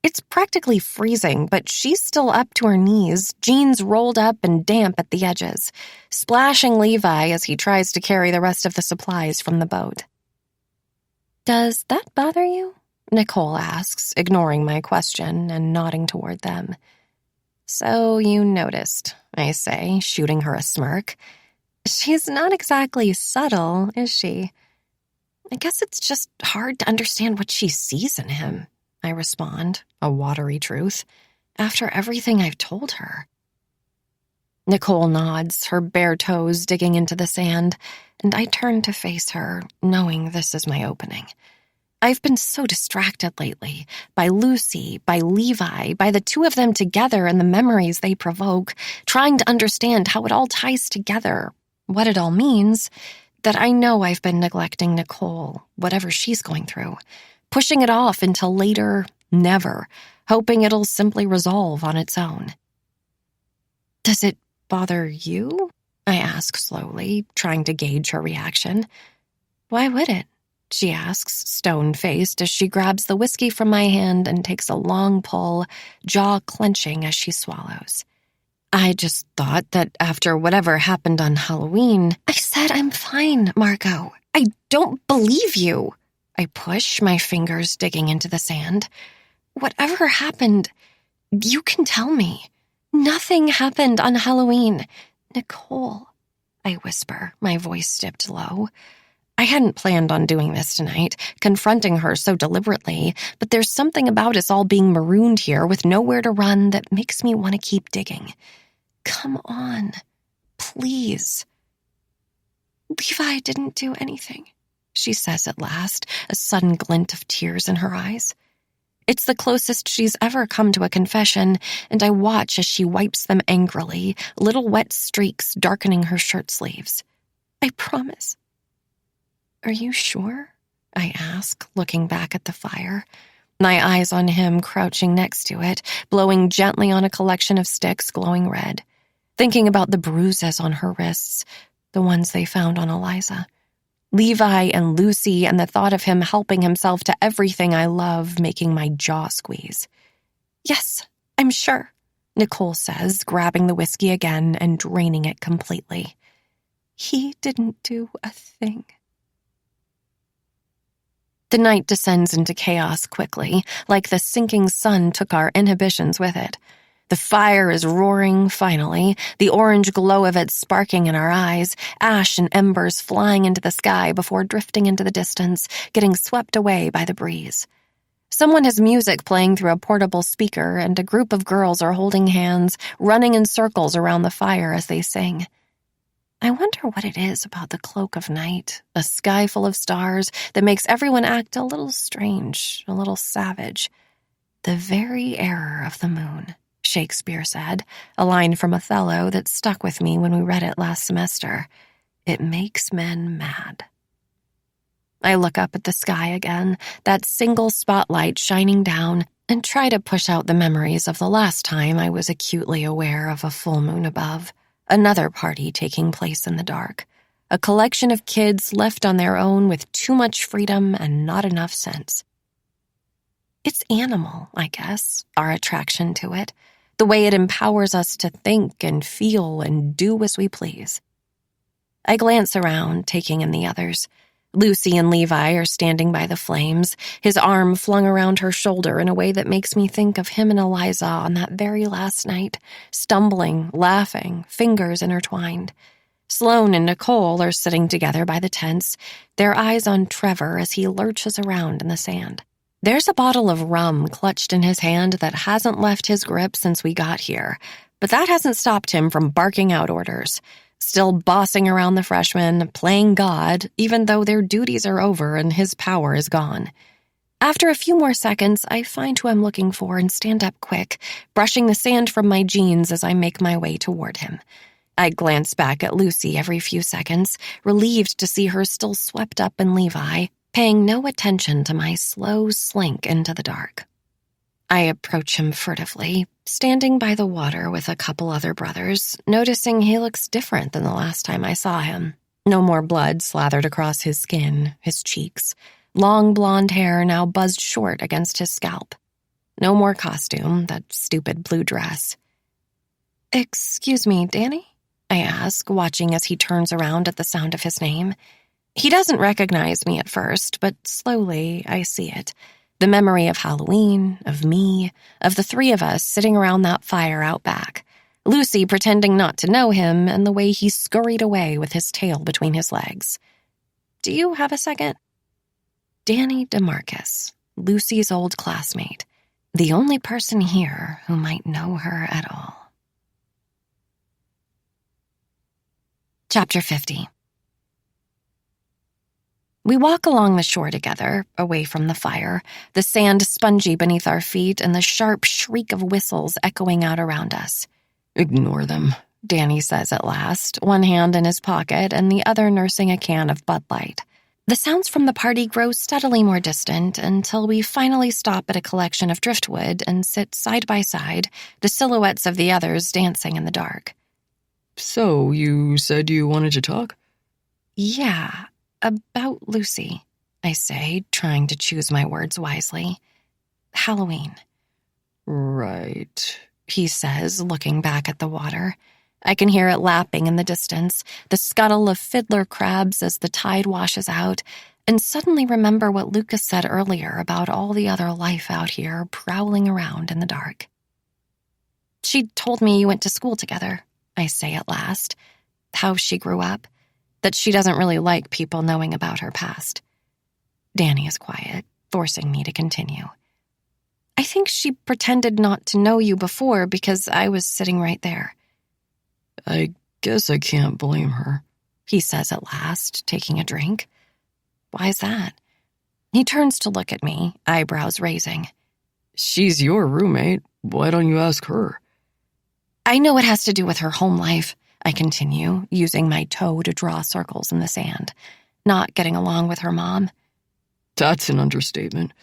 It's practically freezing, but she's still up to her knees, jeans rolled up and damp at the edges, splashing Levi as he tries to carry the rest of the supplies from the boat. "Does that bother you?" Nicole asks, ignoring my question and nodding toward them. "So you noticed," I say, shooting her a smirk. "She's not exactly subtle, is she? I guess it's just hard to understand what she sees in him," I respond, a watery truth, after everything I've told her. Nicole nods, her bare toes digging into the sand, and I turn to face her, knowing this is my opening. I've been so distracted lately by Lucy, by Levi, by the two of them together and the memories they provoke, trying to understand how it all ties together, what it all means, that I know I've been neglecting Nicole, whatever she's going through, pushing it off until later, never, hoping it'll simply resolve on its own. "Does it bother you?" I ask slowly, trying to gauge her reaction. "Why would it?" she asks, stone-faced, as she grabs the whiskey from my hand and takes a long pull, jaw clenching as she swallows. "I just thought that after whatever happened on Halloween—" "I said I'm fine, Margot. I don't believe you." I push, my fingers digging into the sand. "Whatever happened, you can tell me. Nothing happened on Halloween. Nicole," I whisper, my voice dipped low. I hadn't planned on doing this tonight, confronting her so deliberately, but there's something about us all being marooned here with nowhere to run that makes me want to keep digging. "Come on, please." "Levi didn't do anything," she says at last, a sudden glint of tears in her eyes. It's the closest she's ever come to a confession, and I watch as she wipes them angrily, little wet streaks darkening her shirt sleeves. "I promise." "Are you sure?" I ask, looking back at the fire, my eyes on him crouching next to it, blowing gently on a collection of sticks glowing red, thinking about the bruises on her wrists, the ones they found on Eliza. Levi and Lucy and the thought of him helping himself to everything I love making my jaw squeeze. "Yes, I'm sure," Nicole says, grabbing the whiskey again and draining it completely. "He didn't do a thing." The night descends into chaos quickly, like the sinking sun took our inhibitions with it. The fire is roaring, finally, the orange glow of it sparking in our eyes, ash and embers flying into the sky before drifting into the distance, getting swept away by the breeze. Someone has music playing through a portable speaker, and a group of girls are holding hands, running in circles around the fire as they sing. I wonder what it is about the cloak of night, a sky full of stars, that makes everyone act a little strange, a little savage. "The very error of the moon," Shakespeare said, a line from Othello that stuck with me when we read it last semester. "It makes men mad." I look up at the sky again, that single spotlight shining down, and try to push out the memories of the last time I was acutely aware of a full moon above. Another party taking place in the dark. A collection of kids left on their own with too much freedom and not enough sense. It's animal, I guess, our attraction to it. The way it empowers us to think and feel and do as we please. I glance around, taking in the others. Lucy and Levi are standing by the flames, his arm flung around her shoulder in a way that makes me think of him and Eliza on that very last night, stumbling, laughing, fingers intertwined. Sloane and Nicole are sitting together by the tents, their eyes on Trevor as he lurches around in the sand. There's a bottle of rum clutched in his hand that hasn't left his grip since we got here, but that hasn't stopped him from barking out orders. Still bossing around the freshmen, playing God, even though their duties are over and his power is gone. After a few more seconds, I find who I'm looking for and stand up quick, brushing the sand from my jeans as I make my way toward him. I glance back at Lucy every few seconds, relieved to see her still swept up in Levi, paying no attention to my slow slink into the dark. I approach him furtively, standing by the water with a couple other brothers, noticing he looks different than the last time I saw him. No more blood slathered across his skin, his cheeks. Long blonde hair now buzzed short against his scalp. No more costume, that stupid blue dress. "Excuse me, Danny?" I ask, watching as he turns around at the sound of his name. He doesn't recognize me at first, but slowly I see it. The memory of Halloween, of me, of the three of us sitting around that fire out back. Lucy pretending not to know him, and the way he scurried away with his tail between his legs. "Do you have a second?" Danny DeMarcus, Lucy's old classmate. The only person here who might know her at all. Chapter 50. We walk along the shore together, away from the fire, the sand spongy beneath our feet and the sharp shriek of whistles echoing out around us. Ignore them, Danny says at last, one hand in his pocket and the other nursing a can of Bud Light. The sounds from the party grow steadily more distant until we finally stop at a collection of driftwood and sit side by side, the silhouettes of the others dancing in the dark. So, you said you wanted to talk? Yeah, about Lucy, I say, trying to choose my words wisely. Halloween. Right, he says, looking back at the water. I can hear it lapping in the distance, the scuttle of fiddler crabs as the tide washes out, and suddenly remember what Lucas said earlier about all the other life out here prowling around in the dark. She told me you went to school together, I say at last. How she grew up, that she doesn't really like people knowing about her past. Danny is quiet, forcing me to continue. I think she pretended not to know you before because I was sitting right there. I guess I can't blame her, he says at last, taking a drink. Why's that? He turns to look at me, eyebrows raising. She's your roommate. Why don't you ask her? I know it has to do with her home life, I continue, using my toe to draw circles in the sand. Not getting along with her mom. That's an understatement.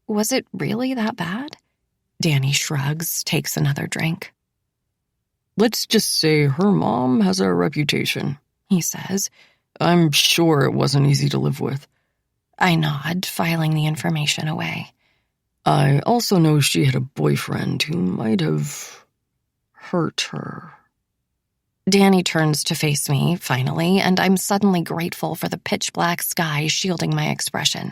Was it really that bad? Danny shrugs, takes another drink. Let's just say her mom has a reputation, he says. I'm sure it wasn't easy to live with. I nod, filing the information away. I also know she had a boyfriend who might have hurt her. Danny turns to face me, finally, and I'm suddenly grateful for the pitch-black sky shielding my expression.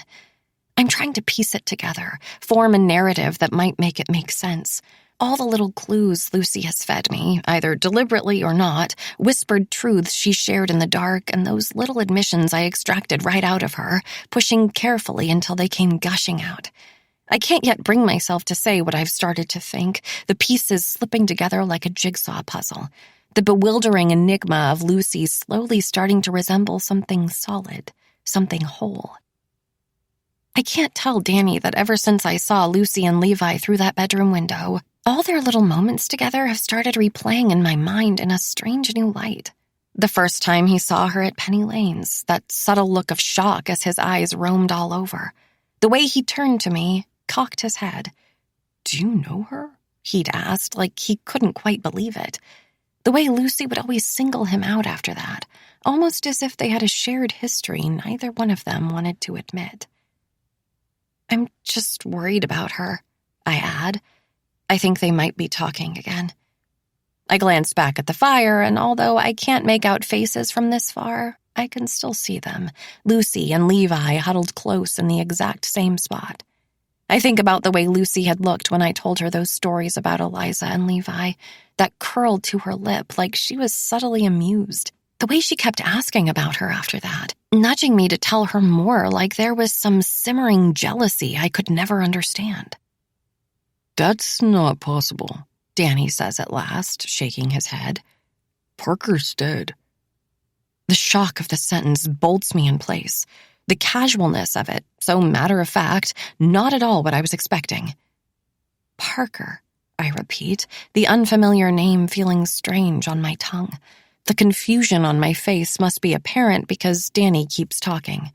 I'm trying to piece it together, form a narrative that might make it make sense. All the little clues Lucy has fed me, either deliberately or not, whispered truths she shared in the dark, and those little admissions I extracted right out of her, pushing carefully until they came gushing out. I can't yet bring myself to say what I've started to think, the pieces slipping together like a jigsaw puzzle. The bewildering enigma of Lucy slowly starting to resemble something solid, something whole. I can't tell Danny that ever since I saw Lucy and Levi through that bedroom window, all their little moments together have started replaying in my mind in a strange new light. The first time he saw her at Penny Lane's, that subtle look of shock as his eyes roamed all over. The way he turned to me, cocked his head. "Do you know her?" he'd asked, like he couldn't quite believe it. The way Lucy would always single him out after that, almost as if they had a shared history neither one of them wanted to admit. I'm just worried about her, I add. I think they might be talking again. I glance back at the fire, and although I can't make out faces from this far, I can still see them, Lucy and Levi huddled close in the exact same spot. I think about the way Lucy had looked when I told her those stories about Eliza and Levi, that curled to her lip like she was subtly amused. The way she kept asking about her after that, nudging me to tell her more like there was some simmering jealousy I could never understand. That's not possible, Danny says at last, shaking his head. Parker's dead. The shock of the sentence bolts me in place. The casualness of it, so matter-of-fact, not at all what I was expecting. Parker, I repeat, the unfamiliar name feeling strange on my tongue. The confusion on my face must be apparent because Danny keeps talking.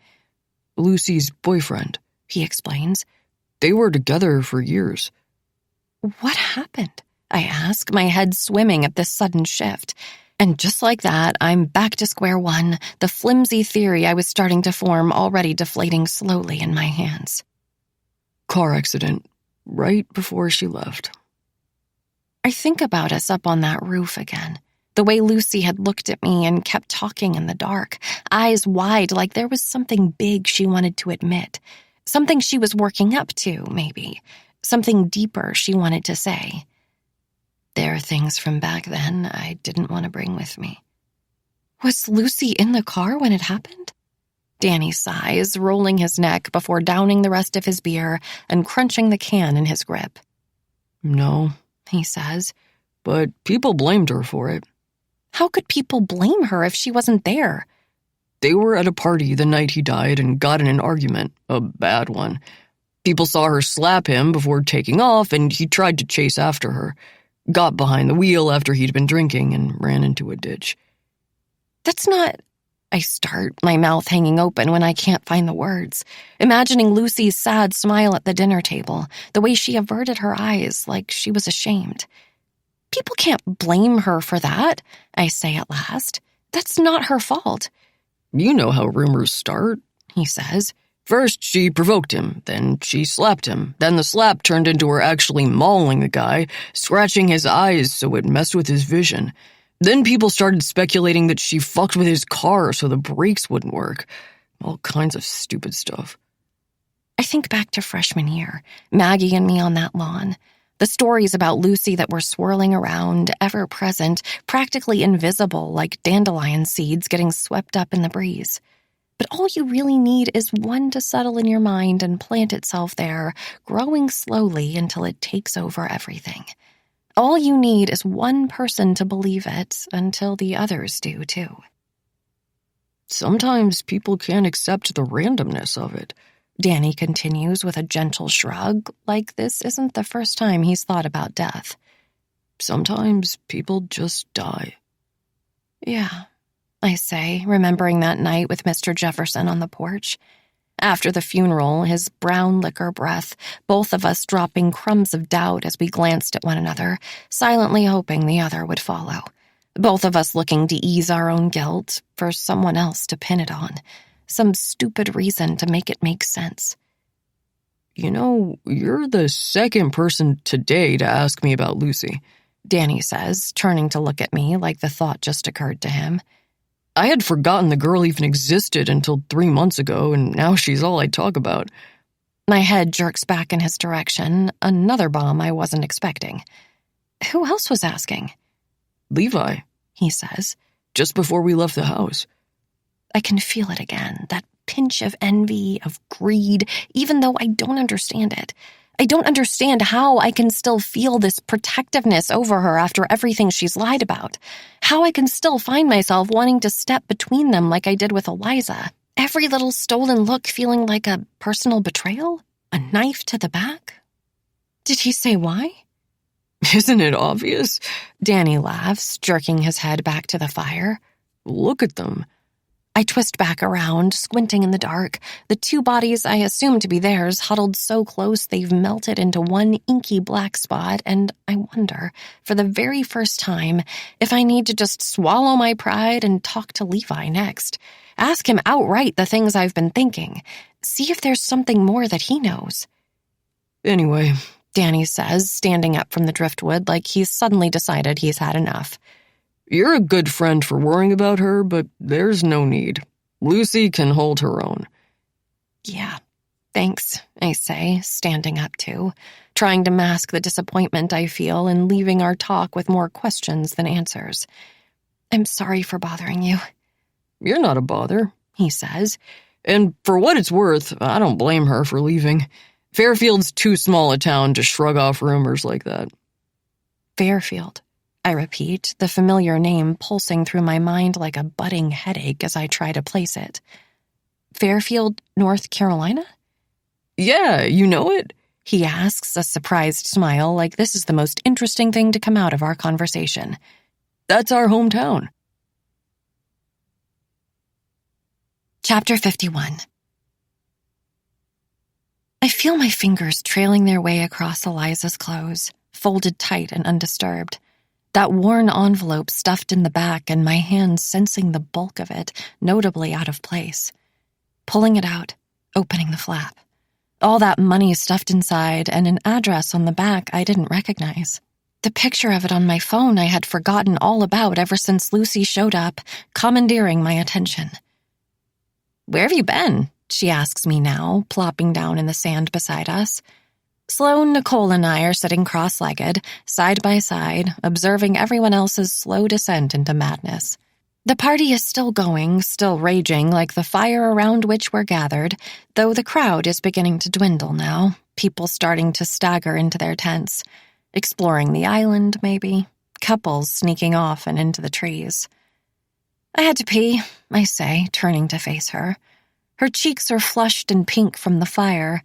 Lucy's boyfriend, he explains. They were together for years. What happened? I ask, my head swimming at this sudden shift. And just like that, I'm back to square one, the flimsy theory I was starting to form already deflating slowly in my hands. Car accident. right before she left. I think about us up on that roof again. The way Lucy had looked at me and kept talking in the dark, eyes wide like there was something big she wanted to admit. Something she was working up to, maybe. Something deeper she wanted to say. There are things from back then I didn't want to bring with me. Was Lucy in the car when it happened? Danny sighs, rolling his neck before downing the rest of his beer and crunching the can in his grip. No, He says. but people blamed her for it. How could people blame her if she wasn't there? They were at a party the night he died and got in an argument, a bad one. People saw her slap him before taking off, and he tried to chase after her. Got behind the wheel after he'd been drinking and ran into a ditch. That's not... I start, my mouth hanging open when I can't find the words, imagining Lucy's sad smile at the dinner table, the way she averted her eyes like she was ashamed. People can't blame her for that, I say at last. That's not her fault. You know how rumors start, He says. First, she provoked him, then she slapped him. Then the slap turned into her actually mauling the guy, scratching his eyes so it messed with his vision. Then people started speculating that she fucked with his car so the brakes wouldn't work. All kinds of stupid stuff. I think back to freshman year, Maggie and me on that lawn. The stories about Lucy that were swirling around, ever present, practically invisible like dandelion seeds getting swept up in the breeze. But all you really need is one to settle in your mind and plant itself there, growing slowly until it takes over everything. All you need is one person to believe it until the others do, too. Sometimes people can't accept the randomness of it. Danny continues with a gentle shrug, like this isn't the first time he's thought about death. Sometimes people just die. Yeah, I say, remembering that night with Mr. Jefferson on the porch. After the funeral, his brown liquor breath, both of us dropping crumbs of doubt as we glanced at one another, silently hoping the other would follow. Both of us looking to ease our own guilt, for someone else to pin it on. Some stupid reason to make it make sense. You know, you're the second person today to ask me about Lucy, Danny says, turning to look at me like the thought just occurred to him. I had forgotten the girl even existed until 3 months ago, and now she's all I talk about. My head jerks back in his direction, another bomb I wasn't expecting. Who else was asking? Levi, He says. just before we left the house. I can feel it again, that pinch of envy, of greed, even though I don't understand it. I don't understand how I can still feel this protectiveness over her after everything she's lied about. How I can still find myself wanting to step between them like I did with Eliza. Every little stolen look feeling like a personal betrayal? A knife to the back? Did he say why? Isn't it obvious? Danny laughs, jerking his head back to the fire. Look at them. I twist back around, squinting in the dark, the two bodies I assume to be theirs huddled so close they've melted into one inky black spot, and I wonder, for the very first time, if I need to just swallow my pride and talk to Levi next. Ask him outright the things I've been thinking. See if there's something more that he knows. Anyway, Danny says, standing up from the driftwood like he's suddenly decided he's had enough. you're a good friend for worrying about her, but there's no need. Lucy can hold her own. Yeah, thanks, I say, standing up too, trying to mask the disappointment I feel and leaving our talk with more questions than answers. I'm sorry for bothering you, You're not a bother, he says. and for what it's worth, I don't blame her for leaving. Fairfield's too small a town to shrug off rumors like that. Fairfield, I repeat, the familiar name pulsing through my mind like a budding headache as I try to place it. Fairfield, North Carolina? Yeah, you know it? He asks, a surprised smile like this is the most interesting thing to come out of our conversation. That's our hometown. Chapter 51. I feel my fingers trailing their way across Eliza's clothes, folded tight and undisturbed. That worn envelope stuffed in the back and my hands sensing the bulk of it, notably out of place. Pulling it out, opening the flap. All that money stuffed inside and an address on the back I didn't recognize. The picture of it on my phone I had forgotten all about ever since Lucy showed up, commandeering my attention. "Where have you been?" she asks me now, plopping down in the sand beside us. Sloane, Nicole, and I are sitting cross-legged, side by side, observing everyone else's slow descent into madness. The party is still going, still raging like the fire around which we're gathered, though the crowd is beginning to dwindle now, people starting to stagger into their tents, exploring the island, maybe, couples sneaking off and into the trees. "I had to pee," I say, turning to face her. Her cheeks are flushed and pink from the fire,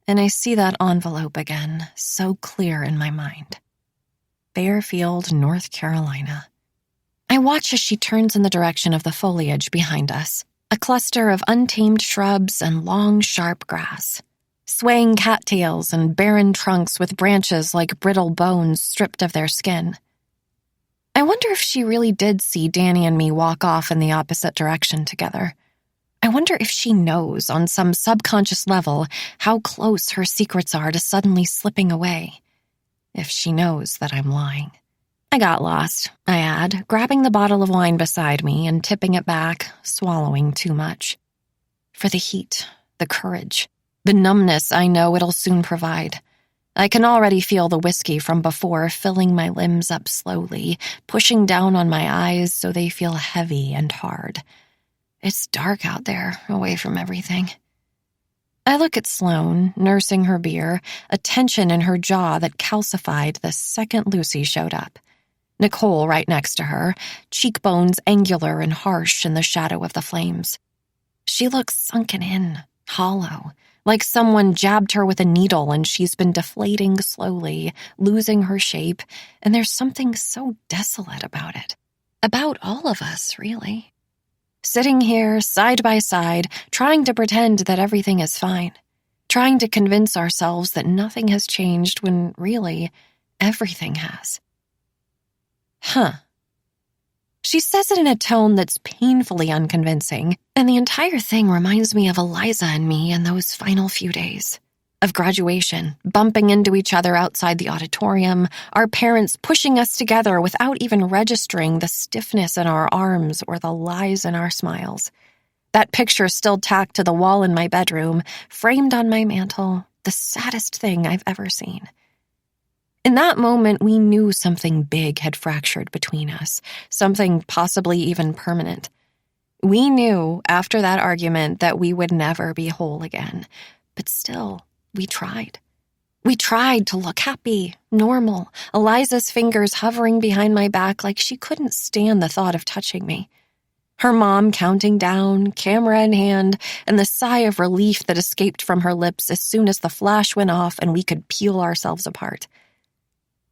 and I see that envelope again, so clear in my mind. Fairfield, North Carolina. I watch as she turns in the direction of the foliage behind us, a cluster of untamed shrubs and long, sharp grass, swaying cattails and barren trunks with branches like brittle bones stripped of their skin. I wonder if she really did see Danny and me walk off in the opposite direction together. I wonder if she knows on some subconscious level how close her secrets are to suddenly slipping away. If she knows that I'm lying. I got lost, I add, grabbing the bottle of wine beside me and tipping it back, swallowing too much. For the heat, the courage, the numbness I know it'll soon provide. I can already feel the whiskey from before filling my limbs up slowly, pushing down on my eyes so they feel heavy and hard. It's dark out there, away from everything. I look at Sloane, nursing her beer, a tension in her jaw that calcified the second Lucy showed up. Nicole right next to her, cheekbones angular and harsh in the shadow of the flames. She looks sunken in, hollow, like someone jabbed her with a needle and she's been deflating slowly, losing her shape, and there's something so desolate about it. About all of us, really. Sitting here, side by side, trying to pretend that everything is fine. Trying to convince ourselves that nothing has changed when, really, everything has. Huh. She says it in a tone that's painfully unconvincing, and the entire thing reminds me of Eliza and me in those final few days. Of graduation, bumping into each other outside the auditorium, our parents pushing us together without even registering the stiffness in our arms or the lies in our smiles. That picture still tacked to the wall in my bedroom, framed on my mantle, the saddest thing I've ever seen. In that moment, we knew something big had fractured between us, something possibly even permanent. We knew, after that argument, that we would never be whole again, but still, we tried. We tried to look happy, normal, Eliza's fingers hovering behind my back like she couldn't stand the thought of touching me. Her mom counting down, camera in hand, and the sigh of relief that escaped from her lips as soon as the flash went off and we could peel ourselves apart.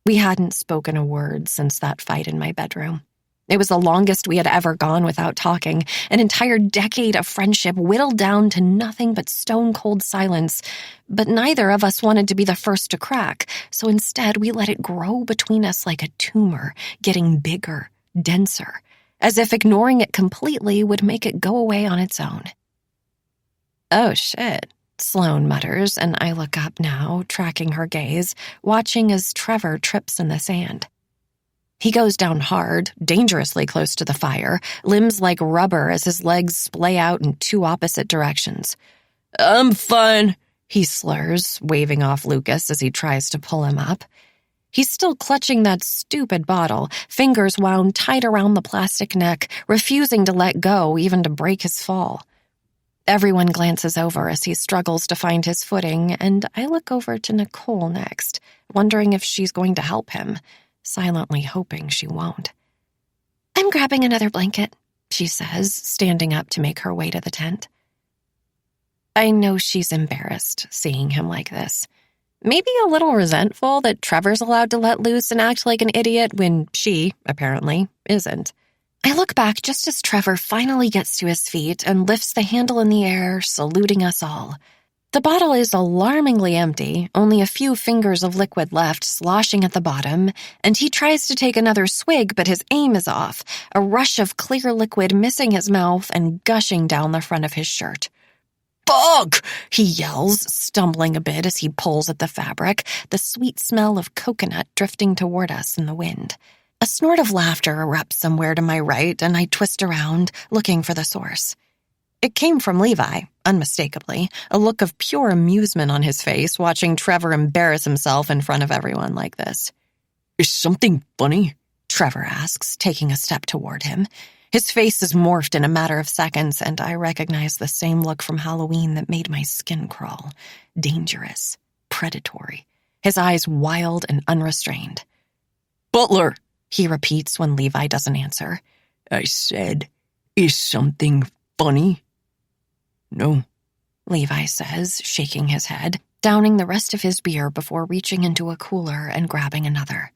We hadn't spoken a word since that fight in my bedroom. It was the longest we had ever gone without talking, an entire decade of friendship whittled down to nothing but stone-cold silence. But neither of us wanted to be the first to crack, so instead we let it grow between us like a tumor, getting bigger, denser, as if ignoring it completely would make it go away on its own. "Oh, shit," Sloane mutters, and I look up now, tracking her gaze, watching as Trevor trips in the sand. He goes down hard, dangerously close to the fire, limbs like rubber as his legs splay out in two opposite directions. "I'm fine," he slurs, waving off Lucas as he tries to pull him up. He's still clutching that stupid bottle, fingers wound tight around the plastic neck, refusing to let go even to break his fall. Everyone glances over as he struggles to find his footing, and I look over to Nicole next, wondering if she's going to help him, silently hoping she won't. "I'm grabbing another blanket," she says, standing up to make her way to the tent. I know she's embarrassed seeing him like this. Maybe a little resentful that Trevor's allowed to let loose and act like an idiot when she, apparently, isn't. I look back just as Trevor finally gets to his feet and lifts the handle in the air, saluting us all. The bottle is alarmingly empty, only a few fingers of liquid left sloshing at the bottom, and he tries to take another swig, but his aim is off, a rush of clear liquid missing his mouth and gushing down the front of his shirt. Fuck! He yells, stumbling a bit as he pulls at the fabric, the sweet smell of coconut drifting toward us in the wind. A snort of laughter erupts somewhere to my right, and I twist around, looking for the source. It came from Levi, unmistakably, a look of pure amusement on his face, watching Trevor embarrass himself in front of everyone like this. Is something funny? Trevor asks, taking a step toward him. His face is morphed in a matter of seconds, and I recognize the same look from Halloween that made my skin crawl. Dangerous, predatory, his eyes wild and unrestrained. Butler, he repeats when Levi doesn't answer. I said, is something funny? No, Levi says, shaking his head, downing the rest of his beer before reaching into a cooler and grabbing another.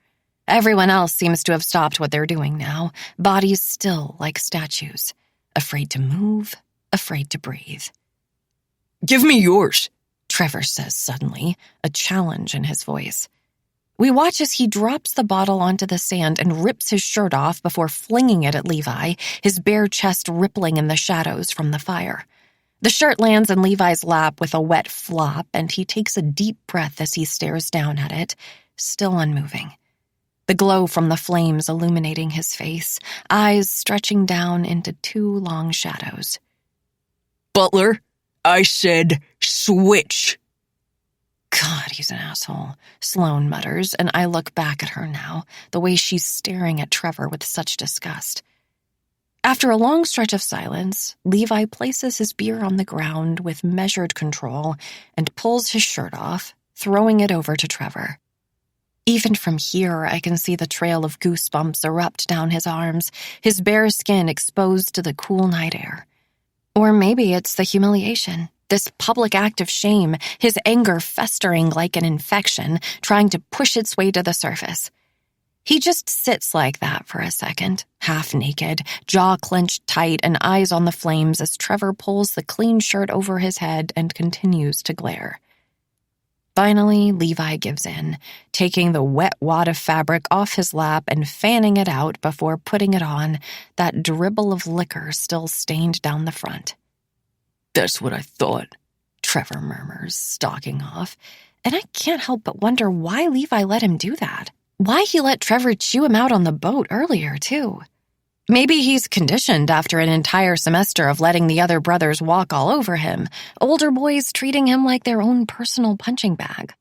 Everyone else seems to have stopped what they're doing now, bodies still like statues, afraid to move, afraid to breathe. Give me yours, Trevor says suddenly, a challenge in his voice. We watch as he drops the bottle onto the sand and rips his shirt off before flinging it at Levi, his bare chest rippling in the shadows from the fire. The shirt lands in Levi's lap with a wet flop, and he takes a deep breath as he stares down at it, still unmoving. The glow from the flames illuminating his face, eyes stretching down into two long shadows. Butler, I said switch. God, he's an asshole, Sloane mutters, and I look back at her now, the way she's staring at Trevor with such disgust. After a long stretch of silence, Levi places his beer on the ground with measured control and pulls his shirt off, throwing it over to Trevor. Even from here, I can see the trail of goosebumps erupt down his arms, his bare skin exposed to the cool night air. Or maybe it's the humiliation, this public act of shame, his anger festering like an infection, trying to push its way to the surface. He just sits like that for a second, half naked, jaw clenched tight and eyes on the flames as Trevor pulls the clean shirt over his head and continues to glare. Finally, Levi gives in, taking the wet wad of fabric off his lap and fanning it out before putting it on, that dribble of liquor still stained down the front. That's what I thought, Trevor murmurs, stalking off, and I can't help but wonder why Levi let him do that. Why he let Trevor chew him out on the boat earlier, too. Maybe he's conditioned after an entire semester of letting the other brothers walk all over him, older boys treating him like their own personal punching bag.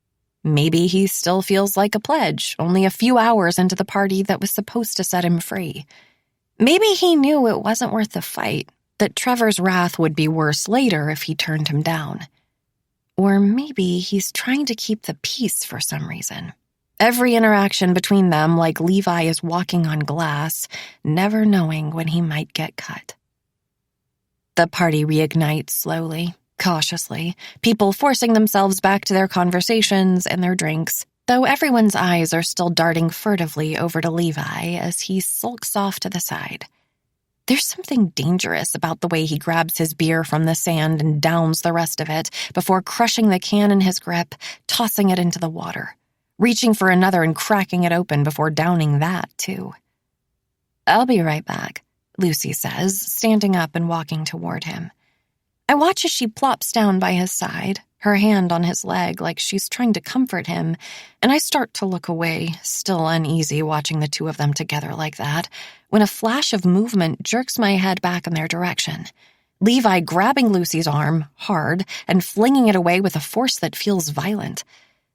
Maybe he still feels like a pledge, only a few hours into the party that was supposed to set him free. Maybe he knew it wasn't worth the fight, that Trevor's wrath would be worse later if he turned him down. Or maybe he's trying to keep the peace for some reason. Every interaction between them like Levi is walking on glass, never knowing when he might get cut. The party reignites slowly, cautiously, people forcing themselves back to their conversations and their drinks, though everyone's eyes are still darting furtively over to Levi as he sulks off to the side. There's something dangerous about the way he grabs his beer from the sand and downs the rest of it before crushing the can in his grip, tossing it into the water. Reaching for another and cracking it open before downing that, too. I'll be right back, Lucy says, standing up and walking toward him. I watch as she plops down by his side, her hand on his leg like she's trying to comfort him, and I start to look away, still uneasy watching the two of them together like that, when a flash of movement jerks my head back in their direction. Levi grabbing Lucy's arm, hard, and flinging it away with a force that feels violent.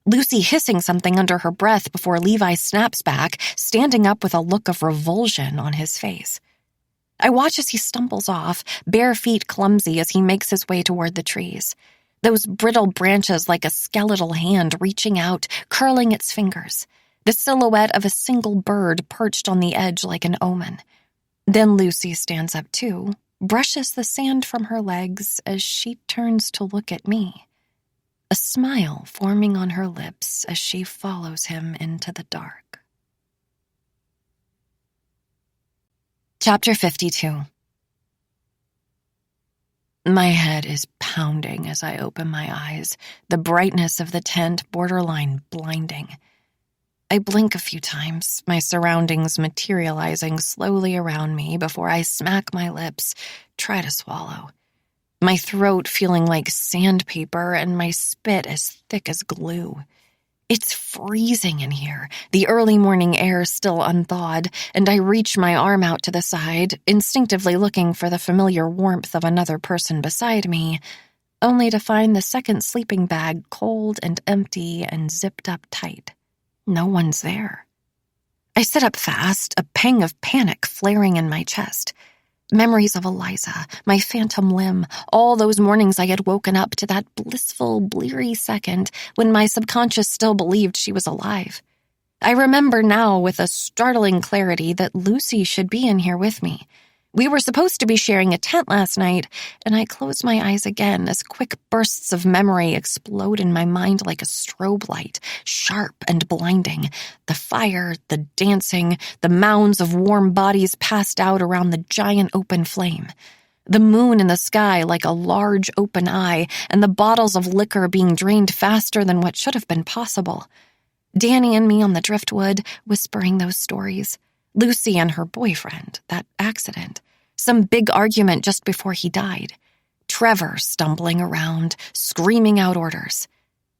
Lucy hissing something under her breath before Levi snaps back, standing up with a look of revulsion on his face. I watch as he stumbles off, bare feet clumsy as he makes his way toward the trees. Those brittle branches like a skeletal hand reaching out, curling its fingers. The silhouette of a single bird perched on the edge like an omen. Then Lucy stands up too, brushes the sand from her legs as she turns to look at me. A smile forming on her lips as she follows him into the dark. Chapter 52. My head is pounding as I open my eyes, the brightness of the tent borderline blinding. I blink a few times, my surroundings materializing slowly around me before I smack my lips, try to swallow. my throat feeling like sandpaper and my spit as thick as glue. It's freezing in here, the early morning air still unthawed, and I reach my arm out to the side, instinctively looking for the familiar warmth of another person beside me, only to find the second sleeping bag cold and empty and zipped up tight. No one's there. I sit up fast, a pang of panic flaring in my chest. Memories of Eliza, my phantom limb, all those mornings I had woken up to that blissful, bleary second when my subconscious still believed she was alive. I remember now with a startling clarity that Lucy should be in here with me. We were supposed to be sharing a tent last night, and I closed my eyes again as quick bursts of memory explode in my mind like a strobe light, sharp and blinding. The fire, the dancing, the mounds of warm bodies passed out around the giant open flame. The moon in the sky like a large open eye, and the bottles of liquor being drained faster than what should have been possible. Danny and me on the driftwood, whispering those stories. Lucy and her boyfriend, that accident, some big argument just before he died. Trevor stumbling around, screaming out orders.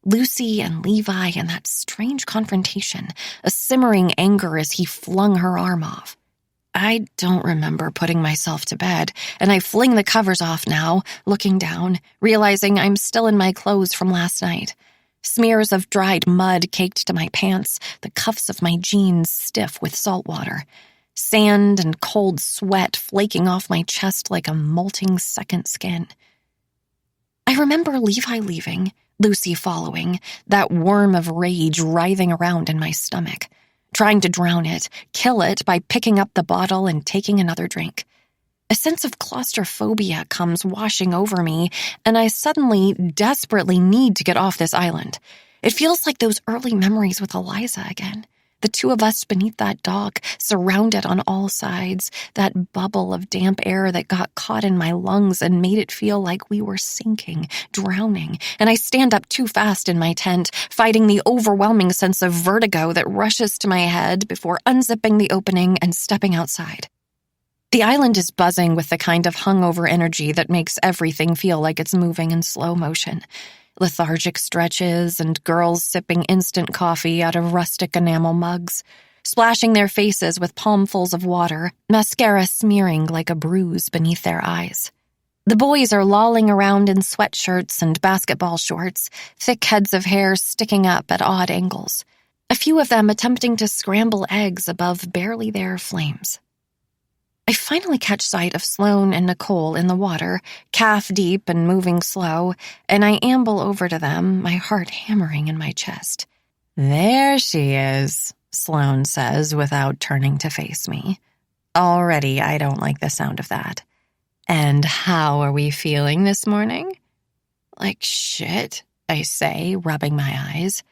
Lucy and Levi and that strange confrontation, a simmering anger as he flung her arm off. I don't remember putting myself to bed, and I fling the covers off now, looking down, realizing I'm still in my clothes from last night. Smears of dried mud caked to my pants, the cuffs of my jeans stiff with salt water. Sand and cold sweat flaking off my chest like a molting second skin. I remember Levi leaving, Lucy following, that worm of rage writhing around in my stomach, trying to drown it, kill it by picking up the bottle and taking another drink. A sense of claustrophobia comes washing over me, and I suddenly, desperately need to get off this island. It feels like those early memories with Eliza again. The two of us beneath that dock, surrounded on all sides, that bubble of damp air that got caught in my lungs and made it feel like we were sinking, drowning, and I stand up too fast in my tent, fighting the overwhelming sense of vertigo that rushes to my head before unzipping the opening and stepping outside. The island is buzzing with the kind of hungover energy that makes everything feel like it's moving in slow motion. Lethargic stretches and girls sipping instant coffee out of rustic enamel mugs, splashing their faces with palmfuls of water, mascara smearing like a bruise beneath their eyes. The boys are lolling around in sweatshirts and basketball shorts, thick heads of hair sticking up at odd angles. A few of them attempting to scramble eggs above barely there flames. I finally catch sight of Sloane and Nicole in the water, calf deep and moving slow, and I amble over to them, my heart hammering in my chest. "There she is," Sloane says without turning to face me. Already, I don't like the sound of that. "And how are we feeling this morning?" "Like shit," I say, rubbing my eyes.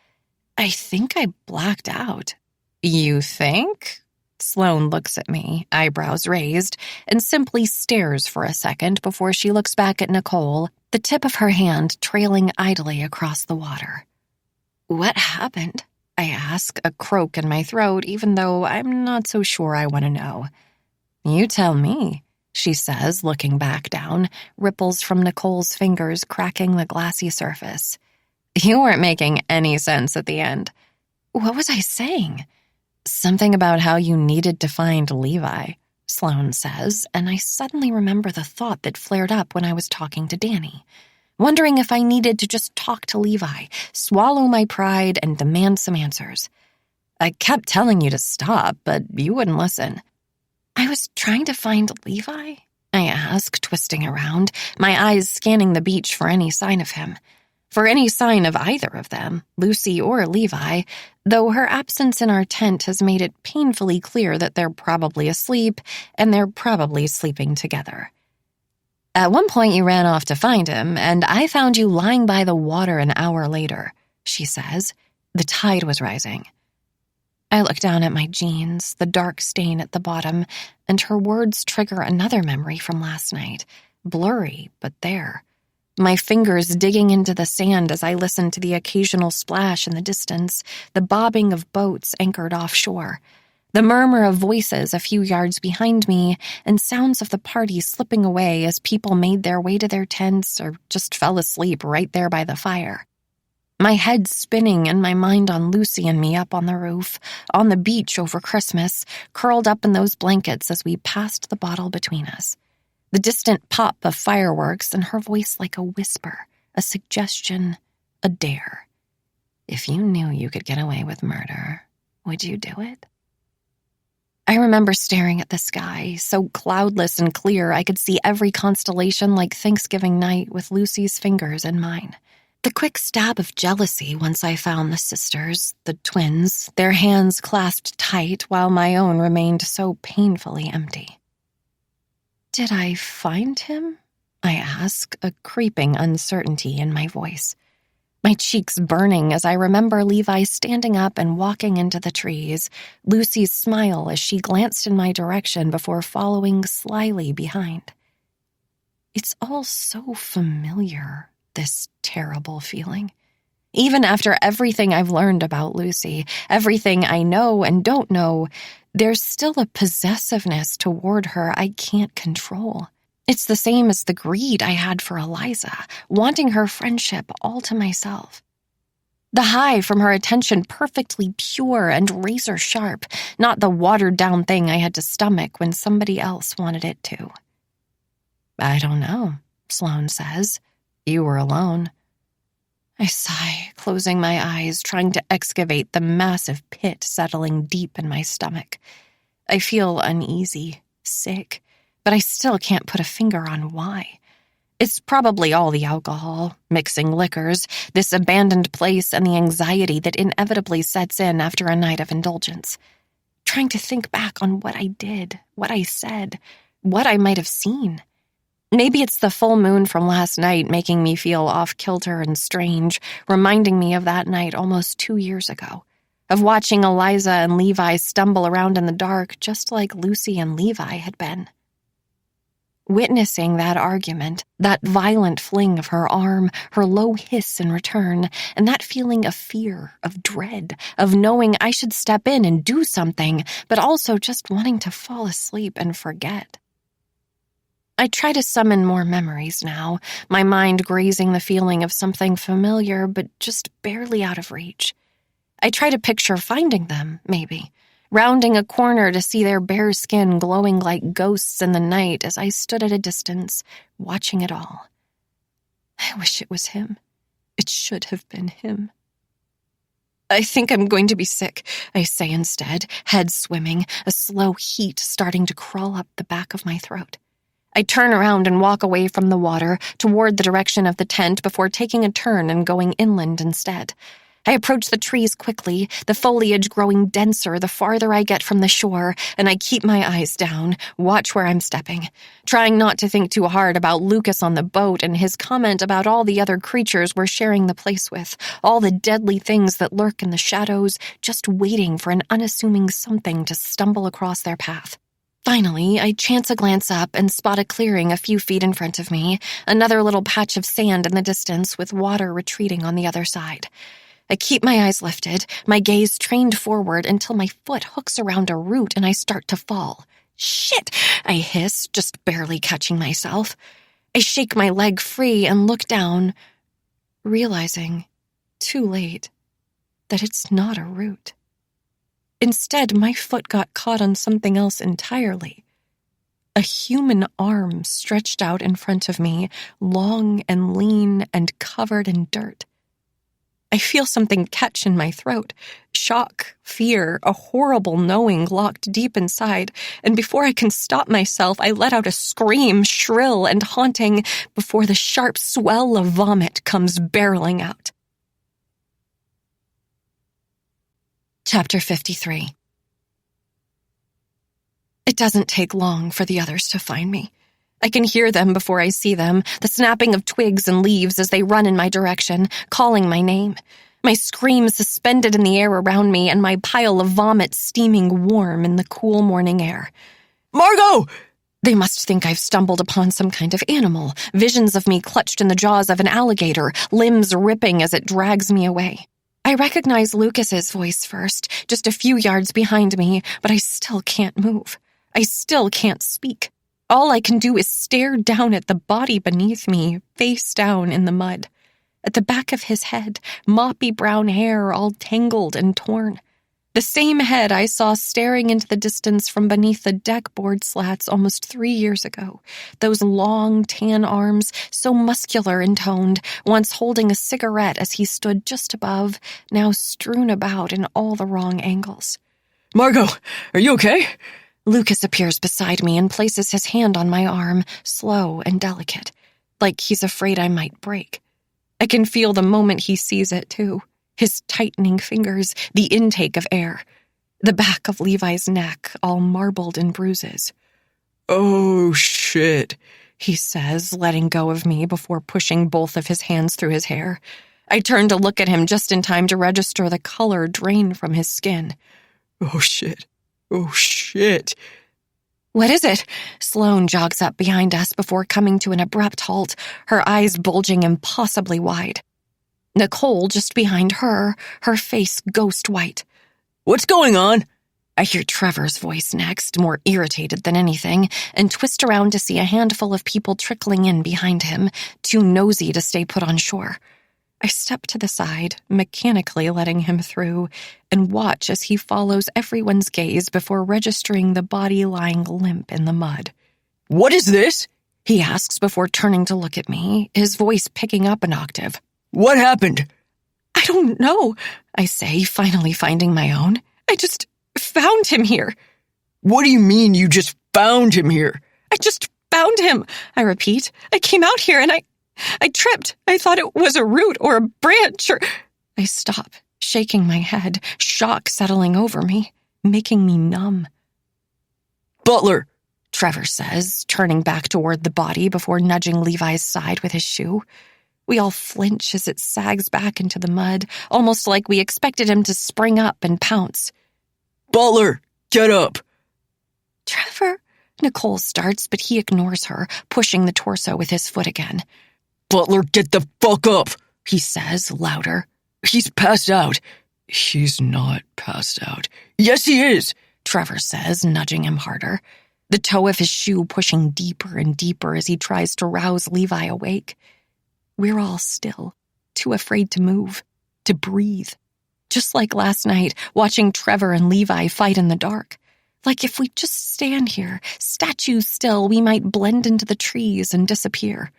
"I think I blacked out." "You think?" Sloane looks at me, eyebrows raised, and simply stares for a second before she looks back at Nicole, the tip of her hand trailing idly across the water. "What happened?" I ask, a croak in my throat, even though I'm not so sure I want to know. "You tell me," she says, looking back down, ripples from Nicole's fingers cracking the glassy surface. "You weren't making any sense at the end." "What was I saying?" "Something about how you needed to find Levi," Sloane says, and I suddenly remember the thought that flared up when I was talking to Danny, wondering if I needed to just talk to Levi, swallow my pride, and demand some answers. "I kept telling you to stop, but you wouldn't listen." "I was trying to find Levi?" I ask, twisting around, my eyes scanning the beach for any sign of him. For any sign of either of them, Lucy or Levi, though her absence in our tent has made it painfully clear that they're probably asleep and they're probably sleeping together. "At one point you ran off to find him, and I found you lying by the water an hour later," she says. The tide was rising. I look down at my jeans, the dark stain at the bottom, and her words trigger another memory from last night, blurry but there. My fingers digging into the sand as I listen to the occasional splash in the distance, the bobbing of boats anchored offshore. The murmur of voices a few yards behind me, and sounds of the party slipping away as people made their way to their tents or just fell asleep right there by the fire. My head spinning and my mind on Lucy and me up on the roof, on the beach over Christmas, curled up in those blankets as we passed the bottle between us. The distant pop of fireworks and her voice like a whisper, a suggestion, a dare. If you knew you could get away with murder, would you do it? I remember staring at the sky, so cloudless and clear I could see every constellation like Thanksgiving night with Lucy's fingers in mine. The quick stab of jealousy once I found the sisters, the twins, their hands clasped tight while my own remained so painfully empty. Did I find him? I ask, a creeping uncertainty in my voice. My cheeks burning as I remember Levi standing up and walking into the trees, Lucy's smile as she glanced in my direction before following slyly behind. It's all so familiar, this terrible feeling. Even after everything I've learned about Lucy, everything I know and don't know, there's still a possessiveness toward her I can't control. It's the same as the greed I had for Eliza, wanting her friendship all to myself. The high from her attention perfectly pure and razor sharp, not the watered-down thing I had to stomach when somebody else wanted it too. I don't know, Sloane says. You were alone. I sigh, closing my eyes, trying to excavate the massive pit settling deep in my stomach. I feel uneasy, sick, but I still can't put a finger on why. It's probably all the alcohol, mixing liquors, this abandoned place, and the anxiety that inevitably sets in after a night of indulgence. Trying to think back on what I did, what I said, what I might have seen. Maybe it's the full moon from last night making me feel off-kilter and strange, reminding me of that night almost 2 years ago, of watching Eliza and Levi stumble around in the dark just like Lucy and Levi had been. Witnessing that argument, that violent fling of her arm, her low hiss in return, and that feeling of fear, of dread, of knowing I should step in and do something, but also just wanting to fall asleep and forget. I try to summon more memories now, my mind grazing the feeling of something familiar but just barely out of reach. I try to picture finding them, maybe, rounding a corner to see their bare skin glowing like ghosts in the night as I stood at a distance, watching it all. I wish it was him. It should have been him. I think I'm going to be sick, I say instead, head swimming, a slow heat starting to crawl up the back of my throat. I turn around and walk away from the water toward the direction of the tent before taking a turn and going inland instead. I approach the trees quickly, the foliage growing denser the farther I get from the shore, and I keep my eyes down, watch where I'm stepping, trying not to think too hard about Lucas on the boat and his comment about all the other creatures we're sharing the place with, all the deadly things that lurk in the shadows, just waiting for an unassuming something to stumble across their path. Finally, I chance a glance up and spot a clearing a few feet in front of me, another little patch of sand in the distance with water retreating on the other side. I keep my eyes lifted, my gaze trained forward until my foot hooks around a root and I start to fall. Shit! I hiss, just barely catching myself. I shake my leg free and look down, realizing, too late, that it's not a root. Instead, my foot got caught on something else entirely. A human arm stretched out in front of me, long and lean and covered in dirt. I feel something catch in my throat. Shock, fear, a horrible knowing locked deep inside, and before I can stop myself, I let out a scream, shrill and haunting, before the sharp swell of vomit comes barreling out. Chapter 53. It doesn't take long for the others to find me. I can hear them before I see them, the snapping of twigs and leaves as they run in my direction, calling my name. My scream suspended in the air around me and my pile of vomit steaming warm in the cool morning air. Margot! They must think I've stumbled upon some kind of animal, visions of me clutched in the jaws of an alligator, limbs ripping as it drags me away. I recognize Lucas's voice first, just a few yards behind me, but I still can't move. I still can't speak. All I can do is stare down at the body beneath me, face down in the mud. At the back of his head, moppy brown hair all tangled and torn. The same head I saw staring into the distance from beneath the deck board slats almost 3 years ago. Those long, tan arms, so muscular and toned, once holding a cigarette as he stood just above, now strewn about in all the wrong angles. Margot, are you okay? Lucas appears beside me and places his hand on my arm, slow and delicate, like he's afraid I might break. I can feel the moment he sees it, too. His tightening fingers, the intake of air. The back of Levi's neck, all marbled in bruises. Oh, shit, he says, letting go of me before pushing both of his hands through his hair. I turn to look at him just in time to register the color drain from his skin. Oh, shit. Oh, shit. What is it? Sloane jogs up behind us before coming to an abrupt halt, her eyes bulging impossibly wide. Nicole just behind her, her face ghost white. What's going on? I hear Trevor's voice next, more irritated than anything, and twist around to see a handful of people trickling in behind him, too nosy to stay put on shore. I step to the side, mechanically letting him through, and watch as he follows everyone's gaze before registering the body lying limp in the mud. What is this? He asks before turning to look at me, his voice picking up an octave. What happened? I don't know, I say, finally finding my own. I just found him here. What do you mean you just found him here? I just found him, I repeat. I came out here and I tripped. I thought it was a root or a branch or... I stop, shaking my head, shock settling over me, making me numb. Butler, Trevor says, turning back toward the body before nudging Levi's side with his shoe. We all flinch as it sags back into the mud, almost like we expected him to spring up and pounce. Butler, get up. Trevor, Nicole starts, but he ignores her, pushing the torso with his foot again. Butler, get the fuck up, he says, louder. He's passed out. He's not passed out. Yes, he is, Trevor says, nudging him harder. The toe of his shoe pushing deeper and deeper as he tries to rouse Levi awake. We're all still, too afraid to move, to breathe. Just like last night, watching Trevor and Levi fight in the dark. Like if we just stand here, statues still, we might blend into the trees and disappear.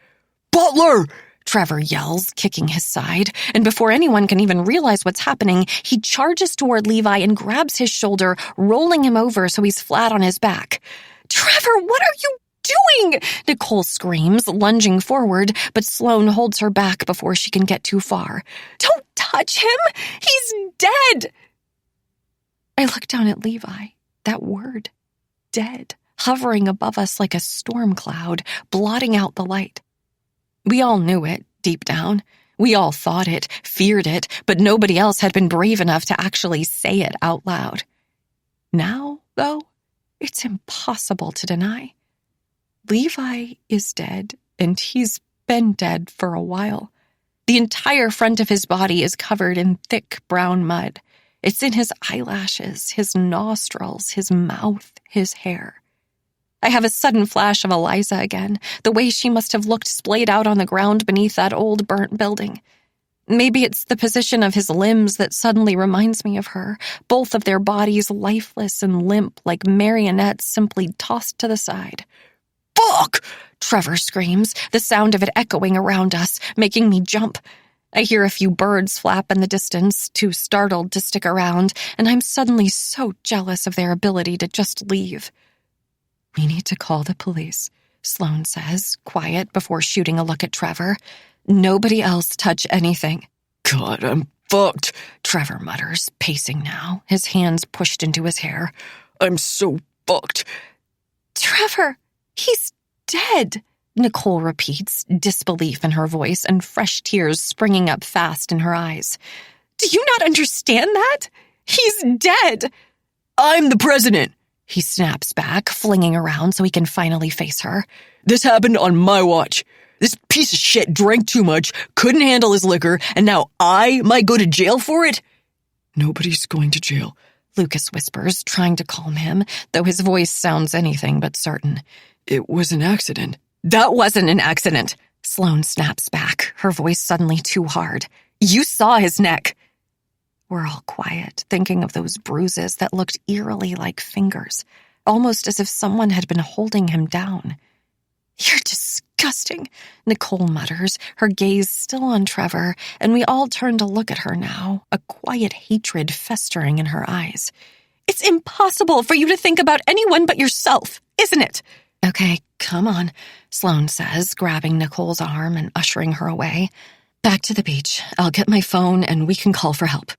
Butler! Trevor yells, kicking his side, and before anyone can even realize what's happening, he charges toward Levi and grabs his shoulder, rolling him over so he's flat on his back. Trevor, what are you doing? Nicole screams, lunging forward, but Sloane holds her back before she can get too far. Don't touch him! He's dead! I look down at Levi, that word, dead, hovering above us like a storm cloud, blotting out the light. We all knew it, deep down. We all thought it, feared it, but nobody else had been brave enough to actually say it out loud. Now, though, it's impossible to deny. Levi is dead, and he's been dead for a while. The entire front of his body is covered in thick brown mud. It's in his eyelashes, his nostrils, his mouth, his hair. I have a sudden flash of Eliza again, the way she must have looked splayed out on the ground beneath that old burnt building. Maybe it's the position of his limbs that suddenly reminds me of her, both of their bodies lifeless and limp like marionettes simply tossed to the side. Fuck! Trevor screams, the sound of it echoing around us, making me jump. I hear a few birds flap in the distance, too startled to stick around, and I'm suddenly so jealous of their ability to just leave. We need to call the police, Sloane says, quiet before shooting a look at Trevor. Nobody else touch anything. God, I'm fucked, Trevor mutters, pacing now, his hands pushed into his hair. I'm so fucked. Trevor, he's dead, Nicole repeats, disbelief in her voice and fresh tears springing up fast in her eyes. Do you not understand that? He's dead. I'm the president. He snaps back, flinging around so he can finally face her. This happened on my watch. This piece of shit drank too much, couldn't handle his liquor, and now I might go to jail for it? Nobody's going to jail, Lucas whispers, trying to calm him, though his voice sounds anything but certain. It was an accident. That wasn't an accident, Sloane snaps back, her voice suddenly too hard. You saw his neck. We're all quiet, thinking of those bruises that looked eerily like fingers, almost as if someone had been holding him down. You're disgusting, Nicole mutters, her gaze still on Trevor, and we all turn to look at her now, a quiet hatred festering in her eyes. It's impossible for you to think about anyone but yourself, isn't it? Okay, come on, Sloane says, grabbing Nicole's arm and ushering her away. Back to the beach. I'll get my phone and we can call for help.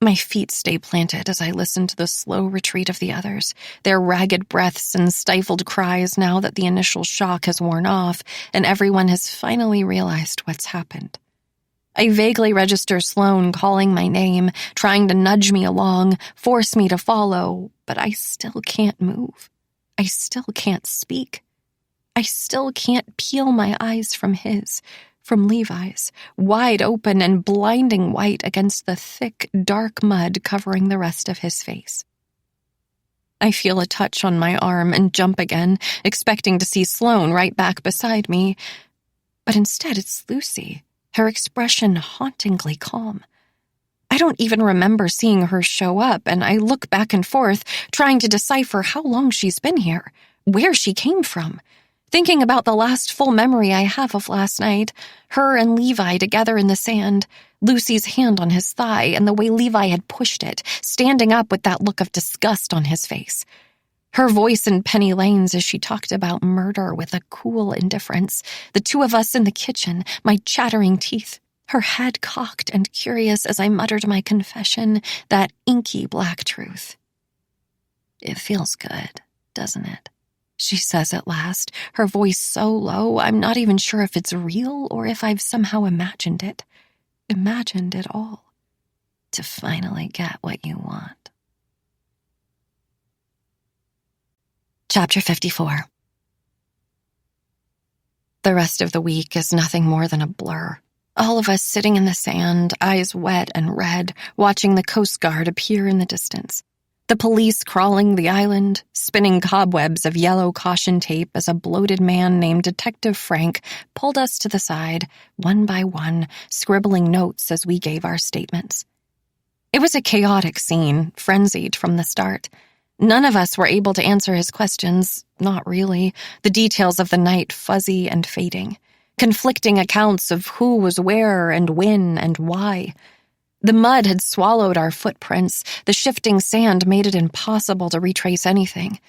My feet stay planted as I listen to the slow retreat of the others, their ragged breaths and stifled cries now that the initial shock has worn off and everyone has finally realized what's happened. I vaguely register Sloane calling my name, trying to nudge me along, force me to follow, but I still can't move. I still can't speak. I still can't peel my eyes from his, from Levi's, wide open and blinding white against the thick, dark mud covering the rest of his face. I feel a touch on my arm and jump again, expecting to see Sloane right back beside me. But instead it's Lucy, her expression hauntingly calm. I don't even remember seeing her show up, and I look back and forth, trying to decipher how long she's been here, where she came from. Thinking about the last full memory I have of last night, her and Levi together in the sand, Lucy's hand on his thigh and the way Levi had pushed it, standing up with that look of disgust on his face. Her voice in Penny Lane's as she talked about murder with a cool indifference, the two of us in the kitchen, my chattering teeth, her head cocked and curious as I muttered my confession, that inky black truth. It feels good, doesn't it? She says at last, her voice so low I'm not even sure if it's real or if I've somehow imagined it. Imagined it all. To finally get what you want. Chapter 54. The rest of the week is nothing more than a blur. All of us sitting in the sand, eyes wet and red, watching the Coast Guard appear in the distance. The police crawling the island, spinning cobwebs of yellow caution tape as a bloated man named Detective Frank pulled us to the side, one by one, scribbling notes as we gave our statements. It was a chaotic scene, frenzied from the start. None of us were able to answer his questions, not really, the details of the night fuzzy and fading. Conflicting accounts of who was where and when and why. The mud had swallowed our footprints. The shifting sand made it impossible to retrace anything.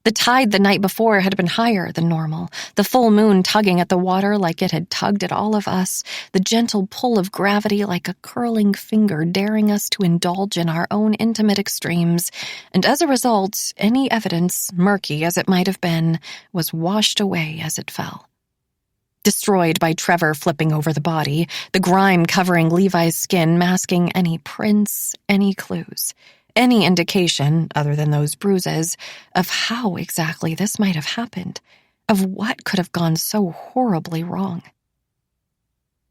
The tide the night before had been higher than normal, the full moon tugging at the water like it had tugged at all of us, the gentle pull of gravity like a curling finger daring us to indulge in our own intimate extremes, and as a result, any evidence, murky as it might have been, was washed away as it fell. Destroyed by Trevor flipping over the body, the grime covering Levi's skin masking any prints, any clues, any indication, other than those bruises, of how exactly this might have happened, of what could have gone so horribly wrong.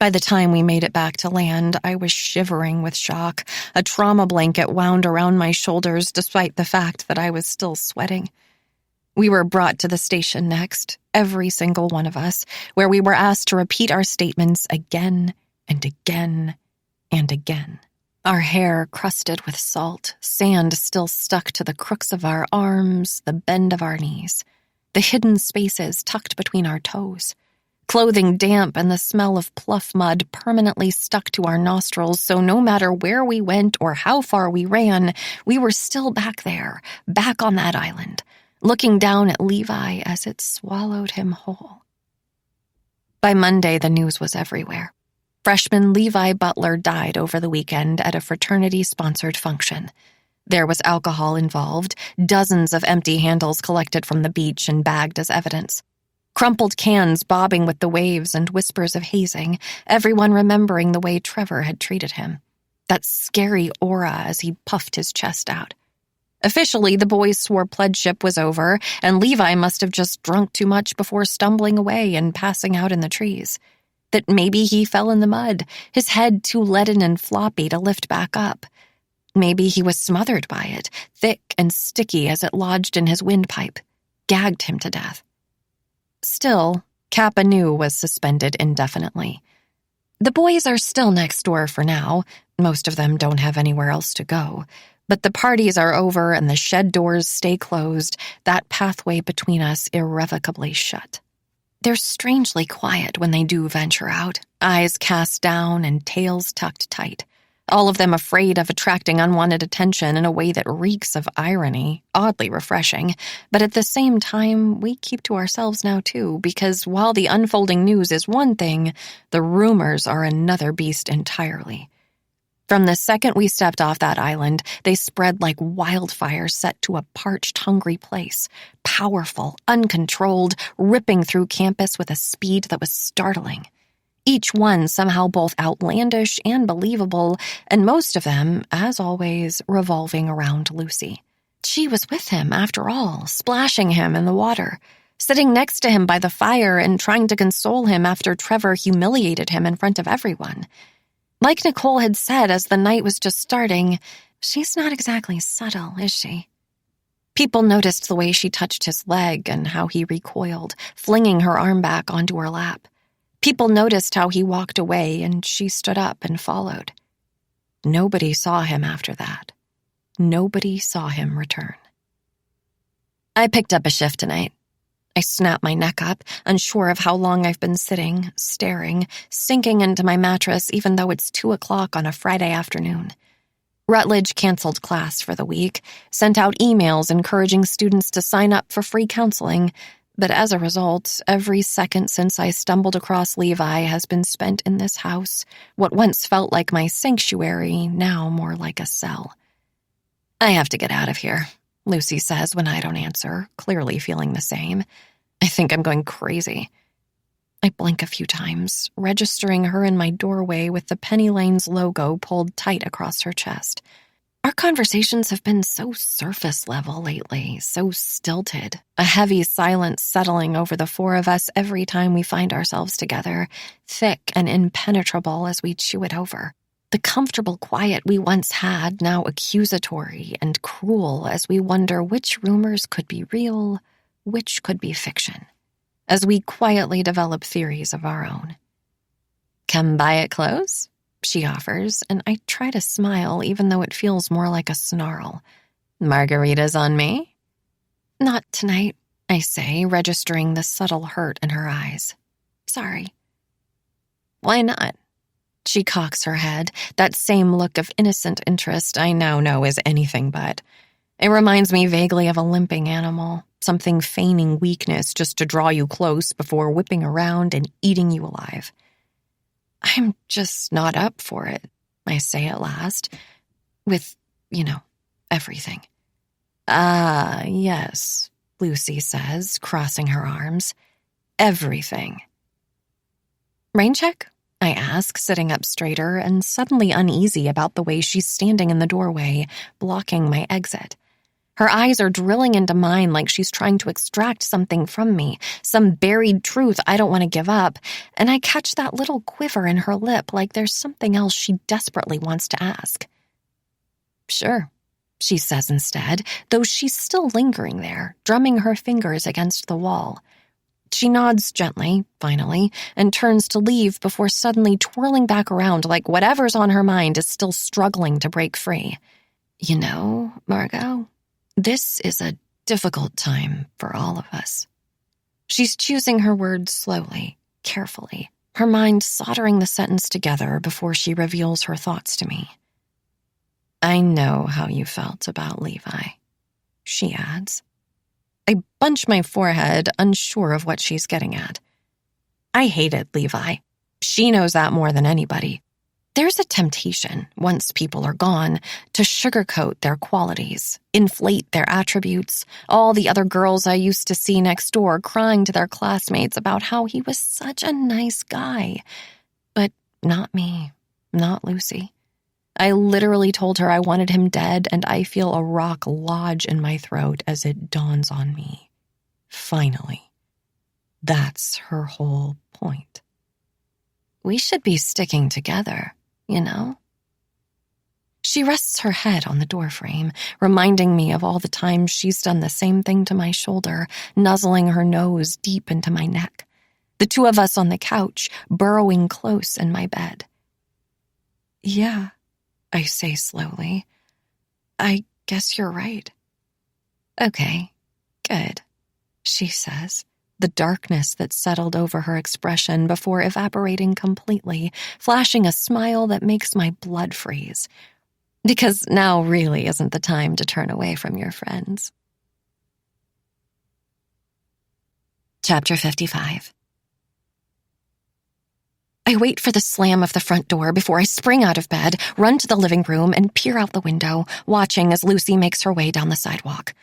By the time we made it back to land, I was shivering with shock, a trauma blanket wound around my shoulders despite the fact that I was still sweating. We were brought to the station next, every single one of us, where we were asked to repeat our statements again and again and again. Our hair crusted with salt, sand still stuck to the crooks of our arms, the bend of our knees, the hidden spaces tucked between our toes. Clothing damp and the smell of pluff mud permanently stuck to our nostrils, so no matter where we went or how far we ran, we were still back there, back on that island, looking down at Levi as it swallowed him whole. By Monday, the news was everywhere. Freshman Levi Butler died over the weekend at a fraternity-sponsored function. There was alcohol involved, dozens of empty handles collected from the beach and bagged as evidence. Crumpled cans bobbing with the waves and whispers of hazing, everyone remembering the way Trevor had treated him. That scary aura as he puffed his chest out. Officially, the boys swore pledgeship was over, and Levi must have just drunk too much before stumbling away and passing out in the trees. That maybe he fell in the mud, his head too leaden and floppy to lift back up. Maybe he was smothered by it, thick and sticky as it lodged in his windpipe, gagged him to death. Still, Kappa Nu was suspended indefinitely. The boys are still next door for now. Most of them don't have anywhere else to go. But the parties are over and the shed doors stay closed, that pathway between us irrevocably shut. They're strangely quiet when they do venture out, eyes cast down and tails tucked tight. All of them afraid of attracting unwanted attention in a way that reeks of irony, oddly refreshing. But at the same time, we keep to ourselves now too, because while the unfolding news is one thing, the rumors are another beast entirely. From the second we stepped off that island, they spread like wildfire set to a parched, hungry place. Powerful, uncontrolled, ripping through campus with a speed that was startling. Each one somehow both outlandish and believable, and most of them, as always, revolving around Lucy. She was with him, after all, splashing him in the water, sitting next to him by the fire and trying to console him after Trevor humiliated him in front of everyone. Like Nicole had said as the night was just starting, she's not exactly subtle, is she? People noticed the way she touched his leg and how he recoiled, flinging her arm back onto her lap. People noticed how he walked away and she stood up and followed. Nobody saw him after that. Nobody saw him return. I picked up a shift tonight. I snapped my neck up, unsure of how long I've been sitting, staring, sinking into my mattress even though it's 2:00 on a Friday afternoon. Rutledge canceled class for the week, sent out emails encouraging students to sign up for free counseling, but as a result, every second since I stumbled across Levi has been spent in this house, what once felt like my sanctuary, now more like a cell. I have to get out of here, Lucy says when I don't answer, clearly feeling the same. I think I'm going crazy. I blink a few times, registering her in my doorway with the Penny Lane's logo pulled tight across her chest. Our conversations have been so surface level lately, so stilted, a heavy silence settling over the four of us every time we find ourselves together, thick and impenetrable as we chew it over. The comfortable quiet we once had, now accusatory and cruel as we wonder which rumors could be real, which could be fiction, as we quietly develop theories of our own. Come buy it close? She offers, and I try to smile even though it feels more like a snarl. Margaritas on me? Not tonight, I say, registering the subtle hurt in her eyes. Sorry. Why not? She cocks her head, that same look of innocent interest I now know is anything but. It reminds me vaguely of a limping animal, something feigning weakness just to draw you close before whipping around and eating you alive. I'm just not up for it, I say at last, with, everything. Ah, yes, Lucy says, crossing her arms. Everything. Rain check? I ask, sitting up straighter and suddenly uneasy about the way she's standing in the doorway, blocking my exit. Her eyes are drilling into mine like she's trying to extract something from me, some buried truth I don't want to give up, and I catch that little quiver in her lip like there's something else she desperately wants to ask. Sure, she says instead, though she's still lingering there, drumming her fingers against the wall. She nods gently, finally, and turns to leave before suddenly twirling back around like whatever's on her mind is still struggling to break free. You know, Margot, this is a difficult time for all of us. She's choosing her words slowly, carefully, her mind soldering the sentence together before she reveals her thoughts to me. I know how you felt about Levi, she adds. I bunch my forehead, unsure of what she's getting at. I hated Levi. She knows that more than anybody. There's a temptation, once people are gone, to sugarcoat their qualities, inflate their attributes, all the other girls I used to see next door crying to their classmates about how he was such a nice guy. But not me, not Lucy. I literally told her I wanted him dead, and I feel a rock lodge in my throat as it dawns on me. Finally. That's her whole point. We should be sticking together, you know? She rests her head on the doorframe, reminding me of all the times she's done the same thing to my shoulder, nuzzling her nose deep into my neck. The two of us on the couch, burrowing close in my bed. Yeah, I say slowly. I guess you're right. Okay, good, she says, the darkness that settled over her expression before evaporating completely, flashing a smile that makes my blood freeze. Because now really isn't the time to turn away from your friends. Chapter 55. I wait for the slam of the front door before I spring out of bed, run to the living room, and peer out the window, watching as Lucy makes her way down the sidewalk.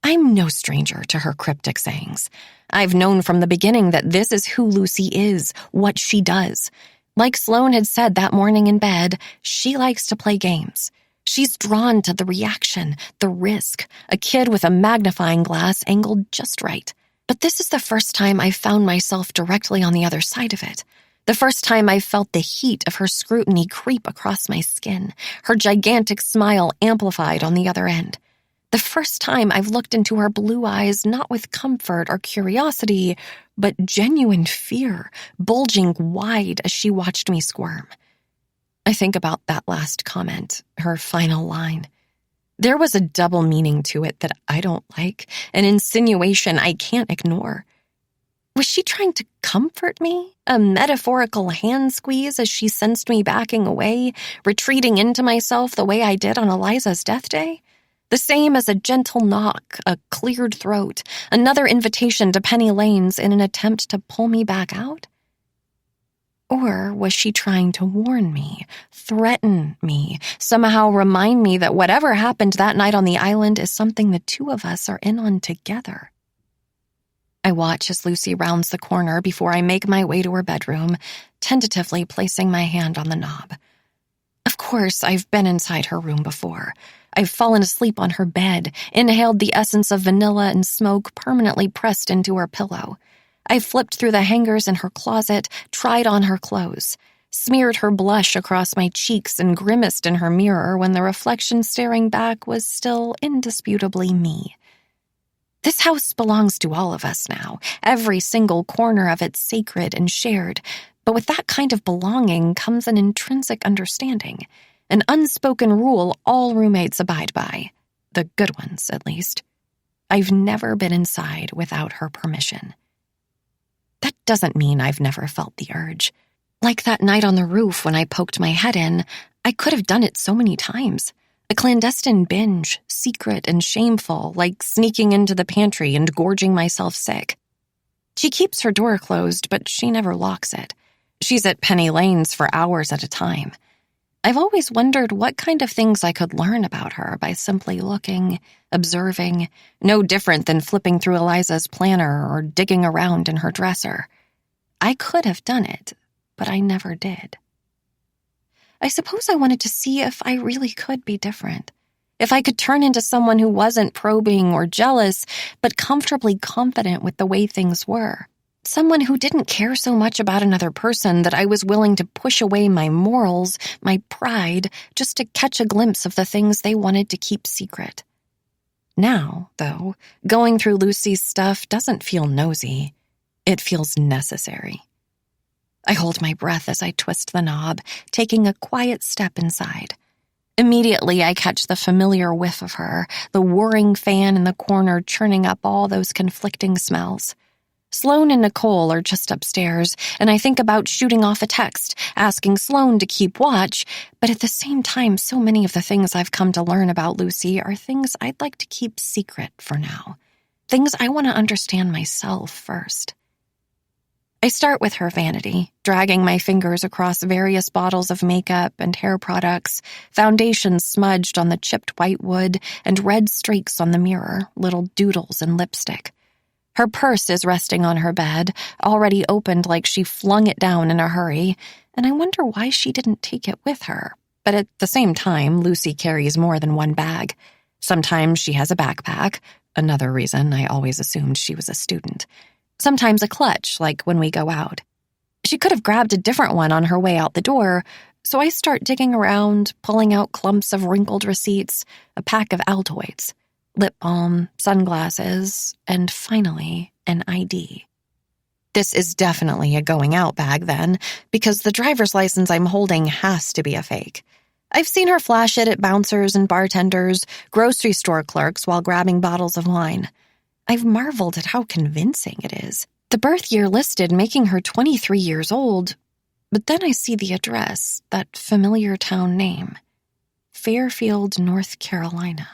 I'm no stranger to her cryptic sayings. I've known from the beginning that this is who Lucy is, what she does. Like Sloane had said that morning in bed, she likes to play games. She's drawn to the reaction, the risk, a kid with a magnifying glass angled just right. But this is the first time I've found myself directly on the other side of it. The first time I've felt the heat of her scrutiny creep across my skin, her gigantic smile amplified on the other end. The first time I've looked into her blue eyes not with comfort or curiosity, but genuine fear, bulging wide as she watched me squirm. I think about that last comment, her final line. There was a double meaning to it that I don't like, an insinuation I can't ignore. Was she trying to comfort me? A metaphorical hand squeeze as she sensed me backing away, retreating into myself the way I did on Eliza's death day? The same as a gentle knock, a cleared throat, another invitation to Penny Lane's in an attempt to pull me back out? Or was she trying to warn me, threaten me, somehow remind me that whatever happened that night on the island is something the two of us are in on together? I watch as Lucy rounds the corner before I make my way to her bedroom, tentatively placing my hand on the knob. Of course, I've been inside her room before. I've fallen asleep on her bed, inhaled the essence of vanilla and smoke permanently pressed into her pillow. I've flipped through the hangers in her closet, tried on her clothes, smeared her blush across my cheeks and grimaced in her mirror when the reflection staring back was still indisputably me. This house belongs to all of us now, every single corner of it sacred and shared, but with that kind of belonging comes an intrinsic understanding, an unspoken rule all roommates abide by, the good ones at least. I've never been inside without her permission. That doesn't mean I've never felt the urge. Like that night on the roof when I poked my head in, I could have done it so many times. A clandestine binge, secret and shameful, like sneaking into the pantry and gorging myself sick. She keeps her door closed, but she never locks it. She's at Penny Lane's for hours at a time. I've always wondered what kind of things I could learn about her by simply looking, observing, no different than flipping through Eliza's planner or digging around in her dresser. I could have done it, but I never did. I suppose I wanted to see if I really could be different. If I could turn into someone who wasn't probing or jealous, but comfortably confident with the way things were. Someone who didn't care so much about another person that I was willing to push away my morals, my pride, just to catch a glimpse of the things they wanted to keep secret. Now, though, going through Lucy's stuff doesn't feel nosy. It feels necessary. I hold my breath as I twist the knob, taking a quiet step inside. Immediately, I catch the familiar whiff of her, the whirring fan in the corner churning up all those conflicting smells. Sloane and Nicole are just upstairs, and I think about shooting off a text, asking Sloane to keep watch, but at the same time, so many of the things I've come to learn about Lucy are things I'd like to keep secret for now. Things I want to understand myself first. I start with her vanity, dragging my fingers across various bottles of makeup and hair products, foundation smudged on the chipped white wood, and red streaks on the mirror, little doodles and lipstick. Her purse is resting on her bed, already opened like she flung it down in a hurry, and I wonder why she didn't take it with her. But at the same time, Lucy carries more than one bag. Sometimes she has a backpack, another reason I always assumed she was a student. Sometimes a clutch, like when we go out. She could have grabbed a different one on her way out the door, so I start digging around, pulling out clumps of wrinkled receipts, a pack of Altoids, lip balm, sunglasses, and finally, an ID. This is definitely a going out bag then, because the driver's license I'm holding has to be a fake. I've seen her flash it at bouncers and bartenders, grocery store clerks while grabbing bottles of wine. I've marveled at how convincing it is. The birth year listed making her 23 years old, but then I see the address, that familiar town name, Fairfield, North Carolina.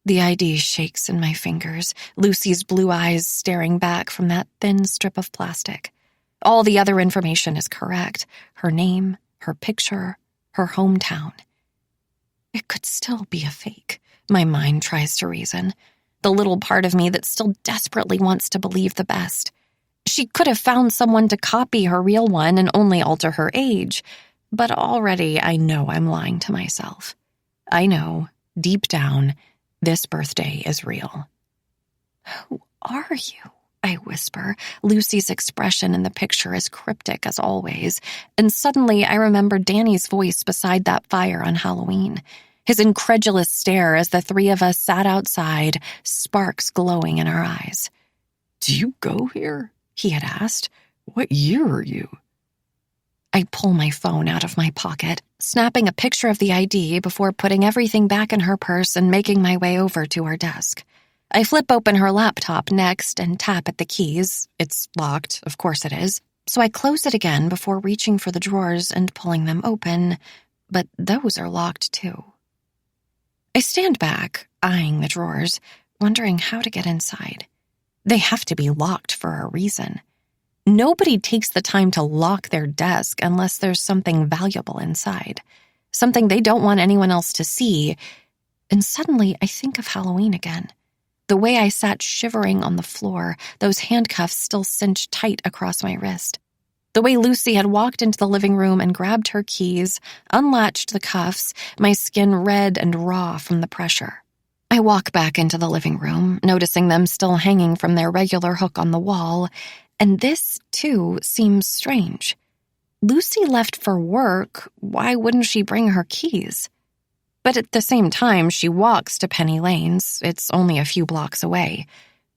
The ID shakes in my fingers, Lucy's blue eyes staring back from that thin strip of plastic. All the other information is correct. Her name, her picture, her hometown. It could still be a fake, my mind tries to reason. The little part of me that still desperately wants to believe the best. She could have found someone to copy her real one and only alter her age, but already I know I'm lying to myself. I know, deep down, this birthday is real. Who are you? I whisper. Lucy's expression in the picture is cryptic as always, and suddenly I remember Danny's voice beside that fire on Halloween. His incredulous stare as the three of us sat outside, sparks glowing in our eyes. "Do you go here?" he had asked. "What year are you?" I pull my phone out of my pocket, snapping a picture of the ID before putting everything back in her purse and making my way over to her desk. I flip open her laptop next and tap at the keys. It's locked, of course it is. So I close it again before reaching for the drawers and pulling them open, but those are locked too. I stand back, eyeing the drawers, wondering how to get inside. They have to be locked for a reason. Nobody takes the time to lock their desk unless there's something valuable inside, something they don't want anyone else to see. And suddenly I think of Halloween again. The way I sat shivering on the floor, those handcuffs still cinched tight across my wrist. The way Lucy had walked into the living room and grabbed her keys, unlatched the cuffs, my skin red and raw from the pressure. I walk back into the living room, noticing them still hanging from their regular hook on the wall, and this, too, seems strange. Lucy left for work. Why wouldn't she bring her keys? But at the same time, she walks to Penny Lanes. It's only a few blocks away.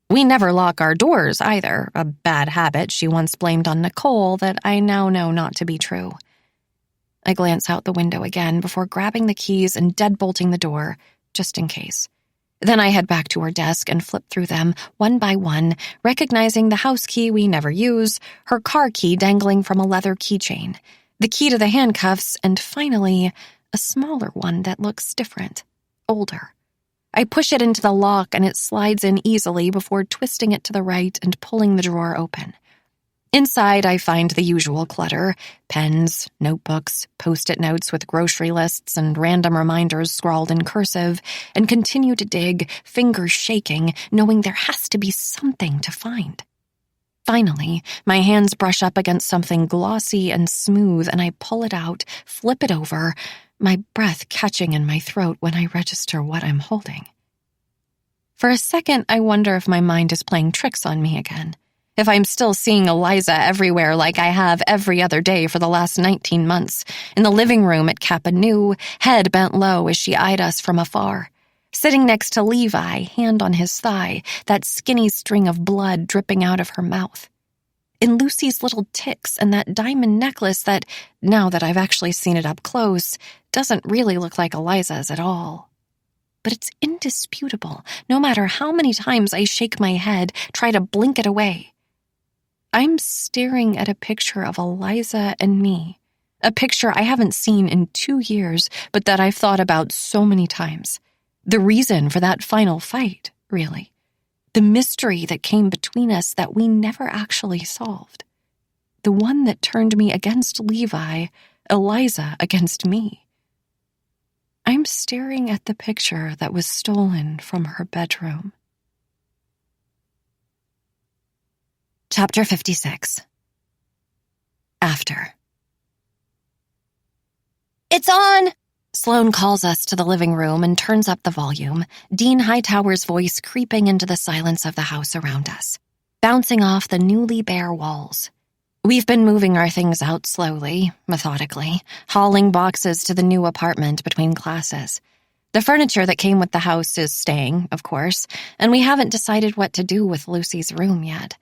We never lock our doors either, a bad habit she once blamed on Nicole that I now know not to be true. I glance out the window again before grabbing the keys and deadbolting the door, just in case. Then I head back to her desk and flip through them, one by one, recognizing the house key we never use, her car key dangling from a leather keychain, the key to the handcuffs, and finally, a smaller one that looks different, older. I push it into the lock and it slides in easily before twisting it to the right and pulling the drawer open. Inside, I find the usual clutter, pens, notebooks, Post-it notes with grocery lists and random reminders scrawled in cursive, and continue to dig, fingers shaking, knowing there has to be something to find. Finally, my hands brush up against something glossy and smooth, and I pull it out, flip it over, my breath catching in my throat when I register what I'm holding. For a second, I wonder if my mind is playing tricks on me again. If I'm still seeing Eliza everywhere like I have every other day for the last 19 months, in the living room at Kappa Nu, head bent low as she eyed us from afar. Sitting next to Levi, hand on his thigh, that skinny string of blood dripping out of her mouth. In Lucy's little tics and that diamond necklace that, now that I've actually seen it up close, doesn't really look like Eliza's at all. But it's indisputable, no matter how many times I shake my head, try to blink it away. I'm staring at a picture of Eliza and me, a picture I haven't seen in 2 years, but that I've thought about so many times. The reason for that final fight, really. The mystery that came between us that we never actually solved. The one that turned me against Levi, Eliza against me. I'm staring at the picture that was stolen from her bedroom. Chapter 56. After. It's on! Sloane calls us to the living room and turns up the volume, Dean Hightower's voice creeping into the silence of the house around us, bouncing off the newly bare walls. We've been moving our things out slowly, methodically, hauling boxes to the new apartment between classes. The furniture that came with the house is staying, of course, and we haven't decided what to do with Lucy's room yet.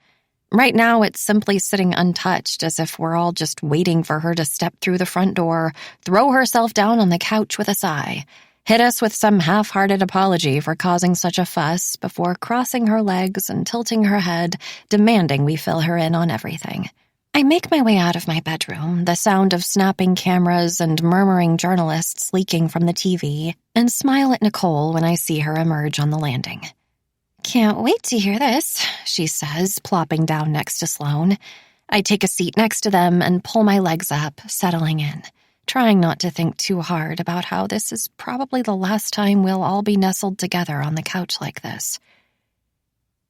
Right now, it's simply sitting untouched, as if we're all just waiting for her to step through the front door, throw herself down on the couch with a sigh, hit us with some half-hearted apology for causing such a fuss before crossing her legs and tilting her head, demanding we fill her in on everything. I make my way out of my bedroom, the sound of snapping cameras and murmuring journalists leaking from the TV, and smile at Nicole when I see her emerge on the landing. Can't wait to hear this, she says, plopping down next to Sloane. I take a seat next to them and pull my legs up, settling in, trying not to think too hard about how this is probably the last time we'll all be nestled together on the couch like this.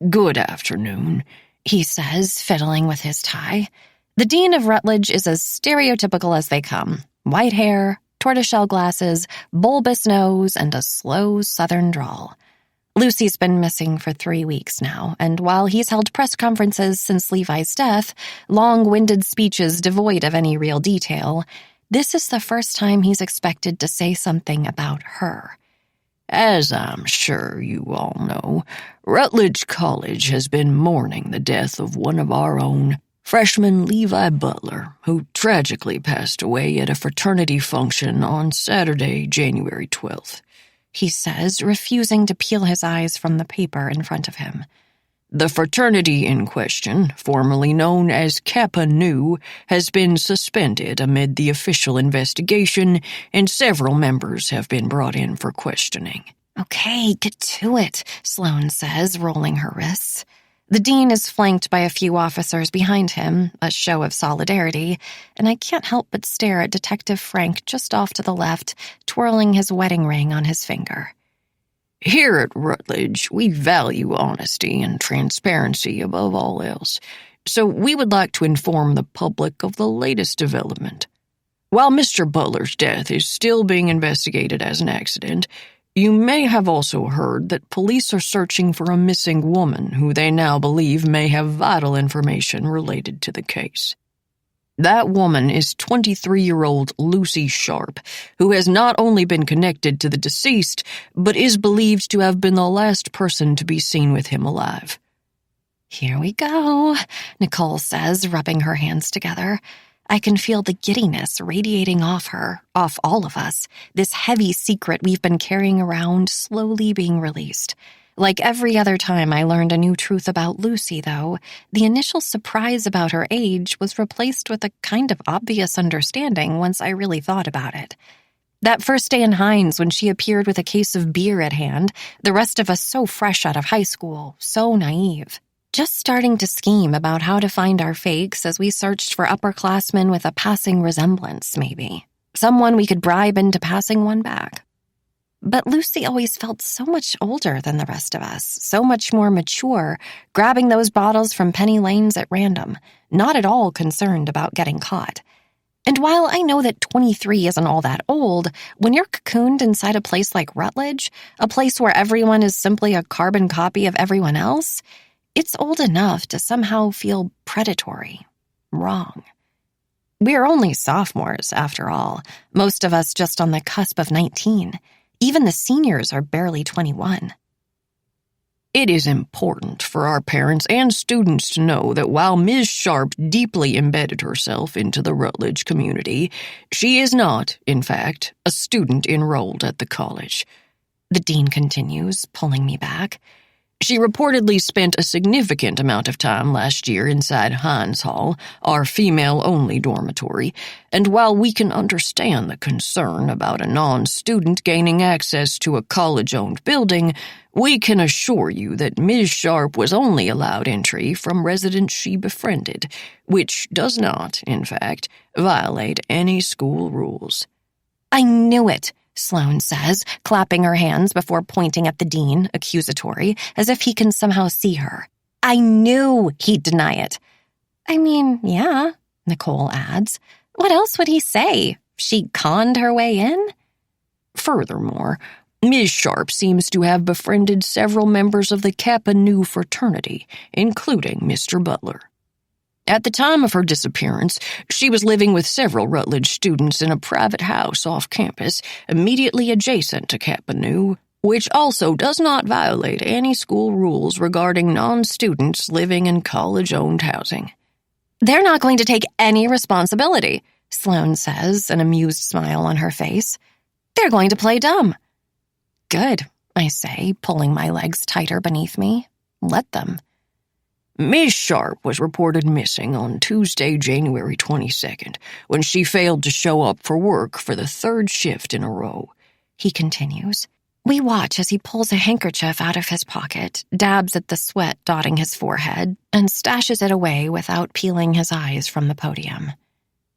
Good afternoon, he says, fiddling with his tie. The dean of Rutledge is as stereotypical as they come. White hair, tortoiseshell glasses, bulbous nose, and a slow southern drawl. Lucy's been missing for 3 weeks now, and while he's held press conferences since Levi's death, long-winded speeches devoid of any real detail, this is the first time he's expected to say something about her. As I'm sure you all know, Rutledge College has been mourning the death of one of our own, freshman Levi Butler, who tragically passed away at a fraternity function on Saturday, January 12th. He says, refusing to peel his eyes from the paper in front of him. The fraternity in question, formerly known as Kappa Nu, has been suspended amid the official investigation, and several members have been brought in for questioning. Okay, get to it, Sloane says, rolling her wrists. The dean is flanked by a few officers behind him, a show of solidarity, and I can't help but stare at Detective Frank just off to the left, twirling his wedding ring on his finger. Here at Rutledge, we value honesty and transparency above all else, so we would like to inform the public of the latest development. While Mr. Butler's death is still being investigated as an accident, you may have also heard that police are searching for a missing woman who they now believe may have vital information related to the case. That woman is 23-year-old Lucy Sharp, who has not only been connected to the deceased, but is believed to have been the last person to be seen with him alive. Here we go, Nicole says, rubbing her hands together. I can feel the giddiness radiating off her, off all of us, this heavy secret we've been carrying around slowly being released. Like every other time I learned a new truth about Lucy, though, the initial surprise about her age was replaced with a kind of obvious understanding once I really thought about it. That first day in Hines when she appeared with a case of beer at hand, the rest of us so fresh out of high school, so naive. Just starting to scheme about how to find our fakes as we searched for upperclassmen with a passing resemblance, maybe. Someone we could bribe into passing one back. But Lucy always felt so much older than the rest of us, so much more mature, grabbing those bottles from penny lanes at random, not at all concerned about getting caught. And while I know that 23 isn't all that old, when you're cocooned inside a place like Rutledge, a place where everyone is simply a carbon copy of everyone else, it's old enough to somehow feel predatory, wrong. We're only sophomores, after all, most of us just on the cusp of 19. Even the seniors are barely 21. It is important for our parents and students to know that while Ms. Sharp deeply embedded herself into the Rutledge community, she is not, in fact, a student enrolled at the college. The dean continues, pulling me back. She reportedly spent a significant amount of time last year inside Hines Hall, our female-only dormitory, and while we can understand the concern about a non-student gaining access to a college-owned building, we can assure you that Ms. Sharp was only allowed entry from residents she befriended, which does not, in fact, violate any school rules. I knew it, Sloane says, clapping her hands before pointing at the dean, accusatory, as if he can somehow see her. I knew he'd deny it. I mean, yeah, Nicole adds. What else would he say? She conned her way in? Furthermore, Ms. Sharp seems to have befriended several members of the Kappa Nu fraternity, including Mr. Butler. At the time of her disappearance, she was living with several Rutledge students in a private house off campus, immediately adjacent to Kappa Nu, which also does not violate any school rules regarding non-students living in college-owned housing. They're not going to take any responsibility, Sloane says, an amused smile on her face. They're going to play dumb. Good, I say, pulling my legs tighter beneath me. Let them. Ms. Sharp was reported missing on Tuesday, January 22nd, when she failed to show up for work for the third shift in a row, he continues. We watch as he pulls a handkerchief out of his pocket, dabs at the sweat dotting his forehead, and stashes it away without peeling his eyes from the podium.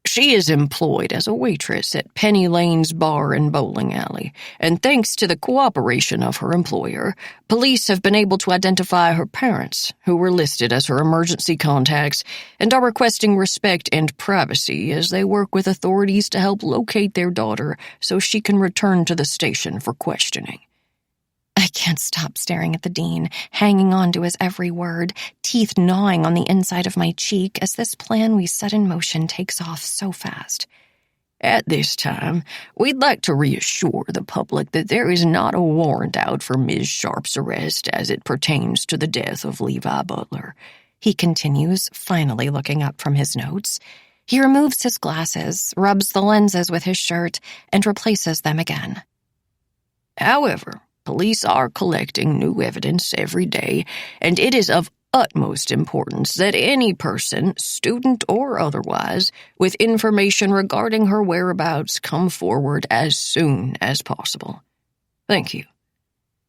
She is employed as a waitress at Penny Lane's bar and bowling alley, and thanks to the cooperation of her employer, police have been able to identify her parents, who were listed as her emergency contacts, and are requesting respect and privacy as they work with authorities to help locate their daughter so she can return to the station for questioning. I can't stop staring at the dean, hanging on to his every word, teeth gnawing on the inside of my cheek as this plan we set in motion takes off so fast. At this time, we'd like to reassure the public that there is not a warrant out for Ms. Sharp's arrest as it pertains to the death of Levi Butler, he continues, finally looking up from his notes. He removes his glasses, rubs the lenses with his shirt, and replaces them again. However, police are collecting new evidence every day, and it is of utmost importance that any person, student or otherwise, with information regarding her whereabouts come forward as soon as possible. Thank you.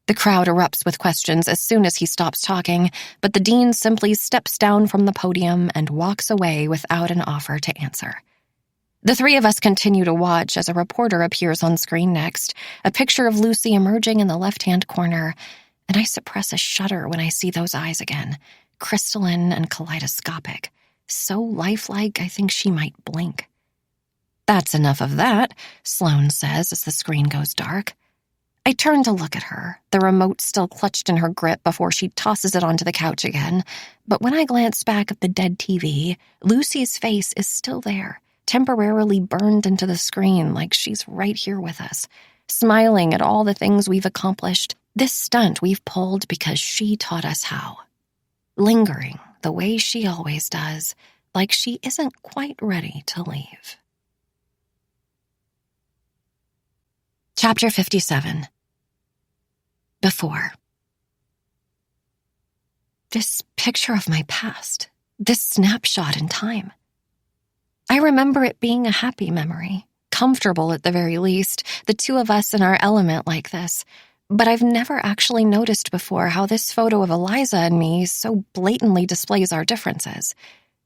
The crowd erupts with questions as soon as he stops talking, but the dean simply steps down from the podium and walks away without an offer to answer. The three of us continue to watch as a reporter appears on screen next, a picture of Lucy emerging in the left-hand corner, and I suppress a shudder when I see those eyes again, crystalline and kaleidoscopic, so lifelike I think she might blink. That's enough of that, Sloane says as the screen goes dark. I turn to look at her, the remote still clutched in her grip before she tosses it onto the couch again, but when I glance back at the dead TV, Lucy's face is still there, temporarily burned into the screen like she's right here with us, smiling at all the things we've accomplished, this stunt we've pulled because she taught us how. Lingering the way she always does, like she isn't quite ready to leave. Chapter 57. Before. This picture of my past, this snapshot in time. I remember it being a happy memory, comfortable at the very least, the two of us in our element like this. But I've never actually noticed before how this photo of Eliza and me so blatantly displays our differences.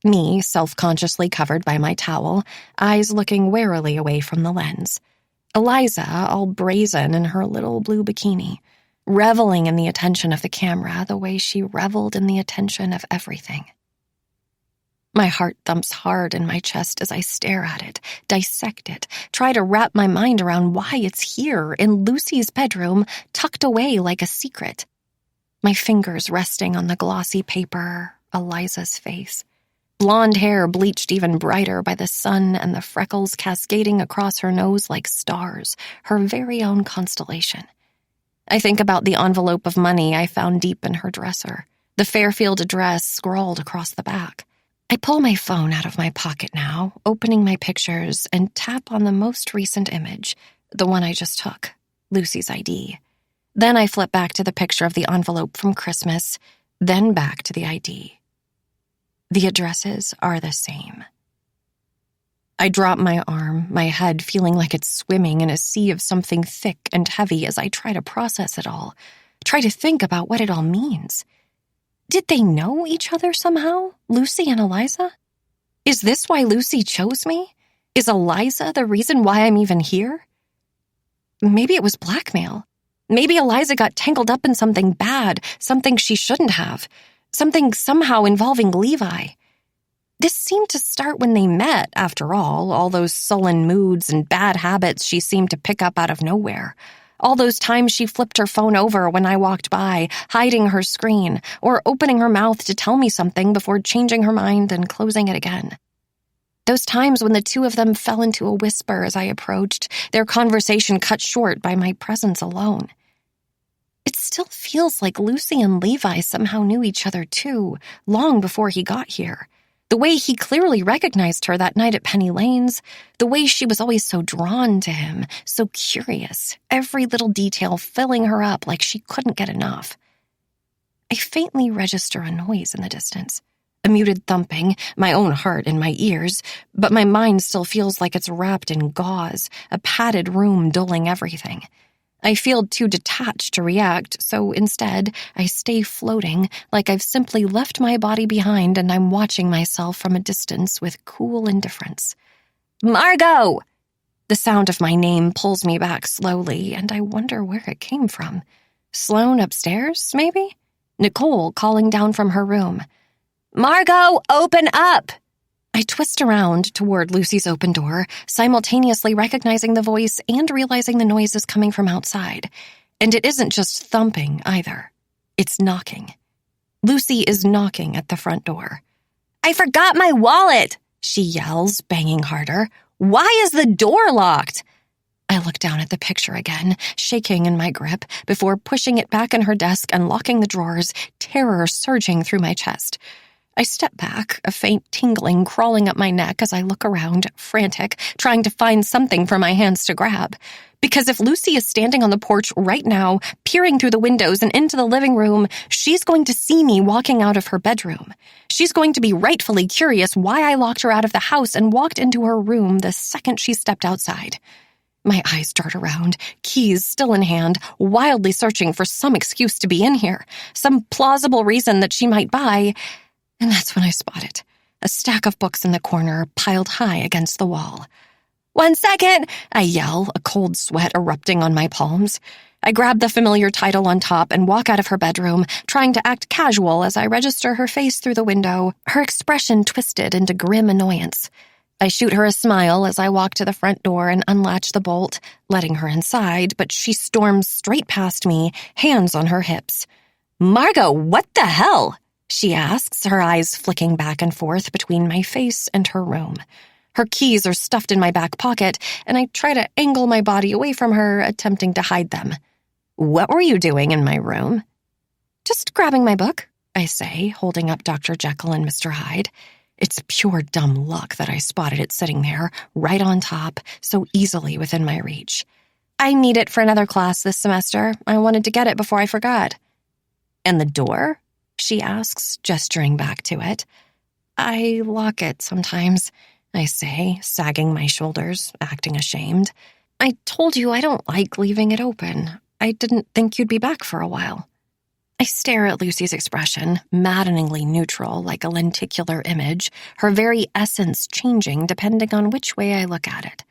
Me, self-consciously covered by my towel, eyes looking warily away from the lens. Eliza, all brazen in her little blue bikini, reveling in the attention of the camera the way she reveled in the attention of everything. My heart thumps hard in my chest as I stare at it, dissect it, try to wrap my mind around why it's here in Lucy's bedroom, tucked away like a secret. My fingers resting on the glossy paper, Eliza's face. Blonde hair bleached even brighter by the sun and the freckles cascading across her nose like stars, her very own constellation. I think about the envelope of money I found deep in her dresser, the Fairfield address scrawled across the back. I pull my phone out of my pocket now, opening my pictures, and tap on the most recent image, the one I just took, Lucy's ID. Then I flip back to the picture of the envelope from Christmas, then back to the ID. The addresses are the same. I drop my arm, my head feeling like it's swimming in a sea of something thick and heavy as I try to process it all, try to think about what it all means. Did they know each other somehow, Lucy and Eliza? Is this why Lucy chose me? Is Eliza the reason why I'm even here? Maybe it was blackmail. Maybe Eliza got tangled up in something bad, something she shouldn't have, something somehow involving Levi. This seemed to start when they met, after all those sullen moods and bad habits she seemed to pick up out of nowhere. All those times she flipped her phone over when I walked by, hiding her screen, or opening her mouth to tell me something before changing her mind and closing it again. Those times when the two of them fell into a whisper as I approached, their conversation cut short by my presence alone. It still feels like Lucy and Levi somehow knew each other too, long before he got here. The way he clearly recognized her that night at Penny Lane's, the way she was always so drawn to him, so curious, every little detail filling her up like she couldn't get enough. I faintly register a noise in the distance, a muted thumping, my own heart in my ears, but my mind still feels like it's wrapped in gauze, a padded room dulling everything. I feel too detached to react, so instead, I stay floating like I've simply left my body behind and I'm watching myself from a distance with cool indifference. Margot! The sound of my name pulls me back slowly, and I wonder where it came from. Sloane upstairs, maybe? Nicole calling down from her room. Margot, open up! I twist around toward Lucy's open door, simultaneously recognizing the voice and realizing the noise is coming from outside. And it isn't just thumping, either. It's knocking. Lucy is knocking at the front door. I forgot my wallet, she yells, banging harder. Why is the door locked? I look down at the picture again, shaking in my grip, before pushing it back in her desk and locking the drawers, terror surging through my chest. I step back, a faint tingling crawling up my neck as I look around, frantic, trying to find something for my hands to grab. Because if Lucy is standing on the porch right now, peering through the windows and into the living room, she's going to see me walking out of her bedroom. She's going to be rightfully curious why I locked her out of the house and walked into her room the second she stepped outside. My eyes dart around, keys still in hand, wildly searching for some excuse to be in here, some plausible reason that she might buy. And that's when I spot it, a stack of books in the corner, piled high against the wall. 1 second, I yell, a cold sweat erupting on my palms. I grab the familiar title on top and walk out of her bedroom, trying to act casual as I register her face through the window, her expression twisted into grim annoyance. I shoot her a smile as I walk to the front door and unlatch the bolt, letting her inside, but she storms straight past me, hands on her hips. Margot, what the hell? She asks, her eyes flicking back and forth between my face and her room. Her keys are stuffed in my back pocket, and I try to angle my body away from her, attempting to hide them. What were you doing in my room? Just grabbing my book, I say, holding up Dr. Jekyll and Mr. Hyde. It's pure dumb luck that I spotted it sitting there, right on top, so easily within my reach. I need it for another class this semester. I wanted to get it before I forgot. And the door? She asks, gesturing back to it. I lock it sometimes, I say, sagging my shoulders, acting ashamed. I told you I don't like leaving it open. I didn't think you'd be back for a while. I stare at Lucy's expression, maddeningly neutral like a lenticular image, her very essence changing depending on which way I look at it.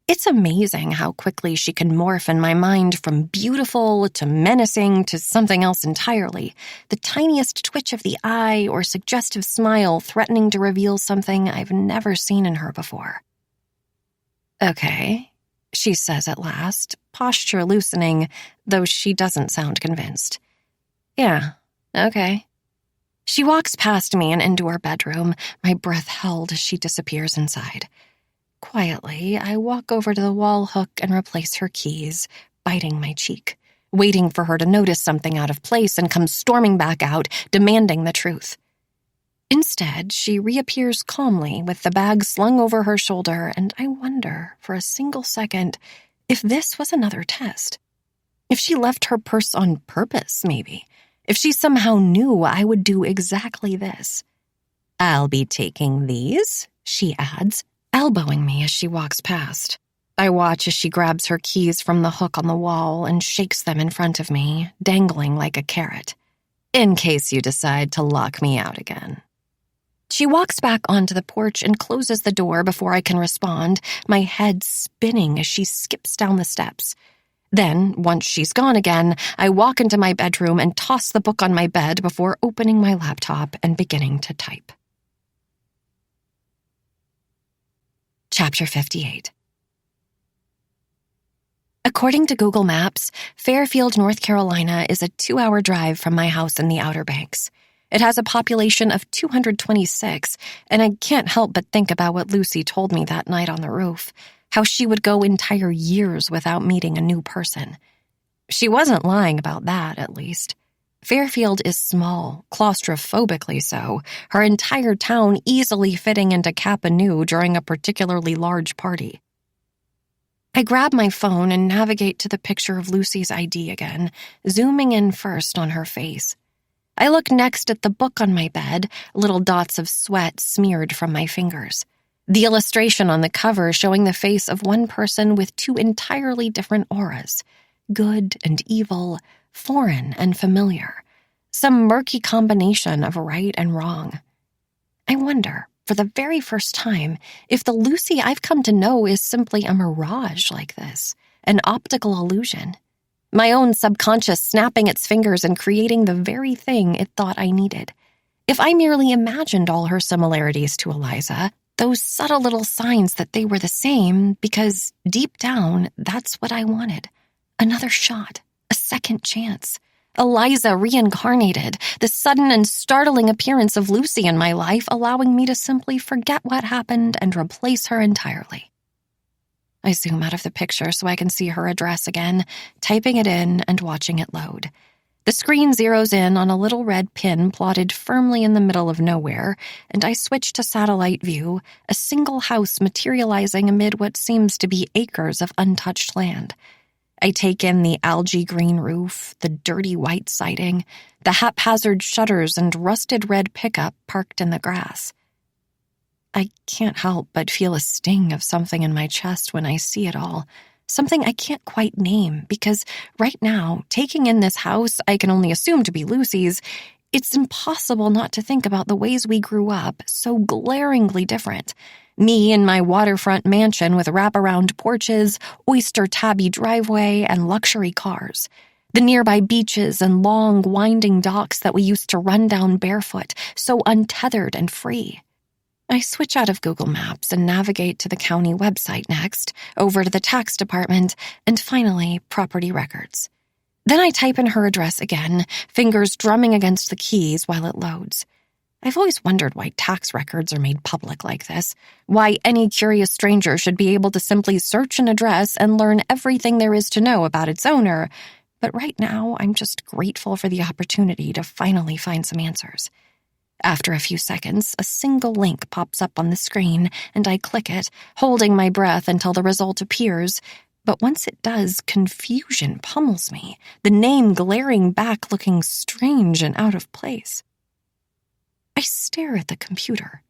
It's amazing how quickly she can morph in my mind from beautiful to menacing to something else entirely, the tiniest twitch of the eye or suggestive smile threatening to reveal something I've never seen in her before. Okay, she says at last, posture loosening, though she doesn't sound convinced. Yeah, okay. She walks past me and into her bedroom, my breath held as she disappears inside. Quietly, I walk over to the wall hook and replace her keys, biting my cheek, waiting for her to notice something out of place and come storming back out, demanding the truth. Instead, she reappears calmly with the bag slung over her shoulder, and I wonder, for a single second, if this was another test. If she left her purse on purpose, maybe. If she somehow knew I would do exactly this. I'll be taking these, she adds, elbowing me as she walks past. I watch as she grabs her keys from the hook on the wall and shakes them in front of me, dangling like a carrot. In case you decide to lock me out again. She walks back onto the porch and closes the door before I can respond, my head spinning as she skips down the steps. Then, once she's gone again, I walk into my bedroom and toss the book on my bed before opening my laptop and beginning to type. Chapter 58. According to Google Maps, Fairfield, North Carolina is a 2-hour drive from my house in the Outer Banks. It has a population of 226, and I can't help but think about what Lucy told me that night on the roof, how she would go entire years without meeting a new person. She wasn't lying about that, at least. Fairfield is small, claustrophobically so, her entire town easily fitting into Kappa Nu during a particularly large party. I grab my phone and navigate to the picture of Lucy's ID again, zooming in first on her face. I look next at the book on my bed, little dots of sweat smeared from my fingers. The illustration on the cover showing the face of one person with two entirely different auras, good and evil, foreign and familiar, some murky combination of right and wrong. I wonder, for the very first time, if the Lucy I've come to know is simply a mirage like this, an optical illusion. My own subconscious snapping its fingers and creating the very thing it thought I needed. If I merely imagined all her similarities to Eliza, those subtle little signs that they were the same, because deep down, that's what I wanted. Another shot, a second chance. Eliza reincarnated, the sudden and startling appearance of Lucy in my life, allowing me to simply forget what happened and replace her entirely. I zoom out of the picture so I can see her address again, typing it in and watching it load. The screen zeroes in on a little red pin plotted firmly in the middle of nowhere, and I switch to satellite view, a single house materializing amid what seems to be acres of untouched land. I take in the algae green roof, the dirty white siding, the haphazard shutters and rusted red pickup parked in the grass. I can't help but feel a sting of something in my chest when I see it all, something I can't quite name, because right now, taking in this house I can only assume to be Lucy's, it's impossible not to think about the ways we grew up, so glaringly different. Me in my waterfront mansion with wraparound porches, oyster tabby driveway, and luxury cars. The nearby beaches and long, winding docks that we used to run down barefoot, so untethered and free. I switch out of Google Maps and navigate to the county website next, over to the tax department, and finally, property records. Then I type in her address again, fingers drumming against the keys while it loads. I've always wondered why tax records are made public like this, why any curious stranger should be able to simply search an address and learn everything there is to know about its owner, but right now I'm just grateful for the opportunity to finally find some answers. After a few seconds, a single link pops up on the screen, and I click it, holding my breath until the result appears, but once it does, confusion pummels me, the name glaring back looking strange and out of place. I stare at the computer,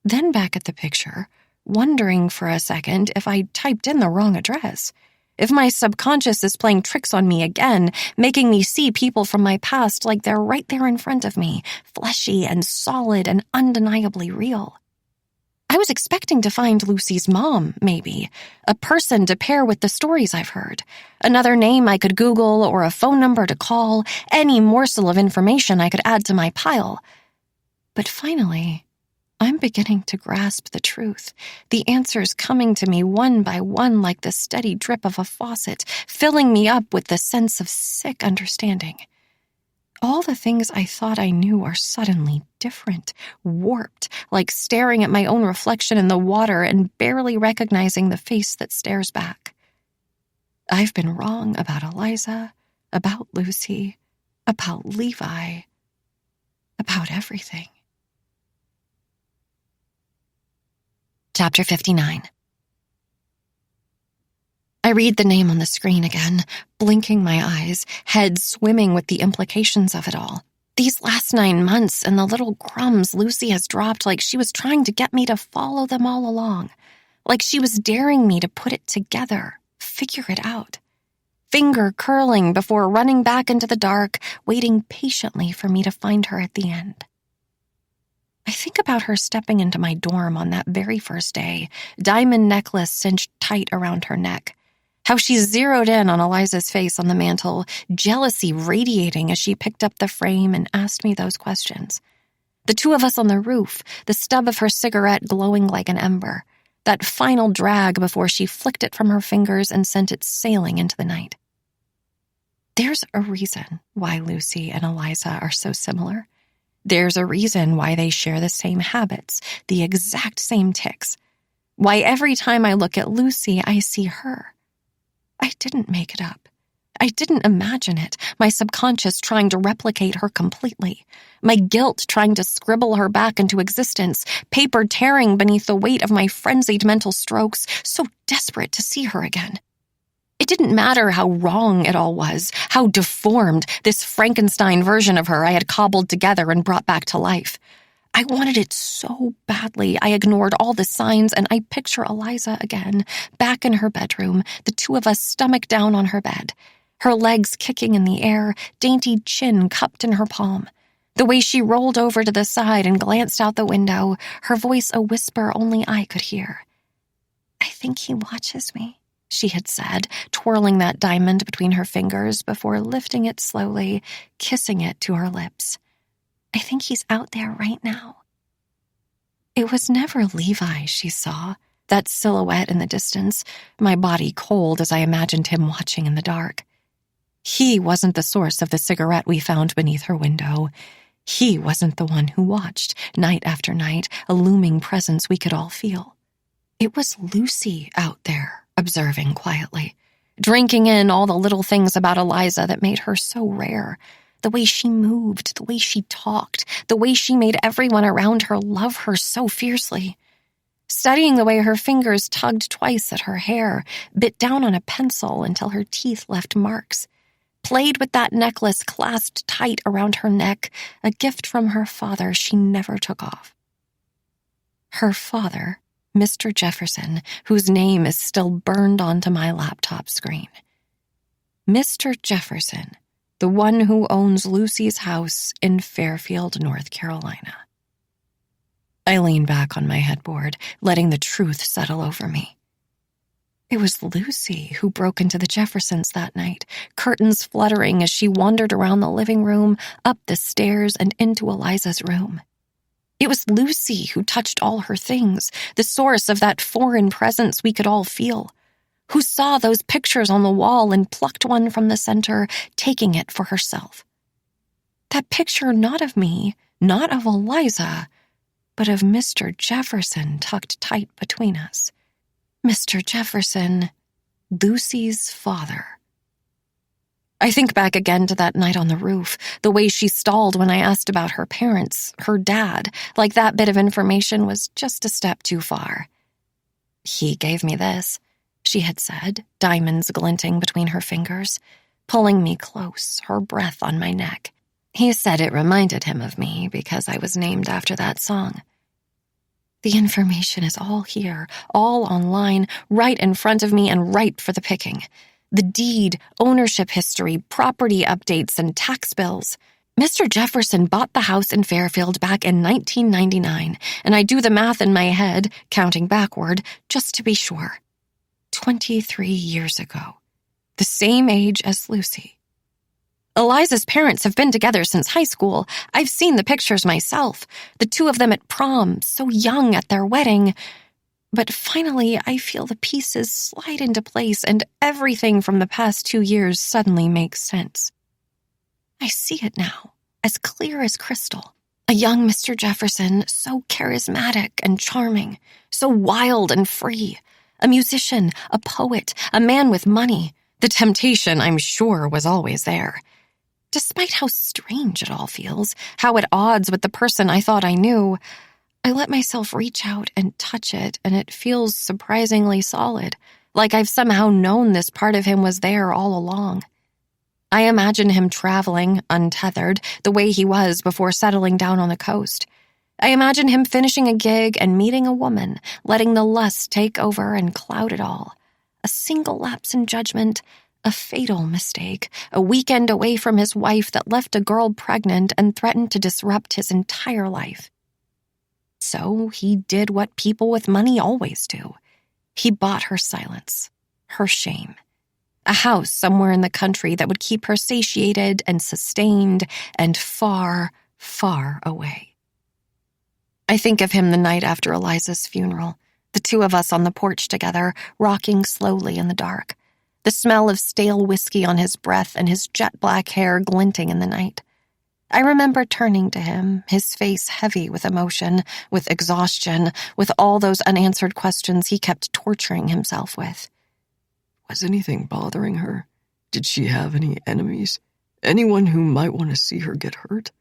then back at the picture, wondering for a second if I typed in the wrong address, if my subconscious is playing tricks on me again, making me see people from my past like they're right there in front of me, fleshy and solid and undeniably real. I was expecting to find Lucy's mom, maybe, a person to pair with the stories I've heard, another name I could Google or a phone number to call, any morsel of information I could add to my pile. But finally, I'm beginning to grasp the truth, the answers coming to me one by one like the steady drip of a faucet, filling me up with the sense of sick understanding. All the things I thought I knew are suddenly different, warped, like staring at my own reflection in the water and barely recognizing the face that stares back. I've been wrong about Eliza, about Lucy, about Levi, about everything. Chapter 59. I read the name on the screen again, blinking my eyes, head swimming with the implications of it all. These last 9 months and the little crumbs Lucy has dropped, like she was trying to get me to follow them all along, like she was daring me to put it together, figure it out. Finger curling before running back into the dark, waiting patiently for me to find her at the end. I think about her stepping into my dorm on that very first day, diamond necklace cinched tight around her neck. How she zeroed in on Eliza's face on the mantel, jealousy radiating as she picked up the frame and asked me those questions. The two of us on the roof, the stub of her cigarette glowing like an ember. that final drag before she flicked it from her fingers and sent it sailing into the night. There's a reason why Lucy and Eliza are so similar. There's a reason why they share the same habits, the exact same tics. Why every time I look at Lucy, I see her. I didn't make it up. I didn't imagine it, my subconscious trying to replicate her completely, my guilt trying to scribble her back into existence, paper tearing beneath the weight of my frenzied mental strokes, so desperate to see her again. It didn't matter how wrong it all was, how deformed this Frankenstein version of her I had cobbled together and brought back to life. I wanted it so badly, I ignored all the signs, and I picture Eliza again, back in her bedroom, the two of us stomach down on her bed, her legs kicking in the air, dainty chin cupped in her palm. The way she rolled over to the side and glanced out the window, her voice a whisper only I could hear. "I think he watches me," she had said, twirling that diamond between her fingers before lifting it slowly, kissing it to her lips. "I think he's out there right now." It was never Levi she saw, that silhouette in the distance, my body cold as I imagined him watching in the dark. He wasn't the source of the cigarette we found beneath her window. He wasn't the one who watched, night after night, a looming presence we could all feel. It was Lucy out there, observing quietly, drinking in all the little things about Eliza that made her so rare. The way she moved, the way she talked, the way she made everyone around her love her so fiercely. Studying the way her fingers tugged twice at her hair, bit down on a pencil until her teeth left marks. Played with that necklace clasped tight around her neck, a gift from her father she never took off. Her father, Mr. Jefferson, whose name is still burned onto my laptop screen. Mr. Jefferson, the one who owns Lucy's house in Fairfield, North Carolina. I leaned back on my headboard, letting the truth settle over me. It was Lucy who broke into the Jeffersons that night, curtains fluttering as she wandered around the living room, up the stairs, and into Eliza's room. It was Lucy who touched all her things, the source of that foreign presence we could all feel, who saw those pictures on the wall and plucked one from the center, taking it for herself. That picture not of me, not of Eliza, but of Mr. Jefferson tucked tight between us. Mr. Jefferson, Lucy's father. I think back again to that night on the roof, the way she stalled when I asked about her parents, her dad, like that bit of information was just a step too far. "He gave me this," she had said, diamonds glinting between her fingers, pulling me close, her breath on my neck. "He said it reminded him of me because I was named after that song." The information is all here, all online, right in front of me and ripe for the picking. The deed, ownership history, property updates, and tax bills. Mr. Jefferson bought the house in Fairfield back in 1999, and I do the math in my head, counting backward, just to be sure. 23 years ago. The same age as Lucy. Eliza's parents have been together since high school. I've seen the pictures myself. The two of them at prom, so young at their wedding. But finally, I feel the pieces slide into place and everything from the past 2 years suddenly makes sense. I see it now, as clear as crystal. A young Mr. Jefferson, so charismatic and charming, so wild and free. A musician, a poet, a man with money. The temptation, I'm sure, was always there. Despite how strange it all feels, how at odds with the person I thought I knew, I let myself reach out and touch it, and it feels surprisingly solid, like I've somehow known this part of him was there all along. I imagine him traveling, untethered, the way he was before settling down on the coast. I imagine him finishing a gig and meeting a woman, letting the lust take over and cloud it all. A single lapse in judgment, a fatal mistake, a weekend away from his wife that left a girl pregnant and threatened to disrupt his entire life. So he did what people with money always do. He bought her silence, her shame. A house somewhere in the country that would keep her satiated and sustained and far, far away. I think of him the night after Eliza's funeral, The two of us on the porch together, rocking slowly in the dark. The smell of stale whiskey on his breath and his jet black hair glinting in the night. I remember turning to him, his face heavy with emotion, with exhaustion, with all those unanswered questions he kept torturing himself with. Was anything bothering her? Did she have any enemies? Anyone who might want to see her get hurt?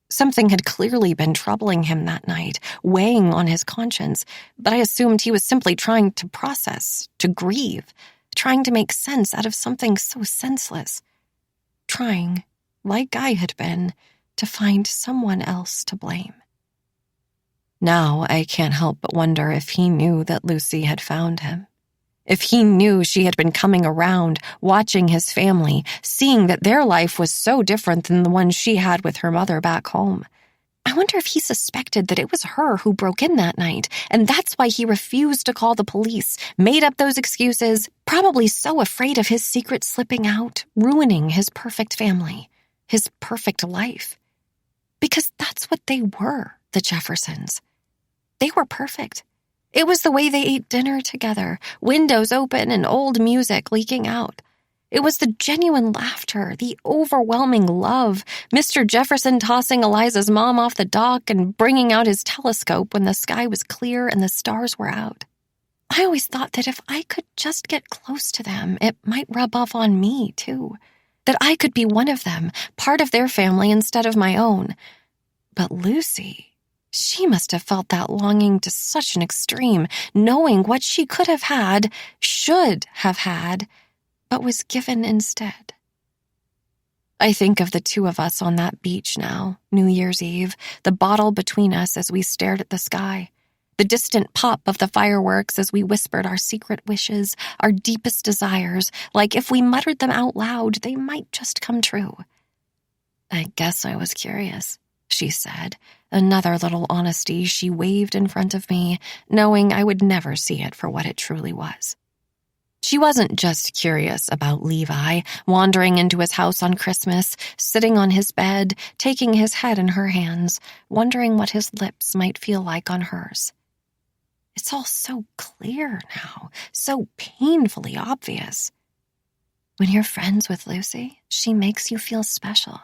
Something had clearly been troubling him that night, weighing on his conscience, but I assumed he was simply trying to process, to grieve, trying to make sense out of something so senseless. Trying, like I had been, to find someone else to blame. Now I can't help but wonder if he knew that Lucy had found him. If he knew she had been coming around, watching his family, seeing that their life was so different than the one she had with her mother back home. I wonder if he suspected that it was her who broke in that night, and that's why he refused to call the police, made up those excuses, probably so afraid of his secret slipping out, ruining his perfect family, his perfect life. Because that's what they were, the Jeffersons. They were perfect. It was the way they ate dinner together, windows open and old music leaking out. It was the genuine laughter, the overwhelming love, Mr. Jefferson tossing Eliza's mom off the dock and bringing out his telescope when the sky was clear and the stars were out. I always thought that if I could just get close to them, it might rub off on me, too. That I could be one of them, part of their family instead of my own. But Lucy... she must have felt that longing to such an extreme, knowing what she could have had, should have had, but was given instead. I think of the two of us on that beach now, New Year's Eve, the bottle between us as we stared at the sky, the distant pop of the fireworks as we whispered our secret wishes, our deepest desires, like if we muttered them out loud, they might just come true. I guess I was curious, she said. Another little honesty she waved in front of me, knowing I would never see it for what it truly was. She wasn't just curious about Levi, wandering into his house on Christmas, sitting on his bed, taking his head in her hands, wondering what his lips might feel like on hers. It's all so clear now, so painfully obvious. When you're friends with Lucy, she makes you feel special.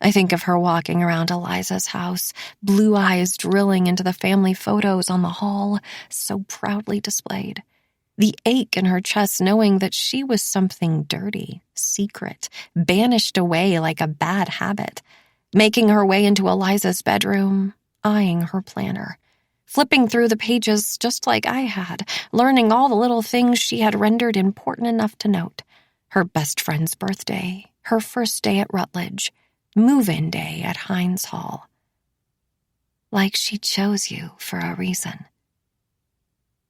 I think of her walking around Eliza's house, blue eyes drilling into the family photos on the hall, so proudly displayed. The ache in her chest knowing that she was something dirty, secret, banished away like a bad habit. Making her way into Eliza's bedroom, eyeing her planner. Flipping through the pages just like I had, learning all the little things she had rendered important enough to note. Her best friend's birthday, her first day at Rutledge, move-in day at Hines Hall. Like she chose you for a reason.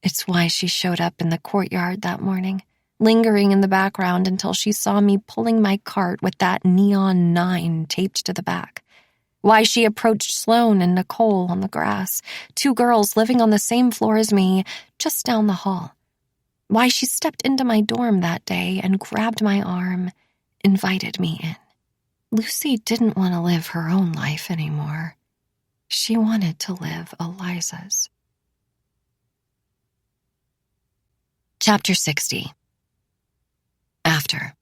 It's why she showed up in the courtyard that morning, lingering in the background until she saw me pulling my cart with that neon 9 taped to the back. Why she approached Sloan and Nicole on the grass, 2 girls living on the same floor as me, just down the hall. Why she stepped into my dorm that day and grabbed my arm, invited me in. Lucy didn't want to live her own life anymore. She wanted to live Eliza's. Chapter 60. After.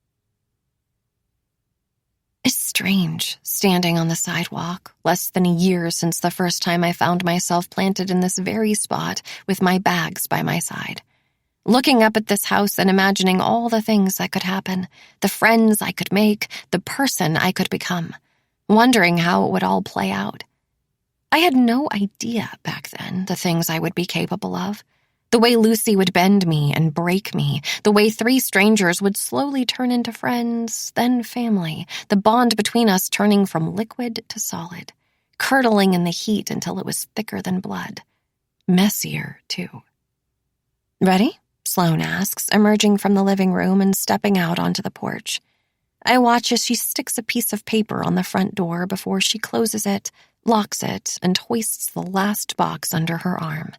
It's strange, standing on the sidewalk, less than a year since the first time I found myself planted in this very spot with my bags by my side. Looking up at this house and imagining all the things that could happen, the friends I could make, the person I could become, wondering how it would all play out. I had no idea back then the things I would be capable of, the way Lucy would bend me and break me, the way 3 strangers would slowly turn into friends, then family, the bond between us turning from liquid to solid, curdling in the heat until it was thicker than blood. Messier, too. Ready? Sloan asks, emerging from the living room and stepping out onto the porch. I watch as she sticks a piece of paper on the front door before she closes it, locks it, and hoists the last box under her arm.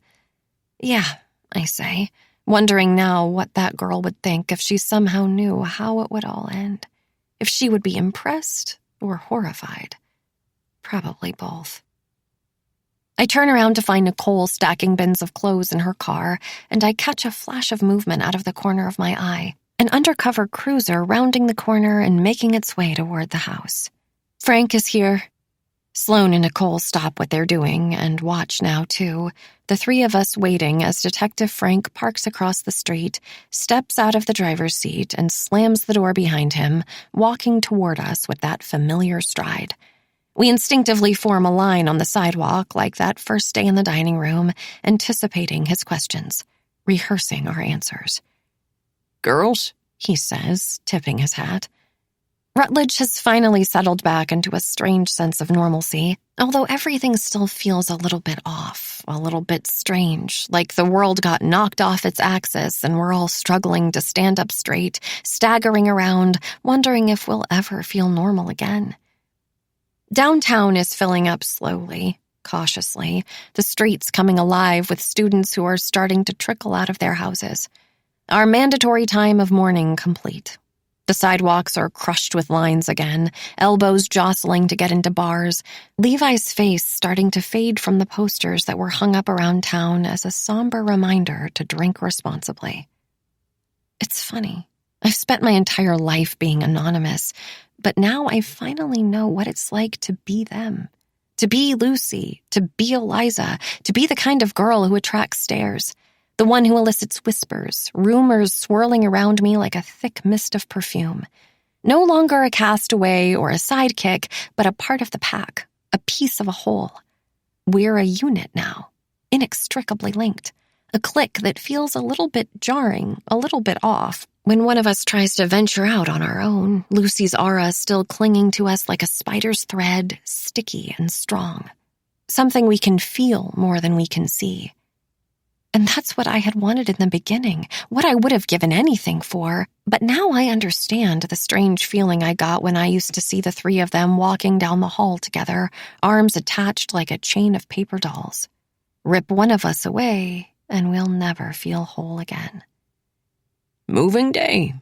Yeah, I say, wondering now what that girl would think if she somehow knew how it would all end. If she would be impressed or horrified. Probably both. I turn around to find Nicole stacking bins of clothes in her car, and I catch a flash of movement out of the corner of my eye. An undercover cruiser rounding the corner and making its way toward the house. Frank is here. Sloan and Nicole stop what they're doing and watch now, too, the three of us waiting as Detective Frank parks across the street, steps out of the driver's seat, and slams the door behind him, walking toward us with that familiar stride. We instinctively form a line on the sidewalk like that first day in the dining room, anticipating his questions, rehearsing our answers. Girls? He says, tipping his hat. Rutledge has finally settled back into a strange sense of normalcy, although everything still feels a little bit off, a little bit strange, like the world got knocked off its axis and we're all struggling to stand up straight, staggering around, wondering if we'll ever feel normal again. Downtown is filling up slowly, cautiously, the streets coming alive with students who are starting to trickle out of their houses. Our mandatory time of mourning complete. The sidewalks are crushed with lines again, elbows jostling to get into bars, Levi's face starting to fade from the posters that were hung up around town as a somber reminder to drink responsibly. It's funny. I've spent my entire life being anonymous, but now I finally know what it's like to be them. To be Lucy, to be Eliza, to be the kind of girl who attracts stares. The one who elicits whispers, rumors swirling around me like a thick mist of perfume. No longer a castaway or a sidekick, but a part of the pack, a piece of a whole. We're a unit now, inextricably linked. A clique that feels a little bit jarring, a little bit off. When one of us tries to venture out on our own, Lucy's aura still clinging to us like a spider's thread, sticky and strong. Something we can feel more than we can see. And that's what I had wanted in the beginning, what I would have given anything for. But now I understand the strange feeling I got when I used to see the three of them walking down the hall together, arms attached like a chain of paper dolls. Rip one of us away, and we'll never feel whole again. Moving day?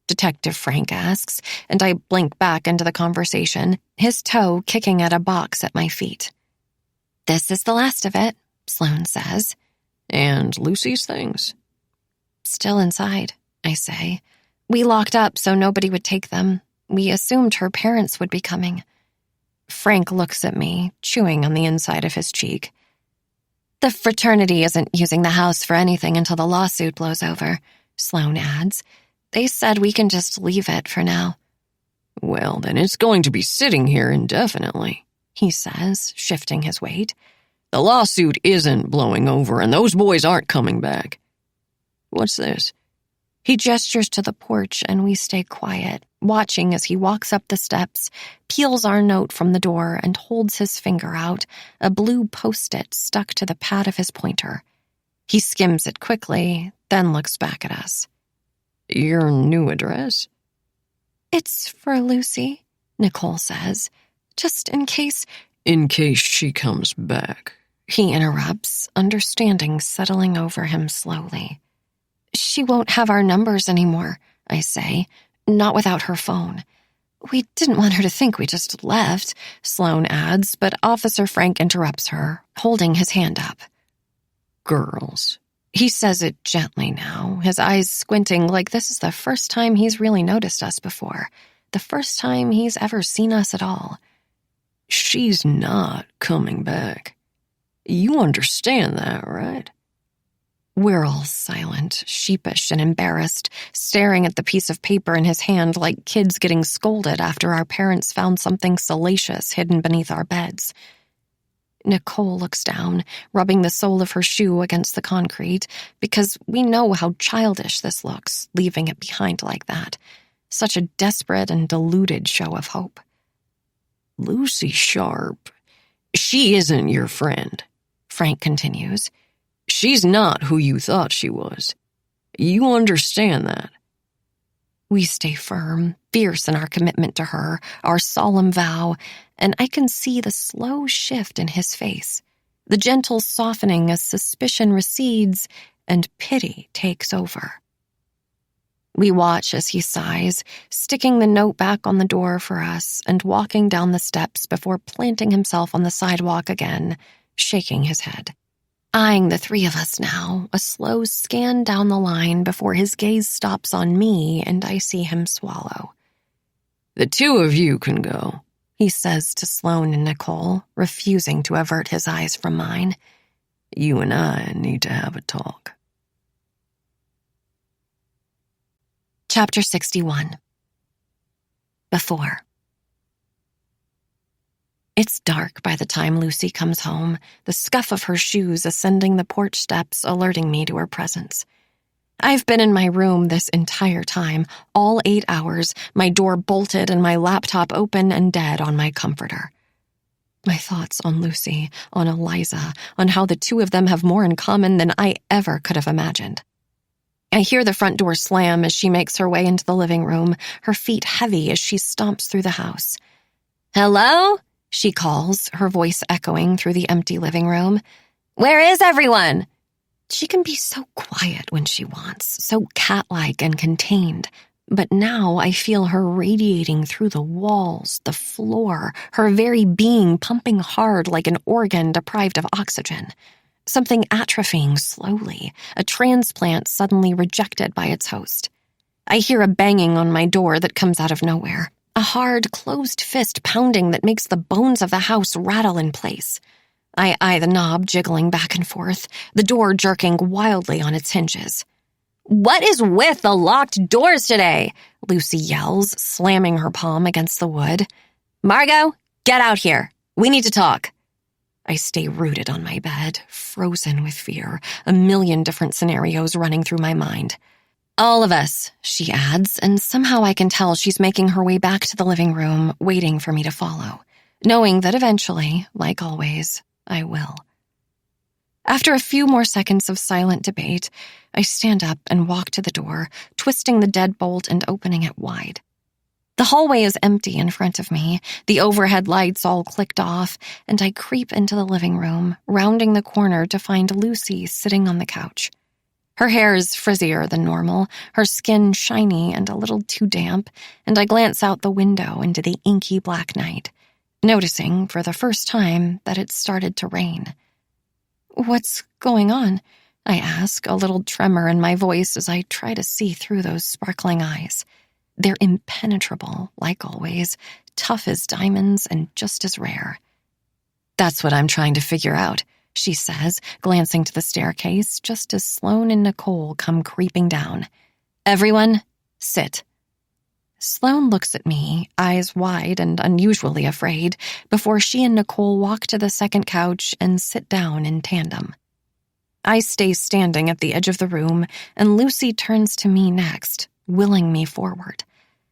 Detective Frank asks, and I blink back into the conversation, his toe kicking at a box at my feet. This is the last of it, Sloan says. And Lucy's things? Still inside, I say. We locked up so nobody would take them. We assumed her parents would be coming. Frank looks at me, chewing on the inside of his cheek. The fraternity isn't using the house for anything until the lawsuit blows over, Sloan adds. They said we can just leave it for now. Well, then it's going to be sitting here indefinitely, he says, shifting his weight. The lawsuit isn't blowing over, and those boys aren't coming back. What's this? He gestures to the porch, and we stay quiet, watching as he walks up the steps, peels our note from the door, and holds his finger out, a blue Post-it stuck to the pad of his pointer. He skims it quickly, then looks back at us. Your new address? It's for Lucy, Nicole says, just in case... In case she comes back. He interrupts, understanding settling over him slowly. She won't have our numbers anymore, I say, not without her phone. We didn't want her to think we just left, Sloan adds, but Officer Frank interrupts her, holding his hand up. Girls. He says it gently now, his eyes squinting like this is the first time he's really noticed us before, the first time he's ever seen us at all. She's not coming back. You understand that, right? We're all silent, sheepish and embarrassed, staring at the piece of paper in his hand like kids getting scolded after our parents found something salacious hidden beneath our beds. Nicole looks down, rubbing the sole of her shoe against the concrete, because we know how childish this looks, leaving it behind like that. Such a desperate and deluded show of hope. Lucy Sharp, she isn't your friend, Frank continues. She's not who you thought she was. You understand that. We stay firm, fierce in our commitment to her, our solemn vow, and I can see the slow shift in his face, the gentle softening as suspicion recedes and pity takes over. We watch as he sighs, sticking the note back on the door for us and walking down the steps before planting himself on the sidewalk again, shaking his head. Eyeing the three of us now, a slow scan down the line before his gaze stops on me and I see him swallow. The two of you can go, he says to Sloane and Nicole, refusing to avert his eyes from mine. You and I need to have a talk. Chapter 61. Before. It's dark by the time Lucy comes home, the scuff of her shoes ascending the porch steps alerting me to her presence. I've been in my room this entire time, all 8 hours, my door bolted and my laptop open and dead on my comforter. My thoughts on Lucy, on Eliza, on how the two of them have more in common than I ever could have imagined. I hear the front door slam as she makes her way into the living room, her feet heavy as she stomps through the house. "Hello?" she calls, her voice echoing through the empty living room. "Where is everyone?" She can be so quiet when she wants, so cat-like and contained. But now I feel her radiating through the walls, the floor, her very being pumping hard like an organ deprived of oxygen. Something atrophying slowly, a transplant suddenly rejected by its host. I hear a banging on my door that comes out of nowhere, a hard, closed fist pounding that makes the bones of the house rattle in place. I eye the knob jiggling back and forth, the door jerking wildly on its hinges. "What is with the locked doors today?" Lucy yells, slamming her palm against the wood. "Margot, get out here. We need to talk." I stay rooted on my bed, frozen with fear, a million different scenarios running through my mind. "All of us," she adds, and somehow I can tell she's making her way back to the living room, waiting for me to follow, knowing that eventually, like always, I will. After a few more seconds of silent debate, I stand up and walk to the door, twisting the deadbolt and opening it wide. The hallway is empty in front of me, the overhead lights all clicked off, and I creep into the living room, rounding the corner to find Lucy sitting on the couch. Her hair is frizzier than normal, her skin shiny and a little too damp, and I glance out the window into the inky black night, noticing for the first time that it started to rain. "What's going on?" I ask, a little tremor in my voice as I try to see through those sparkling eyes. They're impenetrable, like always, tough as diamonds and just as rare. "That's what I'm trying to figure out," she says, glancing to the staircase just as Sloane and Nicole come creeping down. "Everyone, sit." Sloane looks at me, eyes wide and unusually afraid, before she and Nicole walk to the second couch and sit down in tandem. I stay standing at the edge of the room, and Lucy turns to me next, willing me forward.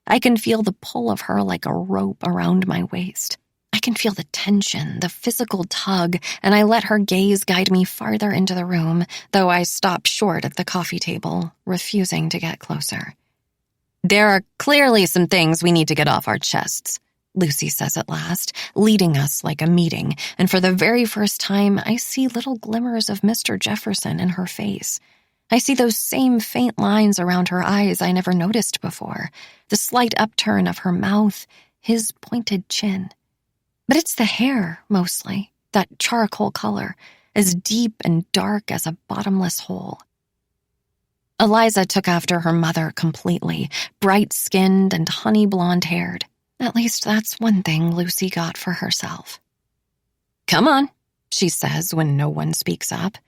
I can feel the pull of her like a rope around my waist. I can feel the tension, the physical tug, and I let her gaze guide me farther into the room, though I stop short at the coffee table, refusing to get closer. "There are clearly some things we need to get off our chests," Lucy says at last, leading us like a meeting, and for the very first time, I see little glimmers of Mr. Jefferson in her face. I see those same faint lines around her eyes I never noticed before, the slight upturn of her mouth, his pointed chin. But it's the hair, mostly, that charcoal color, as deep and dark as a bottomless hole. Eliza took after her mother completely, bright-skinned and honey-blonde-haired. At least that's one thing Lucy got for herself. "Come on," she says when no one speaks up.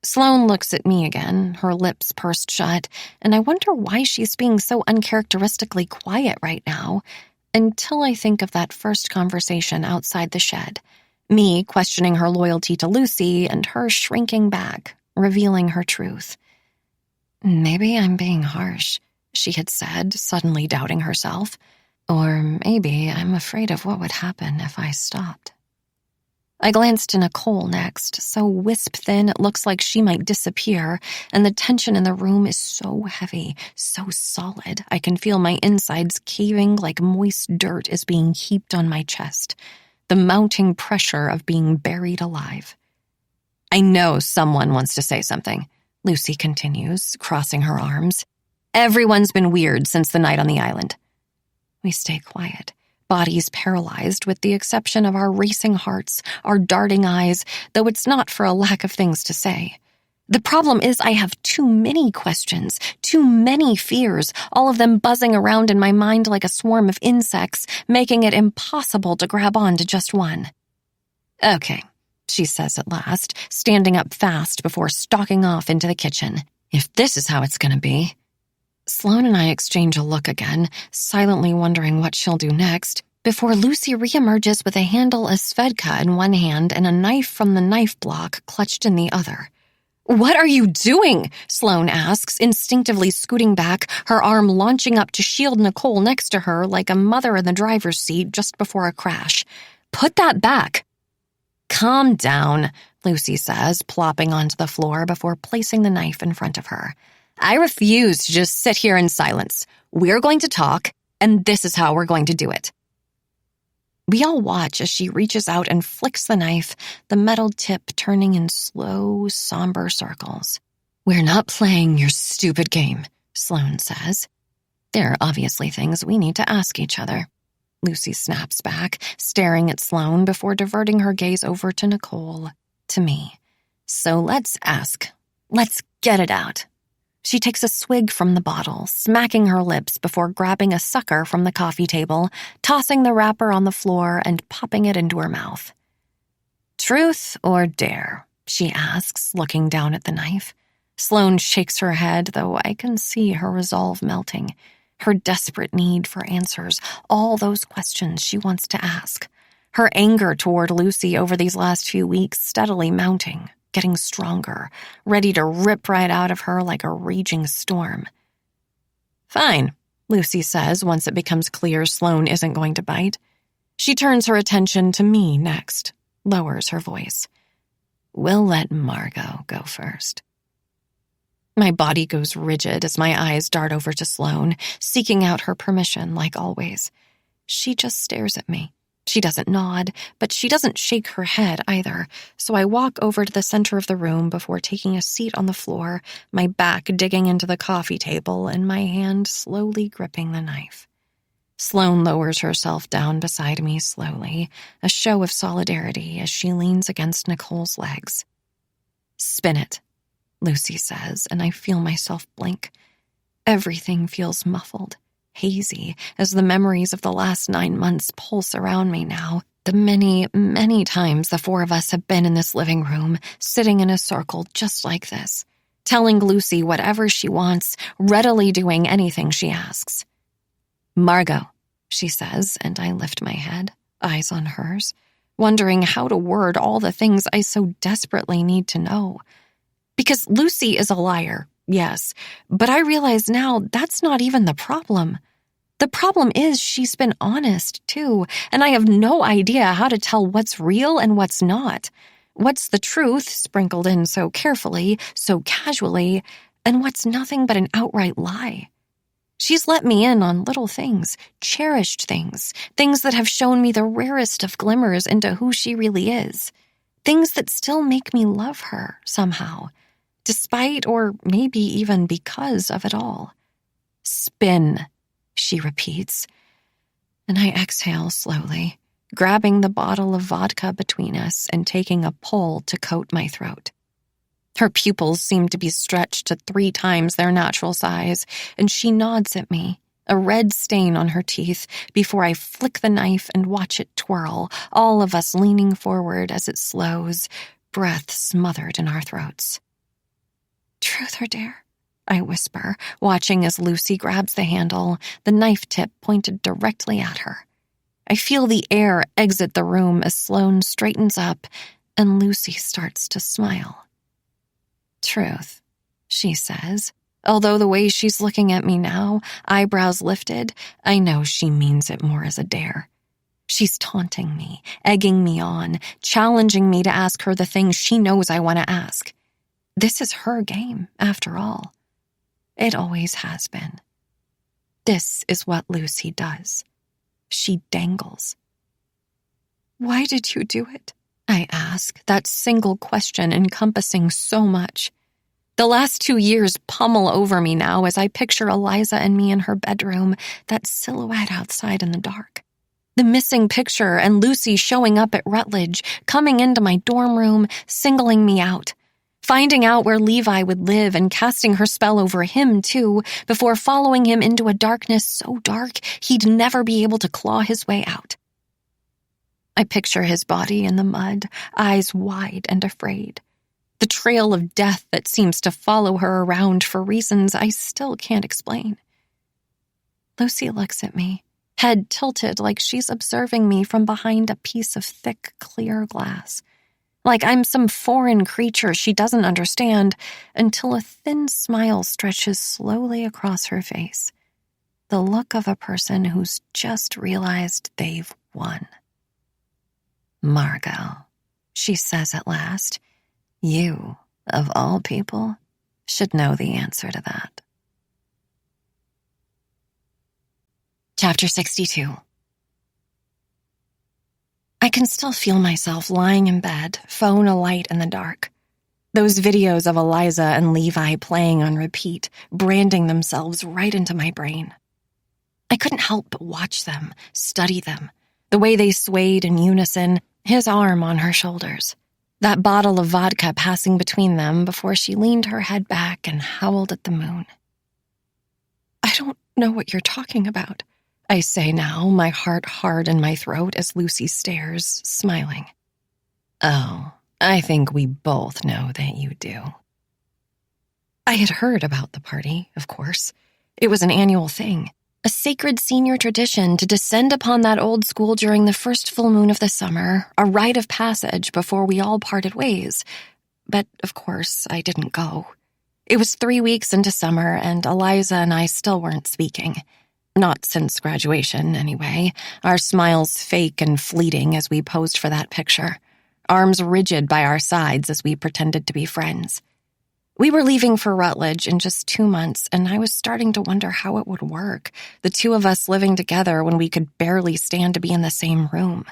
Sloane looks at me again, her lips pursed shut, and I wonder why she's being so uncharacteristically quiet right now, until I think of that first conversation outside the shed, me questioning her loyalty to Lucy and her shrinking back, revealing her truth. "Maybe I'm being harsh," she had said, suddenly doubting herself. "Or maybe I'm afraid of what would happen if I stopped." I glanced to Nicole next, so wisp-thin it looks like she might disappear, and the tension in the room is so heavy, so solid, I can feel my insides caving like moist dirt is being heaped on my chest, the mounting pressure of being buried alive. "I know someone wants to say something," Lucy continues, crossing her arms. "Everyone's been weird since the night on the island." We stay quiet, bodies paralyzed with the exception of our racing hearts, our darting eyes, though it's not for a lack of things to say. The problem is I have too many questions, too many fears, all of them buzzing around in my mind like a swarm of insects, making it impossible to grab on to just one. "Okay," she says at last, standing up fast before stalking off into the kitchen. "If this is how it's going to be." Sloane and I exchange a look again, silently wondering what she'll do next, before Lucy reemerges with a handle of Svedka in one hand and a knife from the knife block clutched in the other. "What are you doing?" Sloane asks, instinctively scooting back, her arm launching up to shield Nicole next to her like a mother in the driver's seat just before a crash. "Put that back." "Calm down," Lucy says, plopping onto the floor before placing the knife in front of her. "I refuse to just sit here in silence. We're going to talk, and this is how we're going to do it." We all watch as she reaches out and flicks the knife, the metal tip turning in slow, somber circles. "We're not playing your stupid game," Sloane says. "There are obviously things we need to ask each other." Lucy snaps back, staring at Sloane before diverting her gaze over to Nicole, to me. "So let's ask. Let's get it out." She takes a swig from the bottle, smacking her lips before grabbing a sucker from the coffee table, tossing the wrapper on the floor and popping it into her mouth. "Truth or dare?" she asks, looking down at the knife. Sloane shakes her head, though I can see her resolve melting, her desperate need for answers, all those questions she wants to ask. Her anger toward Lucy over these last few weeks steadily mounting, getting stronger, ready to rip right out of her like a raging storm. "Fine," Lucy says once it becomes clear Sloane isn't going to bite. She turns her attention to me next, lowers her voice. "We'll let Margot go first." My body goes rigid as my eyes dart over to Sloane, seeking out her permission like always. She just stares at me. She doesn't nod, but she doesn't shake her head either, so I walk over to the center of the room before taking a seat on the floor, my back digging into the coffee table and my hand slowly gripping the knife. Sloane lowers herself down beside me slowly, a show of solidarity as she leans against Nicole's legs. "Spin it," Lucy says, and I feel myself blink. Everything feels muffled, hazy, as the memories of the last 9 months pulse around me now. The many, many times the four of us have been in this living room, sitting in a circle just like this, telling Lucy whatever she wants, readily doing anything she asks. "Margot," she says, and I lift my head, eyes on hers, wondering how to word all the things I so desperately need to know. Because Lucy is a liar, yes, but I realize now that's not even the problem. The problem is she's been honest, too, and I have no idea how to tell what's real and what's not. What's the truth, sprinkled in so carefully, so casually, and what's nothing but an outright lie. She's let me in on little things, cherished things, things that have shown me the rarest of glimmers into who she really is, things that still make me love her somehow, despite or maybe even because of it all. "Spin," she repeats, and I exhale slowly, grabbing the bottle of vodka between us and taking a pull to coat my throat. Her pupils seem to be stretched to 3 times their natural size, and she nods at me, a red stain on her teeth, before I flick the knife and watch it twirl, all of us leaning forward as it slows, breath smothered in our throats. "Truth or dare?" I whisper, watching as Lucy grabs the handle, the knife tip pointed directly at her. I feel the air exit the room as Sloane straightens up and Lucy starts to smile. "Truth," she says, although the way she's looking at me now, eyebrows lifted, I know she means it more as a dare. She's taunting me, egging me on, challenging me to ask her the things she knows I want to ask. This is her game, after all. It always has been. This is what Lucy does. She dangles. "Why did you do it?" I ask, that single question encompassing so much. The last 2 years pummel over me now as I picture Eliza and me in her bedroom, that silhouette outside in the dark. The missing picture and Lucy showing up at Rutledge, coming into my dorm room, singling me out. Finding out where Levi would live and casting her spell over him, too, before following him into a darkness so dark he'd never be able to claw his way out. I picture his body in the mud, eyes wide and afraid. The trail of death that seems to follow her around for reasons I still can't explain. Lucy looks at me, head tilted like she's observing me from behind a piece of thick, clear glass. Like I'm some foreign creature she doesn't understand, until a thin smile stretches slowly across her face. The look of a person who's just realized they've won. "Margot," she says at last, "you, of all people, should know the answer to that." Chapter 62. I can still feel myself lying in bed, phone alight in the dark. Those videos of Eliza and Levi playing on repeat, branding themselves right into my brain. I couldn't help but watch them, study them, the way they swayed in unison, his arm on her shoulders, that bottle of vodka passing between them before she leaned her head back and howled at the moon. "I don't know what you're talking about," I say now, my heart hard in my throat as Lucy stares, smiling. "Oh, I think we both know that you do." I had heard about the party, of course. It was an annual thing, a sacred senior tradition to descend upon that old school during the first full moon of the summer, a rite of passage before we all parted ways. But, of course, I didn't go. It was 3 weeks into summer, and Eliza and I still weren't speaking. Not since graduation, anyway, our smiles fake and fleeting as we posed for that picture, arms rigid by our sides as we pretended to be friends. We were leaving for Rutledge in just 2 months, and I was starting to wonder how it would work, the two of us living together when we could barely stand to be in the same room.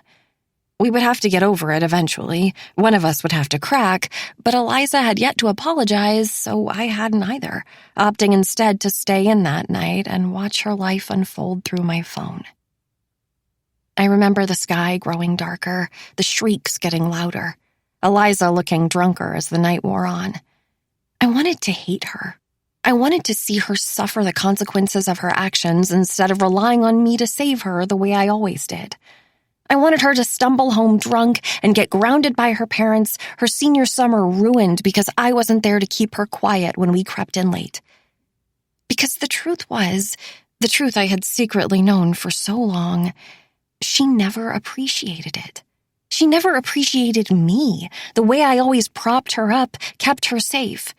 We would have to get over it eventually. One of us would have to crack, but Eliza had yet to apologize, so I hadn't either, opting instead to stay in that night and watch her life unfold through my phone. I remember the sky growing darker, the shrieks getting louder, Eliza looking drunker as the night wore on. I wanted to hate her. I wanted to see her suffer the consequences of her actions instead of relying on me to save her the way I always did. I wanted her to stumble home drunk and get grounded by her parents, her senior summer ruined because I wasn't there to keep her quiet when we crept in late. Because the truth was, the truth I had secretly known for so long, she never appreciated it. She never appreciated me, the way I always propped her up, kept her safe.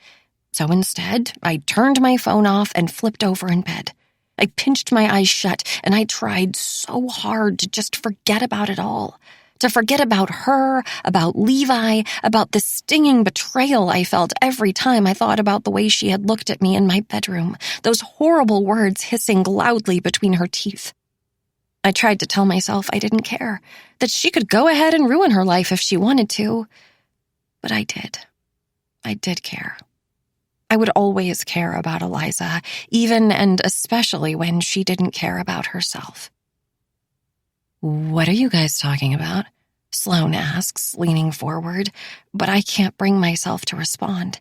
So instead, I turned my phone off and flipped over in bed. I pinched my eyes shut, and I tried so hard to just forget about it all. To forget about her, about Levi, about the stinging betrayal I felt every time I thought about the way she had looked at me in my bedroom, those horrible words hissing loudly between her teeth. I tried to tell myself I didn't care, that she could go ahead and ruin her life if she wanted to. But I did. I did care. I would always care about Eliza, even and especially when she didn't care about herself. "What are you guys talking about?" Sloane asks, leaning forward, but I can't bring myself to respond.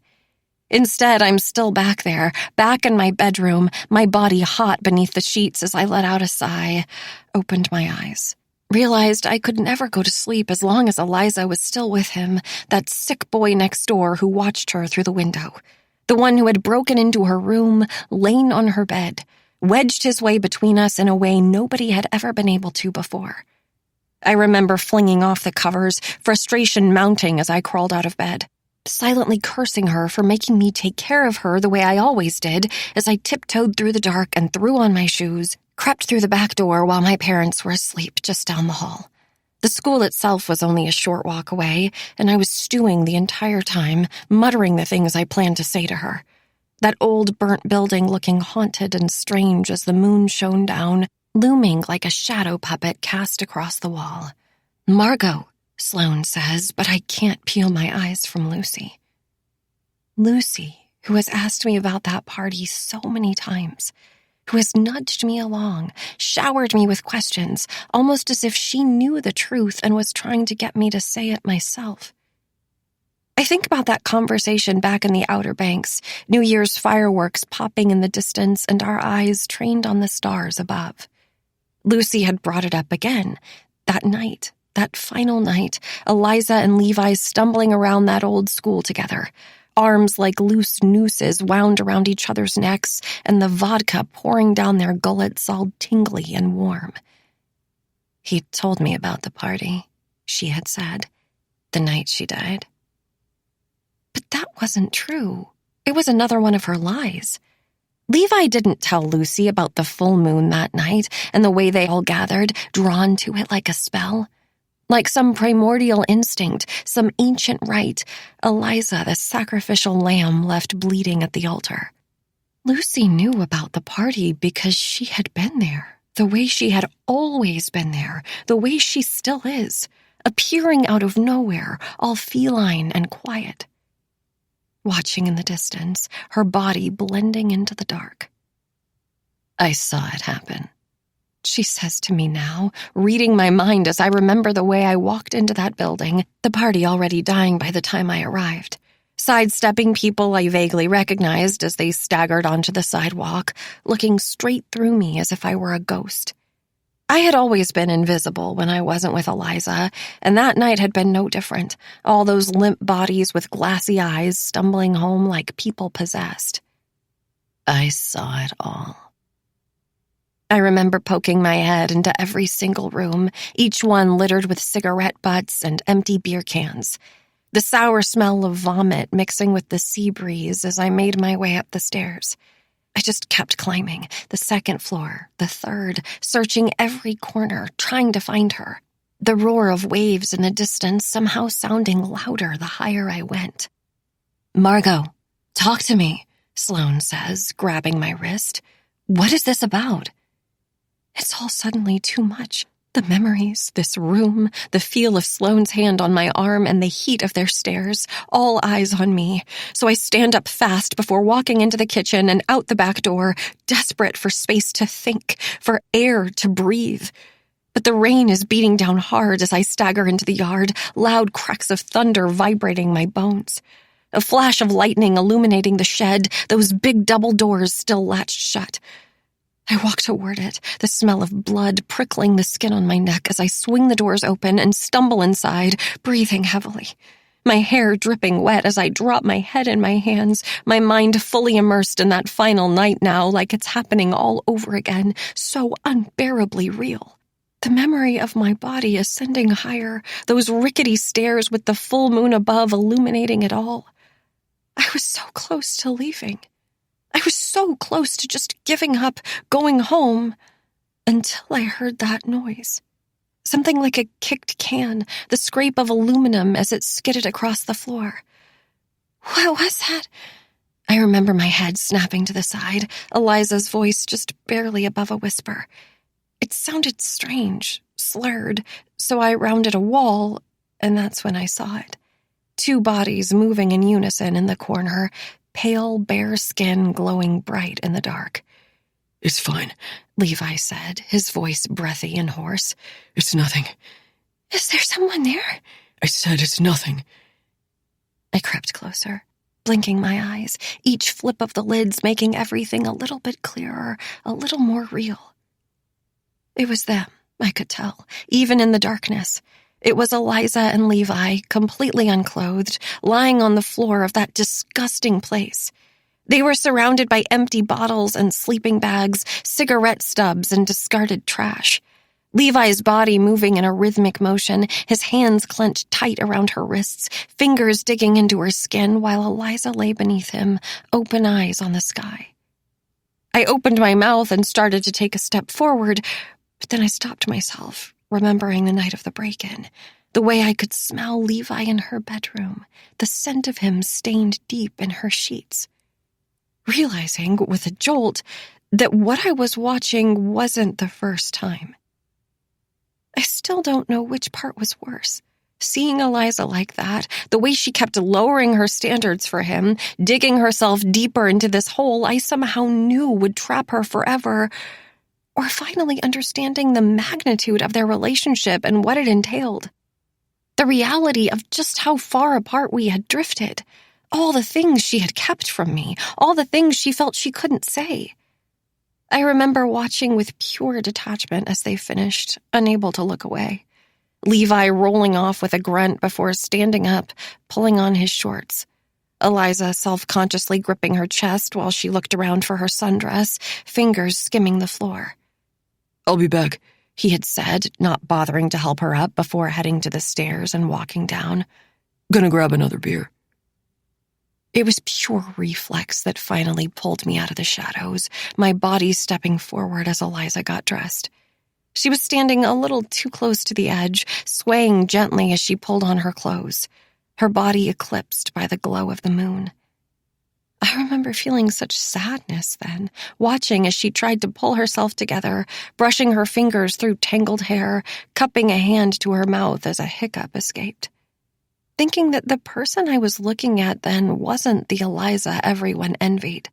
Instead, I'm still back there, back in my bedroom, my body hot beneath the sheets as I let out a sigh, opened my eyes. Realized I could never go to sleep as long as Eliza was still with him, that sick boy next door who watched her through the window. The one who had broken into her room, lain on her bed, wedged his way between us in a way nobody had ever been able to before. I remember flinging off the covers, frustration mounting as I crawled out of bed, silently cursing her for making me take care of her the way I always did as I tiptoed through the dark and threw on my shoes, crept through the back door while my parents were asleep just down the hall. The school itself was only a short walk away, and I was stewing the entire time, muttering the things I planned to say to her. That old burnt building looking haunted and strange as the moon shone down, looming like a shadow puppet cast across the wall. "Margot," Sloane says, but I can't peel my eyes from Lucy. Lucy, who has asked me about that party so many times. who has nudged me along, showered me with questions, almost as if she knew the truth and was trying to get me to say it myself. I think about that conversation back in the Outer Banks, New Year's fireworks popping in the distance and our eyes trained on the stars above. Lucy had brought it up again, that night, that final night, Eliza and Levi stumbling around that old school together, arms like loose nooses wound around each other's necks and the vodka pouring down their gullets all tingly and warm. He'd told me about the party, she had said, the night she died. But that wasn't true. It was another one of her lies. Levi didn't tell Lucy about the full moon that night and the way they all gathered, drawn to it like a spell. Like some primordial instinct, some ancient rite, Eliza, the sacrificial lamb, left bleeding at the altar. Lucy knew about the party because she had been there, the way she had always been there, the way she still is, appearing out of nowhere, all feline and quiet. Watching in the distance, her body blending into the dark. I saw it happen, she says to me now, reading my mind as I remember the way I walked into that building, the party already dying by the time I arrived, sidestepping people I vaguely recognized as they staggered onto the sidewalk, looking straight through me as if I were a ghost. I had always been invisible when I wasn't with Eliza, and that night had been no different, all those limp bodies with glassy eyes stumbling home like people possessed. I saw it all. I remember poking my head into every single room, each one littered with cigarette butts and empty beer cans. The sour smell of vomit mixing with the sea breeze as I made my way up the stairs. I just kept climbing, the second floor, the third, searching every corner, trying to find her. The roar of waves in the distance somehow sounding louder the higher I went. Margot, talk to me, Sloane says, grabbing my wrist. What is this about? It's all suddenly too much. The memories, this room, the feel of Sloane's hand on my arm and the heat of their stares, all eyes on me. So I stand up fast before walking into the kitchen and out the back door, desperate for space to think, for air to breathe. But the rain is beating down hard as I stagger into the yard, loud cracks of thunder vibrating my bones. A flash of lightning illuminating the shed, those big double doors still latched shut. I walk toward it, the smell of blood prickling the skin on my neck as I swing the doors open and stumble inside, breathing heavily. My hair dripping wet as I drop my head in my hands, my mind fully immersed in that final night now like it's happening all over again, so unbearably real. The memory of my body ascending higher, those rickety stairs with the full moon above illuminating it all. I was so close to leaving. I was so close to just giving up, going home, until I heard that noise. Something like a kicked can, the scrape of aluminum as it skidded across the floor. What was that? I remember my head snapping to the side, Eliza's voice just barely above a whisper. It sounded strange, slurred, so I rounded a wall, and that's when I saw it. Two bodies moving in unison in the corner, pale, bare skin glowing bright in the dark. It's fine, Levi said, his voice breathy and hoarse. It's nothing. Is there someone there? I said it's nothing. I crept closer, blinking my eyes, each flip of the lids making everything a little bit clearer, a little more real. It was them, I could tell, even in the darkness. It was Eliza and Levi, completely unclothed, lying on the floor of that disgusting place. They were surrounded by empty bottles and sleeping bags, cigarette stubs, and discarded trash. Levi's body moving in a rhythmic motion, his hands clenched tight around her wrists, fingers digging into her skin, while Eliza lay beneath him, open eyes on the sky. I opened my mouth and started to take a step forward, but then I stopped myself, remembering the night of the break-in, the way I could smell Levi in her bedroom, the scent of him stained deep in her sheets. Realizing, with a jolt, that what I was watching wasn't the first time. I still don't know which part was worse, Seeing Eliza like that, the way she kept lowering her standards for him, digging herself deeper into this hole I somehow knew would trap her forever, or finally understanding the magnitude of their relationship and what it entailed. The reality of just how far apart we had drifted, all the things she had kept from me, all the things she felt she couldn't say. I remember watching with pure detachment as they finished, unable to look away. Levi rolling off with a grunt before standing up, pulling on his shorts. Eliza self-consciously gripping her chest while she looked around for her sundress, fingers skimming the floor. "I'll be back," he had said, not bothering to help her up before heading to the stairs and walking down. "Gonna grab another beer." It was pure reflex that finally pulled me out of the shadows, my body stepping forward as Eliza got dressed. She was standing a little too close to the edge, swaying gently as she pulled on her clothes, her body eclipsed by the glow of the moon. I remember feeling such sadness then, watching as she tried to pull herself together, brushing her fingers through tangled hair, cupping a hand to her mouth as a hiccup escaped. Thinking that the person I was looking at then wasn't the Eliza everyone envied.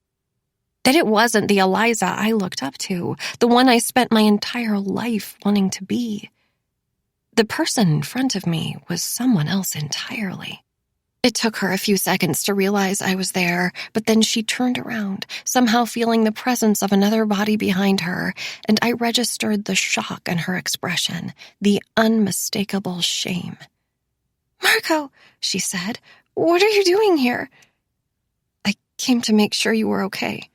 That it wasn't the Eliza I looked up to, the one I spent my entire life wanting to be. The person in front of me was someone else entirely. It took her a few seconds to realize I was there, but then she turned around, somehow feeling the presence of another body behind her, and I registered the shock in her expression, the unmistakable shame. "Marco," she said, "what are you doing here?" "I came to make sure you were okay."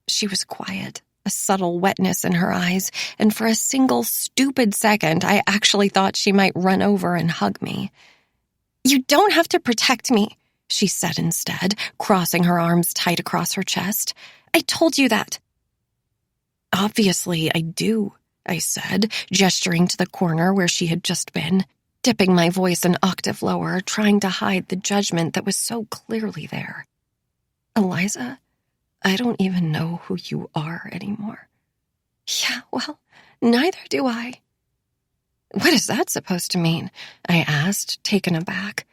She was quiet, a subtle wetness in her eyes, and for a single stupid second, I actually thought she might run over and hug me. "You don't have to protect me," she said instead, crossing her arms tight across her chest. "I told you that." "Obviously, I do," I said, gesturing to the corner where she had just been, dipping my voice an octave lower, trying to hide the judgment that was so clearly there. "Eliza, I don't even know who you are anymore." "Yeah, well, neither do I." "What is that supposed to mean?" I asked, taken aback.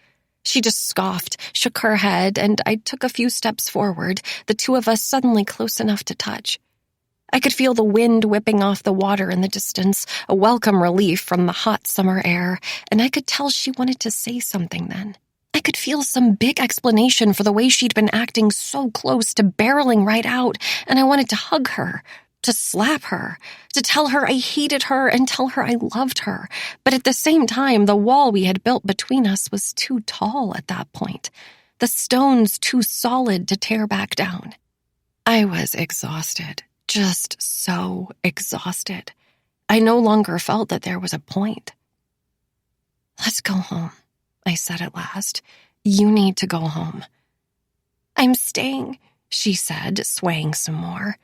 She just scoffed, shook her head, and I took a few steps forward, the two of us suddenly close enough to touch. I could feel the wind whipping off the water in the distance, a welcome relief from the hot summer air, and I could tell she wanted to say something then. I could feel some big explanation for the way she'd been acting so close to barreling right out, and I wanted to hug her, to slap her, to tell her I hated her and tell her I loved her. But at the same time, the wall we had built between us was too tall at that point, the stones too solid to tear back down. I was exhausted, just so exhausted. I no longer felt that there was a point. "Let's go home," I said at last. "You need to go home." "I'm staying," she said, swaying some more.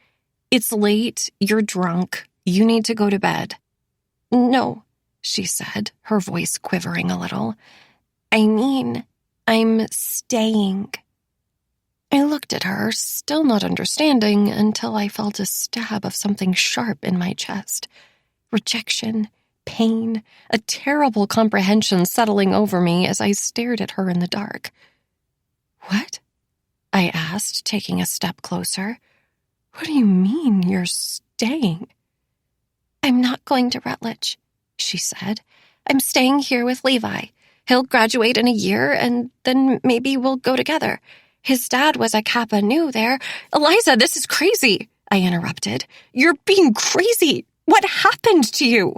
"It's late, you're drunk, you need to go to bed." "No," she said, her voice quivering a little. "I mean, I'm staying." I looked at her, still not understanding, until I felt a stab of something sharp in my chest. Rejection, pain, a terrible comprehension settling over me as I stared at her in the dark. "What?" I asked, taking a step closer. "What do you mean you're staying?" "I'm not going to Rutledge," she said. "I'm staying here with Levi. He'll graduate in a year, and then maybe we'll go together. His dad was a Kappa Nu there." "Eliza, this is crazy," I interrupted. "You're being crazy. What happened to you?"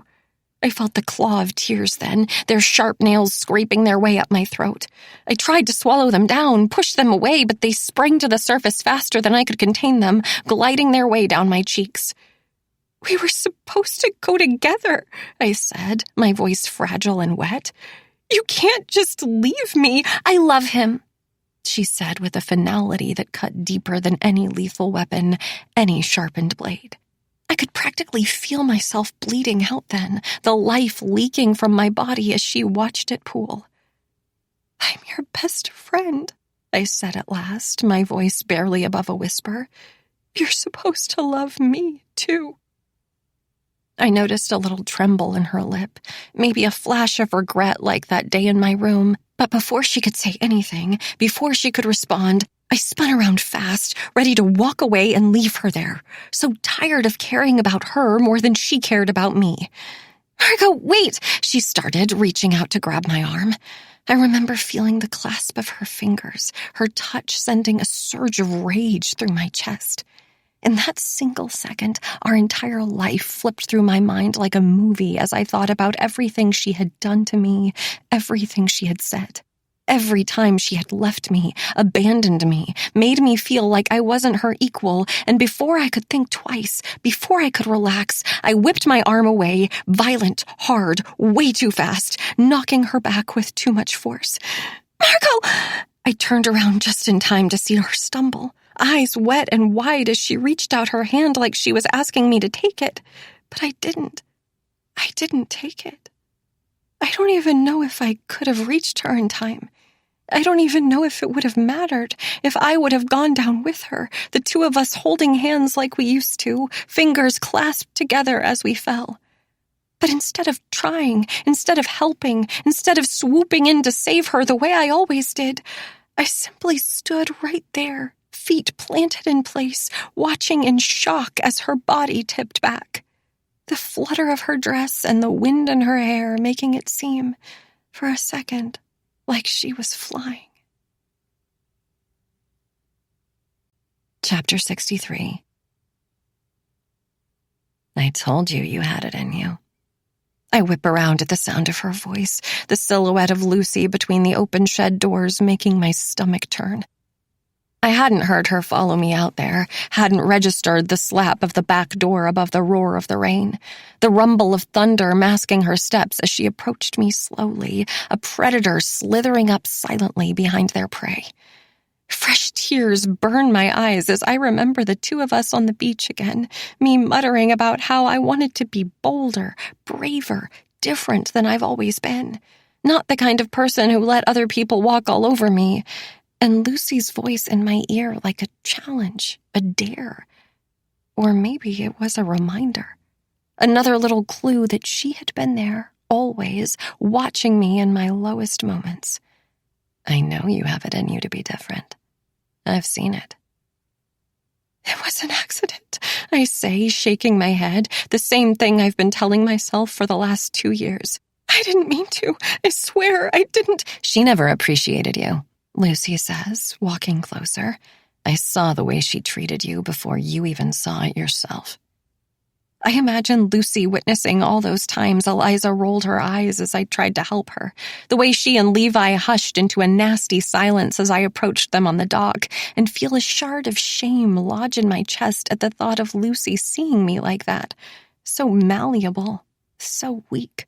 I felt the claw of tears then, their sharp nails scraping their way up my throat. I tried to swallow them down, push them away, but they sprang to the surface faster than I could contain them, gliding their way down my cheeks. "We were supposed to go together," I said, my voice fragile and wet. "You can't just leave me. I love him," she said with a finality that cut deeper than any lethal weapon, any sharpened blade. I could practically feel myself bleeding out then, the life leaking from my body as she watched it pool. "I'm your best friend," I said at last, my voice barely above a whisper. "You're supposed to love me, too." I noticed a little tremble in her lip, maybe a flash of regret like that day in my room. But before she could say anything, before she could respond, I spun around fast, ready to walk away and leave her there, so tired of caring about her more than she cared about me. "Margot, wait!" she started, reaching out to grab my arm. I remember feeling the clasp of her fingers, her touch sending a surge of rage through my chest. In that single second, our entire life flipped through my mind like a movie as I thought about everything she had done to me, everything she had said. Every time she had left me, abandoned me, made me feel like I wasn't her equal, and before I could think twice, before I could relax, I whipped my arm away, violent, hard, way too fast, knocking her back with too much force. "Margot!" I turned around just in time to see her stumble, eyes wet and wide as she reached out her hand like she was asking me to take it. But I didn't. I didn't take it. I don't even know if I could have reached her in time. I don't even know if it would have mattered, if I would have gone down with her, the two of us holding hands like we used to, fingers clasped together as we fell. But instead of trying, instead of helping, instead of swooping in to save her the way I always did, I simply stood right there, feet planted in place, watching in shock as her body tipped back. The flutter of her dress and the wind in her hair making it seem, for a second, like she was flying. Chapter 63. I told you you had it in you. I whip around at the sound of her voice, the silhouette of Lucy between the open shed doors making my stomach turn. I hadn't heard her follow me out there, hadn't registered the slap of the back door above the roar of the rain, the rumble of thunder masking her steps as she approached me slowly, a predator slithering up silently behind their prey. Fresh tears burn my eyes as I remember the two of us on the beach again, me muttering about how I wanted to be bolder, braver, different than I've always been, not the kind of person who let other people walk all over me. And Lucy's voice in my ear like a challenge, a dare. Or maybe it was a reminder. Another little clue that she had been there, always, watching me in my lowest moments. I know you have it in you to be different. I've seen it. It was an accident, I say, shaking my head, the same thing I've been telling myself for the last 2 years. I didn't mean to. I swear I didn't. She never appreciated you, Lucy says, walking closer. I saw the way she treated you before you even saw it yourself. I imagine Lucy witnessing all those times Eliza rolled her eyes as I tried to help her, the way she and Levi hushed into a nasty silence as I approached them on the dock, and feel a shard of shame lodge in my chest at the thought of Lucy seeing me like that, so malleable, so weak.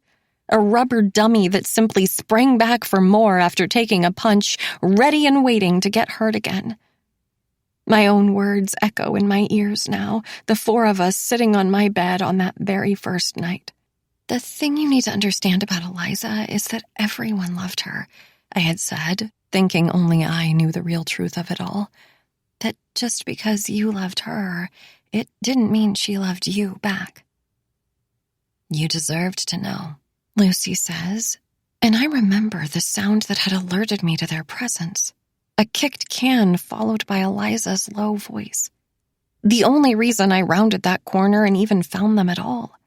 A rubber dummy that simply sprang back for more after taking a punch, ready and waiting to get hurt again. My own words echo in my ears now, the four of us sitting on my bed on that very first night. The thing you need to understand about Eliza is that everyone loved her, I had said, thinking only I knew the real truth of it all. That just because you loved her, it didn't mean she loved you back. You deserved to know, Lucy says, and I remember the sound that had alerted me to their presence. A kicked can followed by Eliza's low voice. The only reason I rounded that corner and even found them at all.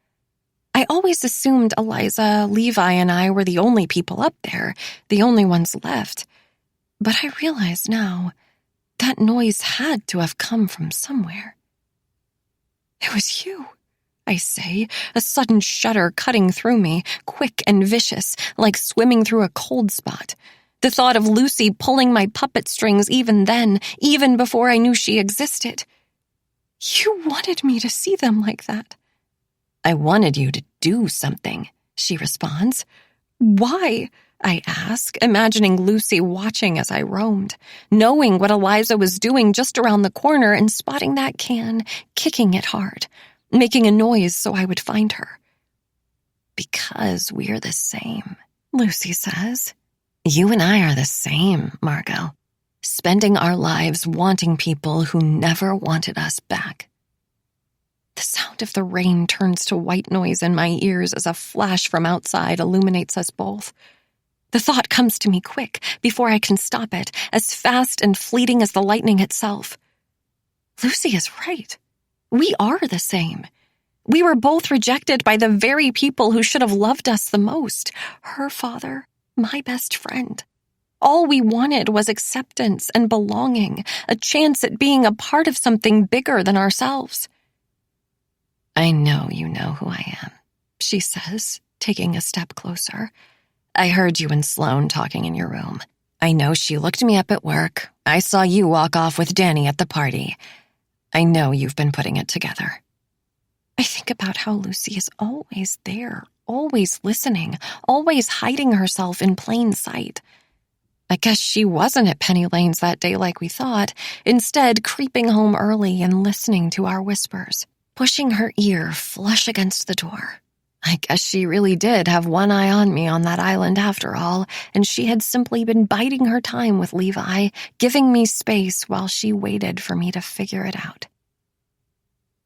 I always assumed Eliza, Levi, and I were the only people up there, the only ones left. But I realize now that noise had to have come from somewhere. It was you, I say, a sudden shudder cutting through me, quick and vicious, like swimming through a cold spot. The thought of Lucy pulling my puppet strings even then, even before I knew she existed. You wanted me to see them like that. I wanted you to do something, she responds. Why? I ask, imagining Lucy watching as I roamed, knowing what Eliza was doing just around the corner and spotting that can, kicking it hard, making a noise so I would find her. Because we're the same, Lucy says. You and I are the same, Margot, spending our lives wanting people who never wanted us back. The sound of the rain turns to white noise in my ears as a flash from outside illuminates us both. The thought comes to me quick, before I can stop it, as fast and fleeting as the lightning itself. Lucy is right. We are the same. We were both rejected by the very people who should have loved us the most. Her father, my best friend. All we wanted was acceptance and belonging, a chance at being a part of something bigger than ourselves. I know you know who I am, she says, taking a step closer. I heard you and Sloane talking in your room. I know she looked me up at work. I saw you walk off with Danny at the party. I know you've been putting it together. I think about how Lucy is always there, always listening, always hiding herself in plain sight. I guess she wasn't at Penny Lane's that day like we thought, instead creeping home early and listening to our whispers, pushing her ear flush against the door. I guess she really did have one eye on me on that island after all, and she had simply been biding her time with Levi, giving me space while she waited for me to figure it out.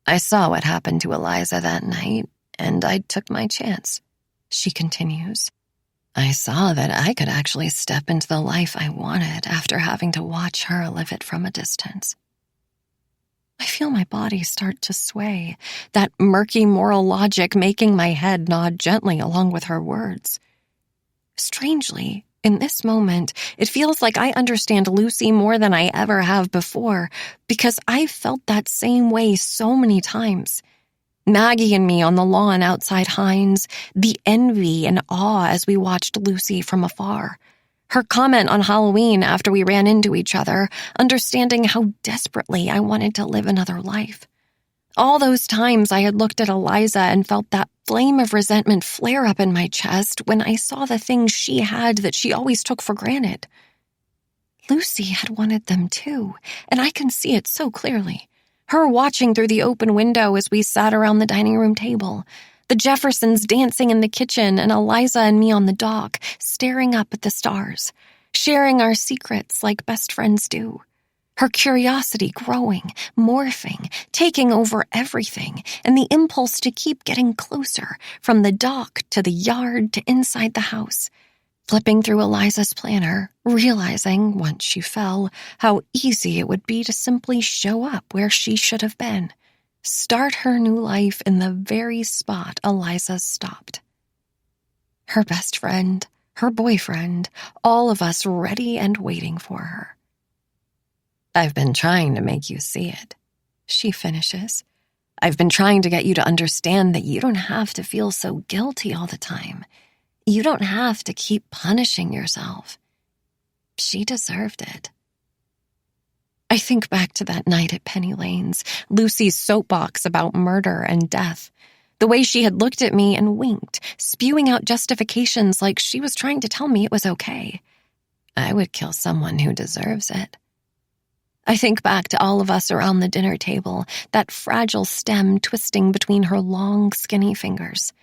I saw what happened to Eliza that night, and I took my chance, she continues. I saw that I could actually step into the life I wanted after having to watch her live it from a distance. I feel my body start to sway, that murky moral logic making my head nod gently along with her words. Strangely, in this moment, it feels like I understand Lucy more than I ever have before, because I've felt that same way so many times. Maggie and me on the lawn outside Hines, the envy and awe as we watched Lucy from afar. Her comment on Halloween after we ran into each other, understanding how desperately I wanted to live another life. All those times I had looked at Eliza and felt that flame of resentment flare up in my chest when I saw the things she had that she always took for granted. Lucy had wanted them too, and I can see it so clearly. Her watching through the open window as we sat around the dining room table, the Jeffersons dancing in the kitchen, and Eliza and me on the dock, staring up at the stars, sharing our secrets like best friends do. Her curiosity growing, morphing, taking over everything, and the impulse to keep getting closer, from the dock to the yard to inside the house. Flipping through Eliza's planner, realizing, once she fell, how easy it would be to simply show up where she should have been. Start her new life in the very spot Eliza stopped. Her best friend, her boyfriend, all of us ready and waiting for her. I've been trying to make you see it, she finishes. I've been trying to get you to understand that you don't have to feel so guilty all the time. You don't have to keep punishing yourself. She deserved it. I think back to that night at Penny Lane's, Lucy's soapbox about murder and death. The way she had looked at me and winked, spewing out justifications like she was trying to tell me it was okay. I would kill someone who deserves it. I think back to all of us around the dinner table, that fragile stem twisting between her long, skinny fingers.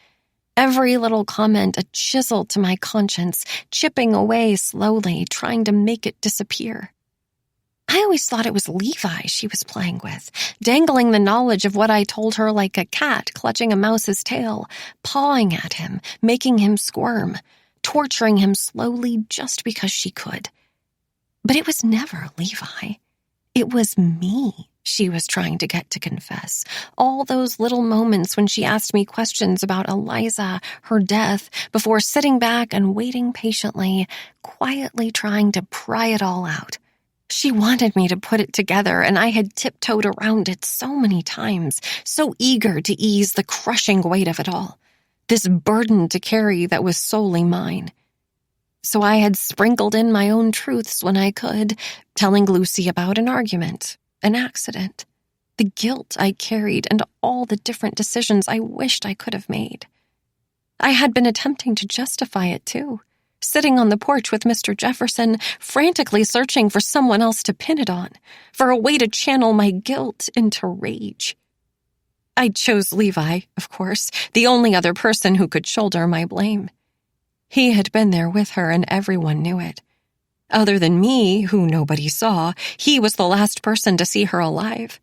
Every little comment a chisel to my conscience, chipping away slowly, trying to make it disappear. I always thought it was Levi she was playing with, dangling the knowledge of what I told her like a cat clutching a mouse's tail, pawing at him, making him squirm, torturing him slowly just because she could. But it was never Levi. It was me she was trying to get to confess. All those little moments when she asked me questions about Eliza, her death, before sitting back and waiting patiently, quietly trying to pry it all out. She wanted me to put it together, and I had tiptoed around it so many times, so eager to ease the crushing weight of it all, this burden to carry that was solely mine. So I had sprinkled in my own truths when I could, telling Lucy about an argument, an accident, the guilt I carried, and all the different decisions I wished I could have made. I had been attempting to justify it too, sitting on the porch with Mr. Jefferson, frantically searching for someone else to pin it on, for a way to channel my guilt into rage. I chose Levi, of course, the only other person who could shoulder my blame. He had been there with her, and everyone knew it. Other than me, who nobody saw, he was the last person to see her alive.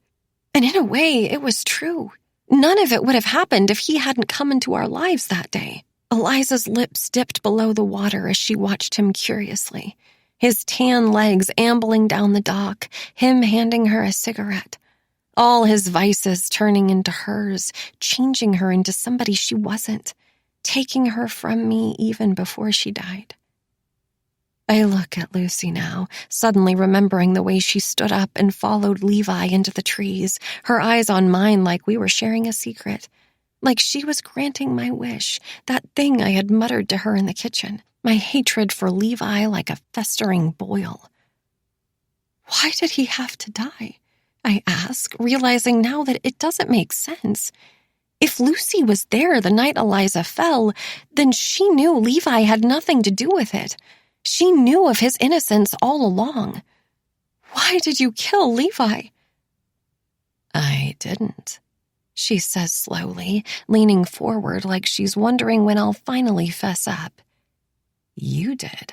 And in a way, it was true. None of it would have happened if he hadn't come into our lives that day. Eliza's lips dipped below the water as she watched him curiously, his tan legs ambling down the dock, him handing her a cigarette. All his vices turning into hers, changing her into somebody she wasn't, taking her from me even before she died. I look at Lucy now, suddenly remembering the way she stood up and followed Levi into the trees, her eyes on mine like we were sharing a secret, like she was granting my wish, that thing I had muttered to her in the kitchen, my hatred for Levi like a festering boil. Why did he have to die? I ask, realizing now that it doesn't make sense. If Lucy was there the night Eliza fell, then she knew Levi had nothing to do with it. She knew of his innocence all along. Why did you kill Levi? I didn't, she says slowly, leaning forward like she's wondering when I'll finally fess up. You did.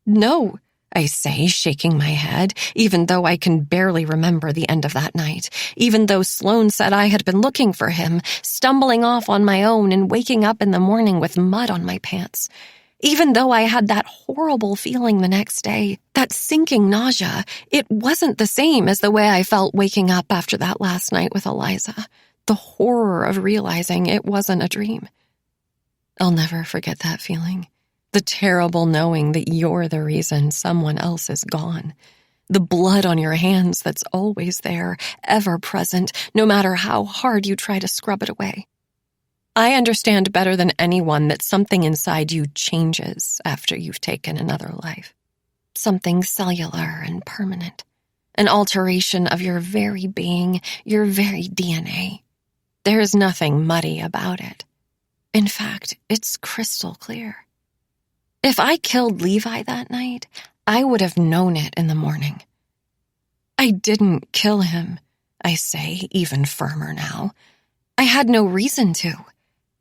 No, I say, shaking my head, even though I can barely remember the end of that night, even though Sloane said I had been looking for him, stumbling off on my own and waking up in the morning with mud on my pants. Even though I had that horrible feeling the next day, that sinking nausea, it wasn't the same as the way I felt waking up after that last night with Eliza. The horror of realizing it wasn't a dream. I'll never forget that feeling. The terrible knowing that you're the reason someone else is gone. The blood on your hands that's always there, ever present, no matter how hard you try to scrub it away. I understand better than anyone that something inside you changes after you've taken another life. Something cellular and permanent. An alteration of your very being, your very DNA. There's nothing muddy about it. In fact, it's crystal clear. If I killed Levi that night, I would have known it in the morning. I didn't kill him, I say, even firmer now. I had no reason to.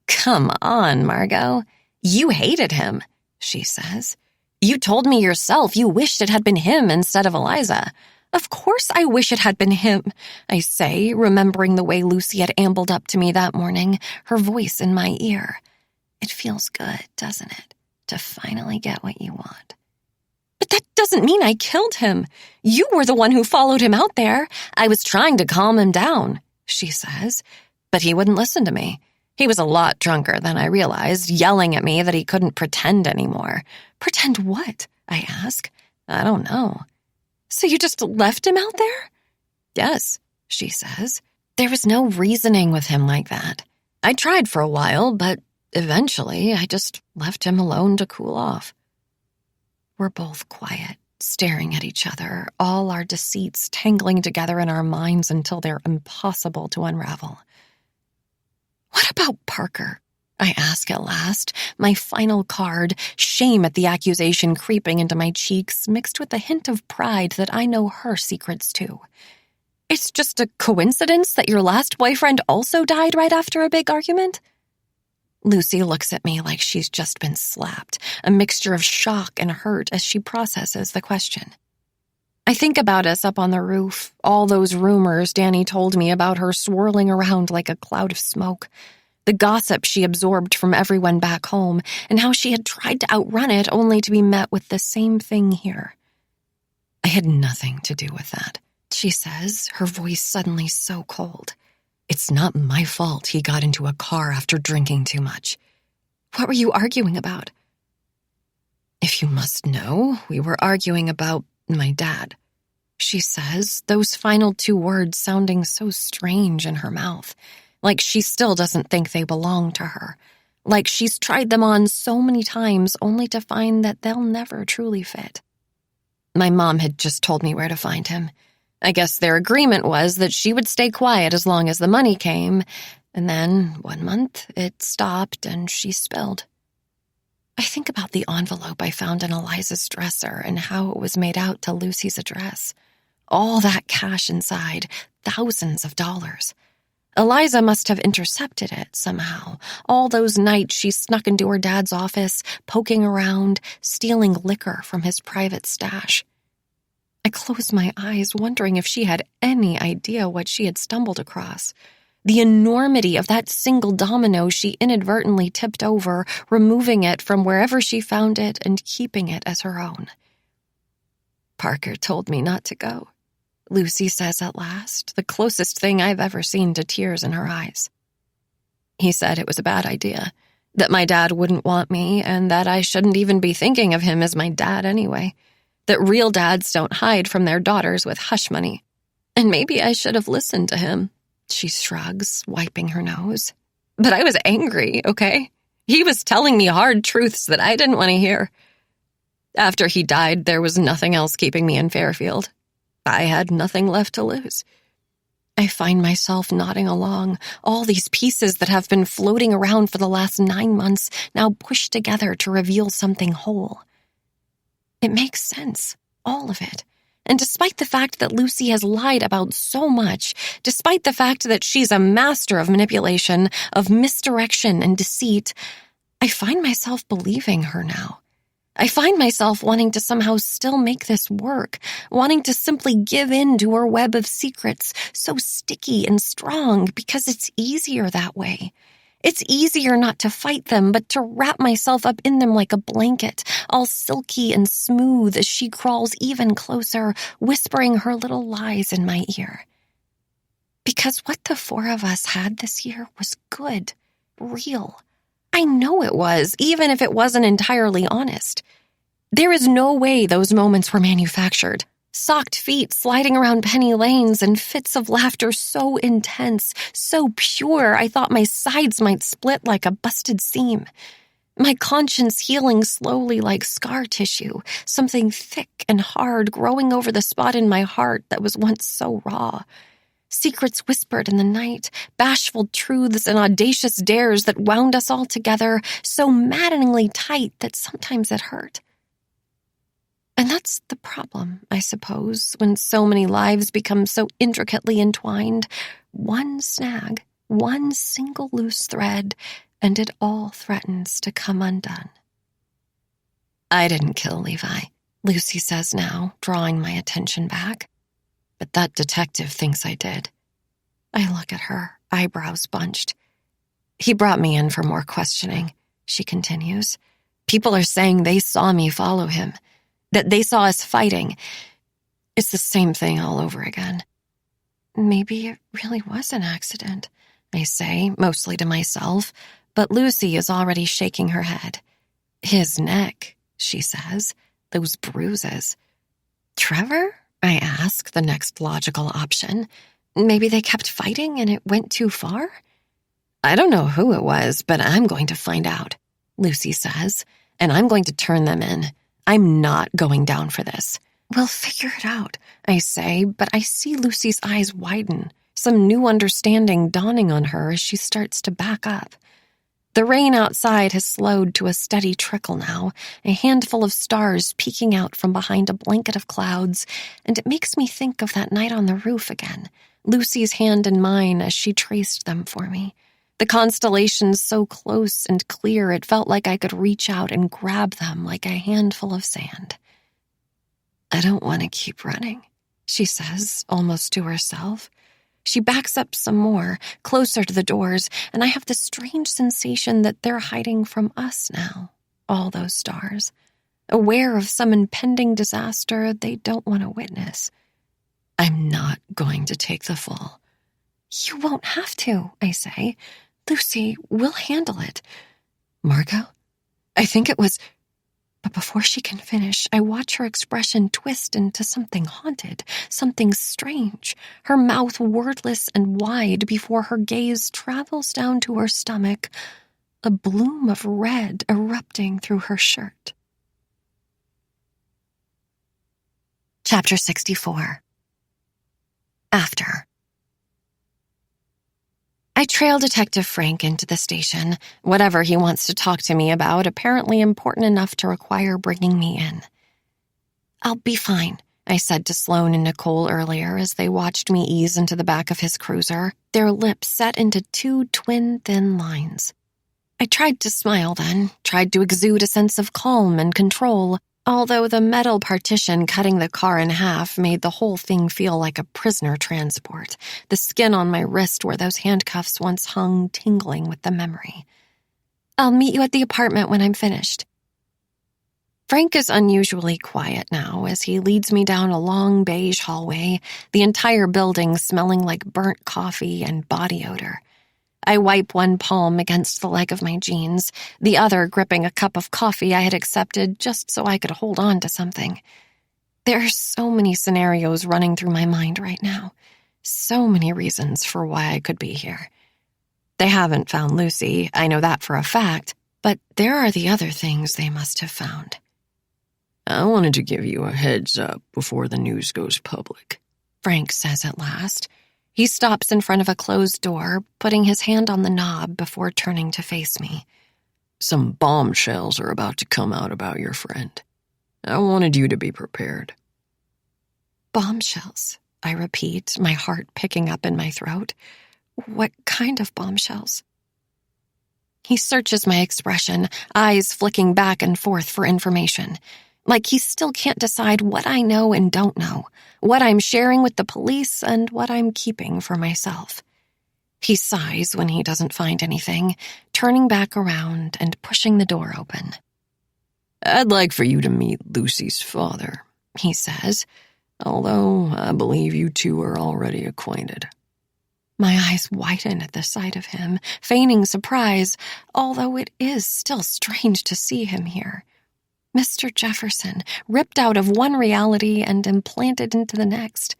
Come on, Margot. You hated him, she says. You told me yourself you wished it had been him instead of Eliza. Of course I wish it had been him, I say, remembering the way Lucy had ambled up to me that morning, her voice in my ear. It feels good, doesn't it, to finally get what you want? But that doesn't mean I killed him. You were the one who followed him out there. I was trying to calm him down, she says, but he wouldn't listen to me. He was a lot drunker than I realized, yelling at me that he couldn't pretend anymore. Pretend what? I ask. I don't know. So you just left him out there? Yes, she says. There was no reasoning with him like that. I tried for a while, but eventually I just left him alone to cool off. We're both quiet, staring at each other, all our deceits tangling together in our minds until they're impossible to unravel. What about Parker? I ask at last, my final card, shame at the accusation creeping into my cheeks, mixed with a hint of pride that I know her secrets too. It's just a coincidence that your last boyfriend also died right after a big argument? Lucy looks at me like she's just been slapped, a mixture of shock and hurt as she processes the question. I think about us up on the roof, all those rumors Danny told me about her swirling around like a cloud of smoke, the gossip she absorbed from everyone back home, and how she had tried to outrun it only to be met with the same thing here. I had nothing to do with that, she says, her voice suddenly so cold. It's not my fault he got into a car after drinking too much. What were you arguing about? If you must know, we were arguing about my dad, she says, those final two words sounding so strange in her mouth, like she still doesn't think they belong to her, like she's tried them on so many times only to find that they'll never truly fit. My mom had just told me where to find him. I guess their agreement was that she would stay quiet as long as the money came, and then, one month, it stopped and she spilled. I think about the envelope I found in Eliza's dresser and how it was made out to Lucy's address. All that cash inside, thousands of dollars. Eliza must have intercepted it somehow. All those nights she snuck into her dad's office, poking around, stealing liquor from his private stash. I closed my eyes, wondering if she had any idea what she had stumbled across. The enormity of that single domino she inadvertently tipped over, removing it from wherever she found it and keeping it as her own. "Parker told me not to go," Lucy says at last, the closest thing I've ever seen to tears in her eyes. "He said it was a bad idea, that my dad wouldn't want me, and that I shouldn't even be thinking of him as my dad anyway, that real dads don't hide from their daughters with hush money. And maybe I should have listened to him." She shrugs, wiping her nose. "But I was angry, okay? He was telling me hard truths that I didn't want to hear. After he died, there was nothing else keeping me in Fairfield. I had nothing left to lose." I find myself nodding along, all these pieces that have been floating around for the last 9 months now pushed together to reveal something whole. It makes sense, all of it. And despite the fact that Lucy has lied about so much, despite the fact that she's a master of manipulation, of misdirection and deceit, I find myself believing her now. I find myself wanting to somehow still make this work, wanting to simply give in to her web of secrets, so sticky and strong, because it's easier that way. It's easier not to fight them, but to wrap myself up in them like a blanket, all silky and smooth as she crawls even closer, whispering her little lies in my ear. Because what the four of us had this year was good, real. I know it was, even if it wasn't entirely honest. There is no way those moments were manufactured. Socked feet sliding around penny lanes and fits of laughter so intense, so pure, I thought my sides might split like a busted seam. My conscience healing slowly like scar tissue, something thick and hard growing over the spot in my heart that was once so raw. Secrets whispered in the night, bashful truths and audacious dares that wound us all together so maddeningly tight that sometimes it hurt. And that's the problem, I suppose, when so many lives become so intricately entwined. One snag, one single loose thread, and it all threatens to come undone. "I didn't kill Levi," Lucy says now, drawing my attention back. "But that detective thinks I did." I look at her, eyebrows bunched. "He brought me in for more questioning," she continues. "People are saying they saw me follow him, that they saw us fighting. It's the same thing all over again." "Maybe it really was an accident," I say, mostly to myself, but Lucy is already shaking her head. "His neck," she says, "those bruises." "Trevor?" I ask, the next logical option. "Maybe they kept fighting and it went too far?" "I don't know who it was, but I'm going to find out," Lucy says, "and I'm going to turn them in. I'm not going down for this." "We'll figure it out," I say, but I see Lucy's eyes widen, some new understanding dawning on her as she starts to back up. The rain outside has slowed to a steady trickle now, a handful of stars peeking out from behind a blanket of clouds, and it makes me think of that night on the roof again, Lucy's hand in mine as she traced them for me. The constellations so close and clear it felt like I could reach out and grab them like a handful of sand. "I don't want to keep running," she says, almost to herself. She backs up some more, closer to the doors, and I have the strange sensation that they're hiding from us now, all those stars, aware of some impending disaster they don't want to witness. "I'm not going to take the fall." "You won't have to," I say. "Lucy, we'll handle it." "Margot? I think it was—" But before she can finish, I watch her expression twist into something haunted, something strange, her mouth wordless and wide before her gaze travels down to her stomach, a bloom of red erupting through her shirt. Chapter 64. After. I trail Detective Frank into the station, whatever he wants to talk to me about, apparently important enough to require bringing me in. "I'll be fine," I said to Sloane and Nicole earlier as they watched me ease into the back of his cruiser, their lips set into two twin thin lines. I tried to smile then, tried to exude a sense of calm and control, Although the metal partition cutting the car in half made the whole thing feel like a prisoner transport, the skin on my wrist where those handcuffs once hung tingling with the memory. I'll meet you at the apartment when I'm finished. Frank is unusually quiet now as he leads me down a long beige hallway, the entire building smelling like burnt coffee and body odor. I wipe one palm against the leg of my jeans, the other gripping a cup of coffee I had accepted just so I could hold on to something. There are so many scenarios running through my mind right now, so many reasons for why I could be here. They haven't found Lucy, I know that for a fact, but there are the other things they must have found. I wanted to give you a heads up before the news goes public, Frank says at last. He stops in front of a closed door, putting his hand on the knob before turning to face me. Some bombshells are about to come out about your friend. I wanted you to be prepared. Bombshells, I repeat, my heart picking up in my throat. What kind of bombshells? He searches my expression, eyes flicking back and forth for information. Like he still can't decide what I know and don't know, what I'm sharing with the police and what I'm keeping for myself. He sighs when he doesn't find anything, turning back around and pushing the door open. I'd like for you to meet Lucy's father, he says, although I believe you two are already acquainted. My eyes widen at the sight of him, feigning surprise, although it is still strange to see him here. Mr. Jefferson, ripped out of one reality and implanted into the next.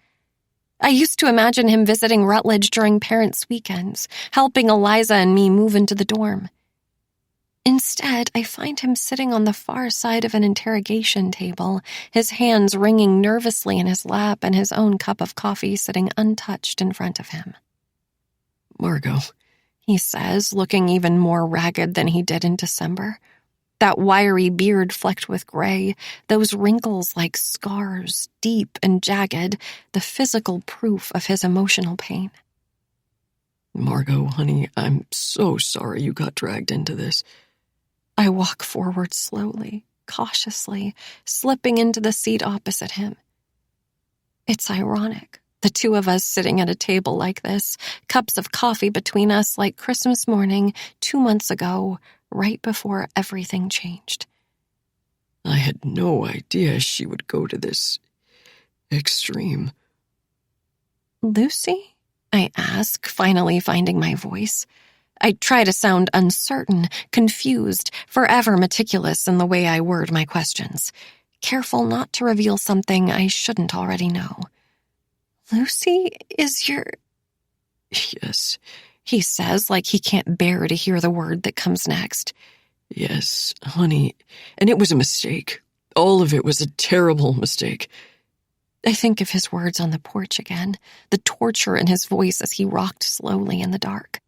I used to imagine him visiting Rutledge during parents' weekends, helping Eliza and me move into the dorm. Instead, I find him sitting on the far side of an interrogation table, his hands wringing nervously in his lap and his own cup of coffee sitting untouched in front of him. Margot, he says, looking even more ragged than he did in December. That wiry beard flecked with gray, those wrinkles like scars, deep and jagged, the physical proof of his emotional pain. Margot, honey, I'm so sorry you got dragged into this. I walk forward slowly, cautiously, slipping into the seat opposite him. It's ironic, the two of us sitting at a table like this, cups of coffee between us like Christmas morning 2 months ago, right before everything changed. I had no idea she would go to this extreme. Lucy? I ask, finally finding my voice. I try to sound uncertain, confused, forever meticulous in the way I word my questions, careful not to reveal something I shouldn't already know. Lucy is your... Yes, he says, like he can't bear to hear the word that comes next. Yes, honey, and it was a mistake. All of it was a terrible mistake. I think of his words on the porch again, the torture in his voice as he rocked slowly in the dark.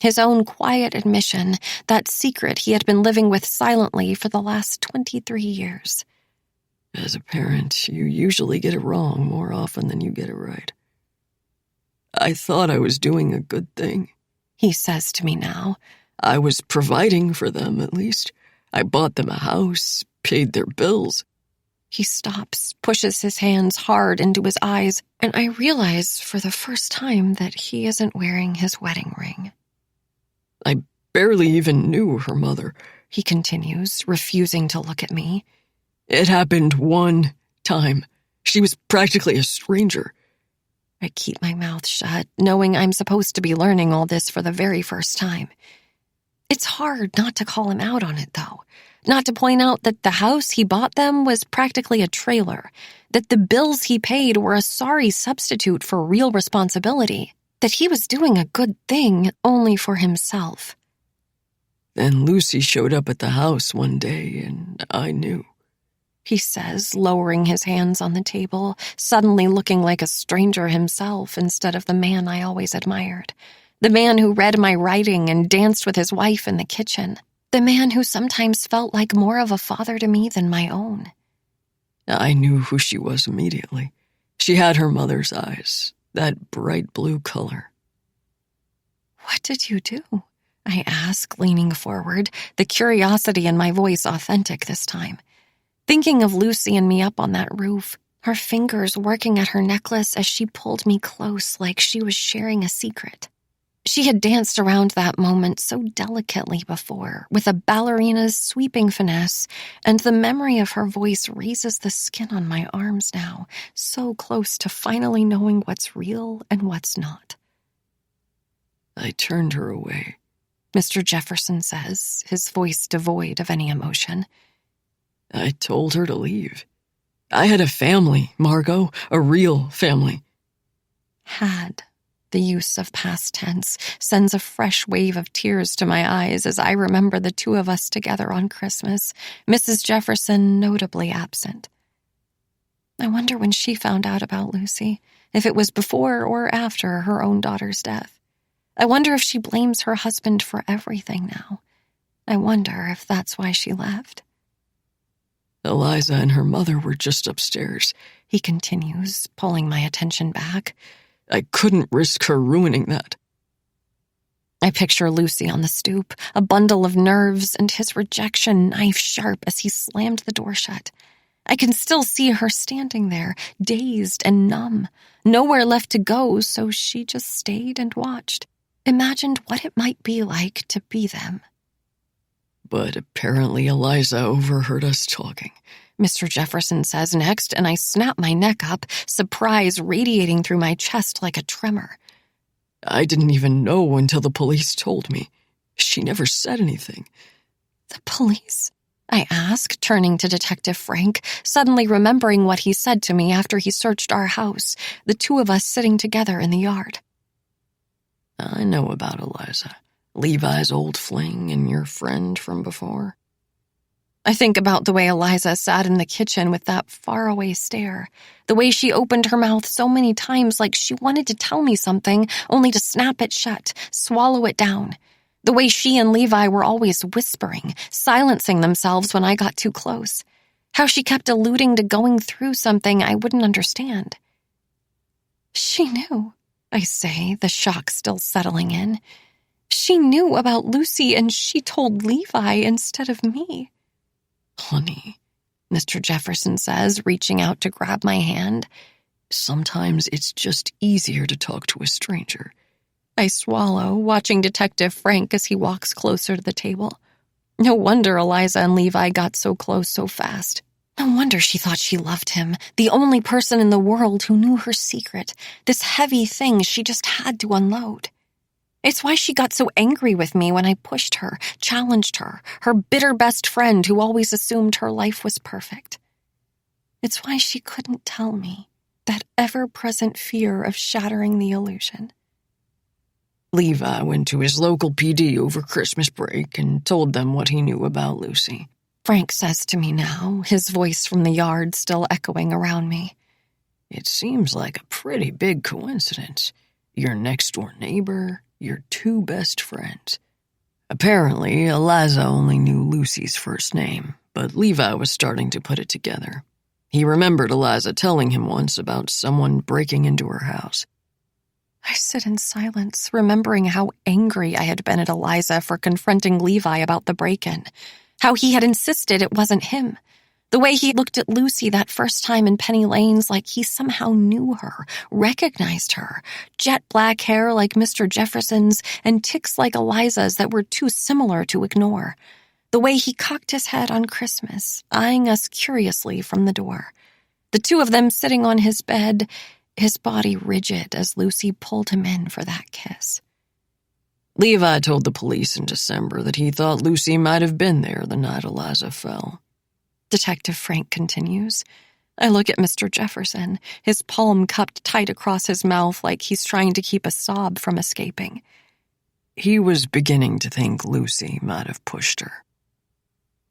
His own quiet admission, that secret he had been living with silently for the last 23 years. As a parent, you usually get it wrong more often than you get it right. I thought I was doing a good thing, he says to me now. I was providing for them, at least. I bought them a house, paid their bills. He stops, pushes his hands hard into his eyes, and I realize for the first time that he isn't wearing his wedding ring. I barely even knew her mother, he continues, refusing to look at me. It happened one time. She was practically a stranger. I keep my mouth shut, knowing I'm supposed to be learning all this for the very first time. It's hard not to call him out on it, though. Not to point out that the house he bought them was practically a trailer, that the bills he paid were a sorry substitute for real responsibility, that he was doing a good thing only for himself. Then Lucy showed up at the house one day, and I knew. He says, lowering his hands on the table, suddenly looking like a stranger himself instead of the man I always admired. The man who read my writing and danced with his wife in the kitchen. The man who sometimes felt like more of a father to me than my own. I knew who she was immediately. She had her mother's eyes, that bright blue color. What did you do? I ask, leaning forward, the curiosity in my voice authentic this time. Thinking of Lucy and me up on that roof, her fingers working at her necklace as she pulled me close like she was sharing a secret. She had danced around that moment so delicately before, with a ballerina's sweeping finesse, and the memory of her voice raises the skin on my arms now, so close to finally knowing what's real and what's not. I turned her away, Mr. Jefferson says, his voice devoid of any emotion. I told her to leave. I had a family, Margot, a real family. Had. The use of past tense sends a fresh wave of tears to my eyes as I remember the two of us together on Christmas, Mrs. Jefferson notably absent. I wonder when she found out about Lucy, if it was before or after her own daughter's death. I wonder if she blames her husband for everything now. I wonder if that's why she left. Eliza and her mother were just upstairs, He continues, pulling my attention back. I couldn't risk her ruining that. I picture Lucy on the stoop, a bundle of nerves, and his rejection knife sharp as he slammed the door shut. I can still see her standing there, dazed and numb, nowhere left to go, so she just stayed and watched, imagined what it might be like to be them. But apparently Eliza overheard us talking. Mr. Jefferson says next, and I snap my neck up, surprise radiating through my chest like a tremor. I didn't even know until the police told me. She never said anything. The police? I ask, turning to Detective Frank, suddenly remembering what he said to me after he searched our house, the two of us sitting together in the yard. I know about Eliza, Levi's old fling and your friend from before. I think about the way Eliza sat in the kitchen with that faraway stare, the way she opened her mouth so many times like she wanted to tell me something, only to snap it shut, swallow it down. The way she and Levi were always whispering, silencing themselves when I got too close. How she kept alluding to going through something I wouldn't understand. She knew, I say, the shock still settling in. She knew about Lucy and she told Levi instead of me. Honey, Mr. Jefferson says, reaching out to grab my hand. Sometimes it's just easier to talk to a stranger. I swallow, watching Detective Frank as he walks closer to the table. No wonder Eliza and Levi got so close so fast. No wonder she thought she loved him, the only person in the world who knew her secret, this heavy thing she just had to unload. It's why she got so angry with me when I pushed her, challenged her, her bitter best friend who always assumed her life was perfect. It's why she couldn't tell me, that ever-present fear of shattering the illusion. Levi went to his local PD over Christmas break and told them what he knew about Lucy. Frank says to me now, his voice from the yard still echoing around me. It seems like a pretty big coincidence. Your next-door neighbor, your two best friends. Apparently, Eliza only knew Lucy's first name, but Levi was starting to put it together. He remembered Eliza telling him once about someone breaking into her house. I sit in silence, remembering how angry I had been at Eliza for confronting Levi about the break-in, how he had insisted it wasn't him, the way he looked at Lucy that first time in Penny Lane's like he somehow knew her, recognized her, jet black hair like Mr. Jefferson's and tics like Eliza's that were too similar to ignore, the way he cocked his head on Christmas, eyeing us curiously from the door, the two of them sitting on his bed, his body rigid as Lucy pulled him in for that kiss. Levi told the police in December that he thought Lucy might have been there the night Eliza fell. Detective Frank continues. I look at Mr. Jefferson, his palm cupped tight across his mouth like he's trying to keep a sob from escaping. He was beginning to think Lucy might have pushed her.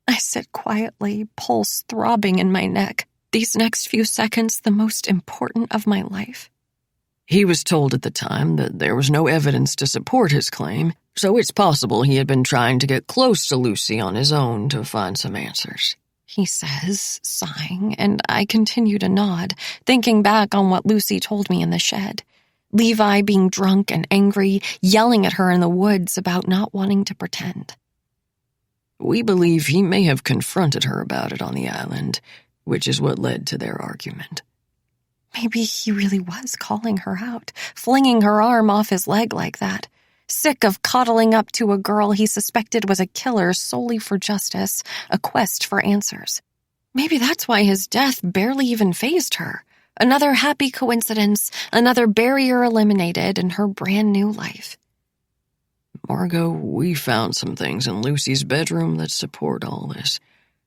I sit quietly, pulse throbbing in my neck. These next few seconds, the most important of my life. He was told at the time that there was no evidence to support his claim, so it's possible he had been trying to get close to Lucy on his own to find some answers. He says, sighing, and I continue to nod, thinking back on what Lucy told me in the shed. Levi being drunk and angry, yelling at her in the woods about not wanting to pretend. We believe he may have confronted her about it on the island, which is what led to their argument. Maybe he really was calling her out, flinging her arm off his leg like that. Sick of coddling up to a girl he suspected was a killer solely for justice, a quest for answers. Maybe that's why his death barely even fazed her. Another happy coincidence, another barrier eliminated in her brand new life. Margot, we found some things in Lucy's bedroom that support all this.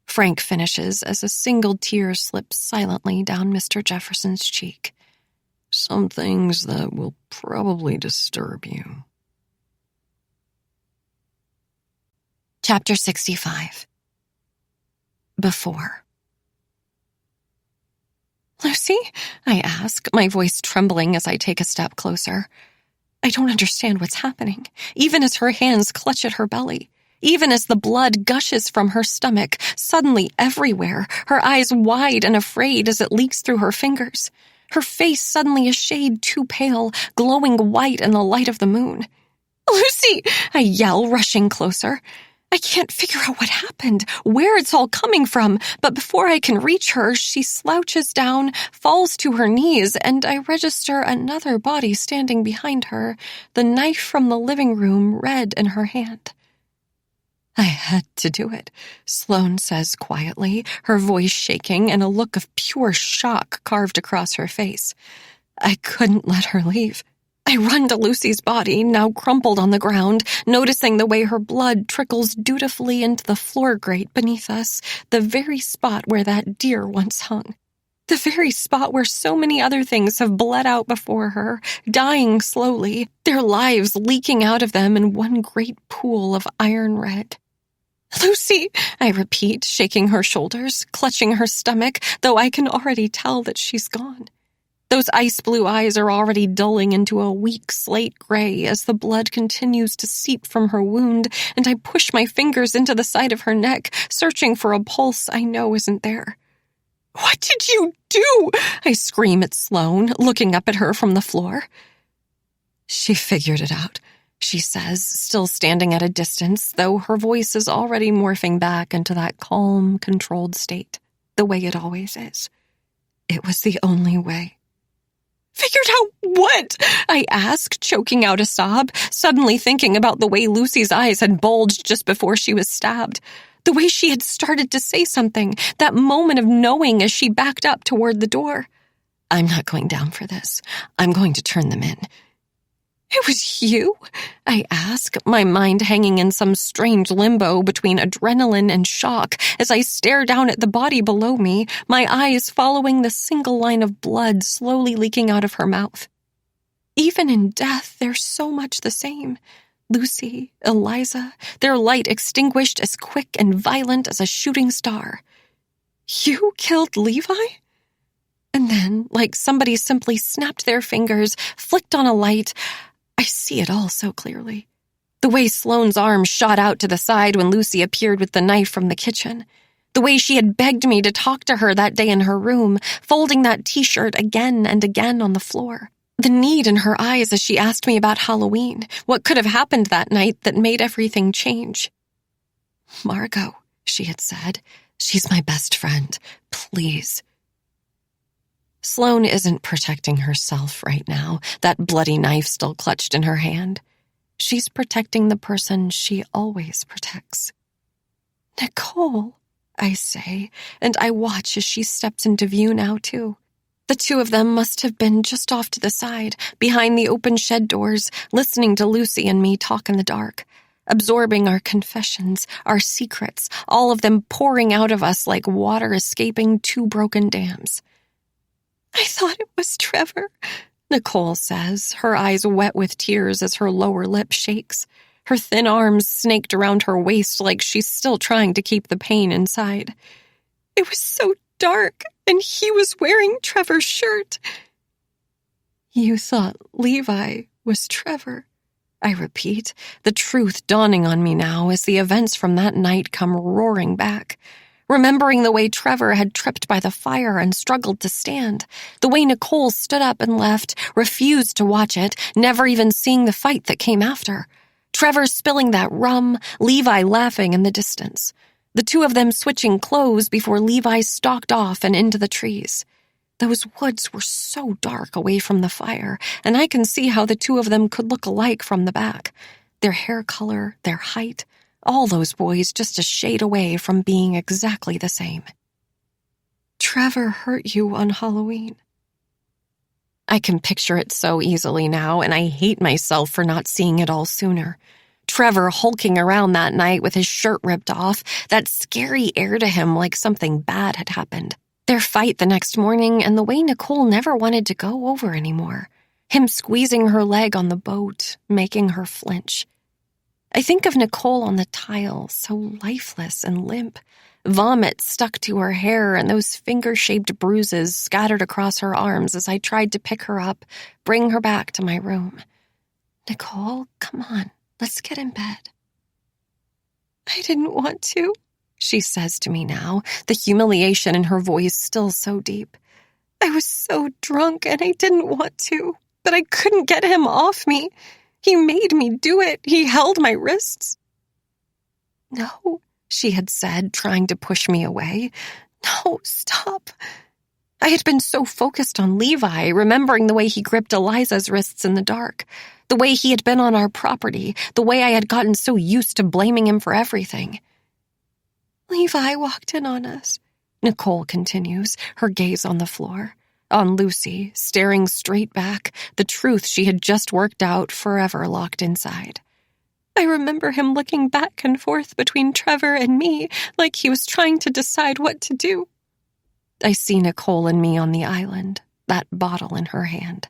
Frank finishes as a single tear slips silently down Mr. Jefferson's cheek. Some things that will probably disturb you. Chapter 65. Before. Lucy? I ask, my voice trembling as I take a step closer. I don't understand what's happening, even as her hands clutch at her belly. Even as the blood gushes from her stomach, suddenly everywhere, her eyes wide and afraid as it leaks through her fingers. Her face suddenly a shade too pale, glowing white in the light of the moon. Lucy! I yell, rushing closer. I can't figure out what happened, where it's all coming from, but before I can reach her, she slouches down, falls to her knees, and I register another body standing behind her, the knife from the living room red in her hand. I had to do it, Sloane says quietly, her voice shaking and a look of pure shock carved across her face. I couldn't let her leave. I run to Lucy's body, now crumpled on the ground, noticing the way her blood trickles dutifully into the floor grate beneath us, the very spot where that deer once hung. The very spot where so many other things have bled out before her, dying slowly, their lives leaking out of them in one great pool of iron red. Lucy, I repeat, shaking her shoulders, clutching her stomach, though I can already tell that she's gone. Those ice blue eyes are already dulling into a weak slate gray as the blood continues to seep from her wound, and I push my fingers into the side of her neck, searching for a pulse I know isn't there. What did you do? I scream at Sloane, looking up at her from the floor. She figured it out, she says, still standing at a distance, though her voice is already morphing back into that calm, controlled state, the way it always is. It was the only way. Figured out what? I ask, choking out a sob, suddenly thinking about the way Lucy's eyes had bulged just before she was stabbed. The way she had started to say something, that moment of knowing as she backed up toward the door. I'm not going down for this. I'm going to turn them in. It was you? I ask, my mind hanging in some strange limbo between adrenaline and shock as I stare down at the body below me, my eyes following the single line of blood slowly leaking out of her mouth. Even in death, they're so much the same. Lucy, Eliza, their light extinguished as quick and violent as a shooting star. You killed Levi? And then, like somebody simply snapped their fingers, flicked on a light, I see it all so clearly. The way Sloane's arm shot out to the side when Lucy appeared with the knife from the kitchen. The way she had begged me to talk to her that day in her room, folding that t-shirt again and again on the floor. The need in her eyes as she asked me about Halloween, what could have happened that night that made everything change. Margot, she had said, she's my best friend. Please. Sloane isn't protecting herself right now, that bloody knife still clutched in her hand. She's protecting the person she always protects. Nicole, I say, and I watch as she steps into view now, too. The two of them must have been just off to the side, behind the open shed doors, listening to Lucy and me talk in the dark, absorbing our confessions, our secrets, all of them pouring out of us like water escaping two broken dams. I thought it was Trevor, Nicole says, her eyes wet with tears as her lower lip shakes, her thin arms snaked around her waist like she's still trying to keep the pain inside. It was so dark, and he was wearing Trevor's shirt. You thought Levi was Trevor, I repeat, the truth dawning on me now as the events from that night come roaring back. Remembering the way Trevor had tripped by the fire and struggled to stand, the way Nicole stood up and left, refused to watch it, never even seeing the fight that came after. Trevor spilling that rum, Levi laughing in the distance. The two of them switching clothes before Levi stalked off and into the trees. Those woods were so dark away from the fire, and I can see how the two of them could look alike from the back. Their hair color, their height, all those boys just a shade away from being exactly the same. Trevor hurt you on Halloween. I can picture it so easily now, and I hate myself for not seeing it all sooner. Trevor hulking around that night with his shirt ripped off, that scary air to him like something bad had happened. Their fight the next morning, and the way Nicole never wanted to go over anymore. Him squeezing her leg on the boat, making her flinch. I think of Nicole on the tile, so lifeless and limp. Vomit stuck to her hair and those finger-shaped bruises scattered across her arms as I tried to pick her up, bring her back to my room. Nicole, come on, let's get in bed. I didn't want to, she says to me now, the humiliation in her voice still so deep. I was so drunk and I didn't want to, but I couldn't get him off me. He made me do it. He held my wrists. No, she had said, trying to push me away. No, stop. I had been so focused on Levi, remembering the way he gripped Eliza's wrists in the dark, the way he had been on our property, the way I had gotten so used to blaming him for everything. Levi walked in on us, Nicole continues, her gaze on the floor, on Lucy, staring straight back, the truth she had just worked out forever locked inside. I remember him looking back and forth between Trevor and me like he was trying to decide what to do. I see Nicole and me on the island, that bottle in her hand,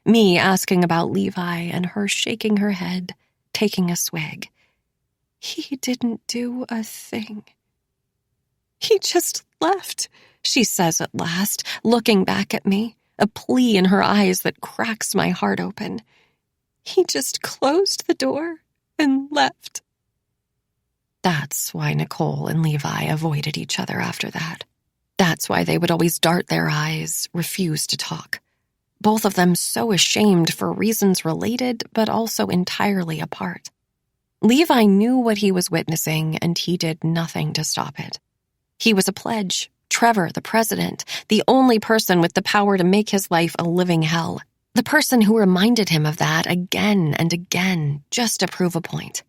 me asking about Levi and her shaking her head, taking a swig. He didn't do a thing. He just left, she says at last, looking back at me, a plea in her eyes that cracks my heart open. He just closed the door and left. That's why Nicole and Levi avoided each other after that. That's why they would always dart their eyes, refuse to talk. Both of them so ashamed for reasons related, but also entirely apart. Levi knew what he was witnessing, and he did nothing to stop it. He was a pledge, Trevor, the president, the only person with the power to make his life a living hell. The person who reminded him of that again and again, just to prove a point.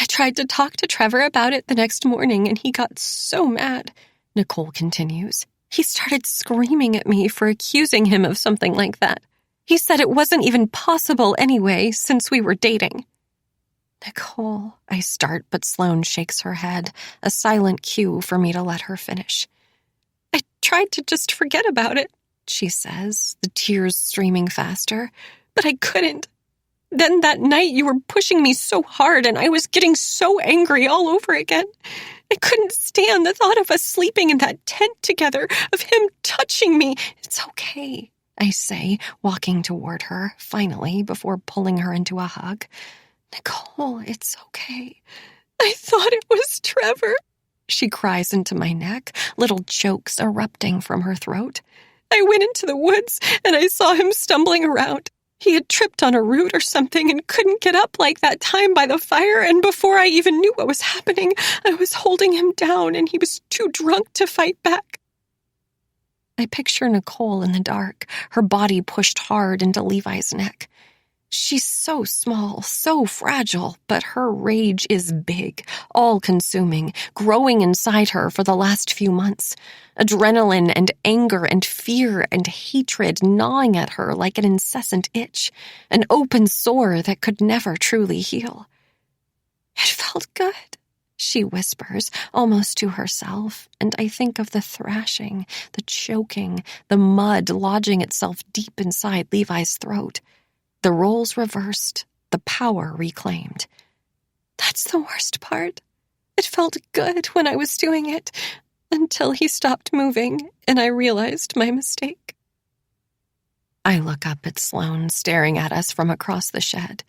I tried to talk to Trevor about it the next morning, and he got so mad, Nicole continues. He started screaming at me for accusing him of something like that. He said it wasn't even possible anyway, since we were dating. Nicole, I start, but Sloane shakes her head, a silent cue for me to let her finish. I tried to just forget about it, she says, the tears streaming faster, but I couldn't. Then that night you were pushing me so hard and I was getting so angry all over again. I couldn't stand the thought of us sleeping in that tent together, of him touching me. It's okay, I say, walking toward her, finally, before pulling her into a hug. Nicole, it's okay. I thought it was Trevor. She cries into my neck, little chokes erupting from her throat. I went into the woods and I saw him stumbling around. He had tripped on a root or something and couldn't get up like that time by the fire, and before I even knew what was happening, I was holding him down and he was too drunk to fight back. I picture Nicole in the dark, her body pushed hard into Levi's neck. She's so small, so fragile, but her rage is big, all-consuming, growing inside her for the last few months. Adrenaline and anger and fear and hatred gnawing at her like an incessant itch, an open sore that could never truly heal. It felt good, she whispers, almost to herself, and I think of the thrashing, the choking, the mud lodging itself deep inside Levi's throat. The roles reversed, the power reclaimed. That's the worst part. It felt good when I was doing it, until he stopped moving and I realized my mistake. I look up at Sloane staring at us from across the shed,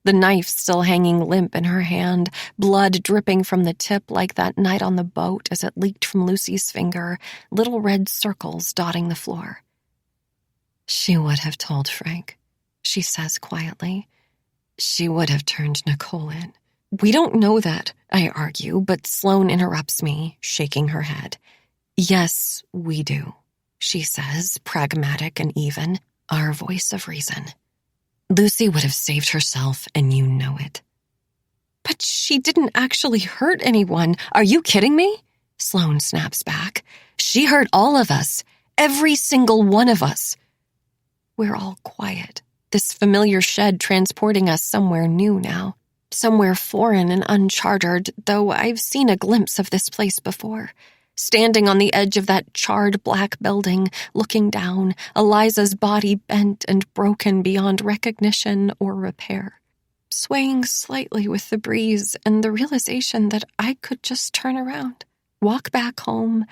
the knife still hanging limp in her hand, blood dripping from the tip like that night on the boat as it leaked from Lucy's finger, little red circles dotting the floor. She would have told Frank, she says quietly. She would have turned Nicole in. We don't know that, I argue, but Sloane interrupts me, shaking her head. Yes, we do, she says, pragmatic and even, our voice of reason. Lucy would have saved herself, and you know it. But she didn't actually hurt anyone. Are you kidding me? Sloane snaps back. She hurt all of us. Every single one of us. We're all quiet. This familiar shed transporting us somewhere new now. Somewhere foreign and uncharted, though I've seen a glimpse of this place before. Standing on the edge of that charred black building, looking down, Eliza's body bent and broken beyond recognition or repair. Swaying slightly with the breeze and the realization that I could just turn around, walk back home,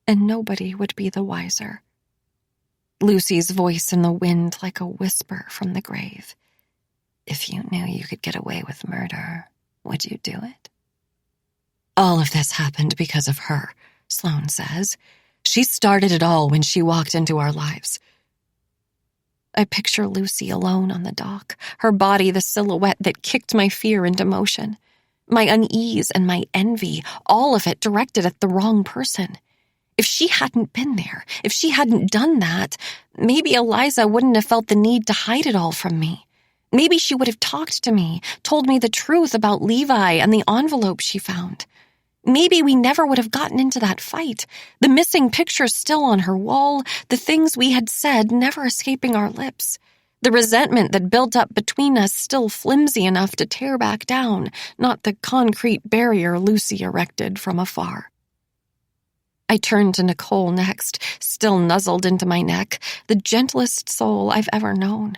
and nobody would be the wiser. Lucy's voice in the wind like a whisper from the grave. If you knew you could get away with murder, would you do it? All of this happened because of her, Sloane says. She started it all when she walked into our lives. I picture Lucy alone on the dock, her body the silhouette that kicked my fear into motion. My unease and my envy, all of it directed at the wrong person. If she hadn't been there, if she hadn't done that, maybe Eliza wouldn't have felt the need to hide it all from me. Maybe she would have talked to me, told me the truth about Levi and the envelope she found. Maybe we never would have gotten into that fight, the missing pictures still on her wall, the things we had said never escaping our lips, the resentment that built up between us still flimsy enough to tear back down, not the concrete barrier Lucy erected from afar. I turned to Nicole next, still nuzzled into my neck, the gentlest soul I've ever known.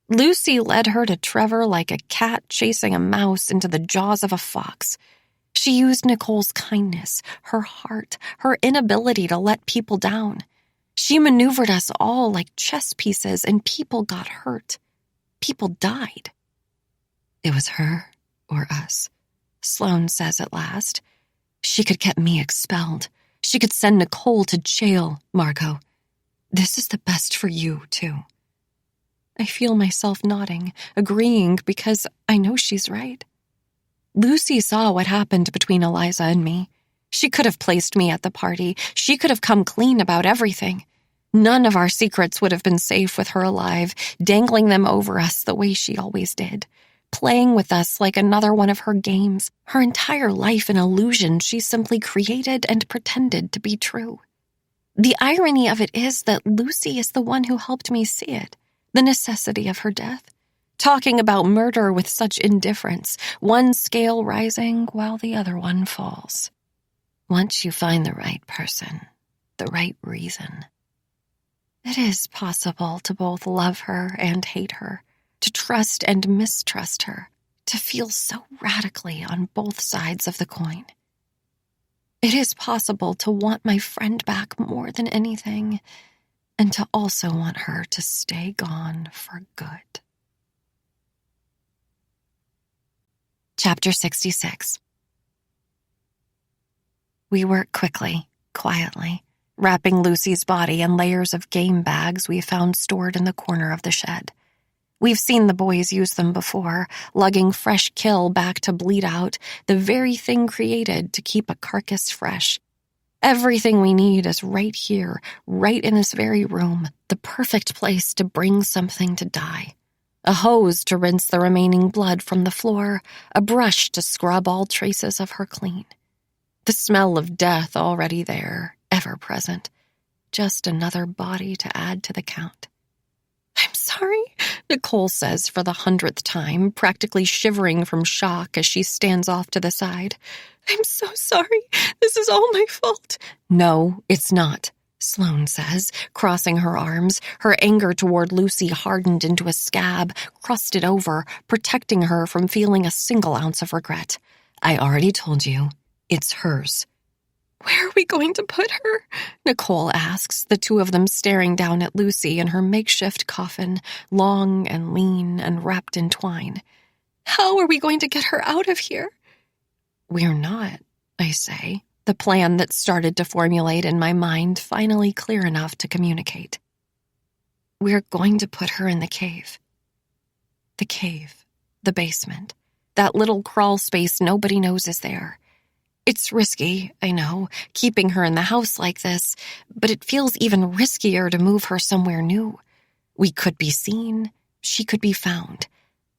Lucy led her to Trevor like a cat chasing a mouse into the jaws of a fox. She used Nicole's kindness, her heart, her inability to let people down. She maneuvered us all like chess pieces, and people got hurt. People died. It was her or us, Sloane says at last. She could get me expelled. She could send Nicole to jail, Margot. This is the best for you, too. I feel myself nodding, agreeing because I know she's right. Lucy saw what happened between Eliza and me. She could have placed me at the party. She could have come clean about everything. None of our secrets would have been safe with her alive, dangling them over us the way she always did, playing with us like another one of her games, her entire life an illusion she simply created and pretended to be true. The irony of it is that Lucy is the one who helped me see it, the necessity of her death, talking about murder with such indifference, one scale rising while the other one falls. Once you find the right person, the right reason, it is possible to both love her and hate her, to trust and mistrust her, to feel so radically on both sides of the coin. It is possible to want my friend back more than anything, and to also want her to stay gone for good. Chapter 66. We work quickly, quietly, wrapping Lucy's body in layers of game bags we found stored in the corner of the shed. We've seen the boys use them before, lugging fresh kill back to bleed out, the very thing created to keep a carcass fresh. Everything we need is right here, right in this very room, the perfect place to bring something to die. A hose to rinse the remaining blood from the floor, a brush to scrub all traces of her clean. The smell of death already there, ever present. Just another body to add to the count. I'm sorry, Nicole says for the 100th time, practically shivering from shock as she stands off to the side. I'm so sorry. This is all my fault. No, it's not, Sloane says, crossing her arms, her anger toward Lucy hardened into a scab, crusted over, protecting her from feeling a single ounce of regret. I already told you, it's hers. Where are we going to put her? Nicole asks, the two of them staring down at Lucy in her makeshift coffin, long and lean and wrapped in twine. How are we going to get her out of here? We're not, I say, the plan that started to formulate in my mind finally clear enough to communicate. We're going to put her in the cave. The cave, the basement. That little crawl space nobody knows is there. It's risky, I know, keeping her in the house like this, but it feels even riskier to move her somewhere new. We could be seen. She could be found.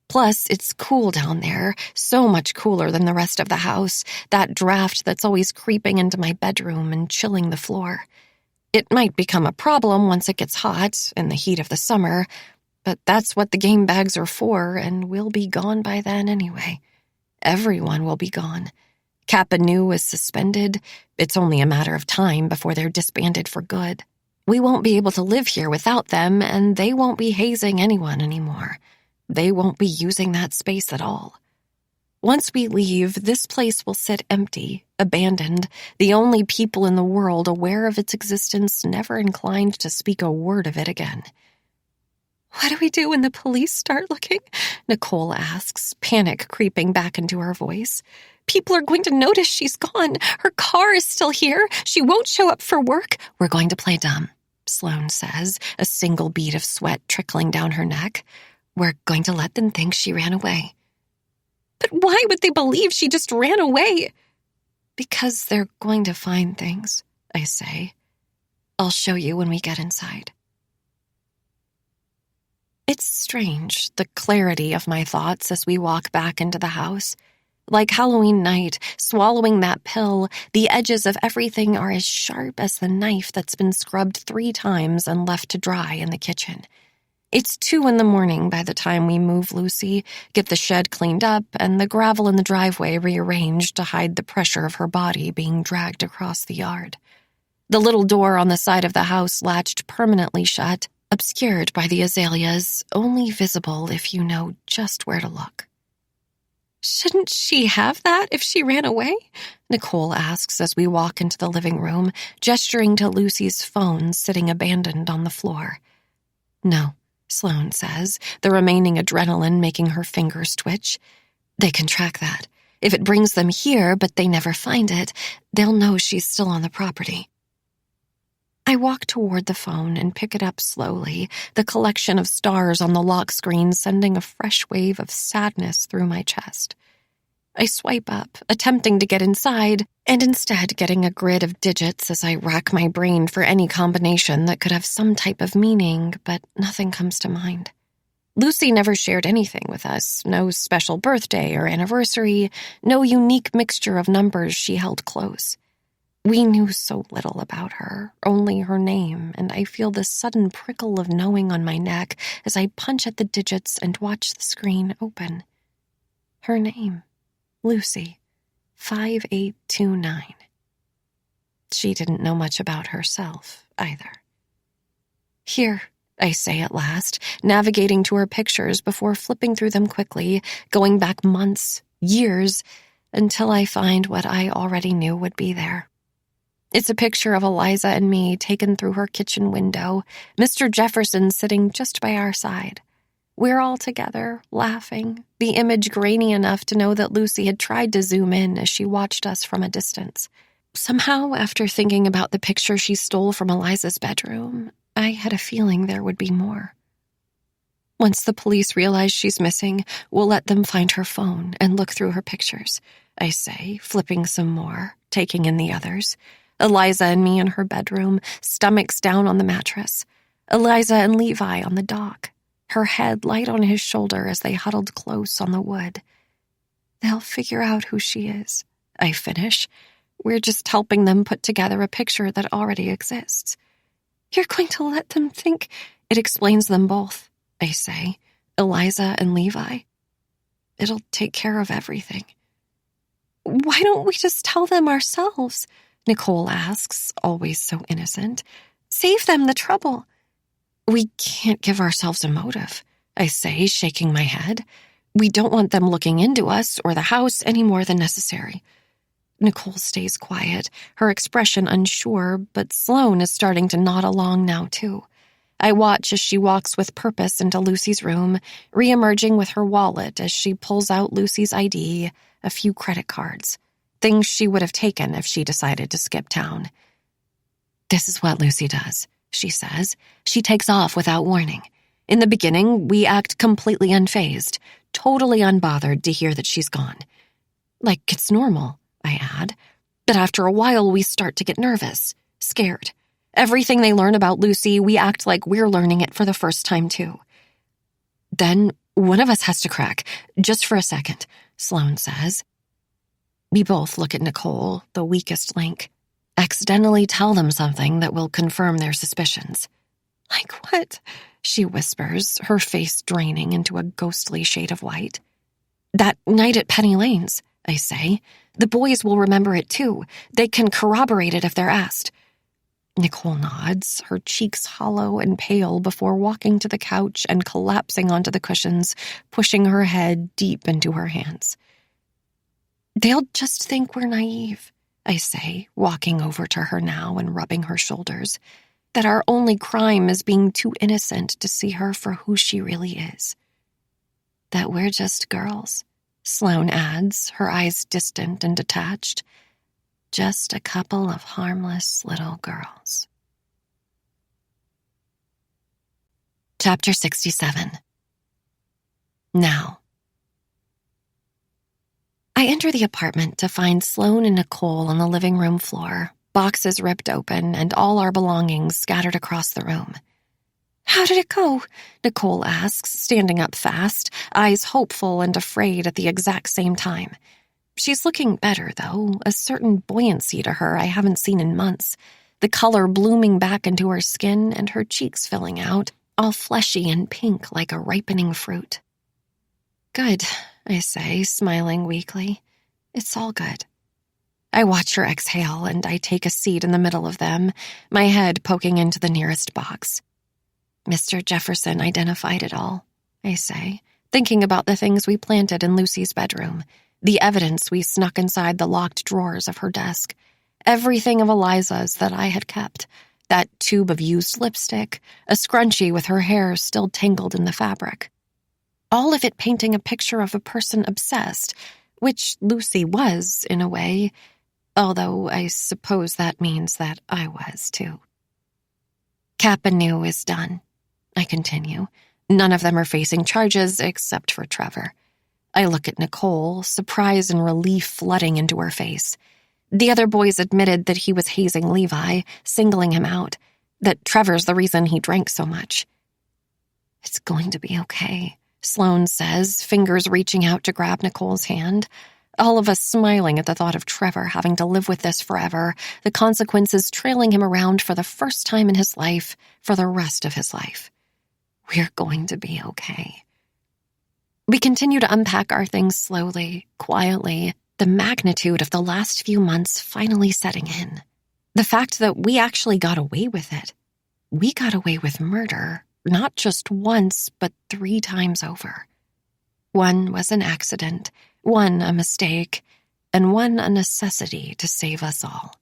Plus, it's cool down there, so much cooler than the rest of the house, that draft that's always creeping into my bedroom and chilling the floor. It might become a problem once it gets hot, in the heat of the summer, but that's what the game bags are for, and we'll be gone by then anyway. Everyone will be gone. Kappa Nu is suspended. It's only a matter of time before they're disbanded for good. We won't be able to live here without them, and they won't be hazing anyone anymore. They won't be using that space at all. Once we leave, this place will sit empty, abandoned, the only people in the world aware of its existence never inclined to speak a word of it again. "What do we do when the police start looking?" Nicole asks, panic creeping back into her voice. "People are going to notice she's gone. Her car is still here. She won't show up for work." "We're going to play dumb," Sloane says, a single bead of sweat trickling down her neck. "We're going to let them think she ran away." "But why would they believe she just ran away?" "Because they're going to find things," I say. "I'll show you when we get inside." It's strange, the clarity of my thoughts as we walk back into the house. Like Halloween night, swallowing that pill, the edges of everything are as sharp as the knife that's been scrubbed 3 times and left to dry in the kitchen. It's 2 a.m. by the time we move Lucy, get the shed cleaned up, and the gravel in the driveway rearranged to hide the pressure of her body being dragged across the yard. The little door on the side of the house latched permanently shut, obscured by the azaleas, only visible if you know just where to look. "Shouldn't she have that if she ran away?" Nicole asks as we walk into the living room, gesturing to Lucy's phone sitting abandoned on the floor. "No," Sloane says, the remaining adrenaline making her fingers twitch. "They can track that. If it brings them here but they never find it, they'll know she's still on the property." I walk toward the phone and pick it up slowly, the collection of stars on the lock screen sending a fresh wave of sadness through my chest. I swipe up, attempting to get inside, and instead getting a grid of digits as I rack my brain for any combination that could have some type of meaning, but nothing comes to mind. Lucy never shared anything with us, no special birthday or anniversary, no unique mixture of numbers she held close. We knew so little about her, only her name, and I feel the sudden prickle of knowing on my neck as I punch at the digits and watch the screen open. Her name, Lucy, 5829. She didn't know much about herself, either. "Here," I say at last, navigating to her pictures before flipping through them quickly, going back months, years, until I find what I already knew would be there. It's a picture of Eliza and me taken through her kitchen window, Mr. Jefferson sitting just by our side. We're all together, laughing, the image grainy enough to know that Lucy had tried to zoom in as she watched us from a distance. Somehow, after thinking about the picture she stole from Eliza's bedroom, I had a feeling there would be more. "Once the police realize she's missing, we'll let them find her phone and look through her pictures," I say, flipping some more, taking in the others. Eliza and me in her bedroom, stomachs down on the mattress. Eliza and Levi on the dock, her head light on his shoulder as they huddled close on the wood. "They'll figure out who she is," I finish. "We're just helping them put together a picture that already exists." "You're going to let them think—" "It explains them both," I say, "Eliza and Levi. It'll take care of everything." "Why don't we just tell them ourselves?" Nicole asks, always so innocent. "Save them the trouble." "We can't give ourselves a motive," I say, shaking my head. "We don't want them looking into us or the house any more than necessary." Nicole stays quiet, her expression unsure, but Sloane is starting to nod along now, too. I watch as she walks with purpose into Lucy's room, re-emerging with her wallet as she pulls out Lucy's ID, a few credit cards. Things she would have taken if she decided to skip town. "This is what Lucy does," she says. "She takes off without warning. In the beginning, we act completely unfazed. totally unbothered to hear that she's gone. Like it's normal, I add. But after a while, we start to get nervous, scared. Everything they learn about Lucy, we act like we're learning it for the first time, too. Then one of us has to crack, just for a second, Sloane says. We both look at Nicole, the weakest link, accidentally tell them something that will confirm their suspicions. Like what? She whispers, her face draining into a ghostly shade of white. That night at Penny Lane's, I say. The boys will remember it too. They can corroborate it if they're asked. Nicole nods, her cheeks hollow and pale before walking to the couch and collapsing onto the cushions, pushing her head deep into her hands. They'll just think we're naive, I say, walking over to her now and rubbing her shoulders, that our only crime is being too innocent to see her for who she really is. That we're just girls, Sloane adds, her eyes distant and detached. Just a couple of harmless little girls. Chapter 67. Now. I enter the apartment to find Sloane and Nicole on the living room floor, boxes ripped open and all our belongings scattered across the room. How did it go? Nicole asks, standing up fast, eyes hopeful and afraid at the exact same time. She's looking better, though, a certain buoyancy to her I haven't seen in months, the color blooming back into her skin and her cheeks filling out, all fleshy and pink like a ripening fruit. Good, I say, smiling weakly. It's all good. I watch her exhale and I take a seat in the middle of them, my head poking into the nearest box. Mr. Jefferson identified it all, I say, thinking about the things we planted in Lucy's bedroom, the evidence we snuck inside the locked drawers of her desk, everything of Eliza's that I had kept, that tube of used lipstick, a scrunchie with her hair still tangled in the fabric. All of it painting a picture of a person obsessed, which Lucy was, in a way, although I suppose that means that I was, too. Kapanew is done, I continue. None of them are facing charges except for Trevor. I look at Nicole, surprise and relief flooding into her face. The other boys admitted that he was hazing Levi, singling him out, that Trevor's the reason he drank so much. It's going to be okay, Sloane says, fingers reaching out to grab Nicole's hand. All of us smiling at the thought of Trevor having to live with this forever, the consequences trailing him around for the first time in his life, for the rest of his life. We're going to be okay. We continue to unpack our things slowly, quietly, the magnitude of the last few months finally setting in. The fact that we actually got away with it. We got away with murder, not just once, but 3 times over. One was an accident, one a mistake, and one a necessity to save us all.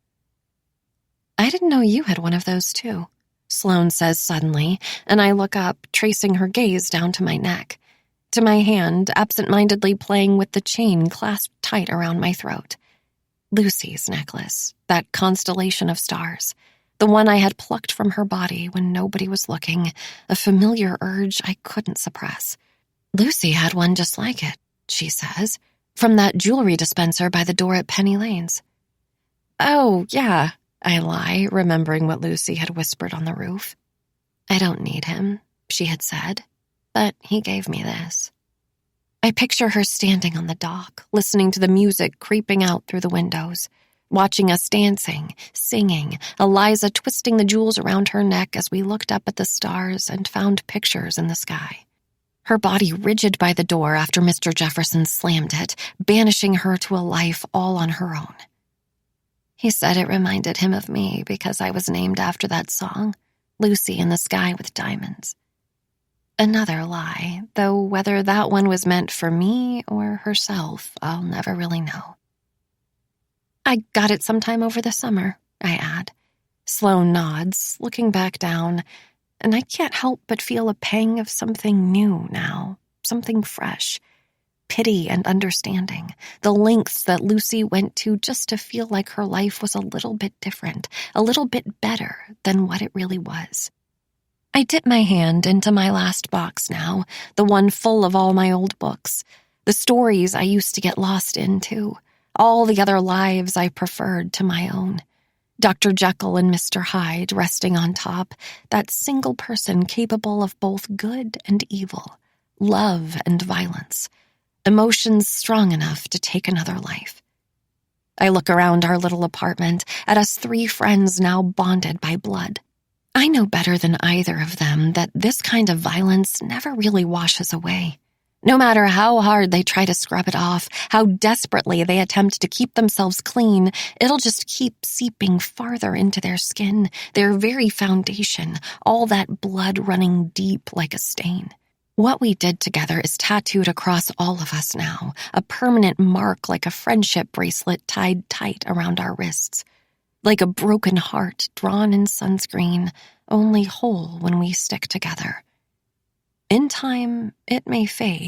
I didn't know you had one of those too, Sloane says suddenly, and I look up, tracing her gaze down to my neck, to my hand, absent-mindedly playing with the chain clasped tight around my throat. Lucy's necklace, that constellation of stars, the one I had plucked from her body when nobody was looking, a familiar urge I couldn't suppress. Lucy had one just like it, she says, from that jewelry dispenser by the door at Penny Lane's. Oh, yeah, I lie, remembering what Lucy had whispered on the roof. I don't need him, she had said, but he gave me this. I picture her standing on the dock, listening to the music creeping out through the windows, watching us dancing, singing, Eliza twisting the jewels around her neck as we looked up at the stars and found pictures in the sky. Her body rigid by the door after Mr. Jefferson slammed it, banishing her to a life all on her own. He said it reminded him of me because I was named after that song, Lucy in the Sky with Diamonds. Another lie, though whether that one was meant for me or herself, I'll never really know. I got it sometime over the summer, I add. Sloane nods, looking back down, and I can't help but feel a pang of something new now, something fresh. Pity and understanding, the lengths that Lucy went to just to feel like her life was a little bit different, a little bit better than what it really was. I dip my hand into my last box now, the one full of all my old books, the stories I used to get lost into, all the other lives I preferred to my own. Dr. Jekyll and Mr. Hyde resting on top, that single person capable of both good and evil, love and violence, emotions strong enough to take another life. I look around our little apartment at us three friends now bonded by blood. I know better than either of them that this kind of violence never really washes away. No matter how hard they try to scrub it off, how desperately they attempt to keep themselves clean, it'll just keep seeping farther into their skin, their very foundation, all that blood running deep like a stain. What we did together is tattooed across all of us now, a permanent mark like a friendship bracelet tied tight around our wrists. Like a broken heart drawn in sunscreen, only whole when we stick together. In time, it may fade,